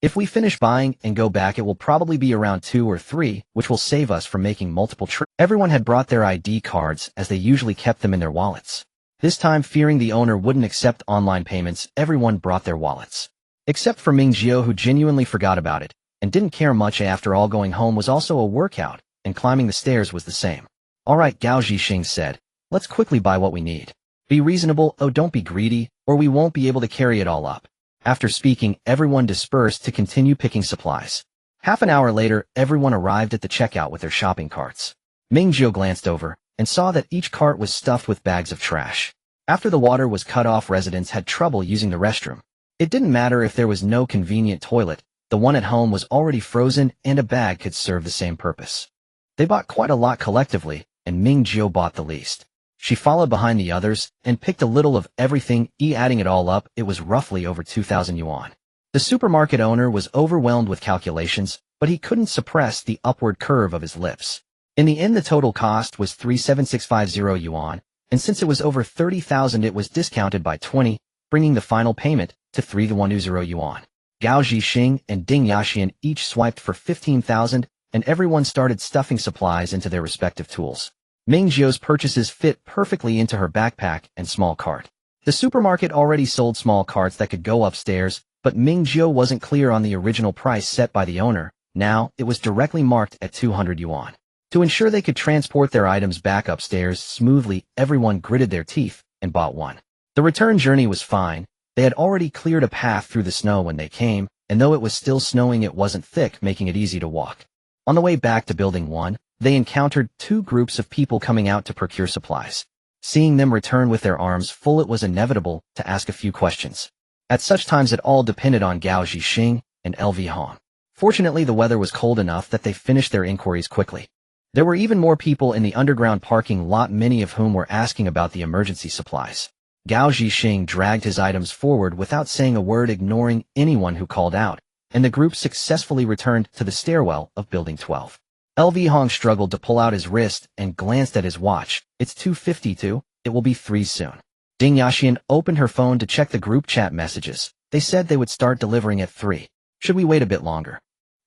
If we finish buying and go back, it will probably be around 2 or 3, which will save us from making multiple trips. Everyone had brought their ID cards, as they usually kept them in their wallets. This time, fearing the owner wouldn't accept online payments, everyone brought their wallets. Except for Ming Jiu, who genuinely forgot about it, and didn't care much. After all, going home was also a workout, and climbing the stairs was the same. Alright, Gao Zhixing said. Let's quickly buy what we need. Be reasonable, oh don't be greedy, or we won't be able to carry it all up. After speaking, everyone dispersed to continue picking supplies. Half an hour later, everyone arrived at the checkout with their shopping carts. Ming Jiu glanced over, and saw that each cart was stuffed with bags of trash. After the water was cut off, residents had trouble using the restroom. It didn't matter if there was no convenient toilet, the one at home was already frozen and a bag could serve the same purpose. They bought quite a lot collectively, and Ming Jiu bought the least. She followed behind the others and picked a little of everything, adding it all up, it was roughly over 2,000 yuan. The supermarket owner was overwhelmed with calculations, but he couldn't suppress the upward curve of his lips. In the end, the total cost was 37650 yuan, and since it was over 30,000, it was discounted by 20, bringing the final payment to 3110 yuan. Gao Zhixing and Ding Yaxin each swiped for 15,000, and everyone started stuffing supplies into their respective tools. Ming Jiu's purchases fit perfectly into her backpack and small cart. The supermarket already sold small carts that could go upstairs, but Ming Jiu wasn't clear on the original price set by the owner. Now, it was directly marked at 200 yuan. To ensure they could transport their items back upstairs smoothly, everyone gritted their teeth and bought one. The return journey was fine. They had already cleared a path through the snow when they came, and though it was still snowing, it wasn't thick, making it easy to walk. On the way back to Building 1, they encountered 2 groups of people coming out to procure supplies. Seeing them return with their arms full, it was inevitable to ask a few questions. At such times, it all depended on Gao Zhixing and LV Hong. Fortunately, the weather was cold enough that they finished their inquiries quickly. There were even more people in the underground parking lot, many of whom were asking about the emergency supplies. Gao Zhixing dragged his items forward without saying a word, ignoring anyone who called out, and the group successfully returned to the stairwell of Building 12. LV Hong struggled to pull out his wrist and glanced at his watch. It's 2:52, it will be 3 soon. Ding Yaxian opened her phone to check the group chat messages. They said they would start delivering at 3. Should we wait a bit longer?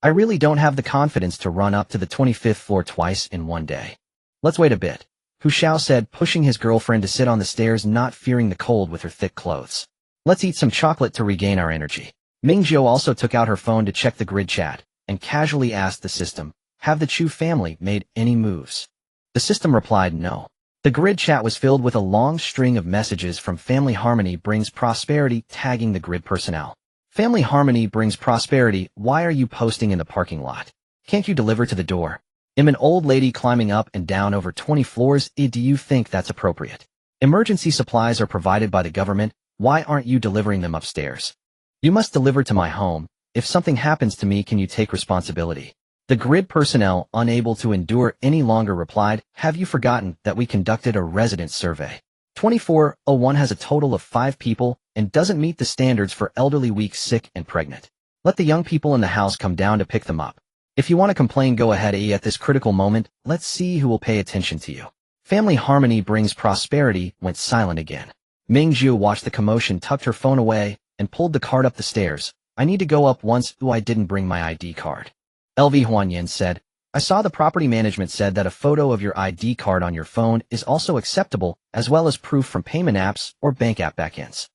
I really don't have the confidence to run up to the 25th floor twice in one day. Let's wait a bit, Hu Xiao said, pushing his girlfriend to sit on the stairs, not fearing the cold with her thick clothes. Let's eat some chocolate to regain our energy. Ming Jiu also took out her phone to check the grid chat, and casually asked the system, have the Chu family made any moves? The system replied no. The grid chat was filled with a long string of messages from Family Harmony brings prosperity, tagging the grid personnel. Family Harmony brings prosperity, why are you posting in the parking lot? Can't you deliver to the door? I'm an old lady climbing up and down over 20 floors, do you think that's appropriate? Emergency supplies are provided by the government, why aren't you delivering them upstairs? You must deliver to my home, if something happens to me can you take responsibility? The grid personnel, unable to endure any longer, replied, have you forgotten that we conducted a resident survey? 2401 has a total of 5 people and doesn't meet the standards for elderly, weak, sick, and pregnant. Let the young people in the house come down to pick them up. If you want to complain, go ahead. At this critical moment, let's see who will pay attention to you. Family Harmony brings prosperity went silent again. Ming Jiu watched the commotion, tucked her phone away, and pulled the cart up the stairs. I need to go up once. I didn't bring my ID card. LV Huanyan said, I saw the property management said that a photo of your ID card on your phone is also acceptable, as well as proof from payment apps or bank app backends.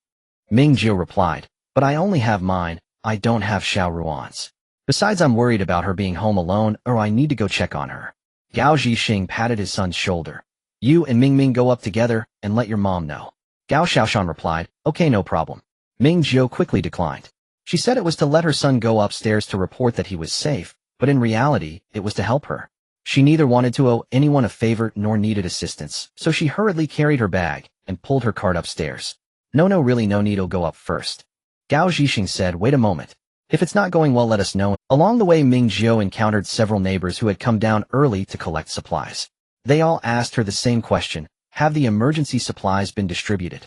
Ming Jiu replied, but I only have mine, I don't have Xiao Ruan's. Besides, I'm worried about her being home alone, or I need to go check on her. Gao Zhixing patted his son's shoulder. You and Ming Ming go up together and let your mom know. Gao Xiaoshan replied, okay, no problem. Ming Jiu quickly declined. She said it was to let her son go upstairs to report that he was safe, but in reality, it was to help her. She neither wanted to owe anyone a favor nor needed assistance, so she hurriedly carried her bag and pulled her cart upstairs. No, really no need to go up first. Gao Zhixing said, wait a moment. If it's not going well, let us know. Along the way, Ming Jiu encountered several neighbors who had come down early to collect supplies. They all asked her the same question, have the emergency supplies been distributed?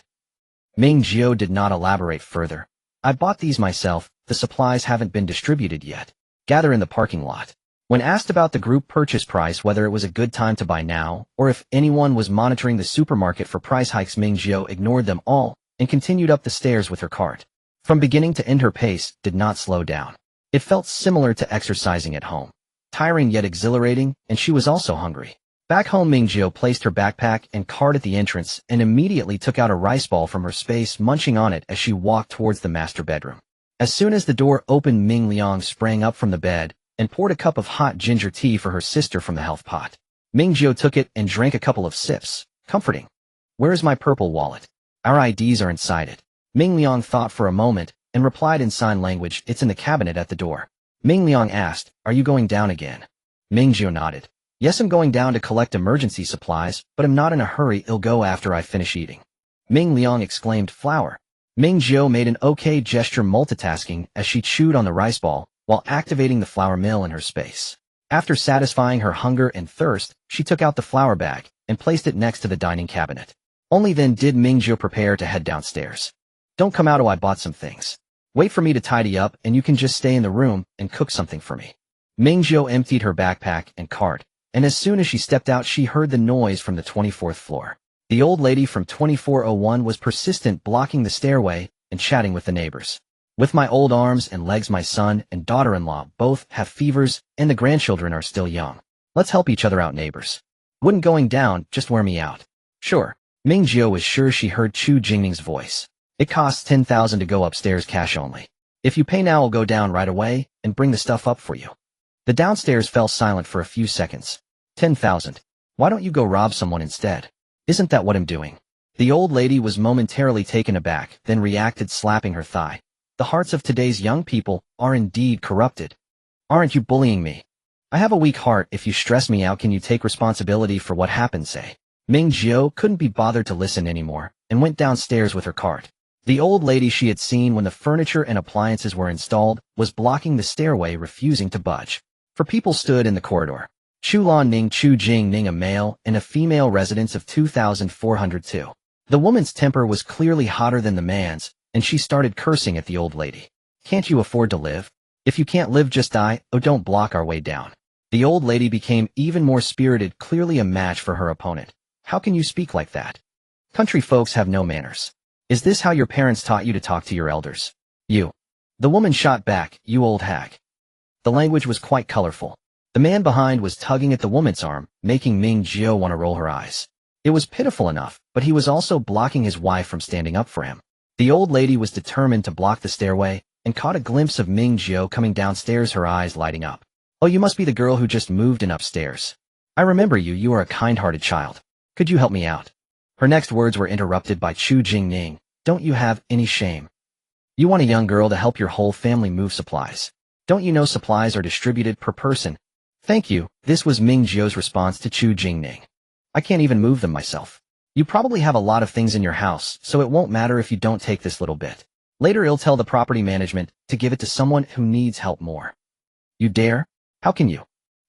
Ming Jiu did not elaborate further. I bought these myself, the supplies haven't been distributed yet. Gather in the parking lot. When asked about the group purchase price, whether it was a good time to buy now, or if anyone was monitoring the supermarket for price hikes, Ming Jiu ignored them all and continued up the stairs with her cart. From beginning to end, her pace did not slow down. It felt similar to exercising at home. Tiring yet exhilarating, and she was also hungry. Back home, Ming Jiu placed her backpack and cart at the entrance and immediately took out a rice ball from her space, munching on it as she walked towards the master bedroom. As soon as the door opened, Ming Liang sprang up from the bed and poured a cup of hot ginger tea for her sister from the health pot. Ming Jiu took it and drank a couple of sips, comforting. Where is my purple wallet? Our IDs are inside it. Ming Liang thought for a moment and replied in sign language, it's in the cabinet at the door. Ming Liang asked, are you going down again? Ming Jiu nodded. Yes, I'm going down to collect emergency supplies, but I'm not in a hurry, I'll go after I finish eating. Ming Liang exclaimed, flour. Ming Jiu made an okay gesture, multitasking as she chewed on the rice ball while activating the flour mill in her space. After satisfying her hunger and thirst, she took out the flour bag and placed it next to the dining cabinet. Only then did Ming Jiu prepare to head downstairs. Don't come out till I bought some things. Wait for me to tidy up and you can just stay in the room and cook something for me. Ming Jiu emptied her backpack and cart, and as soon as she stepped out, she heard the noise from the 24th floor. The old lady from 2401 was persistent, blocking the stairway and chatting with the neighbors. With my old arms and legs, my son and daughter-in-law both have fevers and the grandchildren are still young. Let's help each other out, neighbors. Wouldn't going down just wear me out? Sure. Ming Jiu was sure she heard Chu Jingning's voice. It costs 10,000 to go upstairs, cash only. If you pay now, I'll go down right away and bring the stuff up for you. The downstairs fell silent for a few seconds. 10,000. Why don't you go rob someone instead? Isn't that what I'm doing? The old lady was momentarily taken aback, then reacted, slapping her thigh. The hearts of today's young people are indeed corrupted. Aren't you bullying me? I have a weak heart. If you stress me out, can you take responsibility for what happened, say? Ming Jiu couldn't be bothered to listen anymore and went downstairs with her cart. The old lady she had seen when the furniture and appliances were installed was blocking the stairway, refusing to budge. 4 people stood in the corridor. Chu Lan Ning, Chu Jing Ning, a male and a female residents of 2402. The woman's temper was clearly hotter than the man's, and she started cursing at the old lady. Can't you afford to live? If you can't live, just die. Oh, don't block our way down. The old lady became even more spirited, clearly a match for her opponent. How can you speak like that? Country folks have no manners. Is this how your parents taught you to talk to your elders? You. The woman shot back, you old hag. The language was quite colorful. The man behind was tugging at the woman's arm, making Ming Jiu want to roll her eyes. It was pitiful enough, but he was also blocking his wife from standing up for him. The old lady was determined to block the stairway, and caught a glimpse of Ming Jiu coming downstairs, her eyes lighting up. Oh, you must be the girl who just moved in upstairs. I remember you, you are a kind-hearted child. Could you help me out? Her next words were interrupted by Chu Jingning. Don't you have any shame? You want a young girl to help your whole family move supplies. Don't you know supplies are distributed per person? Thank you. This was Ming Jiu's response to Chu Jingning. I can't even move them myself. You probably have a lot of things in your house, so it won't matter if you don't take this little bit. Later you'll tell the property management to give it to someone who needs help more. You dare? How can you?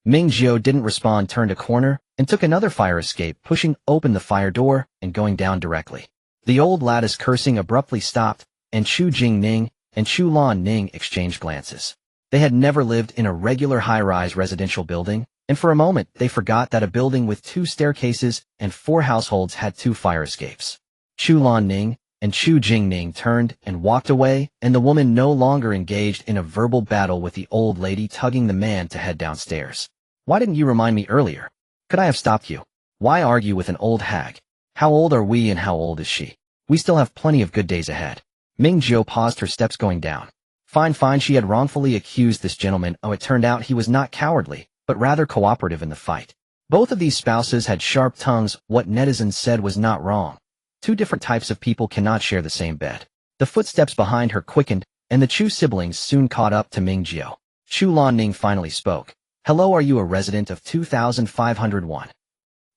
Ming Jiu didn't respond, turned a corner, and took another fire escape, pushing open the fire door and going down directly. The old lattice cursing abruptly stopped, and Chu Jingning and Chu Lan-ning exchanged glances. They had never lived in a regular high-rise residential building, and for a moment they forgot that a building with 2 staircases and 4 households had 2 fire escapes. Chu Lan-ning and Chu Jingning turned and walked away, and the woman no longer engaged in a verbal battle with the old lady, tugging the man to head downstairs. Why didn't you remind me earlier? Could I have stopped you? Why argue with an old hag? How old are we and how old is she? We still have plenty of good days ahead. Ming Jiu paused, her steps going down. Fine, she had wrongfully accused this gentleman. Oh, it turned out he was not cowardly, but rather cooperative in the fight. Both of these spouses had sharp tongues. What netizens said was not wrong. 2 different types of people cannot share the same bed. The footsteps behind her quickened, and the Chu siblings soon caught up to Ming Jiu. Chu Lan-ning finally spoke. Hello, are you a resident of 2501?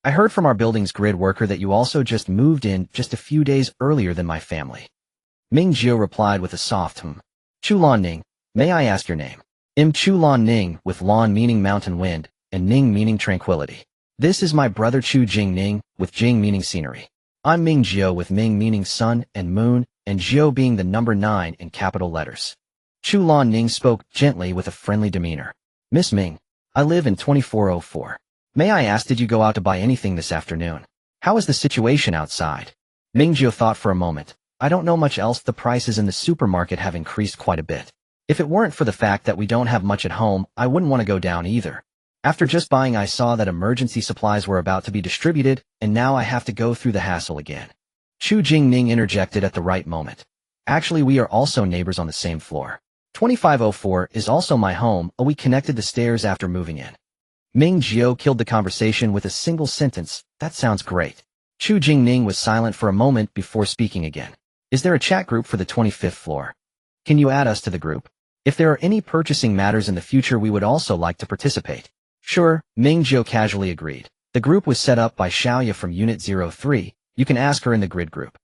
I heard from our building's grid worker that you also just moved in just a few days earlier than my family. Ming Jiu replied with a soft Chu Lan-ning, may I ask your name? Chu Lan-ning, with Lan meaning mountain wind, and Ning meaning tranquility. This is my brother Chu Jingning, with Jing meaning scenery. I'm Ming Jiu, with Ming meaning sun and moon, and Jiu being the number 9 in capital letters. Chu Lan-ning spoke gently with a friendly demeanor. Miss Ming, I live in 2404. May I ask, did you go out to buy anything this afternoon? How is the situation outside? Ming Jiu thought for a moment. I don't know much else. The prices in the supermarket have increased quite a bit. If it weren't for the fact that we don't have much at home, I wouldn't want to go down either. After just buying, I saw that emergency supplies were about to be distributed, and now I have to go through the hassle again. Chu Jingning interjected at the right moment. Actually, we are also neighbors on the same floor. 2504 is also my home. We connected the stairs after moving in. Ming Jiu killed the conversation with a single sentence. That sounds great. Chu Jingning was silent for a moment before speaking again. Is there a chat group for the 25th floor? Can you add us to the group? If there are any purchasing matters in the future, we would also like to participate. Sure, Ming Jiu casually agreed. The group was set up by Xiaoya from Unit 03. You can ask her in the grid group.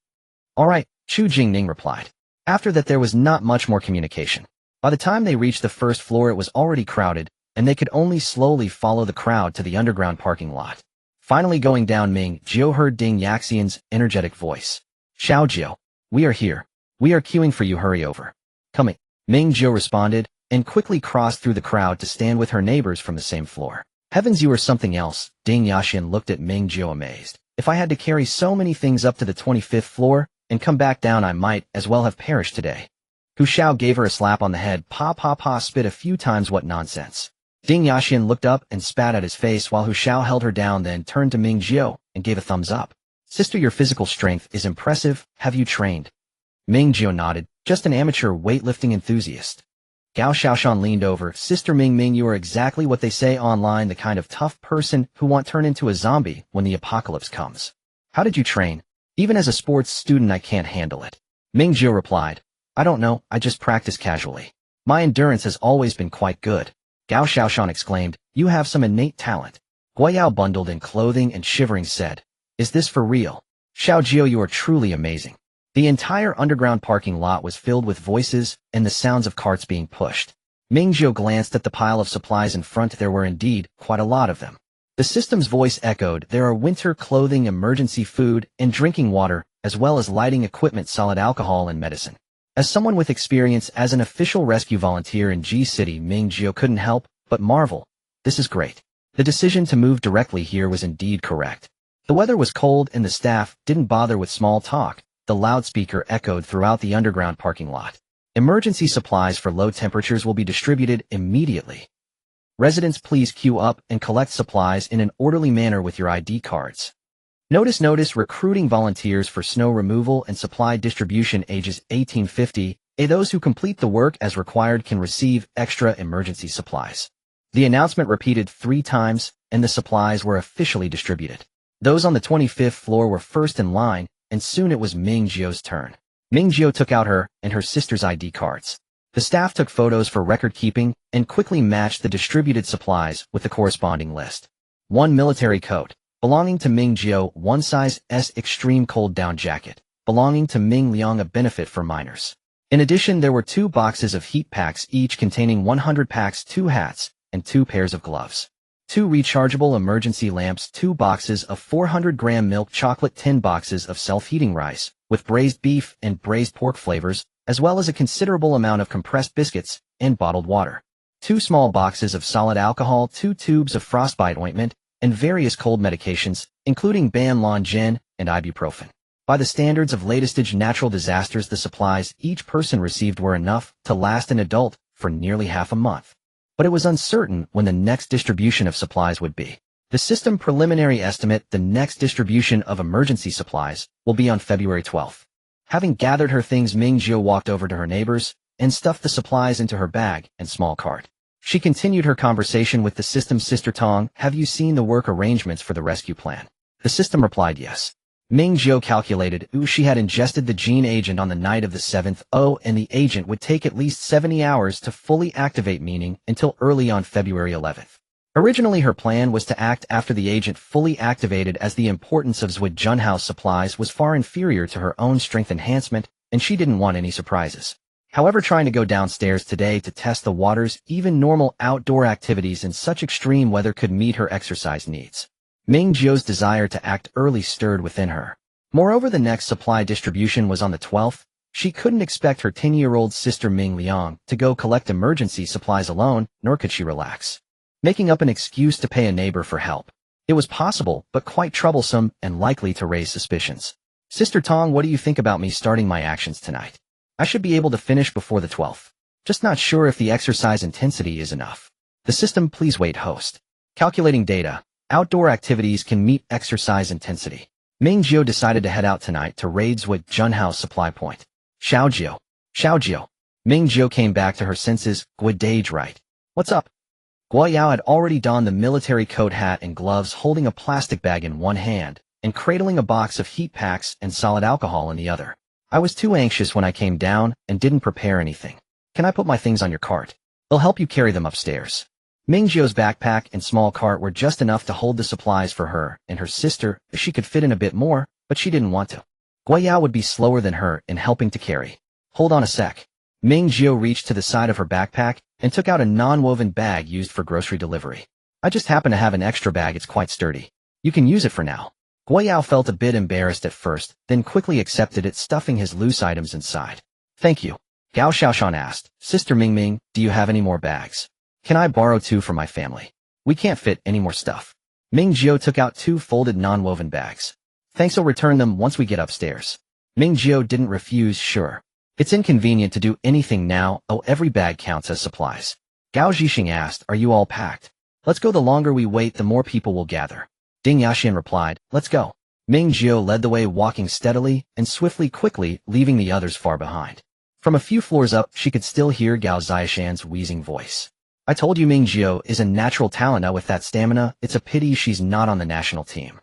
Alright, Chu Jingning replied. After that, there was not much more communication. By the time they reached the first floor, it was already crowded, and they could only slowly follow the crowd to the underground parking lot. Finally going down, Ming Jiu heard Ding Yaxian's energetic voice. Xiao Jiu, we are here. We are queuing for you, hurry over. Coming. Ming Jiu responded, and quickly crossed through the crowd to stand with her neighbors from the same floor. Heavens, you are something else. Ding Yaxian looked at Ming Jiu amazed. If I had to carry so many things up to the 25th floor and come back down, I might as well have perished today. Hu Xiao gave her a slap on the head. Pa, spit a few times. What nonsense. Ding Yaxian looked up and spat at his face while Hu Xiao held her down, then turned to Ming Jiu and gave a thumbs up. Sister, your physical strength is impressive. Have you trained? Ming Jiu nodded. Just an amateur weightlifting enthusiast. Gao Xiaoshan leaned over. Sister Ming, you are exactly what they say online, the kind of tough person who won't turn into a zombie when the apocalypse comes. How did you train? Even as a sports student, I can't handle it. Ming Jiu replied. I don't know, I just practice casually. My endurance has always been quite good. Gao Xiaoshan exclaimed. You have some innate talent. Guayao, bundled in clothing and shivering, said. Is this for real? Xiao Jiu, you are truly amazing. The entire underground parking lot was filled with voices and the sounds of carts being pushed. Ming Jiu glanced at the pile of supplies in front. There were indeed quite a lot of them. The system's voice echoed, there are winter clothing, emergency food, and drinking water, as well as lighting equipment, solid alcohol, and medicine. As someone with experience as an official rescue volunteer in G City, Ming Jiu couldn't help but marvel. This is great. The decision to move directly here was indeed correct. The weather was cold and the staff didn't bother with small talk. The loudspeaker echoed throughout the underground parking lot. Emergency supplies for low temperatures will be distributed immediately. Residents, please queue up and collect supplies in an orderly manner with your ID cards. Notice recruiting volunteers for snow removal and supply distribution ages 1850. Those who complete the work as required can receive extra emergency supplies. The announcement repeated 3 times, and the supplies were officially distributed. Those on the 25th floor were first in line, and soon it was Ming Jiu's turn. Ming Jiu took out her and her sister's ID cards. The staff took photos for record keeping and quickly matched the distributed supplies with the corresponding list. 1 military coat, belonging to Ming Jiu, 1 size S extreme cold down jacket, belonging to Ming Liang, a benefit for minors. In addition, there were 2 boxes of heat packs, each containing 100 packs, 2 hats, and 2 pairs of gloves. 2 rechargeable emergency lamps, 2 boxes of 400-gram milk chocolate, 10 boxes of self-heating rice, with braised beef and braised pork flavors, as well as a considerable amount of compressed biscuits and bottled water. 2 small boxes of solid alcohol, 2 tubes of frostbite ointment, and various cold medications, including Banlon Gin and ibuprofen. By the standards of latest natural disasters, the supplies each person received were enough to last an adult for nearly half a month. But it was uncertain when the next distribution of supplies would be. The system preliminary estimate the next distribution of emergency supplies will be on February 12th. Having gathered her things, Ming Jiu walked over to her neighbors and stuffed the supplies into her bag and small cart. She continued her conversation with the system's sister Tong. Have you seen the work arrangements for the rescue plan? The system replied yes. Ming Jiu calculated, she had ingested the gene agent on the night of the 7th, and the agent would take at least 70 hours to fully activate, meaning until early on February 11th. Originally, her plan was to act after the agent fully activated, as the importance of Zwid Junhouse supplies was far inferior to her own strength enhancement, and she didn't want any surprises. However, trying to go downstairs today to test the waters, even normal outdoor activities in such extreme weather could meet her exercise needs. Ming Jiu's desire to act early stirred within her. Moreover, the next supply distribution was on the 12th. She couldn't expect her 10-year-old sister Ming Liang to go collect emergency supplies alone, nor could she relax, making up an excuse to pay a neighbor for help. It was possible, but quite troublesome and likely to raise suspicions. Sister Tong, what do you think about me starting my actions tonight? I should be able to finish before the 12th. Just not sure if the exercise intensity is enough. The system, please wait, host. Calculating data. Outdoor activities can meet exercise intensity. Ming Jiu decided to head out tonight to raid Zwid Junhouse supply point. Xiao Jiu. Ming Jiu came back to her senses. Good day, right? What's up? Guo Yao had already donned the military coat, hat, and gloves, holding a plastic bag in one hand and cradling a box of heat packs and solid alcohol in the other. I was too anxious when I came down and didn't prepare anything. Can I put my things on your cart? I'll help you carry them upstairs. Ming Jiu's backpack and small cart were just enough to hold the supplies for her and her sister. She could fit in a bit more, but she didn't want to. Guo Yao would be slower than her in helping to carry. Hold on a sec. Ming Jiu reached to the side of her backpack and took out a non-woven bag used for grocery delivery. I just happen to have an extra bag. It's quite sturdy. You can use it for now. Guo Yao felt a bit embarrassed at first, then quickly accepted it, stuffing his loose items inside. Thank you. Gao Xiaoshan asked, Sister Ming, do you have any more bags? Can I borrow 2 for my family? We can't fit any more stuff. Ming Jiu took out 2 folded non-woven bags. Thanks, I'll return them once we get upstairs. Ming Jiu didn't refuse. Sure. It's inconvenient to do anything now. Every bag counts as supplies. Gao Zhixing asked, are you all packed? Let's go. The longer we wait, the more people will gather. Ding Yaxian replied, let's go. Ming Jiu led the way, walking steadily and quickly, leaving the others far behind. From a few floors up, she could still hear Gao Zishan's wheezing voice. I told you Ming Jiu is a natural talent. Now with that stamina, it's a pity she's not on the national team.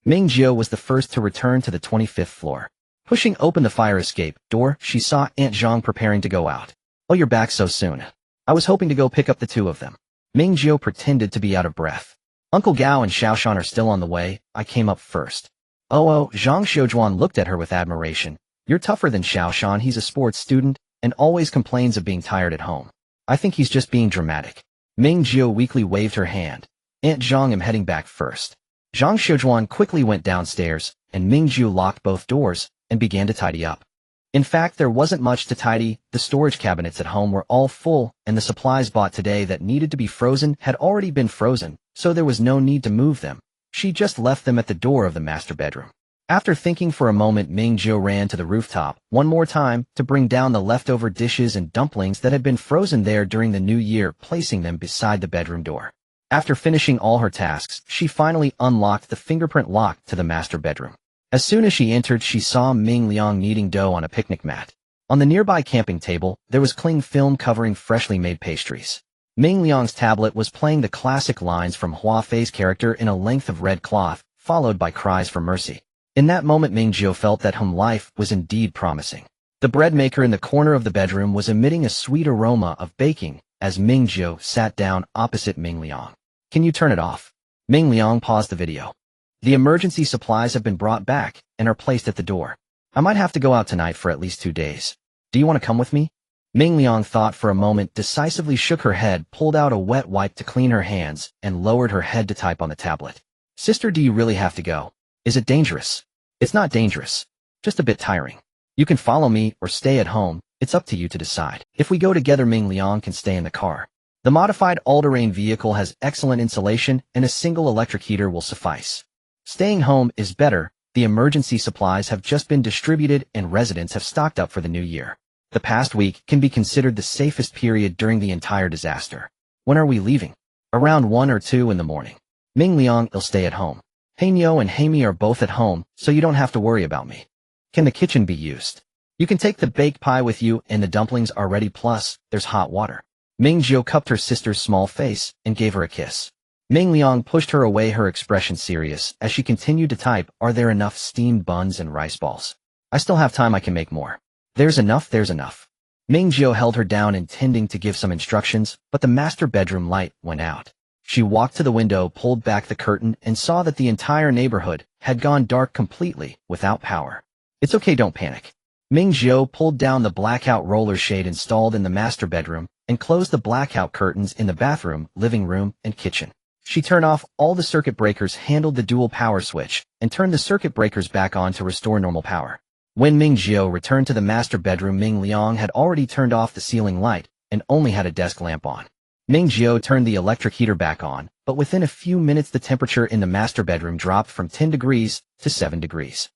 Ming Jiu was the first to return to the 25th floor. Pushing open the fire escape door, she saw Aunt Zhang preparing to go out. Oh, you're back so soon. I was hoping to go pick up the 2 of them. Ming Jiu pretended to be out of breath. Uncle Gao and Xiaoshan are still on the way. I came up first. Oh, Zhang Xiujuan looked at her with admiration. You're tougher than Xiaoshan. He's a sports student and always complains of being tired at home. I think he's just being dramatic. Ming Jiu weakly waved her hand. Aunt Zhang am heading back first. Zhang Shoujuan quickly went downstairs, and Ming Jiu locked both doors and began to tidy up. In fact, there wasn't much to tidy. The storage cabinets at home were all full, and the supplies bought today that needed to be frozen had already been frozen, so there was no need to move them. She just left them at the door of the master bedroom. After thinking for a moment, Ming Jiu ran to the rooftop one more time to bring down the leftover dishes and dumplings that had been frozen there during the new year, placing them beside the bedroom door. After finishing all her tasks, she finally unlocked the fingerprint lock to the master bedroom. As soon as she entered, she saw Ming Liang kneading dough on a picnic mat. On the nearby camping table, there was cling film covering freshly made pastries. Ming Liang's tablet was playing the classic lines from Hua Fei's character in a length of red cloth, followed by cries for mercy. In that moment, Ming Jiu felt that home life was indeed promising. The bread maker in the corner of the bedroom was emitting a sweet aroma of baking as Ming Jiu sat down opposite Ming Liang. "Can you turn it off?" Ming Liang paused the video. "The emergency supplies have been brought back and are placed at the door. I might have to go out tonight for at least 2 days. Do you want to come with me?" Ming Liang thought for a moment, decisively shook her head, pulled out a wet wipe to clean her hands, and lowered her head to type on the tablet. "Sister, do you really have to go? Is it dangerous?" "It's not dangerous. Just a bit tiring. You can follow me or stay at home. It's up to you to decide. If we go together, Ming Liang can stay in the car. The modified all-terrain vehicle has excellent insulation, and a single electric heater will suffice. Staying home is better. The emergency supplies have just been distributed and residents have stocked up for the new year. The past week can be considered the safest period during the entire disaster." "When are we leaving?" "Around 1 or 2 in the morning. Ming Liang will stay at home. Heimyo and Heimi are both at home, so you don't have to worry about me." "Can the kitchen be used?" "You can take the baked pie with you, and the dumplings are ready, plus there's hot water." Ming Jiu cupped her sister's small face and gave her a kiss. Ming Liang pushed her away, her expression serious, as she continued to type, "Are there enough steamed buns and rice balls? I still have time, I can make more." There's enough. Ming Jiu held her down, intending to give some instructions, but the master bedroom light went out. She walked to the window, pulled back the curtain, and saw that the entire neighborhood had gone dark completely, without power. "It's okay, don't panic." Ming Jiu pulled down the blackout roller shade installed in the master bedroom and closed the blackout curtains in the bathroom, living room, and kitchen. She turned off all the circuit breakers, handled the dual power switch, and turned the circuit breakers back on to restore normal power. When Ming Jiu returned to the master bedroom, Ming Liang had already turned off the ceiling light and only had a desk lamp on. Ming Jiu turned the electric heater back on, but within a few minutes the temperature in the master bedroom dropped from 10 degrees to 7 degrees.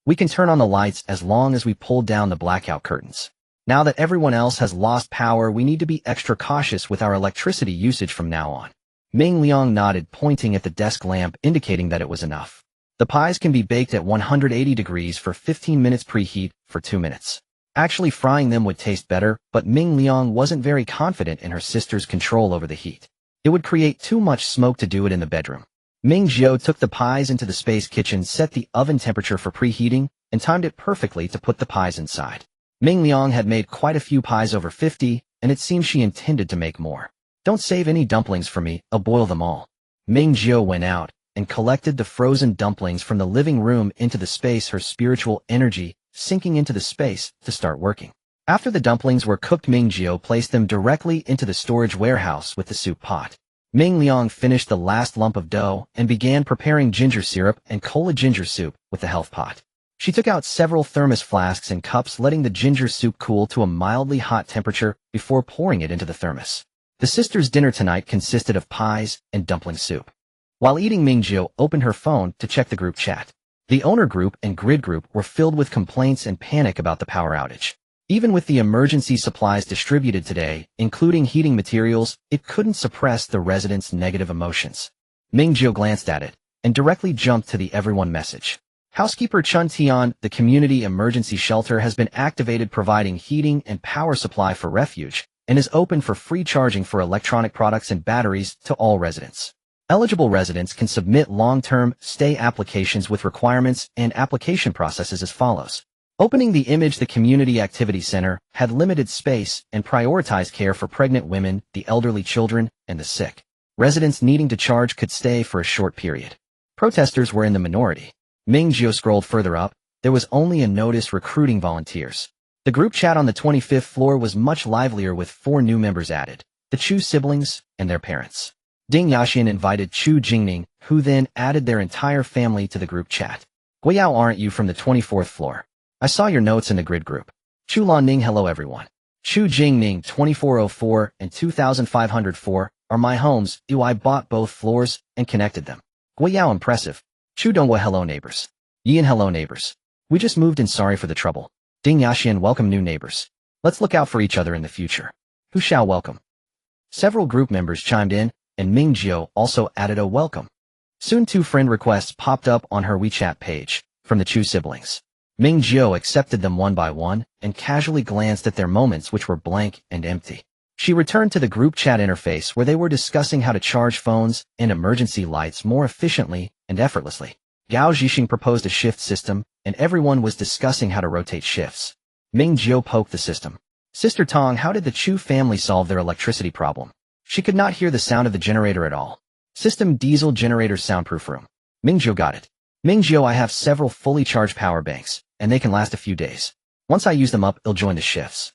"We can turn on the lights as long as we pull down the blackout curtains. Now that everyone else has lost power, we need to be extra cautious with our electricity usage from now on." Ming Liang nodded, pointing at the desk lamp, indicating that it was enough. "The pies can be baked at 180 degrees for 15 minutes, preheat for 2 minutes. Actually, frying them would taste better, but Ming Liang wasn't very confident in her sister's control over the heat. It would create too much smoke to do it in the bedroom. Ming Jiu took the pies into the space kitchen, set the oven temperature for preheating, and timed it perfectly to put the pies inside. Ming Liang had made quite a few pies, over 50, and it seemed she intended to make more. "Don't save any dumplings for me, I'll boil them all." Ming Jiu went out and collected the frozen dumplings from the living room into the space, her spiritual energy sinking into the space to start working. After the dumplings were cooked, Ming Jiu placed them directly into the storage warehouse with the soup pot. Ming Liang finished the last lump of dough and began preparing ginger syrup and cola ginger soup with the health pot. She took out several thermos flasks and cups, letting the ginger soup cool to a mildly hot temperature before pouring it into the thermos. The sisters' dinner tonight consisted of pies and dumpling soup. While eating, Ming Jiu opened her phone to check the group chat. The owner group and grid group were filled with complaints and panic about the power outage. Even with the emergency supplies distributed today, including heating materials, it couldn't suppress the residents' negative emotions. Ming Jiu glanced at it and directly jumped to the everyone message. Housekeeper Chun Tian, the community emergency shelter has been activated, providing heating and power supply for refuge, and is open for free charging for electronic products and batteries to all residents. Eligible residents can submit long-term stay applications with requirements and application processes as follows. Opening the image, the Community Activity Center had limited space and prioritized care for pregnant women, the elderly, children, and the sick. Residents needing to charge could stay for a short period. Protesters were in the minority. Ming Jiu scrolled further up. There was only a notice recruiting volunteers. The group chat on the 25th floor was much livelier with 4 new members added, the Chu siblings and their parents. Ding Yaxian invited Chu Jingning, who then added their entire family to the group chat. Guiyao, aren't you from the 24th floor? I saw your notes in the grid group. Chu Lanning, hello everyone. Chu Jingning 2404 and 2504 are my homes. I bought both floors and connected them. Guiyao, impressive. Chu Donghua, hello neighbors. Yin, hello neighbors. We just moved in, sorry for the trouble. Ding Yaxian, welcome new neighbors. Let's look out for each other in the future. Hu Xiao, welcome. Several group members chimed in, and Ming Jiu also added a welcome. Soon 2 friend requests popped up on her WeChat page from the Chu siblings. Ming Jiu accepted them one by one and casually glanced at their moments, which were blank and empty. She returned to the group chat interface where they were discussing how to charge phones and emergency lights more efficiently and effortlessly. Gao Zhixing proposed a shift system, and everyone was discussing how to rotate shifts. Ming Jiu poked the system. Sister Tong, how did the Chu family solve their electricity problem? She could not hear the sound of the generator at all. System diesel generator soundproof room. Ming Jiu got it. Ming Jiu, I have several fully charged power banks, and they can last a few days. Once I use them up, it'll join the shifts.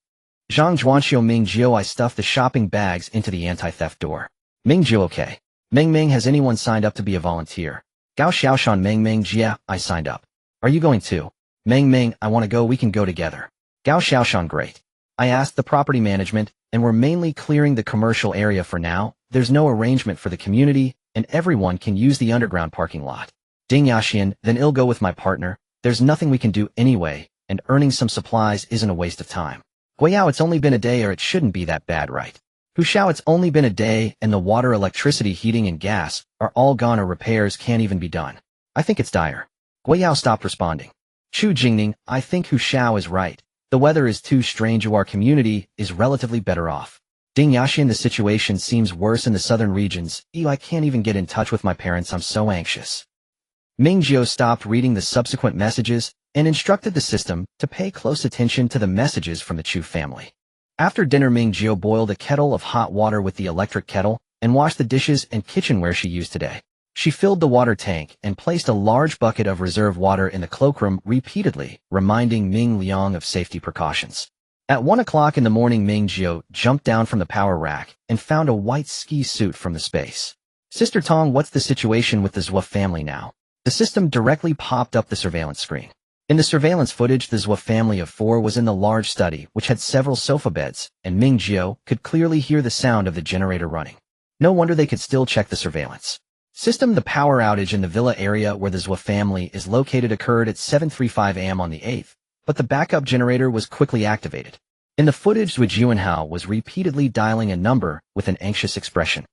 Zhang Zhuanxiu, Ming Jiu, I stuffed the shopping bags into the anti-theft door. Ming Jiu, okay. Ming, has anyone signed up to be a volunteer? Gao Xiaoshan, Ming, yeah, I signed up. Are you going too? Ming, I want to go, we can go together. Gao Xiaoshan, great. I asked the property management, and we're mainly clearing the commercial area for now. There's no arrangement for the community, and everyone can use the underground parking lot. Ding Yaxian, then I'll go with my partner. There's nothing we can do anyway, and earning some supplies isn't a waste of time. Guiyao, it's only been a day, or it shouldn't be that bad, right? Hu Xiao, it's only been a day, and the water, electricity, heating, and gas are all gone, or repairs can't even be done. I think it's dire. Guiyao stopped responding. Chu Jingning, I think Hu Xiao is right. The weather is too strange. Our community is relatively better off. Ding Yaxian, the situation seems worse in the southern regions. I can't even get in touch with my parents. I'm so anxious. Ming Jiu stopped reading the subsequent messages and instructed the system to pay close attention to the messages from the Chu family. After dinner, Ming Jiu boiled a kettle of hot water with the electric kettle and washed the dishes and kitchenware she used today. She filled the water tank and placed a large bucket of reserve water in the cloakroom repeatedly, reminding Ming Liang of safety precautions. At 1 o'clock in the morning, Ming Jiu jumped down from the power rack and found a white ski suit from the space. Sister Tong, what's the situation with the Zhua family now? The system directly popped up the surveillance screen. In the surveillance footage, the Zhua family of 4 was in the large study, which had several sofa beds, and Ming Jiu could clearly hear the sound of the generator running. No wonder they could still check the surveillance. System, the power outage in the villa area where the Zhua family is located occurred at 7:35 a.m. on the 8th, but the backup generator was quickly activated. In the footage, Zhua Juanhao was repeatedly dialing a number with an anxious expression.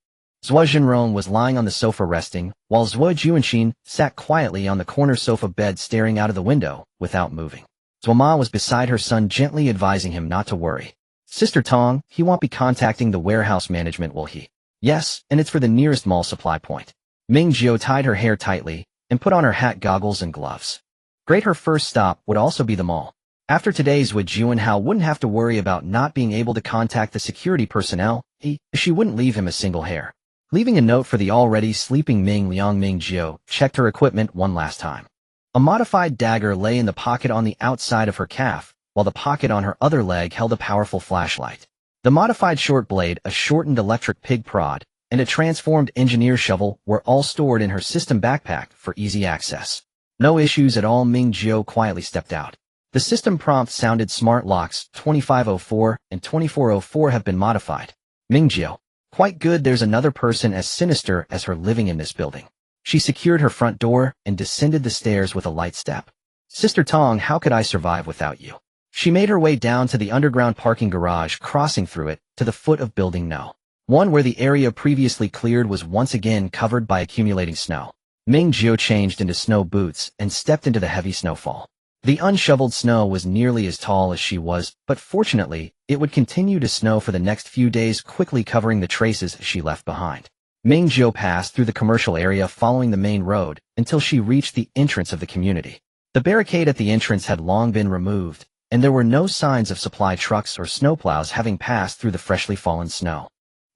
Zhua Zhenrong was lying on the sofa resting, while Zhua Juanxin sat quietly on the corner sofa bed staring out of the window without moving. Zhua Ma was beside her son, gently advising him not to worry. Sister Tong, he won't be contacting the warehouse management, will he? Yes, and it's for the nearest mall supply point. Ming Jiu tied her hair tightly and put on her hat, goggles, and gloves. Great, her first stop would also be the mall. After today's, Zhua Juanhao wouldn't have to worry about not being able to contact the security personnel. She wouldn't leave him a single hair. Leaving a note for the already sleeping Ming Liang, Ming Jiu checked her equipment one last time. A modified dagger lay in the pocket on the outside of her calf, while the pocket on her other leg held a powerful flashlight. The modified short blade, a shortened electric pig prod, and a transformed engineer shovel were all stored in her system backpack for easy access. No issues at all. Ming Jiu quietly stepped out. The system prompt sounded. Smart locks 2504 and 2404 have been modified. Ming Jiu. Quite good. There's another person as sinister as her living in this building. She secured her front door and descended the stairs with a light step. Sister Tong, how could I survive without you? She made her way down to the underground parking garage, crossing through it to the foot of building No. 1, where the area previously cleared was once again covered by accumulating snow. Ming Jiu changed into snow boots and stepped into the heavy snowfall. The unshoveled snow was nearly as tall as she was, but fortunately, it would continue to snow for the next few days, quickly covering the traces she left behind. Ming Jiu passed through the commercial area following the main road until she reached the entrance of the community. The barricade at the entrance had long been removed, and there were no signs of supply trucks or snowplows having passed through the freshly fallen snow.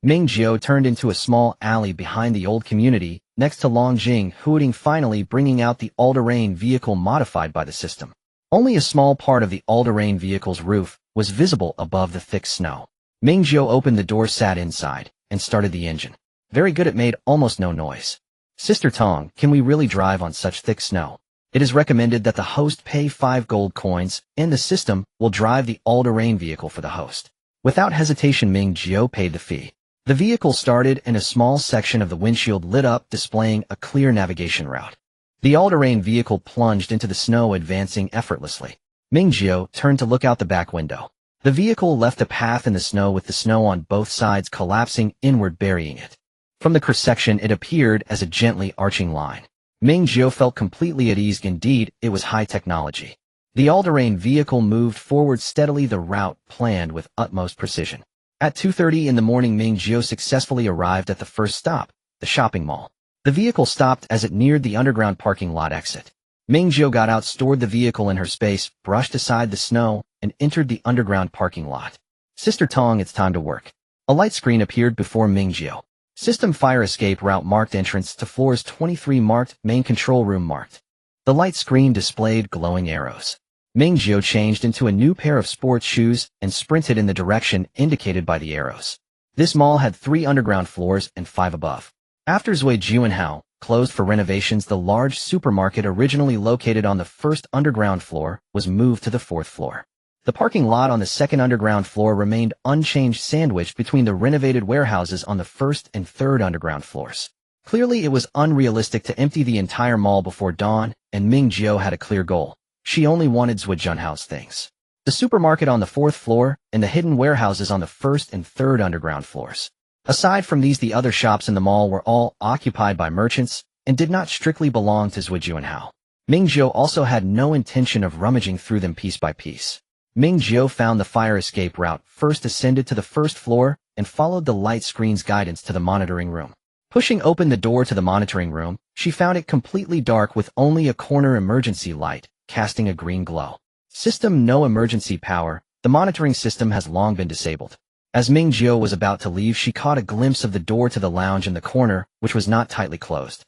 Ming Jiu turned into a small alley behind the old community, next to Longjing, hooting, finally bringing out the all-terrain vehicle modified by the system. Only a small part of the all-terrain vehicle's roof was visible above the thick snow. Ming Jiu opened the door, sat inside, and started the engine. Very good, it made almost no noise. Sister Tong, can we really drive on such thick snow? It is recommended that the host pay 5 gold coins, and the system will drive the all-terrain vehicle for the host. Without hesitation, Ming Jiu paid the fee. The vehicle started and a small section of the windshield lit up, displaying a clear navigation route. The all-terrain vehicle plunged into the snow, advancing effortlessly. Ming Jiu turned to look out the back window. The vehicle left a path in the snow, with the snow on both sides collapsing inward, burying it. From the cross-section, it appeared as a gently arching line. Ming Jiu felt completely at ease. Indeed, it was high technology. The all-terrain vehicle moved forward steadily, the route planned with utmost precision. At 2:30 in the morning, Ming Jiu successfully arrived at the first stop, the shopping mall. The vehicle stopped as it neared the underground parking lot exit. Ming Jiu got out, stored the vehicle in her space, brushed aside the snow, and entered the underground parking lot. Sister Tong, it's time to work. A light screen appeared before Ming Jiu. System fire escape route marked, entrance to floors 23 marked, main control room marked. The light screen displayed glowing arrows. Ming Jiu changed into a new pair of sports shoes and sprinted in the direction indicated by the arrows. This mall had 3 underground floors and 5 above. After Zui Juanhao closed for renovations, the large supermarket originally located on the first underground floor was moved to the 4th floor. The parking lot on the 2nd underground floor remained unchanged, sandwiched between the renovated warehouses on the 1st and 3rd underground floors. Clearly, it was unrealistic to empty the entire mall before dawn, and Ming Jiu had a clear goal. She only wanted Zui Junhao's things. The supermarket on the 4th floor, and the hidden warehouses on the 1st and 3rd underground floors. Aside from these, the other shops in the mall were all occupied by merchants, and did not strictly belong to Zui Junhao. Ming Jiu also had no intention of rummaging through them piece by piece. Ming Jiu found the fire escape route, first ascended to the 1st floor, and followed the light screen's guidance to the monitoring room. Pushing open the door to the monitoring room, she found it completely dark, with only a corner emergency light, casting a green glow. System: no emergency power. The monitoring system has long been disabled. As Ming Jiu was about to leave, she caught a glimpse of the door to the lounge in the corner, which was not tightly closed.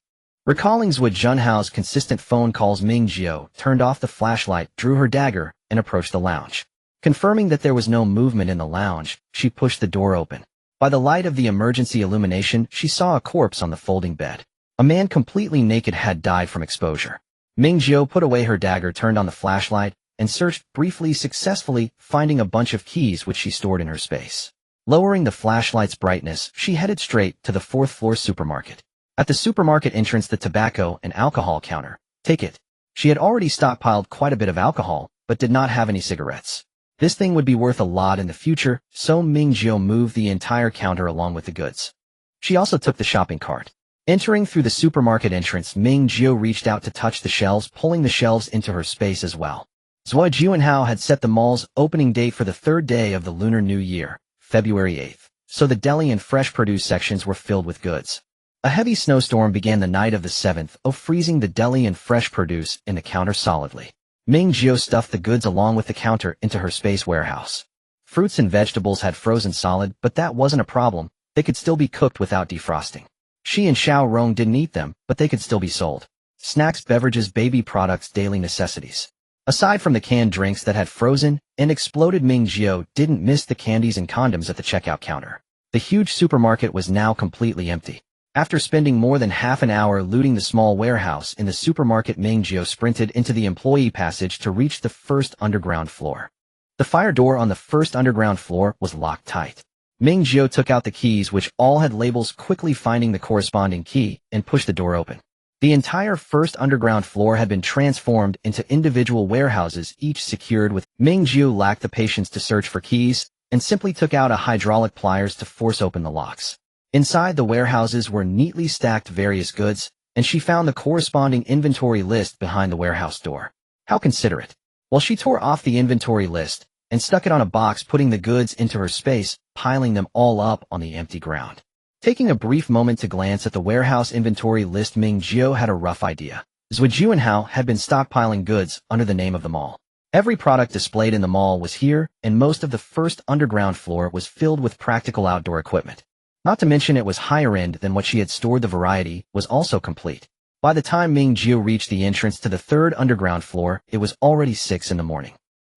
Recalling Zui Junhao's consistent phone calls, Ming Jiu turned off the flashlight, drew her dagger, and approached the lounge. Confirming that there was no movement in the lounge, she pushed the door open. By the light of the emergency illumination, she saw a corpse on the folding bed. A man completely naked had died from exposure. Ming Jiu put away her dagger, turned on the flashlight, and searched briefly, successfully finding a bunch of keys which she stored in her space. Lowering the flashlight's brightness, she headed straight to the 4th floor supermarket. At the supermarket entrance, the tobacco and alcohol counter. Take it. She had already stockpiled quite a bit of alcohol, but did not have any cigarettes. This thing would be worth a lot in the future, so Ming Jiu moved the entire counter along with the goods. She also took the shopping cart. Entering through the supermarket entrance, Ming Jiu reached out to touch the shelves, pulling the shelves into her space as well. Zui Juanhao had set the mall's opening date for the 3rd day of the Lunar New Year, February 8th, so the deli and fresh produce sections were filled with goods. A heavy snowstorm began the night of the 7th, freezing the deli and fresh produce in the counter solidly. Ming Jiu stuffed the goods along with the counter into her space warehouse. Fruits and vegetables had frozen solid, but that wasn't a problem. They could still be cooked without defrosting. She and Xiao Rong didn't eat them, but they could still be sold. Snacks, beverages, baby products, daily necessities. Aside from the canned drinks that had frozen and exploded, Ming Jiu didn't miss the candies and condoms at the checkout counter. The huge supermarket was now completely empty. After spending more than half an hour looting the small warehouse in the supermarket, Ming Jiu sprinted into the employee passage to reach the 1st underground floor. The fire door on the 1st underground floor was locked tight. Ming Jiu took out the keys, which all had labels, quickly finding the corresponding key, and pushed the door open. The entire 1st underground floor had been transformed into individual warehouses, each secured with. Ming Jiu lacked the patience to search for keys, and simply took out a hydraulic pliers to force open the locks. Inside the warehouses were neatly stacked various goods, and she found the corresponding inventory list behind the warehouse door. How considerate. While she tore off the inventory list and stuck it on a box, putting the goods into her space, piling them all up on the empty ground. Taking a brief moment to glance at the warehouse inventory list, Ming Jiu had a rough idea. Zui Juanhao had been stockpiling goods under the name of the mall. Every product displayed in the mall was here, and most of the 1st underground floor was filled with practical outdoor equipment. Not to mention it was higher end than what she had stored. The variety was also complete. By the time Ming Jiu reached the entrance to the 3rd underground floor, it was already 6 in the morning.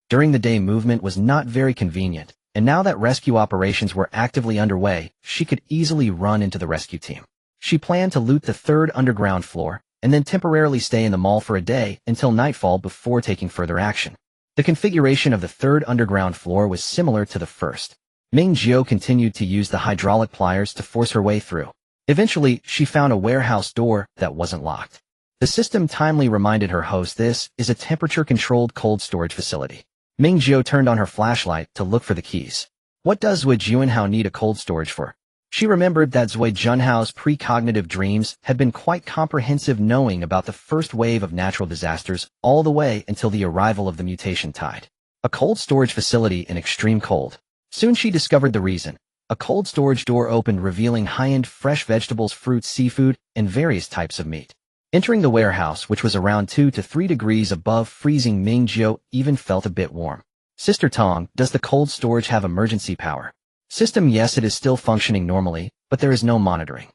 During the day, movement was not very convenient, and now that rescue operations were actively underway, she could easily run into the rescue team. She planned to loot the third underground floor, and then temporarily stay in the mall for a day until nightfall before taking further action. The configuration of the third underground floor was similar to the first. Ming Jiu continued to use the hydraulic pliers to force her way through. Eventually, she found a warehouse door that wasn't locked. The system timely reminded her host this is a temperature-controlled cold storage facility. Ming Jiu turned on her flashlight to look for the keys. What does Zui Junhao need a cold storage for? She remembered that Zui Junhao's precognitive dreams had been quite comprehensive, knowing about the first wave of natural disasters all the way until the arrival of the mutation tide. A cold storage facility in extreme cold. Soon she discovered the reason. A cold storage door opened, revealing high-end fresh vegetables, fruits, seafood, and various types of meat. Entering the warehouse, which was around 2 to 3 degrees above freezing, Ming Jiu even felt a bit warm. Sister Tong, does the cold storage have emergency power? System: yes, it is still functioning normally, but there is no monitoring.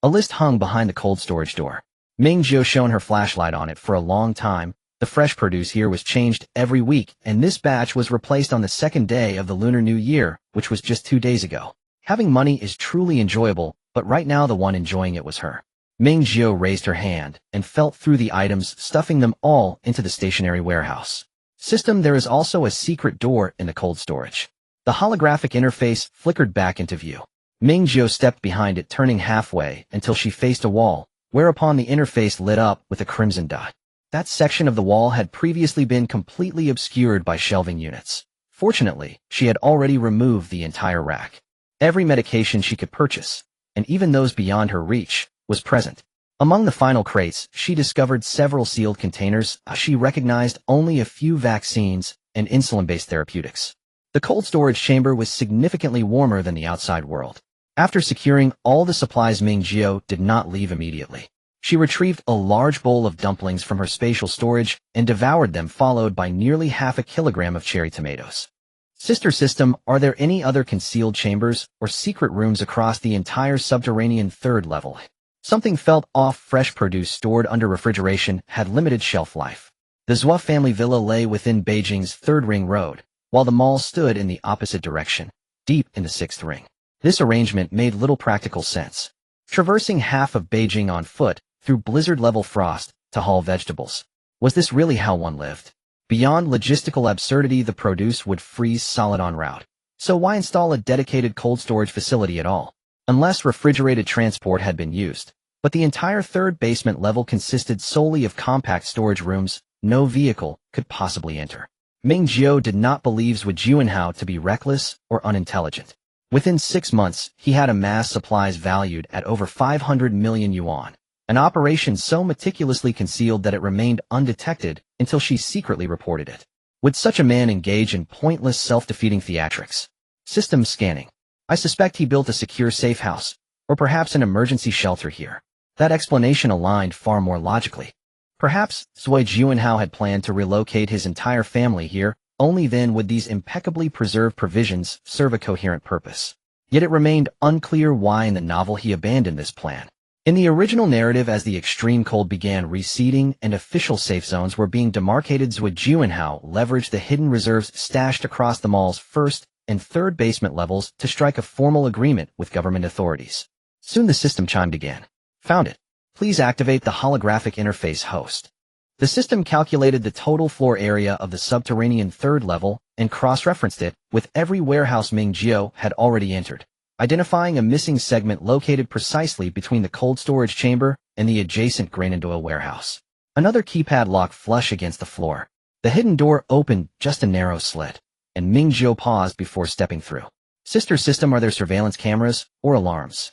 A list hung behind the cold storage door. Ming Jiu shone her flashlight on it for a long time. The fresh produce here was changed every week, and this batch was replaced on the second day of the Lunar New Year, which was just 2 days ago. Having money is truly enjoyable, but right now the one enjoying it was her. Ming Jiu raised her hand and felt through the items, stuffing them all into the stationary warehouse. System: there is also a secret door in the cold storage. The holographic interface flickered back into view. Ming Jiu stepped behind it, turning halfway until she faced a wall, whereupon the interface lit up with a crimson dot. That section of the wall had previously been completely obscured by shelving units. Fortunately, she had already removed the entire rack. Every medication she could purchase, and even those beyond her reach, was present. Among the final crates, she discovered several sealed containers. She recognized only a few vaccines and insulin-based therapeutics. The cold storage chamber was significantly warmer than the outside world. After securing all the supplies, Ming Jiu did not leave immediately. She retrieved a large bowl of dumplings from her spatial storage and devoured them, followed by nearly half a kilogram of cherry tomatoes. Sister System: are there any other concealed chambers or secret rooms across the entire subterranean third level? Something felt off. Fresh produce stored under refrigeration had limited shelf life. The Zhou family villa lay within Beijing's Third Ring Road, while the mall stood in the opposite direction, deep in the Sixth Ring. This arrangement made little practical sense. Traversing half of Beijing on foot, through blizzard-level frost, to haul vegetables. Was this really how one lived? Beyond logistical absurdity, the produce would freeze solid en route. So why install a dedicated cold storage facility at all? Unless refrigerated transport had been used. But the entire third basement level consisted solely of compact storage rooms. No vehicle could possibly enter. Ming Jiu did not believe Zui Junhao to be reckless or unintelligent. Within 6 months, he had amassed supplies valued at over 500 million yuan. An operation so meticulously concealed that it remained undetected until she secretly reported it. Would such a man engage in pointless self-defeating theatrics? System scanning. I suspect he built a secure safe house, or perhaps an emergency shelter here. That explanation aligned far more logically. Perhaps Zui Junhao had planned to relocate his entire family here. Only then would these impeccably preserved provisions serve a coherent purpose. Yet it remained unclear why in the novel he abandoned this plan. In the original narrative, as the extreme cold began receding and official safe zones were being demarcated, Zui Junhao leveraged the hidden reserves stashed across the mall's first and third basement levels to strike a formal agreement with government authorities. Soon the system chimed again. Found it. Please activate the holographic interface host. The system calculated the total floor area of the subterranean third level and cross-referenced it with every warehouse Ming Jiu had already entered, identifying a missing segment located precisely between the cold storage chamber and the adjacent grain and oil warehouse. Another keypad locked flush against the floor. The hidden door opened just a narrow slit, and Ming Jiu paused before stepping through. Sister System: are there surveillance cameras or alarms?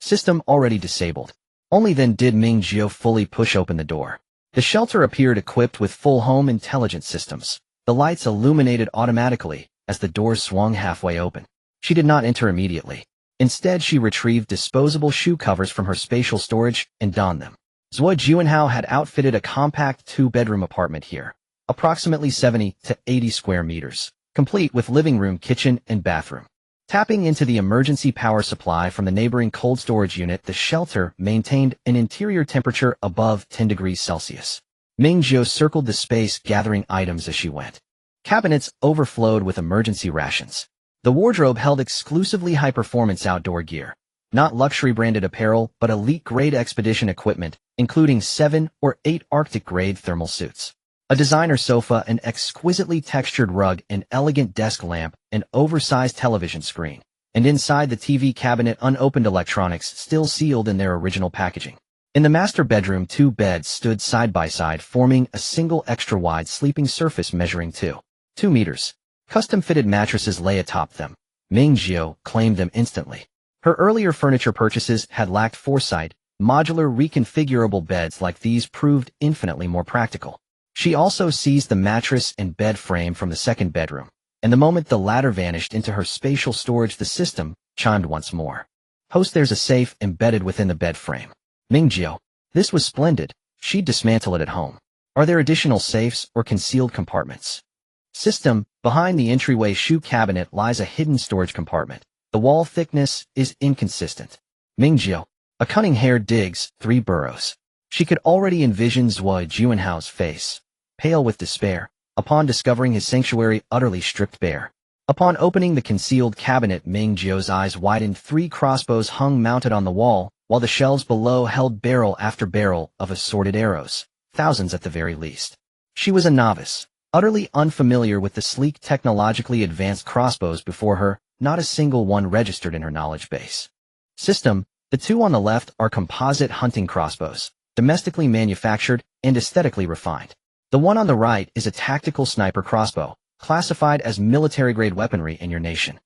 System: already disabled. Only then did Ming Jiu fully push open the door. The shelter appeared equipped with full home intelligence systems. The lights illuminated automatically as the doors swung halfway open. She did not enter immediately. Instead, she retrieved disposable shoe covers from her spatial storage and donned them. Zui Junhao had outfitted a compact 2-bedroom apartment here, approximately 70 to 80 square meters, complete with living room, kitchen, and bathroom. Tapping into the emergency power supply from the neighboring cold storage unit, the shelter maintained an interior temperature above 10 degrees Celsius. Ming Jiu circled the space, gathering items as she went. Cabinets overflowed with emergency rations. The wardrobe held exclusively high-performance outdoor gear, not luxury-branded apparel but elite-grade expedition equipment, including 7 or 8 Arctic-grade thermal suits. A designer sofa, an exquisitely textured rug, an elegant desk lamp, an oversized television screen, and inside the TV cabinet unopened electronics still sealed in their original packaging. In the master bedroom, 2 beds stood side by side, forming a single extra-wide sleeping surface measuring 2 meters. Custom-fitted mattresses lay atop them. Ming Jiu claimed them instantly. Her earlier furniture purchases had lacked foresight. Modular reconfigurable beds like these proved infinitely more practical. She also seized the mattress and bed frame from the second bedroom, and the moment the latter vanished into her spatial storage, the system chimed once more. Host, there's a safe embedded within the bed frame. Ming Jiu, this was splendid. She'd dismantle it at home. Are there additional safes or concealed compartments? System, behind the entryway shoe cabinet lies a hidden storage compartment. The wall thickness is inconsistent. Ming Jiu, a cunning hair digs 3 burrows. She could already envision Zhuo Juanhao's face, pale with despair, upon discovering his sanctuary utterly stripped bare. Upon opening the concealed cabinet, Ming Jiu's eyes widened. 3 crossbows hung mounted on the wall, while the shelves below held barrel after barrel of assorted arrows, thousands at the very least. She was a novice, utterly unfamiliar with the sleek, technologically advanced crossbows before her. Not a single one registered in her knowledge base. System, the 2 on the left are composite hunting crossbows, domestically manufactured and aesthetically refined. The one on the right is a tactical sniper crossbow, classified as military-grade weaponry in your nation.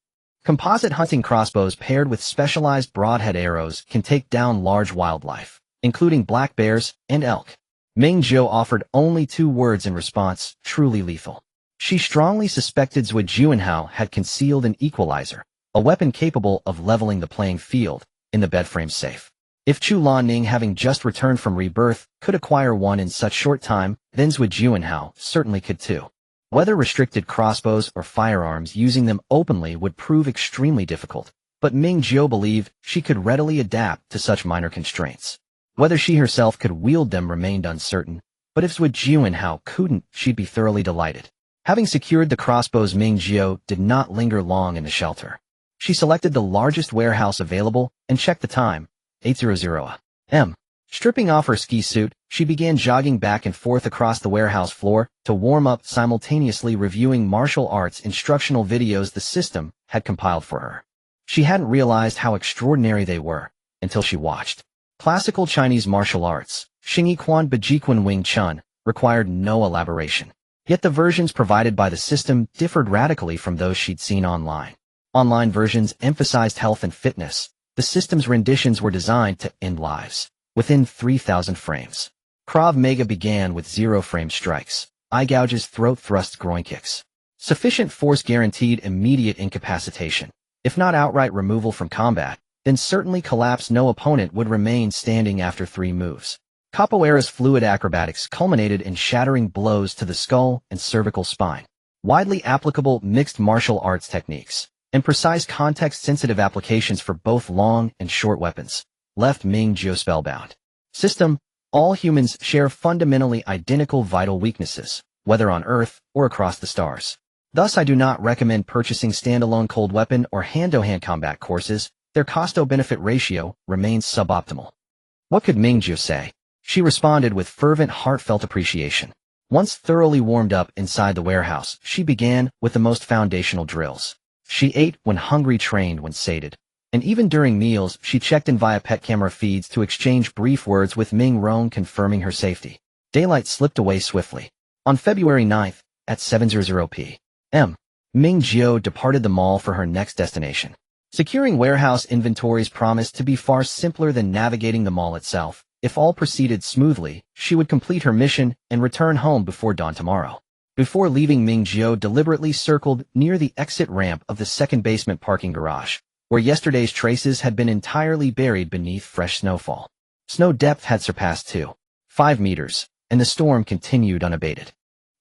Composite hunting crossbows paired with specialized broadhead arrows can take down large wildlife, including black bears and elk. Ming Jiu offered only 2 words in response: truly lethal. She strongly suspected Zhuo Juanhao had concealed an equalizer, a weapon capable of leveling the playing field, in the bedframe safe. If Chu Lanning, having just returned from Rebirth, could acquire one in such short time, then Zhuo Juanhao certainly could too. Whether restricted crossbows or firearms, using them openly would prove extremely difficult, but Ming Jiu believed she could readily adapt to such minor constraints. Whether she herself could wield them remained uncertain, but if Zhuo Juanhao couldn't, she'd be thoroughly delighted. Having secured the crossbows, Ming Jiu did not linger long in the shelter. She selected the largest warehouse available and checked the time, 8:00 a.m. Stripping off her ski suit, she began jogging back and forth across the warehouse floor to warm up, simultaneously reviewing martial arts instructional videos the system had compiled for her. She hadn't realized how extraordinary they were until she watched. Classical Chinese martial arts, Xingyi Quan Bajikwan Wing Chun, required no elaboration. Yet the versions provided by the system differed radically from those she'd seen online. Online versions emphasized health and fitness. The system's renditions were designed to end lives within 3,000 frames. Krav Maga began with 0-frame strikes, eye gouges, throat thrusts, groin kicks. Sufficient force guaranteed immediate incapacitation. If not outright removal from combat, then certainly collapse. No opponent would remain standing after 3 moves. Capoeira's fluid acrobatics culminated in shattering blows to the skull and cervical spine. Widely applicable mixed martial arts techniques and precise context-sensitive applications for both long and short weapons left Ming Jiu spellbound. System, all humans share fundamentally identical vital weaknesses, whether on Earth or across the stars. Thus, I do not recommend purchasing standalone cold weapon or hand-to-hand combat courses. Their cost-to-benefit ratio remains suboptimal. What could Ming Jiu say? She responded with fervent, heartfelt appreciation. Once thoroughly warmed up inside the warehouse, she began with the most foundational drills. She ate when hungry, trained when sated. And even during meals, she checked in via pet camera feeds to exchange brief words with Ming Rong, confirming her safety. Daylight slipped away swiftly. On February 9th, at 7:00 p.m., Ming Jiu departed the mall for her next destination. Securing warehouse inventories promised to be far simpler than navigating the mall itself. If all proceeded smoothly, she would complete her mission and return home before dawn tomorrow. Before leaving, Ming Jiu deliberately circled near the exit ramp of the second basement parking garage, where yesterday's traces had been entirely buried beneath fresh snowfall. Snow depth had surpassed 2.5 meters, and the storm continued unabated.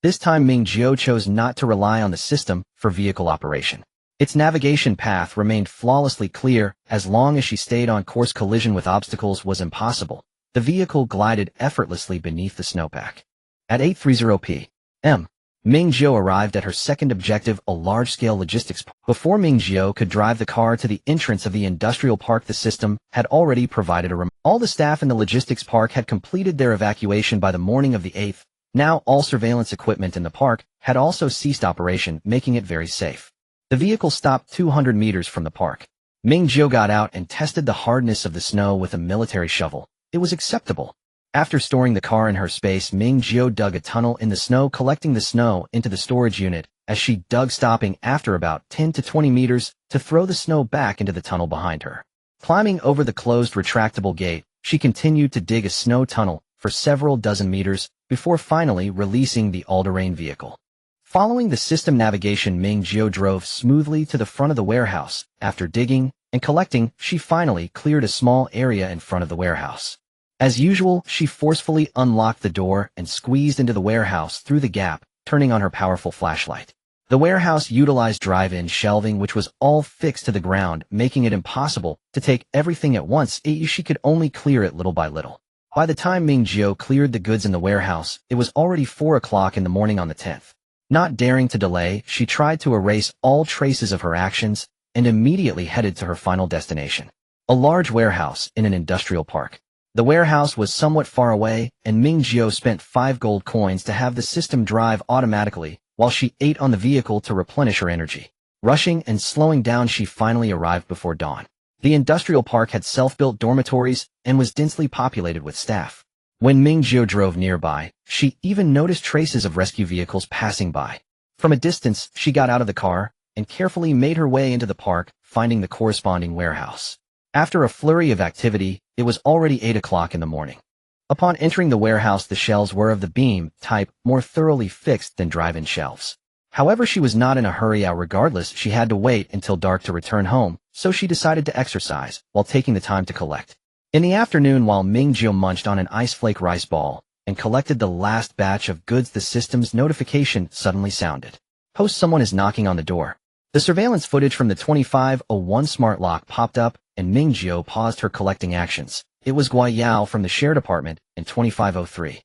This time Ming Jiu chose not to rely on the system for vehicle operation. Its navigation path remained flawlessly clear. As long as she stayed on course, collision with obstacles was impossible. The vehicle glided effortlessly beneath the snowpack. At 8:30 p.m., Ming Jiu arrived at her second objective, a large-scale logistics park. Before Ming Jiu could drive the car to the entrance of the industrial park, the system had already provided a all the staff in the logistics park had completed their evacuation by the morning of the 8th. Now all surveillance equipment in the park had also ceased operation, making it very safe. The vehicle stopped 200 meters from the park. Ming Jiu got out and tested the hardness of the snow with a military shovel. It was acceptable. After storing the car in her space, Ming Jiu dug a tunnel in the snow, collecting the snow into the storage unit as she dug, stopping after about 10 to 20 meters to throw the snow back into the tunnel behind her. Climbing over the closed retractable gate, she continued to dig a snow tunnel for several dozen meters before finally releasing the all-terrain vehicle. Following the system navigation, Ming Jiu drove smoothly to the front of the warehouse. After digging and collecting, she finally cleared a small area in front of the warehouse. As usual, she forcefully unlocked the door and squeezed into the warehouse through the gap, turning on her powerful flashlight. The warehouse utilized drive-in shelving, which was all fixed to the ground, making it impossible to take everything at once. She could only clear it little by little. By the time Ming Jiu cleared the goods in the warehouse, it was already 4 o'clock in the morning on the 10th. Not daring to delay, she tried to erase all traces of her actions and immediately headed to her final destination, a large warehouse in an industrial park. The warehouse was somewhat far away, and Ming Jiu spent 5 gold coins to have the system drive automatically, while she ate on the vehicle to replenish her energy. Rushing and slowing down, she finally arrived before dawn. The industrial park had self-built dormitories and was densely populated with staff. When Ming Jiu drove nearby, she even noticed traces of rescue vehicles passing by. From a distance, she got out of the car and carefully made her way into the park, finding the corresponding warehouse. After a flurry of activity, it was already 8 o'clock in the morning. Upon entering the warehouse, the shelves were of the beam type, more thoroughly fixed than drive-in shelves. However, she was not in a hurry out. Regardless, she had to wait until dark to return home, so she decided to exercise while taking the time to collect. In the afternoon, while Ming Jiu munched on an ice flake rice ball and collected the last batch of goods, the system's notification suddenly sounded. Host, someone is knocking on the door. The surveillance footage from the 2501 smart lock popped up, and Ming Jiu paused her collecting actions. It was Guayao from the shared apartment in 2503.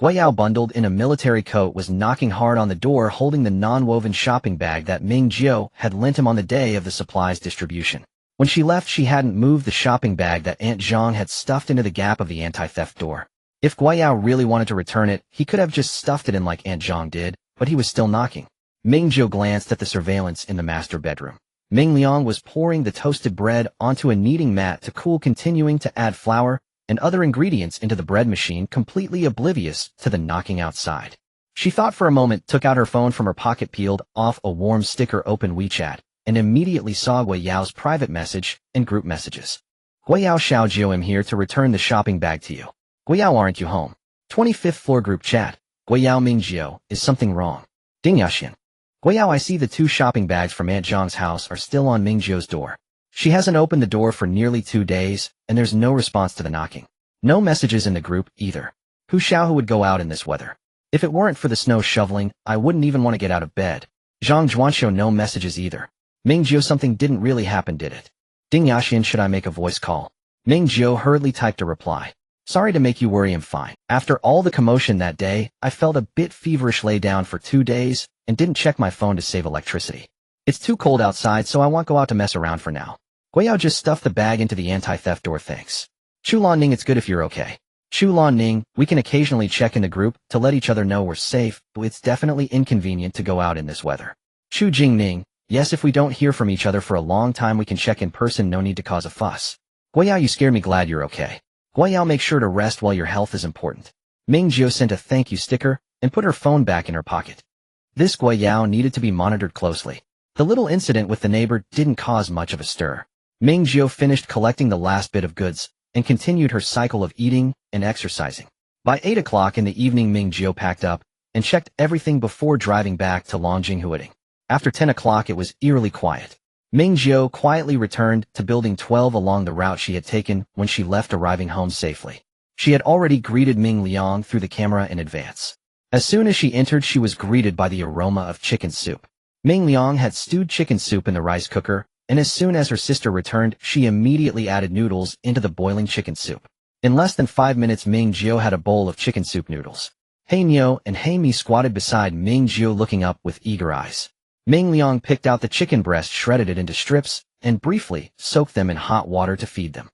Guayao, bundled in a military coat, was knocking hard on the door, holding the non-woven shopping bag that Ming Jiu had lent him on the day of the supplies distribution. When she left, she hadn't moved the shopping bag that Aunt Zhang had stuffed into the gap of the anti-theft door. If Guayao really wanted to return it, he could have just stuffed it in like Aunt Zhang did, but he was still knocking. Ming Jiu glanced at the surveillance in the master bedroom. Ming Liang was pouring the toasted bread onto a kneading mat to cool, continuing to add flour and other ingredients into the bread machine, completely oblivious to the knocking outside. She thought for a moment, took out her phone from her pocket, peeled off a warm sticker, opened WeChat, and immediately saw Guayao's private message and group messages. Guayao, Xiaojiu, I'm here to return the shopping bag to you. Guayao, aren't you home? 25th floor group chat. Guayao, Ming Jiu, is something wrong? Ding Yaxian. Guayao, I see the 2 shopping bags from Aunt Zhang's house are still on Ming Jiu's door. She hasn't opened the door for nearly 2 days, and there's no response to the knocking. No messages in the group either. Who would go out in this weather? If it weren't for the snow shoveling, I wouldn't even want to get out of bed. Zhang Zhuanxiu, no messages either. Ming Jiu, something didn't really happen, did it? Ding Yaxian, should I make a voice call? Ming Jiu hurriedly typed a reply. Sorry to make you worry, I'm fine. After all the commotion that day, I felt a bit feverish, lay down for 2 days, and didn't check my phone to save electricity. It's too cold outside, so I won't go out to mess around for now. Guayao, just stuffed the bag into the anti-theft door, thanks. Chu Lan Ning, it's good if you're okay. Chu Lan Ning, we can occasionally check in the group to let each other know we're safe, but it's definitely inconvenient to go out in this weather. Chu Jing Ning, yes, if we don't hear from each other for a long time, we can check in person, no need to cause a fuss. Guayao, you scared me, glad you're okay. Guayao, make sure to rest while your health is important. Ming Jiu sent a thank you sticker and put her phone back in her pocket. This Guayao needed to be monitored closely. The little incident with the neighbor didn't cause much of a stir. Ming Jiu finished collecting the last bit of goods and continued her cycle of eating and exercising. By 8 o'clock in the evening, Ming Jiu packed up and checked everything before driving back to Longjing Huading. After 10 o'clock, it was eerily quiet. Ming Jiu quietly returned to Building 12 along the route she had taken when she left, arriving home safely. She had already greeted Ming Liang through the camera in advance. As soon as she entered, she was greeted by the aroma of chicken soup. Ming Liang had stewed chicken soup in the rice cooker, and as soon as her sister returned, she immediately added noodles into the boiling chicken soup. In less than 5 minutes, Ming Jiu had a bowl of chicken soup noodles. Hey Neo and Hey Mi squatted beside Ming Jiu looking up with eager eyes. Ming Liang picked out the chicken breast, shredded it into strips, and briefly soaked them in hot water to feed them.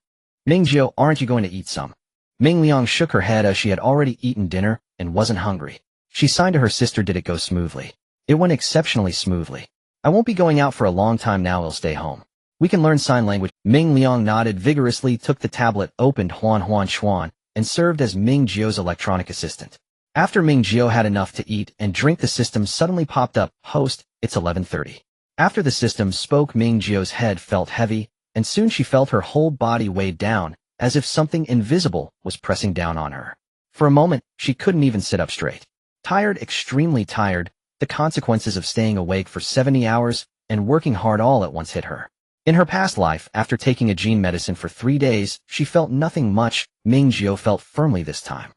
Ming Jiu, aren't you going to eat some? Ming Liang shook her head as she had already eaten dinner and wasn't hungry. She signed to her sister. Did it go smoothly? It went exceptionally smoothly. I won't be going out for a long time now. I'll stay home. We can learn sign language. Ming Liang nodded vigorously, took the tablet, opened Huan Huan Chuan, and served as Ming Jiu's electronic assistant. After Ming Jiu had enough to eat and drink, the system suddenly popped up. Host, it's 11:30. After the system spoke, Ming Jiu's head felt heavy, and soon she felt her whole body weighed down, as if something invisible was pressing down on her. For a moment, she couldn't even sit up straight. Tired, extremely tired, the consequences of staying awake for 70 hours and working hard all at once hit her. In her past life, after taking a gene medicine for 3 days, she felt nothing much. Ming Jiu felt firmly this time.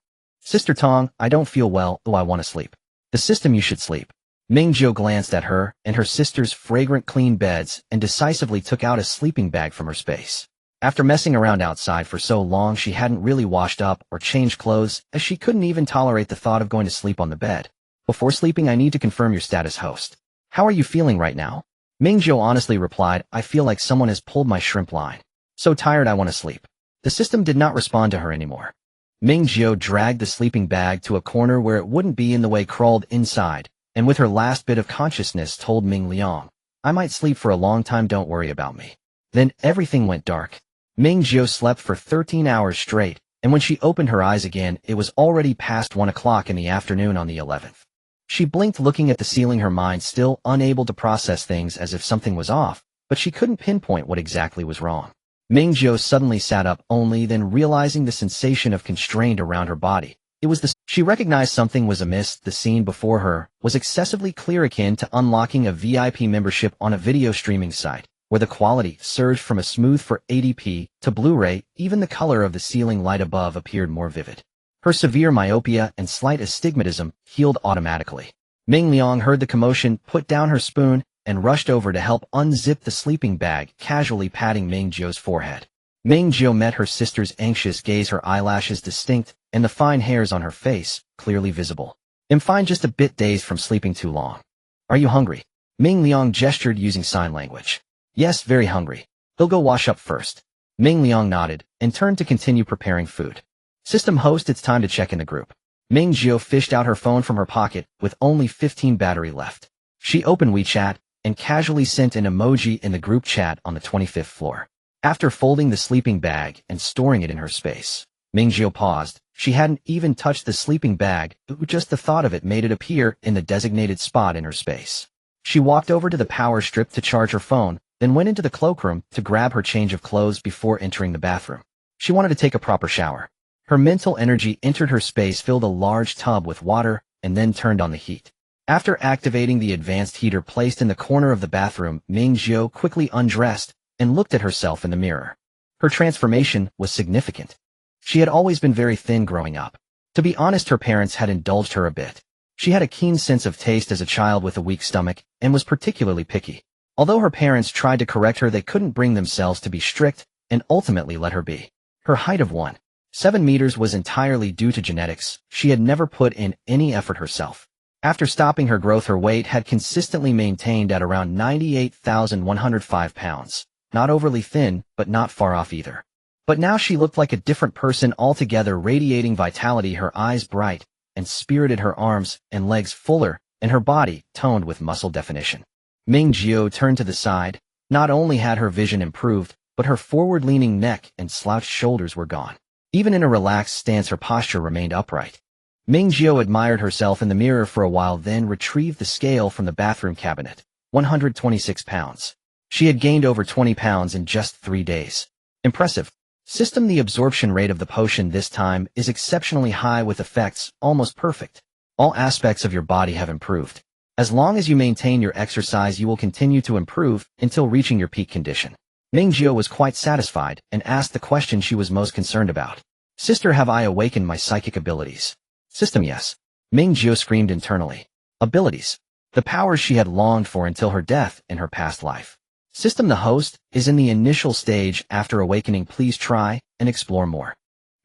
Sister Tong, I don't feel well. Oh, I want to sleep. The system, you should sleep. Ming Jiu glanced at her and her sister's fragrant clean beds and decisively took out a sleeping bag from her space. After messing around outside for so long, she hadn't really washed up or changed clothes, as she couldn't even tolerate the thought of going to sleep on the bed. Before sleeping, I need to confirm your status, host. How are you feeling right now? Ming Jiu honestly replied, I feel like someone has pulled my shrimp line. So tired I want to sleep. The system did not respond to her anymore. Ming Jiu dragged the sleeping bag to a corner where it wouldn't be in the way, crawled inside, and with her last bit of consciousness told Ming Liang, I might sleep for a long time, don't worry about me. Then everything went dark. Ming Jiu slept for 13 hours straight, and when she opened her eyes again, it was already past 1 o'clock in the afternoon on the 11th. She blinked, looking at the ceiling, her mind still unable to process things, as if something was off, but she couldn't pinpoint what exactly was wrong. Ming Jiu suddenly sat up, only then realizing the sensation of constraint around her body. It was she recognized something was amiss. The scene before her was excessively clear, akin to unlocking a VIP membership on a video streaming site, where the quality surged from a smooth 480p to Blu-ray. Even the color of the ceiling light above appeared more vivid. Her severe myopia and slight astigmatism healed automatically. Ming Liang heard the commotion, put down her spoon, and rushed over to help unzip the sleeping bag, casually patting Ming Jiu's forehead. Ming Jiu met her sister's anxious gaze, her eyelashes distinct, and the fine hairs on her face clearly visible. I'm fine, just a bit dazed from sleeping too long. Are you hungry? Ming Liang gestured using sign language. Yes, very hungry. He'll go wash up first. Ming Liang nodded and turned to continue preparing food. System host, it's time to check in the group. Ming Jiu fished out her phone from her pocket with only 15 battery left. She opened WeChat and casually sent an emoji in the group chat on the 25th floor. After folding the sleeping bag and storing it in her space, Ming Jiu paused. She hadn't even touched the sleeping bag, but just the thought of it made it appear in the designated spot in her space. She walked over to the power strip to charge her phone, then went into the cloakroom to grab her change of clothes before entering the bathroom. She wanted to take a proper shower. Her mental energy entered her space, filled a large tub with water, and then turned on the heat. After activating the advanced heater placed in the corner of the bathroom, Ming Jiu quickly undressed and looked at herself in the mirror. Her transformation was significant. She had always been very thin growing up. To be honest, her parents had indulged her a bit. She had a keen sense of taste as a child with a weak stomach and was particularly picky. Although her parents tried to correct her, they couldn't bring themselves to be strict and ultimately let her be. Her height of 1.7 meters was entirely due to genetics. She had never put in any effort herself. After stopping her growth, her weight had consistently maintained at around 98,105 pounds. Not overly thin, but not far off either. But now she looked like a different person altogether, radiating vitality, her eyes bright and spirited, her arms and legs fuller, and her body toned with muscle definition. Ming Jiu turned to the side. Not only had her vision improved, but her forward-leaning neck and slouched shoulders were gone. Even in a relaxed stance, her posture remained upright. Ming Jiu admired herself in the mirror for a while, then retrieved the scale from the bathroom cabinet. 126 pounds. She had gained over 20 pounds in just 3 days. Impressive. System, the absorption rate of the potion this time is exceptionally high, with effects almost perfect. All aspects of your body have improved. As long as you maintain your exercise, you will continue to improve until reaching your peak condition. Ming Jiu was quite satisfied and asked the question she was most concerned about. Sister, have I awakened my psychic abilities? System, yes. Ming Jiu screamed internally. Abilities. The powers she had longed for until her death in her past life. System, the host is in the initial stage after awakening. Please try and explore more.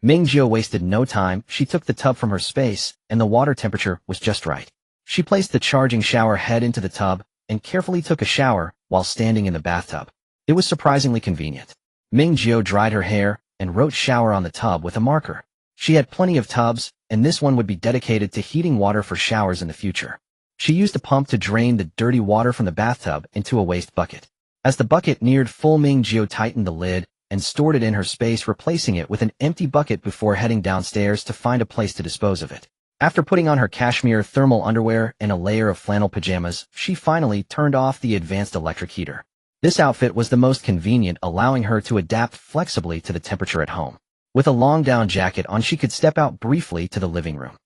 Ming Jiu wasted no time. She took the tub from her space, and the water temperature was just right. She placed the charging shower head into the tub and carefully took a shower while standing in the bathtub. It was surprisingly convenient. Ming Jiu dried her hair and wrote shower on the tub with a marker. She had plenty of tubs, and this one would be dedicated to heating water for showers in the future. She used a pump to drain the dirty water from the bathtub into a waste bucket. As the bucket neared full, Ming Jiu tightened the lid and stored it in her space, replacing it with an empty bucket before heading downstairs to find a place to dispose of it. After putting on her cashmere thermal underwear and a layer of flannel pajamas, she finally turned off the advanced electric heater. This outfit was the most convenient, allowing her to adapt flexibly to the temperature at home. With a long down jacket on, she could step out briefly to the living room.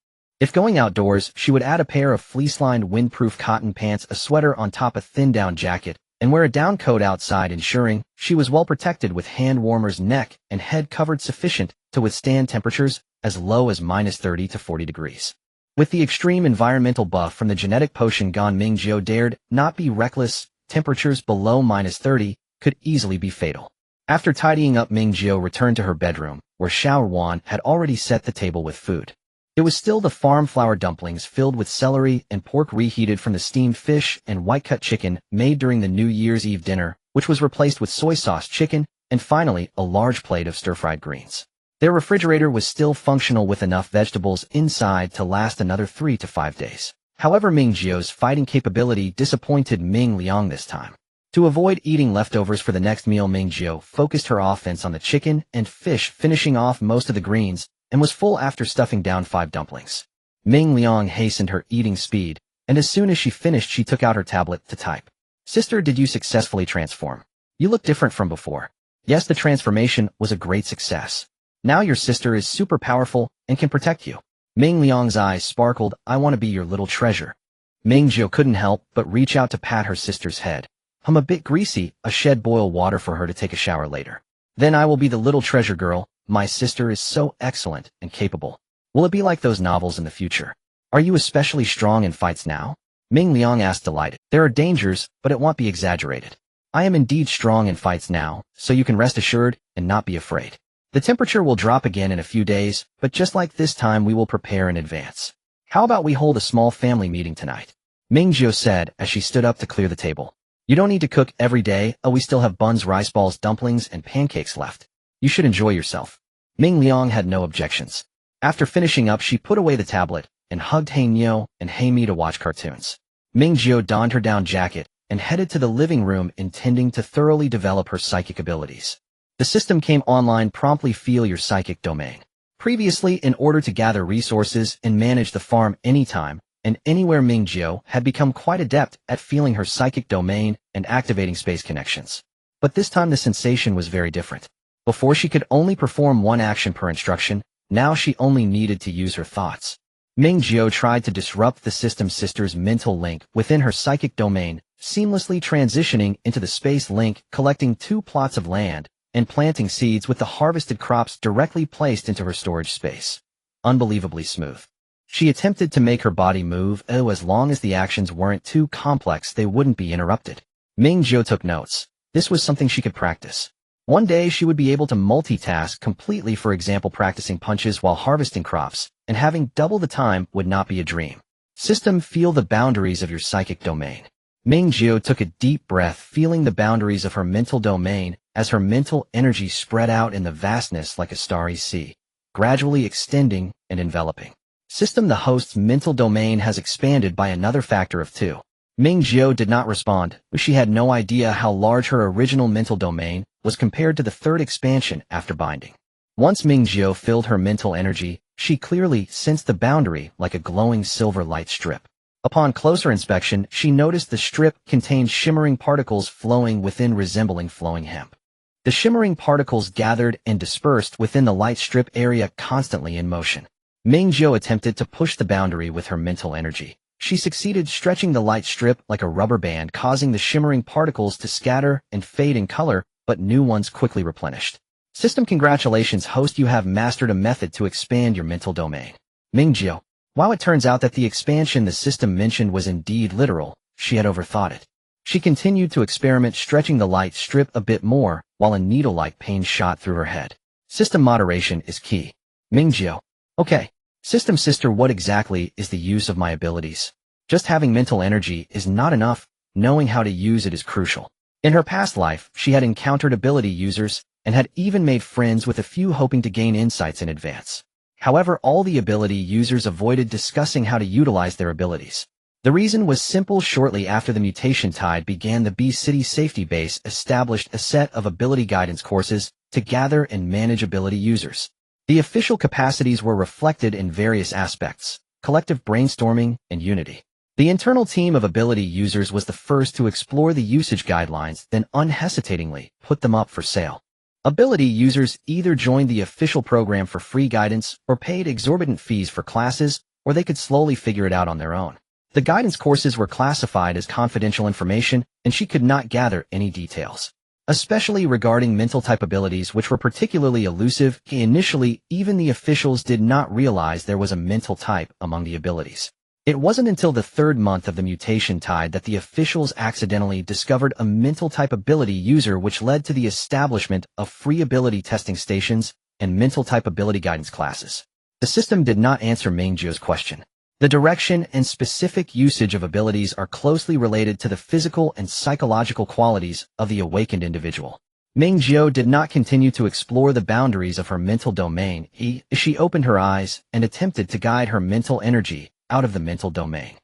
If going outdoors, she would add a pair of fleece-lined windproof cotton pants, a sweater on top, a thin down jacket, and wear a down coat outside, ensuring she was well protected with hand warmers, neck and head covered sufficient to withstand temperatures as low as -30 to 40 degrees. With the extreme environmental buff from the genetic potion gone, Ming Jiu dared not be reckless. Temperatures below -30 could easily be fatal. After tidying up, Ming Jiu returned to her bedroom, where Xiao Wan had already set the table with food. It was still the farm flour dumplings filled with celery and pork reheated from the steamed fish and white-cut chicken made during the New Year's Eve dinner, which was replaced with soy sauce chicken, and finally a large plate of stir-fried greens. Their refrigerator was still functional with enough vegetables inside to last another 3 to 5 days. However, Ming Jiu's fighting capability disappointed Ming Liang this time. To avoid eating leftovers for the next meal, Ming Jiu focused her offense on the chicken and fish, finishing off most of the greens, and was full after stuffing down 5 dumplings. Ming Liang hastened her eating speed, and as soon as she finished, she took out her tablet to type. "Sister, did you successfully transform? You look different from before." "Yes, the transformation was a great success. Now your sister is super powerful and can protect you." Ming Liang's eyes sparkled. "I want to be your little treasure." Ming Jiu couldn't help but reach out to pat her sister's head. "I'm a bit greasy. I shed boil water for her to take a shower later. Then I will be the little treasure girl. My sister is so excellent and capable. Will it be like those novels in the future? Are you especially strong in fights now?" Ming Liang asked, delighted. "There are dangers, but it won't be exaggerated. I am indeed strong in fights now, so you can rest assured and not be afraid. The temperature will drop again in a few days, but just like this time we will prepare in advance. How about we hold a small family meeting tonight?" Ming Jiu said as she stood up to clear the table. "You don't need to cook every day. We still have buns, rice balls, dumplings, and pancakes left. You should enjoy yourself." Ming Liang had no objections. After finishing up, she put away the tablet and hugged He Nio and He Mi to watch cartoons. Ming Jiu donned her down jacket and headed to the living room, intending to thoroughly develop her psychic abilities. The system came online promptly. Feel your psychic domain. Previously, in order to gather resources and manage the farm anytime and anywhere, Ming Jiu had become quite adept at feeling her psychic domain and activating space connections. But this time the sensation was very different. Before, she could only perform one action per instruction. Now she only needed to use her thoughts. Ming Jiu tried to disrupt the system's sister's mental link within her psychic domain, seamlessly transitioning into the space link, collecting 2 plots of land and planting seeds with the harvested crops directly placed into her storage space. Unbelievably smooth. She attempted to make her body move. As long as the actions weren't too complex, they wouldn't be interrupted. Ming Jiu took notes. This was something she could practice. One day she would be able to multitask completely, for example practicing punches while harvesting crops, and having double the time would not be a dream. System, feel the boundaries of your psychic domain. Ming Jiu took a deep breath, feeling the boundaries of her mental domain as her mental energy spread out in the vastness like a starry sea, gradually extending and enveloping. System, the host's mental domain has expanded by another factor of 2. Ming Jiu did not respond, but she had no idea how large her original mental domain was compared to the 3rd expansion after binding. Once Ming Jiu filled her mental energy, she clearly sensed the boundary like a glowing silver light strip. Upon closer inspection, she noticed the strip contained shimmering particles flowing within, resembling flowing hemp. The shimmering particles gathered and dispersed within the light strip area, constantly in motion. Ming Jiu attempted to push the boundary with her mental energy. She succeeded, stretching the light strip like a rubber band, causing the shimmering particles to scatter and fade in color, but new ones quickly replenished. System, congratulations host, you have mastered a method to expand your mental domain. Ming Jiu. While it turns out that the expansion the system mentioned was indeed literal, she had overthought it. She continued to experiment, stretching the light strip a bit more, while a needle-like pain shot through her head. System, moderation is key. Ming Jiu. Okay. System sister, what exactly is the use of my abilities? Just having mental energy is not enough, knowing how to use it is crucial. In her past life, she had encountered ability users and had even made friends with a few hoping to gain insights in advance. However, all the ability users avoided discussing how to utilize their abilities. The reason was simple. Shortly after the mutation tide began, the B City Safety Base established a set of ability guidance courses to gather and manage ability users. The official capacities were reflected in various aspects: collective brainstorming and unity. The internal team of ability users was the first to explore the usage guidelines, then unhesitatingly put them up for sale. Ability users either joined the official program for free guidance or paid exorbitant fees for classes, or they could slowly figure it out on their own. The guidance courses were classified as confidential information, and she could not gather any details, especially regarding mental type abilities, which were particularly elusive. Initially, even the officials did not realize there was a mental type among the abilities. It wasn't until the third month of the mutation tide that the officials accidentally discovered a mental type ability user, which led to the establishment of free ability testing stations and mental type ability guidance classes. The system did not answer Ming Jiu's question. The direction and specific usage of abilities are closely related to the physical and psychological qualities of the awakened individual. Ming Jiu did not continue to explore the boundaries of her mental domain. She opened her eyes and attempted to guide her mental energy out of the mental domain.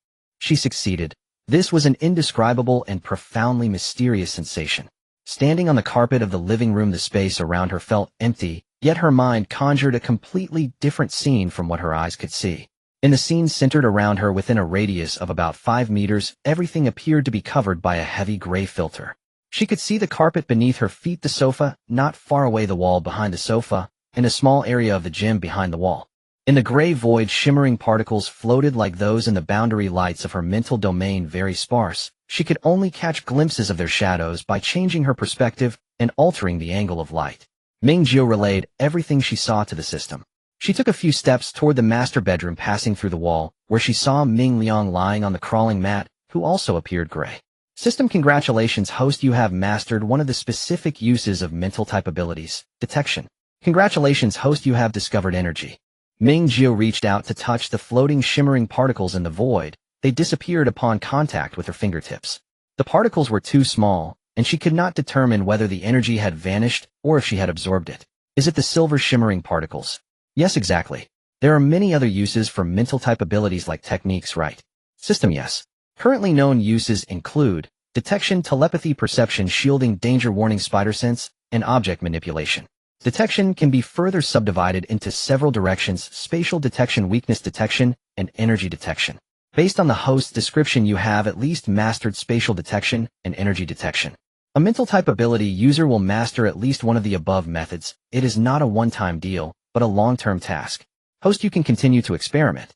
She succeeded. This was an indescribable and profoundly mysterious sensation. Standing on the carpet of the living room, the space around her felt empty, yet her mind conjured a completely different scene from what her eyes could see. In the scene centered around her within a radius of about 5 meters, everything appeared to be covered by a heavy gray filter. She could see the carpet beneath her feet, the sofa, not far away, the wall behind the sofa, and a small area of the gym behind the wall. In the gray void, shimmering particles floated like those in the boundary lights of her mental domain, very sparse. She could only catch glimpses of their shadows by changing her perspective and altering the angle of light. Ming Jiu relayed everything she saw to the system. She took a few steps toward the master bedroom, passing through the wall, where she saw Ming Liang lying on the crawling mat, who also appeared gray. System, congratulations, host, you have mastered one of the specific uses of mental type abilities, detection. Congratulations, host, you have discovered energy. Ming Jiu reached out to touch the floating shimmering particles in the void. They disappeared upon contact with her fingertips. The particles were too small, and she could not determine whether the energy had vanished or if she had absorbed it. Is it the silver shimmering particles? Yes, exactly. There are many other uses for mental type abilities like techniques, right? System, yes. Currently known uses include detection, telepathy, perception, shielding, danger warning, spider sense, and object manipulation. Detection can be further subdivided into several directions: spatial detection, weakness detection, and energy detection. Based on the host's description, you have at least mastered spatial detection and energy detection. A mental type ability user will master at least one of the above methods. It is not a one-time deal, but a long-term task. Host, you can continue to experiment.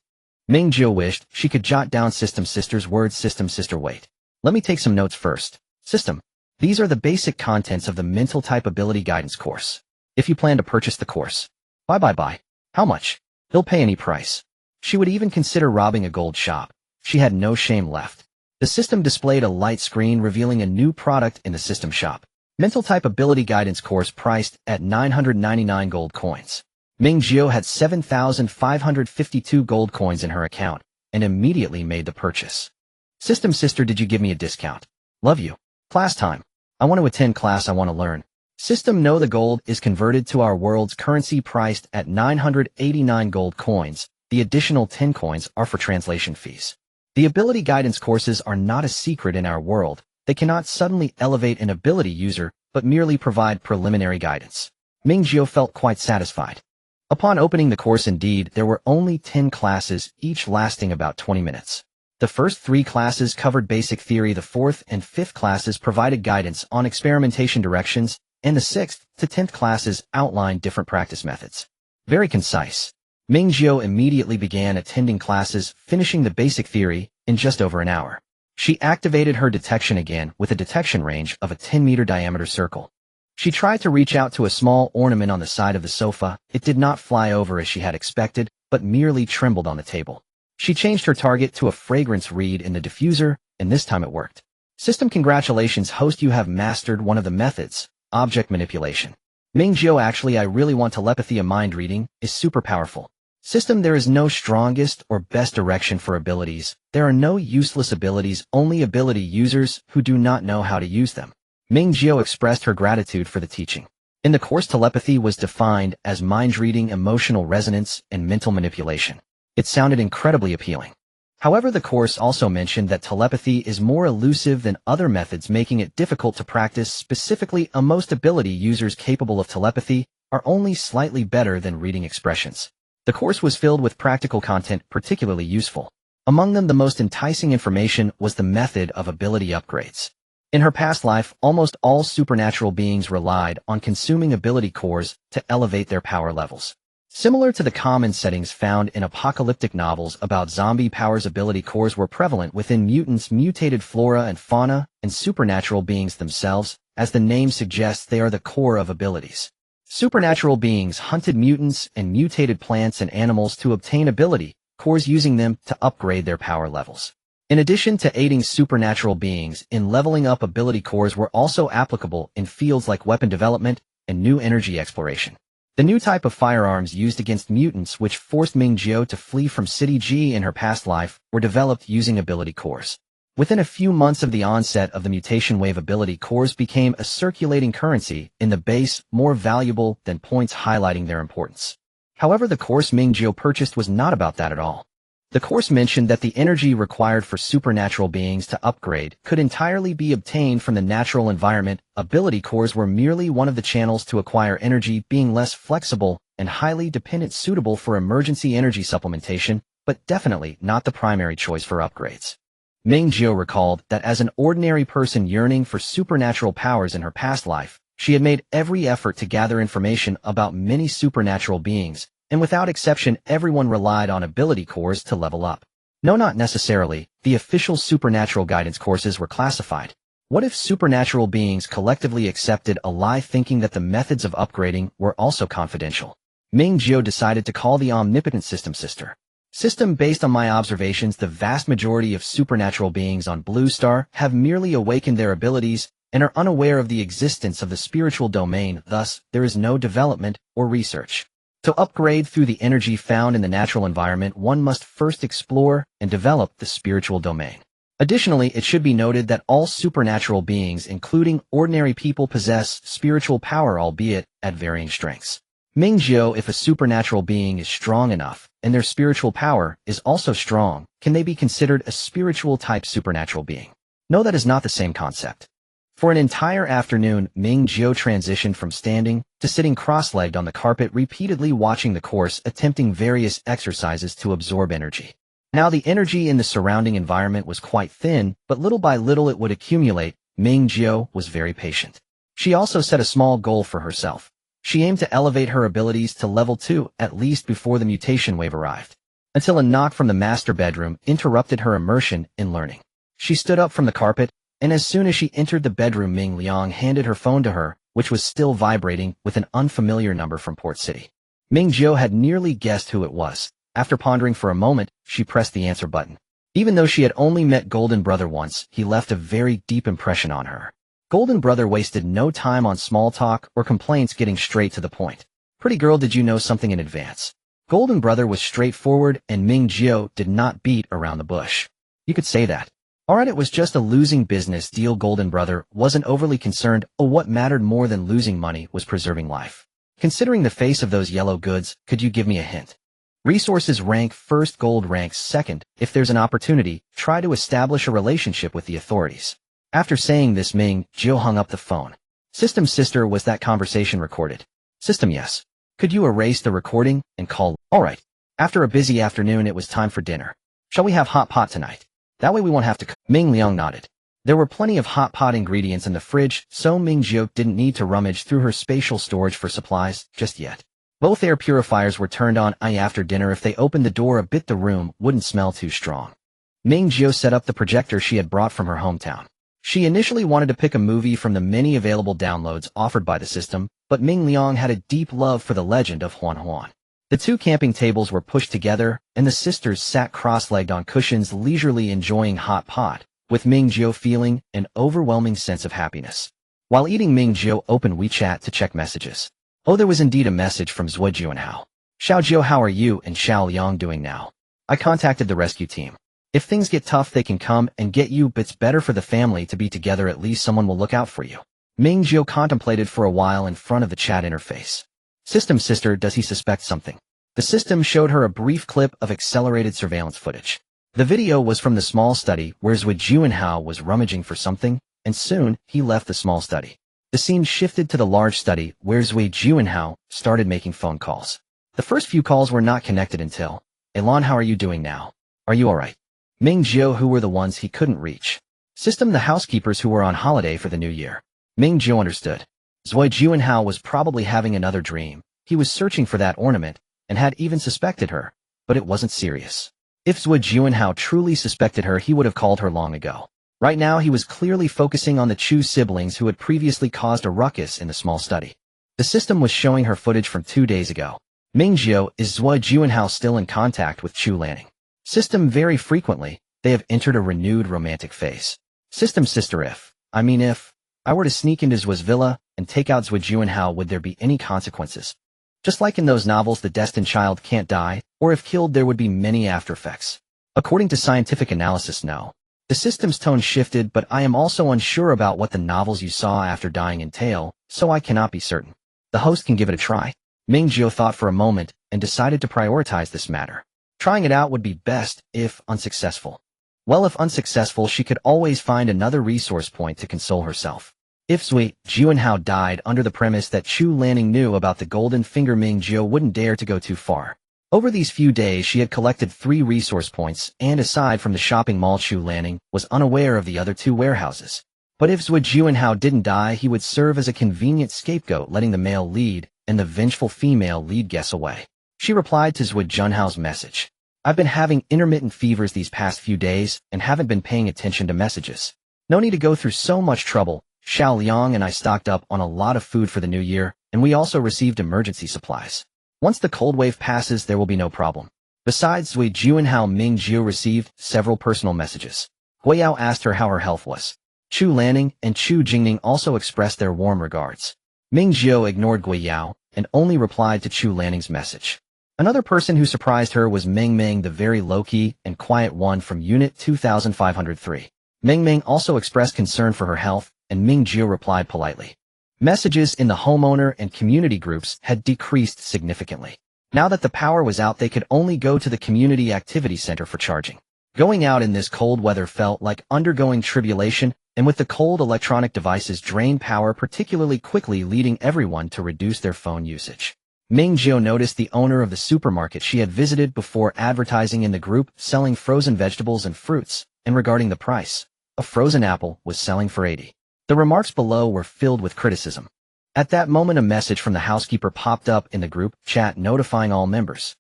Ming Jiu wished she could jot down System Sister's words. System Sister, wait. Let me take some notes first. System, these are the basic contents of the mental type ability guidance course. If you plan to purchase the course. Bye. How much? He'll pay any price. She would even consider robbing a gold shop. She had no shame left. The system displayed a light screen revealing a new product in the system shop. Mental type ability guidance course priced at 999 gold coins. Ming Jiu had 7,552 gold coins in her account and immediately made the purchase. System Sister, did you give me a discount? Love you. Class time. I want to attend class. I want to learn. System, no, the gold is converted to our world's currency priced at 989 gold coins. The additional 10 coins are for translation fees. The ability guidance courses are not a secret in our world. They cannot suddenly elevate an ability user, but merely provide preliminary guidance. Ming Jiu felt quite satisfied. Upon opening the course, indeed, there were only 10 classes, each lasting about 20 minutes. The first 3 classes covered basic theory, the 4th and 5th classes provided guidance on experimentation directions, and the 6th to 10th classes outlined different practice methods. Very concise. Ming Jiu immediately began attending classes, finishing the basic theory in just over an hour. She activated her detection again with a detection range of a 10-meter diameter circle. She tried to reach out to a small ornament on the side of the sofa. It did not fly over as she had expected, but merely trembled on the table. She changed her target to a fragrance reed in the diffuser, and this time it worked. System, congratulations, host, you have mastered one of the methods, object manipulation. Ming Jiu, actually, I really want telepathy. A mind reading is super powerful. System, there is no strongest or best direction for abilities. There are no useless abilities, only ability users who do not know how to use them. Ming Jiu expressed her gratitude for the teaching. In the course, telepathy was defined as mind reading, emotional resonance, and mental manipulation. It sounded incredibly appealing. However, the course also mentioned that telepathy is more elusive than other methods, making it difficult to practice. Specifically, most ability users capable of telepathy are only slightly better than reading expressions. The course was filled with practical content particularly useful. Among them, the most enticing information was the method of ability upgrades. In her past life, almost all supernatural beings relied on consuming ability cores to elevate their power levels. Similar to the common settings found in apocalyptic novels about zombie powers, ability cores were prevalent within mutants, mutated flora and fauna, and supernatural beings themselves. As the name suggests, they are the core of abilities. Supernatural beings hunted mutants and mutated plants and animals to obtain ability cores, using them to upgrade their power levels. In addition to aiding supernatural beings in leveling up, ability cores were also applicable in fields like weapon development and new energy exploration. The new type of firearms used against mutants, which forced Ming Jiu to flee from City G in her past life, were developed using ability cores. Within a few months of the onset of the mutation wave, ability cores became a circulating currency in the base, more valuable than points, highlighting their importance. However, the course Ming Jiu purchased was not about that at all. The course mentioned that the energy required for supernatural beings to upgrade could entirely be obtained from the natural environment. Ability cores were merely one of the channels to acquire energy, being less flexible and highly dependent, suitable for emergency energy supplementation, but definitely not the primary choice for upgrades. Ming Jiu recalled that as an ordinary person yearning for supernatural powers in her past life, she had made every effort to gather information about many supernatural beings, and without exception, everyone relied on ability cores to level up. No, not necessarily. The official supernatural guidance courses were classified. What if supernatural beings collectively accepted a lie, thinking that the methods of upgrading were also confidential? Ming Jiu decided to call the omnipotent system sister. System, based on my observations, the vast majority of supernatural beings on Blue Star have merely awakened their abilities and are unaware of the existence of the spiritual domain. Thus, there is no development or research. To upgrade through the energy found in the natural environment, one must first explore and develop the spiritual domain. Additionally, it should be noted that all supernatural beings, including ordinary people, possess spiritual power, albeit at varying strengths. Ming Jiu, if a supernatural being is strong enough, and their spiritual power is also strong, can they be considered a spiritual type supernatural being? No, that is not the same concept. For an entire afternoon, Ming Jiu transitioned from standing to sitting cross-legged on the carpet, repeatedly watching the course, attempting various exercises to absorb energy. Now, the energy in the surrounding environment was quite thin, but little by little it would accumulate. Ming Jiu was very patient. She also set a small goal for herself. She aimed to elevate her abilities to level 2, at least before the mutation wave arrived. Until a knock from the master bedroom interrupted her immersion in learning. She stood up from the carpet, and as soon as she entered the bedroom, Ming Liang handed her phone to her, which was still vibrating with an unfamiliar number from Port City. Ming Jiu had nearly guessed who it was. After pondering for a moment, she pressed the answer button. Even though she had only met Golden Brother once, he left a very deep impression on her. Golden Brother wasted no time on small talk or complaints, getting straight to the point. Pretty girl, did you know something in advance? Golden Brother was straightforward, and Ming Jiu did not beat around the bush. You could say that. Alright, it was just a losing business deal. Golden Brother wasn't overly concerned. What mattered more than losing money was preserving life. Considering the face of those yellow goods, could you give me a hint? Resources rank first, gold ranks second. If there's an opportunity, try to establish a relationship with the authorities. After saying this, Ming Jiu hung up the phone. System sister, was that conversation recorded? System, yes. Could you erase the recording and call? Alright. After a busy afternoon, it was time for dinner. Shall we have hot pot tonight? That way we won't have to cook. Ming Liang nodded. There were plenty of hot pot ingredients in the fridge, so Ming Jiu didn't need to rummage through her spatial storage for supplies just yet. Both air purifiers were turned on. After dinner, if they opened the door a bit, the room wouldn't smell too strong. Ming Jiu set up the projector she had brought from her hometown. She initially wanted to pick a movie from the many available downloads offered by the system, but Ming Liang had a deep love for the legend of Huan Huan. The two camping tables were pushed together, and the sisters sat cross-legged on cushions, leisurely enjoying hot pot, with Ming Jiu feeling an overwhelming sense of happiness. While eating, Ming Jiu opened WeChat to check messages. Oh, there was indeed a message from Zhuo Juanhao. Xiao Jiu, how are you and Xiao Liang doing now? I contacted the rescue team. If things get tough, they can come and get you, but it's better for the family to be together. At least someone will look out for you. Ming Jiu contemplated for a while in front of the chat interface. System sister, does he suspect something? The system showed her a brief clip of accelerated surveillance footage. The video was from the small study where Zhuo Juanhao was rummaging for something, and soon he left the small study. The scene shifted to the large study where Zhuo Juanhao started making phone calls. The first few calls were not connected until, Elan, how are you doing now? Are you alright? Ming Jiu, who were the ones he couldn't reach. System, the housekeepers who were on holiday for the new year. Ming Jiu understood. Zhuo Juanhao was probably having another dream. He was searching for that ornament, and had even suspected her, but it wasn't serious. If Zhuo Juanhao truly suspected her, he would have called her long ago. Right now he was clearly focusing on the Chu siblings who had previously caused a ruckus in the small study. The system was showing her footage from 2 days ago. Ming Jiu, is Zhuo Juanhao still in contact with Chu Lanning? System, very frequently. They have entered a renewed romantic phase. System sister, if I were to sneak into Zhuo's villa and take out Zhuo Juanhao, would there be any consequences? Just like in those novels, the destined child can't die, or if killed there would be many after effects. According to scientific analysis, no. The system's tone shifted, but I am also unsure about what the novels you saw after dying entail, so I cannot be certain. The host can give it a try. Ming Jiu thought for a moment and decided to prioritize this matter. Trying it out would be best, if unsuccessful. Well, if unsuccessful, she could always find another resource point to console herself. If Zhuo Juanhao died under the premise that Chu Lanning knew about the golden finger, Ming Jiu wouldn't dare to go too far. Over these few days she had collected 3 resource points, and aside from the shopping mall, Chu Lanning was unaware of the other 2 warehouses. But if Zhuo Juanhao didn't die, he would serve as a convenient scapegoat, letting the male lead and the vengeful female lead guess away. She replied to Zhuo Juanhao's message. I've been having intermittent fevers these past few days and haven't been paying attention to messages. No need to go through so much trouble. Xiao Liang and I stocked up on a lot of food for the new year, and we also received emergency supplies. Once the cold wave passes, there will be no problem. Besides Zhuo Juanhao, Ming Jiu received several personal messages. Guiyao asked her how her health was. Chu Lanning and Chu Jingning also expressed their warm regards. Ming Jiu ignored Guiyao and only replied to Chu Lanning's message. Another person who surprised her was Ming Ming, the very low-key and quiet one from Unit 2503. Ming Ming also expressed concern for her health, and Ming Jiu replied politely. Messages in the homeowner and community groups had decreased significantly. Now that the power was out, they could only go to the community activity center for charging. Going out in this cold weather felt like undergoing tribulation, and with the cold, electronic devices drained power particularly quickly, leading everyone to reduce their phone usage. Ming Jiu noticed the owner of the supermarket she had visited before advertising in the group, selling frozen vegetables and fruits, and regarding the price, a frozen apple was selling for 80. The remarks below were filled with criticism. At that moment, a message from the housekeeper popped up in the group chat notifying all members.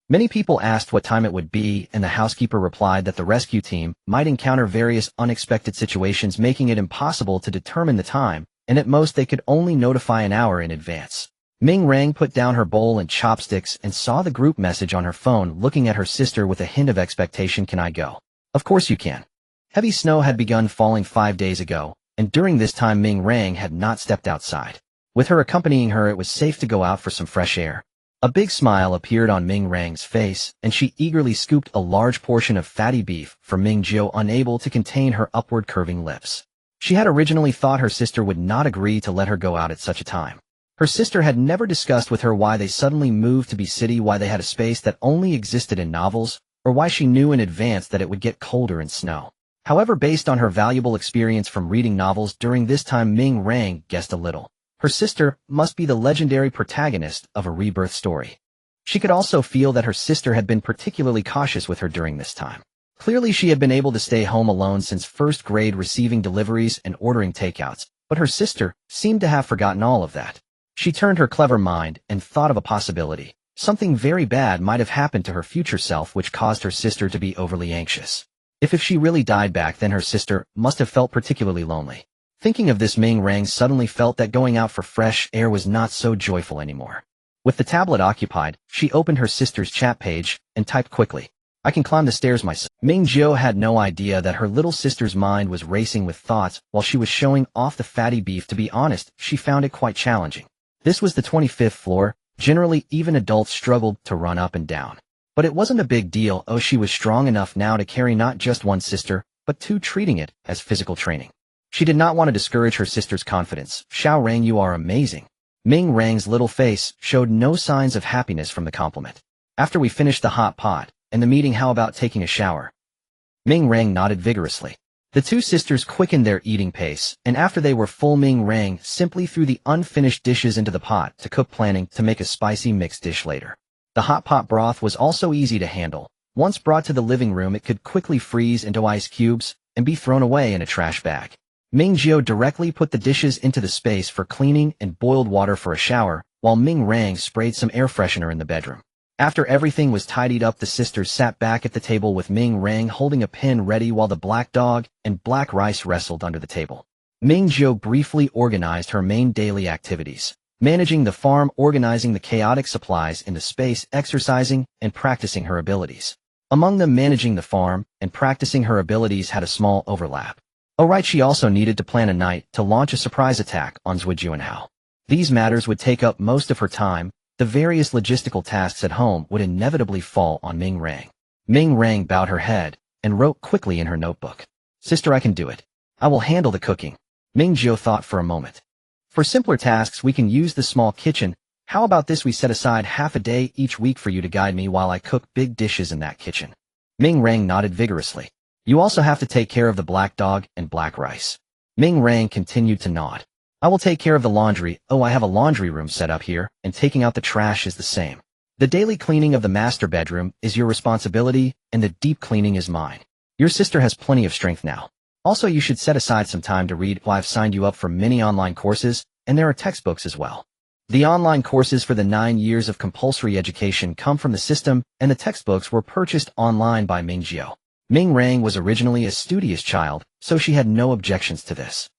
Many people asked what time it would be, and the housekeeper replied that the rescue team might encounter various unexpected situations, making it impossible to determine the time, and at most they could only notify an hour in advance. Ming Rang put down her bowl and chopsticks and saw the group message on her phone, looking at her sister with a hint of expectation. Can I go? Of course you can. Heavy snow had begun falling 5 days ago, and during this time Ming Rang had not stepped outside. With her accompanying her, it was safe to go out for some fresh air. A big smile appeared on Ming Rang's face, and she eagerly scooped a large portion of fatty beef for Ming Jiu, unable to contain her upward curving lips. She had originally thought her sister would not agree to let her go out at such a time. Her sister had never discussed with her why they suddenly moved to be city, why they had a space that only existed in novels, or why she knew in advance that it would get colder in snow. However, based on her valuable experience from reading novels during this time, Ming Rang guessed a little. Her sister must be the legendary protagonist of a Rebirth story. She could also feel that her sister had been particularly cautious with her during this time. Clearly she had been able to stay home alone since first grade, receiving deliveries and ordering takeouts, but her sister seemed to have forgotten all of that. She turned her clever mind and thought of a possibility. Something very bad might have happened to her future self, which caused her sister to be overly anxious. If she really died back then, her sister must have felt particularly lonely. Thinking of this, Ming Rang suddenly felt that going out for fresh air was not so joyful anymore. With the tablet occupied, she opened her sister's chat page and typed quickly, I can climb the stairs myself. Ming Jiu had no idea that her little sister's mind was racing with thoughts while she was showing off the fatty beef. To be honest, she found it quite challenging. This was the 25th floor. Generally, even adults struggled to run up and down. But it wasn't a big deal. Oh, she was strong enough now to carry not just one sister, but two, treating it as physical training. She did not want to discourage her sister's confidence. Xiao Rang, you are amazing. Ming Rang's little face showed no signs of happiness from the compliment. After we finished the hot pot and the meeting, how about taking a shower? Ming Rang nodded vigorously. The two sisters quickened their eating pace, and after they were full, Ming Rang simply threw the unfinished dishes into the pot to cook, planning to make a spicy mixed dish later. The hot pot broth was also easy to handle. Once brought to the living room, it could quickly freeze into ice cubes and be thrown away in a trash bag. Ming Jiu directly put the dishes into the space for cleaning and boiled water for a shower, while Ming Rang sprayed some air freshener in the bedroom. After everything was tidied up, the sisters sat back at the table with Ming Rang holding a pen ready while the black dog and black rice wrestled under the table. Ming Jiu briefly organized her main daily activities, managing the farm, organizing the chaotic supplies in the space, exercising, and practicing her abilities. Among them, managing the farm and practicing her abilities had a small overlap. Oh right, she also needed to plan a night to launch a surprise attack on Zhuo Juanhao. These matters would take up most of her time. The various logistical tasks at home would inevitably fall on Ming Rang. Ming Rang bowed her head and wrote quickly in her notebook. Sister, I can do it. I will handle the cooking. Ming Jiu thought for a moment. For simpler tasks, we can use the small kitchen. How about this? We set aside half a day each week for you to guide me while I cook big dishes in that kitchen. Ming Rang nodded vigorously. You also have to take care of the black dog and black rice. Ming Rang continued to nod. I will take care of the laundry. Oh, I have a laundry room set up here, and taking out the trash is the same. The daily cleaning of the master bedroom is your responsibility, and the deep cleaning is mine. Your sister has plenty of strength now. Also, you should set aside some time to read. I've signed you up for many online courses, and there are textbooks as well. The online courses for the 9 years of compulsory education come from the system, and the textbooks were purchased online by Ming Jiu. Ming Rang was originally a studious child, so she had no objections to this.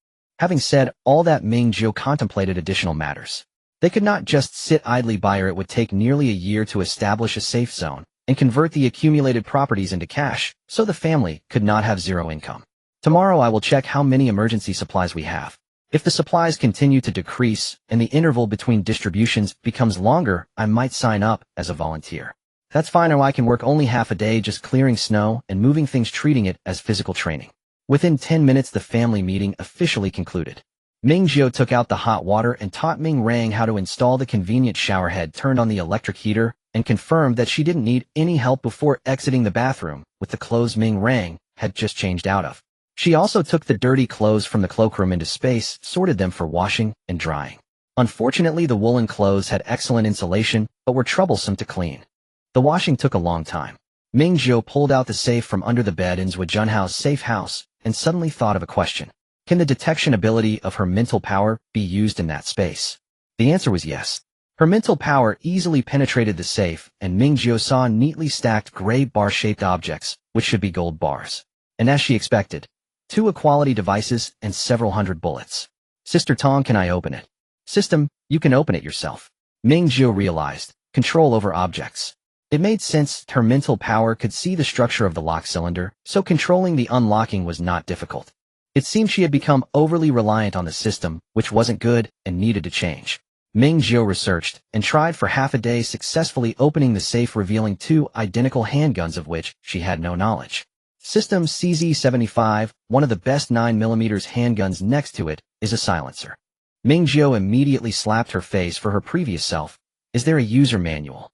Having said all that, Ming Jiu contemplated additional matters. They could not just sit idly by her. It would take nearly a year to establish a safe zone and convert the accumulated properties into cash, so the family could not have zero income. Tomorrow I will check how many emergency supplies we have. If the supplies continue to decrease and the interval between distributions becomes longer, I might sign up as a volunteer. That's fine, or I can work only half a day just clearing snow and moving things, treating it as physical training. Within 10 minutes, the family meeting officially concluded. Ming Jiu took out the hot water and taught Ming Rang how to install the convenient shower head, turned on the electric heater, and confirmed that she didn't need any help before exiting the bathroom with the clothes Ming Rang had just changed out of. She also took the dirty clothes from the cloakroom into space, sorted them for washing and drying. Unfortunately, the woolen clothes had excellent insulation, but were troublesome to clean. The washing took a long time. Ming Jiu pulled out the safe from under the bed in Zhuo Juanhao's safe house and suddenly thought of a question. Can the detection ability of her mental power be used in that space? The answer was yes. Her mental power easily penetrated the safe, and Ming Jiu saw neatly stacked gray bar-shaped objects, which should be gold bars. And as she expected, 2 equality devices and several hundred bullets. Sister Tong, can I open it? System, you can open it yourself. Ming Jiu realized control over objects. It made sense. Her mental power could see the structure of the lock cylinder, so controlling the unlocking was not difficult. It seemed she had become overly reliant on the system, which wasn't good and needed to change. Ming Jiu researched and tried for half a day, successfully opening the safe, revealing 2 identical handguns of which she had no knowledge. System CZ-75, one of the best 9mm handguns. Next to it is a silencer. Ming Jiu immediately slapped her face for her previous self. Is there a user manual?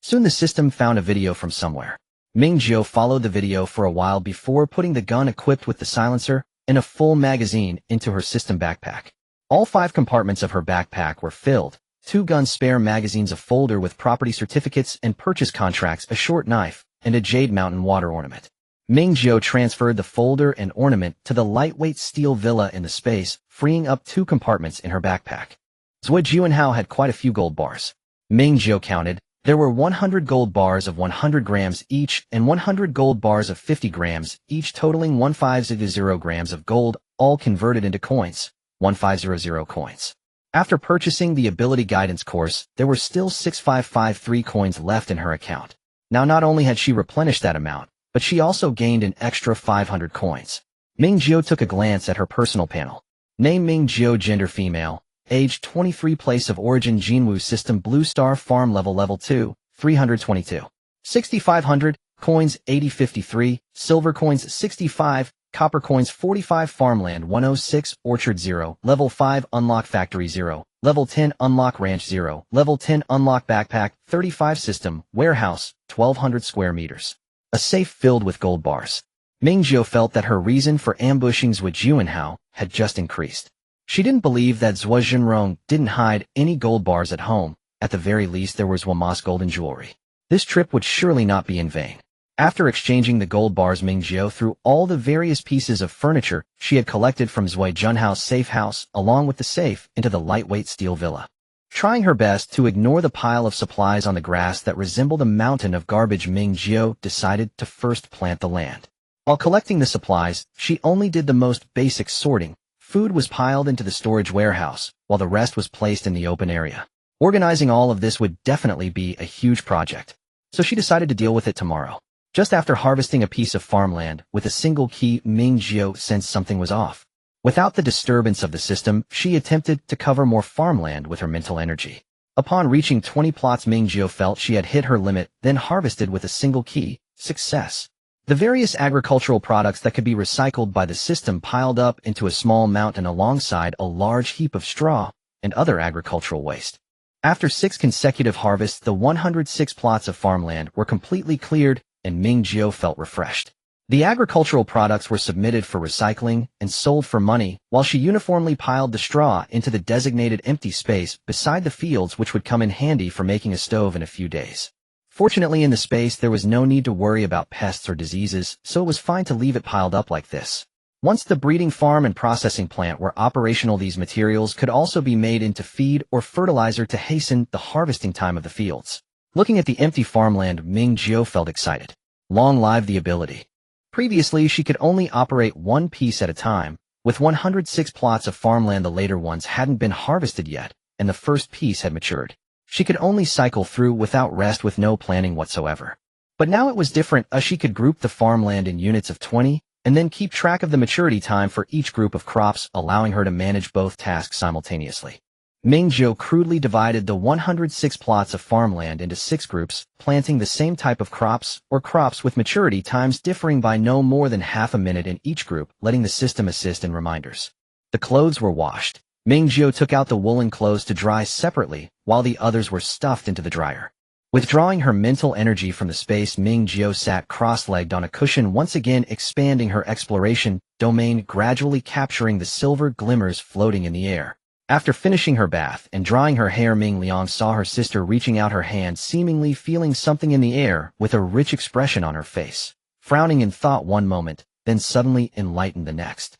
Soon the system found a video from somewhere. Ming Jiu followed the video for a while before putting the gun equipped with the silencer and a full magazine into her system backpack. All 5 compartments of her backpack were filled, 2 gun spare magazines, a folder with property certificates and purchase contracts, a short knife, and a Jade Mountain water ornament. Ming Jiu transferred the folder and ornament to the lightweight steel villa in the space, freeing up 2 compartments in her backpack. Zhuo Juanhao had quite a few gold bars. Ming Jiu counted. There were 100 gold bars of 100 grams each and 100 gold bars of 50 grams each, totaling 1500 grams of gold, all converted into coins, 1500 coins. After purchasing the ability guidance course, there were still 6553 coins left in her account. Now, not only had she replenished that amount, but she also gained an extra 500 coins. Ming Jiu took a glance at her personal panel. Name Ming Jiu, gender female, age 23, place of origin Jinwu system, blue star, farm level 2, 322. 6,500, coins 8053, silver coins 65, copper coins 45, farmland 106, orchard 0, level 5, unlock factory 0, level 10, unlock ranch 0, level 10, unlock backpack 35, system, warehouse, 1200 square meters. A safe filled with gold bars. Ming Jiu felt that her reason for ambushings with Juanhao had just increased. She didn't believe that Zhuo Zhenrong didn't hide any gold bars at home. At the very least, there was Wamas golden jewelry. This trip would surely not be in vain. After exchanging the gold bars, Ming Jiu threw all the various pieces of furniture she had collected from Zhuo Junhao's safe house, along with the safe, into the lightweight steel villa. Trying her best to ignore the pile of supplies on the grass that resembled a mountain of garbage, Ming Jiu decided to first plant the land. While collecting the supplies, she only did the most basic sorting. Food was piled into the storage warehouse, while the rest was placed in the open area. Organizing all of this would definitely be a huge project, so she decided to deal with it tomorrow. Just after harvesting a piece of farmland with a single key, Ming Jiu sensed something was off. Without the disturbance of the system, she attempted to cover more farmland with her mental energy. Upon reaching 20 plots, Ming Jiu felt she had hit her limit, then harvested with a single key. Success. The various agricultural products that could be recycled by the system piled up into a small mountain alongside a large heap of straw and other agricultural waste. After 6 consecutive harvests, the 106 plots of farmland were completely cleared, and Ming Jiu felt refreshed. The agricultural products were submitted for recycling and sold for money, while she uniformly piled the straw into the designated empty space beside the fields, which would come in handy for making a stove in a few days. Fortunately, in the space there was no need to worry about pests or diseases, so it was fine to leave it piled up like this. Once the breeding farm and processing plant were operational, these materials could also be made into feed or fertilizer to hasten the harvesting time of the fields. Looking at the empty farmland, Ming Jiu felt excited. Long live the ability. Previously, she could only operate one piece at a time. With 106 plots of farmland, the later ones hadn't been harvested yet, and the first piece had matured. She could only cycle through without rest, with no planning whatsoever. But now it was different, as she could group the farmland in units of 20, and then keep track of the maturity time for each group of crops, allowing her to manage both tasks simultaneously. Ming Jiu crudely divided the 106 plots of farmland into 6 groups, planting the same type of crops, or crops with maturity times differing by no more than half a minute in each group, letting the system assist in reminders. The clothes were washed. Ming Jiu took out the woolen clothes to dry separately, while the others were stuffed into the dryer. Withdrawing her mental energy from the space, Ming Jiu sat cross-legged on a cushion, once again expanding her exploration domain, gradually capturing the silver glimmers floating in the air. After finishing her bath and drying her hair, Ming Liang saw her sister reaching out her hand, seemingly feeling something in the air, with a rich expression on her face. Frowning in thought one moment, then suddenly enlightened the next.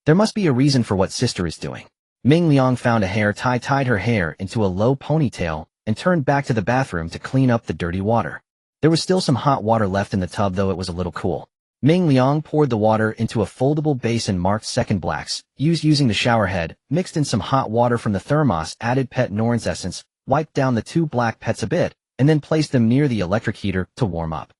There must be a reason for what sister is doing. Ming Liang found a hair tie, tied her hair into a low ponytail, and turned back to the bathroom to clean up the dirty water. There was still some hot water left in the tub, though it was a little cool. Ming Liang poured the water into a foldable basin marked second blacks, using the shower head, mixed in some hot water from the thermos, added pet Norin's essence, wiped down the 2 black pets a bit, and then placed them near the electric heater to warm up.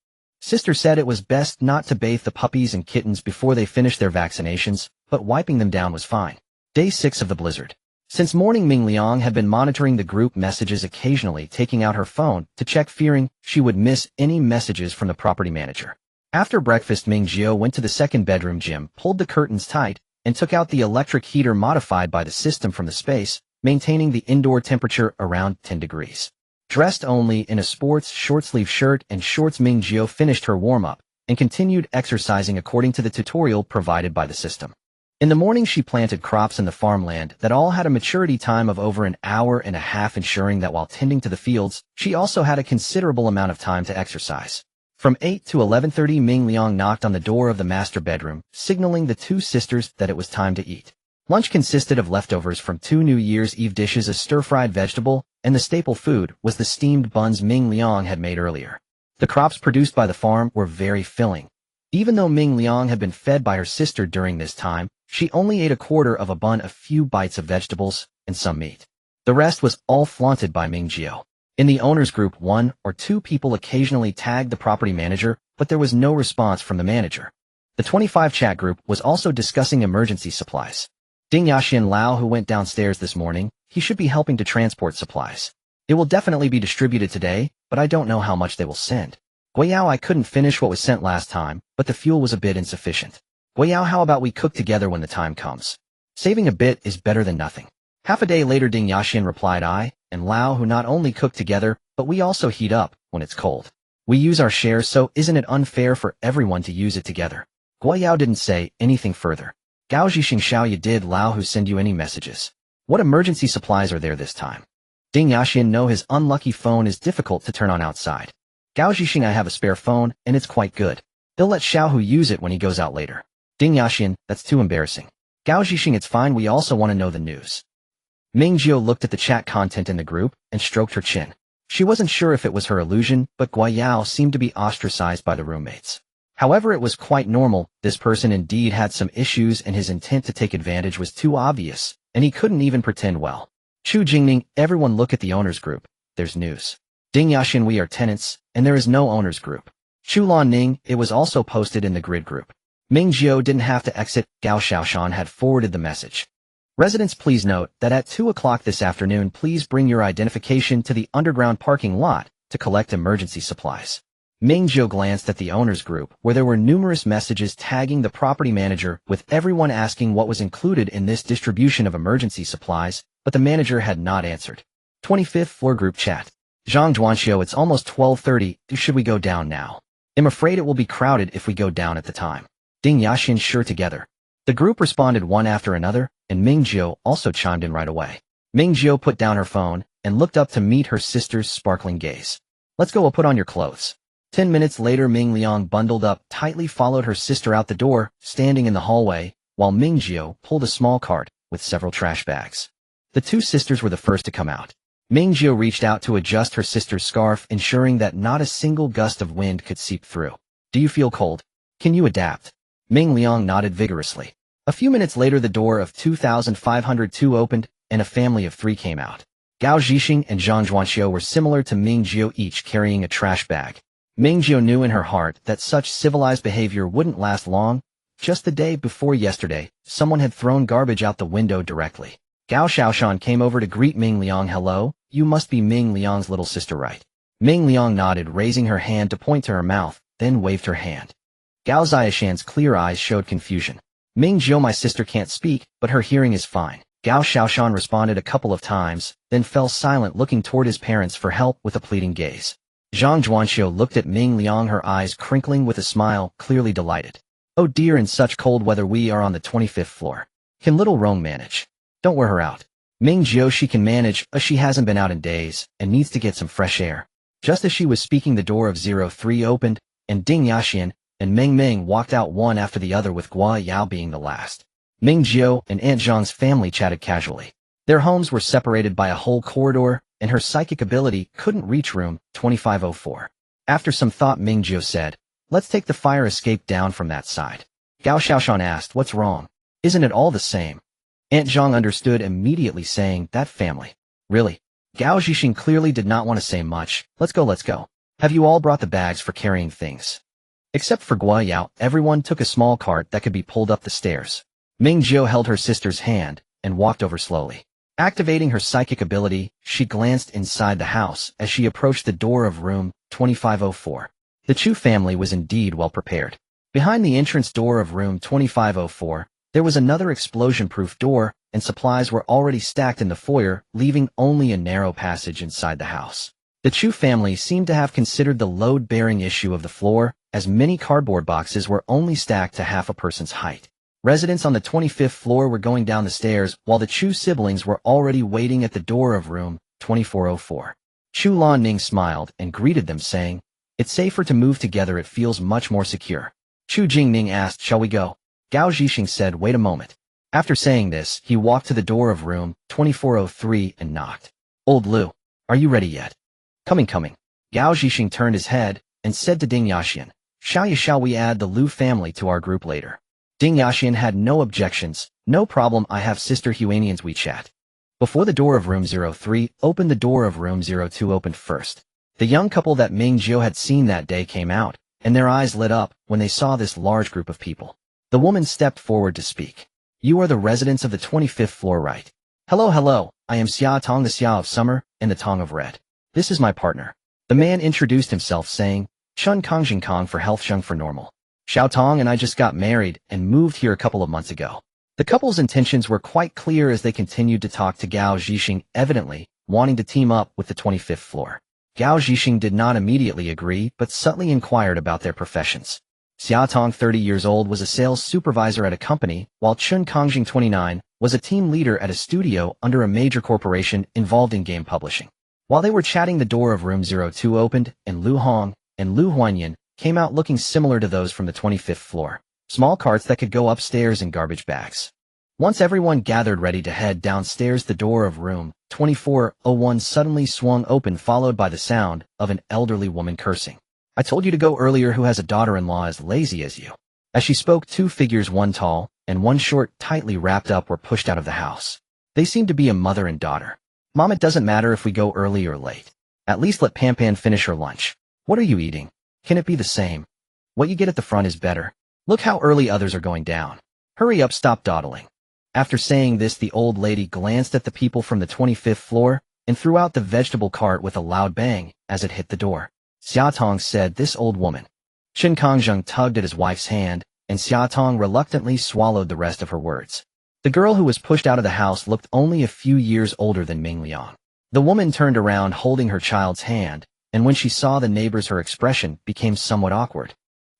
Sister said it was best not to bathe the puppies and kittens before they finished their vaccinations, but wiping them down was fine. Day 6 of the blizzard. Since morning, Ming Liang had been monitoring the group messages, occasionally taking out her phone to check, fearing she would miss any messages from the property manager. After breakfast, Ming Jiu went to the second bedroom gym, pulled the curtains tight, and took out the electric heater modified by the system from the space, maintaining the indoor temperature around 10 degrees. Dressed only in a sports short-sleeve shirt and shorts, Ming Jiu finished her warm-up and continued exercising according to the tutorial provided by the system. In the morning, she planted crops in the farmland that all had a maturity time of over an hour and a half, ensuring that while tending to the fields, she also had a considerable amount of time to exercise. From 8 to 11:30, Ming Liang knocked on the door of the master bedroom, signaling the 2 sisters that it was time to eat. Lunch consisted of leftovers from 2 New Year's Eve dishes, a stir-fried vegetable, and the staple food was the steamed buns Ming Liang had made earlier. The crops produced by the farm were very filling. Even though Ming Liang had been fed by her sister during this time, she only ate a quarter of a bun, a few bites of vegetables, and some meat. The rest was all flaunted by Ming Jiu. In the owner's group, 1 or 2 people occasionally tagged the property manager, but there was no response from the manager. The 25 chat group was also discussing emergency supplies. Ding Yaxian Lao who went downstairs this morning, he should be helping to transport supplies. It will definitely be distributed today, but I don't know how much they will send. Guiyao, I couldn't finish what was sent last time, but the fuel was a bit insufficient. Guiyao, how about we cook together when the time comes? Saving a bit is better than nothing. Half a day later Ding Yaxian replied I, and Lao who not only cook together, but we also heat up when it's cold. We use our shares, so isn't it unfair for everyone to use it together? Guiyao didn't say anything further. Gao Zhixing Xiaoya, did Lao who send you any messages? What emergency supplies are there this time? Ding Yaxian, no, his unlucky phone is difficult to turn on outside. Gao Zhixing, I have a spare phone, and it's quite good. They'll let Xiaohu use it when he goes out later. Ding Yaxian, that's too embarrassing. Gao Zhixing, it's fine, we also want to know the news. Ming Jiu looked at the chat content in the group and stroked her chin. She wasn't sure if it was her illusion, but Guiyao seemed to be ostracized by the roommates. However, it was quite normal. This person indeed had some issues and his intent to take advantage was too obvious, and he couldn't even pretend well. Chu Jingning, everyone look at the owners group. There's news. Ding Yaxian, we are tenants, and there is no owners group. Chu Lanning, it was also posted in the grid group. Ming Jiu didn't have to exit. Gao Xiaoshan had forwarded the message. Residents, please note that at 2 o'clock this afternoon, please bring your identification to the underground parking lot to collect emergency supplies. Ming Jiu glanced at the owners group where there were numerous messages tagging the property manager with everyone asking what was included in this distribution of emergency supplies, but the manager had not answered. 25th floor group chat. Zhang Zhuanxiu, it's almost 12:30. Should we go down now? I'm afraid it will be crowded if we go down at the time. Ding Yaxian, sure, together. The group responded one after another, and Ming Jiu also chimed in right away. Ming Jiu put down her phone and looked up to meet her sister's sparkling gaze. Let's go, put on your clothes. 10 minutes later, Ming Liang bundled up tightly followed her sister out the door, standing in the hallway, while Ming Jiu pulled a small cart with several trash bags. The two sisters were the first to come out. Ming Jiu reached out to adjust her sister's scarf, ensuring that not a single gust of wind could seep through. Do you feel cold? Can you adapt? Ming Liang nodded vigorously. A few minutes later, the door of 2502 opened, and a family of 3 came out. Gao Zhixing and Zhang Zhuanxiu were similar to Ming Jiu, each carrying a trash bag. Ming Jiu knew in her heart that such civilized behavior wouldn't last long. Just the day before yesterday, someone had thrown garbage out the window directly. Gao Xiaoshan came over to greet Ming Liang. Hello, you must be Ming Liang's little sister, right? Ming Liang nodded, raising her hand to point to her mouth, then waved her hand. Gao Xiaoshan's clear eyes showed confusion. Ming Jiu, my sister can't speak, but her hearing is fine. Gao Xiaoshan responded a couple of times, then fell silent, looking toward his parents for help with a pleading gaze. Zhang Zhuanxiu looked at Ming Liang, her eyes crinkling with a smile, clearly delighted. Oh dear, in such cold weather we are on the 25th floor. Can little Rong manage? Don't wear her out. Ming Jiu, she can manage, she hasn't been out in days, and needs to get some fresh air. Just as she was speaking, the door of 03 opened, and Ding Yaxian and Meng Meng walked out one after the other, with Guiyao being the last. Ming Jiu and Aunt Zhang's family chatted casually. Their homes were separated by a whole corridor, and her psychic ability couldn't reach room 2504. After some thought, Ming Jiu said, let's take the fire escape down from that side. Gao Xiaoshan asked, what's wrong? Isn't it all the same? Aunt Zhang understood immediately, saying, that family. Really? Gao Zhixing clearly did not want to say much. Let's go, let's go. Have you all brought the bags for carrying things? Except for Guiyao, everyone took a small cart that could be pulled up the stairs. Ming Jiu held her sister's hand and walked over slowly. Activating her psychic ability, she glanced inside the house as she approached the door of room 2504. The Chu family was indeed well prepared. Behind the entrance door of room 2504, there was another explosion-proof door, and supplies were already stacked in the foyer, leaving only a narrow passage inside the house. The Chu family seemed to have considered the load-bearing issue of the floor, as many cardboard boxes were only stacked to half a person's height. Residents on the 25th floor were going down the stairs, while the Chu siblings were already waiting at the door of room 2404. Chu Lanning smiled and greeted them, saying, it's safer to move together, it feels much more secure. Chu Jingning asked, shall we go? Gao Zhixing said, wait a moment. After saying this, he walked to the door of room 2403 and knocked. Old Lu, are you ready yet? Coming. Gao Zhixing turned his head and said to Ding Yaxian, shall we add the Lu family to our group later? Ding Yaxian had no objections. No problem, I have Sister Huanian's WeChat. Before the door of room 03 opened, the door of room 02 opened first. The young couple that Ming Jiu had seen that day came out, and their eyes lit up when they saw this large group of people. The woman stepped forward to speak. You are the residents of the 25th floor, right? Hello, I am Xia Tong, the Xia of Summer, and the Tong of Red. This is my partner. The man introduced himself saying, Chun Kong Jing Kong for health, Sheng for normal. Xiao Tong and I just got married and moved here a couple of months ago. The couple's intentions were quite clear as they continued to talk to Gao Zhixing, evidently wanting to team up with the 25th floor. Gao Zhixing did not immediately agree, but subtly inquired about their professions. Xia Tong, 30 years old, was a sales supervisor at a company, while Chun Kongjing, 29, was a team leader at a studio under a major corporation involved in game publishing. While they were chatting, the door of room 02 opened, and Lu Hong and Lu Huanyan came out looking similar to those from the 25th floor. Small carts that could go upstairs and garbage bags. Once everyone gathered ready to head downstairs, the door of room 2401 suddenly swung open, followed by the sound of an elderly woman cursing. I told you to go earlier. Who has a daughter-in-law as lazy as you? As she spoke, two figures, one tall and one short, tightly wrapped up, were pushed out of the house. They seemed to be a mother and daughter. Mom, it doesn't matter if we go early or late. At least let Pampan finish her lunch. What are you eating? Can it be the same? What you get at the front is better. Look how early others are going down. Hurry up, stop dawdling. After saying this, the old lady glanced at the people from the 25th floor and threw out the vegetable cart with a loud bang as it hit the door. Xia Tong said, "This old woman." Shin Kongjung tugged at his wife's hand, and Xia Tong reluctantly swallowed the rest of her words. The girl who was pushed out of the house looked only a few years older than Ming Liang. The woman turned around holding her child's hand, and when she saw the neighbors, her expression became somewhat awkward.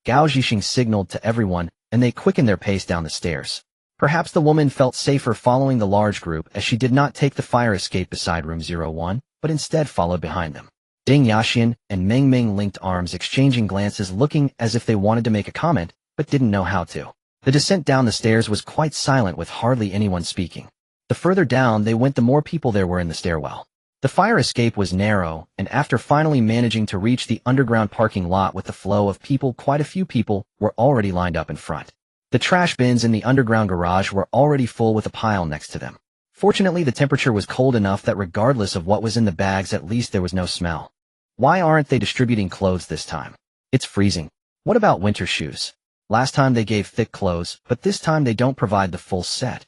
Gao Zhixing signaled to everyone, and they quickened their pace down the stairs. Perhaps the woman felt safer following the large group, as she did not take the fire escape beside room 01, but instead followed behind them. Ding Yaxian and Meng Ming linked arms, exchanging glances, looking as if they wanted to make a comment, but didn't know how to. The descent down the stairs was quite silent, with hardly anyone speaking. The further down they went, the more people there were in the stairwell. The fire escape was narrow, and after finally managing to reach the underground parking lot with the flow of people, quite a few people were already lined up in front. The trash bins in the underground garage were already full, with a pile next to them. Fortunately, the temperature was cold enough that regardless of what was in the bags, at least there was no smell. Why aren't they distributing clothes this time? It's freezing. What about winter shoes? Last time they gave thick clothes, but this time they don't provide the full set.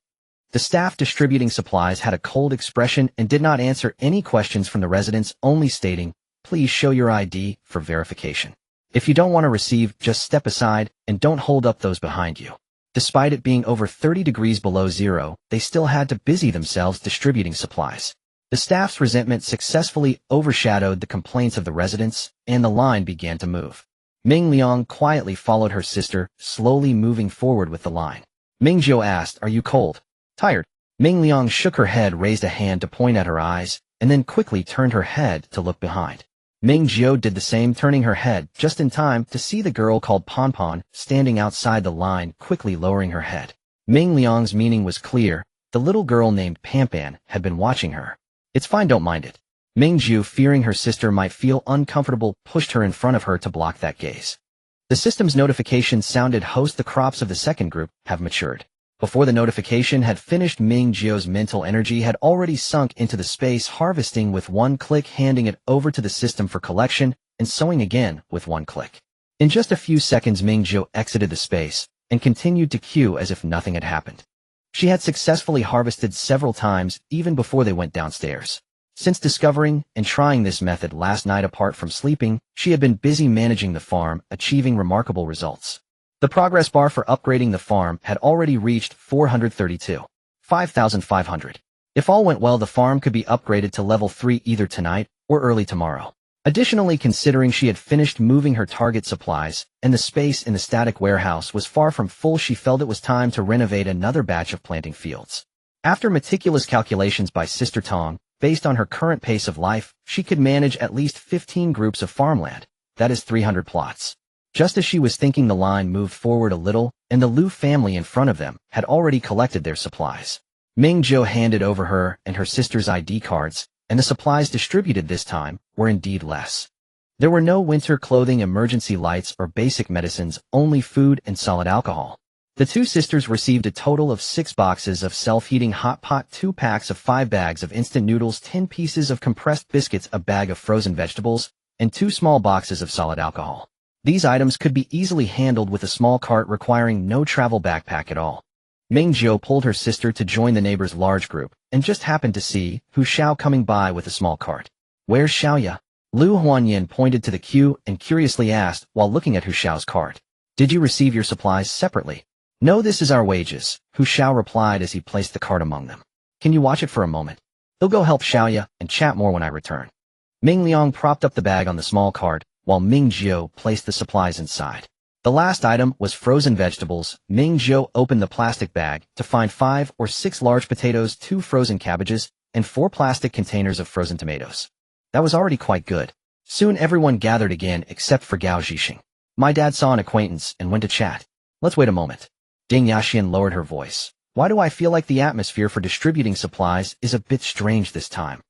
The staff distributing supplies had a cold expression and did not answer any questions from the residents, only stating, "Please show your ID for verification. If you don't want to receive, just step aside and don't hold up those behind you." Despite it being over 30 degrees below zero, they still had to busy themselves distributing supplies. The staff's resentment successfully overshadowed the complaints of the residents, and the line began to move. Ming Liang quietly followed her sister, slowly moving forward with the line. Ming Jiu asked, "Are you cold? Tired?" Ming Liang shook her head, raised a hand to point at her eyes, and then quickly turned her head to look behind. Ming Jiu did the same, turning her head just in time to see the girl called Ponpon standing outside the line, quickly lowering her head. Ming Liang's meaning was clear. The little girl named Pampan had been watching her. "It's fine, don't mind it." Ming Jiu, fearing her sister might feel uncomfortable, pushed her in front of her to block that gaze. The system's notification sounded, "Host, the crops of the second group have matured." Before the notification had finished, Ming Jiu's mental energy had already sunk into the space, harvesting with one click, handing it over to the system for collection, and sowing again with one click. In just a few seconds, Ming Jiu exited the space and continued to queue as if nothing had happened. She had successfully harvested several times, even before they went downstairs. Since discovering and trying this method last night apart from sleeping, she had been busy managing the farm, achieving remarkable results. The progress bar for upgrading the farm had already reached 432. 5,500. If all went well, the farm could be upgraded to level 3 either tonight or early tomorrow. Additionally, considering she had finished moving her target supplies, and the space in the static warehouse was far from full, she felt it was time to renovate another batch of planting fields. After meticulous calculations by Sister Tong, based on her current pace of life, she could manage at least 15 groups of farmland, that is 300 plots. Just as she was thinking, the line moved forward a little, and the Liu family in front of them had already collected their supplies. Ming Jiu handed over her and her sister's ID cards, and the supplies distributed this time were indeed less. There were no winter clothing, emergency lights, or basic medicines, only food and solid alcohol. The two sisters received a total of 6 boxes of self-heating hot pot, 2 packs of 5 bags of instant noodles, 10 pieces of compressed biscuits, a bag of frozen vegetables, and 2 small boxes of solid alcohol. These items could be easily handled with a small cart, requiring no travel backpack at all. Ming Jiu pulled her sister to join the neighbor's large group, and just happened to see Hu Xiao coming by with a small cart. Where's Xiaoya? Lu Huanyin pointed to the queue and curiously asked while looking at Hu Xiao's cart. Did you receive your supplies separately? No, this is our wages, Hu Xiao replied as he placed the cart among them. Can you watch it for a moment? They'll go help Xiaoya and chat more when I return. Ming Liang propped up the bag on the small cart, while Ming Jiu placed the supplies inside. The last item was frozen vegetables. Ming Jiu opened the plastic bag to find 5 or 6 large potatoes, 2 frozen cabbages, and 4 plastic containers of frozen tomatoes. That was already quite good. Soon everyone gathered again except for Gao Zhixing. My dad saw an acquaintance and went to chat. Let's wait a moment. Ding Yaxian lowered her voice. Why do I feel like the atmosphere for distributing supplies is a bit strange this time?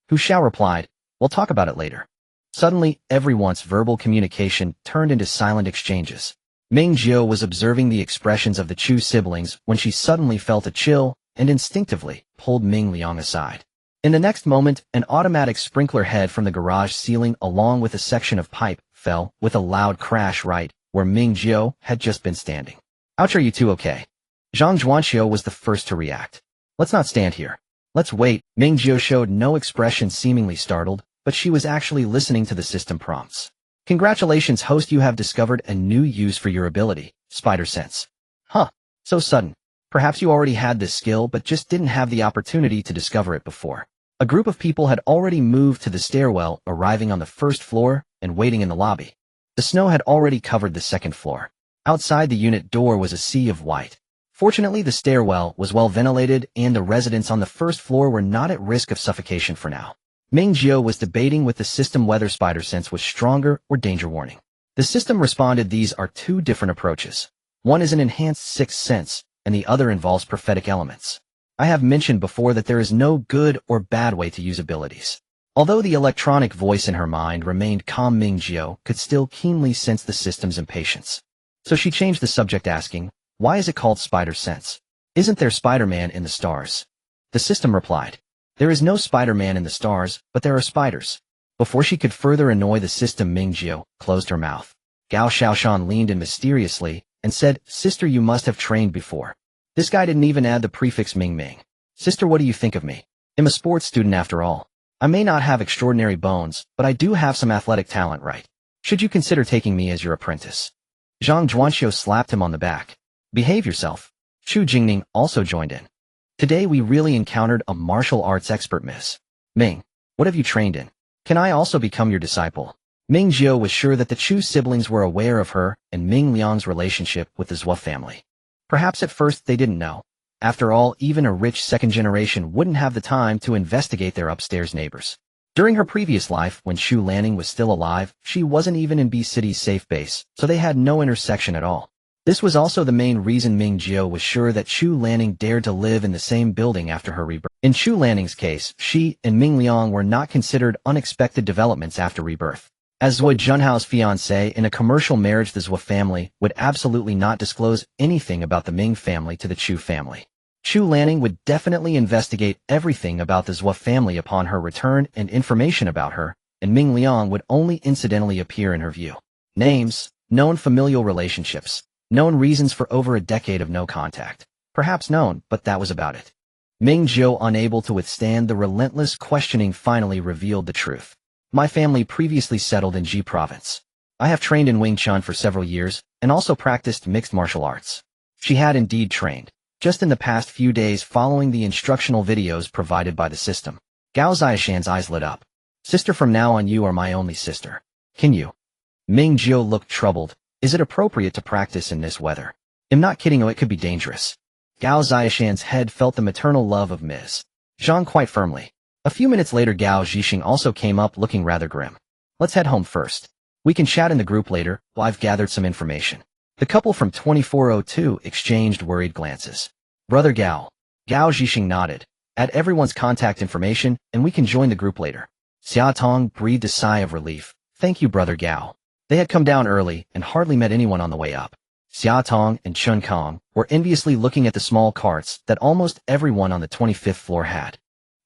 Hu Xiao replied, we'll talk about it later. Suddenly, everyone's verbal communication turned into silent exchanges. Ming Jiu was observing the expressions of the Chu siblings when she suddenly felt a chill and instinctively pulled Ming Liang aside. In the next moment, an automatic sprinkler head from the garage ceiling along with a section of pipe fell with a loud crash right where Ming Jiu had just been standing. Ouch, are you two okay? Zhang Zhuanxiu was the first to react. Let's not stand here. Let's wait. Ming Jiu showed no expression, seemingly startled, but she was actually listening to the system prompts. Congratulations, host, you have discovered a new use for your ability, Spider Sense. Huh, so sudden. Perhaps you already had this skill but just didn't have the opportunity to discover it before. A group of people had already moved to the stairwell, arriving on the first floor and waiting in the lobby. The snow had already covered the second floor. Outside the unit door was a sea of white. Fortunately, the stairwell was well ventilated and the residents on the first floor were not at risk of suffocation for now. Ming Jiu was debating with the system whether Spider Sense was stronger or danger warning. The system responded, these are 2 different approaches. One is an enhanced sixth sense, and the other involves prophetic elements. I have mentioned before that there is no good or bad way to use abilities. Although the electronic voice in her mind remained calm, Ming Jiu could still keenly sense the system's impatience. So she changed the subject, asking, why is it called Spider Sense? Isn't there Spider-Man in the stars? The system replied, there is no Spider-Man in the stars, but there are spiders. Before she could further annoy the system, Ming Jiu closed her mouth. Gao Xiaoshan leaned in mysteriously and said, sister, you must have trained before. This guy didn't even add the prefix Ming Ming. Sister, what do you think of me? I'm a sports student after all. I may not have extraordinary bones, but I do have some athletic talent, right? Should you consider taking me as your apprentice? Zhang Zhuanxiu slapped him on the back. Behave yourself. Chu Jingning also joined in. Today we really encountered a martial arts expert, Miss Ming. What have you trained in? Can I also become your disciple? Ming Jiu was sure that the Chu siblings were aware of her and Ming Liang's relationship with the Zhua family. Perhaps at first they didn't know. After all, even a rich second generation wouldn't have the time to investigate their upstairs neighbors. During her previous life, when Xu Lanning was still alive, she wasn't even in B City's safe base, so they had no intersection at all. This was also the main reason Ming Jiu was sure that Xu Lanning dared to live in the same building after her rebirth. In Xu Lanning's case, she and Ming Liang were not considered unexpected developments after rebirth. As Zhua Junhao's fiancé in a commercial marriage, the Zhua family would absolutely not disclose anything about the Ming family to the Chu family. Xu Lanning would definitely investigate everything about the Zhua family upon her return, and information about her and Ming Liang would only incidentally appear in her view. Names, known familial relationships, known reasons for over a decade of no contact. Perhaps known, but that was about it. Ming Jiu, unable to withstand the relentless questioning, finally revealed the truth. My family previously settled in Ji province. I have trained in Wing Chun for several years and also practiced mixed martial arts. She had indeed trained, just in the past few days following the instructional videos provided by the system. Gao Ziashan's eyes lit up. Sister, from now on you are my only sister. Can you? Ming Jiu looked troubled. Is it appropriate to practice in this weather? I'm not kidding, oh, it could be dangerous. Gao Ziashan's head felt the maternal love of Ms. Zhang quite firmly. A few minutes later, Gao Zhixing also came up looking rather grim. Let's head home first. We can chat in the group later while I've gathered some information. The couple from 2402 exchanged worried glances. Brother Gao. Gao Zhixing nodded. Add everyone's contact information and we can join the group later. Xia Tong breathed a sigh of relief. Thank you, Brother Gao. They had come down early and hardly met anyone on the way up. Xia Tong and Chun Kong were enviously looking at the small carts that almost everyone on the 25th floor had.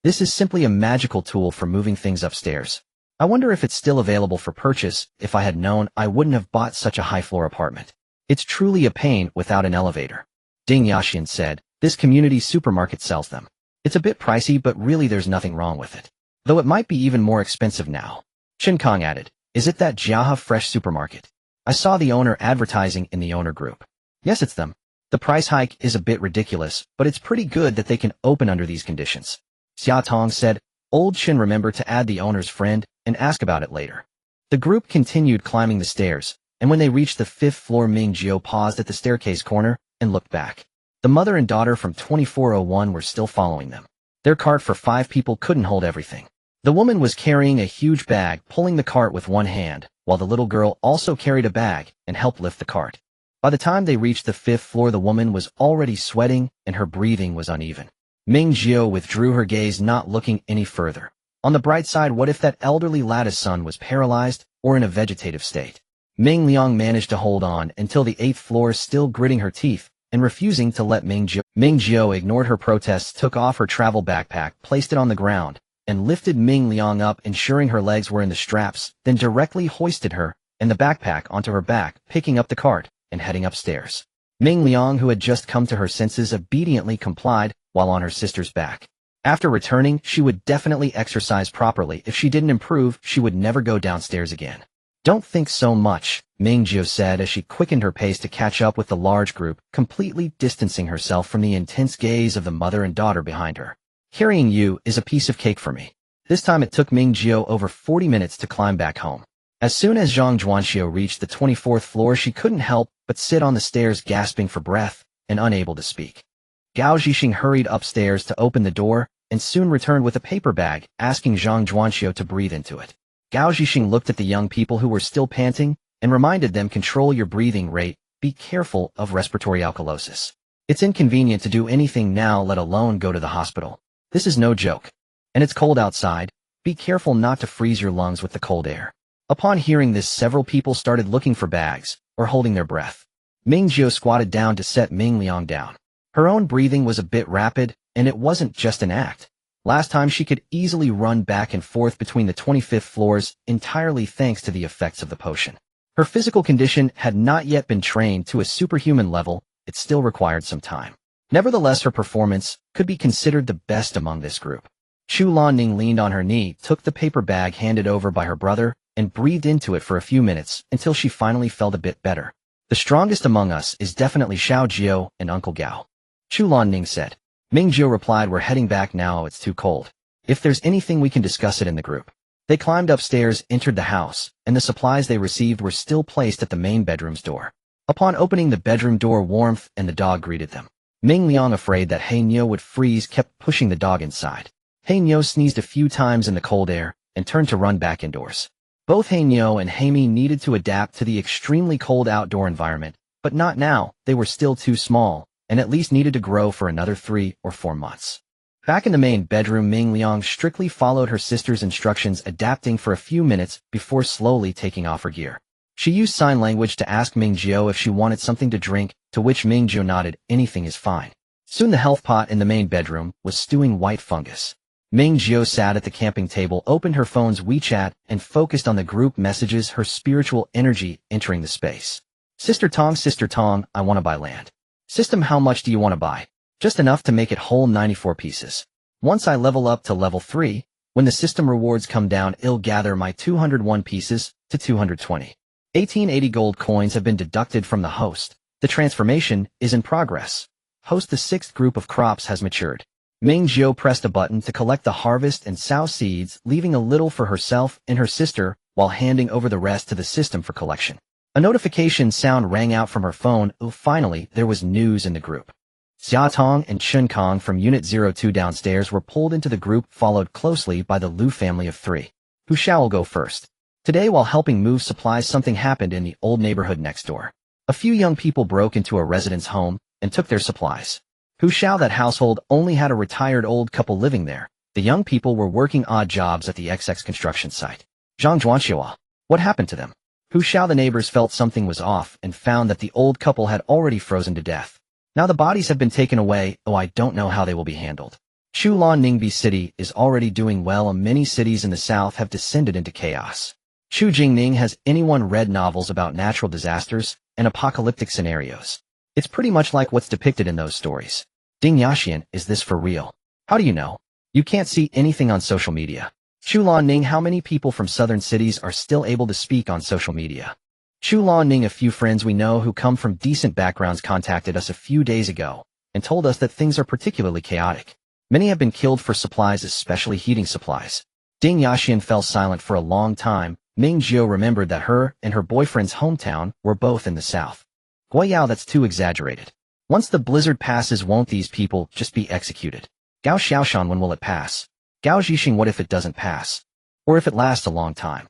This is simply a magical tool for moving things upstairs. I wonder if it's still available for purchase. If I had known, I wouldn't have bought such a high-floor apartment. It's truly a pain without an elevator. Ding Yaxian said, this community supermarket sells them. It's a bit pricey, but really there's nothing wrong with it. Though it might be even more expensive now. Chen Kong added, is it that Jiahe Fresh supermarket? I saw the owner advertising in the owner group. Yes, it's them. The price hike is a bit ridiculous, but it's pretty good that they can open under these conditions. Xia Tong said, old Chen remembered to add the owner's friend and ask about it later. The group continued climbing the stairs, and when they reached the 5th floor, Ming Jiu paused at the staircase corner and looked back. The mother and daughter from 2401 were still following them. Their cart for 5 people couldn't hold everything. The woman was carrying a huge bag, pulling the cart with one hand, while the little girl also carried a bag and helped lift the cart. By the time they reached the 5th floor, the woman was already sweating and her breathing was uneven. Ming Jiu withdrew her gaze, not looking any further. On the bright side, what if that elderly lattice son was paralyzed or in a vegetative state? Ming Liang managed to hold on until the 8th floor, still gritting her teeth and refusing to let Ming Jiu. Ming Jiu ignored her protests, took off her travel backpack, placed it on the ground, and lifted Ming Liang up, ensuring her legs were in the straps, then directly hoisted her and the backpack onto her back, picking up the cart and heading upstairs. Ming Liang, who had just come to her senses, obediently complied while on her sister's back. After returning, she would definitely exercise properly. If she didn't improve, she would never go downstairs again. Don't think so much, Ming Jiu said as she quickened her pace to catch up with the large group, completely distancing herself from the intense gaze of the mother and daughter behind her. Carrying you is a piece of cake for me. This time it took Ming Jiu over 40 minutes to climb back home. As soon as Zhang Zhuanxiu reached the 24th floor, she couldn't help but sit on the stairs, gasping for breath and unable to speak. Gao Zhixing hurried upstairs to open the door and soon returned with a paper bag, asking Zhang Zhuanxiu to breathe into it. Gao Zhixing looked at the young people who were still panting and reminded them, control your breathing rate, be careful of respiratory alkalosis. It's inconvenient to do anything now, let alone go to the hospital. This is no joke. And it's cold outside. Be careful not to freeze your lungs with the cold air. Upon hearing this, several people started looking for bags or holding their breath. Ming Jiu squatted down to set Ming Liang down. Her own breathing was a bit rapid, and it wasn't just an act. Last time she could easily run back and forth between the 25th floors entirely thanks to the effects of the potion. Her physical condition had not yet been trained to a superhuman level. It still required some time. Nevertheless, her performance could be considered the best among this group. Chu Lanning leaned on her knee, took the paper bag handed over by her brother, and breathed into it for a few minutes until she finally felt a bit better. The strongest among us is definitely Xiao Jiu and Uncle Gao, Chu Lanning said. Ming Jiu replied, we're heading back now, it's too cold. If there's anything we can discuss it in the group. They climbed upstairs, entered the house, and the supplies they received were still placed at the main bedroom's door. Upon opening the bedroom door, warmth and the dog greeted them. Ming Liang, afraid that He Niu would freeze, kept pushing the dog inside. He Niu sneezed a few times in the cold air and turned to run back indoors. Both He Niu and He Mi needed to adapt to the extremely cold outdoor environment, but not now. They were still too small and at least needed to grow for another 3 or 4 months. Back in the main bedroom, Ming Liang strictly followed her sister's instructions, adapting for a few minutes before slowly taking off her gear. She used sign language to ask Ming Jiu if she wanted something to drink, to which Ming Jiu nodded, anything is fine. Soon the health pot in the main bedroom was stewing white fungus. Ming Jiu sat at the camping table, opened her phone's WeChat, and focused on the group messages, her spiritual energy entering the space. Sister Tong, I want to buy land. System, how much do you want to buy? Just enough to make it whole, 94 pieces. Once I level up to level 3, when the system rewards come down, I'll gather my 201 pieces to 220. 1880 gold coins have been deducted from the host. The transformation is in progress. Host, the 6th group of crops has matured. Ming Jiu pressed a button to collect the harvest and sow seeds, leaving a little for herself and her sister while handing over the rest to the system for collection. A notification sound rang out from her phone. Oh, finally, there was news in the group. Xia Tong and Chen Kong from Unit 02 downstairs were pulled into the group, followed closely by the Lu family of 3. Who shall go first? Today, while helping move supplies, something happened in the old neighborhood next door. A few young people broke into a resident's home and took their supplies. Who shall that household only had a retired old couple living there. The young people were working odd jobs at the XX construction site. Zhang Zhuanxiu, what happened to them? Who shall the neighbors felt something was off and found that the old couple had already frozen to death. Now the bodies have been taken away. Oh, I don't know how they will be handled. Chulan Ningbi City is already doing well, and many cities in the south have descended into chaos. Chu Jingning, has anyone read novels about natural disasters and apocalyptic scenarios? It's pretty much like what's depicted in those stories. Ding Yaxian, is this for real? How do you know? You can't see anything on social media. Chulan Ning, how many people from southern cities are still able to speak on social media? Chulan Ning, a few friends we know who come from decent backgrounds contacted us a few days ago and told us that things are particularly chaotic. Many have been killed for supplies, especially heating supplies. Ding Yaxian fell silent for a long time. Ming Jiu remembered that her and her boyfriend's hometown were both in the south. Guayao, that's too exaggerated. Once the blizzard passes, won't these people just be executed? Gao Xiaoshan, when will it pass? Gao Zhixing, what if it doesn't pass? Or if it lasts a long time?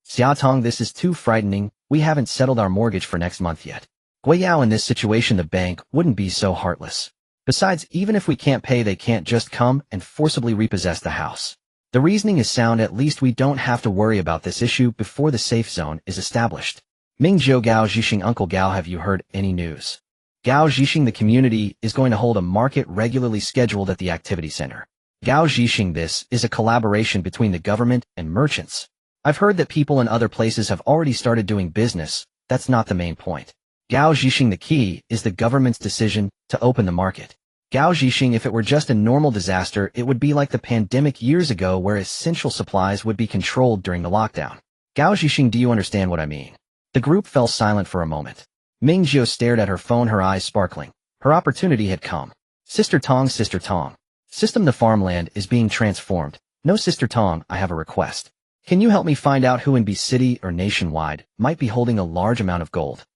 Xiaotong, this is too frightening. We haven't settled our mortgage for next month yet. Guayao, in this situation the bank wouldn't be so heartless. Besides, even if we can't pay, they can't just come and forcibly repossess the house. The reasoning is sound. At least we don't have to worry about this issue before the safe zone is established. Ming Jiu, Gao Zhixing, Uncle Gao, have you heard any news? Gao Zhixing, the community is going to hold a market regularly scheduled at the activity center. Gao Zhixing, this is a collaboration between the government and merchants. I've heard that people in other places have already started doing business. That's not the main point. Gao Zhixing, the key is the government's decision to open the market. Gao Zhixing, if it were just a normal disaster, it would be like the pandemic years ago where essential supplies would be controlled during the lockdown. Gao Zhixing, do you understand what I mean? The group fell silent for a moment. Ming Jiu stared at her phone, her eyes sparkling. Her opportunity had come. Sister Tong, Sister Tong. System, the farmland is being transformed. No, Sister Tong, I have a request. Can you help me find out who in B City or nationwide might be holding a large amount of gold?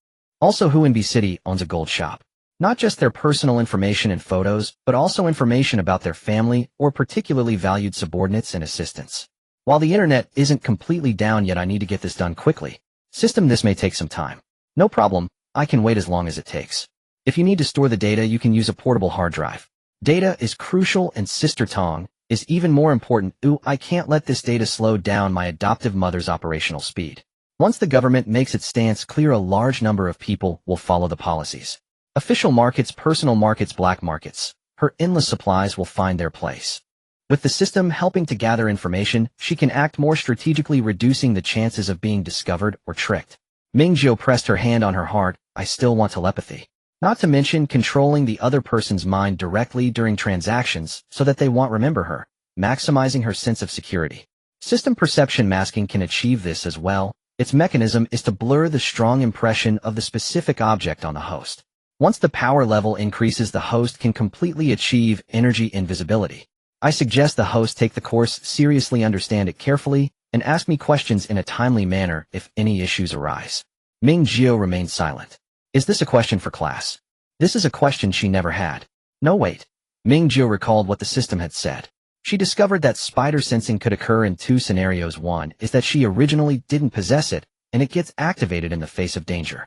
Also, who in B City owns a gold shop? Not just their personal information and photos, but also information about their family or particularly valued subordinates and assistants. While the internet isn't completely down yet, I need to get this done quickly. System, this may take some time. No problem, I can wait as long as it takes. If you need to store the data, you can use a portable hard drive. Data is crucial, and Sister Tong is even more important. Ooh, I can't let this data slow down my adoptive mother's operational speed. Once the government makes its stance clear, a large number of people will follow the policies. Official markets, personal markets, black markets. Her endless supplies will find their place. With the system helping to gather information, she can act more strategically, reducing the chances of being discovered or tricked. Ming Jiu pressed her hand on her heart. I still want telepathy. Not to mention controlling the other person's mind directly during transactions so that they won't remember her, maximizing her sense of security. System perception masking can achieve this as well. Its mechanism is to blur the strong impression of the specific object on the host. Once the power level increases, the host can completely achieve energy invisibility. I suggest the host take the course seriously, understand it carefully, and ask me questions in a timely manner if any issues arise. Ming Jiu remained silent. Is this a question for class? This is a question she never had. No, wait. Ming Jiu recalled what the system had said. She discovered that spider sensing could occur in two scenarios. One is that she originally didn't possess it, and it gets activated in the face of danger.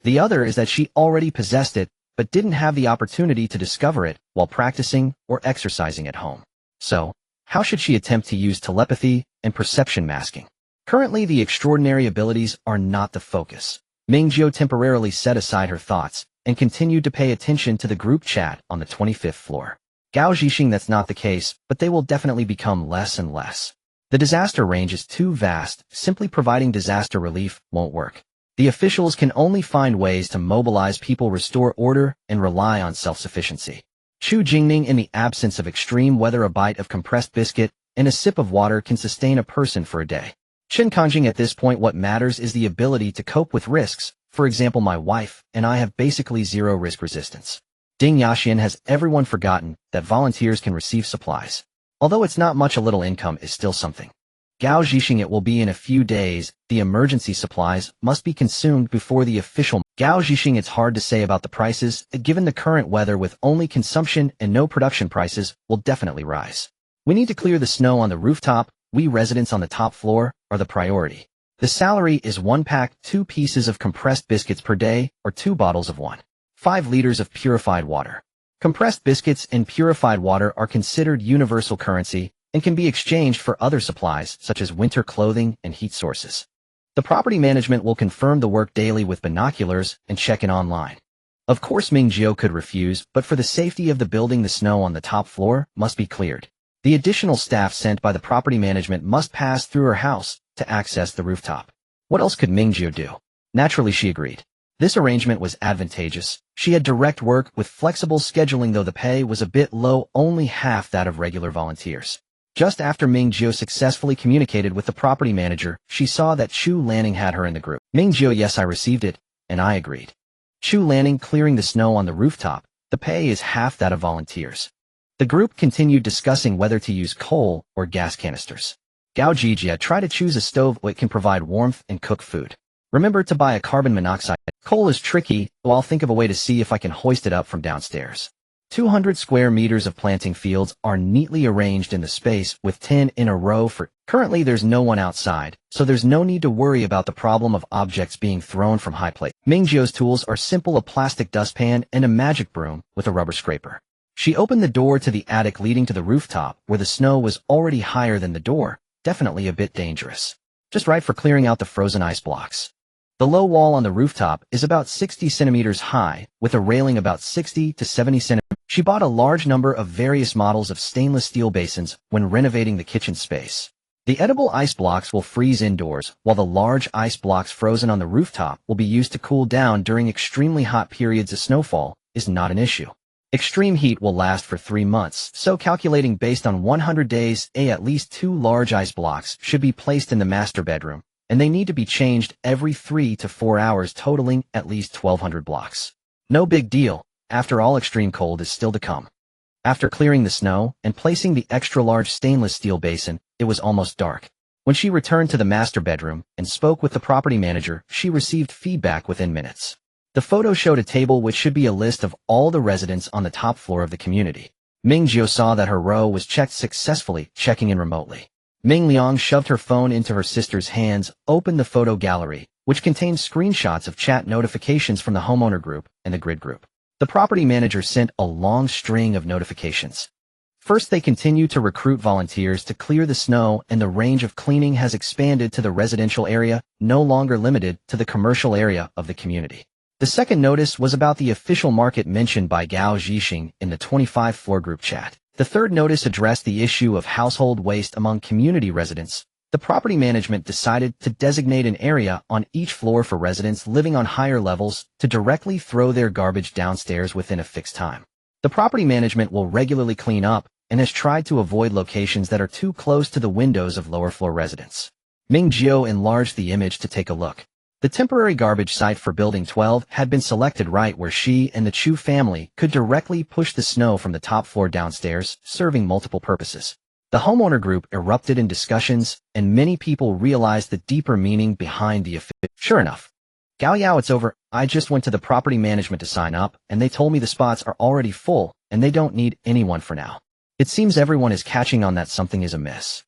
The other is that she already possessed it, but didn't have the opportunity to discover it while practicing or exercising at home. So, how should she attempt to use telepathy and perception masking? Currently, the extraordinary abilities are not the focus. Ming Jiu temporarily set aside her thoughts and continued to pay attention to the group chat on the 25th floor. Gao Zhixing, that's not the case, but they will definitely become less and less. The disaster range is too vast. Simply providing disaster relief won't work. The officials can only find ways to mobilize people, restore order, and rely on self-sufficiency. Chu Jingning, in the absence of extreme weather, a bite of compressed biscuit and a sip of water can sustain a person for a day. Chen Kanjing, at this point what matters is the ability to cope with risks. For example, my wife and I have basically zero risk resistance. Ding Yaxian, has everyone forgotten that volunteers can receive supplies? Although it's not much, a little income is still something. Gao Zhixing, it will be in a few days. The emergency supplies must be consumed before the official. Gao Zhixing, it's hard to say about the prices. Given the current weather, with only consumption and no production, prices will definitely rise. We need to clear the snow on the rooftop. We residents on the top floor are the priority. The salary is 1 pack, 2 pieces of compressed biscuits per day, or 2 bottles of 1.5 liters of purified water. Compressed biscuits and purified water are considered universal currency and can be exchanged for other supplies such as winter clothing and heat sources. The property management will confirm the work daily with binoculars and check in online. Of course, Ming Jiu could refuse, but for the safety of the building, the snow on the top floor must be cleared. The additional staff sent by the property management must pass through her house to access the rooftop. What else could Ming Jiu do? Naturally, she agreed. This arrangement was advantageous. She had direct work with flexible scheduling, though the pay was a bit low, only half that of regular volunteers. Just after Ming Jiu successfully communicated with the property manager, she saw that Chu Lanning had her in the group. Ming Jiu, yes, I received it, and I agreed. Chu Lanning, clearing the snow on the rooftop. The pay is half that of volunteers. The group continued discussing whether to use coal or gas canisters. Gao Jijia, try to choose a stove that can provide warmth and cook food. Remember to buy a carbon monoxide. Coal is tricky, so I'll think of a way to see if I can hoist it up from downstairs. 200 square meters of planting fields are neatly arranged in the space with 10 in a row for. Currently there's no one outside, so there's no need to worry about the problem of objects being thrown from high places. Ming Jiu's tools are simple: a plastic dustpan and a magic broom with a rubber scraper. She opened the door to the attic leading to the rooftop, where the snow was already higher than the door, definitely a bit dangerous. Just right for clearing out the frozen ice blocks. The low wall on the rooftop is about 60 centimeters high, with a railing about 60 to 70 centimeters. She bought a large number of various models of stainless steel basins when renovating the kitchen space. The edible ice blocks will freeze indoors, while the large ice blocks frozen on the rooftop will be used to cool down during extremely hot periods. Of snowfall is not an issue. Extreme heat will last for 3 months, so calculating based on 100 days, at least 2 large ice blocks should be placed in the master bedroom, and they need to be changed every 3 to 4 hours, totaling at least 1,200 blocks. No big deal. After all, extreme cold is still to come. After clearing the snow and placing the extra-large stainless steel basin, it was almost dark. When she returned to the master bedroom and spoke with the property manager, she received feedback within minutes. The photo showed a table which should be a list of all the residents on the top floor of the community. Ming Jiu saw that her row was checked successfully, checking in remotely. Ming Liang shoved her phone into her sister's hands, opened the photo gallery, which contained screenshots of chat notifications from the homeowner group and the grid group. The property manager sent a long string of notifications. First, they continue to recruit volunteers to clear the snow, and the range of cleaning has expanded to the residential area, no longer limited to the commercial area of the community. The second notice was about the official market mentioned by Gao Zhixing in the 25-floor group chat. The third notice addressed the issue of household waste among community residents. The property management decided to designate an area on each floor for residents living on higher levels to directly throw their garbage downstairs within a fixed time. The property management will regularly clean up and has tried to avoid locations that are too close to the windows of lower floor residents. Ming Jiu enlarged the image to take a look. The temporary garbage site for Building 12 had been selected right where she and the Chu family could directly push the snow from the top floor downstairs, serving multiple purposes. The homeowner group erupted in discussions, and many people realized the deeper meaning behind the affair. Sure enough. Gao Yao, it's over. I just went to the property management to sign up, and they told me the spots are already full, and they don't need anyone for now. It seems everyone is catching on that something is amiss.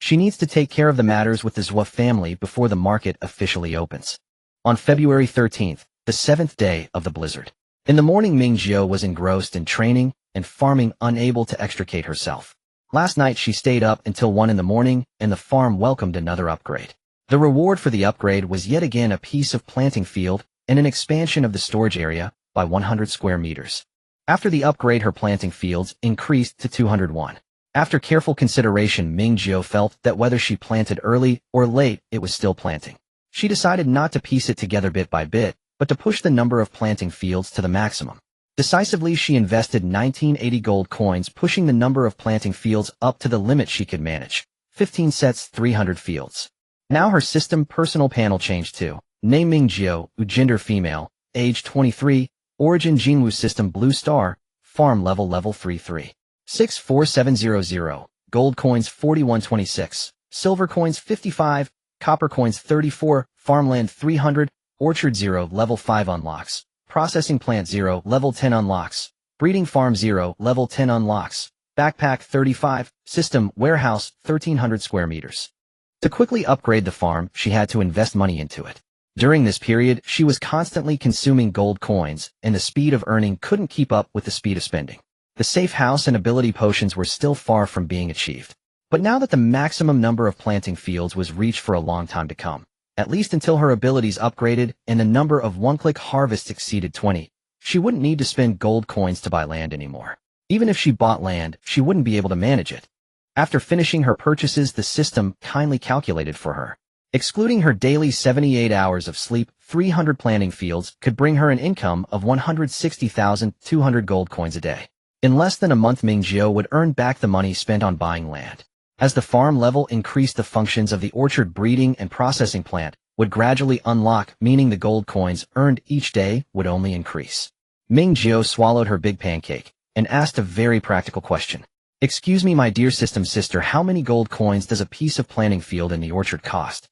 She needs to take care of the matters with the Zhou family before the market officially opens. On February 13th, the 7th day of the blizzard. In the morning, Ming Jiu was engrossed in training and farming, unable to extricate herself. Last night she stayed up until 1 in the morning, and the farm welcomed another upgrade. The reward for the upgrade was yet again a piece of planting field and an expansion of the storage area by 100 square meters. After the upgrade, her planting fields increased to 201. After careful consideration, Ming Jiu felt that whether she planted early or late, it was still planting. She decided not to piece it together bit by bit, but to push the number of planting fields to the maximum. Decisively, she invested 1980 gold coins, pushing the number of planting fields up to the limit she could manage. 15 sets, 300 fields. Now her system personal panel changed to name Ming Jiu, gender female, age 23, origin Jingwu system blue star, farm level 33. 64700, gold coins 4126, silver coins 55, copper coins 34, farmland 300, orchard 0, level 5 unlocks, processing plant 0, level 10 unlocks, breeding farm 0, level 10 unlocks, backpack 35, system warehouse 1300 square meters. To quickly upgrade the farm, she had to invest money into it. During this period, she was constantly consuming gold coins, and the speed of earning couldn't keep up with the speed of spending. The safe house and ability potions were still far from being achieved. But now that the maximum number of planting fields was reached for a long time to come, at least until her abilities upgraded and the number of one-click harvests exceeded 20, she wouldn't need to spend gold coins to buy land anymore. Even if she bought land, she wouldn't be able to manage it. After finishing her purchases, the system kindly calculated for her. Excluding her daily 78 hours of sleep, 300 planting fields could bring her an income of 160,200 gold coins a day. In less than a month, Ming Jiu would earn back the money spent on buying land. As the farm level increased, the functions of the orchard breeding and processing plant would gradually unlock, meaning the gold coins earned each day would only increase. Ming Jiu swallowed her big pancake and asked a very practical question. Excuse me, my dear system sister, how many gold coins does a piece of planting field in the orchard cost?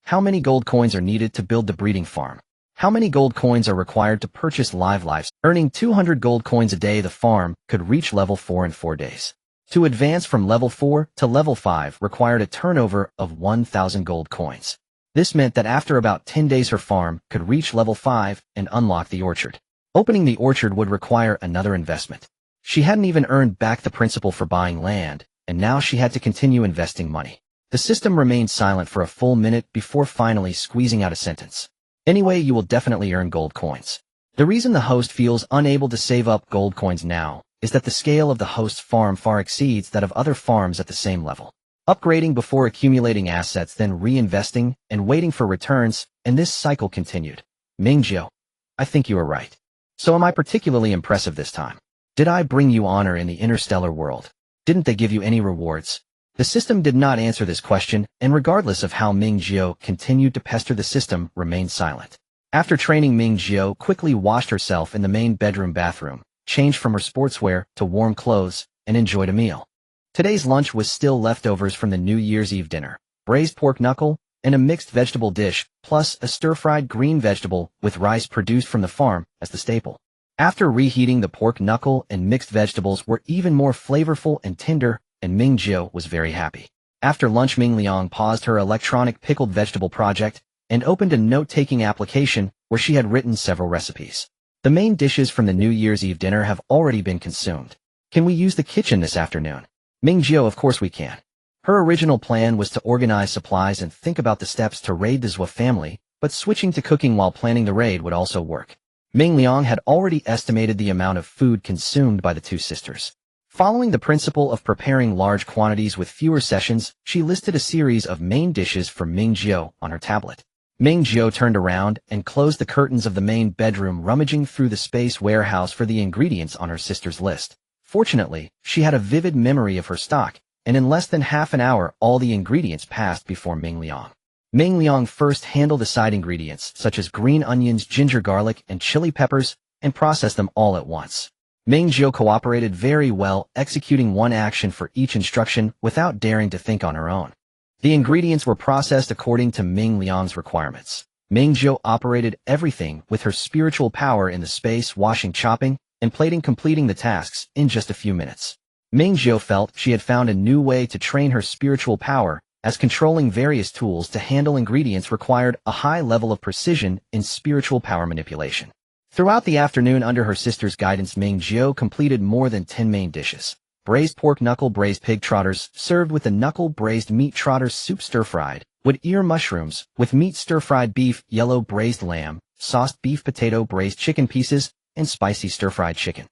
How many gold coins are needed to build the breeding farm? How many gold coins are required to purchase live livestock? Earning 200 gold coins a day, the farm could reach level 4 in 4 days. To advance from level 4 to level 5 required a turnover of 1,000 gold coins. This meant that after about 10 days her farm could reach level 5 and unlock the orchard. Opening the orchard would require another investment. She hadn't even earned back the principal for buying land, and now she had to continue investing money. The system remained silent for a full minute before finally squeezing out a sentence. Anyway, you will definitely earn gold coins. The reason the host feels unable to save up gold coins now is that the scale of the host's farm far exceeds that of other farms at the same level. Upgrading before accumulating assets, then reinvesting and waiting for returns, and this cycle continued. Ming Jiu, I think you are right. So am I particularly impressive this time? Did I bring you honor in the interstellar world? Didn't they give you any rewards? The system did not answer this question, and regardless of how Ming Jiu continued to pester, the system remained silent. After training, Ming Jiu quickly washed herself in the main bedroom bathroom, changed from her sportswear to warm clothes, and enjoyed a meal. Today's lunch was still leftovers from the New Year's Eve dinner, braised pork knuckle, and a mixed vegetable dish, plus a stir-fried green vegetable with rice produced from the farm as the staple. After reheating, the pork knuckle and mixed vegetables were even more flavorful and tender, and Ming Jiu was very happy. After lunch, Ming Liang paused her electronic pickled vegetable project and opened a note-taking application where she had written several recipes. The main dishes from the New Year's Eve dinner have already been consumed. Can we use the kitchen this afternoon? Ming Jiu, of course we can. Her original plan was to organize supplies and think about the steps to raid the Zhou family, but switching to cooking while planning the raid would also work. Ming Liang had already estimated the amount of food consumed by the two sisters. Following the principle of preparing large quantities with fewer sessions, she listed a series of main dishes for Ming Jiu on her tablet. Ming Jiu turned around and closed the curtains of the main bedroom, rummaging through the space warehouse for the ingredients on her sister's list. Fortunately, she had a vivid memory of her stock, and in less than half an hour all the ingredients passed before Ming Liang. Ming Liang first handled the side ingredients, such as green onions, ginger garlic, and chili peppers, and processed them all at once. Ming Jiu cooperated very well, executing one action for each instruction without daring to think on her own. The ingredients were processed according to Ming Liang's requirements. Ming Jiu operated everything with her spiritual power in the space, washing, chopping, and plating, completing the tasks in just a few minutes. Ming Jiu felt she had found a new way to train her spiritual power, as controlling various tools to handle ingredients required a high level of precision in spiritual power manipulation. Throughout the afternoon, under her sister's guidance, Ming Jiu completed more than 10 main dishes. Braised pork knuckle, braised pig trotters, served with the knuckle, braised meat trotters, soup stir-fried, wood ear mushrooms, with meat stir-fried beef, yellow braised lamb, sauced beef potato, braised chicken pieces, and spicy stir-fried chicken.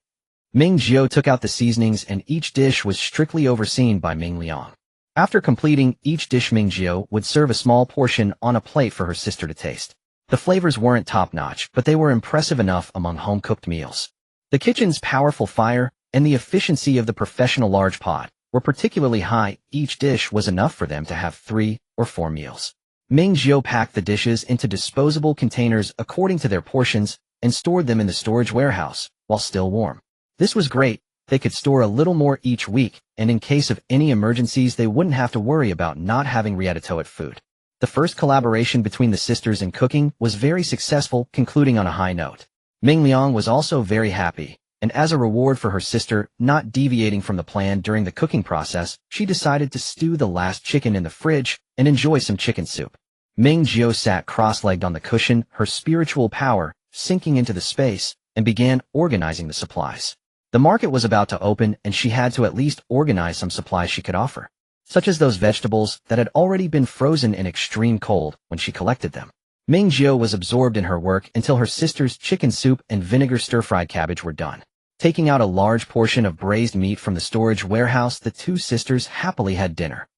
Ming Jiu took out the seasonings, and each dish was strictly overseen by Ming Liang. After completing each dish, Ming Jiu would serve a small portion on a plate for her sister to taste. The flavors weren't top-notch, but they were impressive enough among home-cooked meals. The kitchen's powerful fire and the efficiency of the professional large pot were particularly high. Each dish was enough for them to have 3 or 4 meals. Ming Jiu packed the dishes into disposable containers according to their portions and stored them in the storage warehouse while still warm. This was great. They could store a little more each week, and in case of any emergencies, they wouldn't have to worry about not having ready-to-eat food. The first collaboration between the sisters in cooking was very successful, concluding on a high note. Ming Liang was also very happy, and as a reward for her sister not deviating from the plan during the cooking process, she decided to stew the last chicken in the fridge and enjoy some chicken soup. Ming Jiu sat cross-legged on the cushion, her spiritual power sinking into the space, and began organizing the supplies. The market was about to open, and she had to at least organize some supplies she could offer, such as those vegetables that had already been frozen in extreme cold when she collected them. Ming Jiu was absorbed in her work until her sister's chicken soup and vinegar stir-fried cabbage were done. Taking out a large portion of braised meat from the storage warehouse, the two sisters happily had dinner.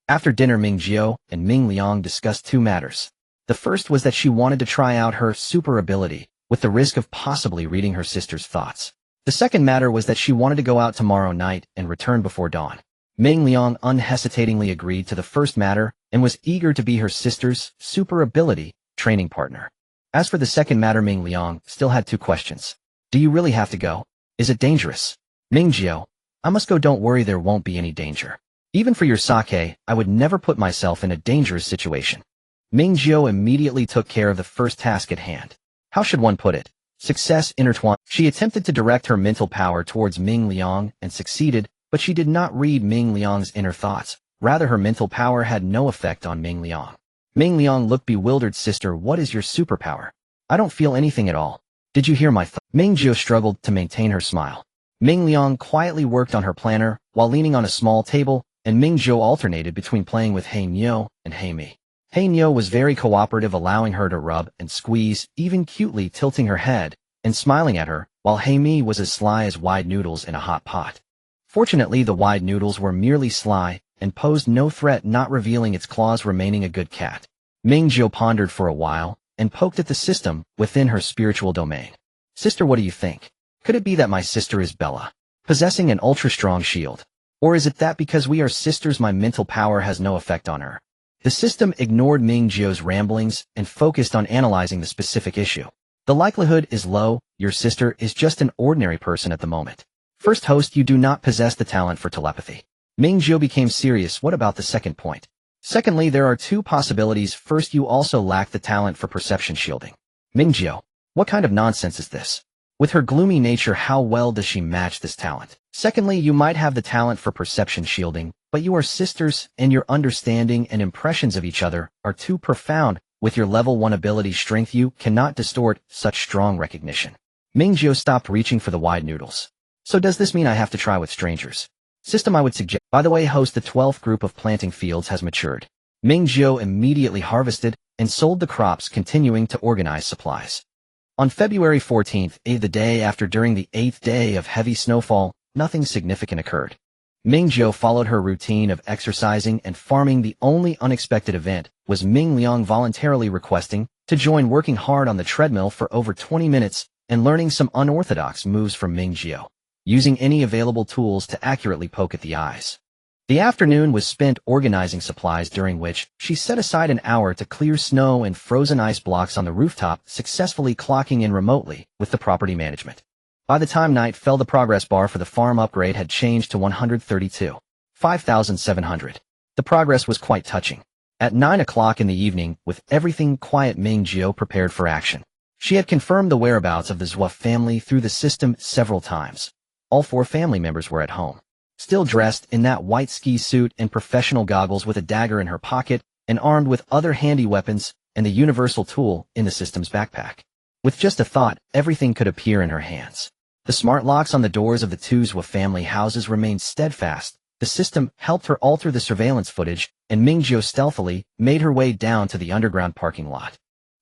After dinner, Ming Jiu and Ming Liang discussed two matters. The first was that she wanted to try out her super ability, with the risk of possibly reading her sister's thoughts. The second matter was that she wanted to go out tomorrow night and return before dawn. Ming Liang unhesitatingly agreed to the first matter and was eager to be her sister's super ability training partner. As for the second matter, Ming Liang still had two questions. Do you really have to go? Is it dangerous? Ming Jiu, I must go. Don't worry, there won't be any danger. Even for your sake, I would never put myself in a dangerous situation. Ming Jiu immediately took care of the first task at hand. How should one put it? Success intertwined. She attempted to direct her mental power towards Ming Liang and succeeded, but she did not read Ming Liang's inner thoughts. Rather, her mental power had no effect on Ming Liang. Ming Liang looked bewildered. Sister, what is your superpower? I don't feel anything at all. Did you hear my thoughts? Ming Jiu struggled to maintain her smile. Ming Liang quietly worked on her planner while leaning on a small table, and Ming Jiu alternated between playing with Hey Nyo and Hey Me. Hey Nyo was very cooperative, allowing her to rub and squeeze, even cutely tilting her head and smiling at her, while Hey Me was as sly as wide noodles in a hot pot. Fortunately, the wide noodles were merely sly and posed no threat, not revealing its claws, remaining a good cat. Ming Jiu pondered for a while and poked at the system within her spiritual domain. Sister, what do you think? Could it be that my sister is Bella, possessing an ultra-strong shield? Or is it that because we are sisters my mental power has no effect on her? The system ignored Ming Jiu's ramblings and focused on analyzing the specific issue. The likelihood is low. Your sister is just an ordinary person at the moment. First host, you do not possess the talent for telepathy. Ming Jiu became serious. What about the second point? Secondly, there are two possibilities. First, you also lack the talent for perception shielding. Ming Jiu, what kind of nonsense is this? With her gloomy nature, how well does she match this talent? Secondly, you might have the talent for perception shielding, but you are sisters, and your understanding and impressions of each other are too profound. With your level 1 ability strength, you cannot distort such strong recognition. Ming Jiu stopped reaching for the wide noodles. So does this mean I have to try with strangers? System, I would suggest. By the way, host, the 12th group of planting fields has matured. Ming Jiu immediately harvested and sold the crops, continuing to organize supplies. On February 14th, the day after, during the 8th day of heavy snowfall, nothing significant occurred. Ming Jiu followed her routine of exercising and farming. The only unexpected event was Ming Liang voluntarily requesting to join, working hard on the treadmill for over 20 minutes and learning some unorthodox moves from Ming Jiu, using any available tools to accurately poke at the eyes. The afternoon was spent organizing supplies, during which she set aside an hour to clear snow and frozen ice blocks on the rooftop, successfully clocking in remotely with the property management. By the time night fell, the progress bar for the farm upgrade had changed to 132. 5,700. The progress was quite touching. At 9 o'clock in the evening, with everything quiet, Ming Jiu prepared for action. She had confirmed the whereabouts of the Zhua family through the system several times. All 4 family members were at home, still dressed in that white ski suit and professional goggles, with a dagger in her pocket and armed with other handy weapons and the universal tool in the system's backpack. With just a thought, everything could appear in her hands. The smart locks on the doors of the 2 Zhua family houses remained steadfast. The system helped her alter the surveillance footage, and Ming Jiu stealthily made her way down to the underground parking lot.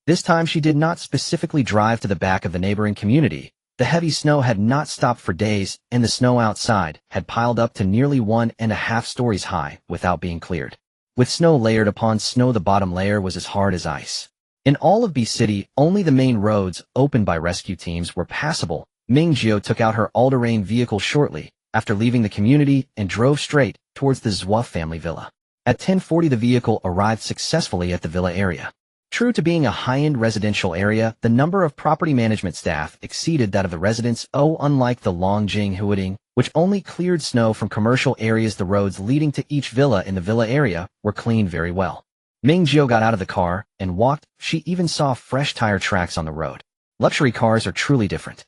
This time she did not specifically drive to the back of the neighboring community. The heavy snow had not stopped for days, and the snow outside had piled up to nearly 1.5 stories high without being cleared. With snow layered upon snow, the bottom layer was as hard as ice. In all of B City, only the main roads, opened by rescue teams, were passable. Ming Jiu took out her all-terrain vehicle shortly after leaving the community and drove straight towards the Zhua family villa. At 10:40, the vehicle arrived successfully at the villa area. True to being a high-end residential area, the number of property management staff exceeded that of the residents. Unlike the Longjing Huading, which only cleared snow from commercial areas, the roads leading to each villa in the villa area were cleaned very well. Ming Jiu got out of the car and walked. She even saw fresh tire tracks on the road. Luxury cars are truly different.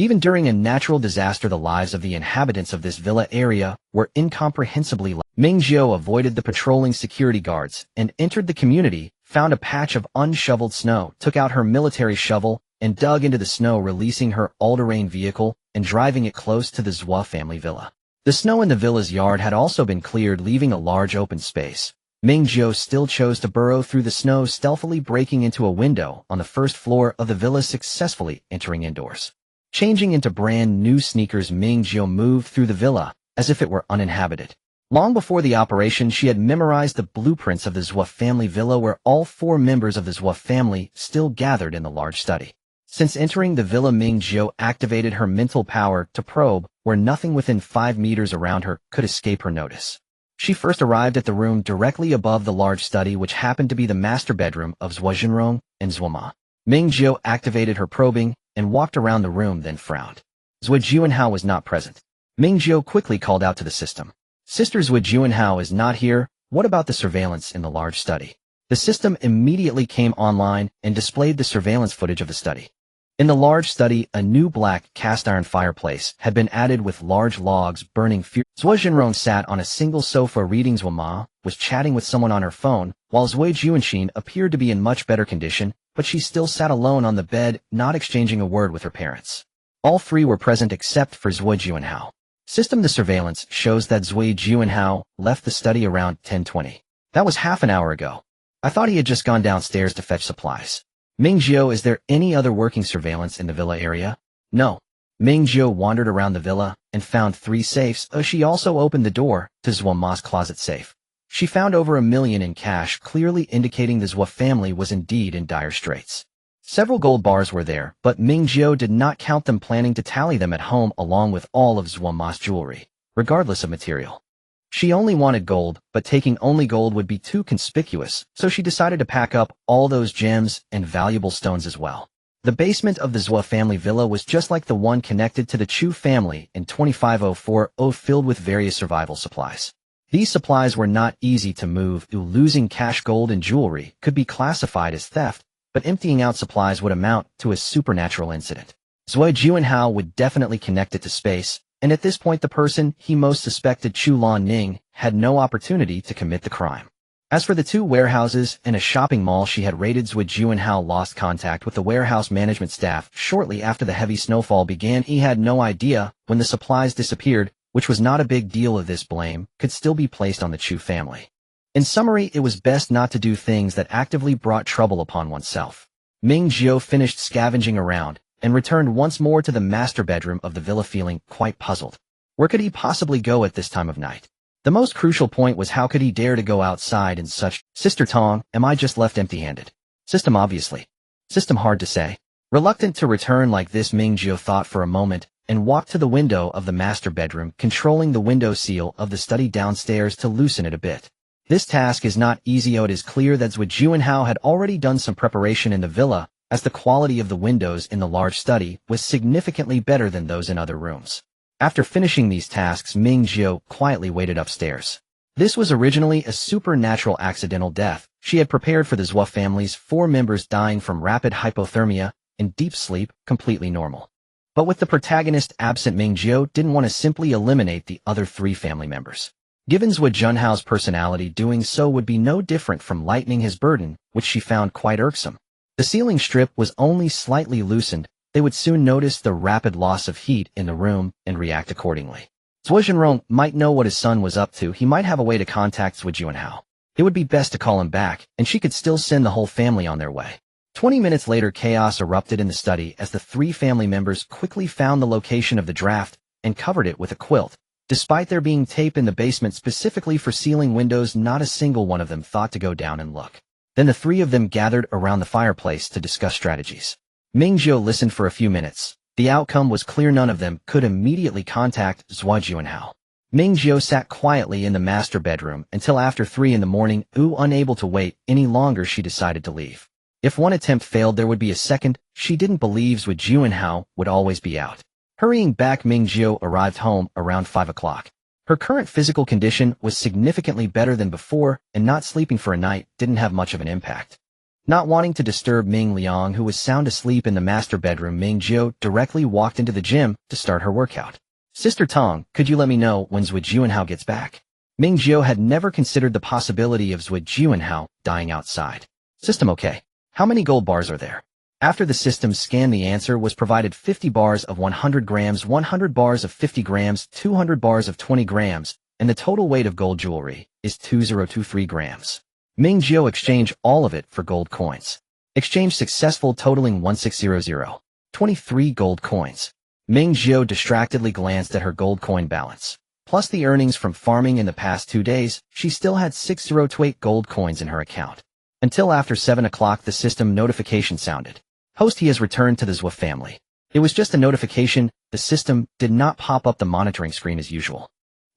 Even during a natural disaster, the lives of the inhabitants of this villa area were incomprehensibly low. Ming Jiu avoided the patrolling security guards and entered the community, found a patch of unshoveled snow, took out her military shovel, and dug into the snow, releasing her all-terrain vehicle and driving it close to the Zhua family villa. The snow in the villa's yard had also been cleared, leaving a large open space. Ming Jiu still chose to burrow through the snow, stealthily breaking into a window on the first floor of the villa, successfully entering indoors. Changing into brand new sneakers, Ming Jiu moved through the villa as if it were uninhabited. Long before the operation, she had memorized the blueprints of the Zhou family villa where all 4 members of the Zhou family still gathered in the large study. Since entering the villa, Ming Jiu activated her mental power to probe where nothing within 5 meters around her could escape her notice. She first arrived at the room directly above the large study, which happened to be the master bedroom of Zhuo Jinrong and Zhuo Ma. Ming Jiu activated her probing and walked around the room, then frowned. Zhuo Juanhao was not present. Ming Jiu quickly called out to the system. Sister, Zhuo Juanhao is not here. What about the surveillance in the large study? The system immediately came online and displayed the surveillance footage of the study. In the large study, a new black cast-iron fireplace had been added with large logs burning fierce. Zhuo Jinrong sat on a single sofa reading. Zhuo Ma was chatting with someone on her phone, while Zhuo Juanxin appeared to be in much better condition, but she still sat alone on the bed, not exchanging a word with her parents. All 3 were present except for Zhuo Juanhao. System: the surveillance shows that Zhuo Juanhao left the study around 10:20. That was half an hour ago. I thought he had just gone downstairs to fetch supplies. Ming Jiu, is there any other working surveillance in the villa area? No. Ming Jiu wandered around the villa and found 3 safes. She also opened the door to Zhuo Ma's closet safe. She found over $1 million in cash, clearly indicating the Zhuo family was indeed in dire straits. Several gold bars were there, but Ming Jiu did not count them, planning to tally them at home along with all of Zhuo Ma's jewelry, regardless of material. She only wanted gold, but taking only gold would be too conspicuous, so she decided to pack up all those gems and valuable stones as well. The basement of the Zhuo family villa was just like the one connected to the Chu family in 25040, filled with various survival supplies. These supplies were not easy to move. Losing cash, gold, and jewelry could be classified as theft, but emptying out supplies would amount to a supernatural incident. Zhuo Juanhao would definitely connect it to space, and at this point the person he most suspected, Chu Lanning, had no opportunity to commit the crime. As for the 2 warehouses and a shopping mall she had raided, Zhuo Juanhao lost contact with the warehouse management staff shortly after the heavy snowfall began. He had no idea when the supplies disappeared, which was not a big deal, of this blame could still be placed on the Chu family. In summary, it was best not to do things that actively brought trouble upon oneself. Ming Jiu finished scavenging around and returned once more to the master bedroom of the villa, feeling quite puzzled. Where could he possibly go at this time of night? The most crucial point was, how could he dare to go outside in such— Sister Tong, am I just left empty-handed? System: obviously. System: hard to say. Reluctant to return like this, Ming Jiu thought for a moment and walked to the window of the master bedroom, controlling the window seal of the study downstairs to loosen it a bit. This task is not easy. It is clear that Zhuo Juanhao had already done some preparation in the villa, as the quality of the windows in the large study was significantly better than those in other rooms. After finishing these tasks, Ming Jiu quietly waited upstairs. This was originally a supernatural accidental death. She had prepared for the Zhuo family's 4 members dying from rapid hypothermia and deep sleep, completely normal. But with the protagonist absent, Ming Jiu didn't want to simply eliminate the other 3 family members. Given Zhuo Junhao's personality, doing so would be no different from lightening his burden, which she found quite irksome. The ceiling strip was only slightly loosened. They would soon notice the rapid loss of heat in the room and react accordingly. Zhuo Jinrong might know what his son was up to. He might have a way to contact Zhuo Juanhao. It would be best to call him back, and she could still send the whole family on their way. 20 minutes later, chaos erupted in the study as the 3 family members quickly found the location of the draft and covered it with a quilt. Despite there being tape in the basement specifically for sealing windows, not a single one of them thought to go down and look. Then the 3 of them gathered around the fireplace to discuss strategies. Ming Jiu listened for a few minutes. The outcome was clear. None of them could immediately contact Zhuo Juanhao. Ming Jiu sat quietly in the master bedroom until after 3 in the morning. Unable to wait any longer, she decided to leave. If one attempt failed, there would be a second. She didn't believe Zhuo Juanhao would always be out. Hurrying back, Ming Jiu arrived home around 5 o'clock. Her current physical condition was significantly better than before, and not sleeping for a night didn't have much of an impact. Not wanting to disturb Ming Liang, who was sound asleep in the master bedroom, Ming Jiu directly walked into the gym to start her workout. Sister Tong, could you let me know when Zhuo Juanhao gets back? Ming Jiu had never considered the possibility of Zhuo Juanhao dying outside. System: okay. How many gold bars are there? After the system scan, the answer was provided: 50 bars of 100 grams, 100 bars of 50 grams, 200 bars of 20 grams, and the total weight of gold jewelry is 2023 grams. Ming Jiu exchanged all of it for gold coins. Exchange successful, totaling 1600. 23 gold coins. Ming Jiu distractedly glanced at her gold coin balance. Plus the earnings from farming in the past 2 days, she still had 6028 gold coins in her account. Until after 7 o'clock the system notification sounded. Host, he has returned to the Zwa family. It was just a notification. The system did not pop up the monitoring screen as usual.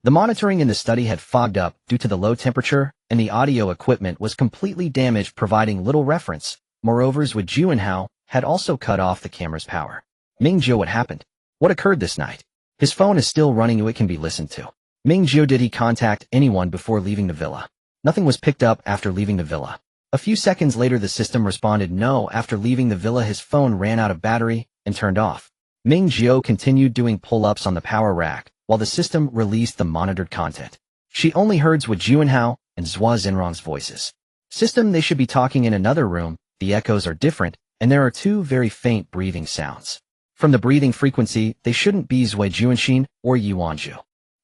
The monitoring in the study had fogged up due to the low temperature, and the audio equipment was completely damaged, providing little reference. Moreover, Zwa Juanhao had also cut off the camera's power. Ming Jiu, what happened? What occurred this night? His phone is still running, it can be listened to. Ming Jiu, did he contact anyone before leaving the villa? Nothing was picked up after leaving the villa. A few seconds later the system responded no. After leaving the villa his phone ran out of battery and turned off. Ming Jiu continued doing pull-ups on the power rack while the system released the monitored content. She only heard Zwa Juanhao and Zwa Zhenrong's voices. System, they should be talking in another room. The echoes are different, and there are 2 very faint breathing sounds. From the breathing frequency, they shouldn't be Zwa Juanxin or Yi Wanju.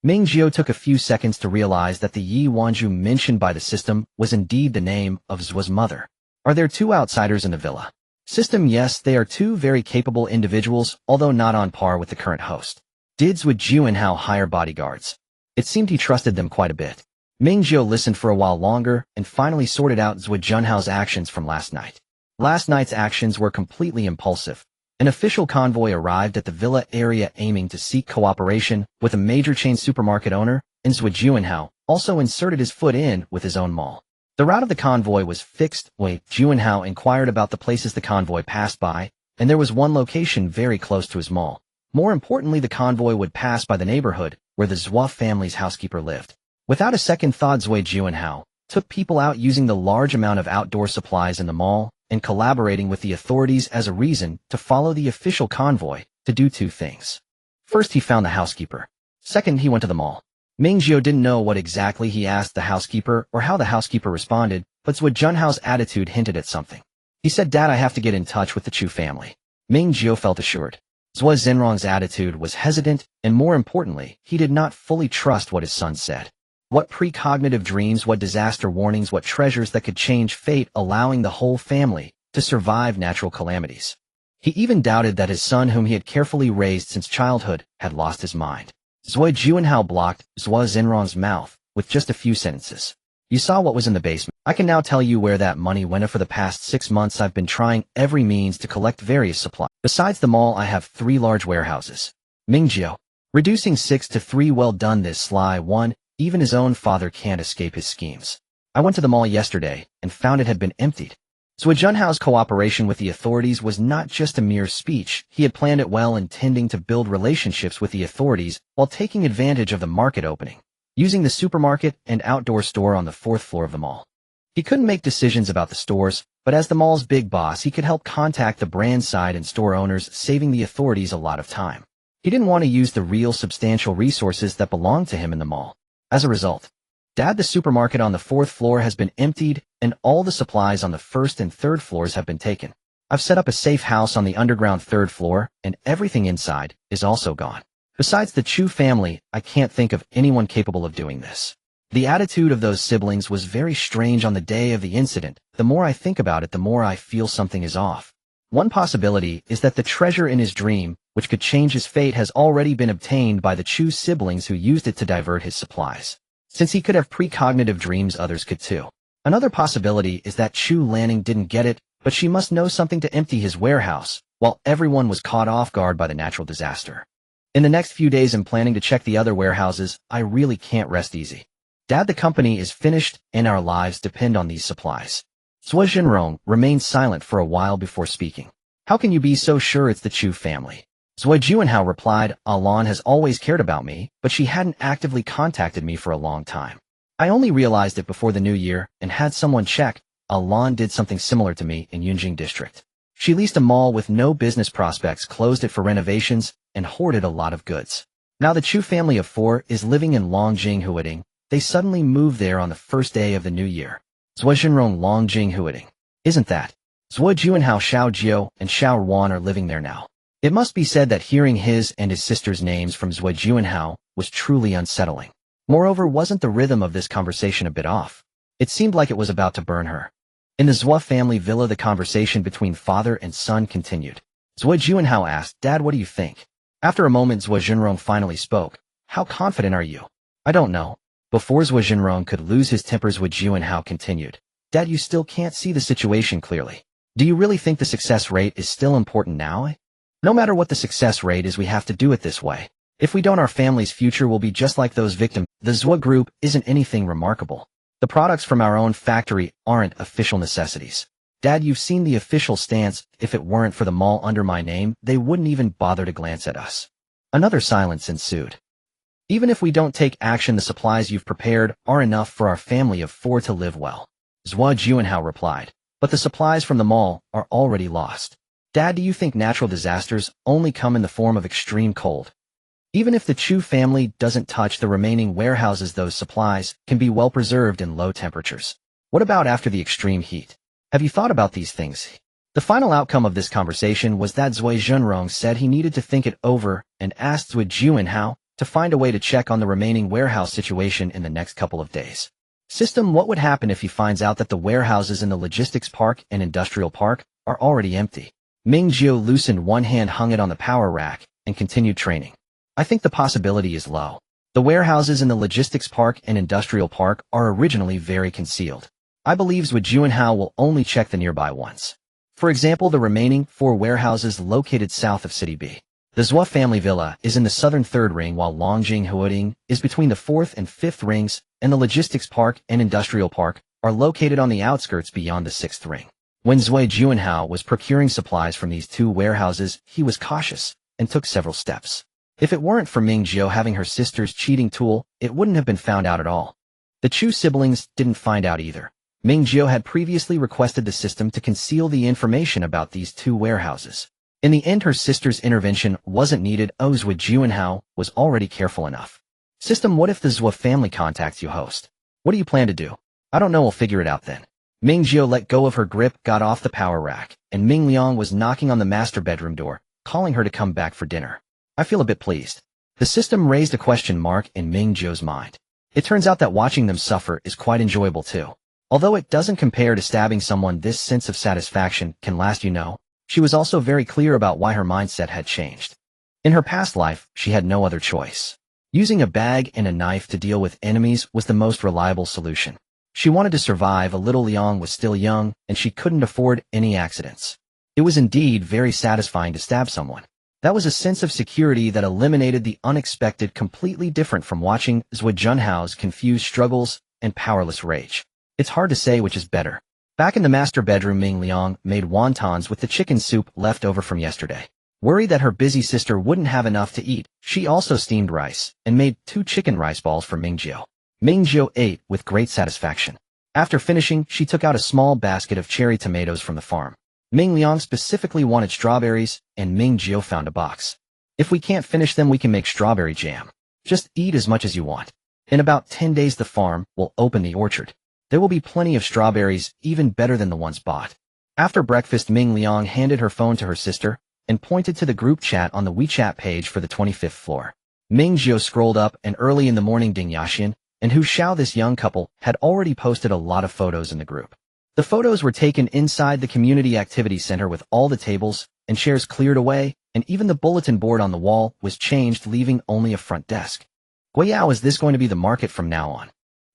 Ming Jiu took a few seconds to realize that the Yi Wanju mentioned by the system was indeed the name of Zwa's mother. Are there 2 outsiders in the villa? System, yes, they are 2 very capable individuals, although not on par with the current host. Did Zwa Juanhao hire bodyguards? It seemed he trusted them quite a bit. Ming Jiu listened for a while longer and finally sorted out Zwa Juanhao's actions from last night. Last night's actions were completely impulsive. An official convoy arrived at the villa area aiming to seek cooperation with a major chain supermarket owner, and Zwa Juanhao also inserted his foot in with his own mall. The route of the convoy was fixed. Juanhao inquired about the places the convoy passed by, and there was one location very close to his mall. More importantly, the convoy would pass by the neighborhood where the Zwa family's housekeeper lived. Without a second thought, Zwa Juanhao took people out using the large amount of outdoor supplies in the mall and collaborating with the authorities as a reason to follow the official convoy to do 2 things. First, he found the housekeeper. Second, he went to the mall. Ming Jiu didn't know what exactly he asked the housekeeper or how the housekeeper responded, but Zwa Juanhao's attitude hinted at something. He said, "Dad, I have to get in touch with the Chu family." Ming Jiu felt assured. Zwa Zhenrong's attitude was hesitant, and more importantly, he did not fully trust what his son said. What precognitive dreams, what disaster warnings, what treasures that could change fate, allowing the whole family to survive natural calamities. He even doubted that his son, whom he had carefully raised since childhood, had lost his mind. Zwa Juanhao blocked Zwa Zhenrong's mouth with just a few sentences. "You saw what was in the basement. I can now tell you where that money went. For the past 6 months I've been trying every means to collect various supplies. Besides the mall I have 3 large warehouses." Ming Jiu, reducing 6 to 3. Well done, this sly one. Even his own father can't escape his schemes. "I went to the mall yesterday and found it had been emptied." Zwa Juanhao's cooperation with the authorities was not just a mere speech. He had planned it well, intending to build relationships with the authorities while taking advantage of the market opening, using the supermarket and outdoor store on the 4th floor of the mall. He couldn't make decisions about the stores, but as the mall's big boss he could help contact the brand side and store owners, saving the authorities a lot of time. He didn't want to use the real substantial resources that belonged to him in the mall. As a result, "Dad, the supermarket on the 4th floor has been emptied, and all the supplies on the 1st and 3rd floors have been taken. I've set up a safe house on the underground 3rd floor, and everything inside is also gone. Besides the Chu family, I can't think of anyone capable of doing this." The attitude of those siblings was very strange on the day of the incident. The more I think about it, the more I feel something is off. One possibility is that the treasure in his dream, which could change his fate, has already been obtained by the Chu siblings who used it to divert his supplies. Since he could have precognitive dreams, others could too. Another possibility is that Chu Lanning didn't get it, but she must know something to empty his warehouse, while everyone was caught off guard by the natural disaster. In the next few days I'm planning to check the other warehouses. I really can't rest easy. "Dad, the company is finished, and our lives depend on these supplies." Zwa Zhenrong remained silent for a while before speaking. "How can you be so sure it's the Chu family?" Zwa Juanhao replied, "Alan has always cared about me, but she hadn't actively contacted me for a long time. I only realized it before the new year and had someone check. Alan did something similar to me in Yunjing district. She leased a mall with no business prospects, closed it for renovations, and hoarded a lot of goods. Now the Chu family of 4 is living in Longjing Huading. They suddenly moved there on the 1st day of the new year. Zwa Zhenrong, Longjing Huading. Isn't that? Zwa Juanhao, Xiao Jiu, and Xiao Ruan are living there now." It must be said that hearing his and his sister's names from Zwa Juanhao was truly unsettling. Moreover, wasn't the rhythm of this conversation a bit off? It seemed like it was about to burn her. In the Zwa family villa, the conversation between father and son continued. Zwa Juanhao asked, "Dad, what do you think?" After a moment, Zwa Zhenrong finally spoke. "How confident are you?" I don't know. Before Zhuo Jinrong could lose his tempers, Wu Jiuanhao continued. Dad, you still can't see the situation clearly. Do you really think the success rate is still important now? No matter what the success rate is, we have to do it this way. If we don't, our family's future will be just like those victims. The Zhuo group isn't anything remarkable. The products from our own factory aren't official necessities. Dad, you've seen the official stance. If it weren't for the mall under my name, they wouldn't even bother to glance at us. Another silence ensued. Even if we don't take action, the supplies you've prepared are enough for our family of 4 to live well. Zhuo Jiuanhao replied. But the supplies from the mall are already lost. Dad, do you think natural disasters only come in the form of extreme cold? Even if the Chu family doesn't touch the remaining warehouses, those supplies can be well preserved in low temperatures. What about after the extreme heat? Have you thought about these things? The final outcome of this conversation was that Zhuo Jinrong said he needed to think it over and asked Zhuo Jiuanhao to find a way to check on the remaining warehouse situation in the next couple of days. System, what would happen if he finds out that the warehouses in the logistics park and industrial park are already empty? Ming Jiu loosened one hand, hung it on the power rack, and continued training. I think the possibility is low. The warehouses in the logistics park and industrial park are originally very concealed. I believe Zhuo Jiuanhao will only check the nearby ones. For example, the remaining 4 warehouses located south of City B. The Zhuo family villa is in the southern 3rd ring, while Longjing Huoding is between the 4th and 5th rings, and the logistics park and industrial park are located on the outskirts beyond the 6th ring. When Zhuo Jiuanhao was procuring supplies from these 2 warehouses, he was cautious and took several steps. If it weren't for Ming Jiu having her sister's cheating tool, it wouldn't have been found out at all. The Chu siblings didn't find out either. Ming Jiu had previously requested the system to conceal the information about these 2 warehouses. In the end, her sister's intervention wasn't needed. Zhuo Jiuanhao was already careful enough. System, what if the Zhuo family contacts you, host? What do you plan to do? I don't know, we'll figure it out then. Ming Jiu let go of her grip, got off the power rack, and Ming Liang was knocking on the master bedroom door, calling her to come back for dinner. I feel a bit pleased. The system raised a question mark in Ming Jiu's mind. It turns out that watching them suffer is quite enjoyable too. Although it doesn't compare to stabbing someone, this sense of satisfaction can last, you know. She was also very clear about why her mindset had changed. In her past life, she had no other choice. Using a bag and a knife to deal with enemies was the most reliable solution. She wanted to survive. Little Liang was still young, and she couldn't afford any accidents. It was indeed very satisfying to stab someone. That was a sense of security that eliminated the unexpected, completely different from watching Zhuo Junhao's confused struggles and powerless rage. It's hard to say which is better. Back in the master bedroom, Ming Liang made wontons with the chicken soup left over from yesterday. Worried that her busy sister wouldn't have enough to eat, she also steamed rice and made 2 chicken rice balls for Ming Jiu. Ming Jiu ate with great satisfaction. After finishing, she took out a small basket of cherry tomatoes from the farm. Ming Liang specifically wanted strawberries, and Ming Jiu found a box. If we can't finish them, we can make strawberry jam. Just eat as much as you want. In about 10 days, the farm will open the orchard. There will be plenty of strawberries, even better than the ones bought. After breakfast, Ming Liang handed her phone to her sister and pointed to the group chat on the WeChat page for the 25th floor. Ming Jiu scrolled up, and early in the morning, Ding Yaxian and Hu Xiao, this young couple, had already posted a lot of photos in the group. The photos were taken inside the community activity center with all the tables and chairs cleared away, and even the bulletin board on the wall was changed, leaving only a front desk. Guiyao, is this going to be the market from now on?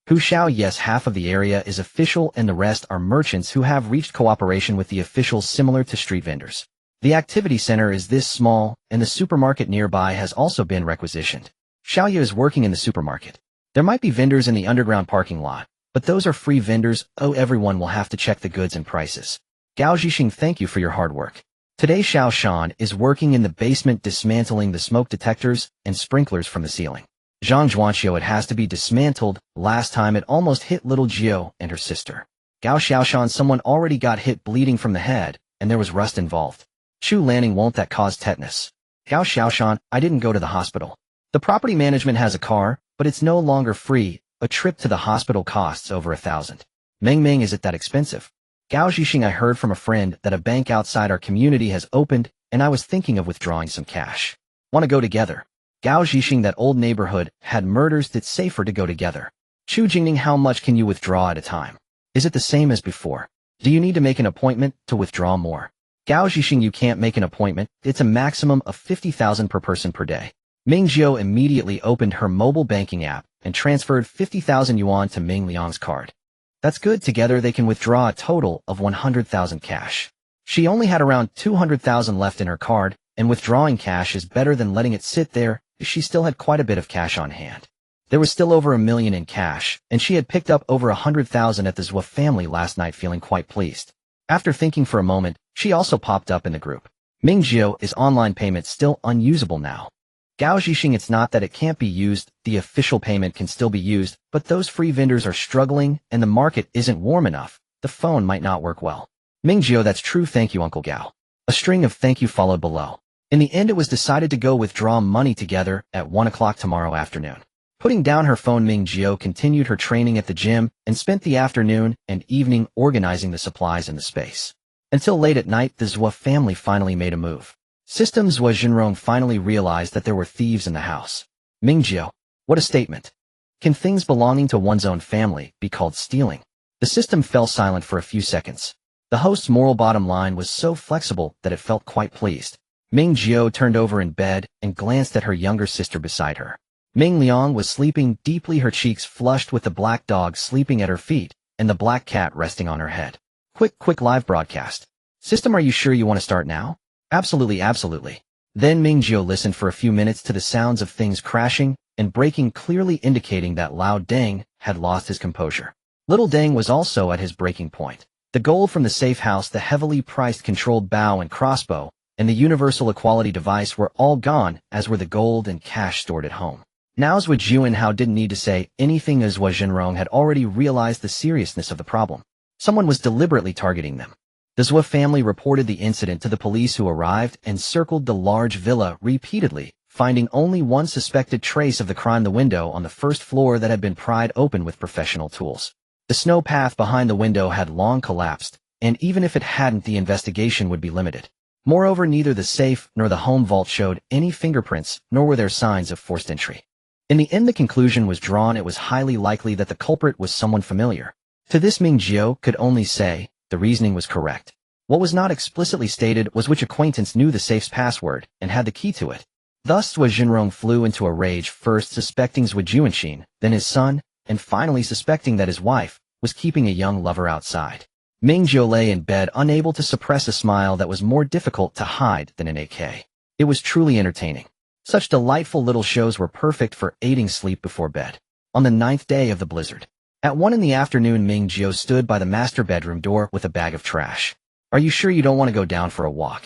Hu Xiao, yes, half of the area is official and the rest are merchants who have reached cooperation with the officials, similar to street vendors. The activity center is this small, and the supermarket nearby has also been requisitioned. Xiaoye is working in the supermarket. There might be vendors in the underground parking lot, but those are free vendors. Everyone will have to check the goods and prices. Gao Zhixing, thank you for your hard work. Today Xiao Shan is working in the basement dismantling the smoke detectors and sprinklers from the ceiling. Zhang Zhuanxiu, it has to be dismantled. Last time it almost hit little Jiu and her sister. Gao Xiaoshan, someone already got hit, bleeding from the head, and there was rust involved. Chu Lanning, won't that cause tetanus? Gao Xiaoshan, I didn't go to the hospital. The property management has a car, but it's no longer free. A trip to the hospital costs over 1,000. Ming, is it that expensive? Gao Zhixing, I heard from a friend that a bank outside our community has opened, and I was thinking of withdrawing some cash. Want to go together? Gao Zhixing, that old neighborhood had murders, it's safer to go together. Chu Jingning, how much can you withdraw at a time? Is it the same as before? Do you need to make an appointment to withdraw more? Gao Zhixing, you can't make an appointment, it's a maximum of 50,000 per person per day. Ming Jiu immediately opened her mobile banking app and transferred 50,000 yuan to Ming Liang's card. That's good. Together they can withdraw a total of 100,000 cash. She only had around 200,000 left in her card, and withdrawing cash is better than letting it sit there. She still had quite a bit of cash on hand. There was still over 1 million in cash, and she had picked up over 100,000 at the Zhou family last night, feeling quite pleased. After thinking for a moment, she also popped up in the group. Ming Jiu, is online payment still unusable now? Gao Zhixing, it's not that it can't be used, the official payment can still be used, but those free vendors are struggling and the market isn't warm enough. The phone might not work well. Ming Jiu, that's true, thank you Uncle Gao. A string of thank you followed below. In the end it was decided to go withdraw money together at 1 o'clock tomorrow afternoon. Putting down her phone, Ming Jiu continued her training at the gym and spent the afternoon and evening organizing the supplies in the space. Until late at night, the Zhou family finally made a move. System Zhou Jinrong finally realized that there were thieves in the house. Ming Jiu, what a statement. Can things belonging to one's own family be called stealing? The system fell silent for a few seconds. The host's moral bottom line was so flexible that it felt quite pleased. Ming Jiu turned over in bed and glanced at her younger sister beside her. Ming Liang was sleeping deeply, her cheeks flushed with the black dog sleeping at her feet and the black cat resting on her head. Quick live broadcast. System, are you sure you want to start now? Absolutely. Then Ming Jiu listened for a few minutes to the sounds of things crashing and breaking, clearly indicating that Lao Deng had lost his composure. Little Deng was also at his breaking point. The gold from the safe house, the heavily priced controlled bow and crossbow, and the universal equality device were all gone, as were the gold and cash stored at home. Now Zhou Juanhao didn't need to say anything, as Zhou Jinrong had already realized the seriousness of the problem. Someone was deliberately targeting them. The Zhou family reported the incident to the police, who arrived and circled the large villa repeatedly, finding only one suspected trace of the crime: the window on the first floor that had been pried open with professional tools. The snow path behind the window had long collapsed, and even if it hadn't, the investigation would be limited. Moreover, neither the safe nor the home vault showed any fingerprints, nor were there signs of forced entry. In the end, the conclusion was drawn: it was highly likely that the culprit was someone familiar. To this, Ming Jiu could only say, the reasoning was correct. What was not explicitly stated was which acquaintance knew the safe's password and had the key to it. Thus Zhou Jinrong flew into a rage, first suspecting Zhou Juanxin, then his son, and finally suspecting that his wife was keeping a young lover outside. Ming Jiu lay in bed, unable to suppress a smile that was more difficult to hide than an AK. It was truly entertaining. Such delightful little shows were perfect for aiding sleep before bed. On the 9th day of the blizzard, at 1 in the afternoon, Ming Jiu stood by the master bedroom door with a bag of trash. Are you sure you don't want to go down for a walk?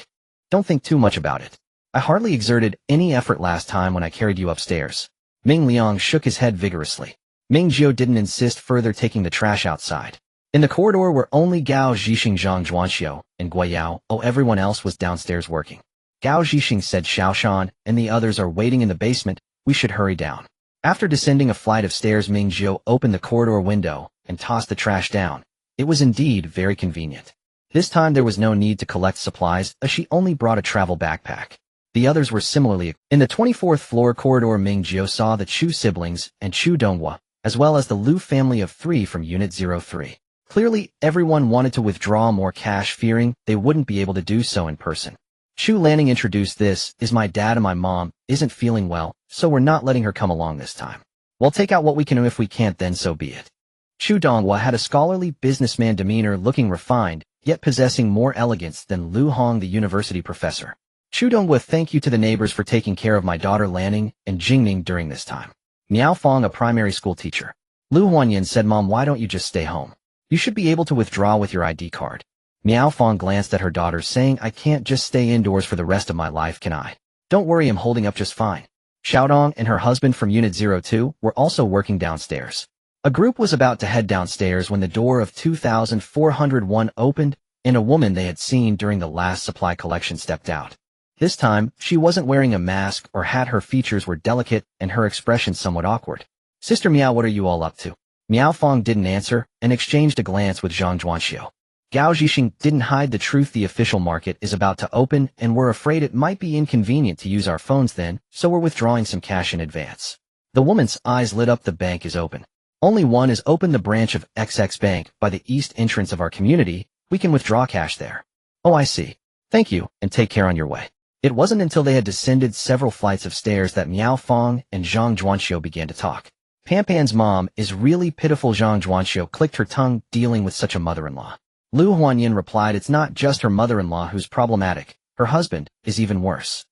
Don't think too much about it. I hardly exerted any effort last time when I carried you upstairs. Ming Liang shook his head vigorously. Ming Jiu didn't insist further, taking the trash outside. In the corridor were only Gao Zhixing, Zhang Zhuanxiu, and Guiyao. Everyone else was downstairs working. Gao Zhixing said, Xiaoshan and the others are waiting in the basement. We should hurry down. After descending a flight of stairs, Ming Jiu opened the corridor window and tossed the trash down. It was indeed very convenient. This time there was no need to collect supplies, as she only brought a travel backpack. The others were similarly. In the 24th floor corridor, Ming Jiu saw the Chu siblings and Chu Donghua, as well as the Liu family of 3 from Unit 03. Clearly, everyone wanted to withdraw more cash, fearing they wouldn't be able to do so in person. Chu Lanning introduced, this is my dad and my mom isn't feeling well, so we're not letting her come along this time. We'll take out what we can, and if we can't, then so be it. Chu Donghua had a scholarly businessman demeanor, looking refined, yet possessing more elegance than Lu Hong, the university professor. Chu Donghua, thank you to the neighbors for taking care of my daughter Lanning and Jingning during this time. Miao Fong, a primary school teacher. Lu Huanyan said, Mom, why don't you just stay home? You should be able to withdraw with your ID card. Miao Fong glanced at her daughter, saying, I can't just stay indoors for the rest of my life, can I? Don't worry, I'm holding up just fine. Xiaodong and her husband from Unit 02 were also working downstairs. A group was about to head downstairs when the door of 2401 opened, and a woman they had seen during the last supply collection stepped out. This time, she wasn't wearing a mask or hat. Her features were delicate and her expression somewhat awkward. Sister Miao, what are you all up to? Miao Fong didn't answer and exchanged a glance with Zhang Zhuanxiu. Gao Zhixing didn't hide the truth. The official market is about to open, and we're afraid it might be inconvenient to use our phones then, so we're withdrawing some cash in advance. The woman's eyes lit up. The bank is open. Only one is open, the branch of XX Bank by the east entrance of our community. We can withdraw cash there. Oh, I see. Thank you, and take care on your way. It wasn't until they had descended several flights of stairs that Miao Fong and Zhang Zhuanxiu began to talk. Pan's mom is really pitiful. Zhang Zhuanxiu clicked her tongue dealing with such a mother-in-law. Lu Huanyin replied, it's not just her mother-in-law who's problematic, her husband is even worse.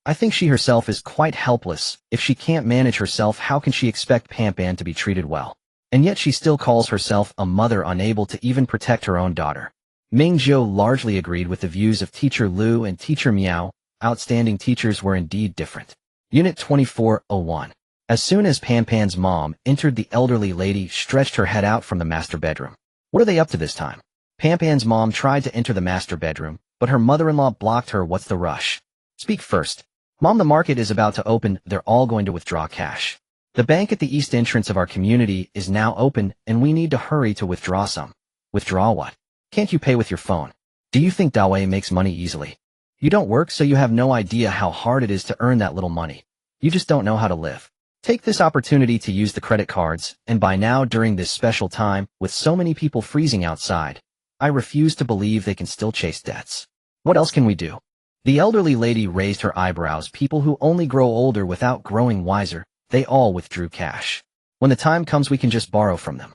I think she herself is quite helpless. If she can't manage herself, how can she expect Pan to be treated well? And yet she still calls herself a mother unable to even protect her own daughter. Ming Jiu largely agreed with the views of Teacher Lu and Teacher Miao. Outstanding teachers were indeed different. Unit 2401. As soon as Pan's mom entered, the elderly lady stretched her head out from the master bedroom. What are they up to this time? Pan's mom tried to enter the master bedroom, but her mother-in-law blocked her. What's the rush? Speak first. Mom, the market is about to open. They're all going to withdraw cash. The bank at the east entrance of our community is now open, and we need to hurry to withdraw some. Withdraw what? Can't you pay with your phone? Do you think Dawei makes money easily? You don't work, so you have no idea how hard it is to earn that little money. You just don't know how to live. Take this opportunity to use the credit cards, and by now, during this special time, with so many people freezing outside, I refuse to believe they can still chase debts. What else can we do? The elderly lady raised her eyebrows. People who only grow older without growing wiser, they all withdrew cash. When the time comes, we can just borrow from them.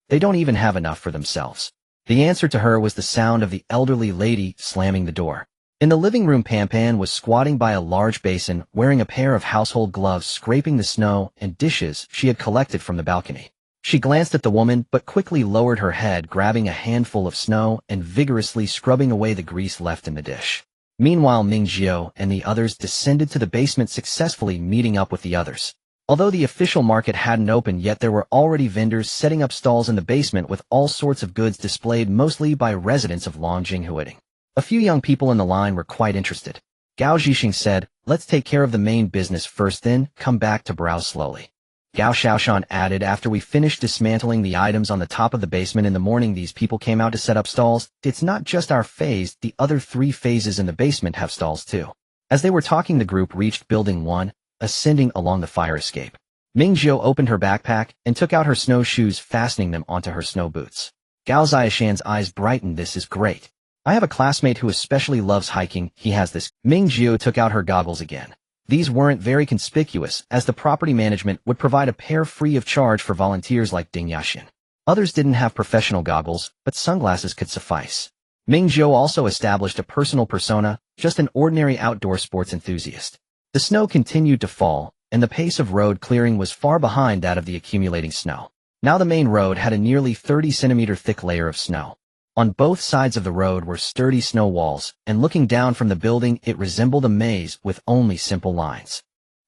They don't even have enough for themselves. The answer to her was the sound of the elderly lady slamming the door. In the living room, Pan was squatting by a large basin, wearing a pair of household gloves, scraping the snow and dishes she had collected from the balcony. She glanced at the woman, but quickly lowered her head, grabbing a handful of snow and vigorously scrubbing away the grease left in the dish. Meanwhile, Ming Jiu and the others descended to the basement, successfully meeting up with the others. Although the official market hadn't opened yet, there were already vendors setting up stalls in the basement with all sorts of goods displayed mostly by residents of Longjing. A few young people in the line were quite interested. Gao Zhixing said, let's take care of the main business first, then come back to browse slowly. Gao Xiaoshan added, after we finished dismantling the items on the top of the basement in the morning, these people came out to set up stalls. It's not just our phase, the other 3 phases in the basement have stalls too. As they were talking, the group reached building 1, ascending along the fire escape. Ming Jiu opened her backpack and took out her snowshoes, fastening them onto her snow boots. Gao Xiaoshan's eyes brightened. This is great. I have a classmate who especially loves hiking. He has this. Ming Jiu took out her goggles again. These weren't very conspicuous, as the property management would provide a pair free of charge for volunteers like Ding Yaxin. Others didn't have professional goggles, but sunglasses could suffice. Ming Jiu also established a personal persona, just an ordinary outdoor sports enthusiast. The snow continued to fall, and the pace of road clearing was far behind that of the accumulating snow. Now the main road had a nearly 30-centimeter thick layer of snow. On both sides of the road were sturdy snow walls, and looking down from the building, it resembled a maze with only simple lines.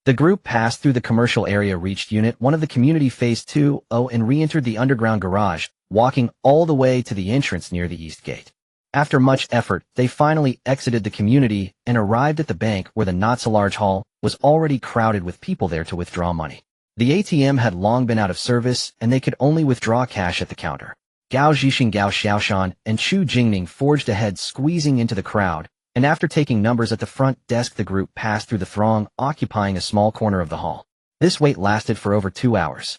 The group passed through the commercial area, reached Unit 1 of the community Phase 2-0, and re-entered the underground garage, walking all the way to the entrance near the east gate. After much effort, they finally exited the community and arrived at the bank, where the not-so-large hall was already crowded with people there to withdraw money. The ATM had long been out of service, and they could only withdraw cash at the counter. Gao Zhixing, Gao Xiaoshan, and Chu Jingning forged ahead, squeezing into the crowd, and after taking numbers at the front desk, the group passed through the throng, occupying a small corner of the hall. This wait lasted for over 2 hours.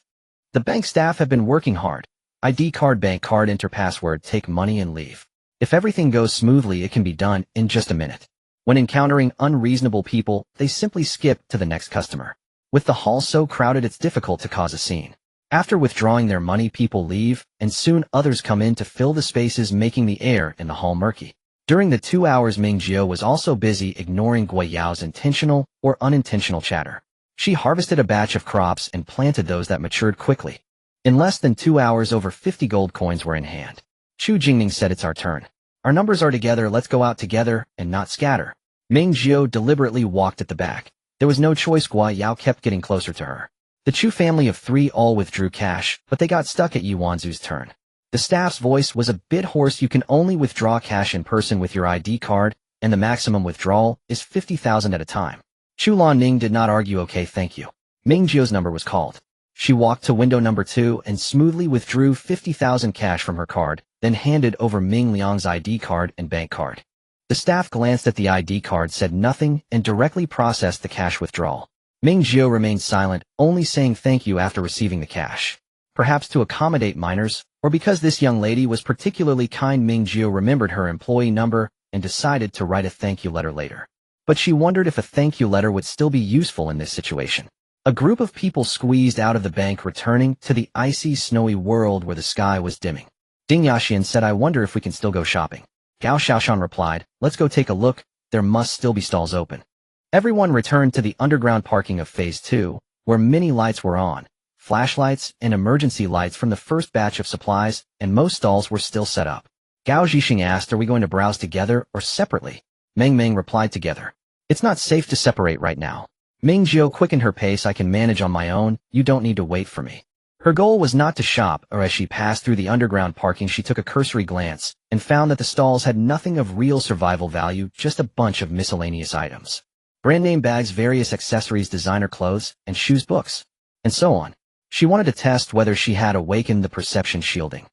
The bank staff have been working hard. ID card, bank card, enter password, take money and leave. If everything goes smoothly, it can be done in just a minute. When encountering unreasonable people, they simply skip to the next customer. With the hall so crowded, it's difficult to cause a scene. After withdrawing their money, people leave, and soon others come in to fill the spaces, making the air in the hall murky. During the 2 hours, Ming Jiu was also busy ignoring Gui Yao's intentional or unintentional chatter. She harvested a batch of crops and planted those that matured quickly. In less than 2 hours, over 50 gold coins were in hand. Chu Jingning said, it's our turn. Our numbers are together, let's go out together and not scatter. Ming Jiu deliberately walked at the back. There was no choice. Gui Yao kept getting closer to her. The Chu family of 3 all withdrew cash, but they got stuck at Yuanzu's turn. The staff's voice was a bit hoarse. You can only withdraw cash in person with your ID card, and the maximum withdrawal is 50,000 at a time. Chu Lanning did not argue. Okay, thank you. Ming Jiu's number was called. She walked to window number 2 and smoothly withdrew 50,000 cash from her card, then handed over Ming Liang's ID card and bank card. The staff glanced at the ID card, said nothing, and directly processed the cash withdrawal. Ming Jiu remained silent, only saying thank you after receiving the cash. Perhaps to accommodate minors, or because this young lady was particularly kind, Ming Jiu remembered her employee number and decided to write a thank you letter later. But she wondered if a thank you letter would still be useful in this situation. A group of people squeezed out of the bank returning to the icy, snowy world where the sky was dimming. Ding Yaxian said, I wonder if we can still go shopping. Gao Xiaoshan replied, let's go take a look, there must still be stalls open. Everyone returned to the underground parking of Phase 2, where many lights were on, flashlights and emergency lights from the first batch of supplies, and most stalls were still set up. Gao Zhixing asked, are we going to browse together or separately? Meng Meng replied, together. It's not safe to separate right now. Ming Jiu quickened her pace, I can manage on my own, you don't need to wait for me. Her goal was not to shop, or as she passed through the underground parking she took a cursory glance, and found that the stalls had nothing of real survival value, just a bunch of miscellaneous items. Brand name bags, various accessories, designer clothes, and shoes, books, and so on. She wanted to test whether she had awakened the perception shielding.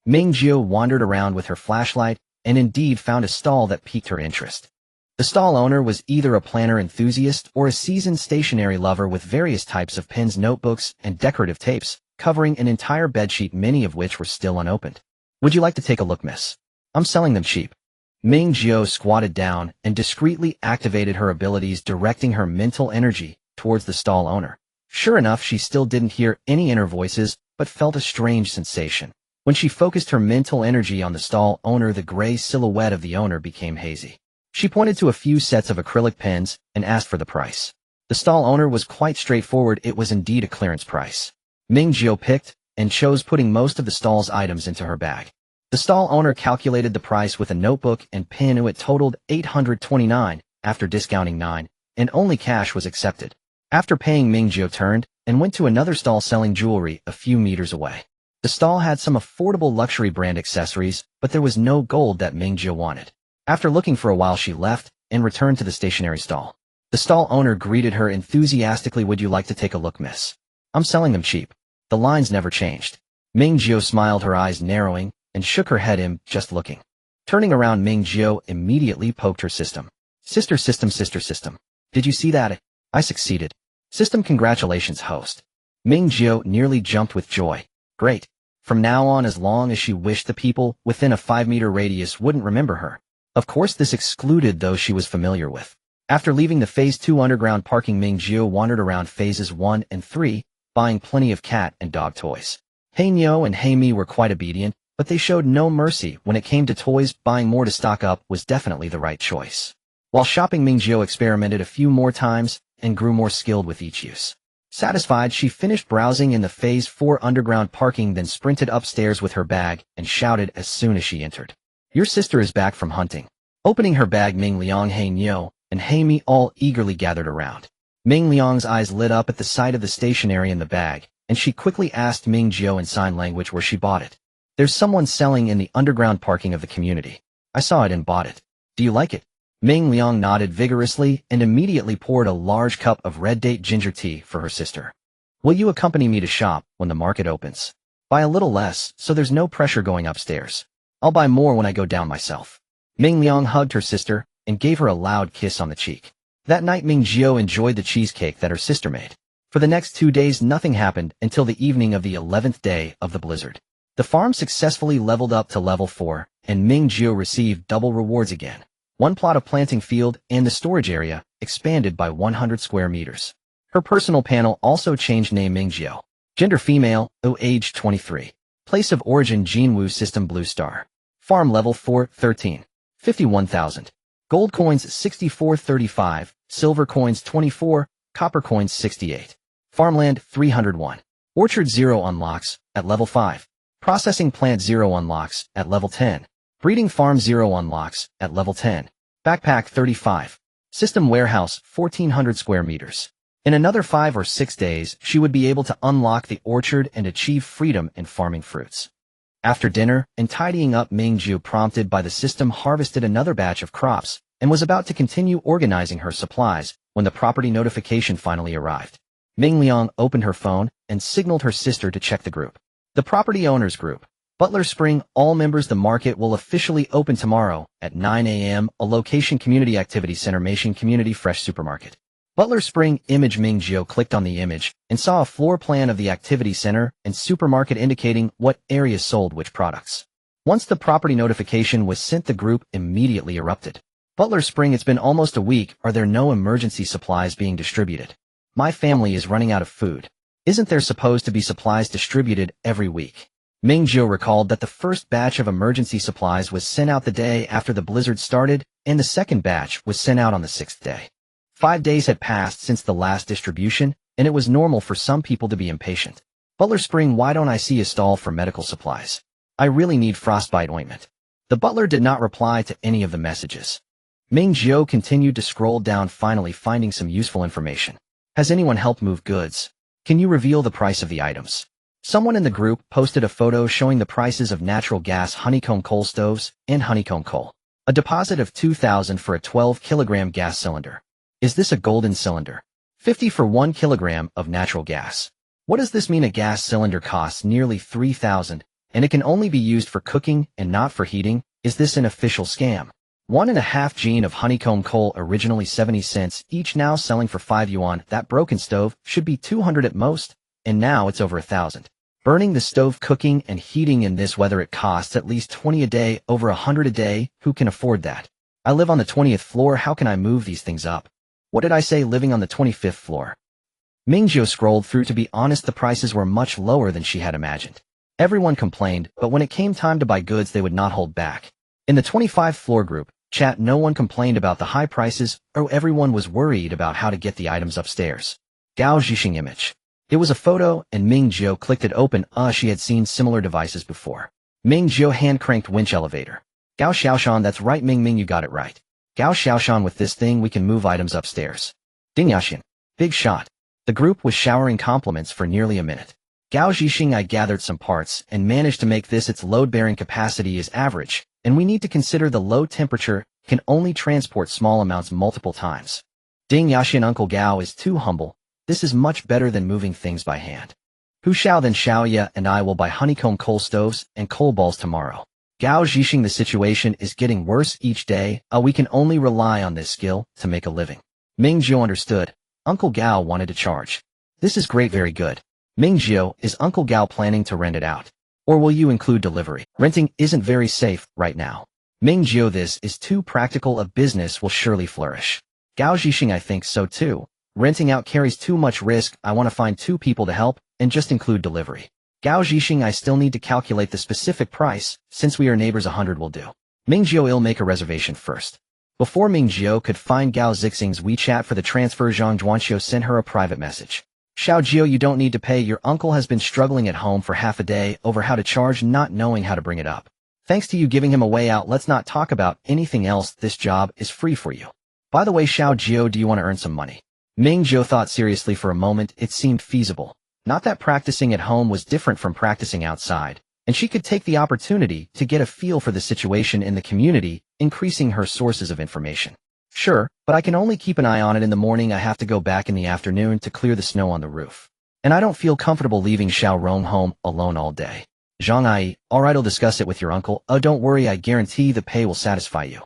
Ming Jiu wandered around with her flashlight, and indeed found a stall that piqued her interest. The stall owner was either a planner enthusiast or a seasoned stationery lover with various types of pens, notebooks, and decorative tapes, covering an entire bedsheet, many of which were still unopened. Would you like to take a look, miss? I'm selling them cheap. Ming Jiu squatted down and discreetly activated her abilities, directing her mental energy towards the stall owner. Sure enough, she still didn't hear any inner voices, but felt a strange sensation. When she focused her mental energy on the stall owner, the gray silhouette of the owner became hazy. She pointed to a few sets of acrylic pens and asked for the price. The stall owner was quite straightforward, it was indeed a clearance price. Ming Jiu picked and chose, putting most of the stall's items into her bag. The stall owner calculated the price with a notebook and pen, it totaled $829 after discounting 9, and only cash was accepted. After paying, Ming Jiu turned and went to another stall selling jewelry a few meters away. The stall had some affordable luxury brand accessories, but there was no gold that Ming Jiu wanted. After looking for a while, she left and returned to the stationery stall. The stall owner greeted her enthusiastically, would you like to take a look, miss? I'm selling them cheap. The lines never changed. Ming Jiu smiled, her eyes narrowing, and shook her head, just looking. Turning around, Ming Jiu immediately poked her system. Sister system. Did you see that? I succeeded. System, congratulations, host. Ming Jiu nearly jumped with joy. Great. From now on, as long as she wished, the people within a 5-meter radius wouldn't remember her. Of course, this excluded those she was familiar with. After leaving the Phase 2 underground parking, Ming Jiu wandered around Phases 1 and 3, buying plenty of cat and dog toys. Hey Nyo and Hey Mi were quite obedient, but they showed no mercy when it came to toys. Buying more to stock up was definitely the right choice. While shopping, Ming Jiu experimented a few more times and grew more skilled with each use. Satisfied, she finished browsing in the Phase 4 underground parking, then sprinted upstairs with her bag and shouted as soon as she entered. Your sister is back from hunting. Opening her bag, Ming Liang, Hey Nyo, and Hey Mi all eagerly gathered around. Ming Liang's eyes lit up at the sight of the stationery in the bag, and she quickly asked Ming Jiu in sign language where she bought it. There's someone selling in the underground parking of the community. I saw it and bought it. Do you like it? Ming Liang nodded vigorously and immediately poured a large cup of red date ginger tea for her sister. Will you accompany me to shop when the market opens? Buy a little less, so there's no pressure going upstairs. I'll buy more when I go down myself. Ming Liang hugged her sister and gave her a loud kiss on the cheek. That night, Ming Jiu enjoyed the cheesecake that her sister made. For the next 2 days, nothing happened until the evening of the 11th day of the blizzard. The farm successfully leveled up to level 4, and Ming Jiu received double rewards again. 1 plot of planting field and the storage area expanded by 100 square meters. Her personal panel also changed, name Ming Jiu. Gender female, age 23. Place of origin Jinwu system Blue Star. Farm level 4, 13. 51,000. Gold coins 6435, silver coins 24, copper coins 68. Farmland 301. Orchard 0 unlocks at level 5. Processing plant 0 unlocks at level 10. Breeding farm 0 unlocks at level 10. Backpack 35. System warehouse 1400 square meters. In another 5 or 6 days, she would be able to unlock the orchard and achieve freedom in farming fruits. After dinner and tidying up, Ming Jiu, prompted by the system, harvested another batch of crops and was about to continue organizing her supplies when the property notification finally arrived. Ming Liang opened her phone and signaled her sister to check the group. The property owners group. Butler Spring, all members. The market will officially open tomorrow at 9 a.m. A location, Community Activity Center, Mation Community Fresh Supermarket. Butler Spring image. Ming Jiu clicked on the image and saw a floor plan of the activity center and supermarket indicating what areas sold which products. Once the property notification was sent, the group immediately erupted. Butler Spring, it's been almost a week. Are there no emergency supplies being distributed? My family is running out of food. Isn't there supposed to be supplies distributed every week? Ming Jiu recalled that the first batch of emergency supplies was sent out the day after the blizzard started, and the second batch was sent out on the 6th day. 5 days had passed since the last distribution, and it was normal for some people to be impatient. Butler Spring, why don't I see a stall for medical supplies? I really need frostbite ointment. The butler did not reply to any of the messages. Ming Jiu continued to scroll down, finally finding some useful information. Has anyone helped move goods? Can you reveal the price of the items? Someone in the group posted a photo showing the prices of natural gas honeycomb coal stoves and honeycomb coal. A deposit of $2,000 for a 12-kilogram gas cylinder. Is this a golden cylinder? $50 for 1 kilogram of natural gas. What does this mean? A gas cylinder costs nearly $3,000, and it can only be used for cooking and not for heating. Is this an official scam? 1.5 gene of honeycomb coal, originally 70 cents each, now selling for 5 yuan. That broken stove should be 200 at most, and now it's over 1,000. Burning the stove, cooking and heating in this weather, it costs at least 20 a day, over 100 a day. Who can afford that? I live on the 20th floor. How can I move these things up? What did I say? Living on the 25th floor. Ming Jiu scrolled through. To be honest, the prices were much lower than she had imagined. Everyone complained, but when it came time to buy goods, they would not hold back. In the 25th floor group chat, no one complained about the high prices, or everyone was worried about how to get the items upstairs. Gao Zhixing image. It was a photo, and Ming Jiu clicked it open. She had seen similar devices before. Ming Jiu hand-cranked winch elevator. Gao Xiaoshan, that's right Ming, you got it right. Gao Xiaoshan, with this thing we can move items upstairs. Ding Yashin. Big shot. The group was showering compliments for nearly a minute. Gao Zhixing, I gathered some parts and managed to make this. Its load-bearing capacity is average, and we need to consider the low temperature can only transport small amounts multiple times. Ding Yashin, Uncle Gao is too humble. This is much better than moving things by hand. Hu Xiao, then Xiaoya and I will buy honeycomb coal stoves and coal balls tomorrow. Gao Zhixing, the situation is getting worse each day. We can only rely on this skill to make a living. Ming Jiu understood. Uncle Gao wanted to charge. This is great, very good. Ming Jiu, is Uncle Gao planning to rent it out? Or will you include delivery? Renting isn't very safe right now. Ming Jiu, this is too practical. A business will surely flourish. Gao Zhixing, I think so too. Renting out carries too much risk. I want to find 2 people to help and just include delivery. Gao Zhixing, I still need to calculate the specific price. Since we are neighbors, 100 will do. Ming Jiu, I'll make a reservation first. Before Ming Jiu could find Gao Zhixing's WeChat for the transfer, Zhang Zhuanxiu sent her a private message. Xiao Jiu, you don't need to pay. Your uncle has been struggling at home for half a day over how to charge, not knowing how to bring it up. Thanks to you giving him a way out, let's not talk about anything else. This job is free for you. By the way, Xiao Jiu, do you want to earn some money? Ming Jiu thought seriously for a moment. It seemed feasible. Not that practicing at home was different from practicing outside, and she could take the opportunity to get a feel for the situation in the community, increasing her sources of information. Sure, but I can only keep an eye on it in the morning. I have to go back in the afternoon to clear the snow on the roof. And I don't feel comfortable leaving Xiao Rong home alone all day. Zhang Ai, alright, I'll discuss it with your uncle. Oh, don't worry, I guarantee the pay will satisfy you.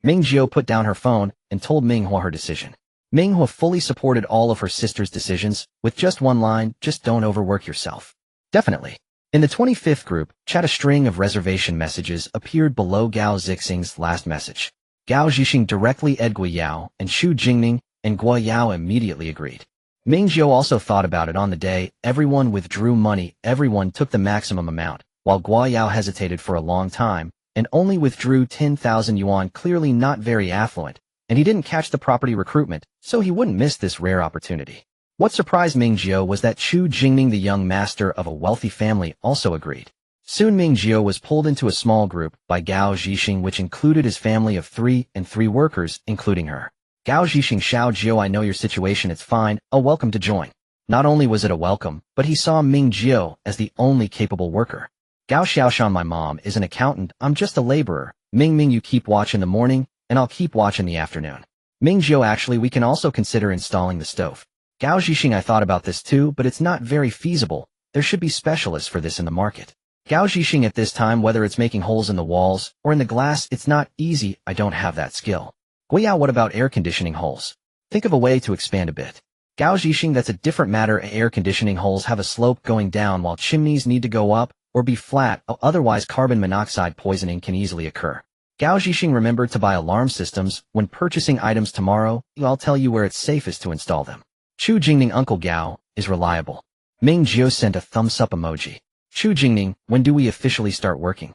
Ming Jiu put down her phone and told Ming Hua her decision. Ming Hua fully supported all of her sister's decisions, with just one line: just don't overwork yourself. Definitely. In the 25th group chat, a string of reservation messages appeared below Gao Zhixing's last message. Gao Zhixing directly added Gui Yao and Xu Jingning, and Gui Yao immediately agreed. Ming Jiu also thought about it. On the day everyone withdrew money, everyone took the maximum amount, while Gui Yao hesitated for a long time and only withdrew 10,000 yuan, clearly not very affluent, and he didn't catch the property recruitment, so he wouldn't miss this rare opportunity. What surprised Ming Jiu was that Xu Jingning, the young master of a wealthy family, also agreed. Soon Ming Jiu was pulled into a small group by Gao Zhixing, which included his family of 3 and 3 workers, including her. Gao Zhixing, Xiao Jiu, I know your situation, it's fine, a welcome to join. Not only was it a welcome, but he saw Ming Jiu as the only capable worker. Gao Xiaoshan, my mom is an accountant, I'm just a laborer. Ming, you keep watch in the morning, and I'll keep watch in the afternoon. Ming Jiu, actually we can also consider installing the stove. Gao Zhixing, I thought about this too, but it's not very feasible. There should be specialists for this in the market. Gao Zhixing, at this time, whether it's making holes in the walls or in the glass, it's not easy. I don't have that skill. Guiyao, what about air conditioning holes? Think of a way to expand a bit. Gao Zhixing, that's a different matter. Air conditioning holes have a slope going down, while chimneys need to go up or be flat, otherwise carbon monoxide poisoning can easily occur. Gao Zhixing, remember to buy alarm systems when purchasing items tomorrow. I'll tell you where it's safest to install them. Chu Jingning Uncle Gao is reliable. Ming Jiu sent a thumbs up emoji. Chu Jingning, when do we officially start working?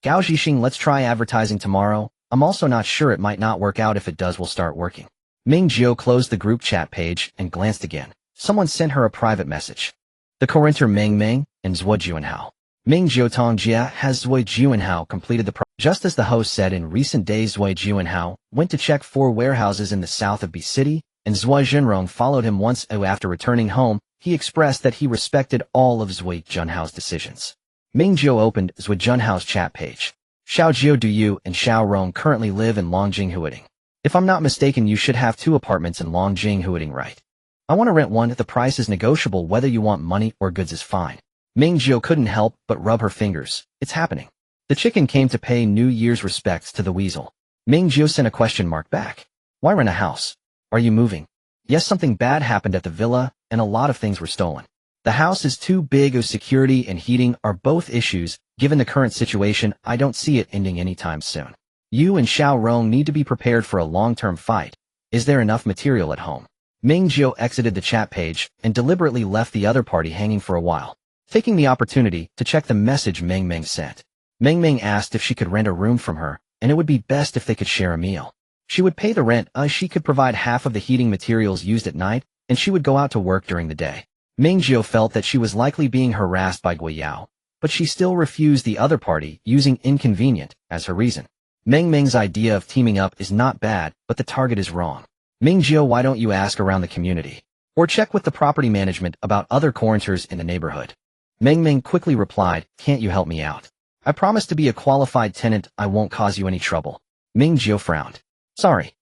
Gao Zhixing, let's try advertising tomorrow. I'm also not sure, it might not work out. If it does, we'll start working. Ming Jiu closed the group chat page and glanced again. Someone sent her a private message. The co-renter Ming Ming and Zhuo Juanhao. Ming Jiu Tongjia has Zhuo Juanhao completed the just as the host said. In recent days, Zhuo Juanhao went to check 4 warehouses in the south of B City, and Zhuo Zhenrong followed him once. After returning home, he expressed that he respected all of Zhuo Junhao's decisions. Ming Jiu opened Zhuo Junhao's chat page. Xiao Jiu, do you and Xiao Rong currently live in Longjing Huading? If I'm not mistaken, you should have 2 apartments in Longjing Huading, right? I want to rent one. The price is negotiable. Whether you want money or goods is fine. Ming Jiu couldn't help but rub her fingers. It's happening. The chicken came to pay New Year's respects to the weasel. Ming Jiu sent a question mark back. Why rent a house? Are you moving? Yes, something bad happened at the villa, and a lot of things were stolen. The house is too big. Security and heating are both issues. Given the current situation, I don't see it ending anytime soon. You and Xiao Rong need to be prepared for a long-term fight. Is there enough material at home? Ming Jiu exited the chat page and deliberately left the other party hanging for a while, taking the opportunity to check the message Ming Ming sent. Ming Ming asked if she could rent a room from her, and it would be best if they could share a meal. She would pay the rent, she could provide half of the heating materials used at night, and she would go out to work during the day. Ming Jiu felt that she was likely being harassed by Guiyao, but she still refused the other party, using inconvenient as her reason. Ming Ming's idea of teaming up is not bad, but the target is wrong. Ming Jiu, why don't you ask around the community? Or check with the property management about other quaranters in the neighborhood? Ming Ming quickly replied, can't you help me out? I promise to be a qualified tenant. I won't cause you any trouble. Ming Jiu frowned. Sorry.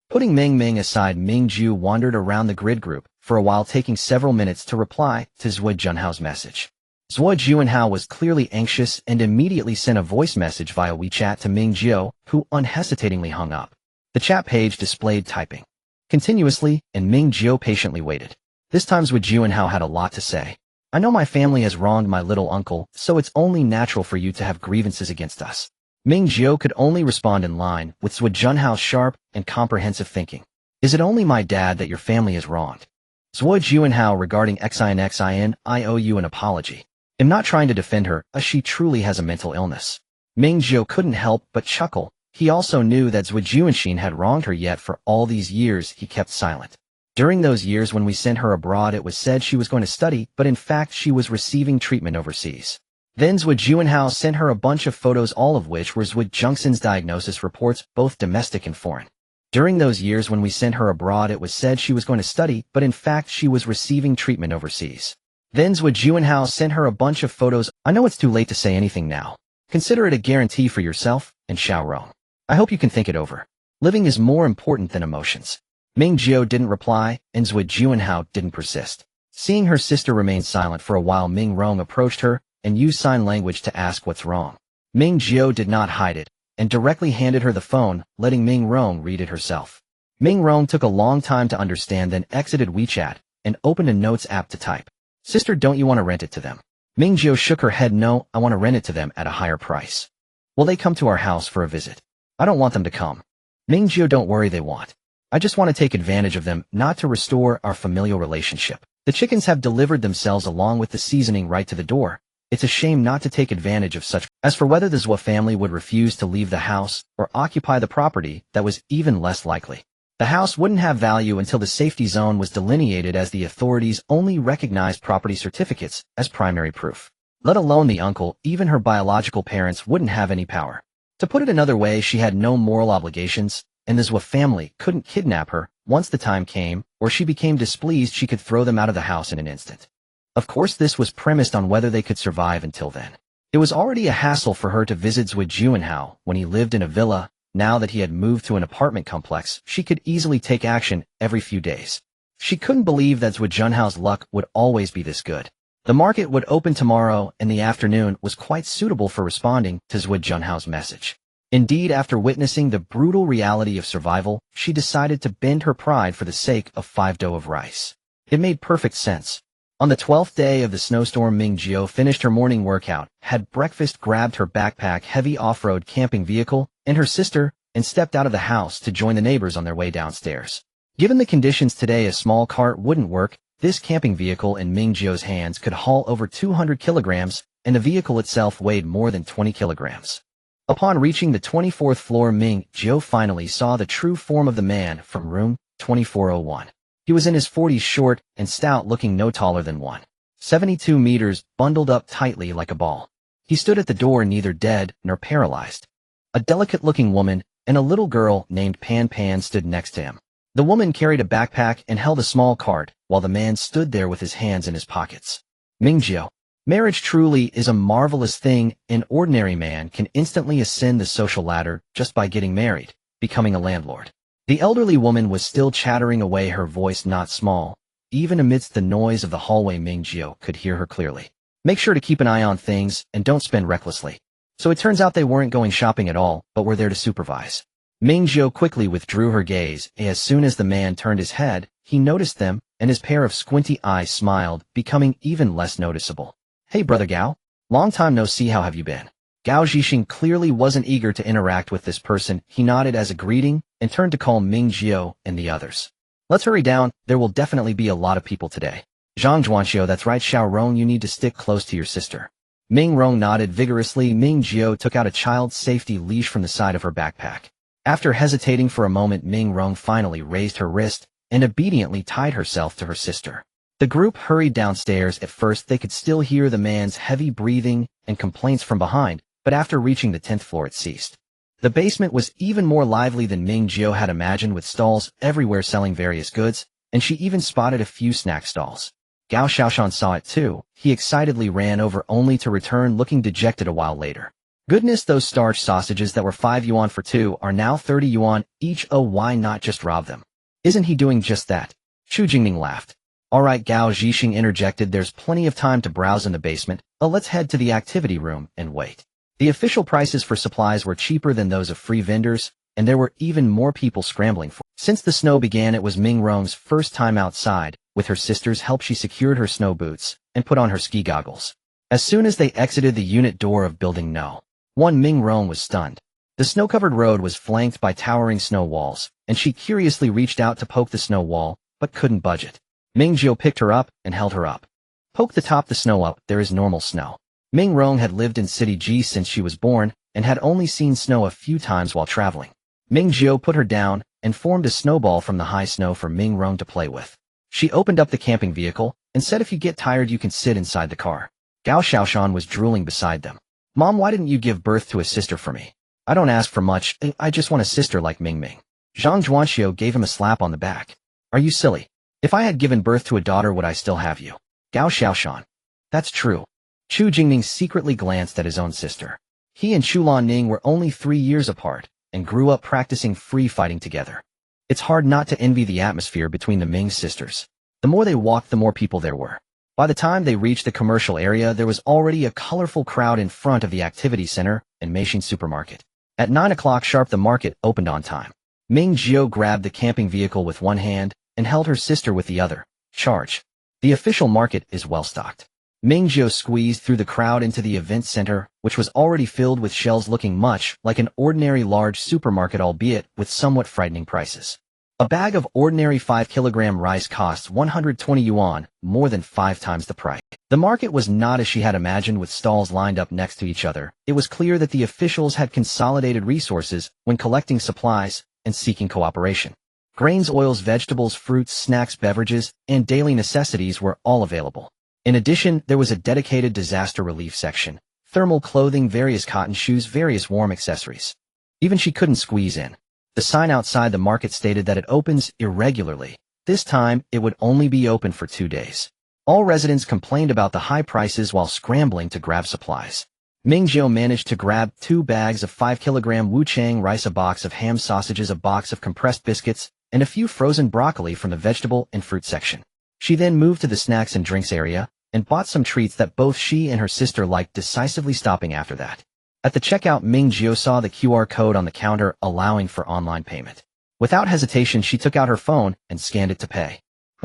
Putting Ming Ming aside, Ming Jiu wandered around the grid group for a while, taking several minutes to reply to Zhuo Junhao's message. Zhuo Juanhao was clearly anxious and immediately sent a voice message via WeChat to Ming Jiu, who unhesitatingly hung up. The chat page displayed typing continuously, and Ming Jiu patiently waited. This time Zhuo Juanhao had a lot to say. I know my family has wronged my little uncle, so it's only natural for you to have grievances against us. Ming Jiu could only respond in line with Zhuo Junhao's sharp and comprehensive thinking. Is it only my dad that your family has wronged? Zhuo Juanhao, regarding xin, I owe you an apology. I'm not trying to defend her, she truly has a mental illness. Ming Jiu couldn't help but chuckle. He also knew that Zhuo Juanxin had wronged her, yet for all these years he kept silent. During those years when we sent her abroad, it was said she was going to study, but in fact she was receiving treatment overseas. Then Zhuo Juanhao sent her a bunch of photos, all of which were Zhuo Junxin's diagnosis reports, both domestic and foreign. During those years when we sent her abroad, it was said she was going to study, but in fact she was receiving treatment overseas. Then Zhuo Juanhao sent her a bunch of photos. I know it's too late to say anything now. Consider it a guarantee for yourself and Xiao Rong. I hope you can think it over. Living is more important than emotions. Ming Jiu didn't reply, and Zhuo Juanhao didn't persist. Seeing her sister remain silent for a while, Ming Rong approached her and used sign language to ask what's wrong. Ming Jiu did not hide it, and directly handed her the phone, letting Ming Rong read it herself. Ming Rong took a long time to understand, then exited WeChat and opened a notes app to type. Sister, don't you want to rent it to them? Ming Jiu shook her head. No, I want to rent it to them at a higher price. Will they come to our house for a visit? I don't want them to come. Ming Jiu, don't worry, they won't. I just want to take advantage of them, not to restore our familial relationship. The chickens have delivered themselves along with the seasoning right to the door. It's a shame not to take advantage of such. As for whether the Zhuo family would refuse to leave the house or occupy the property, that was even less likely. The house wouldn't have value until the safety zone was delineated, as the authorities only recognized property certificates as primary proof. Let alone the uncle, even her biological parents wouldn't have any power. To put it another way, she had no moral obligations, and the Zhuo family couldn't kidnap her. Once the time came, or she became displeased, she could throw them out of the house in an instant. Of course, this was premised on whether they could survive until then. It was already a hassle for her to visit Zhuo Juanhao when he lived in a villa. Now that he had moved to an apartment complex, she could easily take action every few days. She couldn't believe that Zhuo Junhao's luck would always be this good. The market would open tomorrow, and the afternoon was quite suitable for responding to Zhuo Junhao's message. Indeed, after witnessing the brutal reality of survival, she decided to bend her pride for the sake of 5 dough of rice. It made perfect sense. On the 12th day of the snowstorm, Ming Jiu finished her morning workout, had breakfast, grabbed her backpack, heavy off-road camping vehicle, and her sister, and stepped out of the house to join the neighbors on their way downstairs. Given the conditions today, a small cart wouldn't work. This camping vehicle in Ming Jiu's hands could haul over 200 kilograms, and the vehicle itself weighed more than 20 kilograms. Upon reaching the 24th floor, Ming Jiu finally saw the true form of the man from room 2401. He was in his 40s, short and stout, looking no taller than 172 meters, bundled up tightly like a ball. He stood at the door, neither dead nor paralyzed. A delicate-looking woman and a little girl named Pan Pan stood next to him. The woman carried a backpack and held a small cart, while the man stood there with his hands in his pockets. Ming Jiu. Marriage truly is a marvelous thing. An ordinary man can instantly ascend the social ladder just by getting married, becoming a landlord. The elderly woman was still chattering away, her voice not small. Even amidst the noise of the hallway, Ming Jiu could hear her clearly. Make sure to keep an eye on things and don't spend recklessly. So it turns out they weren't going shopping at all, but were there to supervise. Ming Jiu quickly withdrew her gaze. As soon as the man turned his head, he noticed them, and his pair of squinty eyes smiled, becoming even less noticeable. Hey brother Gao, long time no see, how have you been? Gao Zhixing clearly wasn't eager to interact with this person. He nodded as a greeting and turned to call Ming Jiu and the others. Let's hurry down, there will definitely be a lot of people today. Zhang Zhuanxiu, that's right Xiao Rong, you need to stick close to your sister. Ming Rong nodded vigorously. Ming Jiu took out a child safety leash from the side of her backpack. After hesitating for a moment, Ming Rong finally raised her wrist and obediently tied herself to her sister. The group hurried downstairs. At first they could still hear the man's heavy breathing and complaints from behind, but after reaching the 10th floor it ceased. The basement was even more lively than Ming Jiu had imagined, with stalls everywhere selling various goods, and she even spotted a few snack stalls. Gao Xiaoshan saw it too. He excitedly ran over, only to return looking dejected a while later. Goodness, those starch sausages that were 5 yuan for 2 are now 30 yuan each. Oh, why not just rob them? Isn't he doing just that? Chu Jingning laughed. Alright, Gao Zhixing interjected, there's plenty of time to browse in the basement. Let's head to the activity room and wait. The official prices for supplies were cheaper than those of free vendors, and there were even more people scrambling for. Since the snow began, it was Ming Rong's first time outside. With her sister's help, she secured her snow boots and put on her ski goggles. As soon as they exited the unit door of building No. 1, Ming Rong was stunned. The snow-covered road was flanked by towering snow walls, and she curiously reached out to poke the snow wall, but couldn't budge it. Ming Jiu picked her up and held her up. Poke the top the snow up, there is normal snow. Ming Rong had lived in City G since she was born, and had only seen snow a few times while traveling. Ming Jiu put her down and formed a snowball from the high snow for Ming Rong to play with. She opened up the camping vehicle and said if you get tired you can sit inside the car. Gao Xiaoshan was drooling beside them. Mom, why didn't you give birth to a sister for me? I don't ask for much, I just want a sister like Ming Ming. Zhang Zhuanxiu gave him a slap on the back. Are you silly? If I had given birth to a daughter, would I still have you? Gao Xiaoshan. That's true. Chu Jingning secretly glanced at his own sister. He and Chu Lanning were only 3 years apart, and grew up practicing free fighting together. It's hard not to envy the atmosphere between the Ming sisters. The more they walked, the more people there were. By the time they reached the commercial area, there was already a colorful crowd in front of the activity center and Meishin supermarket. At 9 o'clock sharp, the market opened on time. Ming Jiu grabbed the camping vehicle with one hand and held her sister with the other. Charge. The official market is well stocked. Ming Jiu squeezed through the crowd into the event center, which was already filled with shelves looking much like an ordinary large supermarket, albeit with somewhat frightening prices. A bag of ordinary 5-kilogram rice costs 120 yuan, more than 5 times the price. The market was not as she had imagined, with stalls lined up next to each other. It was clear that the officials had consolidated resources when collecting supplies and seeking cooperation. Grains, oils, vegetables, fruits, snacks, beverages, and daily necessities were all available. In addition, there was a dedicated disaster relief section, thermal clothing, various cotton shoes, various warm accessories. Even she couldn't squeeze in. The sign outside the market stated that it opens irregularly. This time, it would only be open for 2 days. All residents complained about the high prices while scrambling to grab supplies. Ming Jiu managed to grab 2 bags of 5-kilogram wuchang rice, a box of ham sausages, a box of compressed biscuits, and a few frozen broccoli from the vegetable and fruit section. She then moved to the snacks and drinks area and bought some treats that both she and her sister liked, decisively stopping after that. At the checkout, Ming Jiu saw the QR code on the counter allowing for online payment. Without hesitation, she took out her phone and scanned it to pay.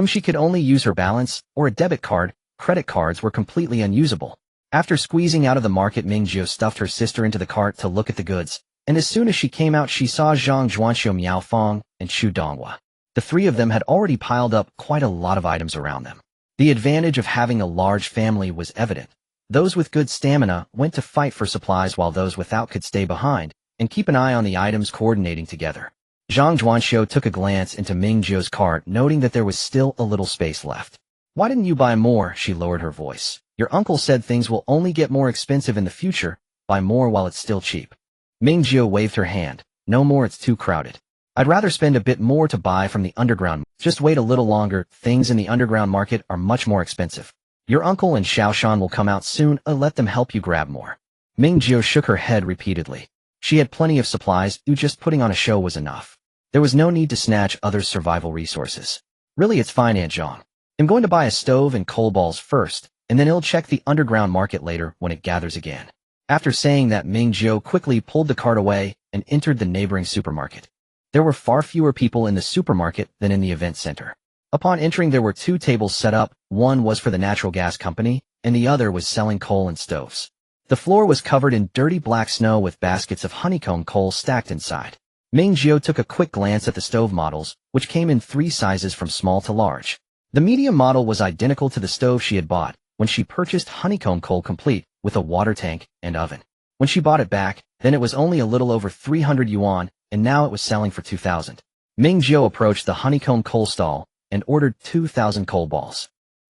She could only use her balance or a debit card. Credit cards were completely unusable. After squeezing out of the market, Ming Jiu stuffed her sister into the cart to look at the goods, and as soon as she came out, she saw Zhang Zhuanxiu, Miao Fong, and Chu Donghua. The three of them had already piled up quite a lot of items around them. The advantage of having a large family was evident. Those with good stamina went to fight for supplies while those without could stay behind and keep an eye on the items coordinating together. Zhang Zhuanxiu took a glance into Ming Jiu's cart, noting that there was still a little space left. Why didn't you buy more? She lowered her voice. Your uncle said things will only get more expensive in the future. Buy more while it's still cheap. Ming Jiu waved her hand. No more, it's too crowded. I'd rather spend a bit more to buy from the underground. Just wait a little longer, things in the underground market are much more expensive. Your uncle and Xiaoshan will come out soon, let them help you grab more. Ming Jiu shook her head repeatedly. She had plenty of supplies, just putting on a show was enough. There was no need to snatch others' survival resources. Really, it's fine, Aunt Zhang. I'm going to buy a stove and coal balls first, and then I'll check the underground market later when it gathers again. After saying that, Ming Jiu quickly pulled the cart away and entered the neighboring supermarket. There were far fewer people in the supermarket than in the event center. Upon entering, there were two tables set up. One was for the natural gas company, and the other was selling coal and stoves. The floor was covered in dirty black snow with baskets of honeycomb coal stacked inside. Ming Jiu took a quick glance at the stove models, which came in 3 sizes from small to large. The medium model was identical to the stove she had bought when she purchased honeycomb coal, complete with a water tank and oven. When she bought it back, then it was only a little over 300 yuan, and now it was selling for 2,000. Ming Jiu approached the honeycomb coal stall and ordered 2,000 coal balls.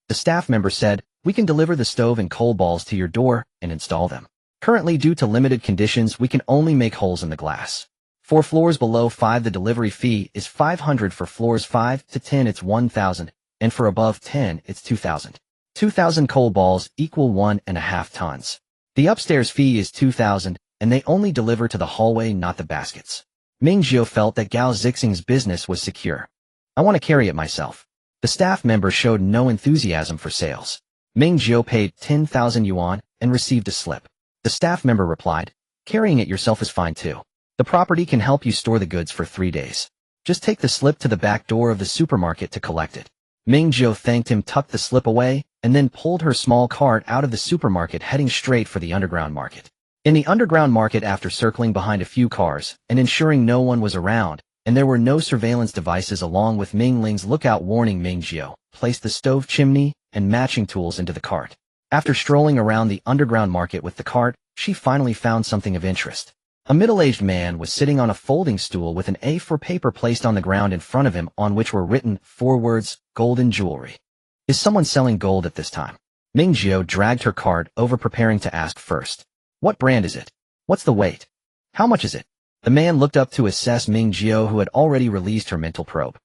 The staff member said, "We can deliver the stove and coal balls to your door and install them. Currently, due to limited conditions, we can only make holes in the glass. For floors below 5, the delivery fee is 500. For floors 5 to 10, it's 1,000, and for above 10, it's 2,000. 2,000 coal balls equal 1.5 tons. The upstairs fee is 2,000, and they only deliver to the hallway, not the baskets." Ming Jiu felt that Gao Zixing's business was secure. "I want to carry it myself." The staff member showed no enthusiasm for sales. Ming Jiu paid 10,000 yuan and received a slip. The staff member replied, "Carrying it yourself is fine too. The property can help you store the goods for 3 days. Just take the slip to the back door of the supermarket to collect it." Ming Jiu thanked him, tucked the slip away, and then pulled her small cart out of the supermarket, heading straight for the underground market. In the underground market, after circling behind a few cars and ensuring no one was around, and there were no surveillance devices along with Ming Ling's lookout warning, Ming Jiu placed the stove chimney and matching tools into the cart. After strolling around the underground market with the cart, she finally found something of interest. A middle-aged man was sitting on a folding stool with an A4 paper placed on the ground in front of him, on which were written 4 words, "Golden jewelry." Is someone selling gold at this time? Ming Jiu dragged her cart over, preparing to ask first. "What brand is it? What's the weight? How much is it?" The man looked up to assess Ming Jiu, who had already released her mental probe.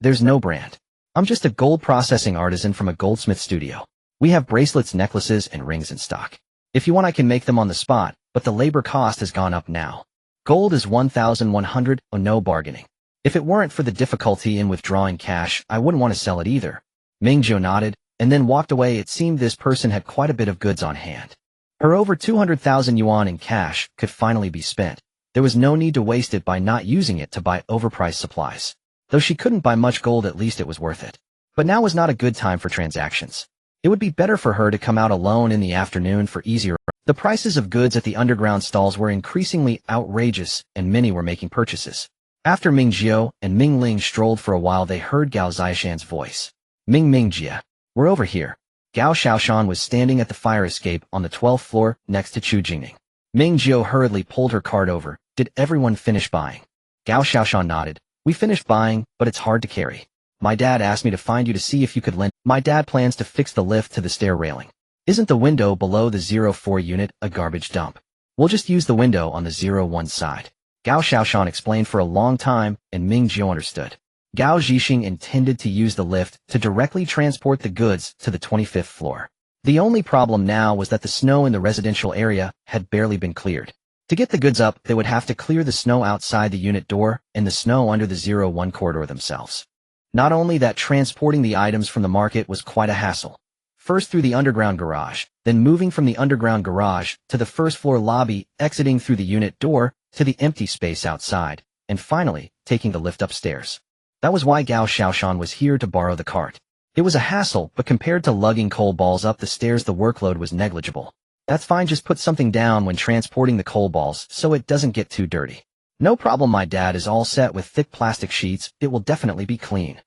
"There's no brand. I'm just a gold processing artisan from a goldsmith studio. We have bracelets, necklaces, and rings in stock. If you want, I can make them on the spot, but the labor cost has gone up now. Gold is 1,100, no bargaining. If it weren't for the difficulty in withdrawing cash, I wouldn't want to sell it either." Ming Jiu nodded, and then walked away. It seemed this person had quite a bit of goods on hand. Her over 200,000 yuan in cash could finally be spent. There was no need to waste it by not using it to buy overpriced supplies. Though she couldn't buy much gold, at least it was worth it. But now was not a good time for transactions. It would be better for her to come out alone in the afternoon for easier. The prices of goods at the underground stalls were increasingly outrageous, and many were making purchases. After Ming Jiu and Ming Ling strolled for a while, they heard Gao Zishan's voice. Ming Jiu, we're over here." Gao Xiaoshan was standing at the fire escape on the 12th floor next to Chu Jingning. Ming Jiu hurriedly pulled her cart over. "Did everyone finish buying?" Gao Xiaoshan nodded. "We finished buying, but it's hard to carry. My dad asked me to find you to see if you could lend. My dad plans to fix the lift to the stair railing. Isn't the window below the 04 unit a garbage dump? We'll just use the window on the 01 side." Gao Xiaoshan explained for a long time, and Ming Jiu understood. Gao Zixing intended to use the lift to directly transport the goods to the 25th floor. The only problem now was that the snow in the residential area had barely been cleared. To get the goods up, they would have to clear the snow outside the unit door and the snow under the 01 corridor themselves. Not only that, transporting the items from the market was quite a hassle. First through the underground garage, then moving from the underground garage to the first floor lobby, exiting through the unit door to the empty space outside, and finally taking the lift upstairs. That was why Gao Xiaoshan was here to borrow the cart. It was a hassle, but compared to lugging coal balls up the stairs, the workload was negligible. "That's fine, just put something down when transporting the coal balls so it doesn't get too dirty." No problem, my dad is all set with thick plastic sheets, it will definitely be clean.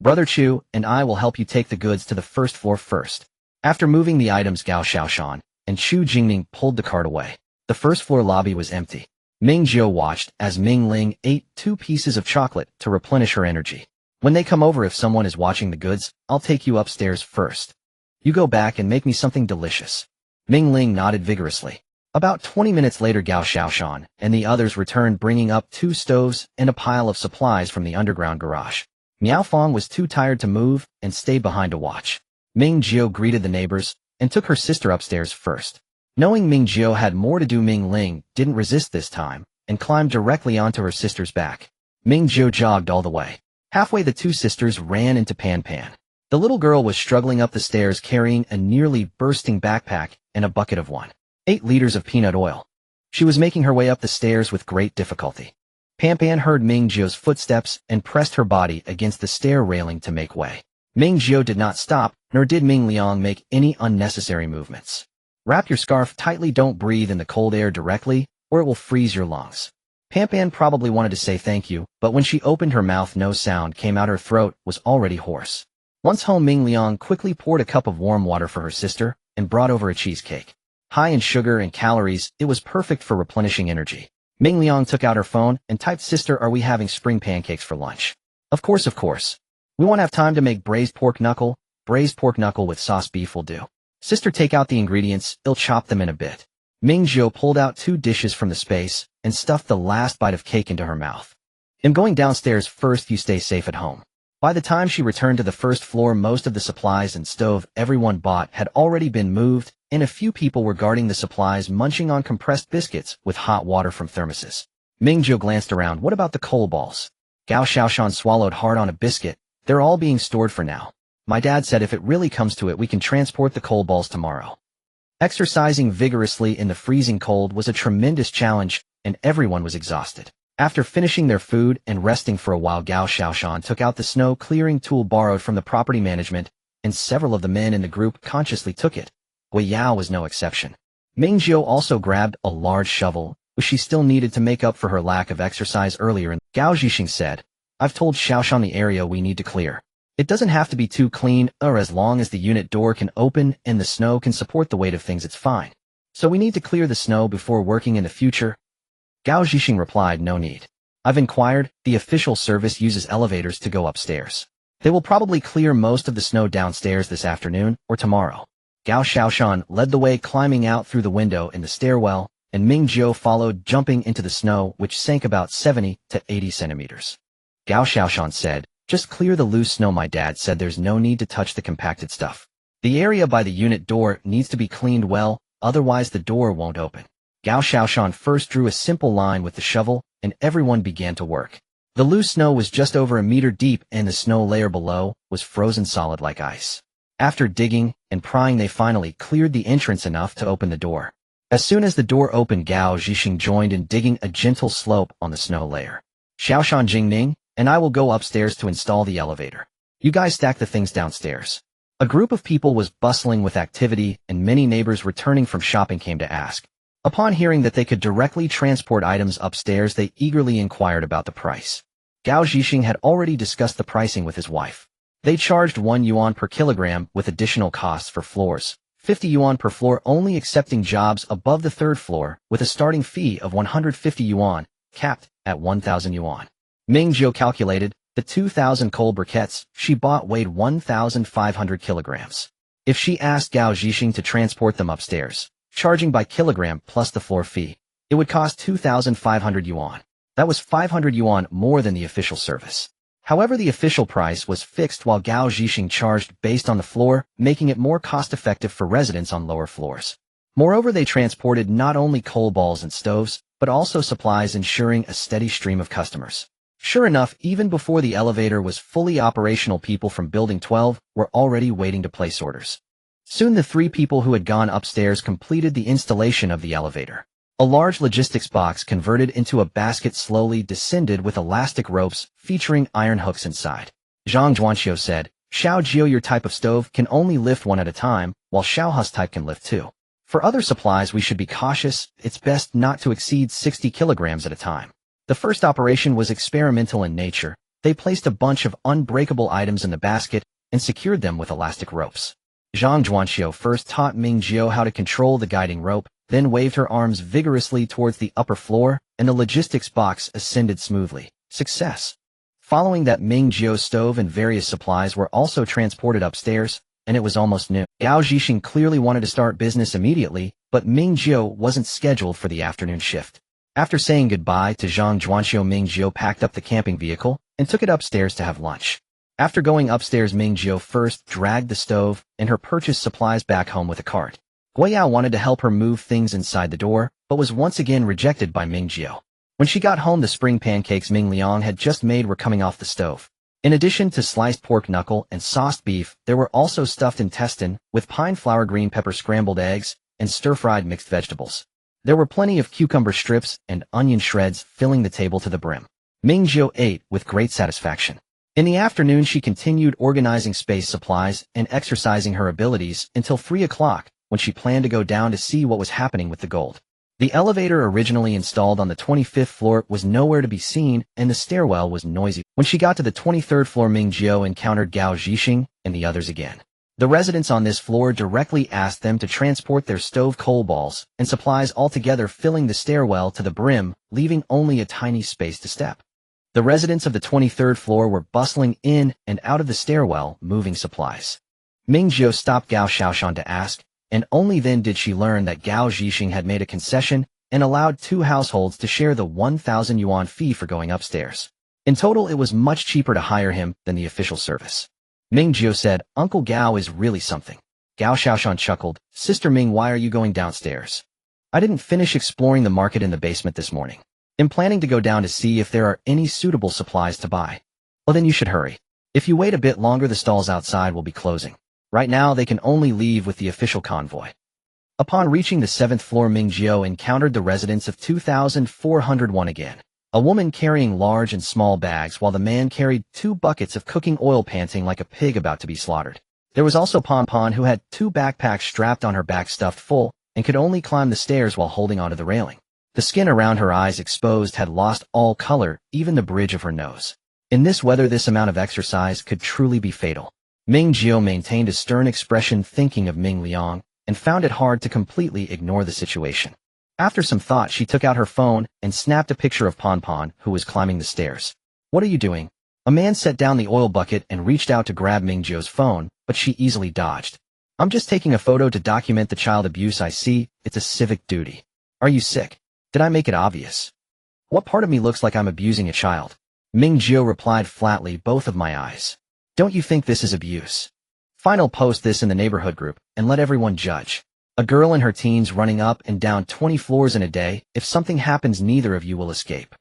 Brother Chu and I will help you take the goods to the first floor first. After moving the items, Gao Xiaoshan and Chu Jingning pulled the cart away. The first floor lobby was empty. Ming Jiu watched as Ming Ling ate 2 pieces of chocolate to replenish her energy. When they come over, if someone is watching the goods, I'll take you upstairs first. You go back and make me something delicious. Ming Ling nodded vigorously. About 20 minutes later, Gao Xiaoshan and the others returned bringing up 2 stoves and a pile of supplies from the underground garage. Miao Fong was too tired to move and stayed behind to watch. Ming Jiu greeted the neighbors and took her sister upstairs first. Knowing Ming Jiu had more to do, Ming Ling didn't resist this time and climbed directly onto her sister's back. Ming Jiu jogged all the way. Halfway, the 2 sisters ran into Pan Pan. The little girl was struggling up the stairs carrying a nearly bursting backpack and a bucket of 1.8 liters of peanut oil. She was making her way up the stairs with great difficulty. Pan Pan heard Ming Jiu's footsteps and pressed her body against the stair railing to make way. Ming Jiu did not stop, nor did Ming Liang make any unnecessary movements. Wrap your scarf tightly, don't breathe in the cold air directly, or it will freeze your lungs. Pan Pan probably wanted to say thank you, but when she opened her mouth, no sound came out. Her throat was already hoarse. Once home, Ming Liang quickly poured a cup of warm water for her sister and brought over a cheesecake. High in sugar and calories, it was perfect for replenishing energy. Ming Liang took out her phone and typed, "Sister, are we having spring pancakes for lunch?" Of course. We won't have time to make braised pork knuckle. Braised pork knuckle with sauce beef will do. Sister, take out the ingredients, I'll chop them in a bit. Ming Jiu pulled out 2 dishes from the space and stuffed the last bite of cake into her mouth. I'm going downstairs first, you stay safe at home. By the time she returned to the first floor, most of the supplies and stove everyone bought had already been moved, and a few people were guarding the supplies, munching on compressed biscuits with hot water from thermoses. Ming Jiu glanced around. What about the coal balls? Gao Xiaoshan swallowed hard on a biscuit. They're all being stored for now. My dad said if it really comes to it, we can transport the coal balls tomorrow. Exercising vigorously in the freezing cold was a tremendous challenge, and everyone was exhausted. After finishing their food and resting for a while, Gao Xiaoshan took out the snow-clearing tool borrowed from the property management, and several of the men in the group consciously took it. Gui Yao was no exception. Ming Jiu also grabbed a large shovel, which she still needed to make up for her lack of exercise earlier. Gao Zhixing said, I've told Xiaoshan the area we need to clear. It doesn't have to be too clean, or as long as the unit door can open and the snow can support the weight of things, it's fine. So we need to clear the snow before working in the future. Gao Zhixing replied, no need. I've inquired, the official service uses elevators to go upstairs. They will probably clear most of the snow downstairs this afternoon or tomorrow. Gao Xiaoshan led the way, climbing out through the window in the stairwell, and Ming Jiu followed, jumping into the snow, which sank about 70 to 80 centimeters. Gao Xiaoshan said, just clear the loose snow. My dad said there's no need to touch the compacted stuff. The area by the unit door needs to be cleaned well, otherwise the door won't open. Gao Xiaoshan first drew a simple line with the shovel, and everyone began to work. The loose snow was just over a meter deep, and the snow layer below was frozen solid like ice. After digging and prying, they finally cleared the entrance enough to open the door. As soon as the door opened, Gao Zhixing joined in digging a gentle slope on the snow layer. Xiaoshan Jingning and I will go upstairs to install the elevator. You guys stack the things downstairs. A group of people was bustling with activity, and many neighbors returning from shopping came to ask. Upon hearing that they could directly transport items upstairs, they eagerly inquired about the price. Gao Zhixing had already discussed the pricing with his wife. They charged 1 yuan per kilogram with additional costs for floors, 50 yuan per floor, only accepting jobs above the 3rd floor, with a starting fee of 150 yuan, capped at 1,000 yuan. Ming Jiu calculated, the 2,000 coal briquettes she bought weighed 1,500 kilograms. If she asked Gao Zhixing to transport them upstairs, charging by kilogram plus the floor fee, it would cost 2,500 yuan. That was 500 yuan more than the official service. However, the official price was fixed, while Gao Zhixing charged based on the floor, making it more cost-effective for residents on lower floors. Moreover, they transported not only coal balls and stoves, but also supplies, ensuring a steady stream of customers. Sure enough, even before the elevator was fully operational, people from Building 12 were already waiting to place orders. Soon the 3 people who had gone upstairs completed the installation of the elevator. A large logistics box converted into a basket slowly descended with elastic ropes featuring iron hooks inside. Zhang Zhuanxiu said, Xiao Jiu, your type of stove can only lift 1 at a time, while Xiaohu's type can lift 2. For other supplies we should be cautious, it's best not to exceed 60 kilograms at a time. The first operation was experimental in nature. They placed a bunch of unbreakable items in the basket and secured them with elastic ropes. Zhang Zhuanxiu first taught Ming Jiu how to control the guiding rope, then waved her arms vigorously towards the upper floor, and the logistics box ascended smoothly. Success. Following that, Ming Jiu's stove and various supplies were also transported upstairs, and it was almost noon. Gao Zhixing clearly wanted to start business immediately, but Ming Jiu wasn't scheduled for the afternoon shift. After saying goodbye to Zhang Zhuanxiu, Ming Jiu packed up the camping vehicle and took it upstairs to have lunch. After going upstairs, Ming Jiu first dragged the stove and her purchased supplies back home with a cart. Guiyao wanted to help her move things inside the door, but was once again rejected by Ming Jiu. When she got home, the spring pancakes Ming Liang had just made were coming off the stove. In addition to sliced pork knuckle and sauced beef, there were also stuffed intestine with pine flower, green pepper, scrambled eggs, and stir-fried mixed vegetables. There were plenty of cucumber strips and onion shreds filling the table to the brim. Ming Jiu ate with great satisfaction. In the afternoon, she continued organizing space supplies and exercising her abilities until 3 o'clock, when she planned to go down to see what was happening with the gold. The elevator originally installed on the 25th floor was nowhere to be seen, and the stairwell was noisy. When she got to the 23rd floor, Ming Jiu encountered Gao Zhixing and the others again. The residents on this floor directly asked them to transport their stove coal balls and supplies altogether, filling the stairwell to the brim, leaving only a tiny space to step. The residents of the 23rd floor were bustling in and out of the stairwell, moving supplies. Ming Jiu stopped Gao Xiaoshan to ask, and only then did she learn that Gao Zhixing had made a concession and allowed 2 households to share the 1,000 yuan fee for going upstairs. In total, it was much cheaper to hire him than the official service. Ming Jiu said, "Uncle Gao is really something." Gao Xiaoshan chuckled, "Sister Ming, why are you going downstairs?" "I didn't finish exploring the market in the basement this morning. I'm planning to go down to see if there are any suitable supplies to buy." "Well, then you should hurry. If you wait a bit longer, the stalls outside will be closing. Right now, they can only leave with the official convoy." Upon reaching the 7th floor, Ming Jiu encountered the residents of 2,401 again. A woman carrying large and small bags, while the man carried 2 buckets of cooking oil, panting like a pig about to be slaughtered. There was also Pon Pon, who had 2 backpacks strapped on her back stuffed full, and could only climb the stairs while holding onto the railing. The skin around her eyes, exposed, had lost all color, even the bridge of her nose. In this weather, this amount of exercise could truly be fatal. Ming Jiu maintained a stern expression, thinking of Ming Liang, and found it hard to completely ignore the situation. After some thought, she took out her phone and snapped a picture of Pon Pon, who was climbing the stairs. "What are you doing?" A man set down the oil bucket and reached out to grab Ming Jiu's phone, but she easily dodged. "I'm just taking a photo to document the child abuse I see. It's a civic duty." "Are you sick? Did I make it obvious? What part of me looks like I'm abusing a child?" Ming Jiu replied flatly, "Both of my eyes." "Don't you think this is abuse? Fine, I'll post this in the neighborhood group and let everyone judge. A girl in her teens running up and down 20 floors in a day. If something happens, neither of you will escape.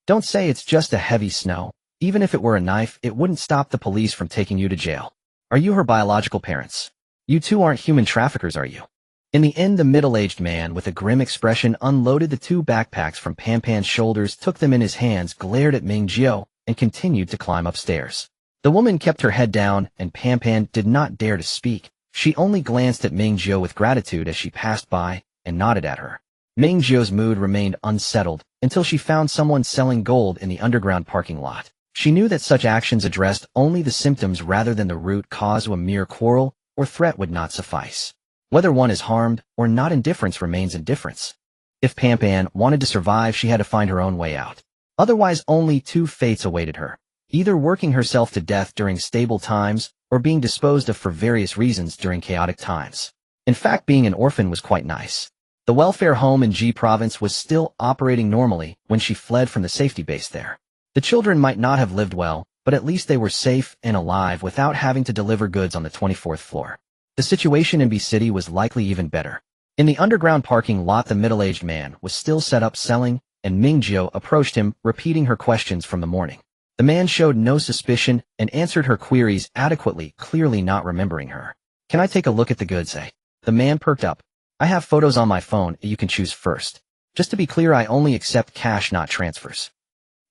Don't say it's just a heavy snow. Even if it were a knife, it wouldn't stop the police from taking you to jail. Are you her biological parents? You two aren't human traffickers, are you?" In the end, the middle-aged man, with a grim expression, unloaded the 2 backpacks from Pan Pan's shoulders, took them in his hands, glared at Ming Jiu, and continued to climb upstairs. The woman kept her head down, and Pan Pan did not dare to speak. She only glanced at Ming Jiu with gratitude as she passed by, and nodded at her. Ming Jiu's mood remained unsettled until she found someone selling gold in the underground parking lot. She knew that such actions addressed only the symptoms rather than the root cause. A mere quarrel or threat would not suffice. Whether one is harmed or not, indifference remains indifference. If Pan Pan wanted to survive, she had to find her own way out. Otherwise, only 2 fates awaited her: either working herself to death during stable times, or being disposed of for various reasons during chaotic times. In fact, being an orphan was quite nice. The welfare home in Ji province was still operating normally when she fled from the safety base there. The children might not have lived well, but at least they were safe and alive without having to deliver goods on the 24th floor. The situation in B City was likely even better. In the underground parking lot, the middle-aged man was still set up selling, and Ming Jiu approached him, repeating her questions from the morning. The man showed no suspicion and answered her queries adequately, clearly not remembering her. "Can I take a look at the goods, eh?" The man perked up. "I have photos on my phone, you can choose first. Just to be clear, I only accept cash, not transfers."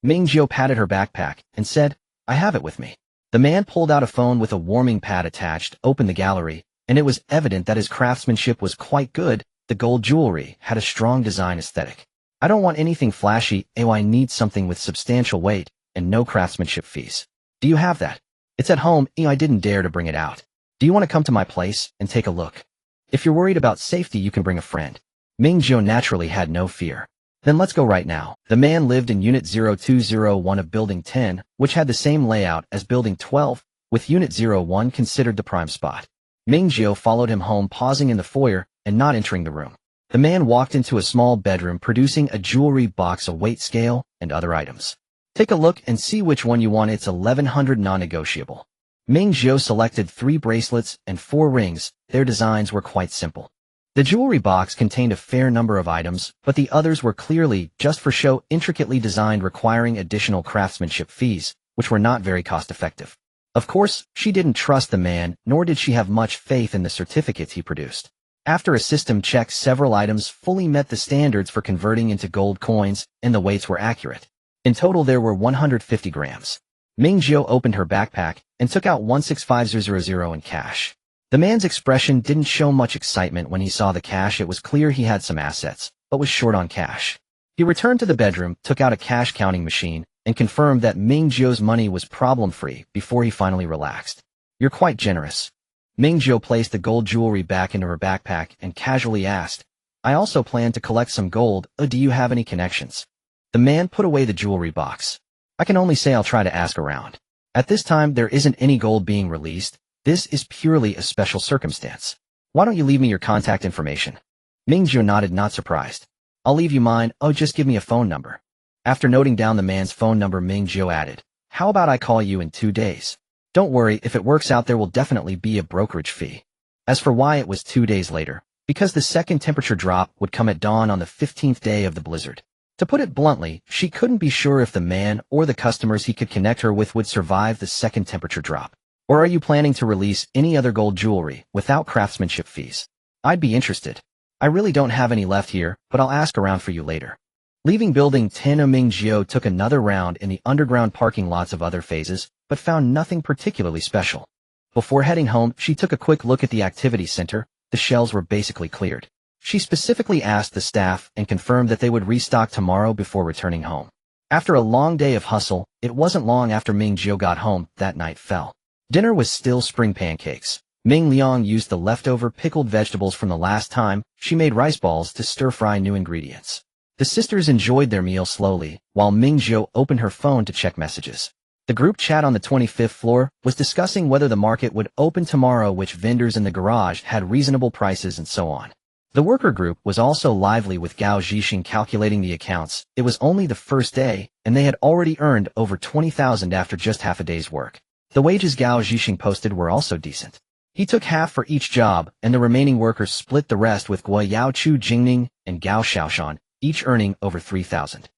Ming Jiu patted her backpack and said, "I have it with me." The man pulled out a phone with a warming pad attached, opened the gallery, and it was evident that his craftsmanship was quite good. The gold jewelry had a strong design aesthetic. I don't want anything flashy, I need something with substantial weight and no craftsmanship fees. Do you have that? It's at home, I didn't dare to bring it out. Do you want to come to my place and take a look? If you're worried about safety, you can bring a friend. Ming Jiu naturally had no fear. Then let's go right now. The man lived in Unit 0201 of Building 10, which had the same layout as Building 12, with Unit 01 considered the prime spot. Ming Jiu followed him home, pausing in the foyer and not entering the room. The man walked into a small bedroom, producing a jewelry box, a weight scale, and other items. Take a look and see which one you want. It's 1100 non-negotiable. Ming Jiu selected 3 bracelets and 4 rings. Their designs were quite simple. The jewelry box contained a fair number of items, but the others were clearly just for show, intricately designed, requiring additional craftsmanship fees, which were not very cost-effective. Of course, she didn't trust the man, nor did she have much faith in the certificates he produced. After a system check, several items fully met the standards for converting into gold coins, and the weights were accurate. In total, there were 150 grams. Ming Jiu opened her backpack and took out 165000 in cash. The man's expression didn't show much excitement when he saw the cash. It was clear he had some assets, but was short on cash. He returned to the bedroom, took out a cash counting machine, and confirmed that Ming Jiu's money was problem-free before he finally relaxed. You're quite generous. Ming Jiu placed the gold jewelry back into her backpack and casually asked, I also plan to collect some gold. Do you have any connections? The man put away the jewelry box. I can only say I'll try to ask around. At this time, there isn't any gold being released. This is purely a special circumstance. Why don't you leave me your contact information? Ming Jiu nodded, not surprised. I'll leave you mine. Just give me a phone number. After noting down the man's phone number, Ming Jiu added, how about I call you in 2 days? Don't worry, if it works out, there will definitely be a brokerage fee. As for why it was 2 days later, because the second temperature drop would come at dawn on the 15th day of the blizzard. To put it bluntly, she couldn't be sure if the man or the customers he could connect her with would survive the second temperature drop. Or are you planning to release any other gold jewelry without craftsmanship fees? I'd be interested. I really don't have any left here, but I'll ask around for you later. Leaving Building 10, Ming Jiu took another round in the underground parking lots of other phases, but found nothing particularly special. Before heading home, she took a quick look at the activity center. The shelves were basically cleared. She specifically asked the staff and confirmed that they would restock tomorrow before returning home. After a long day of hustle, it wasn't long after Ming Jiu got home that night fell. Dinner was still spring pancakes. Ming Liang used the leftover pickled vegetables from the last time she made rice balls to stir-fry new ingredients. The sisters enjoyed their meal slowly, while Ming Jiu opened her phone to check messages. The group chat on the 25th floor was discussing whether the market would open tomorrow, which vendors in the garage had reasonable prices, and so on. The worker group was also lively, with Gao Zhixing calculating the accounts. It was only the first day, and they had already earned over 20,000 after just half a day's work. The wages Gao Zhixing posted were also decent. He took half for each job, and the remaining workers split the rest with Guo Yaochu Jingning and Gao Xiaoshan, each earning over 3,000.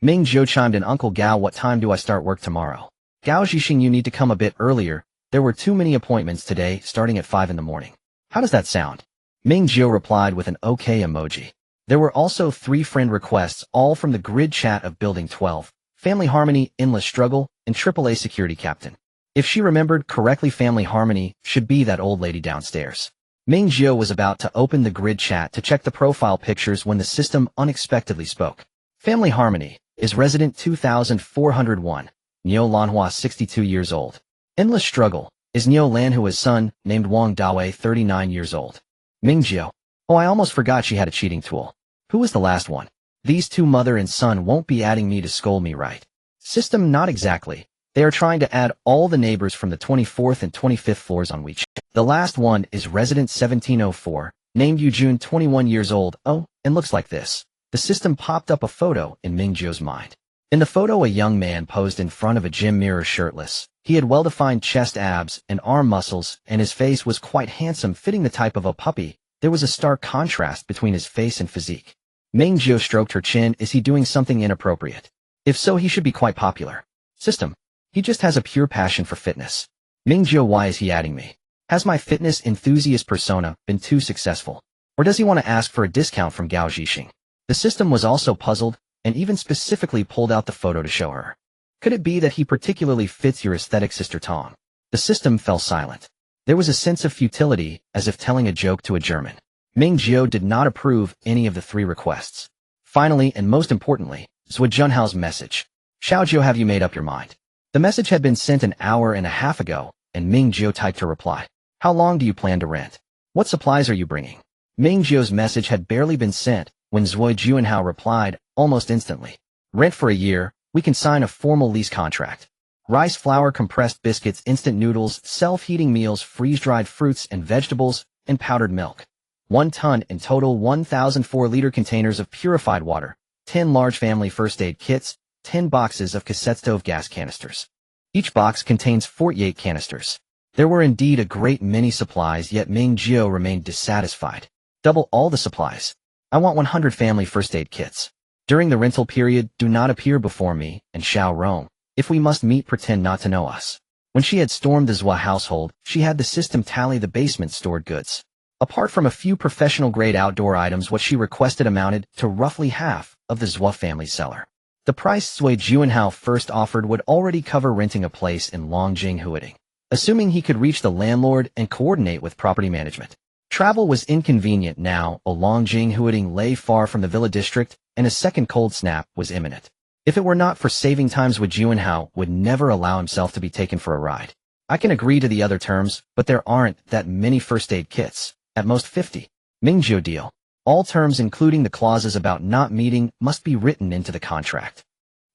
Ming Jiu chimed in, Uncle Gao, what time do I start work tomorrow? Gao Zhixing, you need to come a bit earlier. There were too many appointments today, starting at 5 in the morning. How does that sound? Ming Jiu replied with an OK emoji. There were also 3 friend requests, all from the grid chat of Building 12, Family Harmony, Endless Struggle, and AAA Security Captain. If she remembered correctly, Family Harmony should be that old lady downstairs. Ming Jiu was about to open the grid chat to check the profile pictures when the system unexpectedly spoke. Family Harmony is resident 2401, Niu Lanhua 62 years old. Endless Struggle is Niu Lanhua's son, named Wang Dawei 39 years old. Ming Jiu. Oh, I almost forgot she had a cheating tool. Who was the last one? These 2 mother and son won't be adding me to scold me, right? System, not exactly. They are trying to add all the neighbors from the 24th and 25th floors on WeChat. The last one is resident 1704, named Yujun 21 years old. Oh, and looks like this. The system popped up a photo in Ming Jiu's mind. In the photo, a young man posed in front of a gym mirror shirtless. He had well-defined chest, abs, and arm muscles, and his face was quite handsome, fitting the type of a puppy. There was a stark contrast between his face and physique. Ming Jiu stroked her chin. Is he doing something inappropriate? If so, he should be quite popular. System. He just has a pure passion for fitness. Ming Jiu, why is he adding me? Has my fitness enthusiast persona been too successful? Or does he want to ask for a discount from Gao Zhixing? The system was also puzzled, and even specifically pulled out the photo to show her. Could it be that he particularly fits your aesthetic, Sister Tong? The system fell silent. There was a sense of futility, as if telling a joke to a German. Ming Jiu did not approve any of the 3 requests. Finally, and most importantly, Zhuo Junhao's message. Xiao Jiu, have you made up your mind? The message had been sent an hour and a half ago, and Ming Jiu typed her reply. How long do you plan to rent? What supplies are you bringing? Ming Jiu's message had barely been sent when Zhuo Junhao replied almost instantly. Rent for a year, we can sign a formal lease contract. Rice flour, compressed biscuits, instant noodles, self-heating meals, freeze-dried fruits and vegetables, and powdered milk. 1 ton in total, 1,004-liter containers of purified water, 10 large family first aid kits, 10 boxes of cassette stove gas canisters. Each box contains 48 canisters. There were indeed a great many supplies, yet Ming Jiu remained dissatisfied. Double all the supplies. I want 100 family first aid kits. During the rental period, do not appear before me, and shall roam. If we must meet, pretend not to know us. When she had stormed the Zhua household, she had the system tally the basement's stored goods. Apart from a few professional-grade outdoor items, what she requested amounted to roughly half of the Zhua family cellar. The price Zhuo Junhao first offered would already cover renting a place in Longjing Huading, assuming he could reach the landlord and coordinate with property management. Travel was inconvenient now. Longjing Huading lay far from the villa district, and a second cold snap was imminent. If it were not for saving time, Zhuo Junhao would never allow himself to be taken for a ride. I can agree to the other terms, but there aren't that many first aid kits. At most 50. Ming Jiu deal. All terms, including the clauses about not meeting, must be written into the contract.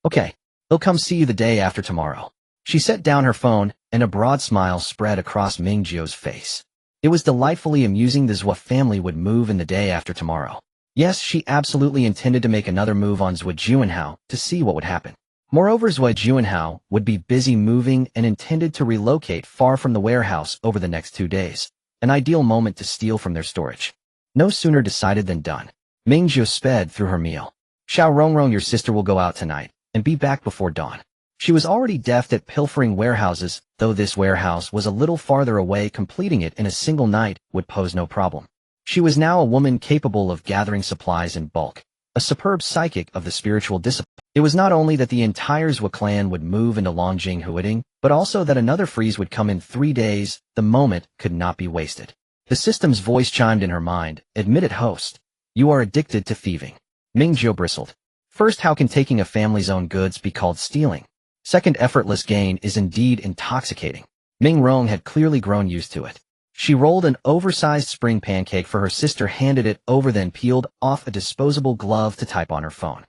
Okay, they'll come see you the day after tomorrow. She set down her phone, and a broad smile spread across Ming Jiu's face. It was delightfully amusing the Zhua family would move in the day after tomorrow. Yes, she absolutely intended to make another move on Zhuo Junhao to see what would happen. Moreover, Zhuo Junhao would be busy moving and intended to relocate far from the warehouse over the next 2 days. An ideal moment to steal from their storage. No sooner decided than done. Ming Jiu sped through her meal. Xiao Rongrong, your sister will go out tonight, and be back before dawn. She was already deft at pilfering warehouses, though this warehouse was a little farther away. Completing it in a single night would pose no problem. She was now a woman capable of gathering supplies in bulk, a superb psychic of the spiritual discipline. It was not only that the entire Zhua clan would move into Longjing Huading, but also that another freeze would come in 3 days. The moment could not be wasted. The system's voice chimed in her mind. Admitted host. You are addicted to thieving. Ming Jiu bristled. First, how can taking a family's own goods be called stealing? Second, effortless gain is indeed intoxicating. Ming Rong had clearly grown used to it. She rolled an oversized spring pancake for her sister, handed it over, then peeled off a disposable glove to type on her phone.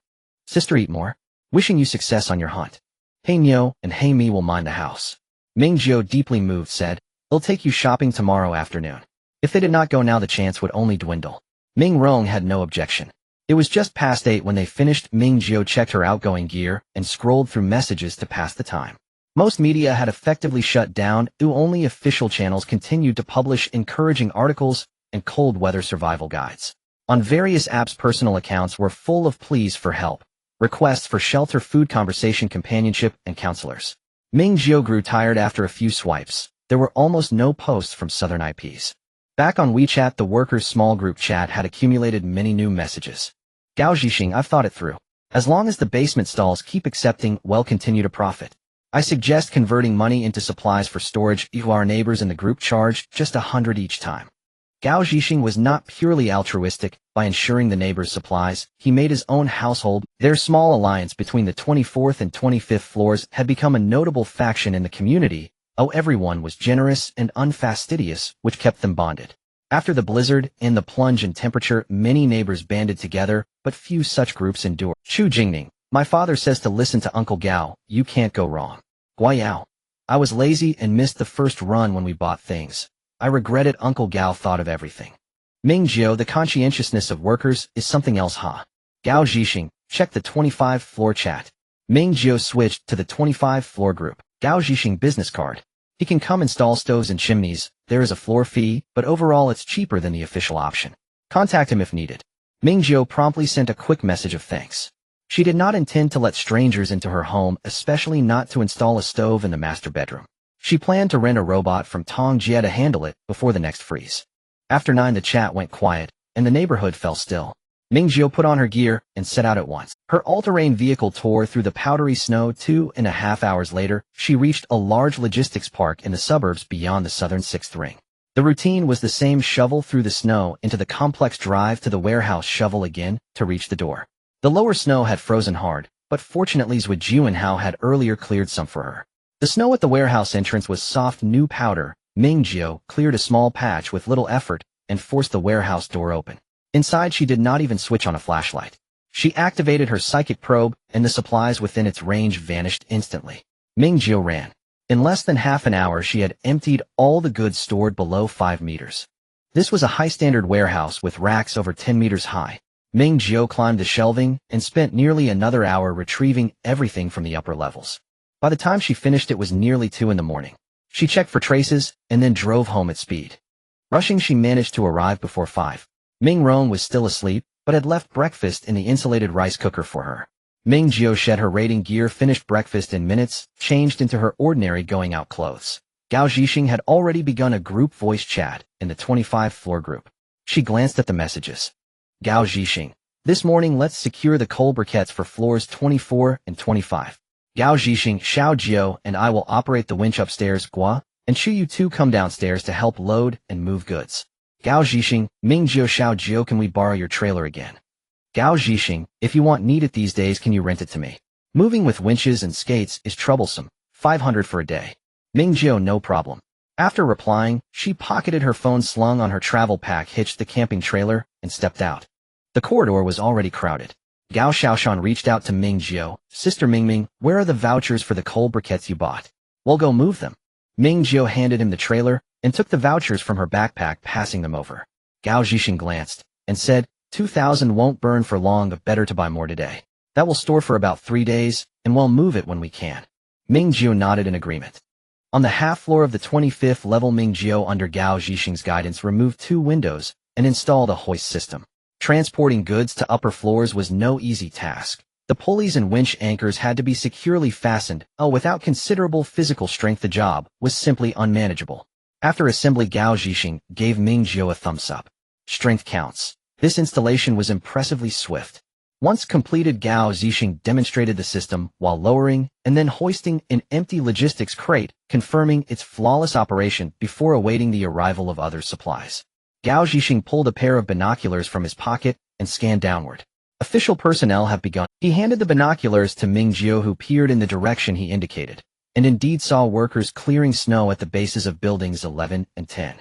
Sister, eat more. Wishing you success on your hunt. Hey Nyo and Hey Mi will mind the house. Ming Jiu, deeply moved, said, they'll take you shopping tomorrow afternoon. If they did not go now, the chance would only dwindle. Ming Rong had no objection. It was just past 8 when they finished. Ming Jiu checked her outgoing gear and scrolled through messages to pass the time. Most media had effectively shut down. Only official channels continued to publish encouraging articles and cold weather survival guides. On various apps, personal accounts were full of pleas for help, requests for shelter, food, conversation, companionship, and counselors. Ming Jiu grew tired after a few swipes. There were almost no posts from southern IPs. Back on WeChat, the workers' small group chat had accumulated many new messages. Gao Zhixing, I've thought it through. As long as the basement stalls keep accepting, we'll continue to profit. I suggest converting money into supplies for storage. Our neighbors in the group charged just 100 each time. Gao Zhixing was not purely altruistic. By ensuring the neighbors' supplies, he made his own household. Their small alliance between the 24th and 25th floors had become a notable faction in the community. Everyone was generous and unfastidious, which kept them bonded. After the blizzard and the plunge in temperature, many neighbors banded together, but few such groups endured. Chu Jingning, my father says to listen to Uncle Gao. You can't go wrong. Guayao. I was lazy and missed the first run when we bought things. I regret it. Uncle Gao thought of everything. Ming Jiu, the conscientiousness of workers is something else, huh? Gao Zhixing, check the 25th floor chat. Ming Jiu switched to the 25th floor group. Gao Zhixing business card. He can come install stoves and chimneys. There is a floor fee, but overall it's cheaper than the official option. Contact him if needed. Ming Jiu promptly sent a quick message of thanks. She did not intend to let strangers into her home, especially not to install a stove in the master bedroom. She planned to rent a robot from Tong Jie to handle it before the next freeze. After 9, the chat went quiet, and the neighborhood fell still. Ming Jiu put on her gear and set out at once. Her all-terrain vehicle tore through the powdery snow. 2.5 hours later, she reached a large logistics park in the suburbs beyond the southern 6th ring. The routine was the same: shovel through the snow into the complex, drive to the warehouse, shovel again to reach the door. The lower snow had frozen hard, but fortunately Ming Jiu and Hao had earlier cleared some for her. The snow at the warehouse entrance was soft new powder. Ming Jiu cleared a small patch with little effort and forced the warehouse door open. Inside she did not even switch on a flashlight. She activated her psychic probe, and the supplies within its range vanished instantly. Ming Jiu ran. In less than half an hour she had emptied all the goods stored below 5 meters. This was a high-standard warehouse with racks over 10 meters high. Ming Jiu climbed the shelving and spent nearly another hour retrieving everything from the upper levels. By the time she finished it was nearly 2 in the morning. She checked for traces and then drove home at speed. Rushing she managed to arrive before 5. Ming Rong was still asleep, but had left breakfast in the insulated rice cooker for her. Ming Jiu shed her raiding gear, finished breakfast in minutes, changed into her ordinary going-out clothes. Gao Zhixing had already begun a group voice chat in the 25th floor group. She glanced at the messages. Gao Zhixing. This morning let's secure the coal briquettes for floors 24 and 25. Gao Zhixing, Xiao Jiu, and I will operate the winch upstairs. Gua and Chu, you two come downstairs to help load and move goods. Gao Zhixing, Ming Jiu, Xiao Jiu, can we borrow your trailer again? Gao Zhixing, if you need it these days, can you rent it to me? Moving with winches and skates is troublesome. 500 for a day. Ming Jiu, no problem. After replying, she pocketed her phone slung on her travel pack, hitched the camping trailer, and stepped out. The corridor was already crowded. Gao Xiaoshan reached out to Ming Jiu. Sister Mingming, where are the vouchers for the coal briquettes you bought? We'll go move them. Ming Jiu handed him the trailer and took the vouchers from her backpack, passing them over. Gao Zhixing glanced and said, 2,000 won't burn for long, but better to buy more today. That will store for about 3 days, and we'll move it when we can. Ming Jiu nodded in agreement. On the half floor of the 25th level, Ming Jiu, under Gao Zhixing's guidance, removed 2 windows and installed a hoist system. Transporting goods to upper floors was no easy task. The pulleys and winch anchors had to be securely fastened. Without considerable physical strength, the job was simply unmanageable. After assembly, Gao Zhixing gave Ming Jiu a thumbs up. Strength counts. This installation was impressively swift. Once completed, Gao Zhixing demonstrated the system while lowering and then hoisting an empty logistics crate, confirming its flawless operation before awaiting the arrival of other supplies. Gao Zhixing pulled a pair of binoculars from his pocket and scanned downward. Official personnel have begun. He handed the binoculars to Ming Jiu, who peered in the direction he indicated, and indeed saw workers clearing snow at the bases of buildings 11 and 10.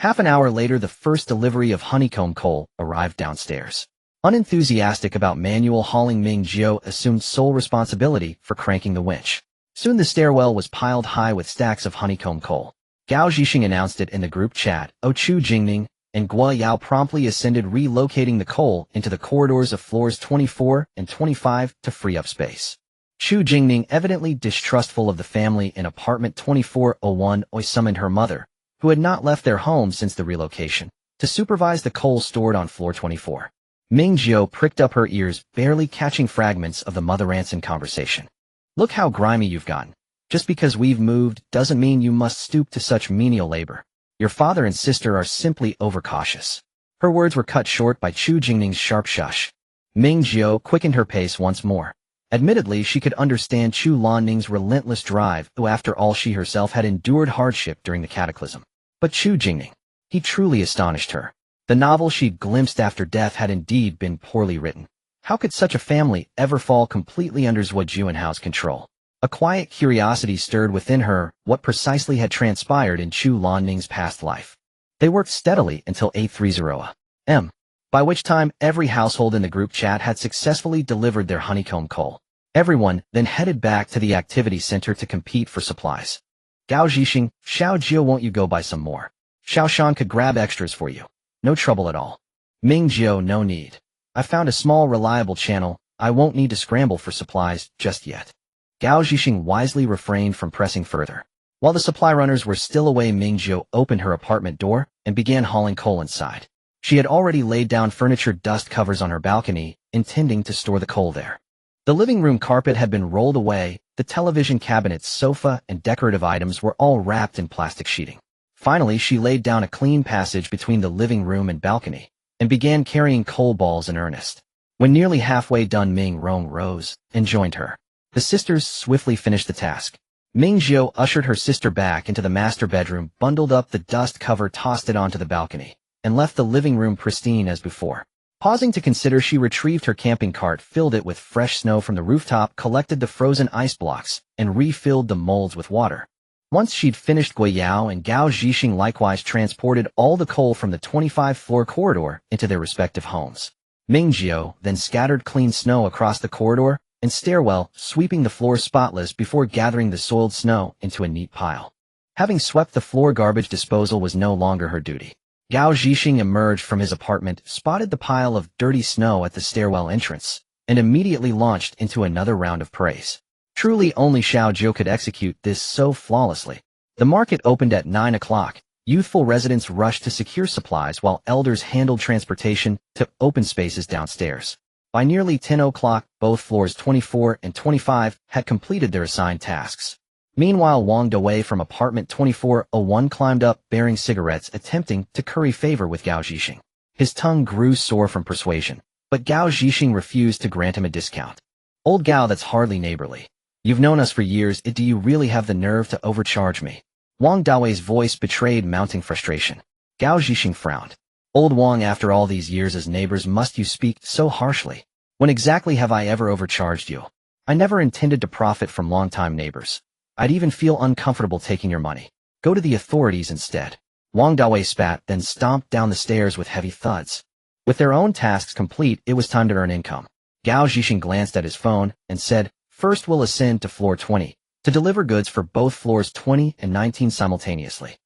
Half an hour later, the first delivery of honeycomb coal arrived downstairs. Unenthusiastic about manual hauling, Ming Jiu assumed sole responsibility for cranking the winch. Soon the stairwell was piled high with stacks of honeycomb coal. Gao Zhixing announced it in the group chat. Chu Jingning and Gua Yao promptly ascended, relocating the coal into the corridors of floors 24 and 25 to free up space. Chu Jingning, evidently distrustful of the family in apartment 2401, summoned her mother, who had not left their home since the relocation, to supervise the coal stored on floor 24. Ming Jiu pricked up her ears, barely catching fragments of the mother aunt's conversation. Look how grimy you've gotten. Just because we've moved doesn't mean you must stoop to such menial labor. Your father and sister are simply overcautious. Her words were cut short by Chu Jingning's sharp shush. Ming Jiu quickened her pace once more. Admittedly, she could understand Chu Lanning's relentless drive, though after all she herself had endured hardship during the cataclysm. But Chu Jingning, he truly astonished her. The novel she'd glimpsed after death had indeed been poorly written. How could such a family ever fall completely under Zhuo Juanhao's control? A quiet curiosity stirred within her what precisely had transpired in Chu Lanning's past life. They worked steadily until 8:30 am, by which time every household in the group chat had successfully delivered their honeycomb coal. Everyone then headed back to the activity center to compete for supplies. Gao Zhixing, Xiao Jiu, won't you go buy some more? Xiao Shan could grab extras for you. No trouble at all. Ming Jiu, no need. I found a small reliable channel. I won't need to scramble for supplies just yet. Gao Zhixing wisely refrained from pressing further. While the supply runners were still away, Ming Jiu opened her apartment door and began hauling coal inside. She had already laid down furniture dust covers on her balcony, intending to store the coal there. The living room carpet had been rolled away, the television cabinets, sofa, and decorative items were all wrapped in plastic sheeting. Finally, she laid down a clean passage between the living room and balcony, and began carrying coal balls in earnest. When nearly halfway done, Ming Rong rose and joined her. The sisters swiftly finished the task. Ming Jiu ushered her sister back into the master bedroom, bundled up the dust cover, tossed it onto the balcony, and left the living room pristine as before. Pausing to consider, she retrieved her camping cart, filled it with fresh snow from the rooftop, collected the frozen ice blocks, and refilled the molds with water. Once she'd finished, Gui Yao and Gao Zhixing likewise transported all the coal from the 25-floor corridor into their respective homes. Ming Jiu then scattered clean snow across the corridor and stairwell, sweeping the floor spotless before gathering the soiled snow into a neat pile. Having swept the floor, garbage disposal was no longer her duty. Gao Zhixing emerged from his apartment, spotted the pile of dirty snow at the stairwell entrance, and immediately launched into another round of praise. Truly only Xiao Jiu could execute this so flawlessly. The market opened at 9 o'clock. Youthful residents rushed to secure supplies while elders handled transportation to open spaces downstairs. By nearly 10 o'clock, both floors 24 and 25 had completed their assigned tasks. Meanwhile, Wang Dawei from apartment 2401 climbed up, bearing cigarettes, attempting to curry favor with Gao Zhixing. His tongue grew sore from persuasion, but Gao Zhixing refused to grant him a discount. "Old Gao, that's hardly neighborly. You've known us for years, do you really have the nerve to overcharge me?" Wang Dawei's voice betrayed mounting frustration. Gao Zhixing frowned. "Old Wang, after all these years as neighbors, must you speak so harshly? When exactly have I ever overcharged you? I never intended to profit from longtime neighbors. I'd even feel uncomfortable taking your money. Go to the authorities instead." Wang Dawei spat, then stomped down the stairs with heavy thuds. With their own tasks complete, it was time to earn income. Gao Zhixing glanced at his phone and said, "First we'll ascend to floor 20, to deliver goods for both floors 20 and 19 simultaneously."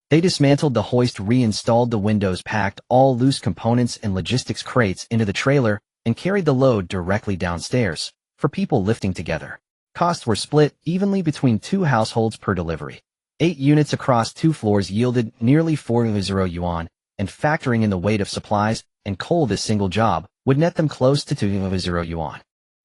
They dismantled the hoist, reinstalled the windows, packed all loose components and logistics crates into the trailer, and carried the load directly downstairs, for people lifting together. Costs were split evenly between 2 households per delivery. 8 units across 2 floors yielded nearly 40 yuan, and factoring in the weight of supplies and coal, this single job would net them close to 20 yuan.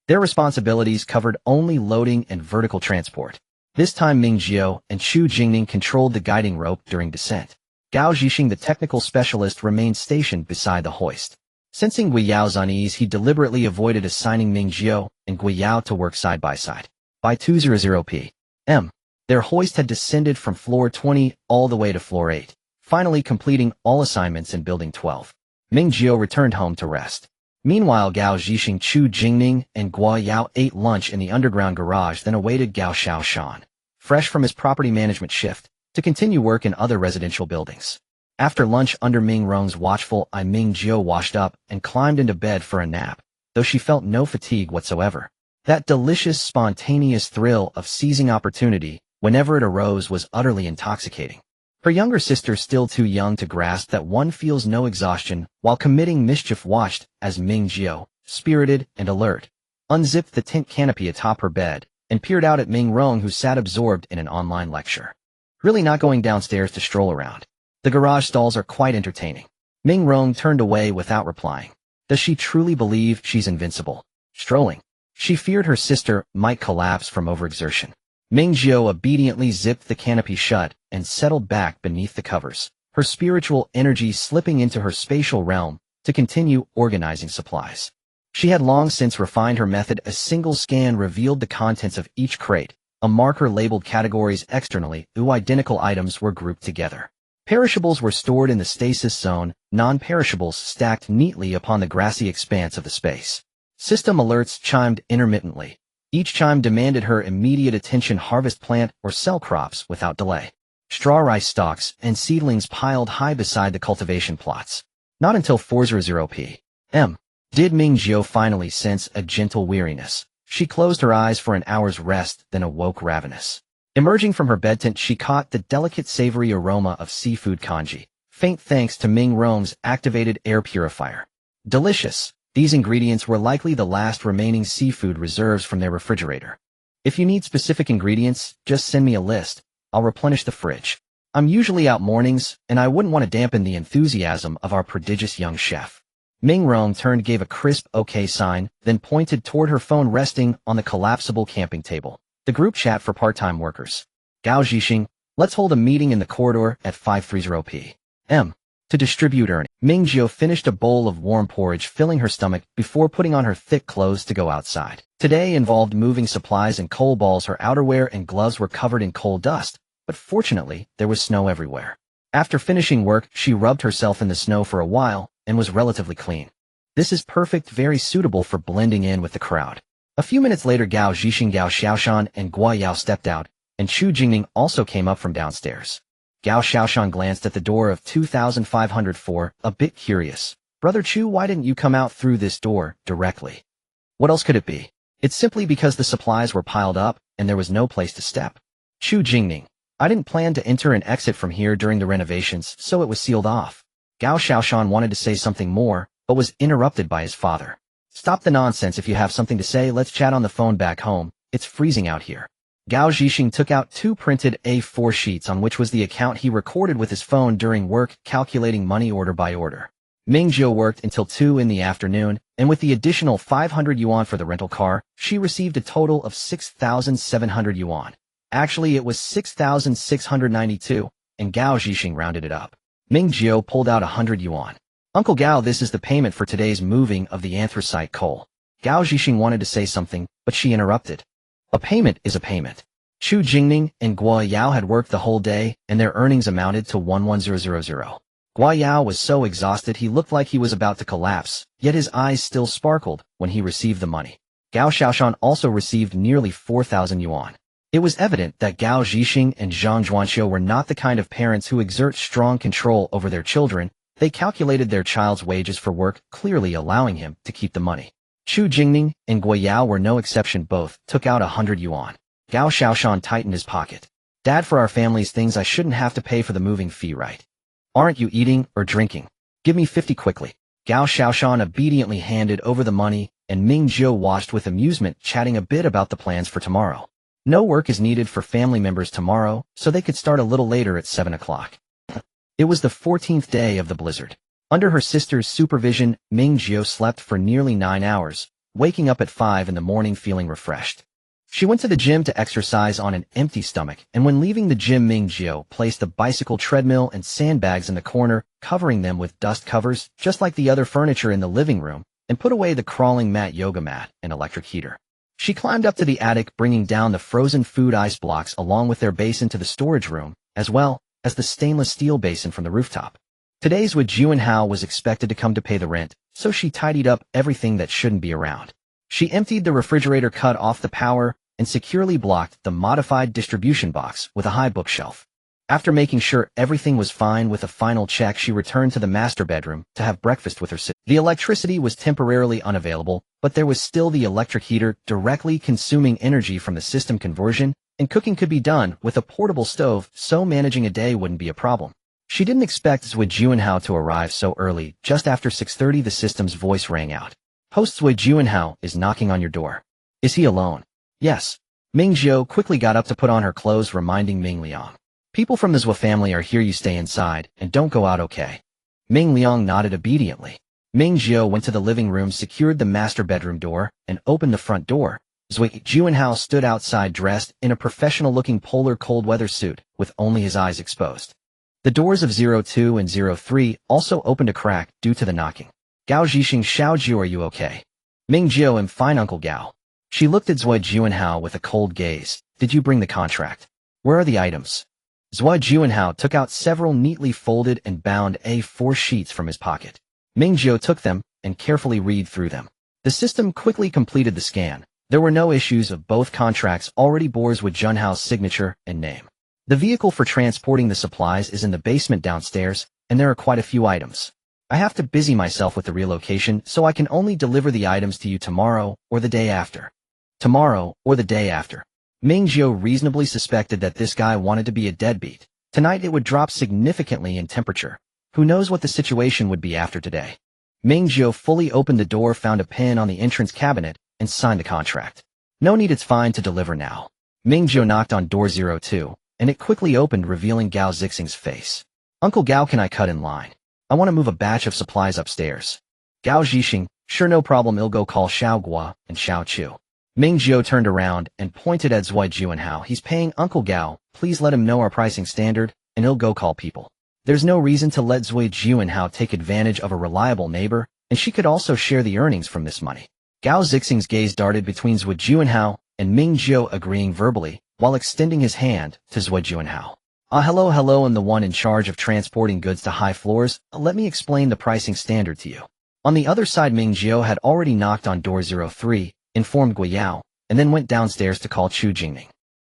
Their responsibilities covered only loading and vertical transport. This time Ming Jiu and Chu Jingning controlled the guiding rope during descent. Gao Zhixing, the technical specialist, remained stationed beside the hoist. Sensing Gui Yao's unease, he deliberately avoided assigning Ming Jiu and Gui Yao to work side by side. By 2:00 p.m., their hoist had descended from floor 20 all the way to floor 8, finally completing all assignments in building 12. Ming Jiu returned home to rest. Meanwhile, Gao Zhixing, Chu Jingning, and Gua Yao ate lunch in the underground garage, then awaited Gao Xiaoshan, fresh from his property management shift, to continue work in other residential buildings. After lunch, under Ming Rong's watchful eye, Ming Jiu washed up and climbed into bed for a nap, though she felt no fatigue whatsoever. That delicious, spontaneous thrill of seizing opportunity whenever it arose was utterly intoxicating. Her younger sister, still too young to grasp that one feels no exhaustion while committing mischief, watched as Ming Jiu, spirited and alert, unzipped the tent canopy atop her bed and peered out at Ming Rong, who sat absorbed in an online lecture. Really not going downstairs to stroll around. The garage stalls are quite entertaining. Ming Rong turned away without replying. Does she truly believe she's invincible? Strolling. She feared her sister might collapse from overexertion. Ming Jiu obediently zipped the canopy shut and settled back beneath the covers, her spiritual energy slipping into her spatial realm to continue organizing supplies. She had long since refined her method. A single scan revealed the contents of each crate. A marker labeled categories externally, identical items were grouped together. Perishables were stored in the stasis zone, non-perishables stacked neatly upon the grassy expanse of the space. System alerts chimed intermittently. Each chime demanded her immediate attention. Harvest plant or sell crops without delay. Straw rice stalks and seedlings piled high beside the cultivation plots. Not until 4:00 p.m. did Ming Jiu finally sense a gentle weariness. She closed her eyes for an hour's rest, then awoke ravenous. Emerging from her bed tent, she caught the delicate savory aroma of seafood congee, faint thanks to Ming Rong's activated air purifier. Delicious. These ingredients were likely the last remaining seafood reserves from their refrigerator. If you need specific ingredients, just send me a list. I'll replenish the fridge. I'm usually out mornings, and I wouldn't want to dampen the enthusiasm of our prodigious young chef. Ming Rong turned, gave a crisp OK sign, then pointed toward her phone resting on the collapsible camping table. The group chat for part-time workers. Gao Zhixing, let's hold a meeting in the corridor at 5:30 p.m. to distribute earnings. Ming Jiu finished a bowl of warm porridge, filling her stomach before putting on her thick clothes to go outside. Today involved moving supplies and coal balls. Her outerwear and gloves were covered in coal dust, but fortunately there was snow everywhere. After finishing work, she rubbed herself in the snow for a while and was relatively clean. This is perfect, very suitable for blending in with the crowd. A few minutes later, Gao Zhixing, Gao Xiaoshan, and Guo Yao stepped out, and Chu Jingning also came up from downstairs. Gao Xiaoshan glanced at the door of 2504, a bit curious. Brother Chu, why didn't you come out through this door directly? What else could it be? It's simply because the supplies were piled up, and there was no place to step. Chu Jingning, I didn't plan to enter and exit from here during the renovations, so it was sealed off. Gao Xiaoshan wanted to say something more, but was interrupted by his father. Stop the nonsense. If you have something to say, let's chat on the phone back home. It's freezing out here. Gao Zhixing took out 2 printed A4 sheets on which was the account he recorded with his phone during work, calculating money order by order. Ming Jiu worked until 2 in the afternoon, and with the additional 500 yuan for the rental car, she received a total of 6,700 yuan. Actually, it was 6,692, and Gao Zhixing rounded it up. Ming Jiu pulled out 100 yuan. Uncle Gao, this is the payment for today's moving of the anthracite coal. Gao Zhixing wanted to say something, but she interrupted. A payment is a payment. Chu Jingning and Guo Yao had worked the whole day, and their earnings amounted to 11000. Guo Yao was so exhausted he looked like he was about to collapse, yet his eyes still sparkled when he received the money. Gao Xiaoshan also received nearly 4,000 yuan. It was evident that Gao Zhixing and Zhang Zhuanxiu were not the kind of parents who exert strong control over their children. They calculated their child's wages for work, clearly allowing him to keep the money. Chu Jingning and Guo Yao were no exception. Both took out 100 yuan. Gao Xiaoshan tightened his pocket. Dad, for our family's things I shouldn't have to pay for the moving fee, right? Aren't you eating or drinking? Give me 50 quickly. Gao Xiaoshan obediently handed over the money, and Ming Jiu watched with amusement, chatting a bit about the plans for tomorrow. No work is needed for family members tomorrow, so they could start a little later at 7 o'clock. It was the 14th day of the blizzard. Under her sister's supervision, Ming Jiu slept for nearly 9 hours, waking up at 5 in the morning feeling refreshed. She went to the gym to exercise on an empty stomach, and when leaving the gym, Ming Jiu placed the bicycle treadmill and sandbags in the corner, covering them with dust covers, just like the other furniture in the living room, and put away the crawling mat, yoga mat, and electric heater. She climbed up to the attic, bringing down the frozen food ice blocks along with their basin to the storage room, as well as the stainless steel basin from the rooftop. Today's Wu Juanhao was expected to come to pay the rent, so she tidied up everything that shouldn't be around. She emptied the refrigerator, cut off the power, and securely blocked the modified distribution box with a high bookshelf. After making sure everything was fine with a final check, she returned to the master bedroom to have breakfast with her sister. The electricity was temporarily unavailable, but there was still the electric heater directly consuming energy from the system conversion, and cooking could be done with a portable stove, so managing a day wouldn't be a problem. She didn't expect Zui Juanhao to arrive so early. Just after 6:30, the system's voice rang out. Host Zui Juanhao is knocking on your door. Is he alone? Yes. Ming Jiu quickly got up to put on her clothes, reminding Ming Liang. People from the Zhou family are here. You stay inside and don't go out, okay? Ming Liang nodded obediently. Ming Jiu went to the living room, secured the master bedroom door, and opened the front door. Zui Juanhao stood outside dressed in a professional-looking polar cold weather suit, with only his eyes exposed. The doors of 02 and 03 also opened a crack due to the knocking. Gao Zhixing, Xiao Jiu, are you okay? Ming Jiu, I'm fine, Uncle Gao. She looked at Zui Juanhao with a cold gaze. Did you bring the contract? Where are the items? Zui Juanhao took out several neatly folded and bound A4 sheets from his pocket. Ming Jiu took them and carefully read through them. The system quickly completed the scan. There were no issues of both contracts already bore Zui Junhao's signature and name. The vehicle for transporting the supplies is in the basement downstairs, and there are quite a few items. I have to busy myself with the relocation, so I can only deliver the items to you tomorrow or the day after. Tomorrow or the day after. Ming Jiu reasonably suspected that this guy wanted to be a deadbeat. Tonight it would drop significantly in temperature. Who knows what the situation would be after today. Ming Jiu fully opened the door, found a pen on the entrance cabinet, and signed the contract. No need, it's fine to deliver now. Ming Jiu knocked on door 02, and it quickly opened, revealing Gao Zhixing's face. Uncle Gao, can I cut in line? I want to move a batch of supplies upstairs. Gao Zhixing, sure, no problem, I'll go call Xiao Guo and Xiao Chu. Ming Jiu turned around and pointed at Zui Juanhao. He's paying Uncle Gao, please let him know our pricing standard, and he'll go call people. There's no reason to let Zui Juanhao take advantage of a reliable neighbor, and she could also share the earnings from this money. Gao Zhixing's gaze darted between Zui Juanhao and Ming Jiu, agreeing verbally, while extending his hand to Zui Juanhao. Hello, I'm the one in charge of transporting goods to high floors. Let me explain the pricing standard to you. On the other side, Ming Jiu had already knocked on door 03, informed Guiyao, and then went downstairs to call Chu Jingning.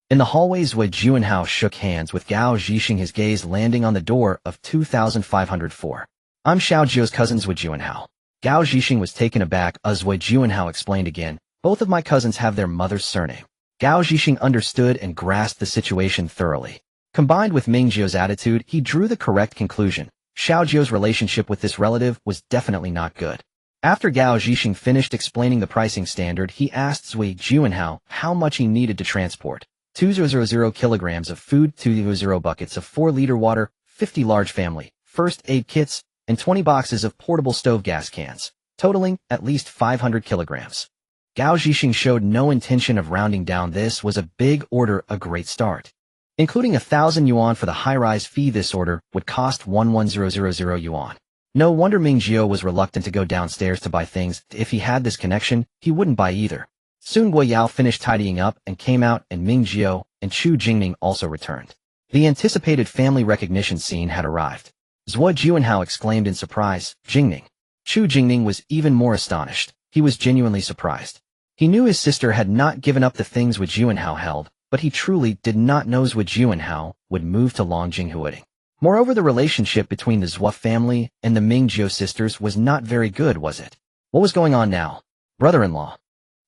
In the hallways, Wei Juanhao shook hands with Gao Zhixing, his gaze landing on the door of 2504. I'm Xiao Jiu's cousin Wei Juanhao. Gao Zhixing was taken aback as Wei Juanhao explained again, both of my cousins have their mother's surname. Gao Zhixing understood and grasped the situation thoroughly. Combined with Ming Jiu's attitude, he drew the correct conclusion. Xiao Jiu's relationship with this relative was definitely not good. After Gao Zhixing finished explaining the pricing standard, he asked Wei Juanhao how much he needed to transport. 200 kilograms of food, 200 buckets of 4-liter water, 50 large family, first aid kits, and 20 boxes of portable stove gas cans, totaling at least 500 kilograms. Gao Zhixing showed no intention of rounding down. This was a big order, a great start. Including 1,000 yuan for the high-rise fee, this order would cost 11,000 yuan. No wonder Ming Jiu was reluctant to go downstairs to buy things. If he had this connection, he wouldn't buy either. Soon Guiyao finished tidying up and came out, and Ming Jiu and Chu Jingning also returned. The anticipated family recognition scene had arrived. Wei Juanhao exclaimed in surprise, Jingning. Chu Jingning was even more astonished. He was genuinely surprised. He knew his sister had not given up the things Wei Juanhao held, but he truly did not know Wei Juanhao would move to Longjing. Moreover, the relationship between the Zhua family and the Ming Jiu sisters was not very good, was it? What was going on now? Brother-in-law.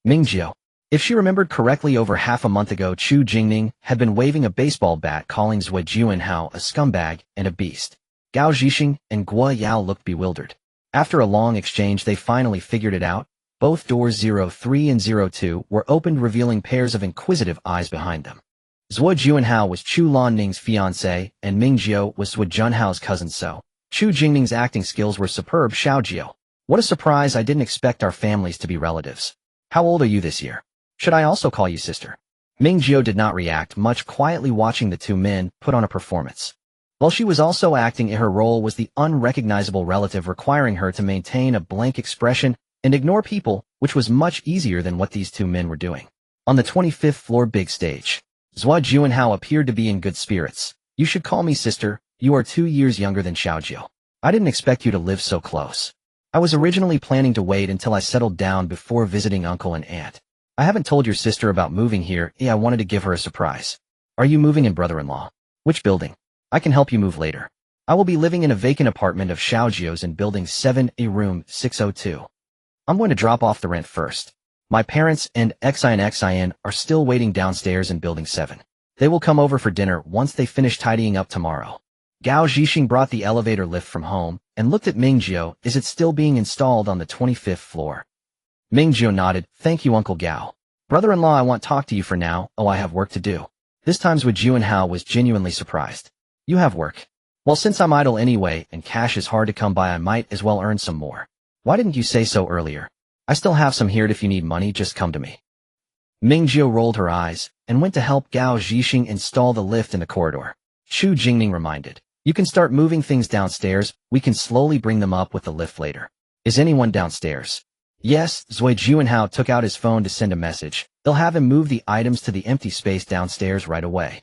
Ming Jiu. If she remembered correctly, over half a month ago, Chu Jingning had been waving a baseball bat, calling Wei Juanhao a scumbag and a beast. Gao Zhixing and Guiyao looked bewildered. After a long exchange, they finally figured it out. Both doors 03 and 02 were opened, revealing pairs of inquisitive eyes behind them. Wei Juanhao was Chu Lanning's fiancé, and Ming Jiu was Wei Junhao's cousin, so Chu Jingning's acting skills were superb. Xiao Jiu. What a surprise, I didn't expect our families to be relatives. How old are you this year? Should I also call you sister? Ming Jiu did not react much, quietly watching the two men put on a performance. While she was also acting, her role was the unrecognizable relative, requiring her to maintain a blank expression and ignore people, which was much easier than what these two men were doing. On the 25th floor big stage, Wei Juanhao appeared to be in good spirits. You should call me sister, you are 2 years younger than Xiao Jiu. I didn't expect you to live so close. I was originally planning to wait until I settled down before visiting uncle and aunt. I haven't told your sister about moving here. I wanted to give her a surprise. Are you moving in, brother-in-law? Which building? I can help you move later. I will be living in a vacant apartment of Xiao Jiu's in building 7A, room 602. I'm going to drop off the rent first. My parents and Xin are still waiting downstairs in building 7. They will come over for dinner once they finish tidying up tomorrow. Gao Zhixing brought the elevator lift from home and looked at Ming Jiu. Is it still being installed on the 25th floor? Ming Jiu nodded. Thank you, Uncle Gao. Brother-in-law, I won't talk to you for now. Oh, I have work to do. This time Wei Juanhao was genuinely surprised. You have work? Well, since I'm idle anyway and cash is hard to come by, I might as well earn some more. Why didn't you say so earlier? I still have some here. If you need money, just come to me. Ming Jiu rolled her eyes and went to help Gao Zhixing install the lift in the corridor. Chu Jingning reminded, you can start moving things downstairs. We can slowly bring them up with the lift later. Is anyone downstairs? Yes, Wei Juanhao took out his phone to send a message. They'll have him move the items to the empty space downstairs right away.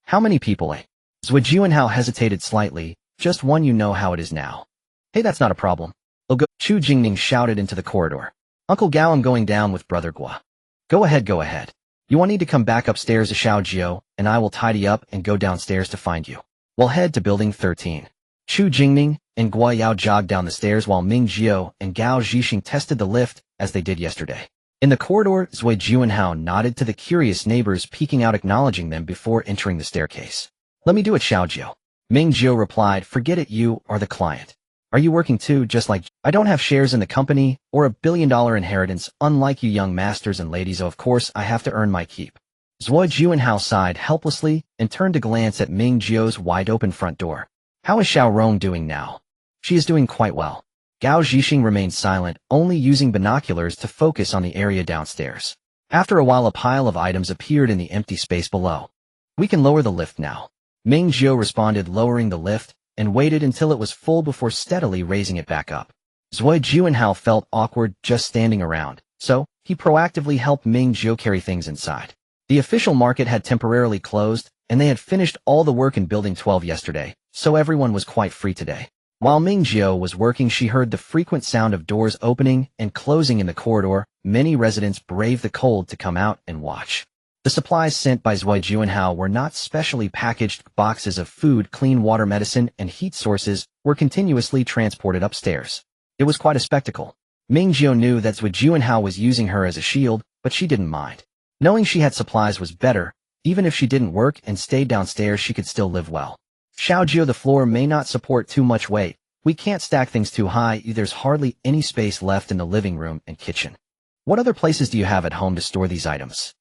How many people? Wei Juanhao hesitated slightly. Just one, you know how it is now. Hey, that's not a problem. I'll go. Chu Jingning shouted into the corridor. Uncle Gao, I'm going down with Brother Gua. Go ahead, go ahead. You won't need to come back upstairs to Xiao Jiu, and I will tidy up and go downstairs to find you. We'll head to building 13. Chu Jingning and Guiyao jogged down the stairs while Ming Jiu and Gao Zhixing tested the lift as they did yesterday. In the corridor, Wei Juanhao nodded to the curious neighbors peeking out, acknowledging them before entering the staircase. Let me do it, Xiao Jiu. Ming Jiu replied, forget it, you are the client. Are you working too, just like I don't have shares in the company or $1 billion inheritance, unlike you young masters and ladies. Of course, I have to earn my keep. Wei Juanhao sighed helplessly and turned to glance at Ming Jiu's wide-open front door. How is Xiao Rong doing now? She is doing quite well. Gao Zhixing remained silent, only using binoculars to focus on the area downstairs. After a while, a pile of items appeared in the empty space below. We can lower the lift now. Ming Jiu responded, lowering the lift, and waited until it was full before steadily raising it back up. Wei Juanhao felt awkward just standing around, so he proactively helped Ming Jiu carry things inside. The official market had temporarily closed, and they had finished all the work in Building 12 yesterday, so everyone was quite free today. While Ming Jiu was working, she heard the frequent sound of doors opening and closing in the corridor. Many residents braved the cold to come out and watch. The supplies sent by Zui Juanhao were not specially packaged. Boxes of food, clean water, medicine, and heat sources were continuously transported upstairs. It was quite a spectacle. Ming Jiu knew that Zui Juanhao was using her as a shield, but she didn't mind. Knowing she had supplies was better. Even if she didn't work and stayed downstairs, she could still live well. Xiao Jiu, the floor may not support too much weight. We can't stack things too high. There's hardly any space left in the living room and kitchen. What other places do you have at home to store these items?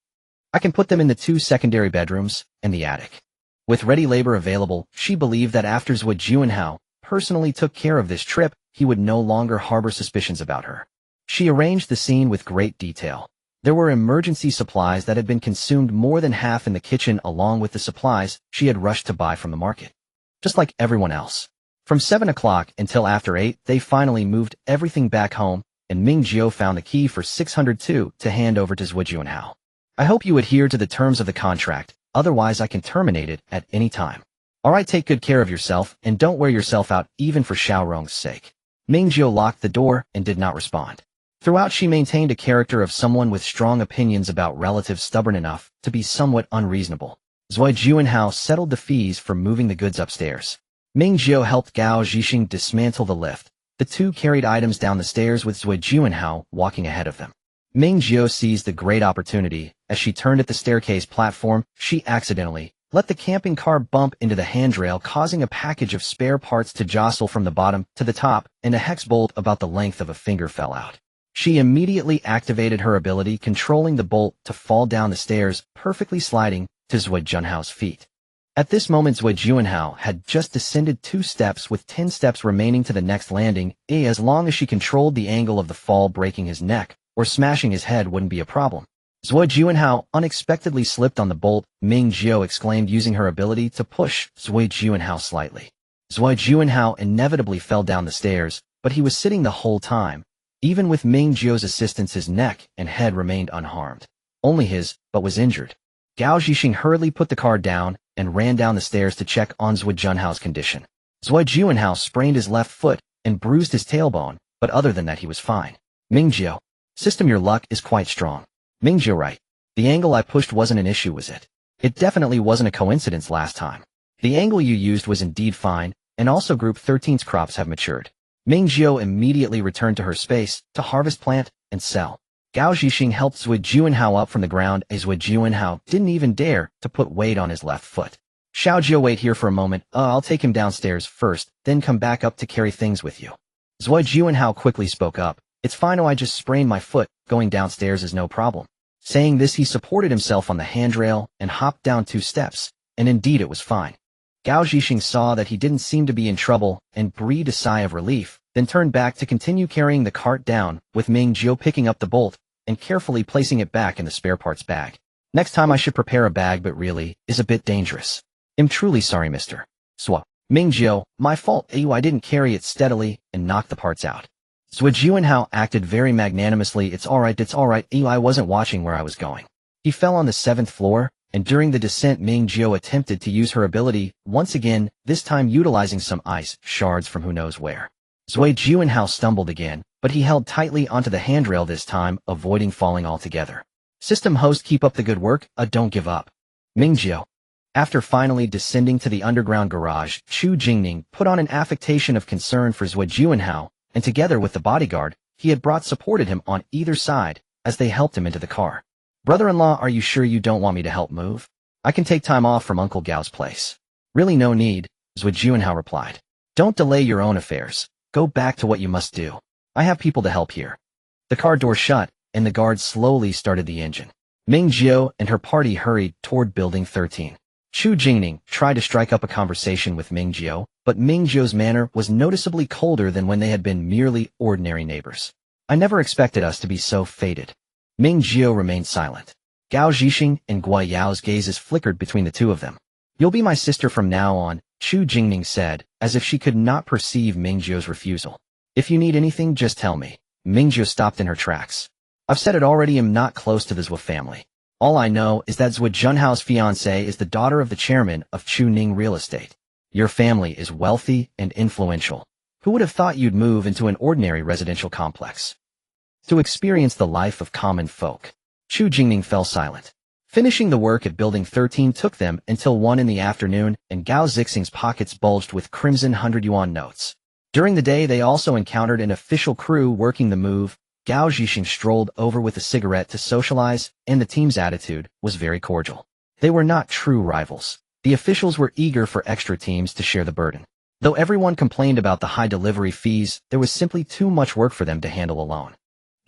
I can put them in the 2 secondary bedrooms and the attic. With ready labor available, she believed that after Zui Juanhao personally took care of this trip, he would no longer harbor suspicions about her. She arranged the scene with great detail. There were emergency supplies that had been consumed more than half in the kitchen, along with the supplies she had rushed to buy from the market. Just like everyone else. From 7 o'clock until after 8, they finally moved everything back home, and Ming Jiu found the key for 602 to hand over to Zui Juanhao. I hope you adhere to the terms of the contract, otherwise I can terminate it at any time. Alright, take good care of yourself, and don't wear yourself out even for Xiaorong's sake. Ming Jiu locked the door and did not respond. Throughout, she maintained a character of someone with strong opinions about relatives, stubborn enough to be somewhat unreasonable. Zui Juanhao settled the fees for moving the goods upstairs. Ming Jiu helped Gao Zhixing dismantle the lift. The two carried items down the stairs with Zui Juanhao walking ahead of them. Ming Jiu seized the great opportunity. As she turned at the staircase platform, she accidentally let the camping car bump into the handrail, causing a package of spare parts to jostle from the bottom to the top, and a hex bolt about the length of a finger fell out. She immediately activated her ability, controlling the bolt to fall down the stairs, perfectly sliding to Zui Juanhao's feet. At this moment, Zui Juanhao had just descended 2 steps with 10 steps remaining to the next landing. As long as she controlled the angle of the fall, breaking his neck or smashing his head wouldn't be a problem. Zui Juanhao unexpectedly slipped on the bolt. Ming Jiu exclaimed, using her ability to push Zui Juanhao slightly. Zui Juanhao inevitably fell down the stairs, but he was sitting the whole time. Even with Ming Jiu's assistance, his neck and head remained unharmed. Only his butt was injured. Gao Zhixing hurriedly put the car down and ran down the stairs to check on Zui Juanhao's condition. Zui Juanhao sprained his left foot and bruised his tailbone, but other than that he was fine. Ming Jiu, system, your luck is quite strong. Ming Jiu, right. The angle I pushed wasn't an issue, was it? It definitely wasn't a coincidence last time. The angle you used was indeed fine, and also Group 13's crops have matured. Ming Jiu immediately returned to her space to harvest, plant, and sell. Gao Zhixing helped Zui Juanhao up from the ground, as Zui Juanhao didn't even dare to put weight on his left foot. Xiao Jiu, wait here for a moment. I'll take him downstairs first, then come back up to carry things with you. Zui Juanhao quickly spoke up. It's fine, I just sprained my foot. Going downstairs is no problem. Saying this, he supported himself on the handrail and hopped down 2 steps, and indeed it was fine. Gao Zhixing saw that he didn't seem to be in trouble and breathed a sigh of relief, then turned back to continue carrying the cart down, with Ming Jiu picking up the bolt and carefully placing it back in the spare parts bag. Next time I should prepare a bag, but really is a bit dangerous. I'm truly sorry, Mr. Swap. Ming Jiu, my fault. I didn't carry it steadily and knocked the parts out. Zui Juanhao acted very magnanimously. It's alright. I wasn't watching where I was going. He fell on the 7th floor, and during the descent Ming Jiu attempted to use her ability once again, this time utilizing some ice shards from who knows where. Zui Juanhao stumbled again, but he held tightly onto the handrail this time, avoiding falling altogether. System host, keep up the good work. Don't give up. Ming Jiu. After finally descending to the underground garage, Chu Jingning put on an affectation of concern for Zui Juanhao, and together with the bodyguard he had brought supported him on either side as they helped him into the car. Brother-in-law, are you sure you don't want me to help move? I can take time off from Uncle Gao's place. Really, no need, Zui Juanhao replied. Don't delay your own affairs. Go back to what you must do. I have people to help here. The car door shut, and the guard slowly started the engine. Ming Jiu and her party hurried toward Building 13. Chu Jingning tried to strike up a conversation with Ming Jiu, but Ming Jiu's manner was noticeably colder than when they had been merely ordinary neighbors. I never expected us to be so fated. Ming Jiu remained silent. Gao Zhixing and Guo Yao's gazes flickered between the two of them. You'll be my sister from now on, Chu Jingning said, as if she could not perceive Ming Jiu's refusal. If you need anything, just tell me. Ming Jiu stopped in her tracks. I've said it already, I'm not close to the Zhou family. All I know is that Zui Juanhao's fiancée is the daughter of the chairman of Chu Ning Real Estate. Your family is wealthy and influential. Who would have thought you'd move into an ordinary residential complex to experience the life of common folk? Chu Jingming fell silent. Finishing the work at Building 13 took them until 1 in the afternoon, and Gao Zixing's pockets bulged with crimson 100-yuan notes. During the day, they also encountered an official crew working the move. Gao Zixing strolled over with a cigarette to socialize, and the team's attitude was very cordial. They were not true rivals. The officials were eager for extra teams to share the burden. Though everyone complained about the high delivery fees, there was simply too much work for them to handle alone.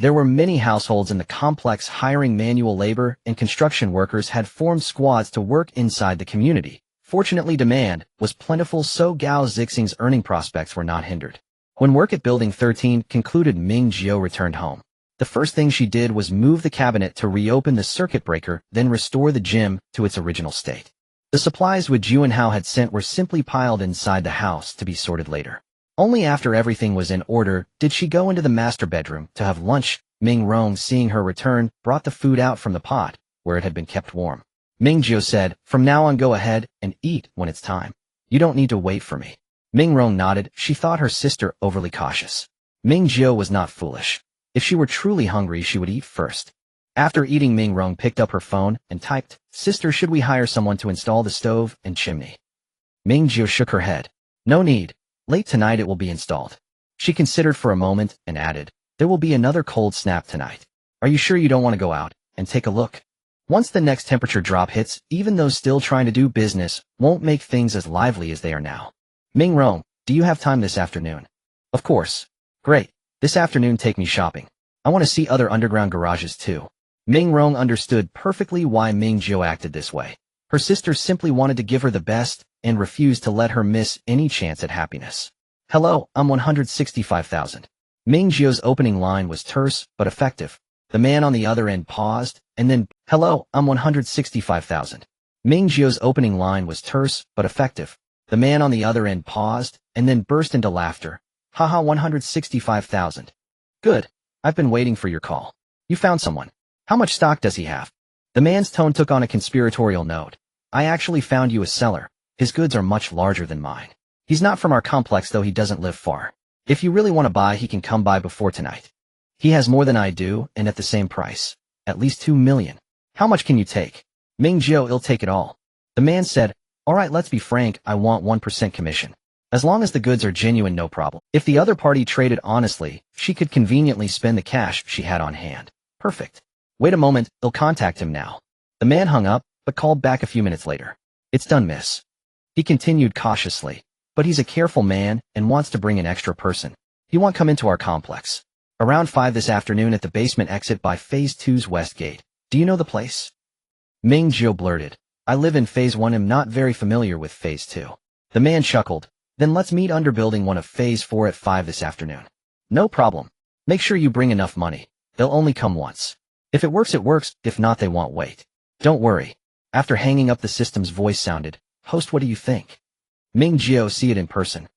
There were many households in the complex hiring manual labor, and construction workers had formed squads to work inside the community. Fortunately, demand was plentiful, so Gao Zixing's earning prospects were not hindered. When work at Building 13 concluded, Ming Jiu returned home. The first thing she did was move the cabinet to reopen the circuit breaker, then restore the gym to its original state. The supplies Wu Juanhao had sent were simply piled inside the house to be sorted later. Only after everything was in order did she go into the master bedroom to have lunch. Ming Rong, seeing her return, brought the food out from the pot, where it had been kept warm. Ming Jiu said, "From now on, go ahead and eat when it's time. You don't need to wait for me." Ming Rong nodded. She thought her sister overly cautious. Ming Jiu was not foolish. If she were truly hungry, she would eat first. After eating, Ming Rong picked up her phone and typed, "Sister, should we hire someone to install the stove and chimney?" Ming Jiu shook her head. "No need. Late tonight it will be installed." She considered for a moment and added, "There will be another cold snap tonight. Are you sure you don't want to go out and take a look? Once the next temperature drop hits, even those still trying to do business won't make things as lively as they are now." "Ming Rong, do you have time this afternoon?" "Of course." "Great. This afternoon take me shopping. I want to see other underground garages too." Ming Rong understood perfectly why Ming Jiu acted this way. Her sister simply wanted to give her the best and refused to let her miss any chance at happiness. "Hello, I'm 165,000. Ming Jiu's opening line was terse but effective. The man on the other end paused, and then, "Hello, I'm 165,000. Ming Jiu's opening line was terse but effective. The man on the other end paused, and then burst into laughter. "Haha, 165,000. Good. I've been waiting for your call. You found someone. How much stock does he have?" The man's tone took on a conspiratorial note. "I actually found you a seller. His goods are much larger than mine. He's not from our complex, though he doesn't live far. If you really want to buy, he can come by before tonight. He has more than I do, and at the same price. At least 2 million. How much can you take?" Ming Jiu, "I'll take it all." The man said, "All right, let's be frank, I want 1% commission. As long as the goods are genuine, no problem. If the other party traded honestly, she could conveniently spend the cash she had on hand." "Perfect. Wait a moment, I'll contact him now." The man hung up, but called back a few minutes later. "It's done, miss." He continued cautiously, "But he's a careful man and wants to bring an extra person. He won't come into our complex. Around 5 this afternoon at the basement exit by Phase 2's west gate. Do you know the place?" Ming Jiu blurted, "I live in Phase 1, am not very familiar with Phase 2. The man chuckled, "Then let's meet under Building 1 of Phase 4 at 5 this afternoon." "No problem. Make sure you bring enough money. They'll only come once. If it works, it works. If not, they won't wait. Don't worry." After hanging up, the system's voice sounded, "Host, what do you think?" Ming Jiu, see it in person.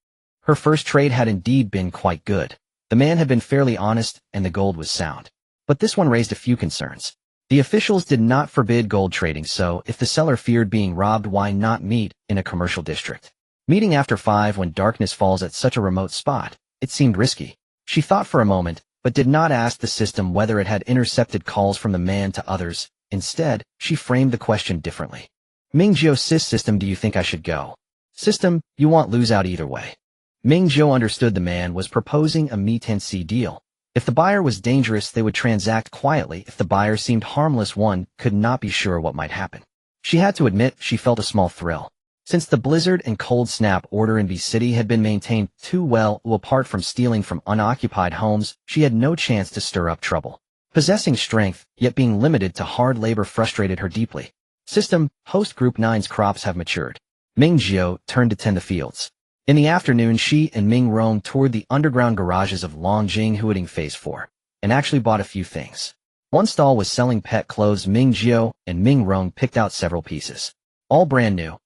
Her first trade had indeed been quite good. The man had been fairly honest, and the gold was sound. But this one raised a few concerns. The officials did not forbid gold trading, so if the seller feared being robbed, why not meet in a commercial district? Meeting after 5 when darkness falls at such a remote spot, it seemed risky. She thought for a moment, but did not ask the system whether it had intercepted calls from the man to others. Instead, she framed the question differently. "Ming Jiu, system, do you think I should go?" "System, you won't lose out either way." Ming Jiu understood the man was proposing a meet-and-see deal. If the buyer was dangerous, they would transact quietly. If the buyer seemed harmless, one could not be sure what might happen. She had to admit she felt a small thrill. Since the blizzard and cold snap order in B City had been maintained too well, apart from stealing from unoccupied homes, she had no chance to stir up trouble. Possessing strength, yet being limited to hard labor frustrated her deeply. System, host Group 9's crops have matured. Ming Jiu turned to tend the fields. In the afternoon, she and Ming Rong toured the underground garages of Longjing Huading Phase 4, and actually bought a few things. One stall was selling pet clothes. Ming Jiu and Ming Rong picked out several pieces. All brand new.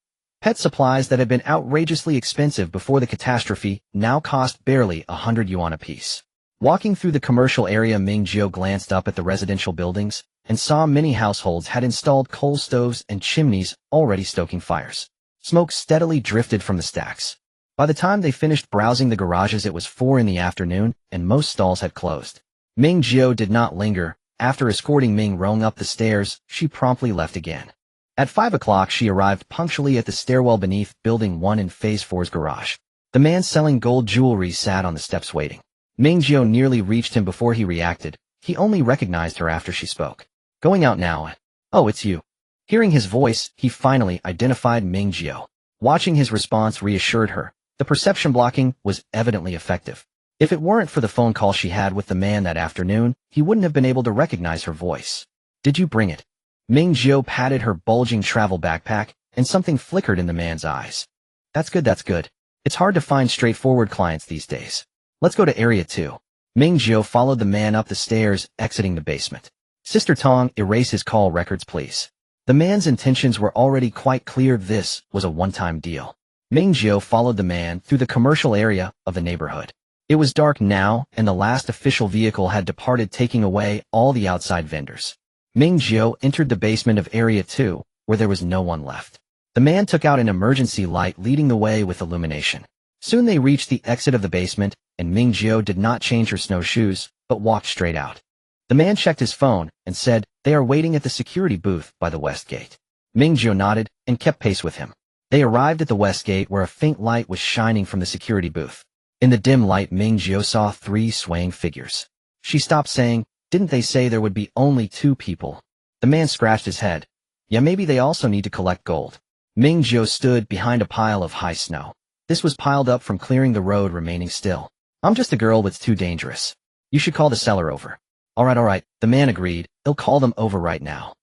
Pet supplies that had been outrageously expensive before the catastrophe now cost barely 100 yuan apiece. Walking through the commercial area, Ming Jiu glanced up at the residential buildings and saw many households had installed coal stoves and chimneys already stoking fires. Smoke steadily drifted from the stacks. By the time they finished browsing the garages, it was 4 in the afternoon, and most stalls had closed. Ming Jiu did not linger. After escorting Ming Rong up the stairs, she promptly left again. At 5 o'clock, she arrived punctually at the stairwell beneath Building 1 in Phase 4's garage. The man selling gold jewelry sat on the steps waiting. Ming Jiu nearly reached him before he reacted. He only recognized her after she spoke. Going out now. Oh, it's you. Hearing his voice, he finally identified Ming Jiu. Watching his response reassured her. The perception blocking was evidently effective. If it weren't for the phone call she had with the man that afternoon, he wouldn't have been able to recognize her voice. Did you bring it? Ming Jiu patted her bulging travel backpack, and something flickered in the man's eyes. That's good, that's good. It's hard to find straightforward clients these days. Let's go to Area 2. Ming Jiu followed the man up the stairs, exiting the basement. Sister Tong, erase his call records, please. The man's intentions were already quite clear. This was a one-time deal. Ming Jiu followed the man through the commercial area of the neighborhood. It was dark now, and the last official vehicle had departed, taking away all the outside vendors. Ming Jiu entered the basement of Area 2, where there was no one left. The man took out an emergency light, leading the way with illumination. Soon they reached the exit of the basement, and Ming Jiu did not change her snowshoes, but walked straight out. The man checked his phone and said, "They are waiting at the security booth by the west gate." Ming Jiu nodded and kept pace with him. They arrived at the west gate, where a faint light was shining from the security booth. In the dim light, Ming Jiu saw 3 swaying figures. She stopped, saying, "Didn't they say there would be only 2 people?" The man scratched his head. "Yeah, maybe they also need to collect gold." Ming Jiu stood behind a pile of high snow. This was piled up from clearing the road, remaining still. "I'm just a girl, but it's too dangerous. You should call the seller over." All right, the man agreed. "He'll call them over right now."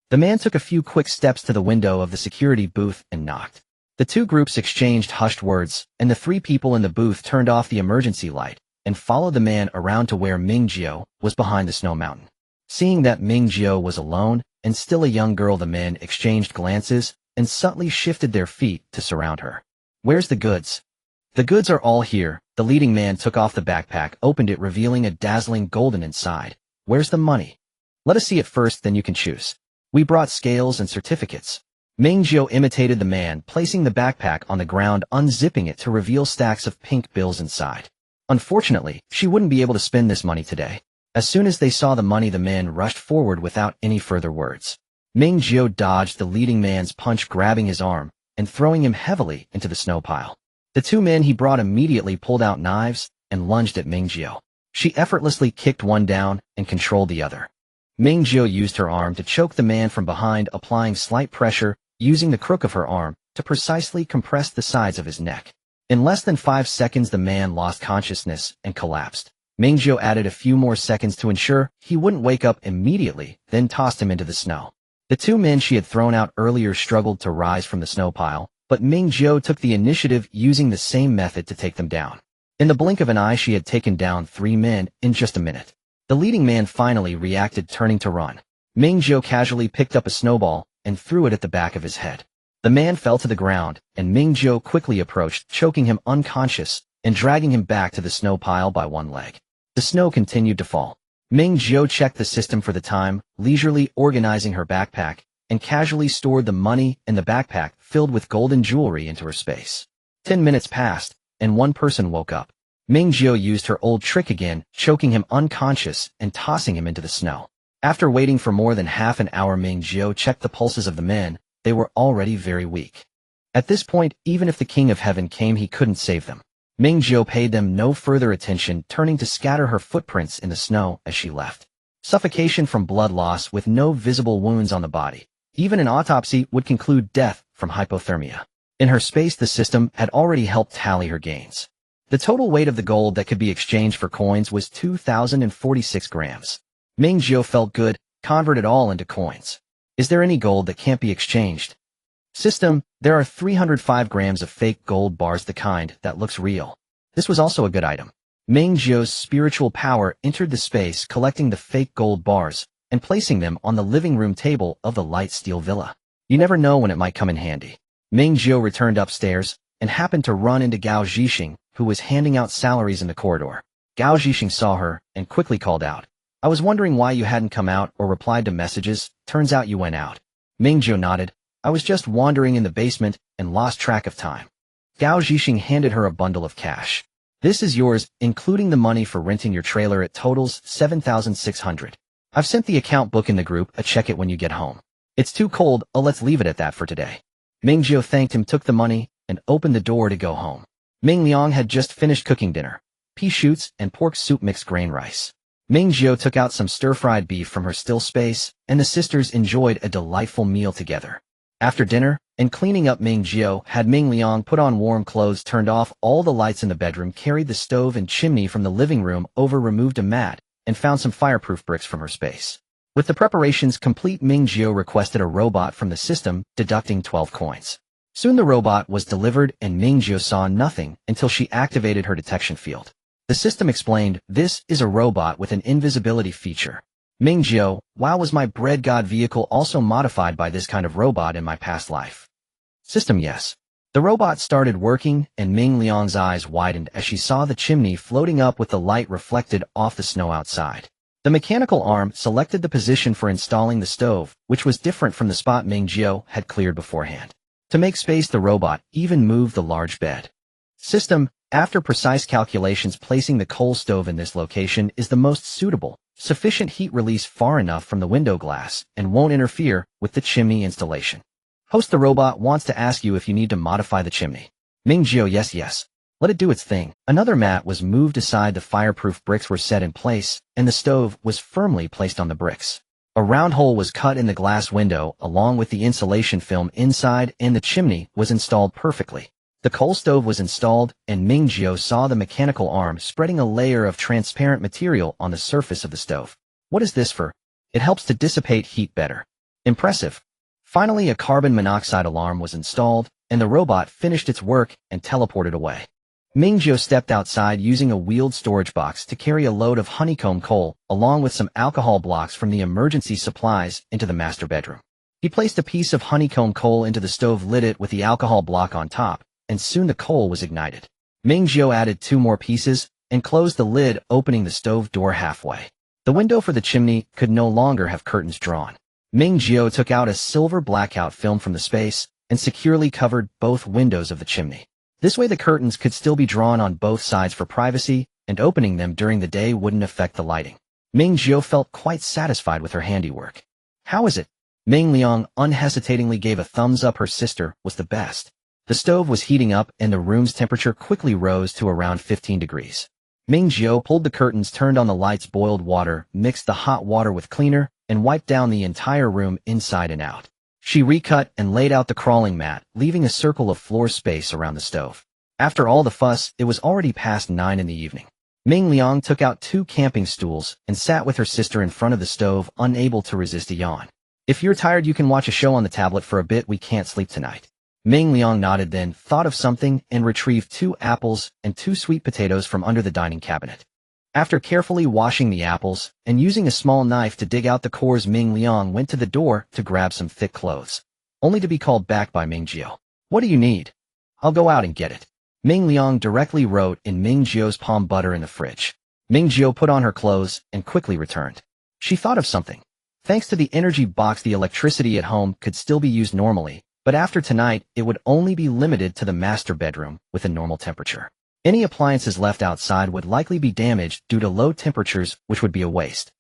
The man took a few quick steps to the window of the security booth and knocked. The 2 groups exchanged hushed words, and the 3 people in the booth turned off the emergency light and followed the man around to where Ming Jiu was behind the snow mountain. Seeing that Ming Jiu was alone and still a young girl, the men exchanged glances and subtly shifted their feet to surround her. "Where's the goods?" "The goods are all here." The leading man took off the backpack, opened it, revealing a dazzling golden inside. "Where's the money?" "Let us see it first, then you can choose." "We brought scales and certificates." Ming Jiu imitated the man, placing the backpack on the ground, unzipping it to reveal stacks of pink bills inside. Unfortunately, she wouldn't be able to spend this money today. As soon as they saw the money, the men rushed forward without any further words. Ming Jiu dodged the leading man's punch, grabbing his arm and throwing him heavily into the snow pile. The 2 men he brought immediately pulled out knives and lunged at Ming Jiu. She effortlessly kicked one down and controlled the other. Ming Jiu used her arm to choke the man from behind, applying slight pressure, using the crook of her arm to precisely compress the sides of his neck. In less than 5 seconds, the man lost consciousness and collapsed. Ming Jiu added a few more seconds to ensure he wouldn't wake up immediately, then tossed him into the snow. The 2 men she had thrown out earlier struggled to rise from the snow pile, but Ming Jiu took the initiative, using the same method to take them down. In the blink of an eye, she had taken down 3 men in just a minute. The leading man finally reacted, turning to run. Ming Jiu casually picked up a snowball and threw it at the back of his head. The man fell to the ground, and Ming Jiu quickly approached, choking him unconscious and dragging him back to the snow pile by one leg. The snow continued to fall. Ming Jiu checked the system for the time, leisurely organizing her backpack, and casually stored the money in the backpack filled with golden jewelry into her space. 10 minutes passed, and one person woke up. Ming Jiu used her old trick again, choking him unconscious and tossing him into the snow. After waiting for more than half an hour, Ming Jiu checked the pulses of the men. They were already very weak. At this point, even if the King of Heaven came, he couldn't save them. Ming Jiu paid them no further attention, turning to scatter her footprints in the snow as she left. Suffocation from blood loss with no visible wounds on the body. Even an autopsy would conclude death from hypothermia. In her space, the system had already helped tally her gains. The total weight of the gold that could be exchanged for coins was 2,046 grams. Ming Jiu felt good, convert it all into coins. Is there any gold that can't be exchanged? System, there are 305 grams of fake gold bars, the kind that looks real. This was also a good item. Ming Jiu's spiritual power entered the space, collecting the fake gold bars and placing them on the living room table of the light steel villa. You never know when it might come in handy. Ming Jiu returned upstairs and happened to run into Gao Zhixing, who was handing out salaries in the corridor. Gao Zhixing saw her and quickly called out, "I was wondering why you hadn't come out or replied to messages. Turns out you went out." Ming Jiu nodded. "I was just wandering in the basement and lost track of time." Gao Zhixing handed her a bundle of cash. This is yours, including the money for renting your trailer. It totals 7,600. I've sent the account book in the group. Check it when you get home. It's too cold. Let's leave it at that for today. Ming Jiu thanked him, took the money, and opened the door to go home. Ming Liang had just finished cooking dinner. Pea shoots and pork soup mixed grain rice. Ming Jiu took out some stir-fried beef from her still space, and the sisters enjoyed a delightful meal together. After dinner, and cleaning up, Ming Jiu had Ming Liang put on warm clothes, turned off all the lights in the bedroom, carried the stove and chimney from the living room over, removed a mat, and found some fireproof bricks from her space. With the preparations complete, Ming Jiu requested a robot from the system, deducting 12 coins. Soon the robot was delivered, and Ming Jiu saw nothing until she activated her detection field. The system explained, "This is a robot with an invisibility feature." Ming Jiu, wow, was my bread god vehicle also modified by this kind of robot in my past life? System, yes. The robot started working, and Ming Liang's eyes widened as she saw the chimney floating up with the light reflected off the snow outside. The mechanical arm selected the position for installing the stove, which was different from the spot Ming Jiu had cleared beforehand. To make space, the robot even moved the large bed. System, after precise calculations, placing the coal stove in this location is the most suitable. Sufficient heat release far enough from the window glass and won't interfere with the chimney installation. Host, the robot wants to ask you if you need to modify the chimney. Ming Jiu, yes. Let it do its thing. Another mat was moved aside, the fireproof bricks were set in place, and the stove was firmly placed on the bricks. A round hole was cut in the glass window along with the insulation film inside, and the chimney was installed perfectly. The coal stove was installed, and Ming Jiu saw the mechanical arm spreading a layer of transparent material on the surface of the stove. What is this for? It helps to dissipate heat better. Impressive. Finally, a carbon monoxide alarm was installed, and the robot finished its work and teleported away. Ming Jiu stepped outside using a wheeled storage box to carry a load of honeycomb coal, along with some alcohol blocks from the emergency supplies, into the master bedroom. He placed a piece of honeycomb coal into the stove, lit it with the alcohol block on top, and soon the coal was ignited. Ming Jiu added 2 more pieces and closed the lid, opening the stove door halfway. The window for the chimney could no longer have curtains drawn. Ming Jiu took out a silver blackout film from the space and securely covered both windows of the chimney. This way the curtains could still be drawn on both sides for privacy, and opening them during the day wouldn't affect the lighting. Ming Jiu felt quite satisfied with her handiwork. How is it? Ming Liang unhesitatingly gave a thumbs up. Her sister was the best. The stove was heating up, and the room's temperature quickly rose to around 15 degrees. Ming Jiu pulled the curtains, turned on the lights, boiled water, mixed the hot water with cleaner, and wiped down the entire room inside and out. She recut and laid out the crawling mat, leaving a circle of floor space around the stove. After all the fuss, it was already past 9 in the evening. Ming Liang took out 2 camping stools and sat with her sister in front of the stove, unable to resist a yawn. "If you're tired, you can watch a show on the tablet for a bit. We can't sleep tonight." Ming Liang nodded, then thought of something and retrieved 2 apples and 2 sweet potatoes from under the dining cabinet. After carefully washing the apples and using a small knife to dig out the cores, Ming Liang went to the door to grab some thick clothes, only to be called back by Ming Jiu. "What do you need?" "I'll go out and get it." Ming Liang directly wrote in Ming Jiu's palm, "Butter in the fridge." Ming Jiu put on her clothes and quickly returned. She thought of something. Thanks to the energy box, the electricity at home could still be used normally, but after tonight, it would only be limited to the master bedroom with a normal temperature. Any appliances left outside would likely be damaged due to low temperatures, which would be a waste.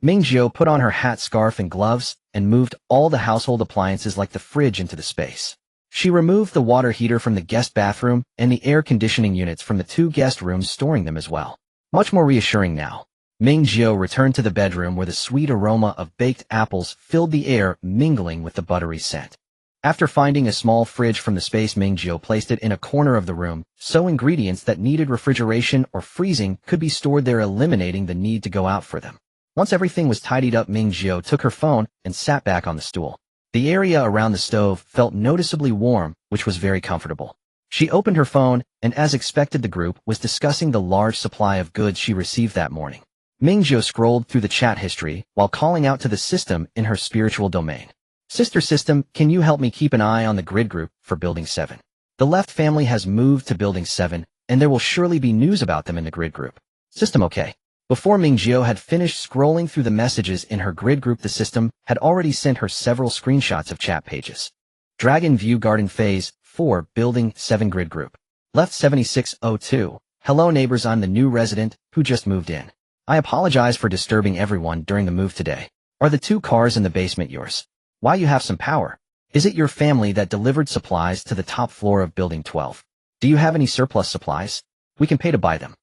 Ming Jiu put on her hat, scarf, and gloves, and moved all the household appliances like the fridge into the space. She removed the water heater from the guest bathroom and the air conditioning units from the 2 guest rooms, storing them as well. Much more reassuring now. Ming Jiu returned to the bedroom where the sweet aroma of baked apples filled the air, mingling with the buttery scent. After finding a small fridge from the space, Ming Jiu placed it in a corner of the room, so ingredients that needed refrigeration or freezing could be stored there, eliminating the need to go out for them. Once everything was tidied up, Ming Jiu took her phone and sat back on the stool. The area around the stove felt noticeably warm, which was very comfortable. She opened her phone, and as expected, the group was discussing the large supply of goods she received that morning. Ming Jiu scrolled through the chat history while calling out to the system in her spiritual domain. "Sister System, can you help me keep an eye on the grid group for Building 7? The Left family has moved to Building 7, and there will surely be news about them in the grid group." "System, okay." Before Ming Jiu had finished scrolling through the messages in her grid group, the system had already sent her several screenshots of chat pages. Dragon View Garden Phase 4 Building 7 Grid Group. Left 7602. Hello neighbors, I'm the new resident who just moved in. I apologize for disturbing everyone during the move today. Are the 2 cars in the basement yours? Why, you have some power. Is it your family that delivered supplies to the top floor of building 12? Do you have any surplus supplies? We can pay to buy them.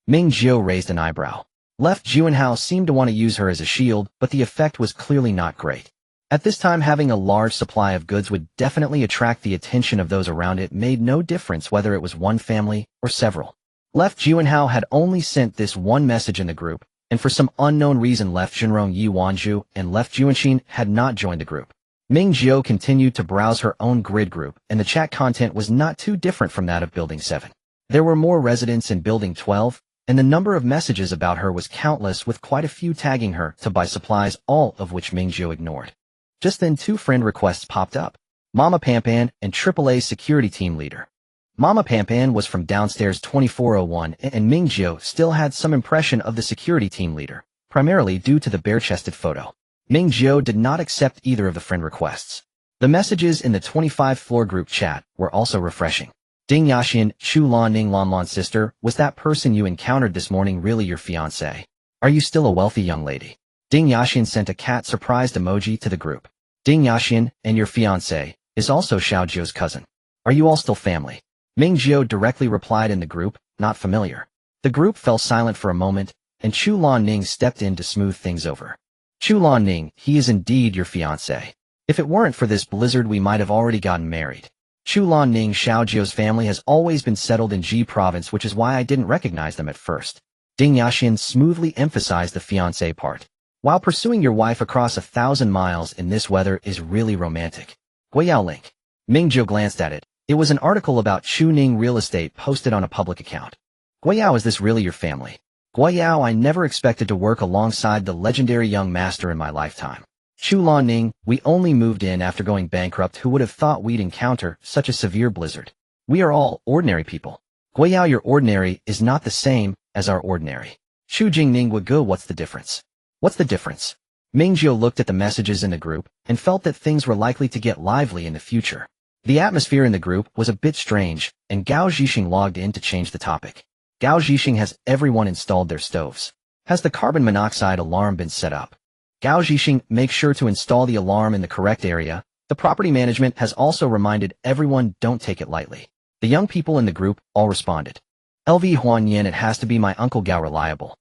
Ming Jiu raised an eyebrow. Left Jiuanhao seemed to want to use her as a shield, but the effect was clearly not great. At this time, having a large supply of goods would definitely attract the attention of those around. It made no difference whether it was one family or several. Left Jiuanhao had only sent this one message in the group, and for some unknown reason Left Zhenrong Yi Wanju and Left Juanxin had not joined the group. Ming Jiu continued to browse her own grid group, and the chat content was not too different from that of Building 7. There were more residents in Building 12, and the number of messages about her was countless, with quite a few tagging her to buy supplies, all of which Ming Jiu ignored. Just then 2 friend requests popped up. Mama Pampan and AAA security team leader. Mama Pampan was from downstairs 2401, and Ming Jiu still had some impression of the security team leader, primarily due to the bare-chested photo. Ming Jiu did not accept either of the friend requests. The messages in the 25 floor group chat were also refreshing. Ding Yaxian, Chu Lan Ning Lan Lan's sister, was that person you encountered this morning really your fiancé? Are you still a wealthy young lady? Ding Yaxian sent a cat surprised emoji to the group. Ding Yaxian, and your fiancé, is also Xiao Jiu's cousin. Are you all still family? Ming Jiu directly replied in the group, not familiar. The group fell silent for a moment, and Chu Lan Ning stepped in to smooth things over. Chu Lan Ning, he is indeed your fiancé. If it weren't for this blizzard we might have already gotten married. Chu Lan Ning, Xiao Jiu's family has always been settled in Ji province, which is why I didn't recognize them at first. Ding Yaxian smoothly emphasized the fiancé part. While pursuing your wife across 1,000 miles in this weather is really romantic. Guiyao link. Ming Jiu glanced at it. It was an article about Chu Ning real estate posted on a public account. Guiyao, is this really your family? Guiyao, I never expected to work alongside the legendary young master in my lifetime. Chu Lan Ning, we only moved in after going bankrupt. Who would have thought we'd encounter such a severe blizzard? We are all ordinary people. Guiyao, your ordinary is not the same as our ordinary. Chu Jingning Wagu, what's the difference? What's the difference? Ming Jiu looked at the messages in the group and felt that things were likely to get lively in the future. The atmosphere in the group was a bit strange, and Gao Zhixing logged in to change the topic. Gao Zhixing, has everyone installed their stoves? Has the carbon monoxide alarm been set up? Gao Zhixing, make sure to install the alarm in the correct area. The property management has also reminded everyone, don't take it lightly. The young people in the group all responded. LV Huanyan, it has to be my Uncle Gao reliable.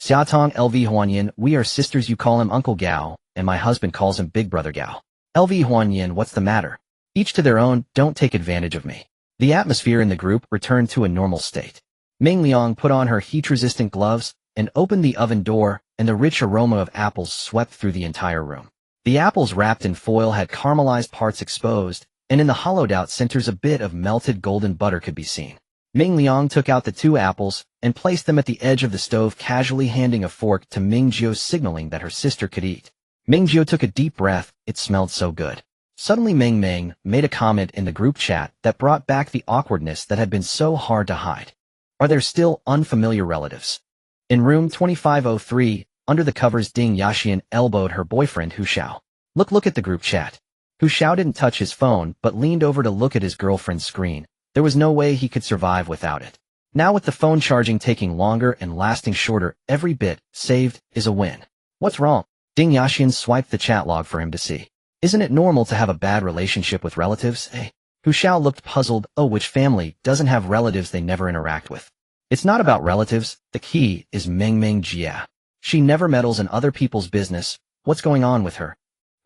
Xiaotong, LV Huanyan, we are sisters, you call him Uncle Gao, and my husband calls him Big Brother Gao. LV Huanyan, what's the matter? Each to their own, don't take advantage of me. The atmosphere in the group returned to a normal state. Ming Liang put on her heat-resistant gloves and opened the oven door, and the rich aroma of apples swept through the entire room. The apples wrapped in foil had caramelized parts exposed, and in the hollowed-out centers a bit of melted golden butter could be seen. Ming Liang took out the 2 apples and placed them at the edge of the stove, casually handing a fork to Ming Jiu, signaling that her sister could eat. Ming Jiu took a deep breath, it smelled so good. Suddenly Ming Ming made a comment in the group chat that brought back the awkwardness that had been so hard to hide. Are there still unfamiliar relatives? In room 2503, under the covers, Ding Yaxian elbowed her boyfriend Hu Xiao. Look at the group chat. Hu Xiao didn't touch his phone, but leaned over to look at his girlfriend's screen. There was no way he could survive without it. Now with the phone charging taking longer and lasting shorter, every bit saved is a win. What's wrong? Ding Yaxian swiped the chat log for him to see. Isn't it normal to have a bad relationship with relatives, eh? Hu Xiao looked puzzled. Oh, which family doesn't have relatives they never interact with? It's not about relatives, the key is Ming Jiu. She never meddles in other people's business. What's going on with her?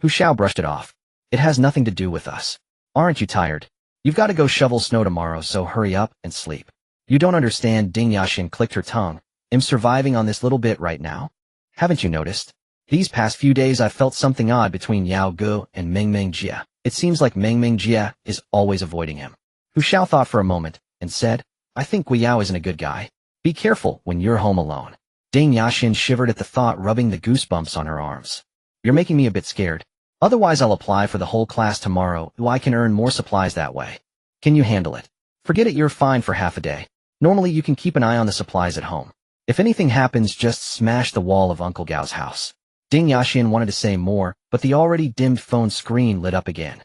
Hu Xiao brushed it off. It has nothing to do with us. Aren't you tired? You've got to go shovel snow tomorrow, so hurry up and sleep. You don't understand. Ding Yaxian clicked her tongue. I'm surviving on this little bit right now. Haven't you noticed? These past few days I've felt something odd between Yao Gu and Ming Jiu. It seems like Ming Jiu is always avoiding him. Hu Xiao thought for a moment and said, I think Guiyao isn't a good guy. Be careful when you're home alone. Ding Yaxian shivered at the thought, rubbing the goosebumps on her arms. You're making me a bit scared. Otherwise I'll apply for the whole class tomorrow, so I can earn more supplies that way. Can you handle it? Forget it, you're fine for half a day. Normally you can keep an eye on the supplies at home. If anything happens, just smash the wall of Uncle Gao's house. Ding Yaxian wanted to say more, but the already dimmed phone screen lit up again.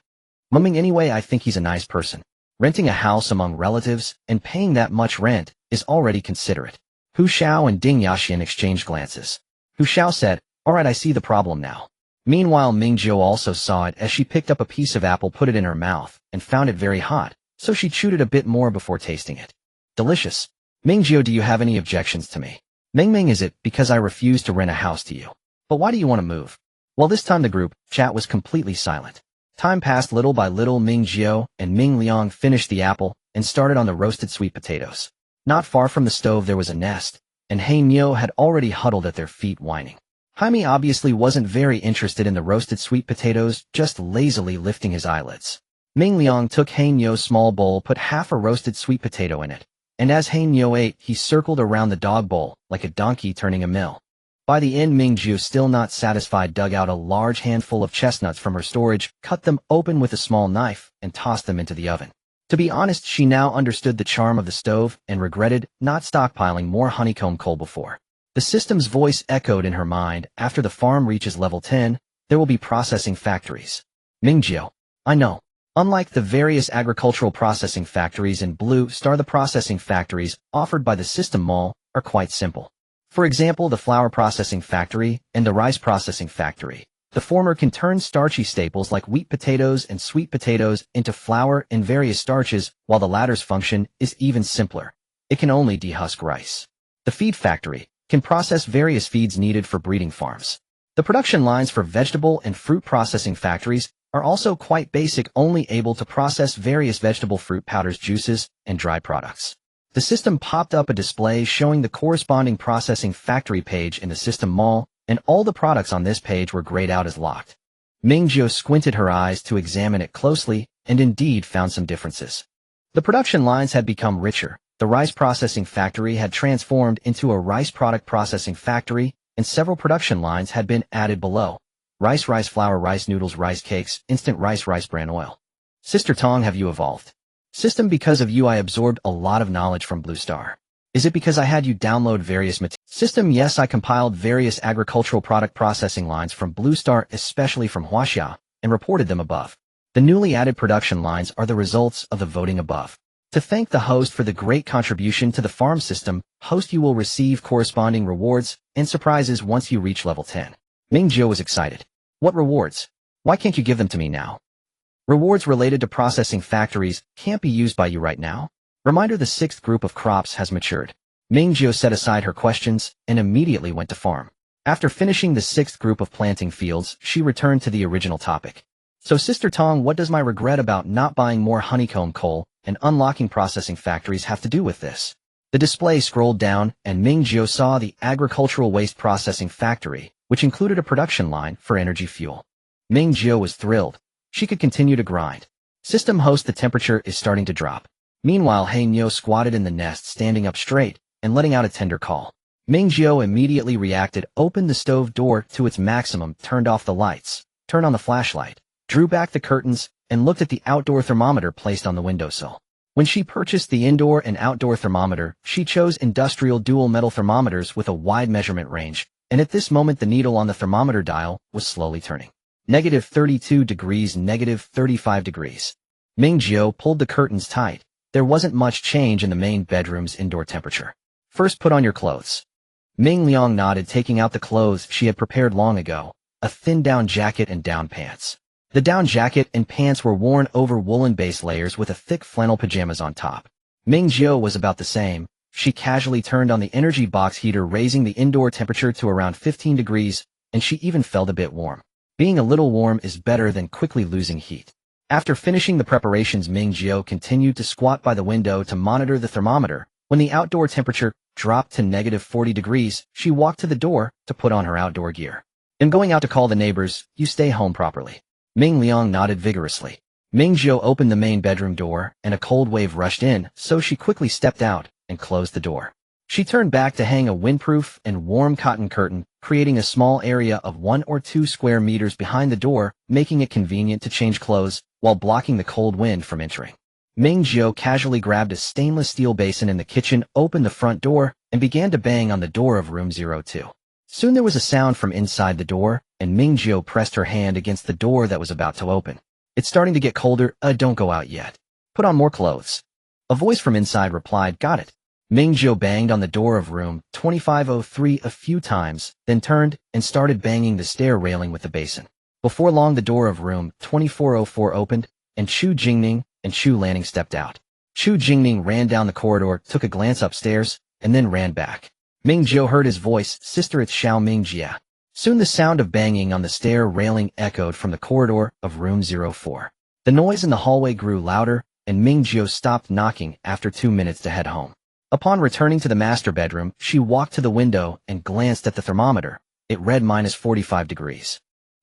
Mumming, anyway, I think he's a nice person. Renting a house among relatives and paying that much rent is already considerate. Hu Xiao and Ding Yaxian exchanged glances. Hu Xiao said, "All right, I see the problem now." Meanwhile, Ming Jiu also saw it as she picked up a piece of apple, put it in her mouth, and found it very hot, so she chewed it a bit more before tasting it. Delicious. Ming Jiu, do you have any objections to me? Ming, is it because I refuse to rent a house to you? But why do you want to move? Well, this time the group chat was completely silent. Time passed little by little. Ming Jiu and Ming Liang finished the apple and started on the roasted sweet potatoes. Not far from the stove there was a nest, and Hei Nyo had already huddled at their feet whining. Jaime obviously wasn't very interested in the roasted sweet potatoes, just lazily lifting his eyelids. Ming Liang took Hei Nyo's small bowl, put half a roasted sweet potato in it, and as Hei Nyo ate, he circled around the dog bowl like a donkey turning a mill. By the end, Ming Jiu, still not satisfied, dug out a large handful of chestnuts from her storage, cut them open with a small knife, and tossed them into the oven. To be honest, she now understood the charm of the stove and regretted not stockpiling more honeycomb coal before. The system's voice echoed in her mind, after the farm reaches level 10, there will be processing factories. Ming Jiu, I know. Unlike the various agricultural processing factories in Blue Star, the processing factories offered by the system mall are quite simple. For example, the flour processing factory and the rice processing factory. The former can turn starchy staples like wheat potatoes and sweet potatoes into flour and various starches, while the latter's function is even simpler. It can only dehusk rice. The feed factory can process various feeds needed for breeding farms. The production lines for vegetable and fruit processing factories are also quite basic, only able to process various vegetable fruit powders, juices, and dry products. The system popped up a display showing the corresponding processing factory page in the system mall, and all the products on this page were grayed out as locked. Ming Jiu squinted her eyes to examine it closely, and indeed found some differences. The production lines had become richer. The rice processing factory had transformed into a rice product processing factory, and several production lines had been added below. Rice flour, rice noodles, rice cakes, instant rice bran oil. Sister Tong, have you evolved? System, because of you I absorbed a lot of knowledge from Blue Star. Is it because I had you download various materials? System, yes, I compiled various agricultural product processing lines from Blue Star, especially from Huaxia, and reported them above. The newly added production lines are the results of the voting above. To thank the host for the great contribution to the farm system, host, you will receive corresponding rewards and surprises once you reach level 10. Ming Jiu was excited. What rewards? Why can't you give them to me now? Rewards related to processing factories can't be used by you right now. Reminder, the 6th group of crops has matured. Ming Jiu set aside her questions and immediately went to farm. After finishing the 6th group of planting fields, she returned to the original topic. So Sister Tong, what does my regret about not buying more honeycomb coal and unlocking processing factories have to do with this? The display scrolled down and Ming Jiu saw the agricultural waste processing factory, which included a production line for energy fuel. Ming Jiu was thrilled. She could continue to grind. System host, the temperature is starting to drop. Meanwhile, Hei Nyo squatted in the nest, standing up straight and letting out a tender call. Ming Jiu immediately reacted, opened the stove door to its maximum, turned off the lights, turned on the flashlight, drew back the curtains, and looked at the outdoor thermometer placed on the windowsill. When she purchased the indoor and outdoor thermometer, she chose industrial dual metal thermometers with a wide measurement range, and at this moment the needle on the thermometer dial was slowly turning. -32 degrees, -35 degrees. Ming Jiu pulled the curtains tight. There wasn't much change in the main bedroom's indoor temperature. First, put on your clothes. Ming Liang nodded, taking out the clothes she had prepared long ago, a thin down jacket and down pants. The down jacket and pants were worn over woolen base layers with a thick flannel pajamas on top. Ming Jiu was about the same. She casually turned on the energy box heater, raising the indoor temperature to around 15 degrees, and she even felt a bit warm. Being a little warm is better than quickly losing heat. After finishing the preparations, Ming Jiu continued to squat by the window to monitor the thermometer. When the outdoor temperature dropped to -40 degrees, she walked to the door to put on her outdoor gear. "I'm going out to call the neighbors. You stay home properly." Ming Liang nodded vigorously. Ming Jiu opened the main bedroom door, and a cold wave rushed in, so she quickly stepped out and closed the door. She turned back to hang a windproof and warm cotton curtain, creating a small area of 1 or 2 square meters behind the door, making it convenient to change clothes while blocking the cold wind from entering. Ming Jiu casually grabbed a stainless steel basin in the kitchen, opened the front door, and began to bang on the door of room 02. Soon there was a sound from inside the door, and Ming Jiu pressed her hand against the door that was about to open. "It's starting to get colder. Don't go out yet." Put on more clothes. A voice from inside replied, got it. Ming Jiu banged on the door of room 2503 a few times, then turned and started banging the stair railing with the basin. Before long, the door of room 2404 opened, and Chu Jingning and Chu Lanning stepped out. Chu Jingning ran down the corridor, took a glance upstairs, and then ran back. Ming Jiu heard his voice, sister, it's Xiao Ming Jia. Soon the sound of banging on the stair railing echoed from the corridor of room 04. The noise in the hallway grew louder, and Ming Jiu stopped knocking after 2 minutes to head home. Upon returning to the master bedroom, she walked to the window and glanced at the thermometer. It read -45 degrees.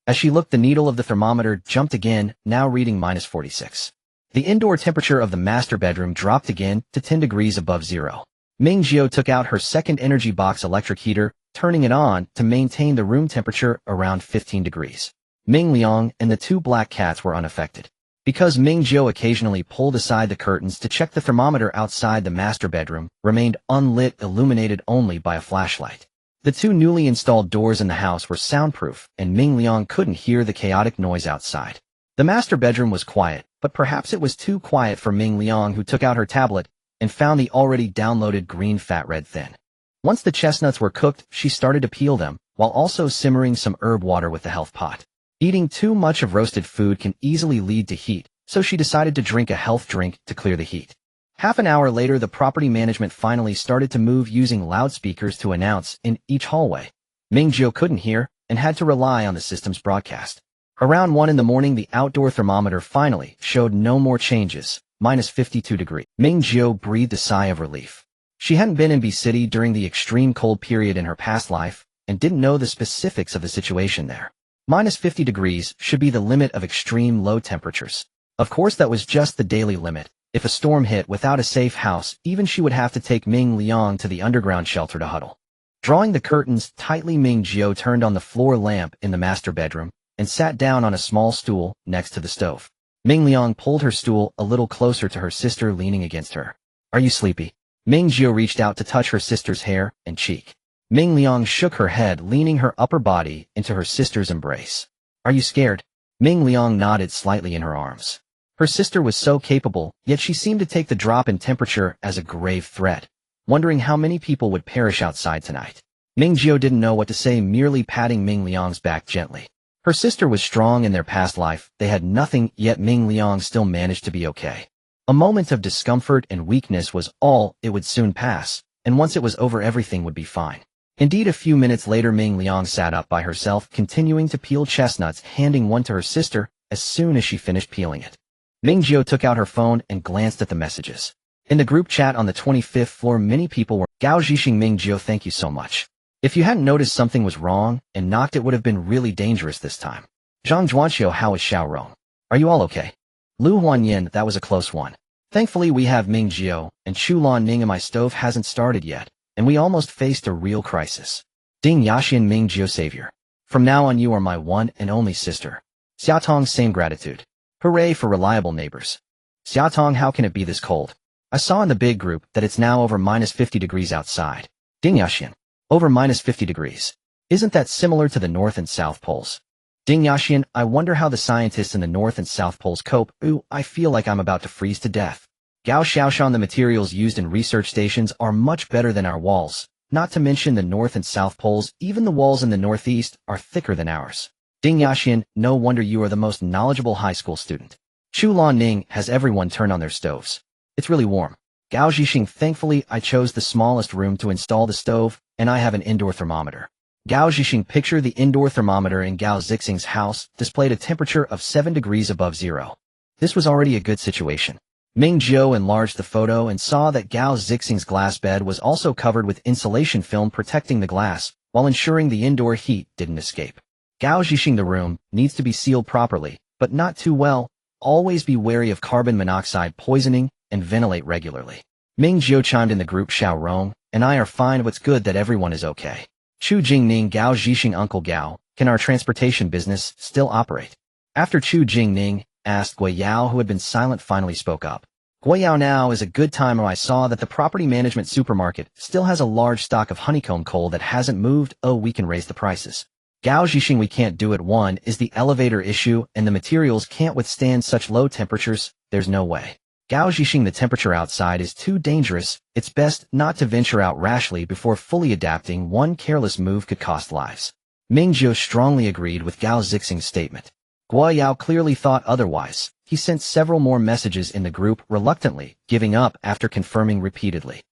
As she looked, the needle of the thermometer jumped again, now reading -46. The indoor temperature of the master bedroom dropped again to 10 degrees above zero. Ming Jiu took out her second energy box electric heater, turning it on to maintain the room temperature around 15 degrees. Ming Liang and the two black cats were unaffected. Because Ming Jiu occasionally pulled aside the curtains to check, the thermometer outside the master bedroom remained unlit, illuminated only by a flashlight. The two newly installed doors in the house were soundproof, and Ming Liang couldn't hear the chaotic noise outside. The master bedroom was quiet, but perhaps it was too quiet for Ming Liang, who took out her tablet and found the already downloaded green fat red thin. Once the chestnuts were cooked, she started to peel them, while also simmering some herb water with the health pot. Eating too much of roasted food can easily lead to heat, so she decided to drink a health drink to clear the heat. Half an hour later, the property management finally started to move using loudspeakers to announce in each hallway. Ming Jiu couldn't hear and had to rely on the system's broadcast. Around 1 in the morning, the outdoor thermometer finally showed no more changes, -52 degrees. Ming Jiu breathed a sigh of relief. She hadn't been in B City during the extreme cold period in her past life and didn't know the specifics of the situation there. -50 degrees should be the limit of extreme low temperatures. Of course, that was just the daily limit. If a storm hit without a safe house, even she would have to take Ming Liang to the underground shelter to huddle. Drawing the curtains tightly, Ming Jiu turned on the floor lamp in the master bedroom and sat down on a small stool next to the stove. Ming Liang pulled her stool a little closer to her sister, leaning against her. Are you sleepy? Ming Jiu reached out to touch her sister's hair and cheek. Ming Liang shook her head, leaning her upper body into her sister's embrace. Are you scared? Ming Liang nodded slightly in her arms. Her sister was so capable, yet she seemed to take the drop in temperature as a grave threat, wondering how many people would perish outside tonight. Ming Jiu didn't know what to say, merely patting Ming Liang's back gently. Her sister was strong in their past life, they had nothing, yet Ming Liang still managed to be okay. A moment of discomfort and weakness was all, it would soon pass, and once it was over, everything would be fine. Indeed, a few minutes later, Ming Liang sat up by herself, continuing to peel chestnuts, handing one to her sister as soon as she finished peeling it. Ming Jiu took out her phone and glanced at the messages. In the group chat on the 25th floor, many people were Gao Zhixing. Ming Jiu, thank you so much. If you hadn't noticed something was wrong and knocked, it would have been really dangerous this time. Zhang Zhuanqiu, how is Xiao Rong? Are you all okay? Lu Huanyin, that was a close one. Thankfully we have Ming Jiu, and Chu Lan Ning, and my stove hasn't started yet, and we almost faced a real crisis. Ding Yaxian. Ming Jiu, savior. From now on you are my one and only sister. Xiaotong, same gratitude. Hooray for reliable neighbors. Xiaotong, how can it be this cold? I saw in the big group that it's now over -50 degrees outside. Ding Yaxian. Over -50 degrees. Isn't that similar to the North and South Poles? Ding Yaxian, I wonder how the scientists in the North and South Poles cope. Ooh, I feel like I'm about to freeze to death. Gao Xiaoshan, the materials used in research stations are much better than our walls. Not to mention the North and South Poles, even the walls in the Northeast are thicker than ours. Ding Yaxian, no wonder you are the most knowledgeable high school student. Chu Lan Ning, has everyone turned on their stoves? It's really warm. Gao Zhixing, thankfully I chose the smallest room to install the stove, and I have an indoor thermometer. Gao Zhixing, picture the indoor thermometer in Gao Zixing's house displayed a temperature of 7 degrees above zero. This was already a good situation. Ming Jiu enlarged the photo and saw that Gao Zixing's glass bed was also covered with insulation film protecting the glass, while ensuring the indoor heat didn't escape. Gao Zhixing, the room needs to be sealed properly, but not too well. Always be wary of carbon monoxide poisoning and ventilate regularly. Ming Jiu chimed in the group, Xiao Rong and I are fine. What's good that everyone is okay. Chu Jingning, Gao Zhixing, Uncle Gao, can our transportation business still operate? After Chu Jingning asked, Gui Yao, who had been silent, finally spoke up. Gui Yao, now is a good time. I saw that the property management supermarket still has a large stock of honeycomb coal that hasn't moved. Oh, we can raise the prices. Gao Zhixing, we can't do it. One is the elevator issue, and the materials can't withstand such low temperatures. There's no way. Gao Zhixing, the temperature outside is too dangerous. It's best not to venture out rashly before fully adapting. One careless move could cost lives. Ming Jiu strongly agreed with Gao Zhixing's statement. Guo Yao clearly thought otherwise. He sent several more messages in the group, reluctantly, giving up after confirming repeatedly.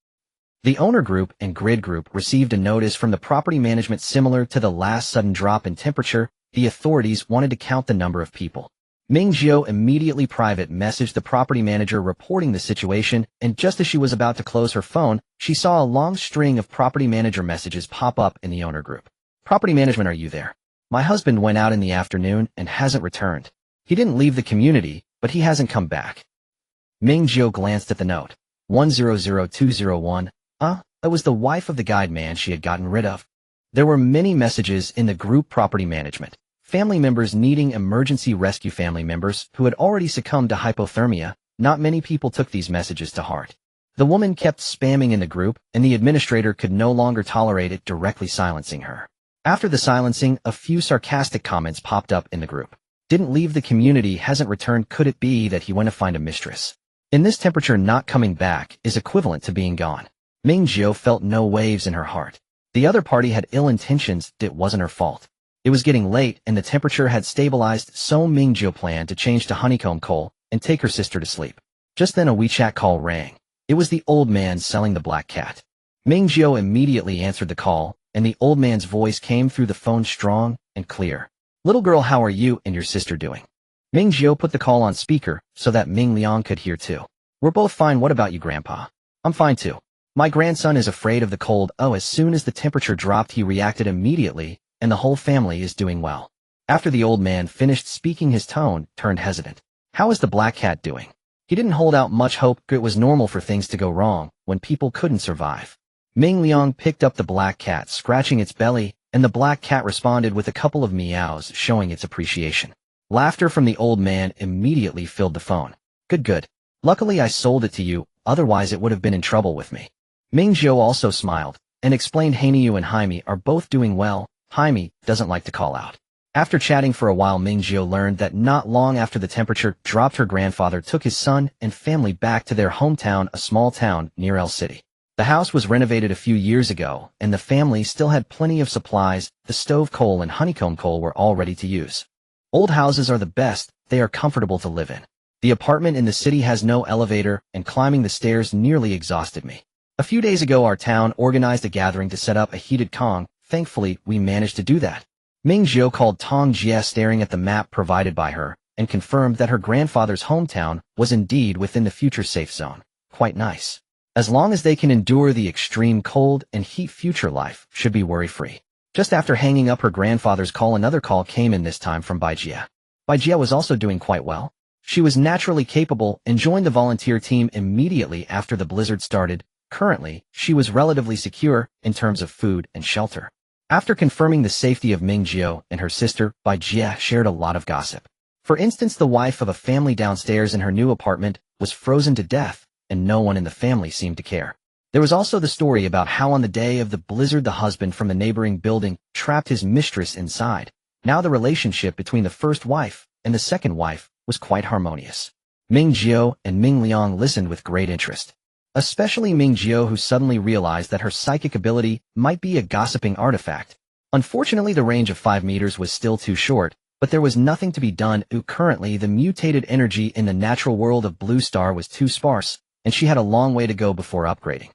The owner group and grid group received a notice from the property management similar to the last sudden drop in temperature. The authorities wanted to count the number of people. Ming Jiu immediately private messaged the property manager reporting the situation, and just as she was about to close her phone, she saw a long string of property manager messages pop up in the owner group. Property management, are you there? My husband went out in the afternoon and hasn't returned. He didn't leave the community, but he hasn't come back. Ming Jiu glanced at the note. 100201. That was the wife of the guide man she had gotten rid of. There were many messages in the group property management. Family members needing emergency rescue, family members who had already succumbed to hypothermia. Not many people took these messages to heart. The woman kept spamming in the group, and the administrator could no longer tolerate it, directly silencing her. After the silencing, a few sarcastic comments popped up in the group. Didn't leave the community, hasn't returned. Could it be that he went to find a mistress? In this temperature, not coming back is equivalent to being gone. Ming Jiu felt no waves in her heart. The other party had ill intentions. It wasn't her fault. It was getting late and the temperature had stabilized, so Ming Jiu planned to change to honeycomb coal and take her sister to sleep. Just then a WeChat call rang. It was the old man selling the black cat. Ming Jiu immediately answered the call, and the old man's voice came through the phone, strong and clear. Little girl, how are you and your sister doing? Ming Jiu put the call on speaker so that Ming Liang could hear too. We're both fine. What about you, Grandpa? I'm fine too. My grandson is afraid of the cold. As soon as the temperature dropped, he reacted immediately, and the whole family is doing well. After the old man finished speaking, his tone turned hesitant. How is the black cat doing? He didn't hold out much hope. It was normal for things to go wrong when people couldn't survive. Ming Liang picked up the black cat, scratching its belly, and the black cat responded with a couple of meows, showing its appreciation. Laughter from the old man immediately filled the phone. Good. Luckily I sold it to you, otherwise it would have been in trouble with me. Ming Jiu also smiled and explained Hainiu and Jaime are both doing well. Jaime doesn't like to call out. After chatting for a while, Ming Jiu learned that not long after the temperature dropped, her grandfather took his son and family back to their hometown, a small town near El City. The house was renovated a few years ago, and the family still had plenty of supplies. The stove coal and honeycomb coal were all ready to use. Old houses are the best. They are comfortable to live in. The apartment in the city has no elevator, and climbing the stairs nearly exhausted me. A few days ago, our town organized a gathering to set up a heated Kong. Thankfully, we managed to do that. Ming Jiu called Tong Jie, staring at the map provided by her, and confirmed that her grandfather's hometown was indeed within the future safe zone. Quite nice. As long as they can endure the extreme cold and heat, future life should be worry-free. Just after hanging up her grandfather's call, another call came in, this time from Bai Jie. Bai Jie was also doing quite well. She was naturally capable and joined the volunteer team immediately after the blizzard started. Currently, she was relatively secure in terms of food and shelter. After confirming the safety of Ming Jiu and her sister, Bai Jie shared a lot of gossip. For instance, the wife of a family downstairs in her new apartment was frozen to death, and no one in the family seemed to care. There was also the story about how on the day of the blizzard the husband from the neighboring building trapped his mistress inside. Now the relationship between the first wife and the second wife was quite harmonious. Ming Jiu and Ming Liang listened with great interest. Especially Ming Jiu, who suddenly realized that her psychic ability might be a gossiping artifact. Unfortunately, the range of 5 meters was still too short, but there was nothing to be done. Currently, the mutated energy in the natural world of Blue Star was too sparse, and she had a long way to go before upgrading.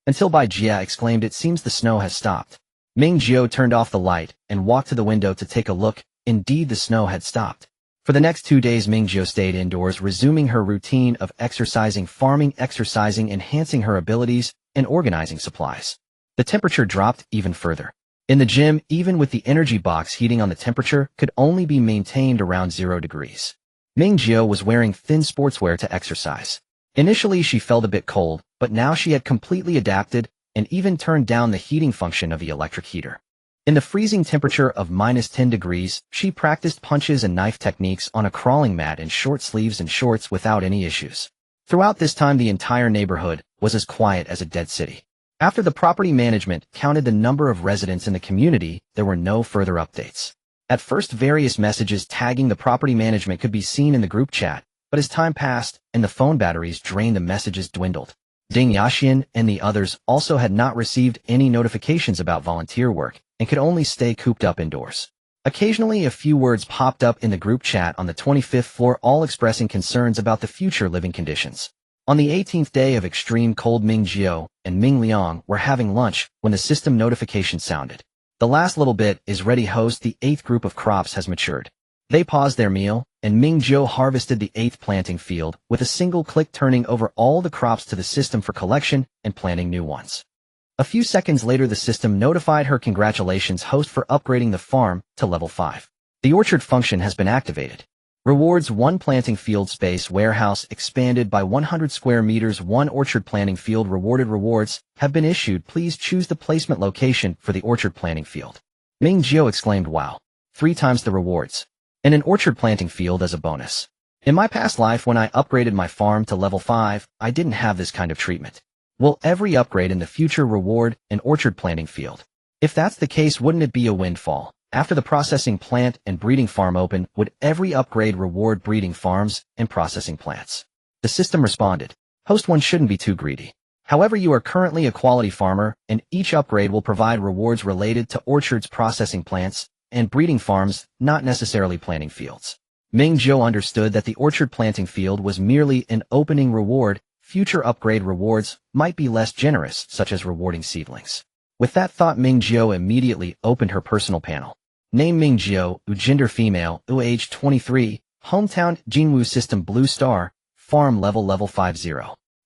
Until Bai Jie exclaimed, "It seems the snow has stopped." Ming Jiu turned off the light and walked to the window to take a look. Indeed, the snow had stopped. For the next 2 days, Ming Jiu stayed indoors, resuming her routine of exercising, farming, enhancing her abilities, and organizing supplies. The temperature dropped even further. In the gym, even with the energy box heating on, the temperature could only be maintained around 0 degrees. Ming Jiu was wearing thin sportswear to exercise. Initially, she felt a bit cold, but now she had completely adapted and even turned down the heating function of the electric heater. In the freezing temperature of -10 degrees, she practiced punches and knife techniques on a crawling mat in short sleeves and shorts without any issues. Throughout this time, the entire neighborhood was as quiet as a dead city. After the property management counted the number of residents in the community, there were no further updates. At first, various messages tagging the property management could be seen in the group chat, But as time passed and the phone batteries drained, the messages dwindled. Ding Yaxian and the others also had not received any notifications about volunteer work and could only stay cooped up indoors. Occasionally, a few words popped up in the group chat on the 25th floor, all expressing concerns about the future living conditions. On the 18th day of extreme cold, Ming Jiu and Ming Liang were having lunch when the system notification sounded. The last little bit is ready, host. The 8th group of crops has matured. They paused their meal, and Ming Jiu harvested the 8th planting field with a single click, turning over all the crops to the system for collection and planting new ones. A few seconds later, the system notified her, congratulations, host, for upgrading the farm to level 5. The orchard function has been activated. Rewards: 1 planting field space warehouse expanded by 100 square meters. 1 orchard planting field rewarded. Rewards have been issued. Please choose the placement location for the orchard planting field. Ming Jiu exclaimed, wow. 3 times the rewards. And an orchard planting field as a bonus. In my past life, when I upgraded my farm to level 5, I didn't have this kind of treatment. Will every upgrade in the future reward an orchard planting field? If that's the case, wouldn't it be a windfall? After the processing plant and breeding farm open, would every upgrade reward breeding farms and processing plants? The system responded, host, one shouldn't be too greedy. However, you are currently a quality farmer, and each upgrade will provide rewards related to orchards, processing plants, and breeding farms, not necessarily planting fields. Ming Jiu understood that the orchard planting field was merely an opening reward. Future upgrade rewards might be less generous, such as rewarding seedlings. With that thought, Ming Jiu immediately opened her personal panel. Name: Ming Jiu, gender female, age 23, hometown Jinwu, system blue star, farm level 50.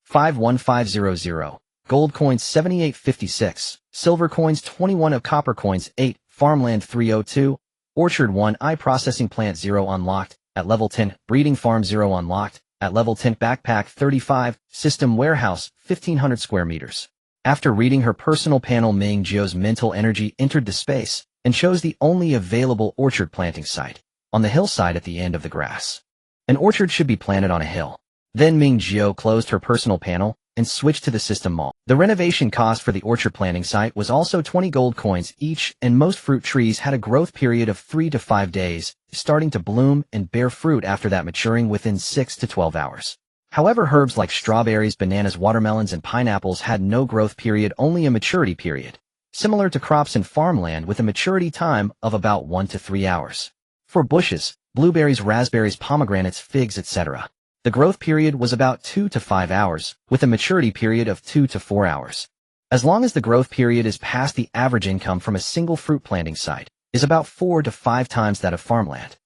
51500, gold coins 7856, silver coins 21 of copper coins 8, farmland 302, orchard 1 I, processing plant 0 unlocked, at level 10, breeding farm 0 unlocked, at level 10, backpack 35, system warehouse 1500 square meters. After reading her personal panel, Ming Jiu's mental energy entered the space and chose the only available orchard planting site, on the hillside at the end of the grass. An orchard should be planted on a hill. Then Ming Jiu closed her personal panel and switched to the system mall. The renovation cost for the orchard planting site was also 20 gold coins each, and most fruit trees had a growth period of 3 to 5 days, starting to bloom and bear fruit after that, maturing within 6 to 12 hours. However, herbs like strawberries, bananas, watermelons, and pineapples had no growth period, only a maturity period, similar to crops in farmland with a maturity time of about 1 to 3 hours. For bushes, blueberries, raspberries, pomegranates, figs, etc., the growth period was about 2 to 5 hours, with a maturity period of 2 to 4 hours. As long as the growth period is past, the average income from a single fruit planting site is about 4 to 5 times that of farmland.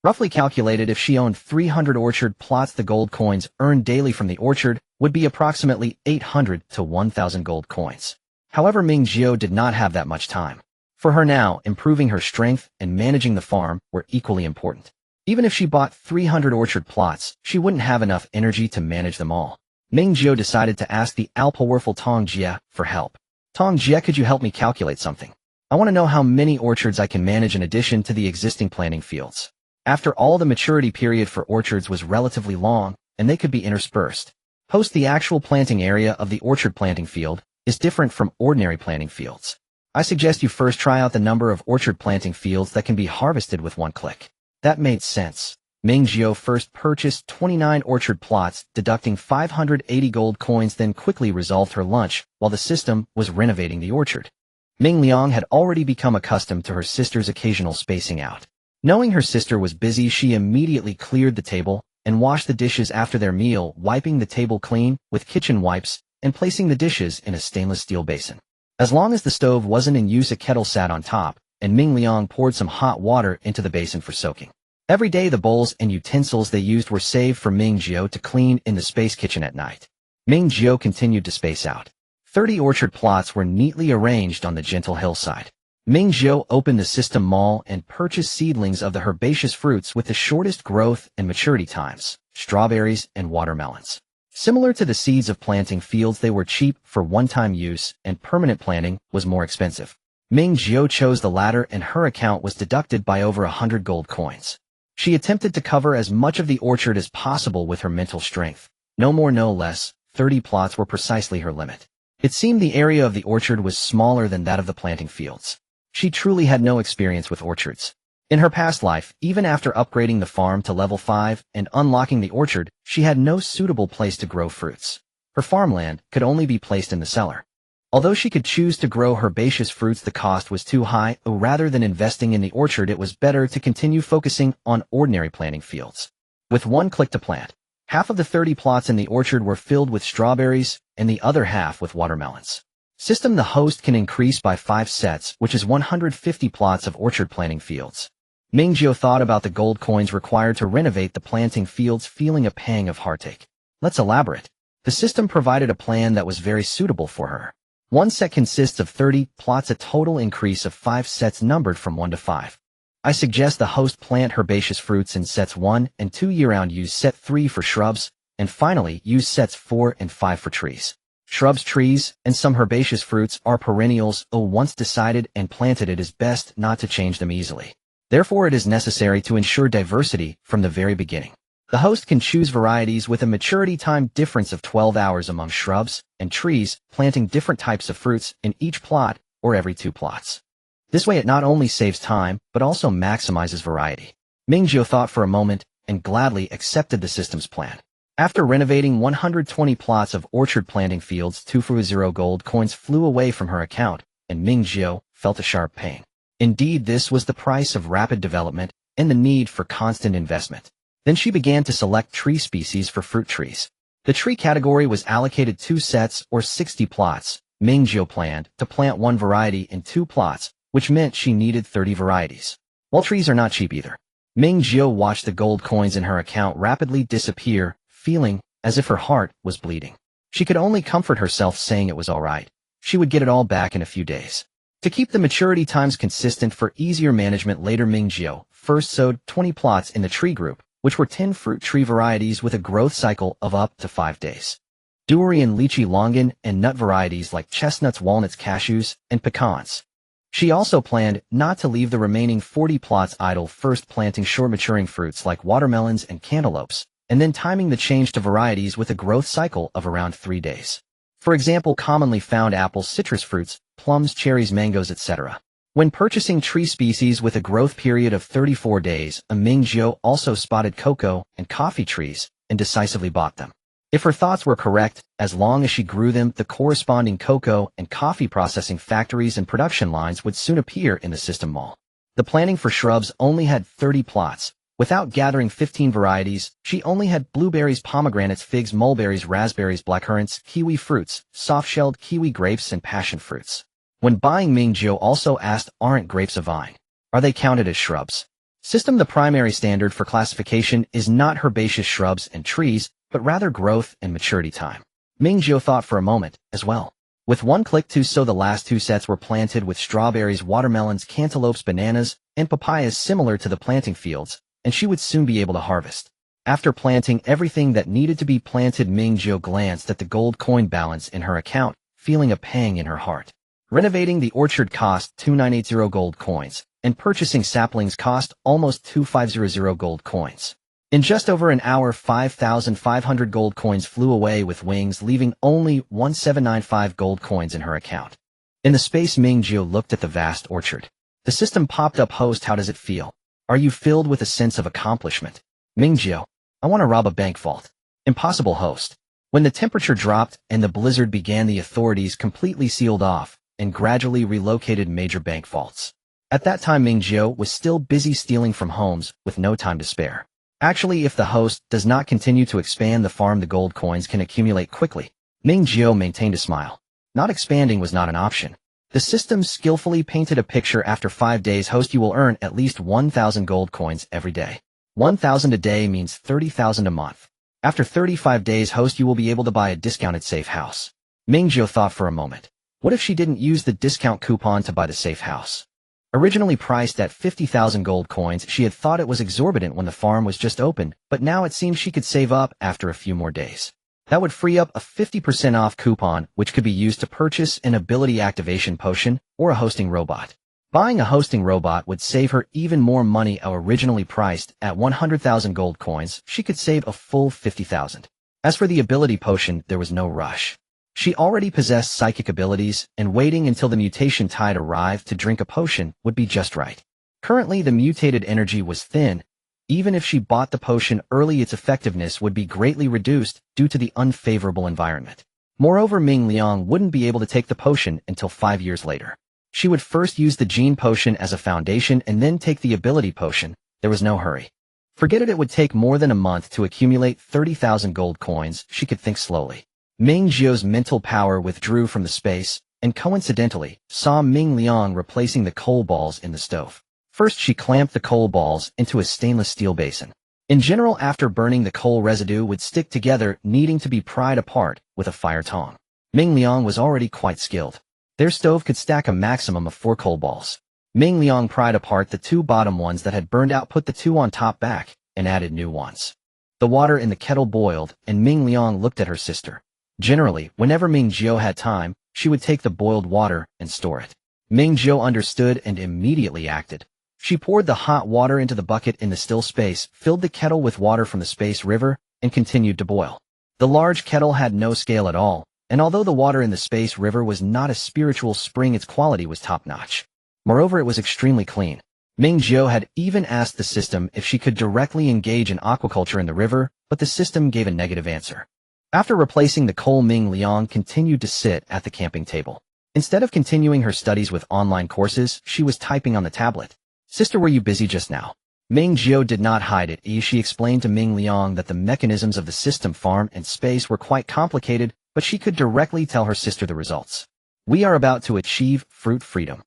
Roughly calculated, if she owned 300 orchard plots, the gold coins earned daily from the orchard would be approximately 800 to 1,000 gold coins. However, Ming Jiu did not have that much time. For her now, improving her strength and managing the farm were equally important. Even if she bought 300 orchard plots, she wouldn't have enough energy to manage them all. Ming Jiu decided to ask the all-powerful Tong Jie for help. Tong Jie, could you help me calculate something? I want to know how many orchards I can manage in addition to the existing planting fields. After all, the maturity period for orchards was relatively long, and they could be interspersed. Host: the actual planting area of the orchard planting field is different from ordinary planting fields. I suggest you first try out the number of orchard planting fields that can be harvested with 1 click. That made sense. Ming Jiu first purchased 29 orchard plots, deducting 580 gold coins, then quickly resolved her lunch while the system was renovating the orchard. Ming Liang had already become accustomed to her sister's occasional spacing out. Knowing her sister was busy, she immediately cleared the table and washed the dishes after their meal, wiping the table clean with kitchen wipes and placing the dishes in a stainless steel basin. As long as the stove wasn't in use, a kettle sat on top, and Ming Liang poured some hot water into the basin for soaking. Every day, the bowls and utensils they used were saved for Ming Jiu to clean in the space kitchen at night. Ming Jiu continued to space out. 30 orchard plots were neatly arranged on the gentle hillside. Ming Jiu opened the system mall and purchased seedlings of the herbaceous fruits with the shortest growth and maturity times, strawberries and watermelons. Similar to the seeds of planting fields, they were cheap for one-time use, and permanent planting was more expensive. Ming Jiu chose the latter, and her account was deducted by over 100 gold coins. She attempted to cover as much of the orchard as possible with her mental strength. No more, no less, 30 plots were precisely her limit. It seemed the area of the orchard was smaller than that of the planting fields. She truly had no experience with orchards. In her past life, even after upgrading the farm to level 5 and unlocking the orchard, she had no suitable place to grow fruits. Her farmland could only be placed in the cellar. Although she could choose to grow herbaceous fruits, the cost was too high, so rather than investing in the orchard, it was better to continue focusing on ordinary planting fields. With one click to plant, half of the 30 plots in the orchard were filled with strawberries, and the other half with watermelons. System: the host can increase by 5 sets, which is 150 plots of orchard planting fields. Ming Jiu thought about the gold coins required to renovate the planting fields, feeling a pang of heartache. Let's elaborate. The system provided a plan that was very suitable for her. One set consists of 30 plots, a total increase of 5 sets numbered from 1 to 5. I suggest the host plant herbaceous fruits in sets 1 and 2 year-round, use set 3 for shrubs, and finally use sets 4 and 5 for trees. Shrubs, trees, and some herbaceous fruits are perennials, so once decided and planted, it is best not to change them easily. Therefore, it is necessary to ensure diversity from the very beginning. The host can choose varieties with a maturity time difference of 12 hours among shrubs and trees, planting different types of fruits in each plot or every 2 plots. This way, it not only saves time, but also maximizes variety. Ming Jiu thought for a moment and gladly accepted the system's plan. After renovating 120 plots of orchard planting fields, 240 gold coins flew away from her account, and Ming Jiu felt a sharp pain. Indeed, this was the price of rapid development and the need for constant investment. Then she began to select tree species for fruit trees. The tree category was allocated 2 sets or 60 plots. Ming Jiu planned to plant 1 variety in 2 plots, which meant she needed 30 varieties. While trees are not cheap either. Ming Jiu watched the gold coins in her account rapidly disappear, feeling as if her heart was bleeding. She could only comfort herself saying it was all right. She would get it all back in a few days. To keep the maturity times consistent for easier management later, Ming Jiu first sowed 20 plots in the tree group, which were 10 fruit tree varieties with a growth cycle of up to 5 days. Durian, lychee, longan, and nut varieties like chestnuts, walnuts, cashews, and pecans. She also planned not to leave the remaining 40 plots idle, first planting short-maturing fruits like watermelons and cantaloupes, and then timing the change to varieties with a growth cycle of around 3 days. For example, commonly found apples, citrus fruits, plums, cherries, mangoes, etc. When purchasing tree species with a growth period of 34 days, Ming Jiu also spotted cocoa and coffee trees and decisively bought them. If her thoughts were correct, as long as she grew them, the corresponding cocoa and coffee processing factories and production lines would soon appear in the system mall. The planting for shrubs only had 30 plots. Without gathering 15 varieties, she only had blueberries, pomegranates, figs, mulberries, raspberries, blackcurrants, kiwi fruits, soft-shelled kiwi grapes, and passion fruits. When buying, Ming Jiu also asked, aren't grapes a vine? Are they counted as shrubs? System: the primary standard for classification is not herbaceous shrubs and trees, but rather growth and maturity time. Ming Jiu thought for a moment as well. With one click to sow, the last 2 sets were planted with strawberries, watermelons, cantaloupes, bananas, and papayas similar to the planting fields, and she would soon be able to harvest. After planting everything that needed to be planted, Ming Jiu glanced at the gold coin balance in her account, feeling a pang in her heart. Renovating the orchard cost 2980 gold coins, and purchasing saplings cost almost 2500 gold coins. In just over an hour, 5,500 gold coins flew away with wings, leaving only 1795 gold coins in her account. In the space, Ming Jiu looked at the vast orchard. The system popped up: host, how does it feel? Are you filled with a sense of accomplishment? Ming Jiu: I want to rob a bank vault. Impossible, host. When the temperature dropped and the blizzard began, the authorities completely sealed off and gradually relocated major bank vaults. At that time, Ming Jiu was still busy stealing from homes with no time to spare. Actually, if the host does not continue to expand the farm, the gold coins can accumulate quickly. Ming Jiu maintained a smile. Not expanding was not an option. The system skillfully painted a picture. After 5 days, host, you will earn at least 1,000 gold coins every day. 1,000 a day means 30,000 a month. After 35 days, host, you will be able to buy a discounted safe house. Ming Jiu thought for a moment. What if she didn't use the discount coupon to buy the safe house? Originally priced at 50,000 gold coins, she had thought it was exorbitant when the farm was just opened, but now it seemed she could save up after a few more days. That would free up a 50% off coupon, which could be used to purchase an ability activation potion or a hosting robot. Buying a hosting robot would save her even more money. Originally priced at 100,000 gold coins, she could save a full 50,000. As for the ability potion, there was no rush. She already possessed psychic abilities, and waiting until the mutation tide arrived to drink a potion would be just right. Currently, the mutated energy was thin. Even if she bought the potion early, its effectiveness would be greatly reduced due to the unfavorable environment. Moreover, Ming Liang wouldn't be able to take the potion until 5 years later. She would first use the gene potion as a foundation and then take the ability potion. There was no hurry. Forget it would take more than a month to accumulate 30,000 gold coins. She could think slowly. Ming Jiu's mental power withdrew from the space, and coincidentally, saw Ming Liang replacing the coal balls in the stove. First, she clamped the coal balls into a stainless steel basin. In general, after burning, the coal residue would stick together, needing to be pried apart with a fire tong. Ming Liang was already quite skilled. Their stove could stack a maximum of 4 coal balls. Ming Liang pried apart the 2 bottom ones that had burned out, put the 2 on top back, and added new ones. The water in the kettle boiled, and Ming Liang looked at her sister. Generally, whenever Ming Jiu had time, she would take the boiled water and store it. Ming Jiu understood and immediately acted. She poured the hot water into the bucket in the still space, filled the kettle with water from the space river, and continued to boil. The large kettle had no scale at all, and although the water in the space river was not a spiritual spring, its quality was top-notch. Moreover, it was extremely clean. Ming Jiu had even asked the system if she could directly engage in aquaculture in the river, but the system gave a negative answer. After replacing the coal, Ming Liang continued to sit at the camping table. Instead of continuing her studies with online courses, she was typing on the tablet. Sister, were you busy just now? Ming Jiu did not hide it. She explained to Ming Liang that the mechanisms of the system farm and space were quite complicated, but she could directly tell her sister the results. We are about to achieve fruit freedom.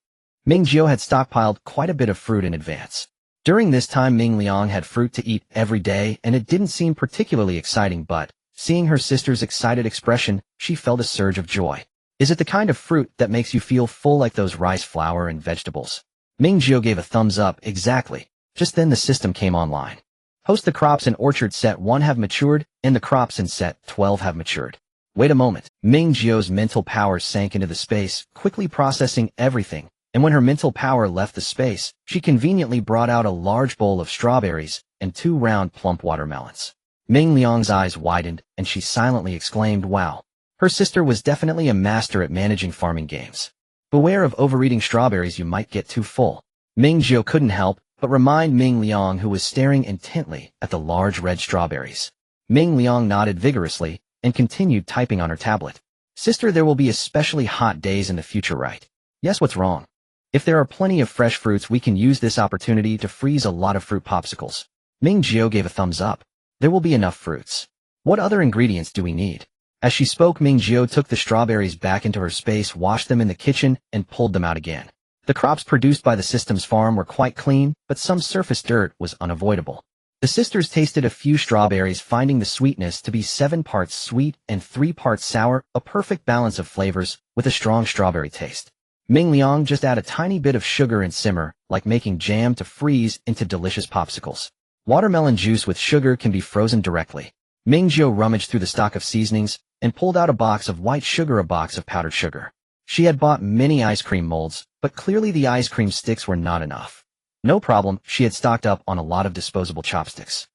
Ming Jiu had stockpiled quite a bit of fruit in advance. During this time, Ming Liang had fruit to eat every day, and it didn't seem particularly exciting, but seeing her sister's excited expression, she felt a surge of joy. Is it the kind of fruit that makes you feel full like those rice flour and vegetables? Ming Jiu gave a thumbs up. Exactly. Just then the system came online. Host, the crops in orchard set 1 have matured, and the crops in set 12 have matured. Wait a moment. Ming Jiu's mental power sank into the space, quickly processing everything, and when her mental power left the space, she conveniently brought out a large bowl of strawberries and 2 round plump watermelons. Ming Liang's eyes widened, and she silently exclaimed, wow. Her sister was definitely a master at managing farming games. Beware of overeating strawberries, you might get too full. Ming Jiu couldn't help but remind Ming Liang, who was staring intently at the large red strawberries. Ming Liang nodded vigorously and continued typing on her tablet. Sister, there will be especially hot days in the future, right? Yes, what's wrong? If there are plenty of fresh fruits, we can use this opportunity to freeze a lot of fruit popsicles. Ming Jiu gave a thumbs up. There will be enough fruits. What other ingredients do we need? As she spoke, Ming Jiu took the strawberries back into her space, washed them in the kitchen, and pulled them out again. The crops produced by the system's farm were quite clean, but some surface dirt was unavoidable. The sisters tasted a few strawberries, finding the sweetness to be 7 parts sweet and 3 parts sour, a perfect balance of flavors with a strong strawberry taste. Ming Liang just add a tiny bit of sugar and simmer, like making jam, to freeze into delicious popsicles. Watermelon juice with sugar can be frozen directly. Ming Jiu rummaged through the stock of seasonings and pulled out a box of white sugar, a box of powdered sugar. She had bought many ice cream molds, but clearly the ice cream sticks were not enough. No problem, she had stocked up on a lot of disposable chopsticks.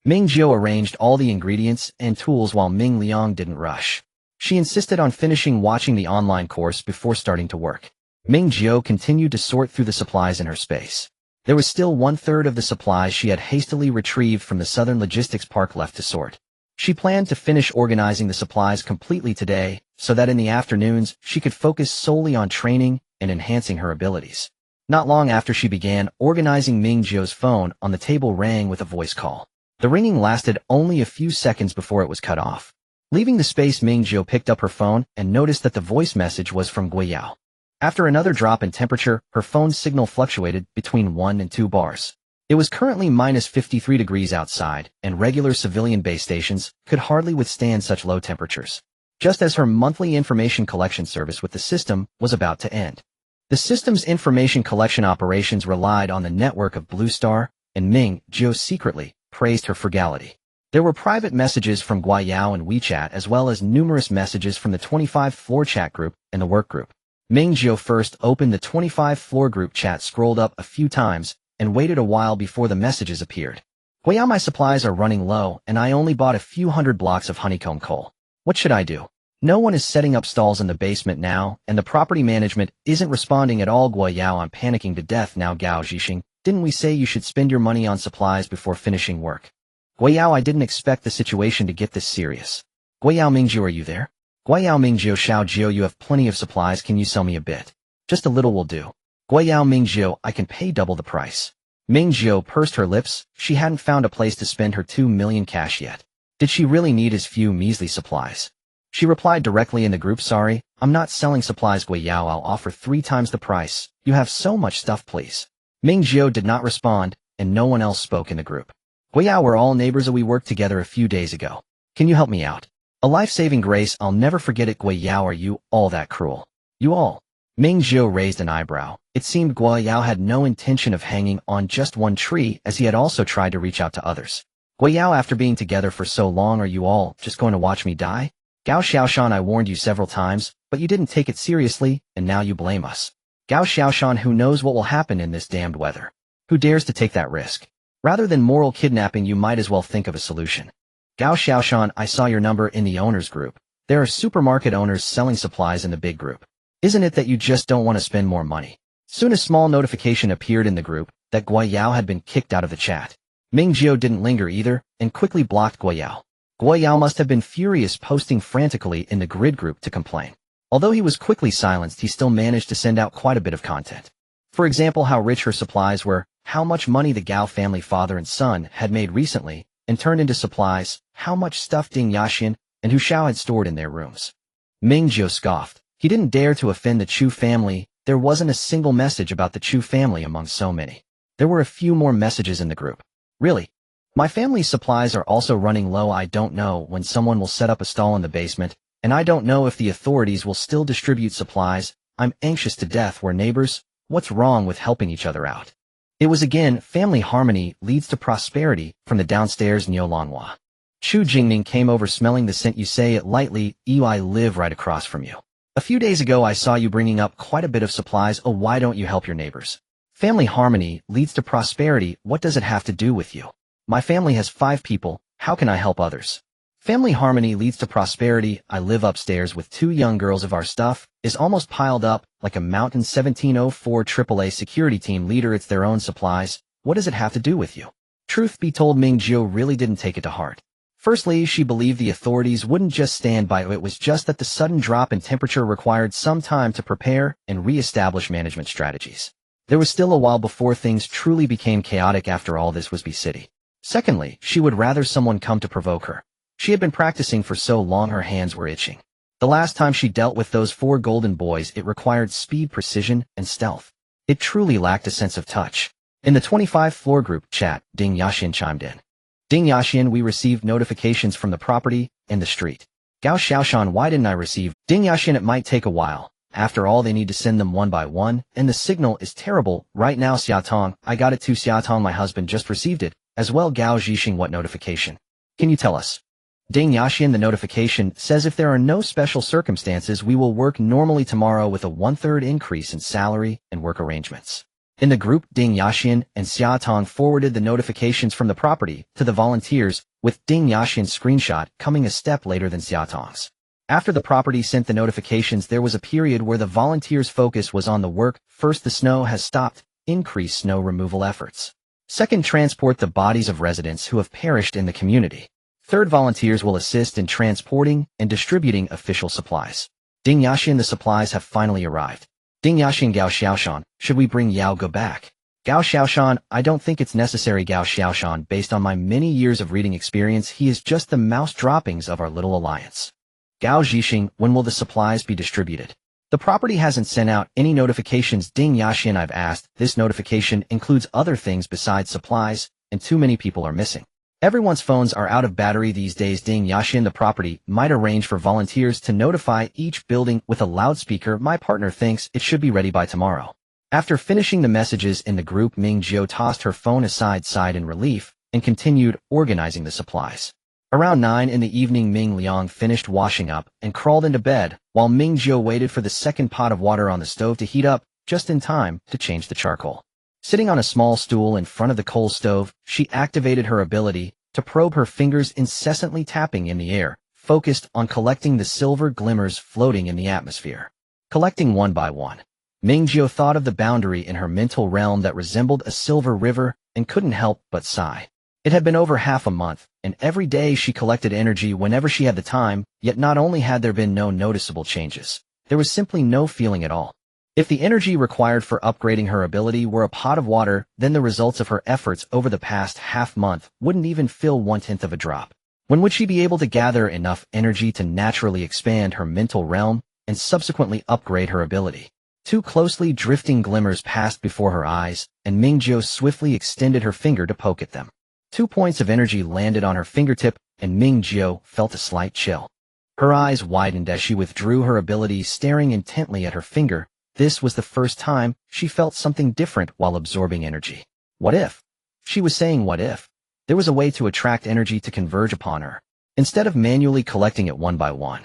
Ming Jiu arranged all the ingredients and tools while Ming Liang didn't rush. She insisted on finishing watching the online course before starting to work. Ming Jiu continued to sort through the supplies in her space. There was still 1/3 of the supplies she had hastily retrieved from the Southern Logistics Park left to sort. She planned to finish organizing the supplies completely today, so that in the afternoons she could focus solely on training and enhancing her abilities. Not long after she began organizing, Ming Jiu's phone on the table rang with a voice call. The ringing lasted only a few seconds before it was cut off. Leaving the space, Ming Jiu picked up her phone and noticed that the voice message was from Guiyao. After another drop in temperature, her phone's signal fluctuated between 1 and 2 bars. It was currently minus 53 degrees outside, and regular civilian base stations could hardly withstand such low temperatures. Just as her monthly information collection service with the system was about to end. The system's information collection operations relied on the network of Blue Star, and Ming Jiu secretly praised her frugality. There were private messages from Guiyao and WeChat, as well as numerous messages from the 25th floor chat group and the work group. Ming Jiu first opened the 25th floor group chat, scrolled up a few times, and waited a while before the messages appeared. Guiyao, my supplies are running low, and I only bought a few hundred blocks of honeycomb coal. What should I do? No one is setting up stalls in the basement now, and the property management isn't responding at all. Guiyao, I'm panicking to death now. Gao Zhixing, Didn't we say you should spend your money on supplies before finishing work? Guiyao, I didn't expect the situation to get this serious. Guiyao Ming Jiu, are you there? Guiyao Ming Jiu Xiao Jiu, you have plenty of supplies, can you sell me a bit? Just a little will do. Guiyao Ming Jiu, I can pay double the price. Ming Jiu pursed her lips. She hadn't found a place to spend her 2 million cash yet. Did she really need his few measly supplies? She replied directly in the group, sorry, I'm not selling supplies Guiyao, I'll offer 3 times the price. You have so much stuff, please. Ming Jiu did not respond, and no one else spoke in the group. Guiyao, we're all neighbors, we worked together a few days ago. Can you help me out? A life-saving grace, I'll never forget it. Guiyao, are you all that cruel? You all? Ming Jiu raised an eyebrow. It seemed Guiyao had no intention of hanging on just one tree, as he had also tried to reach out to others. Guiyao, after being together for so long, are you all just going to watch me die? Gao Xiaoshan, I warned you several times, but you didn't take it seriously, and now you blame us. Gao Xiaoshan, who knows what will happen in this damned weather? Who dares to take that risk? Rather than moral kidnapping, you might as well think of a solution. Gao Xiaoshan, I saw your number in the owners group. There are supermarket owners selling supplies in the big group. Isn't it that you just don't want to spend more money? Soon a small notification appeared in the group that Guiyao had been kicked out of the chat. Ming Jiu didn't linger either and quickly blocked Guiyao. Guiyao must have been furious, posting frantically in the grid group to complain. Although he was quickly silenced, he still managed to send out quite a bit of content. For example, how rich her supplies were, how much money the Gao family father and son had made recently and turned into supplies, how much stuff Ding Yaxian and Hu Shao had stored in their rooms. Ming Jiu scoffed. He didn't dare to offend the Chu family. There wasn't a single message about the Chu family among so many. There were a few more messages in the group. Really? My family's supplies are also running low. I don't know when someone will set up a stall in the basement, and I don't know if the authorities will still distribute supplies. I'm anxious to death. We're neighbors. What's wrong with helping each other out? It was again, family harmony leads to prosperity from the downstairs Niulanhua. Chu Jingning came over smelling the scent. You say it lightly, I live right across from you. A few days ago I saw you bringing up quite a bit of supplies. Oh, why don't you help your neighbors? Family harmony leads to prosperity. What does it have to do with you? My family has 5 people. How can I help others? Family harmony leads to prosperity. I live upstairs with 2 young girls. Of our stuff is almost piled up like a mountain. 1704 AAA security team leader. It's their own supplies. What does it have to do with you? Truth be told, Ming Jiu really didn't take it to heart. Firstly, she believed the authorities wouldn't just stand by. It was just that the sudden drop in temperature required some time to prepare and re-establish management strategies. There was still a while before things truly became chaotic. After all, this was B City. Secondly, she would rather someone come to provoke her. She had been practicing for so long her hands were itching. The last time she dealt with those 4 golden boys, it required speed, precision, and stealth. It truly lacked a sense of touch. In the 25th floor group chat, Ding Yaxian chimed in. Ding Yaxian, we received notifications from the property and the street. Gao Xiaoshan, why didn't I receive? Ding Yaxian, it might take a while. After all, they need to send them one by one, and the signal is terrible. Right now, Xiaotong, I got it too. Xiaotong, my husband just received it, as well. Gao Zhixing, what notification? Can you tell us? Ding Yaxian, the notification says if there are no special circumstances, we will work normally tomorrow with a 1/3 increase in salary and work arrangements. In the group, Ding Yaxian and Xiaotong forwarded the notifications from the property to the volunteers, with Ding Yaxian's screenshot coming a step later than Xiaotong's. After the property sent the notifications, there was a period where the volunteers' focus was on the work. First, the snow has stopped. Increase snow removal efforts. Second, transport the bodies of residents who have perished in the community. Third, volunteers will assist in transporting and distributing official supplies. Ding Yaxian, the supplies have finally arrived. Ding Yaxian, Gao Xiaoshan, should we bring Yao Go back? Gao Xiaoshan, I don't think it's necessary. Gao Xiaoshan, based on my many years of reading experience, he is just the mouse droppings of our little alliance. Gao Zhixing, when will the supplies be distributed? The property hasn't sent out any notifications. Ding Yaxian, I've asked. This notification includes other things besides supplies, and too many people are missing. Everyone's phones are out of battery these days. Ding Yaxian, the property might arrange for volunteers to notify each building with a loudspeaker. My partner thinks it should be ready by tomorrow. After finishing the messages in the group, Ming Jiu tossed her phone aside in relief and continued organizing the supplies. Around 9 in the evening, Ming Liang finished washing up and crawled into bed, while Ming Jiu waited for the second pot of water on the stove to heat up, just in time to change the charcoal. Sitting on a small stool in front of the coal stove, she activated her ability to probe, her fingers incessantly tapping in the air, focused on collecting the silver glimmers floating in the atmosphere. Collecting one by one. Ming Jiu thought of the boundary in her mental realm that resembled a silver river and couldn't help but sigh. It had been over half a month, and every day she collected energy whenever she had the time, yet not only had there been no noticeable changes, there was simply no feeling at all. If the energy required for upgrading her ability were a pot of water, then the results of her efforts over the past half-month wouldn't even fill 1/10 of a drop. When would she be able to gather enough energy to naturally expand her mental realm and subsequently upgrade her ability? Two closely drifting glimmers passed before her eyes, and Ming Jiu swiftly extended her finger to poke at them. 2 points of energy landed on her fingertip, and Ming Jiu felt a slight chill. Her eyes widened as she withdrew her ability, staring intently at her finger. This was the first time she felt something different while absorbing energy. What if? She was saying what if? There was a way to attract energy to converge upon her, instead of manually collecting it one by one.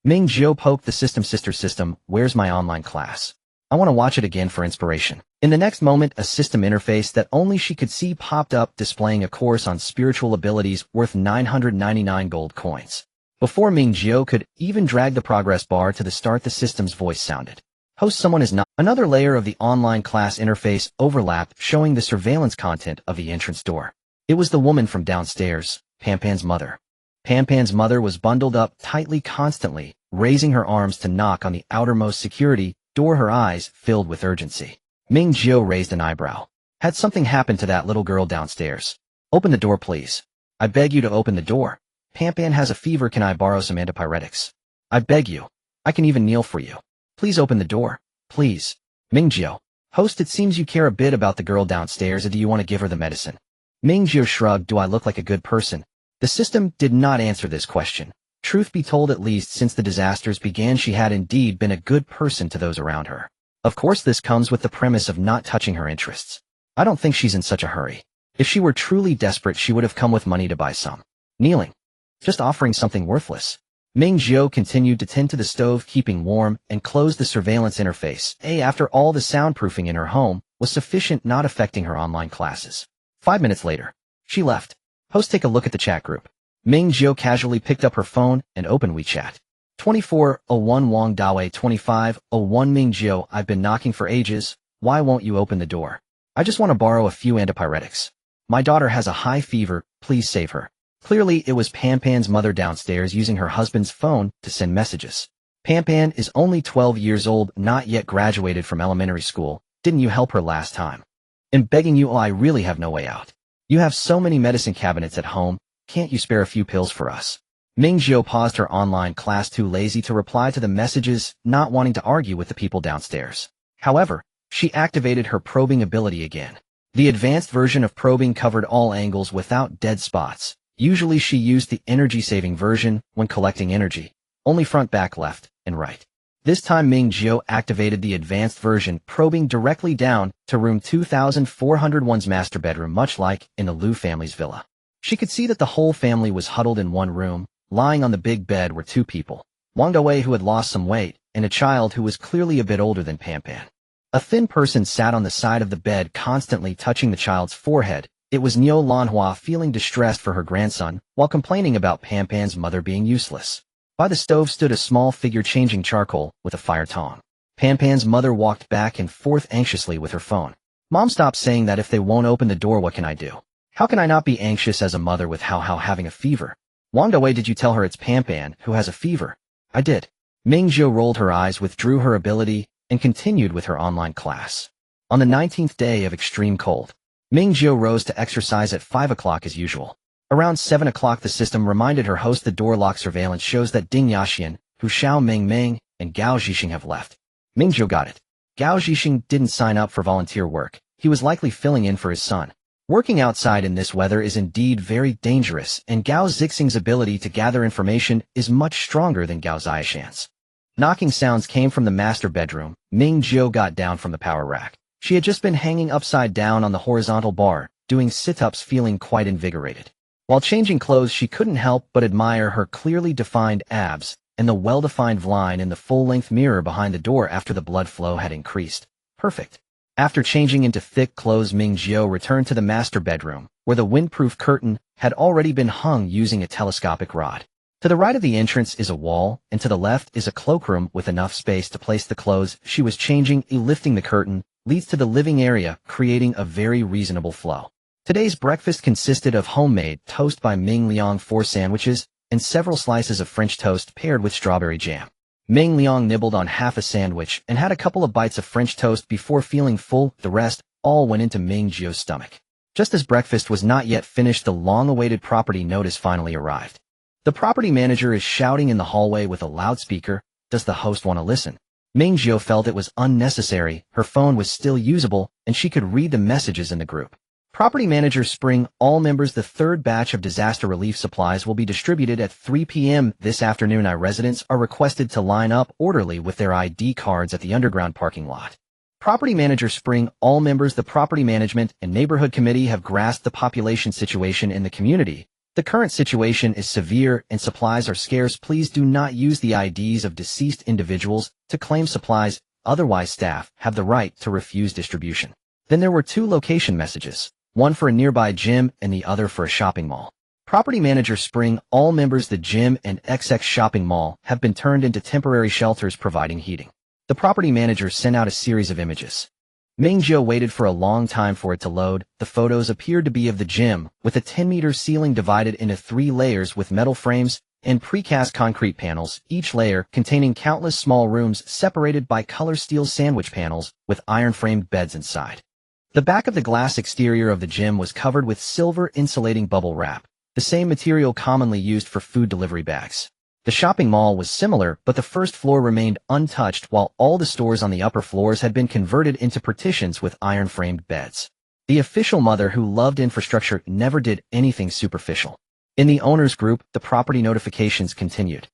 Ming Jiu poked the system, where's my online class? I want to watch it again for inspiration. In the next moment, a system interface that only she could see popped up, displaying a course on spiritual abilities worth 999 gold coins. Before Ming Jiu could even drag the progress bar to the start, the system's voice sounded. Host someone is not. Another layer of the online class interface overlapped, showing the surveillance content of the entrance door. It was the woman from downstairs, Pampan's mother. Pampan's mother was bundled up tightly, constantly raising her arms to knock on the outermost security door, her eyes filled with urgency. Ming Jiu raised an eyebrow. Had something happened to that little girl downstairs? Open the door, please. I beg you to open the door. Pampan has a fever. Can I borrow some antipyretics? I beg you. I can even kneel for you. Please open the door. Please. Ming Jiu. Host, it seems you care a bit about the girl downstairs, or do you want to give her the medicine? Ming Jiu shrugged. Do I look like a good person? The system did not answer this question. Truth be told, at least since the disasters began, she had indeed been a good person to those around her. Of course, this comes with the premise of not touching her interests. I don't think she's in such a hurry. If she were truly desperate, she would have come with money to buy some. Kneeling. Just offering something worthless. Ming Jiu continued to tend to the stove, keeping warm, and closed the surveillance interface. After all, the soundproofing in her home was sufficient, not affecting her online classes. 5 minutes later, she left. Host, take a look at the chat group. Ming Jiu casually picked up her phone and opened WeChat. 2401 Wang Dawei 2501 Ming Jiu, I've been knocking for ages. Why won't you open the door? I just want to borrow a few antipyretics. My daughter has a high fever. Please save her. Clearly, it was Pampan's mother downstairs using her husband's phone to send messages. Pampan is only 12 years old, not yet graduated from elementary school. Didn't you help her last time? I'm begging you. I really have no way out. You have so many medicine cabinets at home. Can't you spare a few pills for us? Ming Jiu paused her online class, too lazy to reply to the messages, not wanting to argue with the people downstairs. However, she activated her probing ability again. The advanced version of probing covered all angles without dead spots. Usually she used the energy-saving version when collecting energy, only front, back, left, and right. This time Ming Jiu activated the advanced version, probing directly down to room 2401's master bedroom, much like in the Liu family's villa. She could see that the whole family was huddled in one room. Lying on the big bed were 2 people, Wang Dawei, who had lost some weight, and a child who was clearly a bit older than Pampan. A thin person sat on the side of the bed, constantly touching the child's forehead. It was Niu Lanhua, feeling distressed for her grandson, while complaining about Pampan's mother being useless. By the stove stood a small figure changing charcoal with a fire tong. Pampan's mother walked back and forth anxiously with her phone. Mom, stop saying that. If they won't open the door, what can I do? How can I not be anxious as a mother with Hao having a fever? Wang Dawei, did you tell her it's Pampan who has a fever? I did. Ming Jiu rolled her eyes, withdrew her ability, and continued with her online class. On the 19th day of extreme cold, Ming Jiu rose to exercise at 5 o'clock as usual. Around 7 o'clock, the system reminded her host the door lock surveillance shows that Ding Yaxian, Hu Xiao Ming, and Gao Zhixing have left. Ming Jiu got it. Gao Zhixing didn't sign up for volunteer work. He was likely filling in for his son. Working outside in this weather is indeed very dangerous, and Gao Zhixing's ability to gather information is much stronger than Gao Zhixian's. Knocking sounds came from the master bedroom. Ming Jiu got down from the power rack. She had just been hanging upside down on the horizontal bar, doing sit-ups, feeling quite invigorated. While changing clothes, she couldn't help but admire her clearly defined abs and the well-defined line in the full-length mirror behind the door after the blood flow had increased. Perfect. After changing into thick clothes, Ming Jiu returned to the master bedroom, where the windproof curtain had already been hung using a telescopic rod. To the right of the entrance is a wall, and to the left is a cloakroom with enough space to place the clothes she was changing. Lifting the curtain leads to the living area, creating a very reasonable flow. Today's breakfast consisted of homemade toast by Ming Liang, 4 sandwiches, and several slices of French toast paired with strawberry jam. Ming Liang nibbled on half a sandwich and had a couple of bites of French toast before feeling full. The rest all went into Ming Jiu's stomach. Just as breakfast was not yet finished, the long-awaited property notice finally arrived. The property manager is shouting in the hallway with a loudspeaker. Does the host want to listen? Ming Jiu felt it was unnecessary. Her phone was still usable, and she could read the messages in the group. Property manager Spring, all members, the third batch of disaster relief supplies will be distributed at 3 p.m. this afternoon. Residents are requested to line up orderly with their ID cards at the underground parking lot. Property manager Spring, all members, the property management and neighborhood committee have grasped the population situation in the community. The current situation is severe and supplies are scarce. Please do not use the IDs of deceased individuals to claim supplies, otherwise staff have the right to refuse distribution. Then there were 2 location messages, one for a nearby gym and the other for a shopping mall. Property manager Spring, all members, the gym and XX shopping mall have been turned into temporary shelters providing heating. The property manager sent out a series of images. Ming Jiu waited for a long time for it to load. The photos appeared to be of the gym, with a 10-meter ceiling divided into 3 layers with metal frames and precast concrete panels, each layer containing countless small rooms separated by color steel sandwich panels with iron-framed beds inside. The back of the glass exterior of the gym was covered with silver insulating bubble wrap, the same material commonly used for food delivery bags. The shopping mall was similar, but the first floor remained untouched while all the stores on the upper floors had been converted into partitions with iron-framed beds. The official mother who loved infrastructure never did anything superficial. In the owners group, the property notifications continued.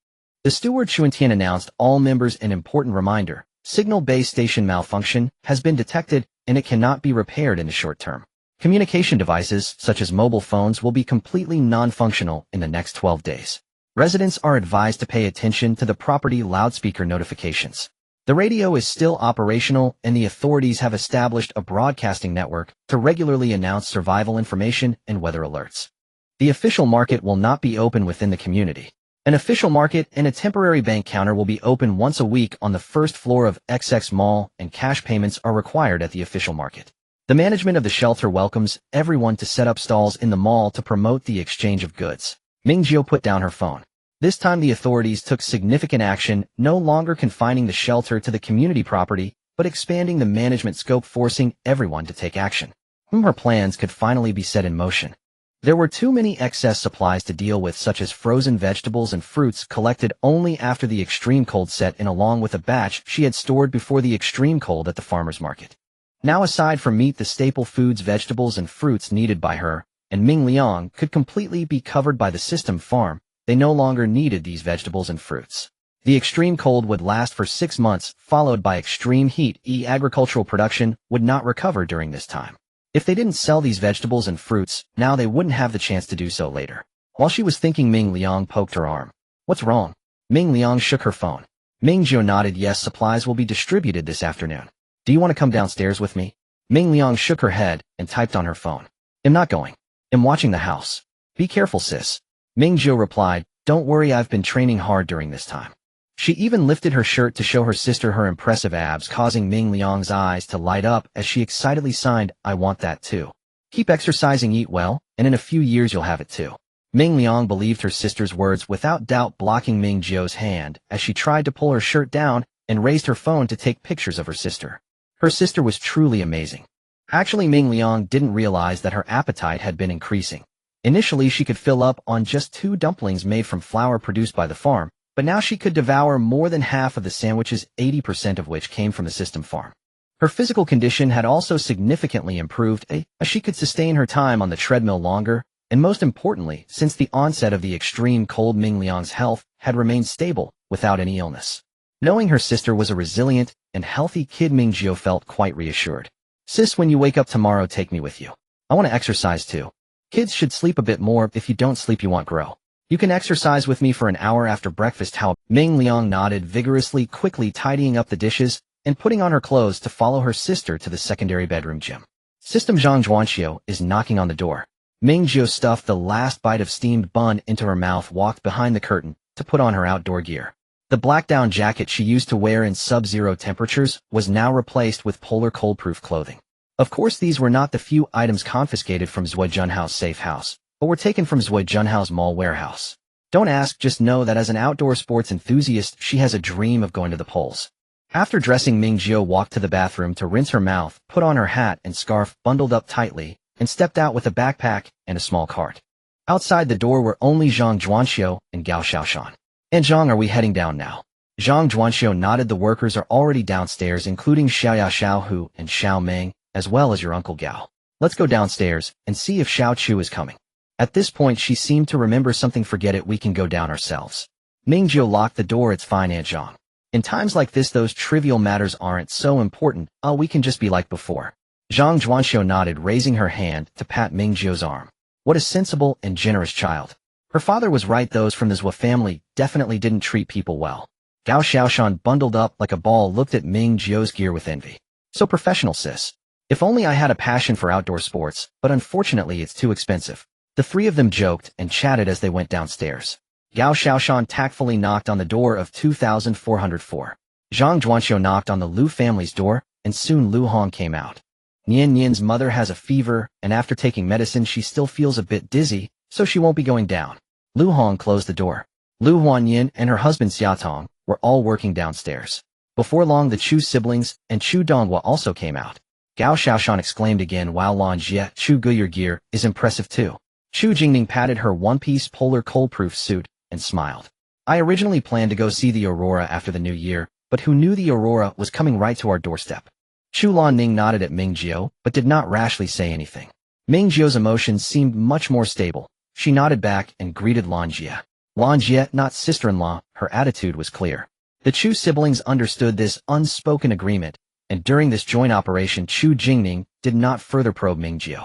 The steward Chuantian announced all members an important reminder. Signal base station malfunction has been detected and it cannot be repaired in the short term. Communication devices, such as mobile phones, will be completely non-functional in the next 12 days. Residents are advised to pay attention to the property loudspeaker notifications. The radio is still operational and the authorities have established a broadcasting network to regularly announce survival information and weather alerts. The official market will not be open within the community. An official market and a temporary bank counter will be open once a week on the first floor of XX Mall, and cash payments are required at the official market. The management of the shelter welcomes everyone to set up stalls in the mall to promote the exchange of goods. Ming Jiu put down her phone. This time the authorities took significant action, no longer confining the shelter to the community property, but expanding the management scope, forcing everyone to take action. Her plans could finally be set in motion. There were too many excess supplies to deal with, such as frozen vegetables and fruits collected only after the extreme cold set in, along with a batch she had stored before the extreme cold at the farmer's market. Now, aside from meat, the staple foods, vegetables and fruits needed by her and Ming Liang could completely be covered by the system farm. They no longer needed these vegetables and fruits. The extreme cold would last for 6 months, followed by extreme heat. Agricultural production would not recover during this time. If they didn't sell these vegetables and fruits, now they wouldn't have the chance to do so later. While she was thinking, Ming Liang poked her arm. What's wrong? Ming Liang shook her phone. Ming Jiu nodded. Yes, supplies will be distributed this afternoon. Do you want to come downstairs with me? Ming Liang shook her head and typed on her phone. I'm not going. I'm watching the house. Be careful, sis. Ming Jiu replied, don't worry, I've been training hard during this time. She even lifted her shirt to show her sister her impressive abs, causing Ming Liang's eyes to light up as she excitedly signed, I want that too. Keep exercising, eat well, and in a few years you'll have it too. Ming Liang believed her sister's words without doubt, blocking Ming Jiu's hand as she tried to pull her shirt down and raised her phone to take pictures of her sister. Her sister was truly amazing. Actually, Ming Liang didn't realize that her appetite had been increasing. Initially, she could fill up on just 2 dumplings made from flour produced by the farm, but now she could devour more than half of the sandwiches, 80% of which came from the system farm. Her physical condition had also significantly improved, as she could sustain her time on the treadmill longer, and most importantly, since the onset of the extreme cold, Ming Liang's health had remained stable, without any illness. Knowing her sister was a resilient and healthy kid, Ming Jiu felt quite reassured. Sis, when you wake up tomorrow, take me with you. I want to exercise too. Kids should sleep a bit more. If you don't sleep, you won't grow. You can exercise with me for an hour after breakfast. How? Ming Liang nodded vigorously, quickly tidying up the dishes and putting on her clothes to follow her sister to the secondary bedroom gym. System Zhang Zhuanxiu is knocking on the door. Ming Jiu stuffed the last bite of steamed bun into her mouth, walked behind the curtain to put on her outdoor gear. The black down jacket she used to wear in sub-zero temperatures was now replaced with polar cold-proof clothing. Of course, these were not the few items confiscated from Zui Junhao's safe house, but were taken from Zui Junhao's mall warehouse. Don't ask, just know that as an outdoor sports enthusiast, she has a dream of going to the poles. After dressing, Ming Jiu walked to the bathroom to rinse her mouth, put on her hat and scarf bundled up tightly, and stepped out with a backpack and a small cart. Outside the door were only Zhang Zhuanxiu and Gao Xiaoshan. "And Zhang, are we heading down now?" Zhang Zhuanxiu nodded. "The workers are already downstairs, including Xiaoya Xiaohu and Xiao Ming, as well as your uncle Gao. Let's go downstairs and see if Xiao Chu is coming." At this point she seemed to remember something. "Forget it, we can go down ourselves." Ming Jiu locked the door. "It's fine, Aunt Zhang. In times like this, those trivial matters aren't so important. We can just be like before." Zhang Zhuanxiu nodded, raising her hand to pat Ming Jiu's arm. What a sensible and generous child. Her father was right, those from the Zhua family definitely didn't treat people well. Gao Xiaoshan, bundled up like a ball, looked at Ming Jiu's gear with envy. "So professional, sis. If only I had a passion for outdoor sports, but unfortunately it's too expensive." The three of them joked and chatted as they went downstairs. Gao Xiaoshan tactfully knocked on the door of 2404. Zhang Zhuanxiu knocked on the Lu family's door, and soon Lu Hong came out. "Nian Nian's mother has a fever, and after taking medicine she still feels a bit dizzy, so she won't be going down." Lu Hong closed the door. Lu Huanyin and her husband Xiaotong were all working downstairs. Before long the Chu siblings and Chu Donghua also came out. Gao Xiaoshan exclaimed again, "Wow, Lan Jie, Chu Gu, your gear is impressive too." Chu Jingning patted her one-piece polar cold-proof suit and smiled. "I originally planned to go see the aurora after the new year, but who knew the aurora was coming right to our doorstep?" Chu Lanning nodded at Ming Jiu, but did not rashly say anything. Ming Jiu's emotions seemed much more stable. She nodded back and greeted Lan Jie. Lan Jie, not sister-in-law, her attitude was clear. The Chu siblings understood this unspoken agreement, and during this joint operation Chu Jingning did not further probe Ming Jiu.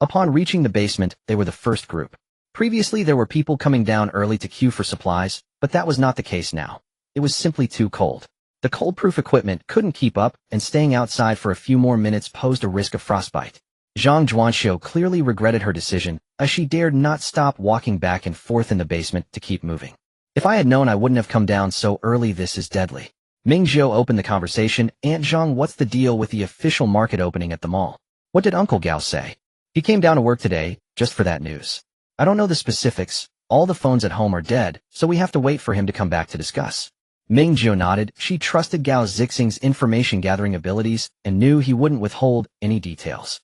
Upon reaching the basement, they were the first group. Previously there were people coming down early to queue for supplies, but that was not the case now. It was simply too cold. The cold-proof equipment couldn't keep up, and staying outside for a few more minutes posed a risk of frostbite. Zhang Zhuanxiu clearly regretted her decision, as she dared not stop walking back and forth in the basement to keep moving. "If I had known I wouldn't have come down so early. This is deadly." Ming Jiu opened the conversation. "Aunt Zhang, what's the deal with the official market opening at the mall? What did Uncle Gao say?" "He came down to work today, just for that news. I don't know the specifics. All the phones at home are dead, so we have to wait for him to come back to discuss." Ming Jiu nodded. She trusted Gao Zixing's information-gathering abilities and knew he wouldn't withhold any details.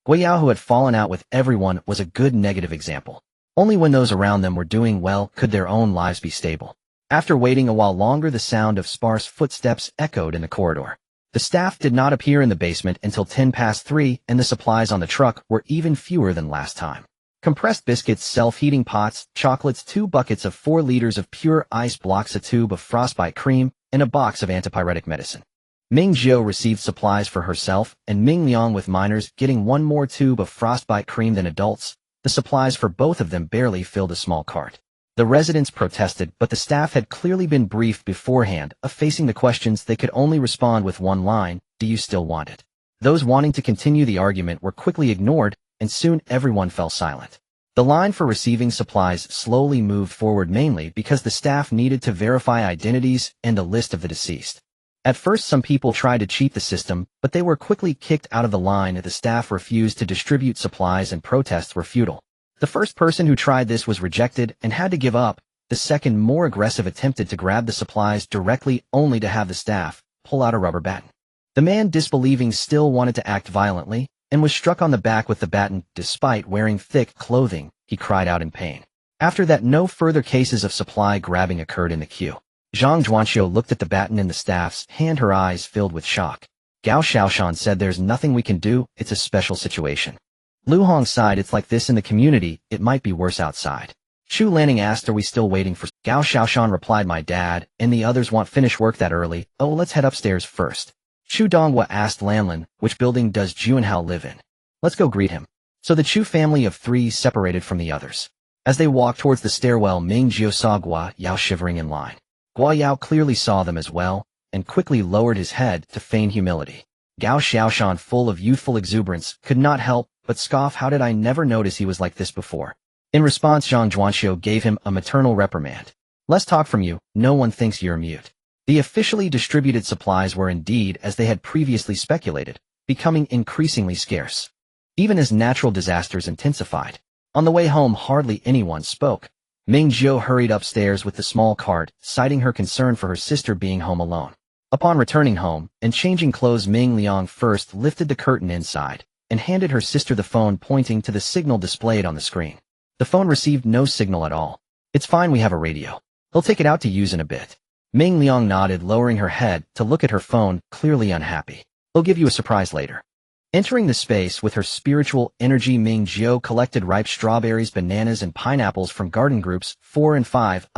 Guiyao, who had fallen out with everyone, was a good negative example. Only when those around them were doing well could their own lives be stable. After waiting a while longer, the sound of sparse footsteps echoed in the corridor. The staff did not appear in the basement until 3:10, and the supplies on the truck were even fewer than last time. Compressed biscuits, self-heating pots, chocolates, 2 buckets of 4 liters of pure ice blocks, a tube of frostbite cream, and a box of antipyretic medicine. Ming Jiu received supplies for herself, and Ming Liang, with minors, getting 1 more tube of frostbite cream than adults. The supplies for both of them barely filled a small cart. The residents protested, but the staff had clearly been briefed beforehand. Facing the questions, they could only respond with one line: "Do you still want it?" Those wanting to continue the argument were quickly ignored, and soon everyone fell silent. The line for receiving supplies slowly moved forward, mainly because the staff needed to verify identities and the list of the deceased. At first some people tried to cheat the system, but they were quickly kicked out of the line. The staff refused to distribute supplies and protests were futile. The first person who tried this was rejected and had to give up. The second, more aggressive, attempted to grab the supplies directly, only to have the staff pull out a rubber baton. The man, disbelieving, still wanted to act violently, and was struck on the back with the baton. Despite wearing thick clothing, he cried out in pain. After that, no further cases of supply grabbing occurred in the queue. Zhang Zhuanxiu looked at the baton in the staff's hand, her eyes filled with shock. Gao Xiaoshan said, "There's nothing we can do, it's a special situation." Lu Hong sighed, "It's like this in the community, it might be worse outside." Chu Lanning asked, "Are we still waiting for—" Gao Xiaoshan replied, "My dad and the others won't finish work that early. Oh, let's head upstairs first." Chu Donghua asked Lanlin, "Which building does Juanhao live in? Let's go greet him." So the Chu family of 3 separated from the others. As they walked towards the stairwell, Ming Jiu saw Guiyao shivering in line. Guiyao clearly saw them as well, and quickly lowered his head to feign humility. Gao Xiaoshan, full of youthful exuberance, could not help but scoff, how did I never notice he was like this before? In response, Zhang Zhuanxiu gave him a maternal reprimand. Less talk from you, no one thinks you're mute. The officially distributed supplies were indeed, as they had previously speculated, becoming increasingly scarce. Even as natural disasters intensified. On the way home, hardly anyone spoke. Ming Jiu hurried upstairs with the small cart, citing her concern for her sister being home alone. Upon returning home and changing clothes, Ming Liang first lifted the curtain inside and handed her sister the phone, pointing to the signal displayed on the screen. The phone received no signal at all. It's fine, we have a radio. He'll take it out to use in a bit. Ming Liang nodded, lowering her head to look at her phone, clearly unhappy. He'll give you a surprise later. Entering the space with her spiritual energy, Ming Jiu collected ripe strawberries, bananas, and pineapples from garden groups 4 and 5,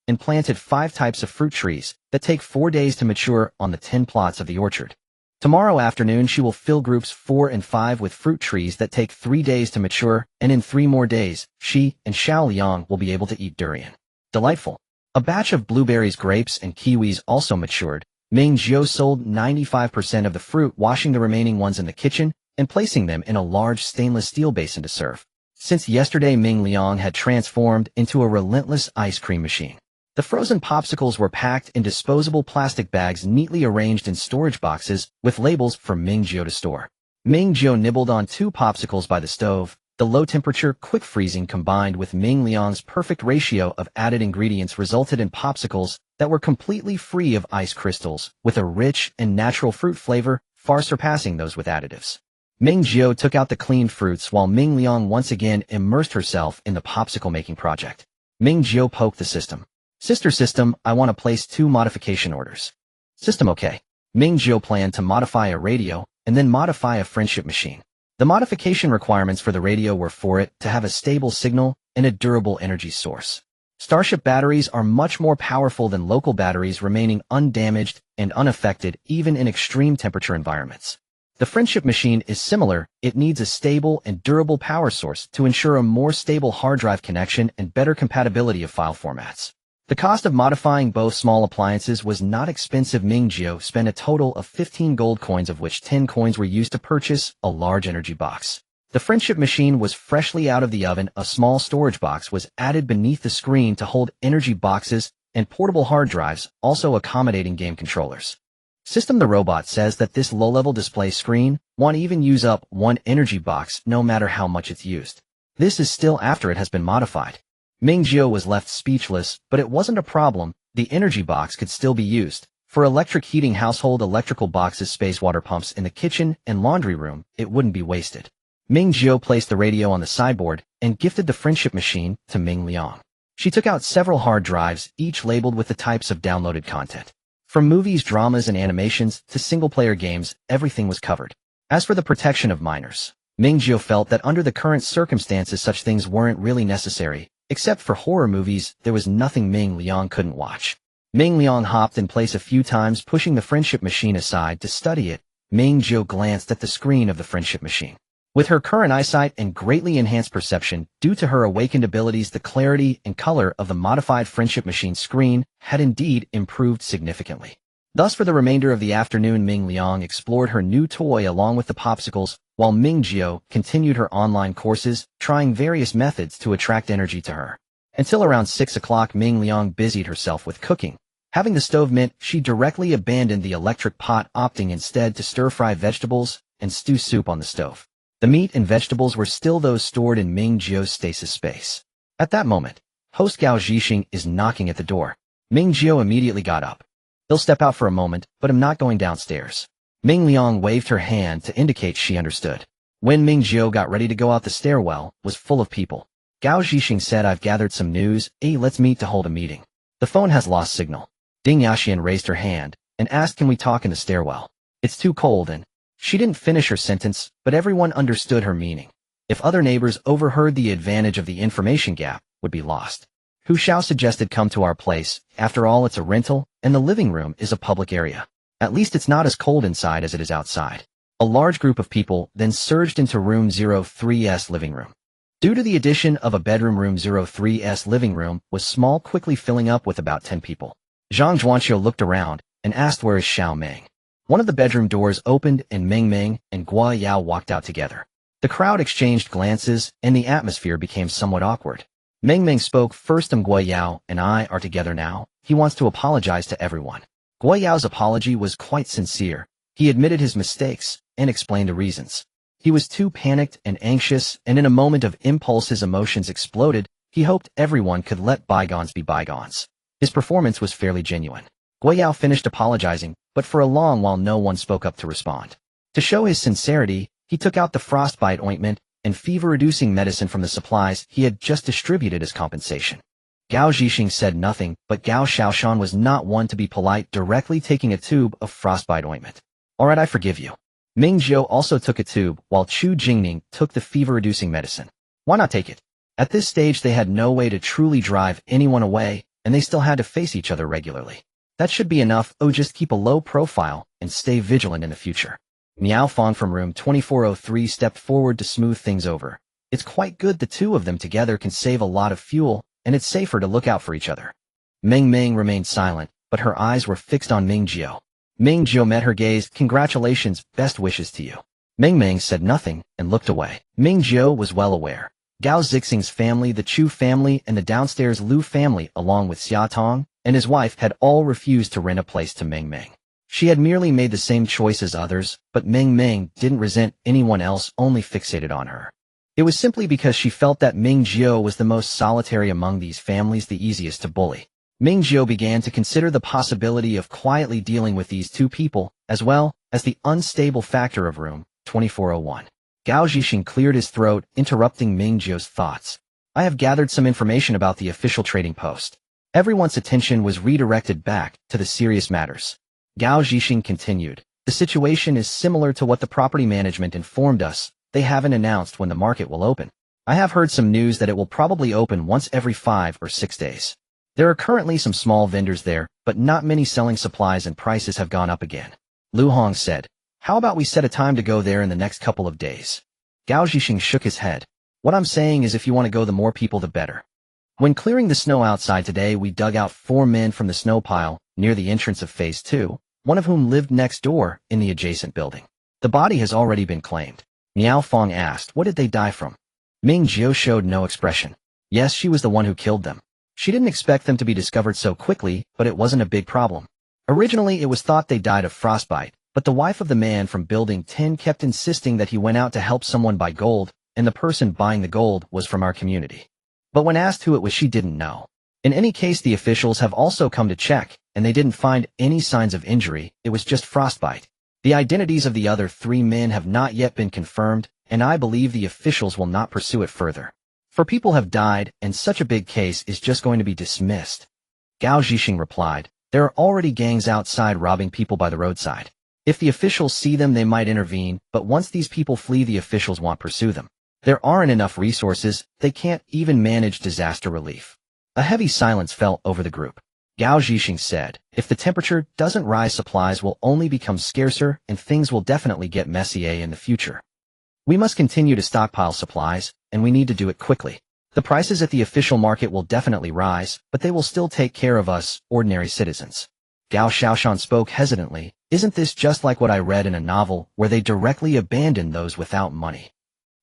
and planted 5 types of fruit trees that take 4 days to mature on the 10 plots of the orchard. Tomorrow afternoon, she will fill groups 4 and 5 with fruit trees that take 3 days to mature, and in 3 more days, she and Xiao Liang will be able to eat durian. Delightful. A batch of blueberries, grapes, and kiwis also matured. Ming Jiu sold 95% of the fruit, washing the remaining ones in the kitchen and placing them in a large stainless steel basin to serve. Since yesterday, Ming Liang had transformed into a relentless ice cream machine. The frozen popsicles were packed in disposable plastic bags, neatly arranged in storage boxes with labels for Ming Jiu to store. Ming Jiu nibbled on 2 popsicles by the stove. The low-temperature, quick freezing combined with Ming Liang's perfect ratio of added ingredients resulted in popsicles that were completely free of ice crystals, with a rich and natural fruit flavor far surpassing those with additives. Ming Jiu took out the cleaned fruits while Ming Liang once again immersed herself in the popsicle-making project. Ming Jiu poked the system. Sister system, I want to place 2 modification orders. System okay. Ming Jiu planned to modify a radio and then modify a friendship machine. The modification requirements for the radio were for it to have a stable signal and a durable energy source. Starship batteries are much more powerful than local batteries, remaining undamaged and unaffected even in extreme temperature environments. The friendship machine is similar. It needs a stable and durable power source to ensure a more stable hard drive connection and better compatibility of file formats. The cost of modifying both small appliances was not expensive. Ming Jiu spent a total of 15 gold coins, of which 10 coins were used to purchase a large energy box. The friendship machine was freshly out of the oven. A small storage box was added beneath the screen to hold energy boxes and portable hard drives, also accommodating game controllers. System, the robot says that this low-level display screen won't even use up 1 energy box no matter how much it's used. This is still after it has been modified. Ming Jiu was left speechless, but it wasn't a problem. The energy box could still be used. For electric heating, household electrical boxes, space water pumps in the kitchen and laundry room, it wouldn't be wasted. Ming Jiu placed the radio on the sideboard and gifted the friendship machine to Ming Liang. She took out several hard drives, each labeled with the types of downloaded content. From movies, dramas, and animations to single-player games, everything was covered. As for the protection of minors, Ming Jiu felt that under the current circumstances such things weren't really necessary. Except for horror movies, there was nothing Ming Liang couldn't watch. Ming Liang hopped in place a few times, pushing the friendship machine aside to study it. Ming Jiu glanced at the screen of the friendship machine. With her current eyesight and greatly enhanced perception, due to her awakened abilities, the clarity and color of the modified friendship machine screen had indeed improved significantly. Thus, for the remainder of the afternoon, Ming Liang explored her new toy along with the popsicles, while Ming Jiu continued her online courses, trying various methods to attract energy to her. Until around 6 o'clock, Ming Liang busied herself with cooking. Having the stove meant she directly abandoned the electric pot, opting instead to stir-fry vegetables and stew soup on the stove. The meat and vegetables were still those stored in Ming Jiu's stasis space. At that moment, host Gao Zhixing is knocking at the door. Ming Jiu immediately got up. He'll step out for a moment, but I'm not going downstairs. Ming Liang waved her hand to indicate she understood. When Ming Jiu got ready to go out, the stairwell was full of people. Gao Zhixing said, I've gathered some news. Let's meet to hold a meeting. The phone has lost signal. Ding Yaxian raised her hand and asked, can we talk in the stairwell? It's too cold and... She didn't finish her sentence, but everyone understood her meaning. If other neighbors overheard, the advantage of the information gap would be lost. Hu Xiao suggested, come to our place. After all, it's a rental, and the living room is a public area. At least it's not as cold inside as it is outside. A large group of people then surged into room 03's living room. Due to the addition of a bedroom, room 03's living room was small, quickly filling up with about 10 people. Zhang Zhuanxiu looked around and asked, where is Xiao Meng? One of the bedroom doors opened and Meng Meng and Guo Yao walked out together. The crowd exchanged glances, and the atmosphere became somewhat awkward. Ming spoke first. Guo Yao and I are together now. He wants to apologize to everyone. Guo Yao's apology was quite sincere. He admitted his mistakes and explained the reasons. He was too panicked and anxious, and in a moment of impulse his emotions exploded. He hoped everyone could let bygones be bygones. His performance was fairly genuine. Guo Yao finished apologizing, but for a long while no one spoke up to respond. To show his sincerity, he took out the frostbite ointment and fever-reducing medicine from the supplies he had just distributed as compensation. Gao Zhixing said nothing, but Gao Xiaoshan was not one to be polite, directly taking a tube of frostbite ointment. Alright, I forgive you. Ming Jiu also took a tube, while Chu Jingning took the fever-reducing medicine. Why not take it? At this stage they had no way to truly drive anyone away, and they still had to face each other regularly. That should be enough. Oh, just keep a low profile and stay vigilant in the future. Miao Fong from room 2403 stepped forward to smooth things over. It's quite good the two of them together can save a lot of fuel, and it's safer to look out for each other. Ming remained silent, but her eyes were fixed on Ming Jiu. Ming Jiu met her gaze. Congratulations, best wishes to you. Ming said nothing and looked away. Ming Jiu was well aware. Gao Zixing's family, the Chu family, and the downstairs Lu family, along with Xia Tong and his wife, had all refused to rent a place to Ming. She had merely made the same choice as others, but Ming didn't resent anyone else, only fixated on her. It was simply because she felt that Ming Jiu was the most solitary among these families, the easiest to bully. Ming Jiu began to consider the possibility of quietly dealing with these two people, as well as the unstable factor of room 2401. Gao Zhixing cleared his throat, interrupting Ming Jiu's thoughts. I have gathered some information about the official trading post. Everyone's attention was redirected back to the serious matters. Gao Zhixing continued. The situation is similar to what the property management informed us. They haven't announced when the market will open. I have heard some news that it will probably open once every 5 or 6 days. There are currently some small vendors there, but not many selling supplies, and prices have gone up again. Lu Hong said, how about we set a time to go there in the next couple of days? Gao Zhixing shook his head. What I'm saying is if you want to go, the more people the better. When clearing the snow outside today, we dug out 4 men from the snow pile near the entrance of Phase 2, one of whom lived next door in the adjacent building. The body has already been claimed. Miao Fong asked, what did they die from? Ming Jiu showed no expression. Yes, she was the one who killed them. She didn't expect them to be discovered so quickly, but it wasn't a big problem. Originally, it was thought they died of frostbite, but the wife of the man from Building 10 kept insisting that he went out to help someone buy gold, and the person buying the gold was from our community. But when asked who it was, she didn't know. In any case, the officials have also come to check, and they didn't find any signs of injury. It was just frostbite. The identities of the other 3 men have not yet been confirmed, and I believe the officials will not pursue it further. For people have died, and such a big case is just going to be dismissed. Gao Zhixing replied, there are already gangs outside robbing people by the roadside. If the officials see them, they might intervene, but once these people flee, the officials won't pursue them. There aren't enough resources, they can't even manage disaster relief. A heavy silence fell over the group. Gao Zhixing said, if the temperature doesn't rise, supplies will only become scarcer, and things will definitely get messy in the future. We must continue to stockpile supplies, and we need to do it quickly. The prices at the official market will definitely rise, but they will still take care of us, ordinary citizens. Gao Xiaoshan spoke hesitantly. Isn't this just like what I read in a novel, where they directly abandon those without money?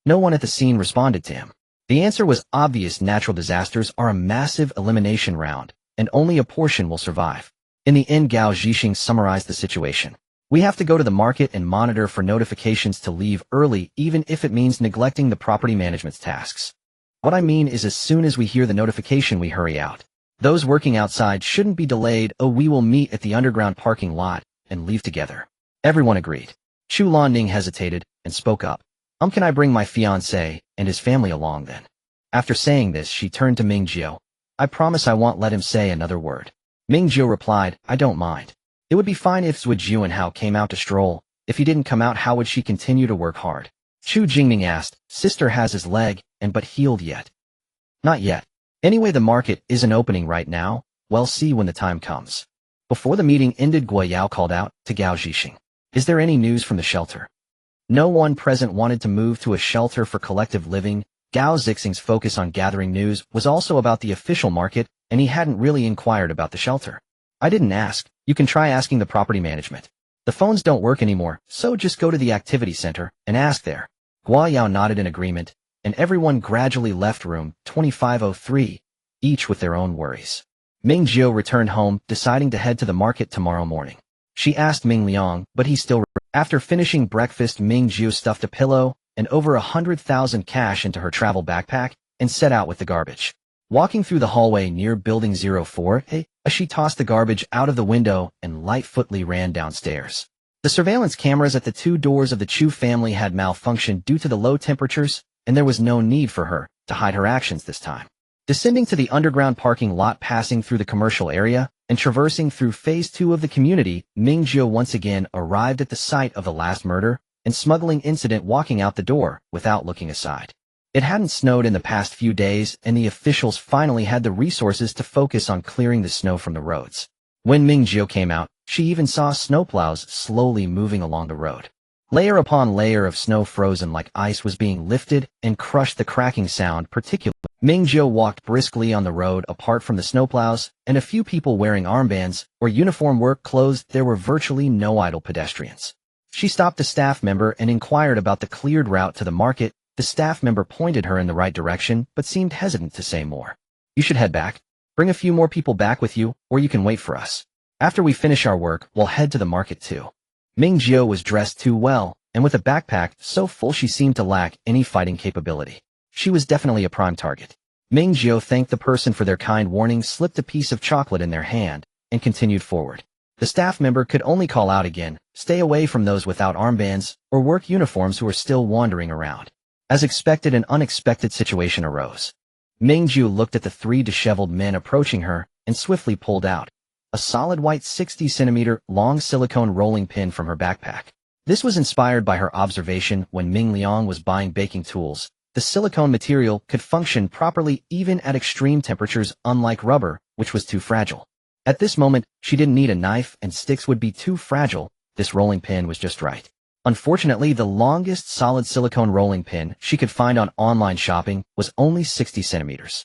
No one at the scene responded to him. The answer was obvious. Natural disasters are a massive elimination round, and only a portion will survive. In the end, Gao Zhixing summarized the situation. We have to go to the market and monitor for notifications to leave early, even if it means neglecting the property management's tasks. What I mean is, as soon as we hear the notification, we hurry out. Those working outside shouldn't be delayed. Oh, we will meet at the underground parking lot and leave together. Everyone agreed. Chu Lanning hesitated and spoke up. Can I bring my fiancé and his family along then? After saying this, she turned to Ming Jiu. I promise I won't let him say another word. Ming Jiu replied, I don't mind. It would be fine if Zhu Jiu and Hao came out to stroll. If he didn't come out, how would she continue to work hard? Chu Jingming asked, sister has his leg, but healed yet? Not yet. Anyway, the market isn't opening right now. We'll see when the time comes. Before the meeting ended, Guo Yao called out to Gao Zhixing. Is there any news from the shelter? No one present wanted to move to a shelter for collective living. Gao Zixing's focus on gathering news was also about the official market, and he hadn't really inquired about the shelter. I didn't ask. You can try asking the property management. The phones don't work anymore, so just go to the activity center and ask there. Guo Yao nodded in agreement, and everyone gradually left room 2503, each with their own worries. Ming Jiu returned home, deciding to head to the market tomorrow morning. She asked Ming Liang, but he still. After finishing breakfast, Ming Jiu stuffed a pillow and over 100,000 cash into her travel backpack and set out with the garbage. Walking through the hallway near Building 04, she tossed the garbage out of the window and lightfootly ran downstairs. The surveillance cameras at the two doors of the Chu family had malfunctioned due to the low temperatures, and there was no need for her to hide her actions this time. Descending to the underground parking lot, passing through the commercial area, and traversing through Phase 2 of the community, Ming Jiu once again arrived at the site of the last murder and smuggling incident, walking out the door without looking aside. It hadn't snowed in the past few days, and the officials finally had the resources to focus on clearing the snow from the roads. When Ming Jiu came out, she even saw snowplows slowly moving along the road. Layer upon layer of snow frozen like ice was being lifted and crushed, the cracking sound particularly. Ming Jiu walked briskly on the road apart from the snowplows and a few people wearing armbands or uniform work clothes. There were virtually no idle pedestrians. She stopped a staff member and inquired about the cleared route to the market. The staff member pointed her in the right direction but seemed hesitant to say more. "You should head back. Bring a few more people back with you, or you can wait for us. After we finish our work, we'll head to the market too." Ming Jiu was dressed too well, and with a backpack so full she seemed to lack any fighting capability. She was definitely a prime target. Ming Jiu thanked the person for their kind warning, slipped a piece of chocolate in their hand, and continued forward. The staff member could only call out again, "Stay away from those without armbands or work uniforms who are still wandering around." As expected, an unexpected situation arose. Ming Jiu looked at the three disheveled men approaching her and swiftly pulled out a solid white 60-centimeter long silicone rolling pin from her backpack. This was inspired by her observation when Ming Liang was buying baking tools. The silicone material could function properly even at extreme temperatures, unlike rubber, which was too fragile. At this moment, she didn't need a knife, and sticks would be too fragile. This rolling pin was just right. Unfortunately, the longest solid silicone rolling pin she could find on online shopping was only 60 centimeters.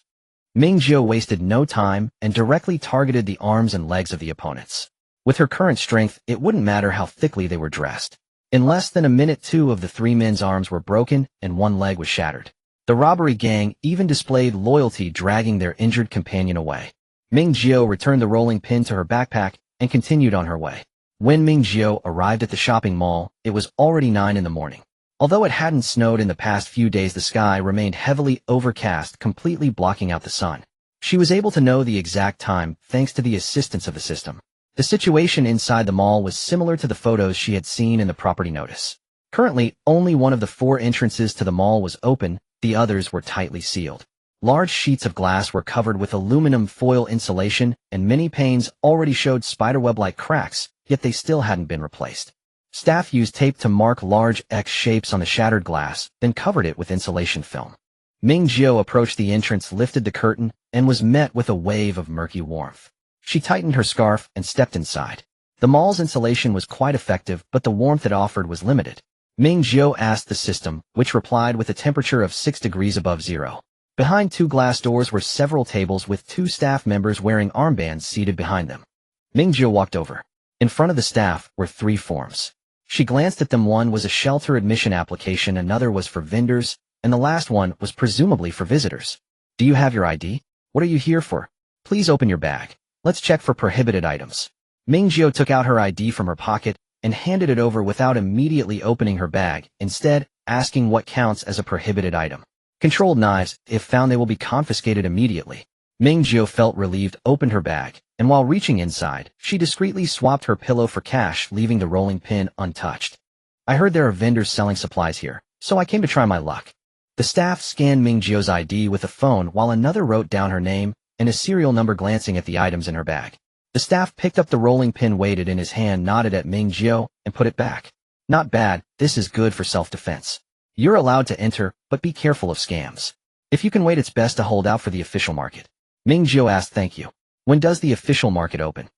Ming Jiu wasted no time and directly targeted the arms and legs of the opponents. With her current strength, it wouldn't matter how thickly they were dressed. In less than a minute, two of the three men's arms were broken and one leg was shattered. The robbery gang even displayed loyalty, dragging their injured companion away. Ming Jiu returned the rolling pin to her backpack and continued on her way. When Ming Jiu arrived at the shopping mall, it was already 9 in the morning. Although it hadn't snowed in the past few days, the sky remained heavily overcast, completely blocking out the sun. She was able to know the exact time thanks to the assistance of the system. The situation inside the mall was similar to the photos she had seen in the property notice. Currently, only one of the 4 entrances to the mall was open, the others were tightly sealed. Large sheets of glass were covered with aluminum foil insulation, and many panes already showed spiderweb-like cracks, yet they still hadn't been replaced. Staff used tape to mark large X shapes on the shattered glass, then covered it with insulation film. Ming Jiu approached the entrance, lifted the curtain, and was met with a wave of murky warmth. She tightened her scarf and stepped inside. The mall's insulation was quite effective, but the warmth it offered was limited. Ming Jiu asked the system, which replied with a temperature of 6 degrees above zero. Behind 2 glass doors were several tables with 2 staff members wearing armbands seated behind them. Ming Jiu walked over. In front of the staff were 3 forms. She glanced at them. One was a shelter admission application, another was for vendors, and the last one was presumably for visitors. "Do you have your ID? What are you here for? Please open your bag. Let's check for prohibited items." Ming Jiu took out her ID from her pocket and handed it over without immediately opening her bag, instead asking what counts as a prohibited item. "Controlled knives. If found, they will be confiscated immediately." Ming Jiu felt relieved, opened her bag, and while reaching inside, she discreetly swapped her pillow for cash, leaving the rolling pin untouched. "I heard there are vendors selling supplies here, so I came to try my luck." The staff scanned Ming Jiu's ID with a phone while another wrote down her name and a serial number. Glancing at the items in her bag, the staff picked up the rolling pin, weighed it in his hand, nodded at Ming Jiu, and put it back. "Not bad. This is good for self-defense. You're allowed to enter, but be careful of scams. If you can wait, it's best to hold out for the official market." Ming Jiu asked, "Thank you. When does the official market open?"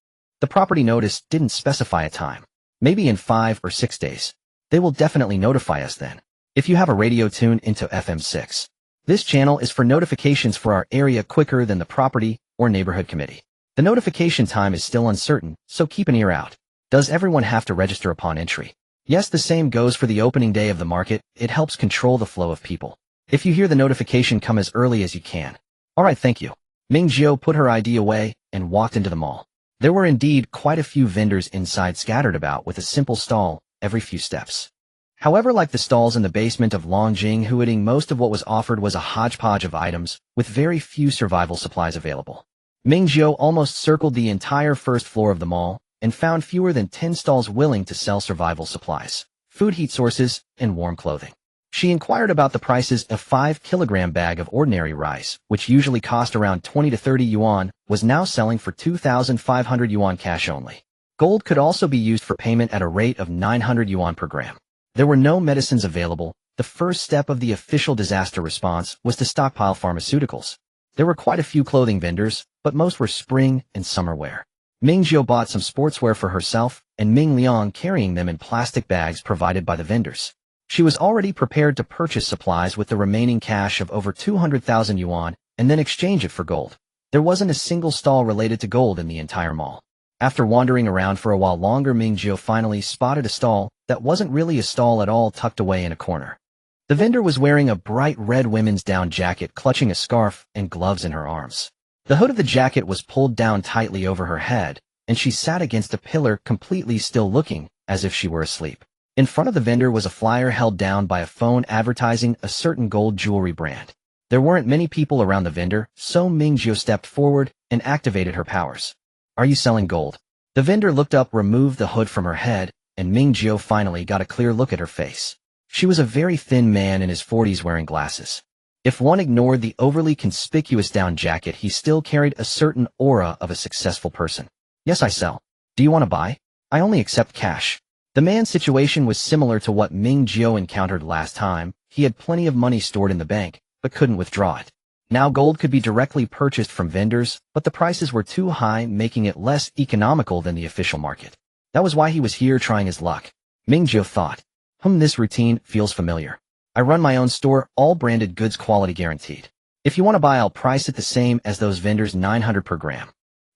The property notice didn't specify a time. "Maybe in 5 or 6 days. They will definitely notify us then. If you have a radio, tune into FM6. This channel is for notifications for our area quicker than the property or neighborhood committee. The notification time is still uncertain, so keep an ear out. Does everyone have to register upon entry?" Yes, the same goes for the opening day of the market. It helps control the flow of people. If you hear the notification, come as early as you can. Alright, thank you. Ming Jiu put her ID away and walked into the mall. There were indeed quite a few vendors inside scattered about with a simple stall every few steps. However, like the stalls in the basement of Longjing Huading, most of what was offered was a hodgepodge of items with very few survival supplies available. Ming Jiu almost circled the entire first floor of the mall and found fewer than 10 stalls willing to sell survival supplies, food heat sources, and warm clothing. She inquired about the prices. A 5-kilogram bag of ordinary rice, which usually cost around 20 to 30 yuan, was now selling for 2,500 yuan cash only. Gold could also be used for payment at a rate of 900 yuan per gram. There were no medicines available. The first step of the official disaster response was to stockpile pharmaceuticals. There were quite a few clothing vendors, but most were spring and summer wear. Ming Jiu bought some sportswear for herself, and Ming Liang carrying them in plastic bags provided by the vendors. She was already prepared to purchase supplies with the remaining cash of over 200,000 yuan and then exchange it for gold. There wasn't a single stall related to gold in the entire mall. After wandering around for a while longer, Ming Jiu finally spotted a stall that wasn't really a stall at all, tucked away in a corner. The vendor was wearing a bright red women's down jacket, clutching a scarf and gloves in her arms. The hood of the jacket was pulled down tightly over her head, and she sat against a pillar, completely still, looking as if she were asleep. In front of the vendor was a flyer held down by a phone advertising a certain gold jewelry brand. There weren't many people around the vendor, so Ming Jiu stepped forward and activated her powers. Are you selling gold? The vendor looked up, removed the hood from her head, and Ming Jiu finally got a clear look at her face. She was a very thin man in his 40s wearing glasses. If one ignored the overly conspicuous down jacket, he still carried a certain aura of a successful person. Yes, I sell. Do you want to buy? I only accept cash. The man's situation was similar to what Ming Jiu encountered last time. He had plenty of money stored in the bank, but couldn't withdraw it. Now gold could be directly purchased from vendors, but the prices were too high, making it less economical than the official market. That was why he was here trying his luck. Ming Jiu thought, this routine feels familiar. I run my own store, all branded goods, quality guaranteed. If you want to buy, I'll price it the same as those vendors, 900 per gram.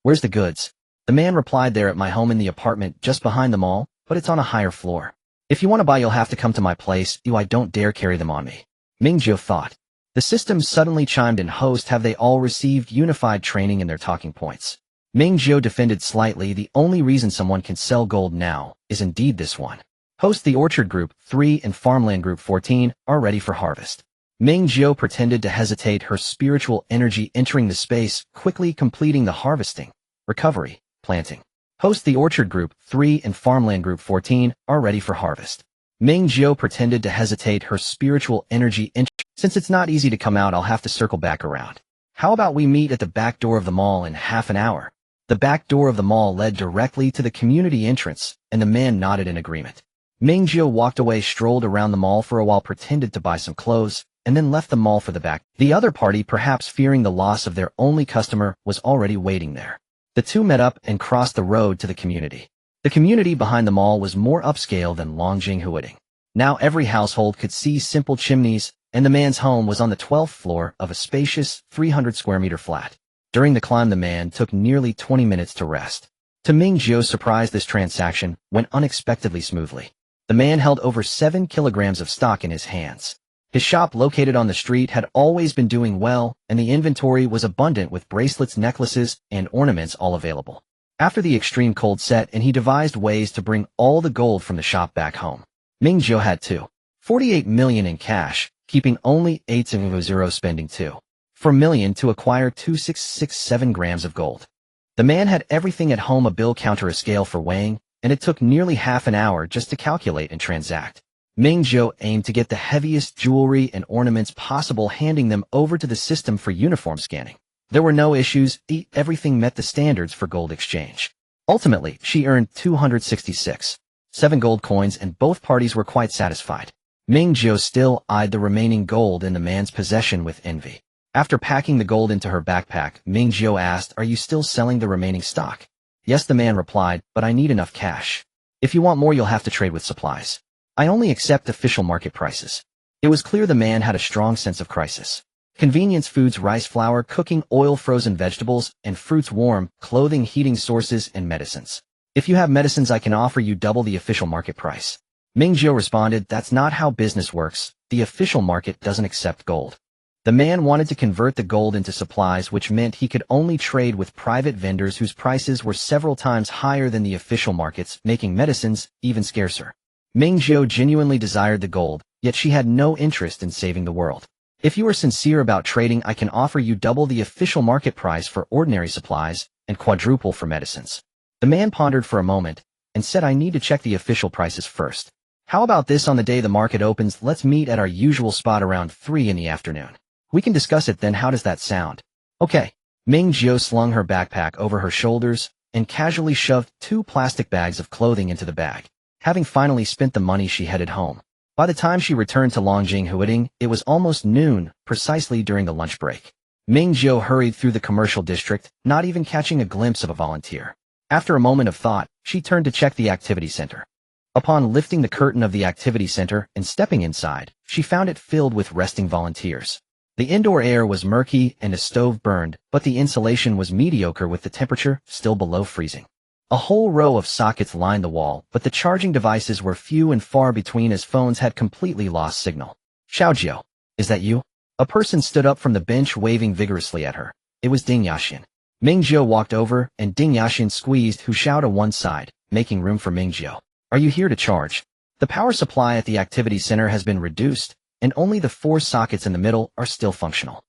Where's the goods? The man replied, they're at my home in the apartment just behind the mall, but it's on a higher floor. If you want to buy, you'll have to come to my place. I don't dare carry them on me. Ming Jiu thought. The system suddenly chimed in. Host, have they all received unified training in their talking points? Ming Jiu defended slightly. The only reason someone can sell gold now is indeed this one. Host, the Orchard Group 3 and Farmland Group 14 are ready for harvest. Ming Jiu pretended to hesitate, her spiritual energy entering the space, quickly completing the harvesting, recovery, planting. Host, the Orchard Group 3 and Farmland Group 14 are ready for harvest. Ming Jiu pretended to hesitate, her spiritual energy entering. Since it's not easy to come out, I'll have to circle back around. How about we meet at the back door of the mall in half an hour? The back door of the mall led directly to the community entrance, and the man nodded in agreement. Ming Jiu walked away, strolled around the mall for a while, pretended to buy some clothes, and then left the mall for the back. The other party, perhaps fearing the loss of their only customer, was already waiting there. The two met up and crossed the road to the community. The community behind the mall was more upscale than Longjing Huading. Now every household could see simple chimneys, and the man's home was on the 12th floor of a spacious 300 square meter flat. During the climb, the man took nearly 20 minutes to rest. To Ming Jiu's surprise, this transaction went unexpectedly smoothly. The man held over 7 kilograms of stock in his hands. His shop, located on the street, had always been doing well, and the inventory was abundant with bracelets, necklaces, and ornaments all available. After the extreme cold set and he devised ways to bring all the gold from the shop back home. Ming Jiu had 2.48 million in cash, keeping only 8.0, spending 2.4 million to acquire 2.667 grams of gold. The man had everything at home, a bill counter, a scale for weighing, and it took nearly half an hour just to calculate and transact. Ming Jiu aimed to get the heaviest jewelry and ornaments possible, handing them over to the system for uniform scanning. There were no issues, everything met the standards for gold exchange. Ultimately, she earned 266.7 gold coins, and both parties were quite satisfied. Ming Jiu still eyed the remaining gold in the man's possession with envy. After packing the gold into her backpack, Ming Jiu asked, are you still selling the remaining stock? Yes, the man replied, but I need enough cash. If you want more, you'll have to trade with supplies. I only accept official market prices. It was clear the man had a strong sense of crisis. Convenience foods, rice flour, cooking oil, frozen vegetables, and fruits, warm clothing, heating sources, and medicines. If you have medicines, I can offer you double the official market price. Ming Jiu responded, "That's not how business works. The official market doesn't accept gold." The man wanted to convert the gold into supplies, which meant he could only trade with private vendors whose prices were several times higher than the official markets, making medicines even scarcer. Ming Jiu genuinely desired the gold, yet she had no interest in saving the world. "If you are sincere about trading, I can offer you double the official market price for ordinary supplies and quadruple for medicines." The man pondered for a moment and said, "I need to check the official prices first. How about this? On the day the market opens, let's meet at our usual spot around 3 in the afternoon. We can discuss it then. How does that sound?" "Okay." Ming Jiu slung her backpack over her shoulders and casually shoved 2 plastic bags of clothing into the bag. Having finally spent the money, she headed home. By the time she returned to Longjing Huading, it was almost noon, precisely during the lunch break. Ming Jiu hurried through the commercial district, not even catching a glimpse of a volunteer. After a moment of thought, she turned to check the activity center. Upon lifting the curtain of the activity center and stepping inside, she found it filled with resting volunteers. The indoor air was murky and a stove burned, but the insulation was mediocre with the temperature still below freezing. A whole row of sockets lined the wall, but the charging devices were few and far between as phones had completely lost signal. "Xiaojiu, is that you?" A person stood up from the bench waving vigorously at her. It was Ding Yaxian. Ming Jiu walked over, and Ding Yaxian squeezed Hu Xiao to one side, making room for Ming Jiu. "Are you here to charge? The power supply at the activity center has been reduced, and only the 4 sockets in the middle are still functional.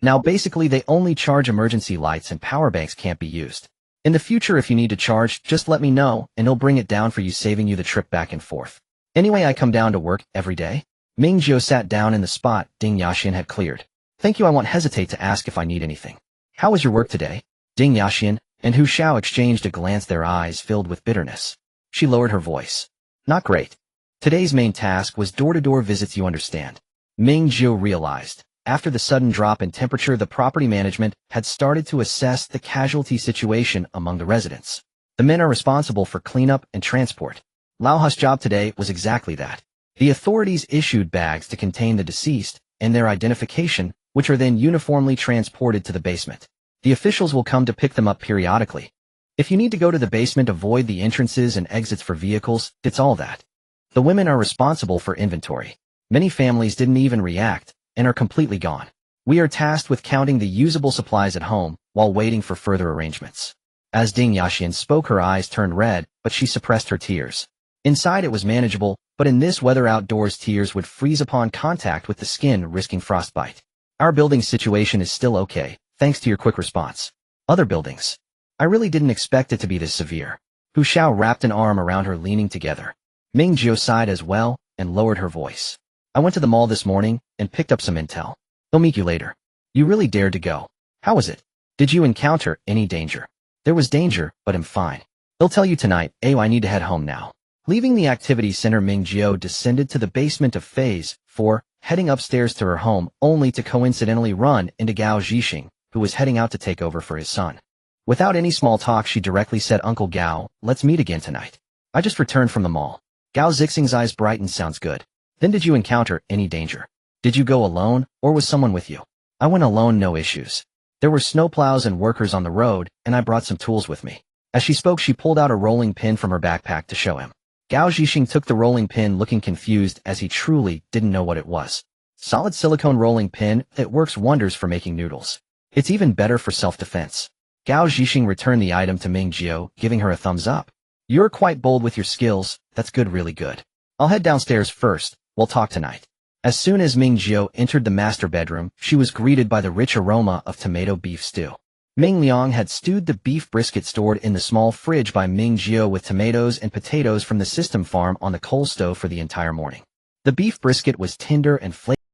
Now basically they only charge emergency lights and power banks can't be used. In the future if you need to charge, just let me know, and he'll bring it down for you, saving you the trip back and forth. Anyway, I come down to work every day." Ming Jiu sat down in the spot Ding Yaxian had cleared. "Thank you, I won't hesitate to ask if I need anything. How was your work today?" Ding Yaxian and Hu Xiao exchanged a glance, their eyes filled with bitterness. She lowered her voice. "Not great. Today's main task was door-to-door visits, you understand." Ming Jiu realized, after the sudden drop in temperature, the property management had started to assess the casualty situation among the residents. The men are responsible for cleanup and transport. Lao Hu's job today was exactly that. The authorities issued bags to contain the deceased and their identification, which are then uniformly transported to the basement. The officials will come to pick them up periodically. If you need to go to the basement, avoid the entrances and exits for vehicles, it's all that. The women are responsible for inventory. Many families didn't even react and are completely gone. We are tasked with counting the usable supplies at home while waiting for further arrangements." As Ding Yaxian spoke, her eyes turned red, but she suppressed her tears. Inside it was manageable, but in this weather outdoors tears would freeze upon contact with the skin, risking frostbite. "Our building situation is still okay, thanks to your quick response. Other buildings? I really didn't expect it to be this severe." Hu Xiao wrapped an arm around her, leaning together. Ming Jiu sighed as well and lowered her voice. "I went to the mall this morning and picked up some intel. They'll meet you later." "You really dared to go. How was it? Did you encounter any danger?" "There was danger, but I'm fine. They'll tell you tonight." I need to head home now." Leaving the activity center, Ming Jiu descended to the basement of Phase 4, heading upstairs to her home, only to coincidentally run into Gao Zhixing, who was heading out to take over for his son. Without any small talk, she directly said, "Uncle Gao, let's meet again tonight. I just returned from the mall." Gao Zhixing's eyes brightened. "Sounds good. Then did you encounter any danger? Did you go alone, or was someone with you?" "I went alone, no issues. There were snowplows and workers on the road, and I brought some tools with me." As she spoke, she pulled out a rolling pin from her backpack to show him. Gao Zhixing took the rolling pin, looking confused as he truly didn't know what it was. "Solid silicone rolling pin, it works wonders for making noodles. It's even better for self-defense." Gao Zhixing returned the item to Ming Jiu, giving her a thumbs up. "You're quite bold with your skills, that's good, really good. I'll head downstairs first, we'll talk tonight." As soon as Ming Jiu entered the master bedroom, she was greeted by the rich aroma of tomato beef stew. Ming Liang had stewed the beef brisket stored in the small fridge by Ming Jiu with tomatoes and potatoes from the system farm on the coal stove for the entire morning. The beef brisket was tender and flaky.